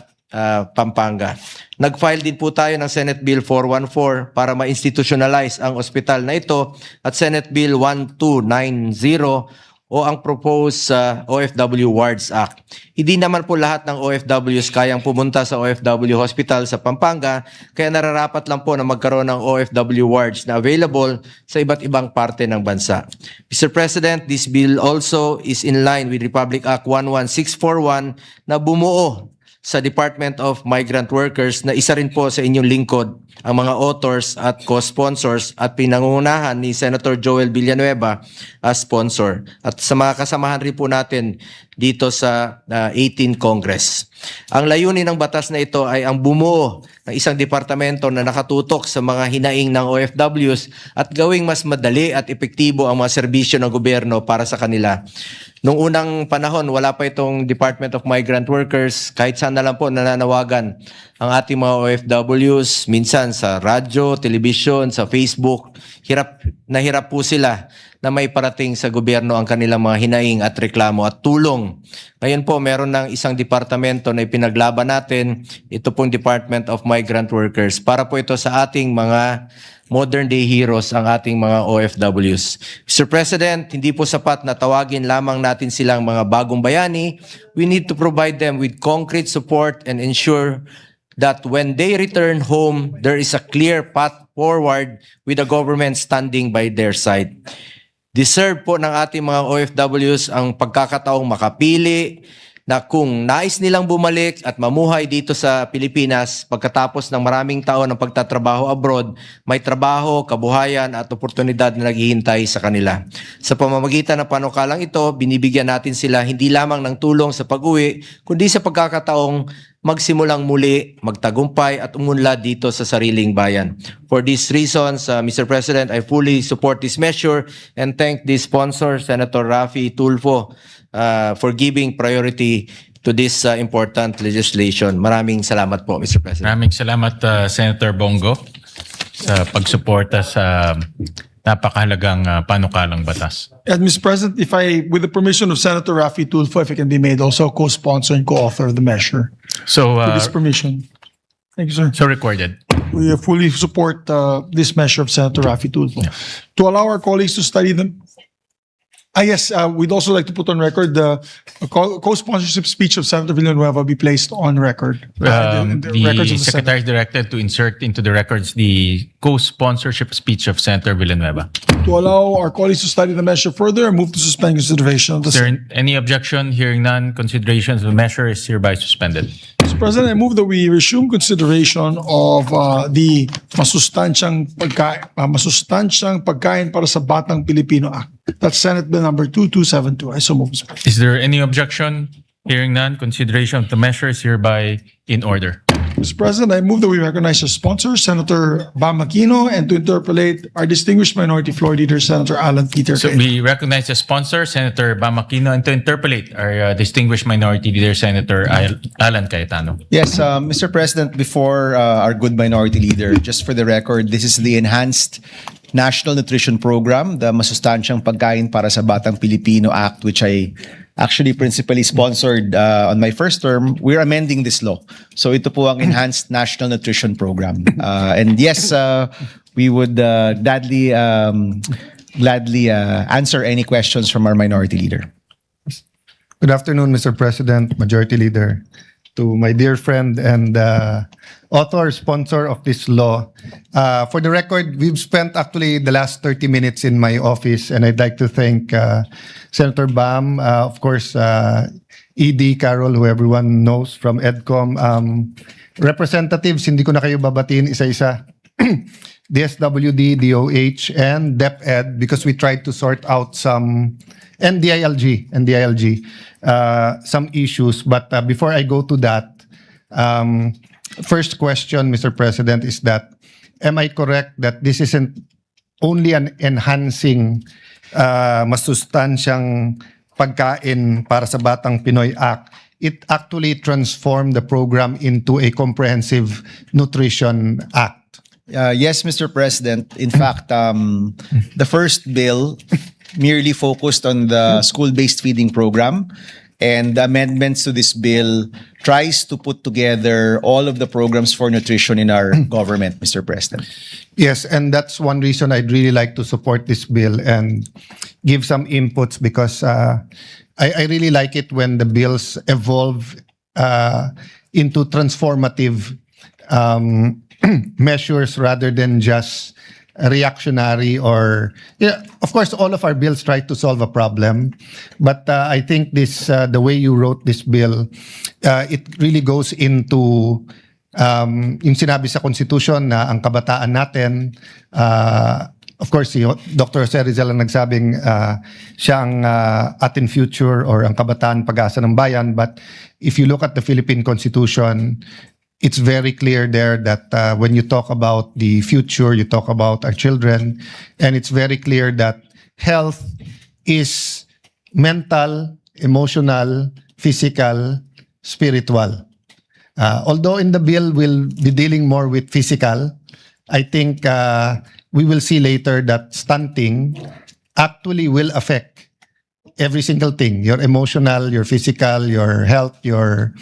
Pampanga. Nag-file din po tayo ng Senate Bill 414 para ma-institutionalize ang ospital na ito at Senate Bill 1290 o ang proposed OFW Wards Act. Hindi naman po lahat ng OFWs kayang pumunta sa OFW Hospital sa Pampanga, kaya nararapat lang po na magkaroon ng OFW wards na available sa iba't ibang parte ng bansa. Mr. President, this bill also is in line with Republic Act 11641 na bumuo sa Department of Migrant Workers na isa rin po sa inyong lingkod ang mga authors at co-sponsors at pinangungunahan ni Senator Joel Villanueva as sponsor. At sa mga kasamahan rin po natin dito sa 18 Congress. Ang layunin ng batas na ito ay ang bumuo ng isang departamento na nakatutok sa mga hinaing ng OFWs at gawing mas madali at epektibo ang mga serbisyo ng gobyerno para sa kanila. Noong unang panahon, wala pa itong Department of Migrant Workers. Kahit saan na lang po nananawagan ang ating mga OFWs, minsan sa radyo, television, sa Facebook. Hirap po sila na may parating sa gobyerno ang kanilang mga hinaing at reklamo at tulong. Ngayon po, meron ng isang departamento na ipinaglaban natin, ito pong Department of Migrant Workers. Para po ito sa ating mga modern day heroes, ang ating mga OFWs. Mr. President, hindi po sapat na tawagin lamang natin silang mga bagong bayani. We need to provide them with concrete support and ensure that when they return home, there is a clear path forward with the government standing by their side. Deserve po ng ating mga OFWs ang pagkakataong makapili na kung nais nilang bumalik at mamuhay dito sa Pilipinas pagkatapos ng maraming taon ng pagtatrabaho abroad, may trabaho, kabuhayan at oportunidad na naghihintay sa kanila. Sa pamamagitan ng panukalang ito, binibigyan natin sila hindi lamang ng tulong sa pag-uwi, kundi sa pagkakataong magsimulang muli, magtagumpay at umunlad dito sa sariling bayan. For these reasons, Mr. President, I fully support this measure and thank the sponsor, Senator Raffy Tulfo, for giving priority to this important legislation. Maraming salamat po, Mr. President. Maraming salamat, Senator Bongo, sa pagsuporta sa napakahalagang panukalang batas. And Mr. President, if with the permission of Senator Raffy Tulfo, if it can be made also co-sponsor and co-author of the measure. So, With this permission. Thank you, sir. so recorded. We fully support this measure of Senator Raffy Tulfo. Yeah. To allow our colleagues to study them. Yes, we'd also like to put on record the co-sponsorship speech of Senator Villanueva be placed on record. The records of the Secretary directed to insert into the records the co-sponsorship speech of Senator Villanueva. To allow our colleagues to study the measure further, I move to suspend consideration of the Is there any objection? Hearing none, consideration of the measure is hereby suspended. Mr. President, I move that we resume consideration of the masustansyang pagkain para sa Batang Pilipino Act. That's Senate Bill number 2272. I so move, Mr. President. Is there any objection? Hearing none, consideration of the measure is hereby in order. Mr. President, I move that we recognize our sponsor, Senator Bam Aquino, and to interpolate our distinguished minority floor leader, Senator Alan Peter. So Cayetano. we recognize the sponsor, Senator Bam Aquino, and to interpolate our distinguished minority leader, Senator Alan Cayetano. Yes, Mr. President, before our good minority leader, just for the record, this is the enhanced National Nutrition Program, the Masustansyang Pagkain para sa Batang Pilipino Act, which I actually principally sponsored on my first term. We're amending this law. So ito po ang Enhanced National Nutrition Program. And yes, we would gladly answer any questions from our minority leader. Good afternoon, Mr. President, Majority Leader. To my dear friend and author, sponsor of this law. For the record, we've spent actually the last 30 minutes in my office, and I'd like to thank Senator Bam, of course, ED Carol, who everyone knows from EDCOM. Representatives, hindi ko na kayo babatiin isa-isa. DSWD, DOH, and DepEd, because we tried to sort out some, and DILG, some issues. But before I go to that, first question, Mr. President, is that, am I correct that this isn't only an enhancing masustansyang pagkain para sa Batang Pinoy Act? It actually transformed the program into a comprehensive nutrition act. Yes, Mr. President. In fact, the first bill merely focused on the school-based feeding program, and the amendments to this bill tries to put together all of the programs for nutrition in our government, Mr. President. Yes, and that's one reason I'd really like to support this bill and give some inputs, because I really like it when the bills evolve into transformative measures rather than just reactionary or, of course, all of our bills try to solve a problem. But I think this, the way you wrote this bill, it really goes into yung sinabi sa Constitution na ang kabataan natin, of course, si Dr. Jose Rizal ang nagsabing siya ang ating future or ang kabataan pag-asa ng bayan. But if you look at the Philippine Constitution, it's very clear there that when you talk about the future, you talk about our children, and it's very clear that health is mental, emotional, physical, spiritual. Although in the bill we'll be dealing more with physical, I think we will see later that stunting actually will affect every single thing, your emotional, your physical, your health, your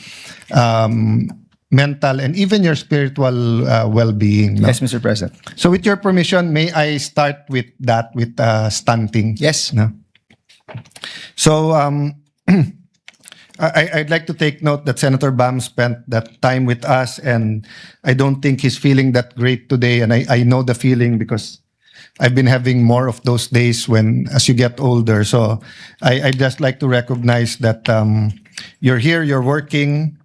mental, and even your spiritual well-being. No? Yes, Mr. President. So with your permission, may I start with that, with stunting? Yes. No? So I'd like to take note that Senator Bam spent that time with us, and I don't think he's feeling that great today. And I know the feeling because I've been having more of those days when, as you get older. So I just like to recognize that you're here, you're working.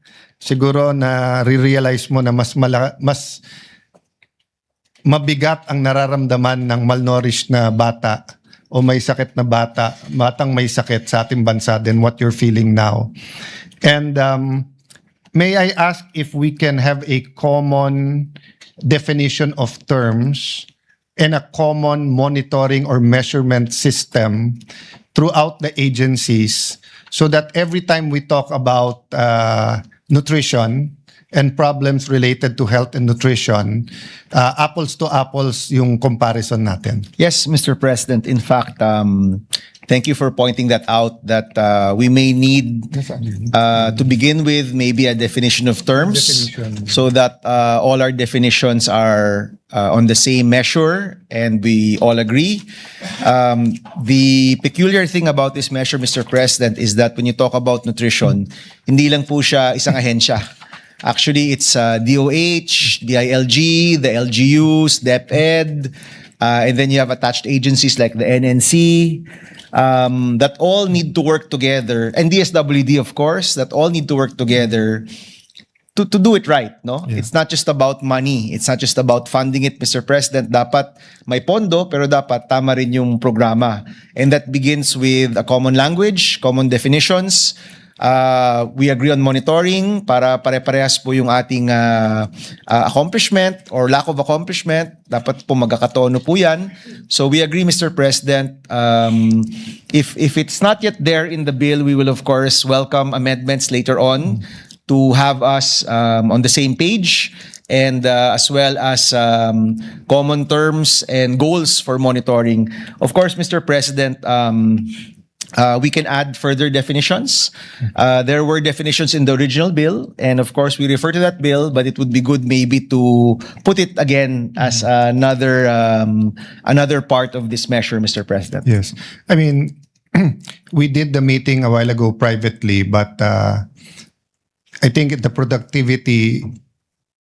Siguro na re-realize mo na mas mabigat ang nararamdaman ng malnourished na bata o may sakit na batang may sakit sa ating bansa than what you're feeling now. And may I ask if we can have a common definition of terms and a common monitoring or measurement system throughout the agencies so that every time we talk about nutrition and problems related to health and nutrition, apples to apples yung comparison natin. Yes, Mr. President. In fact, thank you for pointing that out, that we may need to begin with maybe a definition of terms so that all our definitions are on the same measure and we all agree. The peculiar thing about this measure, Mr. President, is that when you talk about nutrition, hindi lang po siya isang ahensya. Actually, it's DOH, DILG, the LGUs, DepEd, and then you have attached agencies like the NNC that all need to work together, and DSWD, of course, that all need to work together to do it right, no? It's not just about money. It's not just about funding it, Mr. President. Dapat may pondo, pero dapat tama rin yung programa. And that begins with a common language, common definitions. We agree on monitoring para pare-parehas po yung ating accomplishment or lack of accomplishment. Dapat po magkakatono po yan. So we agree, Mr. President. If it's not yet there in the bill, we will of course welcome amendments later on to have us on the same page, and as well as common terms and goals for monitoring. Of course, Mr. President, we can add further definitions. There were definitions in the original bill, and of course, we refer to that bill, but it would be good maybe to put it again as another part of this measure, Mr. President. Yes. I mean, we did the meeting a while ago privately, but I think the productivity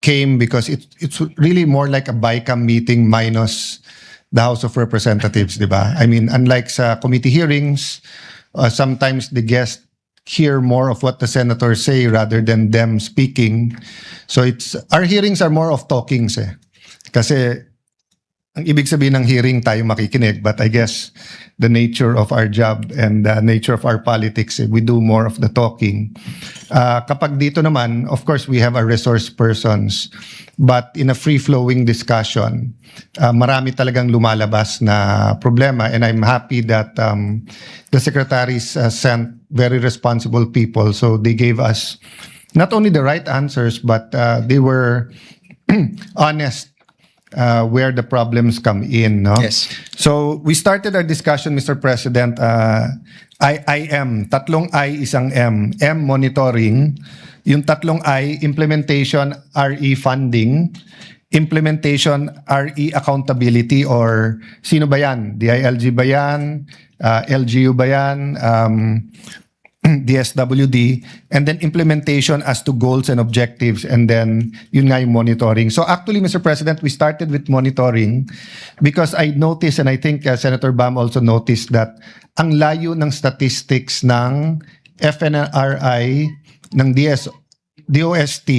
came because it's really more like a BICAM meeting minus the House of Representatives, di ba? I mean, unlike sa committee hearings, sometimes the guests hear more of what the senators say rather than them speaking. So our hearings are more of talkings eh. Kasi ang ibig sabihin ng hearing tayo makikinig, but I guess the nature of our job and the nature of our politics, we do more of the talking. Kapag dito naman, of course, we have our resource persons, but in a free-flowing discussion, marami talagang lumalabas na problema, and I'm happy that the secretaries sent very responsible people, so they gave us not only the right answers, but they were honest where the problems come in, no? Yes. So we started our discussion, Mr. President. IM, tatlong I, isang M. M, monitoring. Yung tatlong I, implementation, RE, funding. Implementation, RE, accountability, or sino ba yan? DILG ba yan? LGU ba yan? DSWD, and then implementation as to goals and objectives, and then yun nga yung monitoring. So actually, Mr. President, we started with monitoring because I noticed, and I think Senator Bam also noticed, that ang layo ng statistics ng FNRI, ng DOST,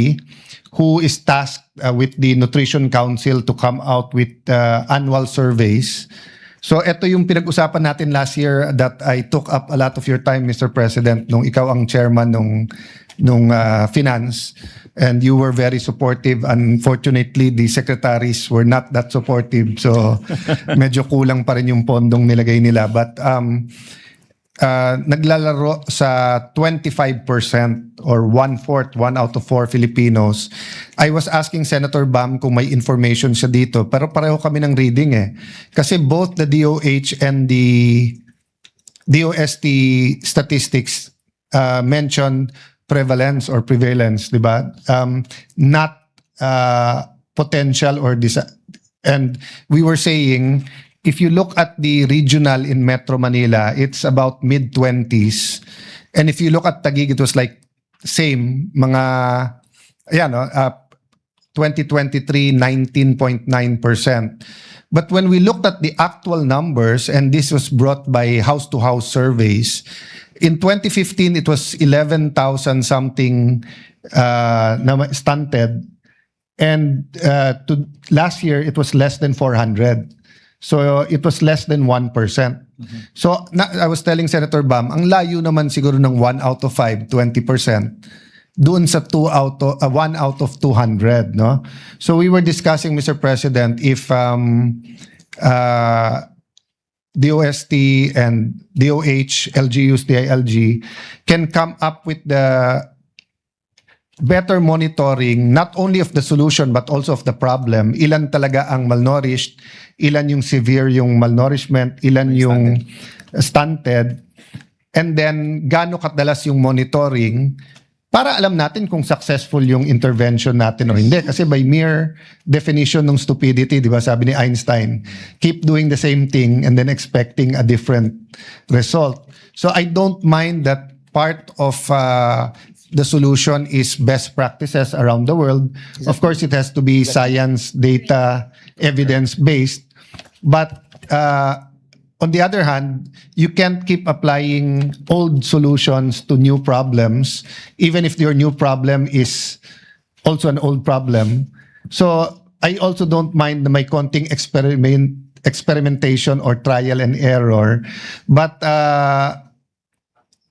who is tasked with the Nutrition Council to come out with annual surveys. So ito yung pinag-usapan natin last year that I took up a lot of your time, Mr. President, nung ikaw ang chairman nung finance, and you were very supportive. Unfortunately, the secretaries were not that supportive, so medyo kulang pa rin yung pondong nilagay nila. But naglalaro sa 25% or 1/4, 1 out of 4 Filipinos. I was asking Senator Bam kung may information siya dito, pero pareho kami ng reading eh. Kasi both the DOH and the DOST statistics mention prevalence or prevalence, di ba? Not potential or and we were saying, if you look at the regional in Metro Manila, it's about mid-20s. And if you look at Taguig, it was like same, mga, 2023, 19.9%. But when we looked at the actual numbers, and this was brought by house-to-house surveys, in 2015, it was 11,000 something stunted. And to last year, it was less than 400. So it was less than 1%. So I was telling Senator Bam, ang layo naman siguro ng 1 out of 5, 20%, doon sa 1 out of 200, no? So we were discussing, Mr. President, if DOST and DOH, LGUs, DILG can come up with the better monitoring, not only of the solution but also of the problem. Ilan talaga ang malnourished, ilan yung severe yung malnourishment, ilan yung stunted, and then gaano kadalas yung monitoring para alam natin kung successful yung intervention natin o hindi. Kasi by mere definition ng stupidity, di ba, sabi ni Einstein, keep doing the same thing and then expecting a different result. So I don't mind that part of the solution is best practices around the world. Of course, it has to be science, data, evidence-based. But on the other hand, you can't keep applying old solutions to new problems, even if your new problem is also an old problem. So I also don't mind my konting experimentation or trial and error. But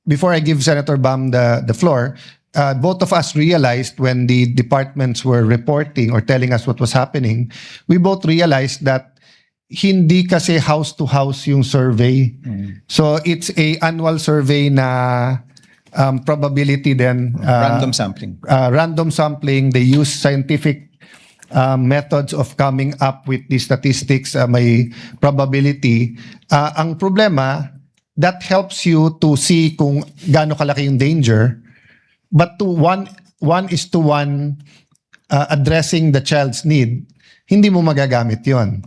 before I give Senator Bam the floor, both of us realized when the departments were reporting or telling us what was happening, we both realized that hindi kasi house to house yung survey. So it's a annual survey na probability then Random sampling. Random sampling. They use scientific methods of coming up with the statistics, may probability. Ang problema, that helps you to see kung gaano kalaki yung danger, but to one is to one addressing the child's need, hindi mo magagamit yon.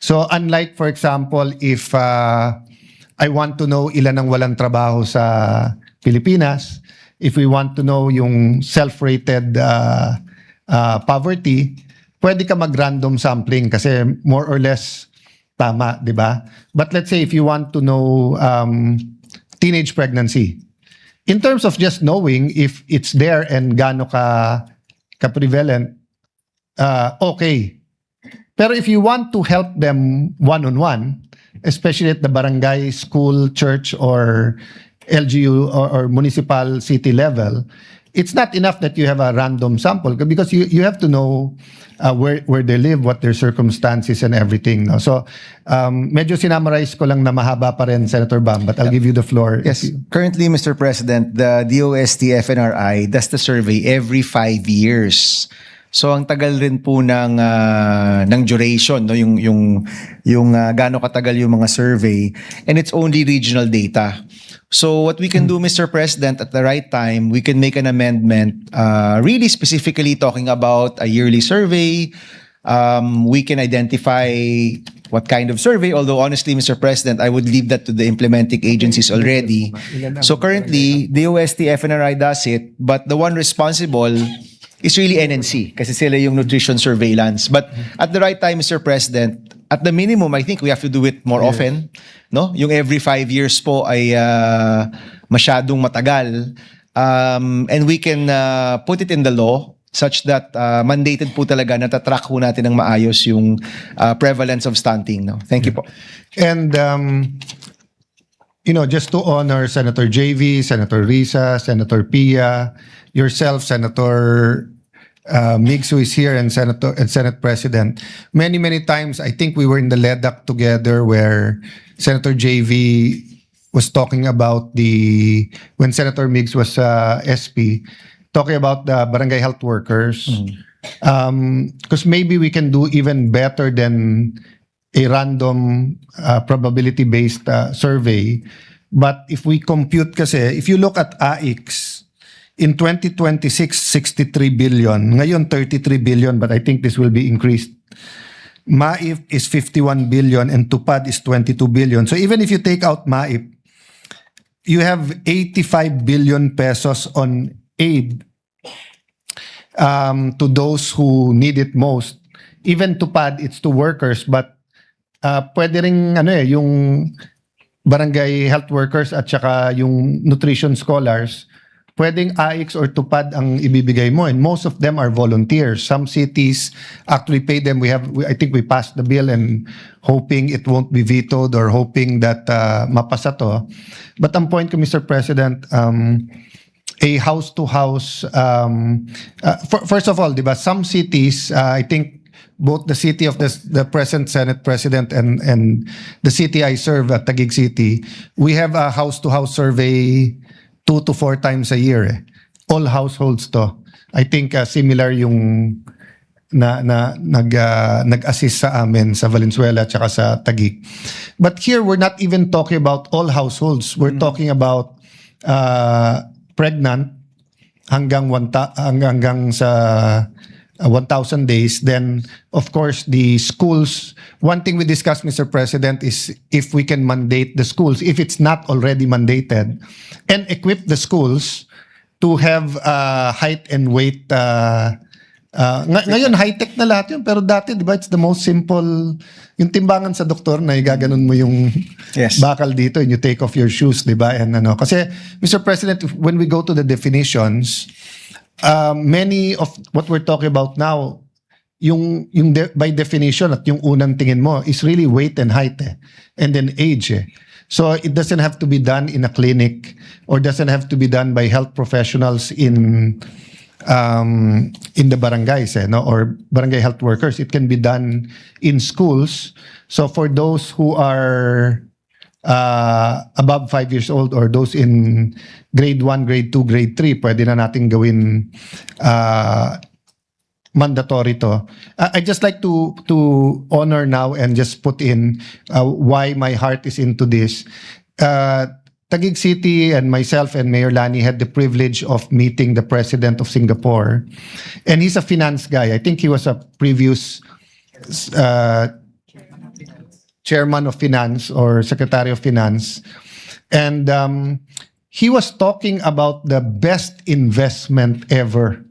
So unlike, for example, if I want to know ilan ang walang trabaho sa Pilipinas, if we want to know yung self-rated poverty, pwede ka mag-random sampling kasi more or less tama, di ba? But let's say if you want to know teenage pregnancy, in terms of just knowing if it's there and gaano ka prevalent, okay. Pero if you want to help them one-on-one, especially at the barangay, school, church, or LGU or municipal city level, it's not enough that you have a random sample because you have to know where they live, what their circumstances and everything. No? So medyo sinamarize ko lang na mahaba pa rin, Senator Bam, but I'll give you the floor. Yes, currently, Mr. President, the DOST FNRI does the survey every 5 years. So ang tagal rin po ng duration, no, yung gaano katagal yung mga survey, and it's only regional data. So what we can do, Mr. President, at the right time, we can make an amendment really specifically talking about a yearly survey. We can identify what kind of survey, although honestly, Mr. President, I would leave that to the implementing agencies already. So currently, the OST FNRI does it, but the one responsible is really NNC kasi sila yung nutrition surveillance. But at the right time, Mr. President, at the minimum, I think we have to do it more often. No? Yung every 5 years po ay masyadong matagal. And we can put it in the law such that mandated po talaga na tatrack po natin ng maayos yung prevalence of stunting. No? Thank you po. And just to honor Senator JV, Senator Risa, Senator Pia, yourself, Senator Migs, who is here, and Senate President. Many times, I think we were in the LEDAC together where Senator JV was talking about when Senator Migs was SP, talking about the barangay health workers. Because maybe we can do even better than a random probability-based survey. But if we compute kasi, if you look at AIX, in 2026, 63 billion. Ngayon, 33 billion, but I think this will be increased. MAIP is 51 billion and TUPAD is 22 billion. So even if you take out MAIP, you have 85 billion pesos on aid to those who need it most. Even TUPAD, it's to workers, but pwede ring yung barangay health workers at saka yung nutrition scholars, pwedeng AIX or TUPAD ang ibibigay mo, and most of them are volunteers. Some cities actually pay them. I think we passed the bill and hoping it won't be vetoed or hoping that mapasa to. But ang point ko, Mr. President, a house-to-house, first of all, diba, some cities, I think both the city of the present Senate President and the city I serve at Taguig City, we have a house-to-house survey 2 to 4 times a year. All households to. I think similar yung nag-assist sa amin sa Valenzuela at saka sa Taguig. But here, we're not even talking about all households. We're talking about pregnant hanggang sa 1,000 days. Then, of course, the schools. One thing we discussed, Mr. President, is if we can mandate the schools, if it's not already mandated, and equip the schools to have height and weight. Ngayon, high-tech na lahat yun. Pero dati, di ba, it's the most simple. Yung timbangan sa doktor na igaganon mo yung bakal dito and you take off your shoes, di ba? And kasi, Mr. President, when we go to the definitions, many of what we're talking about now, by definition at yung unang tingin mo is really weight and height and then age. So it doesn't have to be done in a clinic or doesn't have to be done by health professionals in the barangays, no, or barangay health workers. It can be done in schools. So for those who are above 5 years old or those in grade 1, grade 2, grade 3, pwede na natin gawin mandatory to. I just like to honor now and just put in why my heart is into this. Taguig City and myself and Mayor Lani had the privilege of meeting the president of Singapore. And he's a finance guy. I think he was a previous chairman of finance or secretary of finance. And he was talking about the best investment ever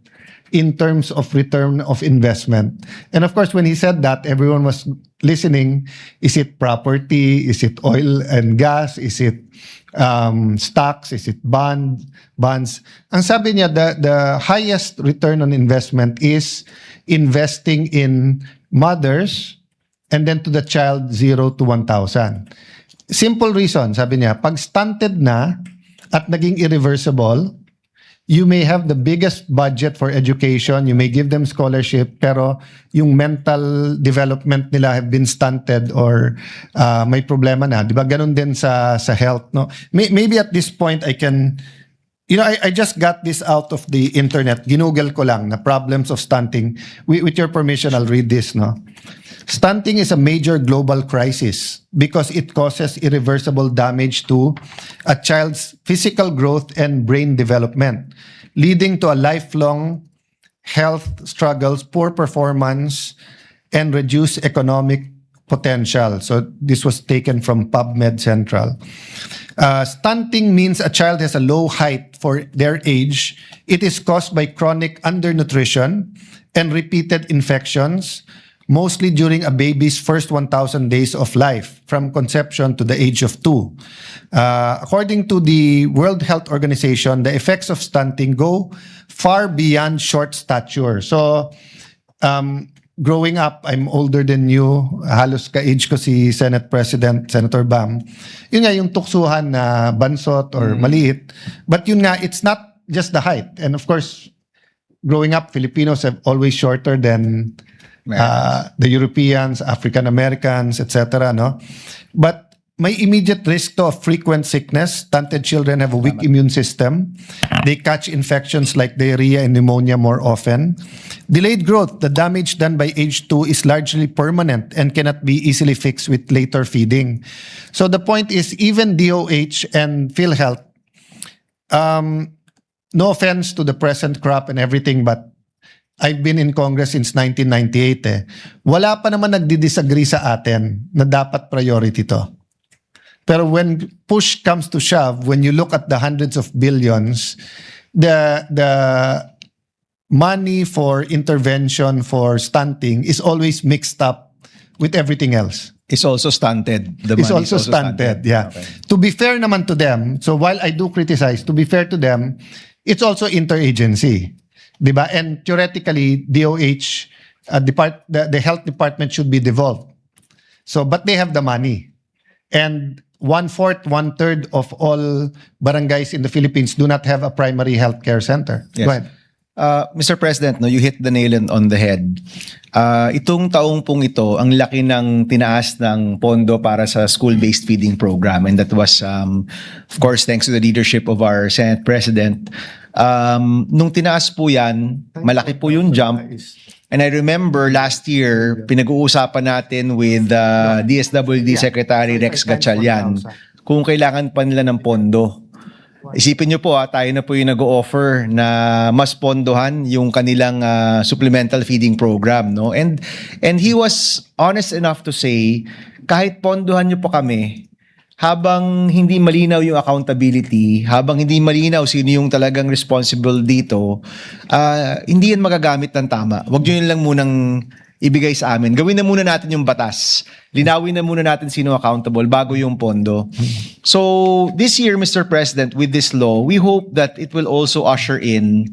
in terms of return of investment. And of course, when he said that, everyone was listening. Is it property? Is it oil and gas? Is it stocks? Is it bonds? Ang sabi niya, the highest return on investment is investing in mothers and then to the child 0 to 1,000. Simple reason, sabi niya, pag stunted na at naging irreversible, you may have the biggest budget for education, you may give them scholarship, pero yung mental development nila have been stunted or may problema na. Di ba? Ganun din sa health. No? Maybe at this point, I can, I just got this out of the internet. Ginugol ko lang na problems of stunting. With your permission, I'll read this. No? Stunting is a major global crisis because it causes irreversible damage to a child's physical growth and brain development, leading to a lifelong health struggles, poor performance, and reduced economic potential. So this was taken from PubMed Central. Stunting means a child has a low height for their age. It is caused by chronic undernutrition and repeated infections, mostly during a baby's first 1,000 days of life, from conception to the age of 2. According to the World Health Organization, the effects of stunting go far beyond short stature. So, growing up, I'm older than you, halos ka-age ko si Senate President, Senator Bam. Yun nga, yung tuksuhan na bansot or maliit. But yun nga, it's not just the height. And of course, growing up, Filipinos have always shorter than the Europeans, African Americans, etc. No, but may immediate risk to of frequent sickness. Stunted children have a weak immune system. They catch infections like diarrhea and pneumonia more often. Delayed growth, the damage done by age 2 is largely permanent and cannot be easily fixed with later feeding. So the point is, even DOH and PhilHealth, no offense to the present crop and everything, but I've been in Congress since 1998 Wala pa naman nagdi-disagree sa atin na dapat priority to. Pero when push comes to shove, when you look at the hundreds of billions, the money for intervention for stunting is always mixed up with everything else. It's also stunted. It's also stunted, yeah. Okay. To be fair naman to them, so while I do criticize, to be fair to them, it's also interagency. Diba? And theoretically, DOH, the health department should be devolved. So, but they have the money. And 1/4, 1/3 of all barangays in the Philippines do not have a primary health care center. Yes. Go ahead. Mr. President, no, you hit the nail on the head. Itong taong pong ito, ang laki ng tinaas ng pondo para sa school-based feeding program. And that was, of course, thanks to the leadership of our Senate President. Nung tinaas po yan, malaki po yung jump. And I remember last year, pinag-uusapan natin with DSWD Secretary Rex Gatchalian kung kailangan pa nila ng pondo. Isipin nyo po, tayo na po yung nag-o-offer na mas pondohan yung kanilang supplemental feeding program. No? And he was honest enough to say, kahit pondohan nyo po kami, habang hindi malinaw yung accountability, habang hindi malinaw sino yung talagang responsible dito, hindi yan magagamit ng tama. Huwag nyo yun lang munang ibigay sa amin. Gawin na muna natin yung batas. Linawin na muna natin sino accountable bago yung pondo. So, this year, Mr. President, with this law, we hope that it will also usher in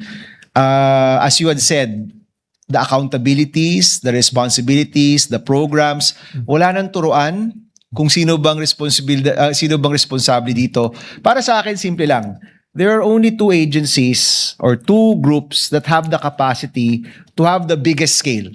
as you had said, the accountabilities, the responsibilities, the programs, wala nang turuan kung sino bang responsable dito. Para sa akin, simple lang. There are only two agencies or two groups that have the capacity to have the biggest scale.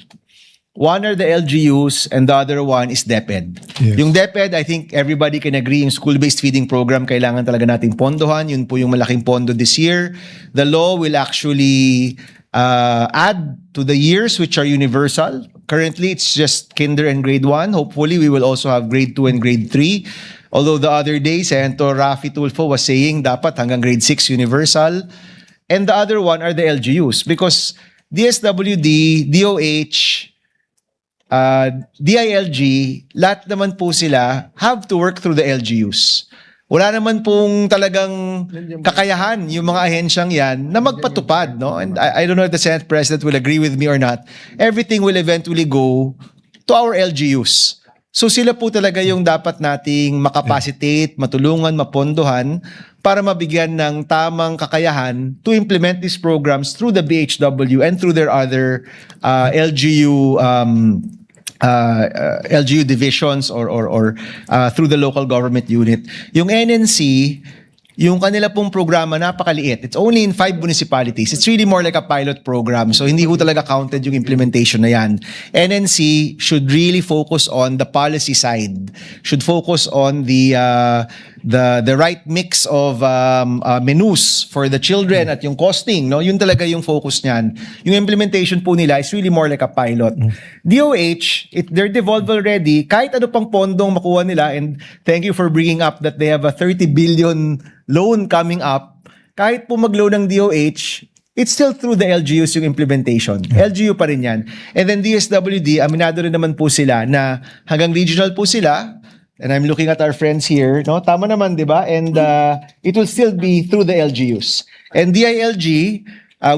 One are the LGUs and the other one is DepEd. Yes. Yung DepEd, I think everybody can agree, yung school-based feeding program, kailangan talaga nating pondohan. Yun po yung malaking pondo this year. The law will actually add to the years which are universal. Currently, it's just kinder and grade 1. Hopefully, we will also have grade 2 and grade 3. Although the other day, Senator Rafi Tulfo was saying dapat hanggang grade 6 universal. And the other one are the LGUs because DSWD, DOH, DILG, lahat naman po sila have to work through the LGUs. Wala naman pong talagang kakayahan yung mga ahensyang yan na magpatupad, no? And I don't know if the Senate President will agree with me or not. Everything will eventually go to our LGUs. So sila po talaga yung dapat nating makapacitate, matulungan, mapondohan para mabigyan ng tamang kakayahan to implement these programs through the BHW and through their other LGU divisions or through the local government unit. Yung NNC, yung kanila pong programa napakaliit. It's only in 5 municipalities. It's really more like a pilot program. So hindi ko talaga counted yung implementation na yan. NNC should really focus on the policy side. Should focus on the right mix of menus for the children at yung costing, no? Yun talaga yung focus niyan. Yung implementation po nila is really more like a pilot. DOH, they're devolved already. Kahit ano pang pondong makuha nila, and thank you for bringing up that they have a 30 billion loan coming up. Kahit po mag-loan ng DOH, it's still through the LGUs yung implementation. LGU pa rin yan. And then DSWD, aminado rin naman po sila na hanggang regional po sila. And I'm looking at our friends here, no? Tama naman, di ba? And it will still be through the LGUs. And DILG,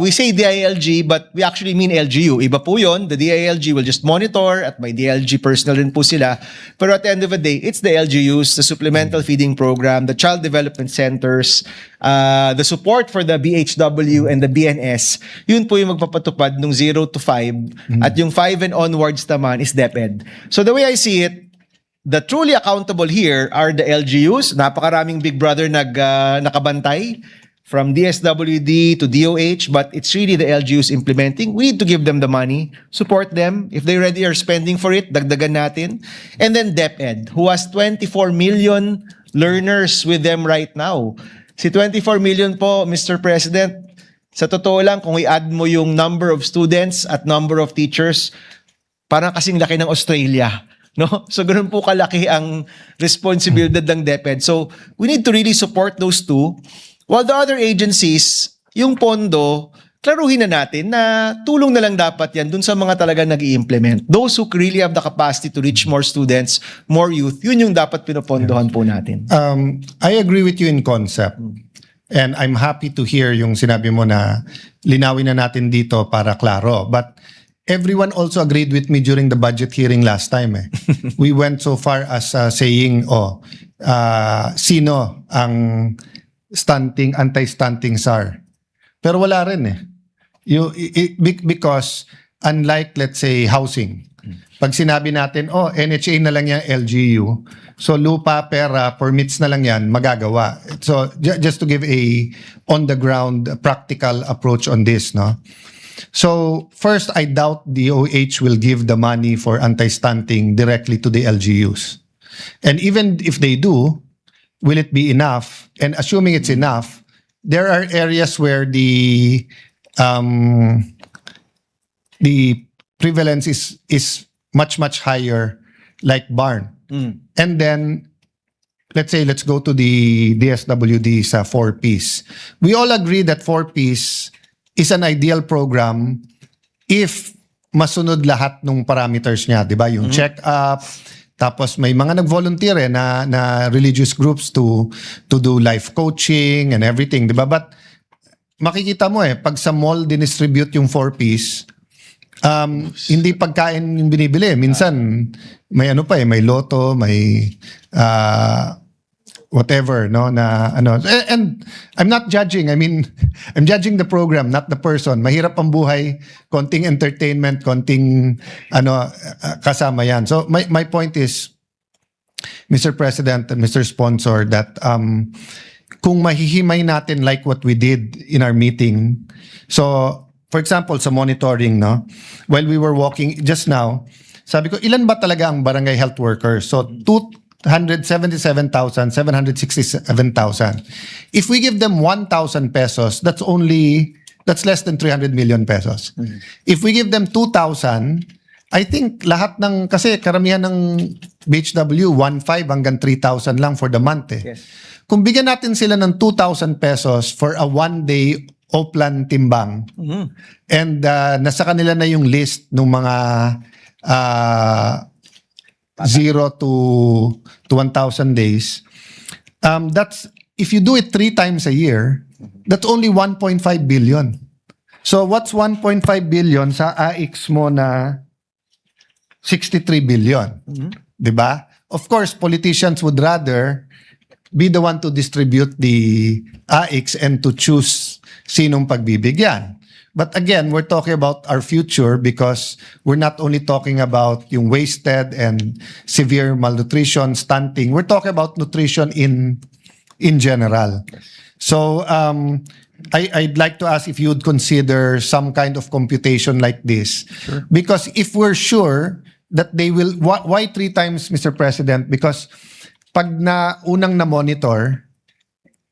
we say DILG, but we actually mean LGU. Iba po yun. The DILG will just monitor at may DILG personnel rin po sila. Pero at the end of the day, it's the LGUs, the supplemental feeding program, the child development centers, the support for the BHW and the BNS. Yun po yung magpapatupad nung 0 to 5. At yung 5 and onwards naman is DepEd. So the way I see it, the truly accountable here are the LGUs. Napakaraming Big Brother nakabantay from DSWD to DOH, but it's really the LGUs implementing. We need to give them the money, support them. If they already are spending for it, dagdagan natin. And then DepEd, who has 24 million learners with them right now. Si 24 million po, Mr. President, sa totoo lang, kung i-add mo yung number of students at number of teachers, parang kasing laki ng Australia. No? So ganun po kalaki ang responsibilidad ng DepEd. So we need to really support those two. While the other agencies, yung pondo, klaruhin na natin na tulong na lang dapat yan dun sa mga talaga nag-i-implement. Those who really have the capacity to reach more students, more youth, yun yung dapat pinopondohan po natin. I agree with you in concept. And I'm happy to hear yung sinabi mo na linawin na natin dito para klaro. But everyone also agreed with me during the budget hearing last time. We went so far as saying, sino ang anti-stunting SAR? Pero wala rin because unlike, let's say, housing, pag sinabi natin, NHA na lang yan, LGU, so lupa, pera, permits na lang yan, magagawa. So just to give a on-the-ground practical approach on this, no? So first, I doubt DOH will give the money for anti-stunting directly to the LGUs. And even if they do, will it be enough? And assuming it's enough, there are areas where the prevalence is much higher, like Barn. And then let's go to the DSWD sa 4Ps. We all agree that 4Ps is an ideal program if masunod lahat ng parameters niya, di ba? Yung check-up, tapos may mga nag-volunteer na religious groups to do life coaching and everything, di ba? But makikita mo pag sa mall dinistribute yung 4Ps, hindi pagkain yung binibili. Minsan, may may loto, may whatever, no, na ano. And I'm not judging. I mean, I'm judging the program, not the person. Mahirap ang buhay, konting entertainment, konting kasama yan. So my point is, Mr. President and Mr. Sponsor, that kung mahihimay natin like what we did in our meeting. So, for example, sa monitoring, no, while we were walking just now, sabi ko, ilan ba talaga ang barangay health workers? So, 277,000, 767,000. If we give them 1,000 pesos, that's less than 300 million pesos. If we give them 2,000, I think lahat ng, kasi karamihan ng BHW, 1,500 hanggang 3,000 lang for the month eh. Yes. Kung bigyan natin sila ng 2,000 pesos for a one-day Oplan timbang, and nasa kanila na yung list ng mga 0 to 1,000 days, that's, if you do it 3 times a year, that's only 1.5 billion. So what's 1.5 billion sa AX mo na 63 billion? Diba? Of course, politicians would rather be the one to distribute the AX and to choose sinong pagbibigyan. But again, we're talking about our future because we're not only talking about yung wasted and severe malnutrition, stunting. We're talking about nutrition in general. So I'd like to ask if you'd consider some kind of computation like this. Sure. Because if we're sure that they will, why 3 times, Mr. President? Because pag unang na-monitor,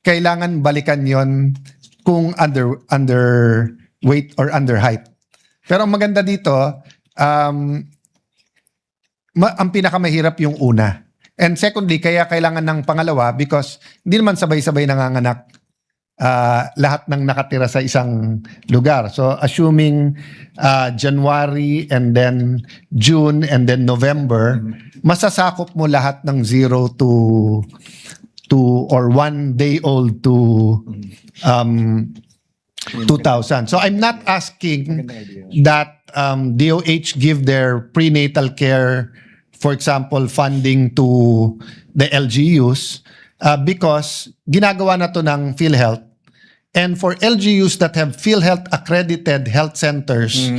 kailangan balikan yon kung underweight or under height. Pero ang maganda dito, ang pinakamahirap yung una. And secondly, kaya kailangan ng pangalawa because hindi naman sabay-sabay nanganganak lahat ng nakatira sa isang lugar. So assuming January and then June and then November, masasakop mo lahat ng 0 to or 1 day old to 2,000. So I'm not asking that DOH give their prenatal care, for example, funding to the LGUs because ginagawa na to ng PhilHealth. And for LGUs that have PhilHealth accredited health centers,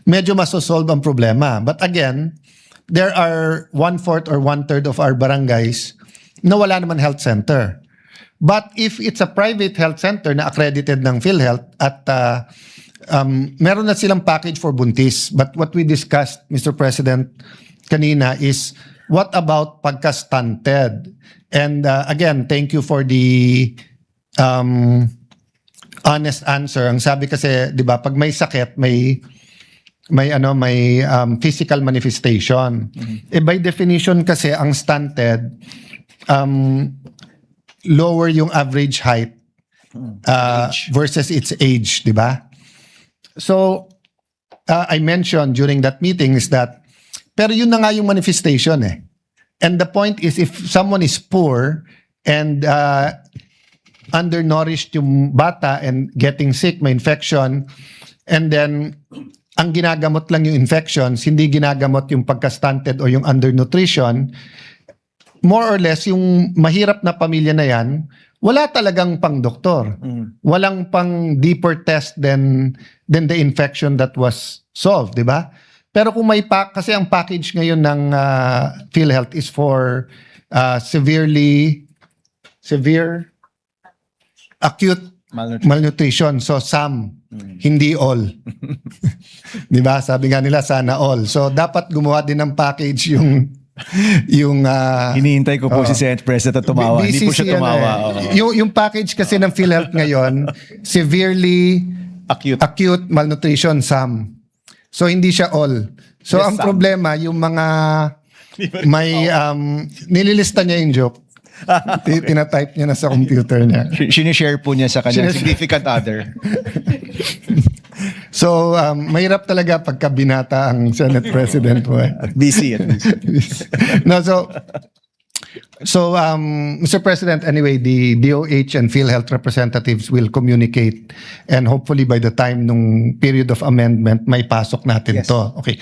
medyo masosolve ang problema. But again, there are 1/4 or 1/3 of our barangays na wala naman health center. But if it's a private health center na accredited ng PhilHealth at meron na silang package for buntis. But what we discussed, Mr. President, kanina is what about pagka-stunted? And again, thank you for the honest answer. Ang sabi kasi, 'di ba, pag may sakit, may physical manifestation. By definition kasi ang stunted lower yung average height versus its age, 'di ba? So I mentioned during that meeting is that pero yun na nga yung manifestation eh. And the point is if someone is poor and undernourished yung bata and getting sick, may infection, and then ang ginagamot lang yung infections, hindi ginagamot yung pagka-stunted o yung undernutrition, more or less, yung mahirap na pamilya na yan, wala talagang pang-doktor. Walang pang deeper test than the infection that was solved, di ba? Pero kung may kasi ang package ngayon ng PhilHealth is for severe acute malnutrition. So some, hindi all. Di ba? Sabi nga nila sana all. So dapat gumawa din ng package yung hinihintay ko po si Senate President tumawa. Hindi po siya tumawa. Yung package kasi ng PhilHealth ngayon, severely acute malnutrition some. So hindi siya all. So Yes, ang some. problema yung mga may nililista niya yung joke. Tina-type niya na sa computer niya. Sinishare po niya sa kanyang significant other. So, mahirap talaga pagka binata ang Senate President mo. Busy. No, so Mr. President, anyway, the DOH and PhilHealth representatives will communicate and hopefully by the time nung period of amendment, may pasok natin to. Okay.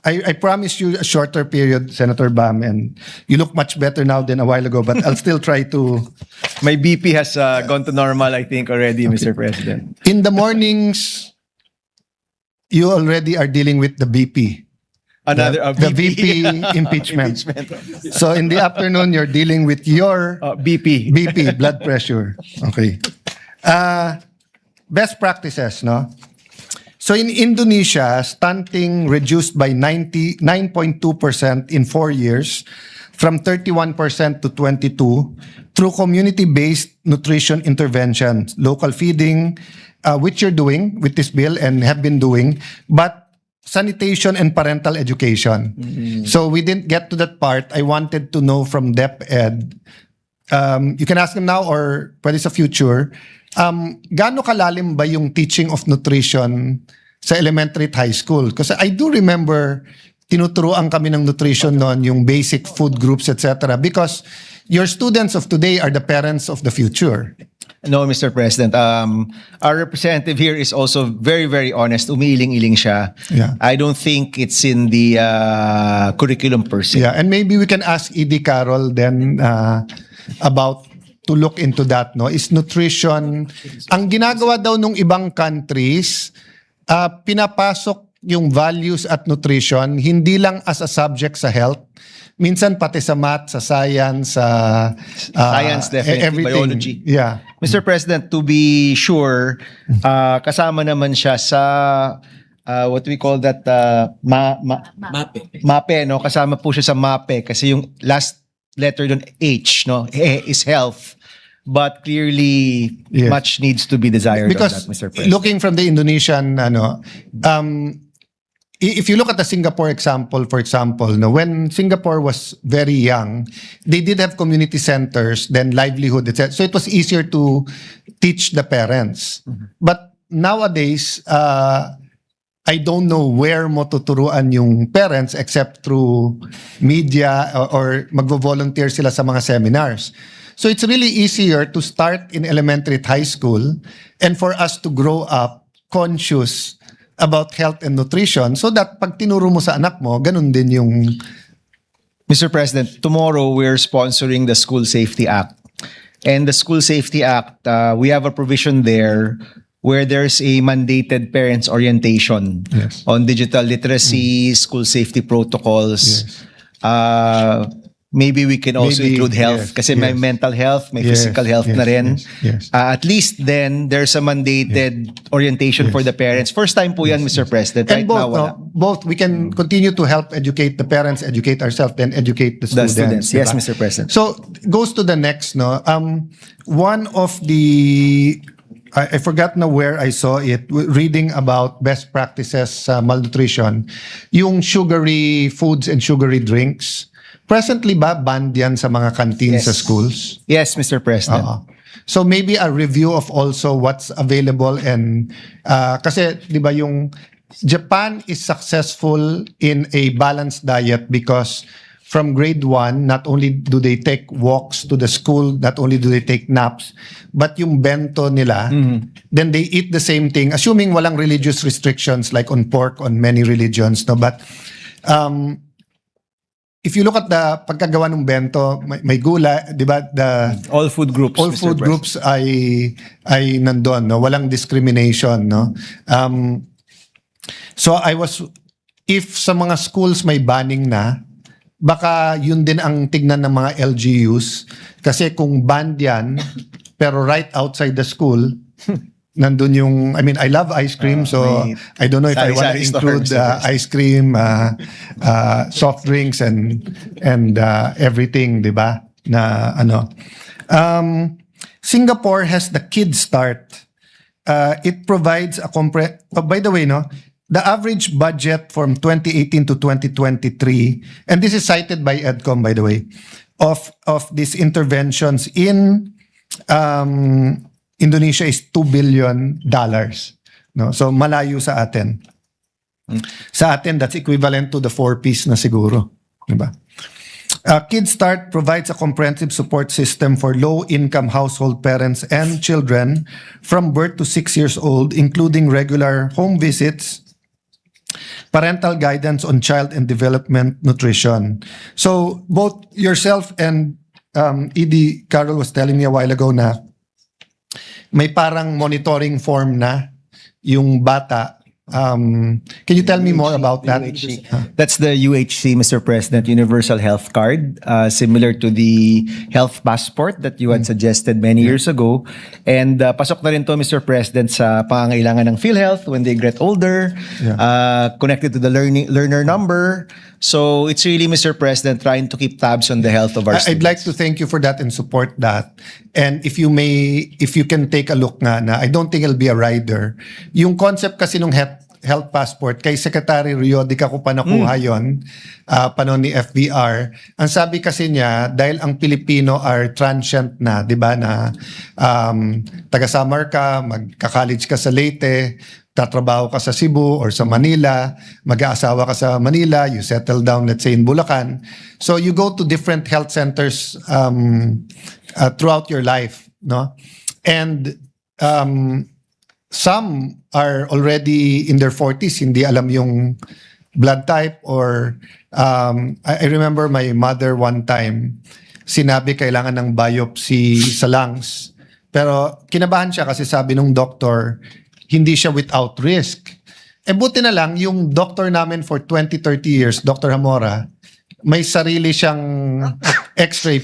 I promise you a shorter period, Senator Bam, and you look much better now than a while ago, but I'll still try to. My BP has gone to normal, I think, already, Mr. President. In the mornings, you already are dealing with the BP. The VP impeachment. So in the afternoon, you're dealing with your BP, blood pressure. Okay. Best practices, no? So in Indonesia, stunting reduced by 9.2% in 4 years, from 31% to 22%, through community-based nutrition interventions, local feeding, which you're doing with this bill and have been doing, but sanitation and parental education. So we didn't get to that part. I wanted to know from DepEd. You can ask them now or pwede sa future. Gaano kalalim ba yung teaching of nutrition sa elementary at high school? Because I do remember tinuturuan kami ng nutrition noon, yung basic food groups, etc. Because your students of today are the parents of the future. No, Mr. President. Our representative here is also very, very honest. Umiiling-iling siya. Yeah. I don't think it's in the curriculum per se. Yeah, and maybe we can ask Edie Carol then about to look into that. No, is nutrition ang ginagawa daw nung ibang countries, pinapasok yung values at nutrition hindi lang as a subject sa health. Minsan pati sa math, sa science, Science, definitely. everything. Biology. Yeah. Mr. President, to be sure, kasama naman siya sa what we call that MAPE, no? Kasama po siya sa MAPE kasi yung last letter doon H, no? E is health. But clearly, Yes. much needs to be desired Because on that, Mr. President. looking from the Indonesian, if you look at the Singapore example, for example, no, when Singapore was very young, they did have community centers, then livelihood, etc. So it was easier to teach the parents. But nowadays, I don't know where mo tuturuan yung parents except through media or magvo-volunteer sila sa mga seminars. So it's really easier to start in elementary at high school and for us to grow up conscious about health and nutrition so that pag tinuro mo sa anak mo, ganun din yung... Mr. President, tomorrow we're sponsoring the School Safety Act. And the School Safety Act, we have a provision there where there's a mandated parents orientation on digital literacy, school safety protocols. Maybe we can also include health kasi may mental health, may physical health na rin. At least then, there's a mandated orientation for the parents. First time po yan, Mr. President. And Right both, now, wala. both, we can continue to help educate the parents, educate ourselves, then educate the The students. students. Yes, diba? Mr. President. So, goes to the next, no? One of the... I forgot na where I saw it, reading about best practices sa malnutrition, yung sugary foods and sugary drinks. Presently ba, banned yan sa mga canteens sa schools? Yes, Mr. President. So maybe a review of also what's available and kasi 'di ba yung Japan is successful in a balanced diet because from grade 1 not only do they take walks to the school, not only do they take naps, but yung bento nila, then they eat the same thing assuming walang religious restrictions like on pork on many religions, no, but if you look at the pagkagawa ng bento, may gula, 'di ba? All food groups. All Mr. food groups ay nandoon, no? Walang discrimination, no? So if sa mga schools may banning na, baka yun din ang tignan ng mga LGUs kasi kung banned yan, pero right outside the school, nandun yung, I mean, I love ice cream, so I don't know if I want to include ice cream, soft drinks, and everything, di ba? Na ano. Singapore has the Kid Start. It provides a by the way, no, the average budget from 2018 to 2023, and this is cited by EDCOM, by the way, of these interventions in Indonesia is $2 billion. No? So malayo sa atin. Sa atin, that's equivalent to the 4-piece na siguro. Diba? Kid Start provides a comprehensive support system for low-income household parents and children from birth to 6 years old, including regular home visits, parental guidance on child and development nutrition. So both yourself and ED Carol was telling me a while ago na may parang monitoring form na yung bata. Can you tell me more about that? That's the UHC, Mr. President, Universal Health Card, similar to the health passport that you had suggested many years ago. And pasok na rin to, Mr. President, sa pangangailangan ng PhilHealth when they get older, connected to the learner number. So it's really, Mr. President, trying to keep tabs on the health of our students. I'd like to thank you for that and support that. And if you can take a look nga na, I don't think it'll be a rider. Yung concept kasi nung health passport, kay Secretary Riodica ko pa nakuha yun, panon ni FBR. Ang sabi kasi niya, dahil ang Pilipino are transient na, di ba, na taga-Samar ka, magka-college ka sa Leyte, tatrabaho ka sa Cebu or sa Manila, mag-aasawa ka sa Manila, you settle down, let's say, in Bulacan. So you go to different health centers throughout your life, no? And some are already in their 40s, hindi alam yung blood type or I remember my mother one time, sinabi kailangan ng biopsy sa lungs. Pero kinabahan siya kasi sabi nung doctor, hindi siya without risk. E buti na lang, yung doctor namin for 20-30 years, Dr. Hamora, may sarili siyang x-ray.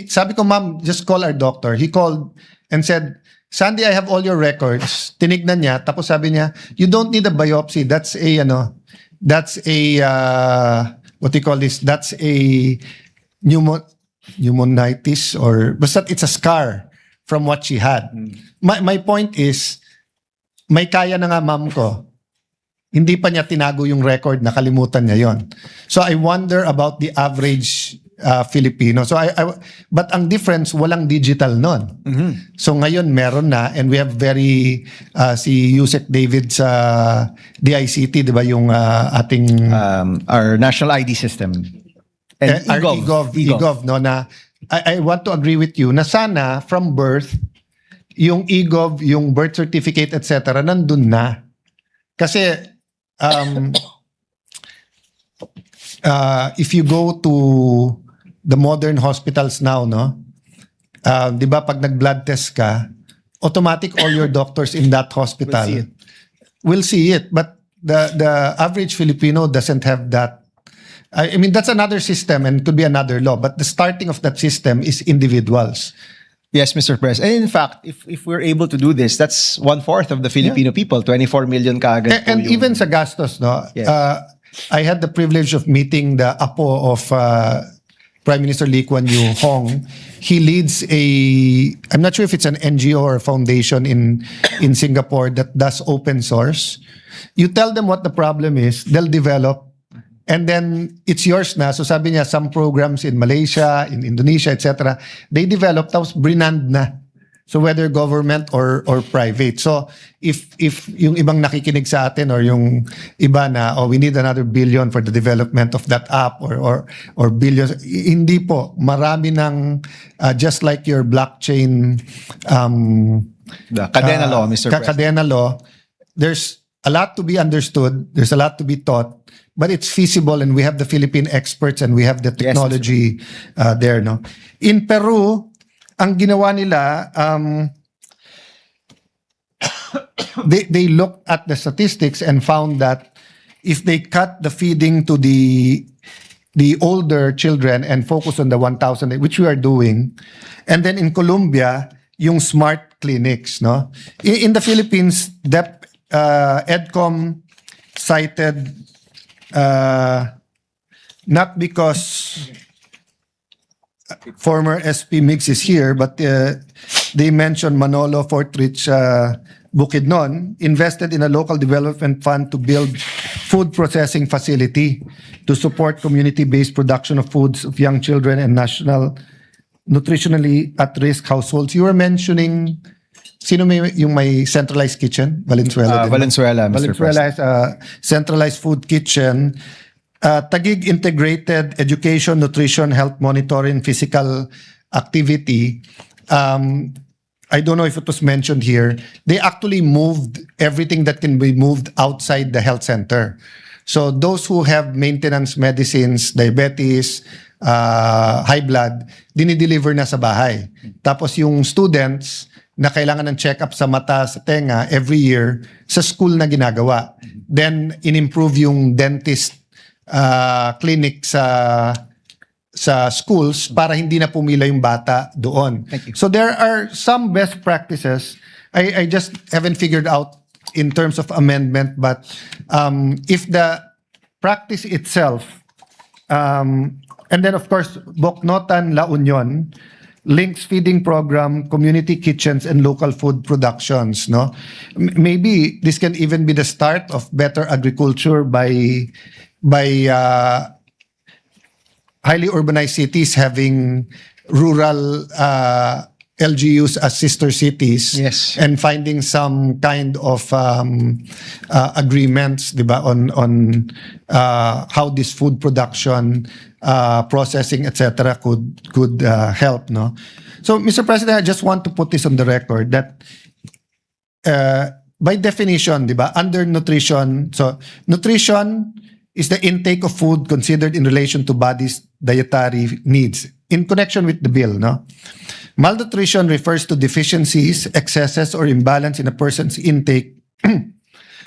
Sabi ko, ma'am, just call our doctor. He called and said, Sandy, I have all your records. Tinignan niya, tapos sabi niya, you don't need a biopsy. That's a, what do you call this? That's a pneumonitis or, basta it's a scar from what she had. My point is, may kaya na nga ma'am ko. Hindi pa niya tinago yung record, nakalimutan niya yon. So I wonder about the average Filipino. So but ang difference, walang digital nun. So ngayon meron na, and we have very si Yusek David sa DICT, di ba, yung ating our national ID system. And our EGOV, no, na I want to agree with you na sana from birth yung EGOV, yung birth certificate, etc., nandun na. Kasi if you go to the modern hospitals now, no, di ba pag nag-blood test ka, automatic all your doctors in that hospital will see it. But the average Filipino doesn't have that. I mean, that's another system and could be another law. But the starting of that system is individuals. Yes, Mr. President. And in fact, if we're able to do this, that's 1/4 of the Filipino people, 24 million kaagad. And even sa gastos, no? Yes. I had the privilege of meeting the apo of Prime Minister Lee Kuan Yew, Hong. He leads I'm not sure if it's an NGO or a foundation in Singapore that does open source. You tell them what the problem is, they'll develop, and then it's yours na. So sabi niya, some programs in Malaysia, in Indonesia, etc., they develop, tapos brinand na. So whether government or private. So if yung ibang nakikinig sa atin or yung iba na, we need another billion for the development of that app or billions, hindi po. Marami ng, just like your blockchain the Cadena Law, Mr. President. Cadena Law, there's a lot to be understood, there's a lot to be taught, but it's feasible, and we have the Philippine experts and we have the technology there, no? In Peru, ang ginawa nila, they looked at the statistics and found that if they cut the feeding to the older children and focus on the 1,000, which we are doing, and then in Colombia, yung smart clinics, no? In the Philippines, EDCOM cited, not because former SP Mix is here, but they mentioned Manolo Fortrich Bukidnon invested in a local development fund to build food processing facility to support community-based production of foods of young children and national nutritionally at-risk households. You were mentioning, sino yung may centralized kitchen? Valenzuela. Valenzuela, Mr. Valenzuela has a centralized food kitchen. Taguig integrated education, nutrition, health monitoring, physical activity. I don't know if it was mentioned here. They actually moved everything that can be moved outside the health center. So those who have maintenance medicines, diabetes, high blood, dinideliver na sa bahay. Tapos yung students na kailangan ng check-up sa mata, sa tenga every year, sa school na ginagawa. Then in-improve yung dentist clinic sa schools para hindi na pumila yung bata doon. So there are some best practices. I just haven't figured out in terms of amendment, but if the practice itself, and then of course, Boknotan La Union, links feeding program, community kitchens, and local food productions. No, maybe this can even be the start of better agriculture by highly urbanized cities having rural LGUs as sister cities, and finding some kind of agreements, diba, on how this food production, processing, etc. could help, no. So, Mr. President, I just want to put this on the record that by definition, diba, under nutrition, so nutrition is the intake of food considered in relation to body's dietary needs in connection with the bill, no? Malnutrition refers to deficiencies, excesses, or imbalance in a person's intake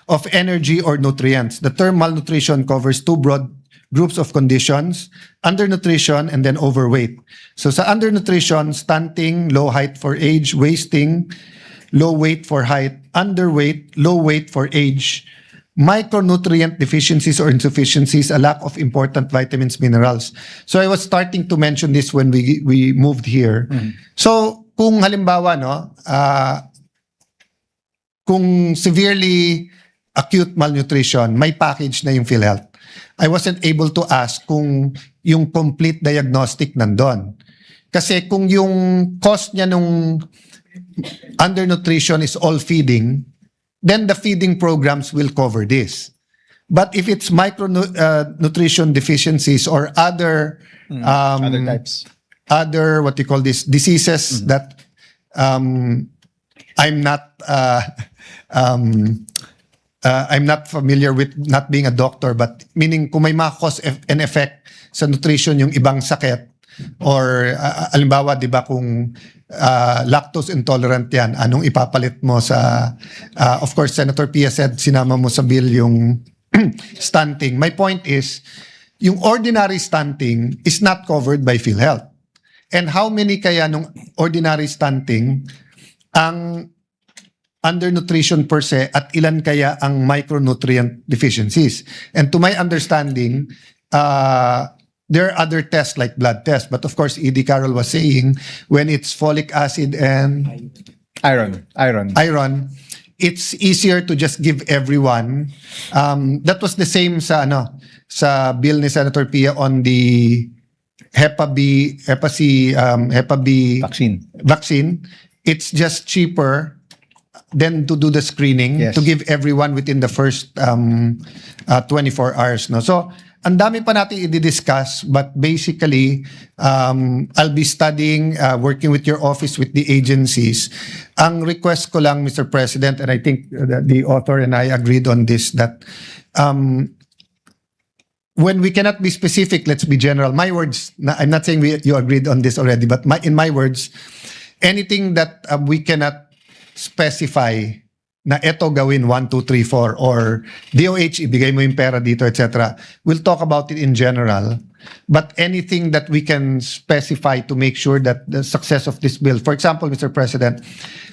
of energy or nutrients. The term malnutrition covers two broad groups of conditions: undernutrition and then overweight. So sa undernutrition, stunting, low height for age; wasting, low weight for height; underweight, low weight for age; micronutrient deficiencies or insufficiencies, a lack of important vitamins, minerals. So I was starting to mention this when we moved here. So kung halimbawa, no, kung severely acute malnutrition, may package na yung PhilHealth. I wasn't able to ask kung yung complete diagnostic nandun. Kasi kung yung cost niya nung undernutrition is all feeding, then the feeding programs will cover this. But if it's micronutrition deficiencies or other other types, other what you call this diseases that I'm not familiar with, not being a doctor, but meaning kung may mga cause and effect sa nutrition yung ibang sakit, or alimbawa, di ba, kung lactose intolerant yan, anong ipapalit mo sa, of course, Senator Pia said, sinama mo sa bill yung stunting. My point is, yung ordinary stunting is not covered by PhilHealth. And how many kaya nung ordinary stunting ang undernutrition per se, at ilan kaya ang micronutrient deficiencies? And to my understanding, there are other tests like blood tests, but of course, E.D. Carroll was saying when it's folic acid and iron, it's easier to just give everyone. That was the same sa bill ni Senator Pia on the Hep B vaccine. It's just cheaper than to do the screening, to give everyone within the first 24 hours. No, so ang dami pa natin i-discuss, but basically, I'll be studying, working with your office, with the agencies. Ang request ko lang, Mr. President, and I think the author and I agreed on this, that when we cannot be specific, let's be general. My words, I'm not saying you agreed on this already, but in my words, anything that we cannot specify na eto gawin 1, 2, 3, 4 or DOH ibigay mo yung pera dito, etc. We'll talk about it in general, but anything that we can specify to make sure that the success of this bill. For example, Mr. President,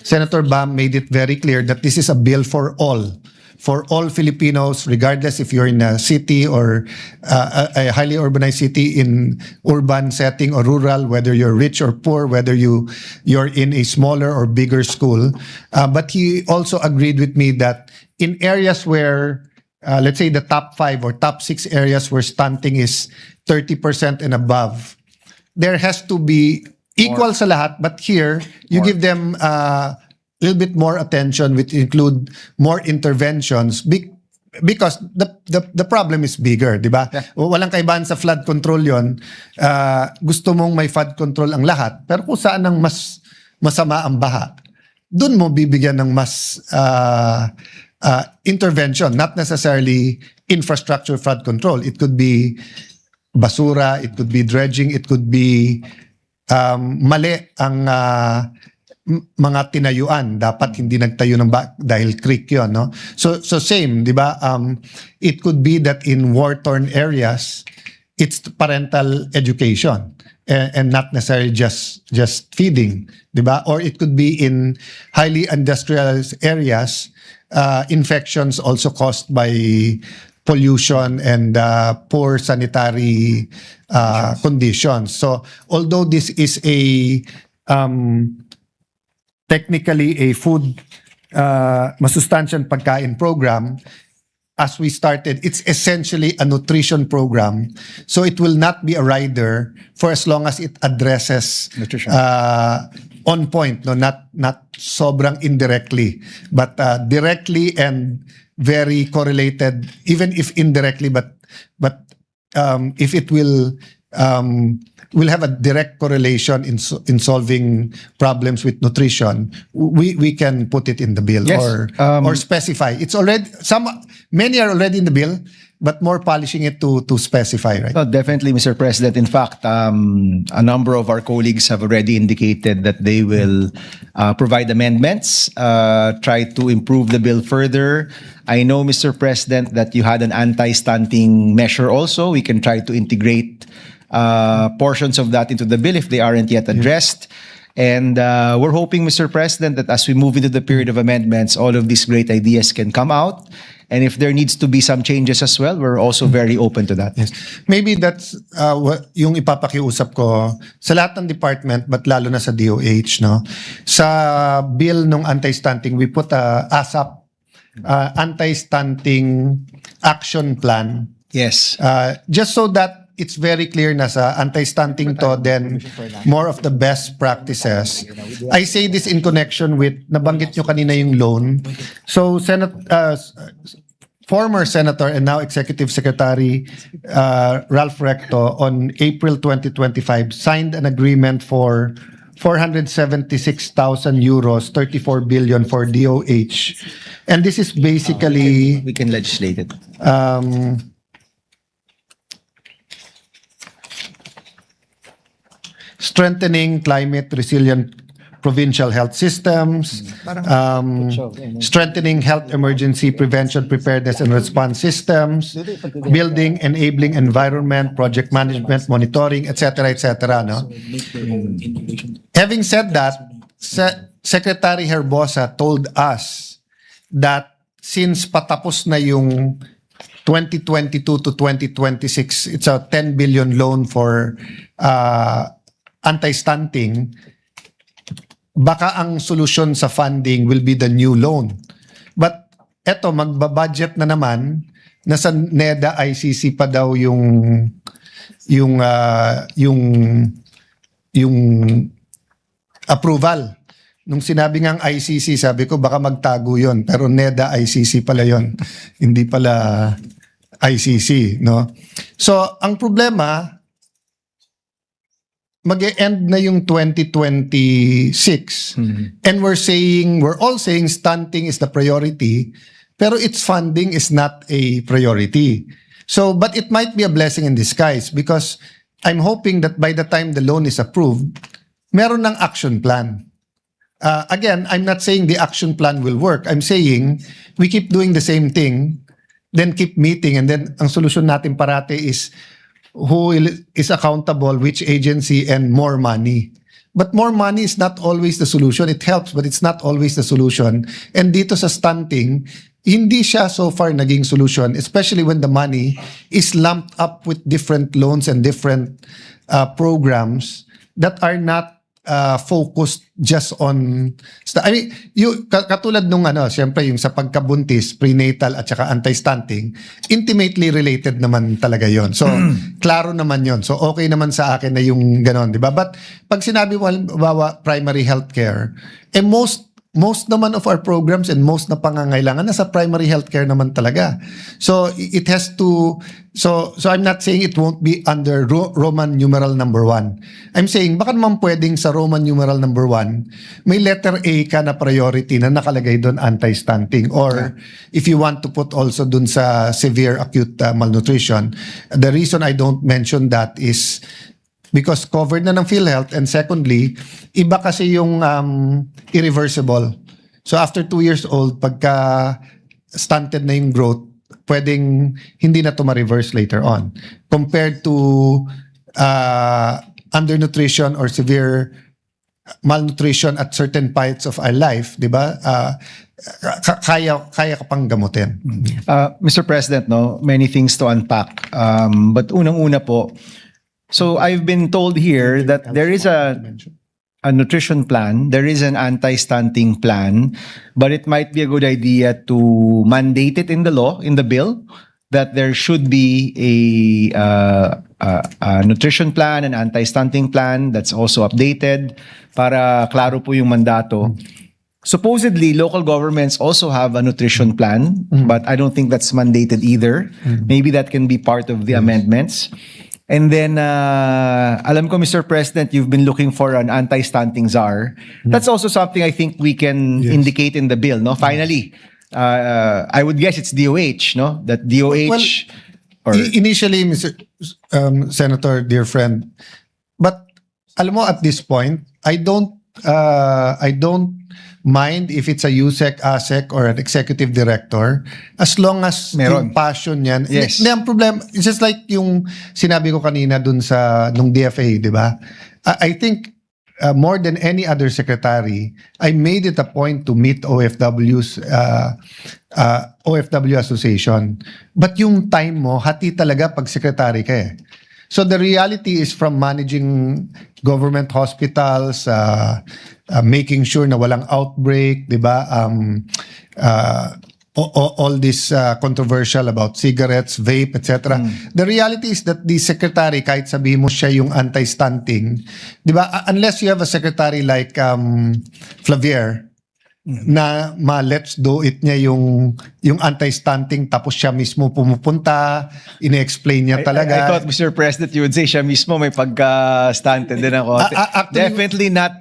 Senator Bam made it very clear that this is a bill for all Filipinos, regardless if you're in a city or a highly urbanized city, in urban setting or rural, whether you're rich or poor, whether you're in a smaller or bigger school. But he also agreed with me that in areas where, let's say the top 5 or top 6 areas where stunting is 30% and above, there has to be equal sa lahat, but here you give them little bit more attention, which include more interventions, because the problem is bigger, di ba? Walang kaibahan sa flood control yon. Gusto mong may flood control ang lahat, pero kung saan ang mas masama ang baha, dun mo bibigyan ng mas intervention, not necessarily infrastructure flood control. It could be basura, it could be dredging, it could be mali ang mga tinayuan. Dapat hindi nagtayo ng dahil creek yun, no? So same, di ba? It could be that in war-torn areas, it's parental education and not necessarily just feeding, di ba? Or it could be in highly industrialized areas, infections also caused by pollution and poor sanitary conditions. So although this is a technically a food masustansyang pagkain program, as we started, it's essentially a nutrition program. So it will not be a rider for as long as it addresses Nutrition. On point, no, not sobrang indirectly, but directly and very correlated, even if indirectly, but if it will have a direct correlation in solving problems with nutrition, we can put it in the bill. Yes, or specify. It's already many are already in the bill, but more polishing it to specify, right? No, definitely, Mr. President. In fact, a number of our colleagues have already indicated that they will provide amendments, try to improve the bill further. I know, Mr. President, that you had an anti-stunting measure also. We can try to integrate portions of that into the bill if they aren't yet addressed. And we're hoping, Mr. President, that as we move into the period of amendments, all of these great ideas can come out. And if there needs to be some changes as well, we're also very open to that. Yes. Maybe that's yung ipapakiusap ko sa lahat ng department, but lalo na sa DOH, no? Sa bill nung anti-stunting, we put a ASAP, anti-stunting action plan. Yes. Just so that it's very clear na sa anti-stunting to, then more of the best practices. I say this in connection with, nabanggit nyo kanina yung loan. So, former Senator and now Executive Secretary Ralph Recto on April 2025 signed an agreement for 476,000 euros, 34 billion for DOH. And this is basically... We can legislate it. Strengthening climate resilient provincial health systems, strengthening health emergency prevention, preparedness and response systems, building enabling environment, project management, monitoring, etc., etc. No? Having said that, Secretary Herbosa told us that since patapos na yung 2022 to 2026, it's a 10 billion loan for anti-stunting, baka ang solusyon sa funding will be the new loan. But eto, magbabudget na naman, nasa NEDA ICC pa daw yung approval. Nung sinabi ngang ICC, sabi ko baka magtago yon, pero NEDA ICC pala yon, hindi pala ICC, no? So, ang problema, mag-e-end na yung 2026 and we're all saying stunting is the priority, pero its funding is not a priority. So, but it might be a blessing in disguise because I'm hoping that by the time the loan is approved, meron ng action plan. Again, I'm not saying the action plan will work. I'm saying we keep doing the same thing, then keep meeting, and then ang solusyon natin parate is who is accountable, which agency, and more money. But more money is not always the solution. It helps, but it's not always the solution. And dito sa stunting, hindi siya so far naging solution, especially when the money is lumped up with different loans and different programs that are not focused just on... I mean, katulad nung siyempre yung sa pagkabuntis, prenatal at saka anti-stunting, intimately related naman talaga yon. So, klaro naman yon. So, okay naman sa akin na yung ganon, di ba? But pag sinabi mo, halimbawa, primary healthcare, most most naman of our programs and most na pangangailangan nasa primary healthcare naman talaga. So it has to, so I'm not saying it won't be under Roman numeral number 1. I'm saying baka naman pwedeng sa Roman numeral number 1 may letter A ka na priority na nakalagay doon anti-stunting, or if you want to put also doon sa severe acute malnutrition. The reason I don't mention that is because covered na ng PhilHealth, and secondly, iba kasi yung irreversible. So after 2 years old, pagka stunted na yung growth, pwedeng hindi na to ma-reverse later on. Compared to undernutrition or severe malnutrition at certain parts of our life, di ba? Kaya ka pang gamutin. Mr. President, no, many things to unpack. But unang-una po, so I've been told here that there is a nutrition plan, there is an anti-stunting plan, but it might be a good idea to mandate it in the law, in the bill, that there should be a nutrition plan, an anti-stunting plan that's also updated para klaro po yung mandato. Supposedly, local governments also have a nutrition plan, but I don't think that's mandated either. Maybe that can be part of the amendments. And then, alam ko, Mr. President, you've been looking for an anti-stunting czar. That's also something I think we can indicate in the bill, no? Finally, I would guess it's DOH, no? That DOH... Initially, Mr. Senator, dear friend, but alam mo, at this point, I don't mind if it's a USEC, ASEC, or an executive director, as long as yung passion yan. Yes. Hindi, ang problem, it's just like yung sinabi ko kanina dun sa nung DFA, di ba? I think more than any other secretary, I made it a point to meet OFW's OFW Association. But yung time mo, hati talaga pag secretary ka eh. So the reality is from managing government hospitals, making sure na walang outbreak, di ba? All this controversial about cigarettes, vape, etc. The reality is that the secretary, kahit sabihin mo siya yung anti-stunting, di ba? Unless you have a secretary like Flavier, na let's do it niya yung anti-stunting, tapos siya mismo pumupunta, ine-explain niya talaga. I thought, Mr. President, you would say siya mismo may pagka-stunted din ako. Definitely not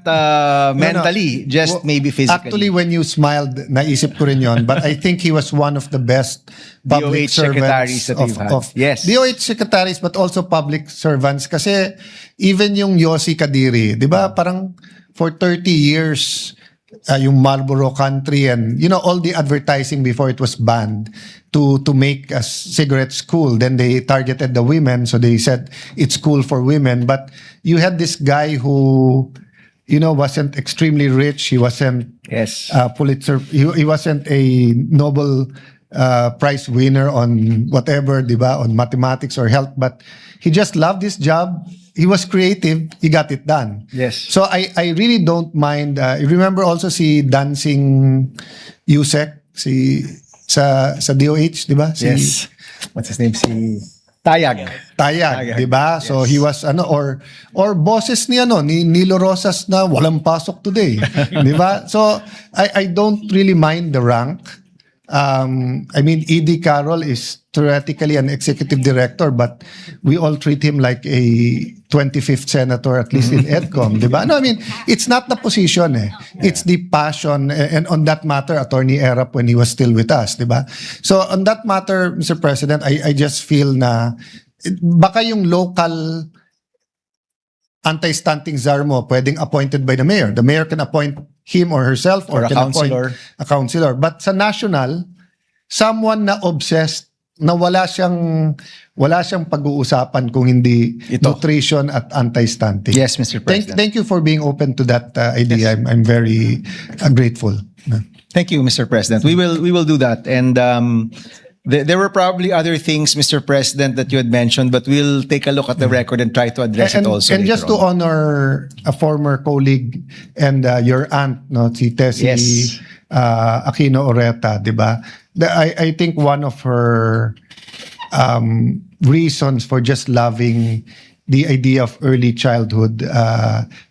mentally, just maybe physically. Actually, when you smiled, naisip ko rin yun. But I think he was one of the best public DOH secretaries servants that you've had. Yes. DOH secretaries, but also public servants. Kasi even yung Yossi Kadiri, di ba, parang for 30 years, yung Marlboro Country and all the advertising before it was banned to make cigarettes cool. Then they targeted the women, so they said it's cool for women. But you had this guy who wasn't extremely rich. He wasn't Pulitzer. He wasn't a Nobel Prize winner on whatever, diba, on mathematics or health. But he just loved his job. He was creative. He got it done. Yes. So I really don't mind. You remember also si dancing USEC, sa DOH, di ba? Yes. What's his name? Si Tayag, di ba? So he was or bosses ni Nilo Rosas na walang pasok today, di ba? So I don't really mind the rank. I mean, E.D. Carroll is theoretically an executive director, but we all treat him like a 25th senator, at least in EDCOM, di ba? No, I mean, it's not the position eh. It's the passion. And on that matter, Attorney Erap, when he was still with us, di ba? So on that matter, Mr. President, I just feel na baka yung local anti-stunting czar mo pwedeng appointed by the mayor. The mayor can appoint him or herself or a can counselor. Appoint a counselor. But sa national, someone na obsessed na wala siyang pag-uusapan kung hindi nutrition at anti-stunting. Yes, Mr. President. Thank you for being open to that idea. Yes. I'm very grateful. Thank you, Mr. President. We will do that. And there were probably other things, Mr. President, that you had mentioned, but we'll take a look at the record and try to address it also. And just to on. honor a former colleague and your aunt, si Tessie Aquino Oreta, di ba? I think one of her reasons for just loving the idea of early childhood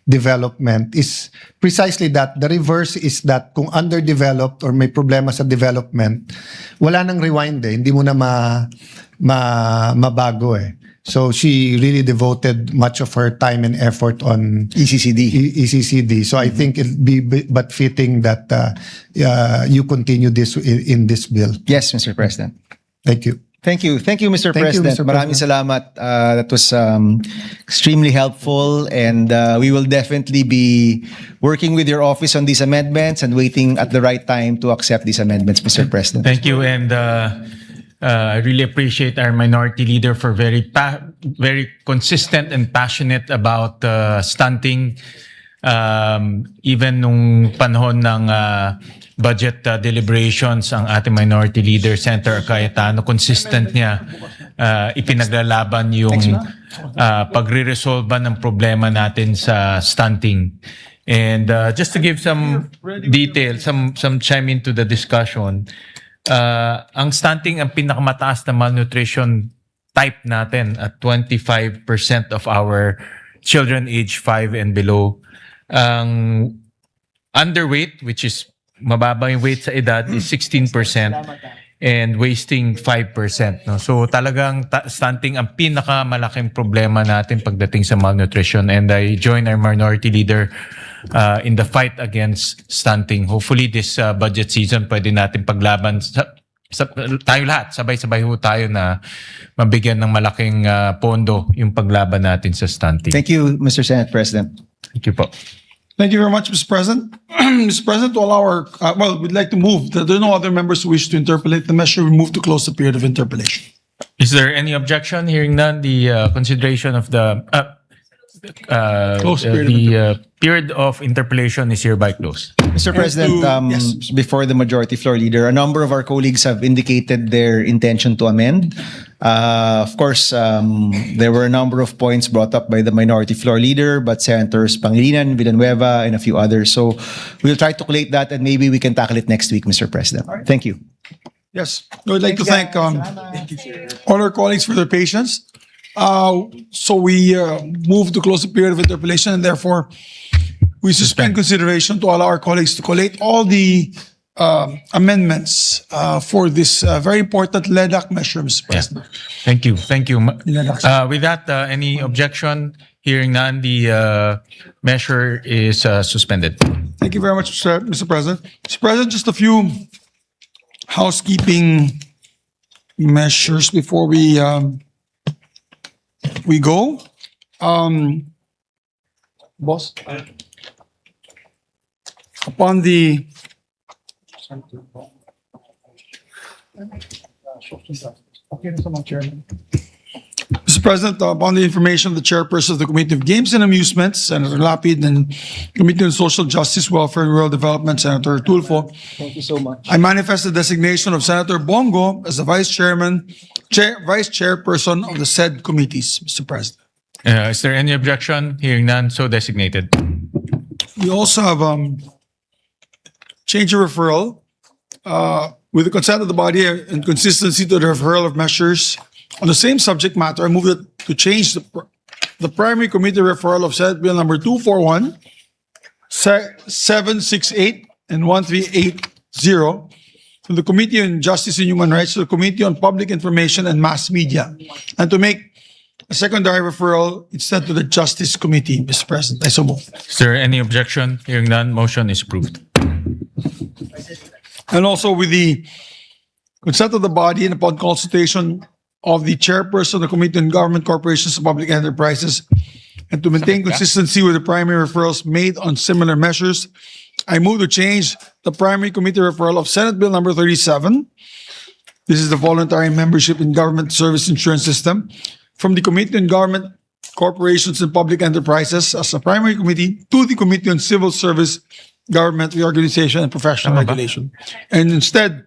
development is precisely that. The reverse is that kung underdeveloped or may problema sa development, wala nang rewind eh. Hindi mo na mabago eh. So she really devoted much of her time and effort on ECCD. So I think it'd be but fitting that you continue this in this bill. Yes, Mr. President. Thank you. Thank you, Mr. Thank you, President. Mr. Maraming salamat. That was extremely helpful, and we will definitely be working with your office on these amendments and waiting at the right time to accept these amendments, Mr. President. Thank you, and I really appreciate our minority leader for very consistent and passionate about stunting. Even nung panahon ng budget deliberations, ang ating minority leader, Senator Cayetano, consistent niya ipinaglalaban yung pagre-resolve ng problema natin sa stunting. And just to give some detail, some chime into the discussion, ang stunting ang pinakamataas na malnutrition type natin at 25% of our children age 5 and below. Ang underweight, which is mababa yung weight sa edad, is 16% and wasting 5%. No? So talagang stunting ang pinakamalaking problema natin pagdating sa malnutrition. And I join our minority leader in the fight against stunting. Hopefully this budget season pwede natin paglaban tayo lahat, sabay-sabay ho tayo na mabigyan ng malaking pondo yung paglaban natin sa stunting. Thank you, Mr. Senate President. Thank you po. Thank you very much, Mr. President. Mr. President, to allow our, we'd like to move. There are no other members who wish to interpolate the measure. We move to close the period of interpolation. Is there any objection? Hearing none, the consideration of the period of interpellation is hereby closed. Mr. President, before the majority floor leader, a number of our colleagues have indicated their intention to amend. Of course, there were a number of points brought up by the minority floor leader, but Senators Pangilinan, Villanueva, and a few others. So we'll try to collate that and maybe we can tackle it next week, Mr. President. Thank you. Yes, I would like to thank all our colleagues for their patience. So we move to close the period of interpellation, and therefore we suspend consideration to allow our colleagues to collate all the amendments for this very important LEDAC measure, Mr. President. Thank you. Thank you. With that, any objection? Hearing none, the measure is suspended. Thank you very much, Mr. President. Mr. President, just a few housekeeping measures before we go. Boss, upon the Mr. President, upon the information of the chairperson of the Committee of Games and Amusements, Senator Lapid, and Committee on Social Justice, Welfare, and Rural Development, Senator Tulfo, thank you so much. I manifest the designation of Senator Bongo as the vice chairperson of the said committees, Mr. President. Is there any objection? Hearing none, so designated. We also have change of referral with the consent of the body and consistency to the referral of measures on the same subject matter. I move to change the primary committee referral of Senate Bill number 241, 768, and 1380 from the Committee on Justice and Human Rights to the Committee on Public Information and Mass Media, and to make a secondary referral instead to the Justice Committee, Mr. President. I so move. Is there any objection? Hearing none, motion is approved. And also with the consent of the body and upon consultation of the chairperson of the Committee on Government Corporations and Public Enterprises, and to maintain consistency with the primary referrals made on similar measures, I move to change the primary committee referral of Senate Bill number 37. This is the voluntary membership in government service insurance system, from the Committee on Government Corporations and Public Enterprises as a primary committee to the Committee on Civil Service, Government Reorganization, and Professional Regulation. And instead,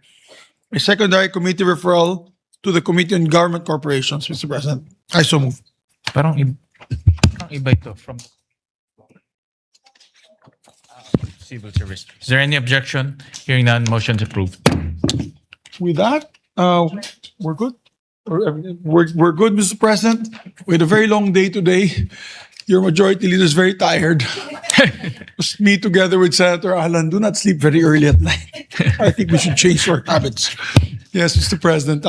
a secondary committee referral to the Committee on Government Corporations, Mr. President. I so move. Parang iba ito from Civil Service. Is there any objection? Hearing none, motion is approved. With that, we're good. We're good, Mr. President. We had a very long day today. Your majority leader is very tired. Just me together with Senator Alan, do not sleep very early at night. I think we should change our habits. Yes, Mr. President.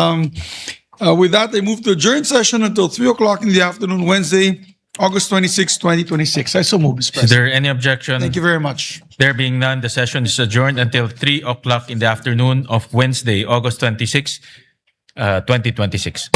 With that, I move to adjourn session until 3 o'clock in the afternoon, Wednesday, August 26, 2026. I so move, Mr. Is President. there any objection? Thank you very much. There being none, the session is adjourned until 3 o'clock in the afternoon of Wednesday, August 26, 2026.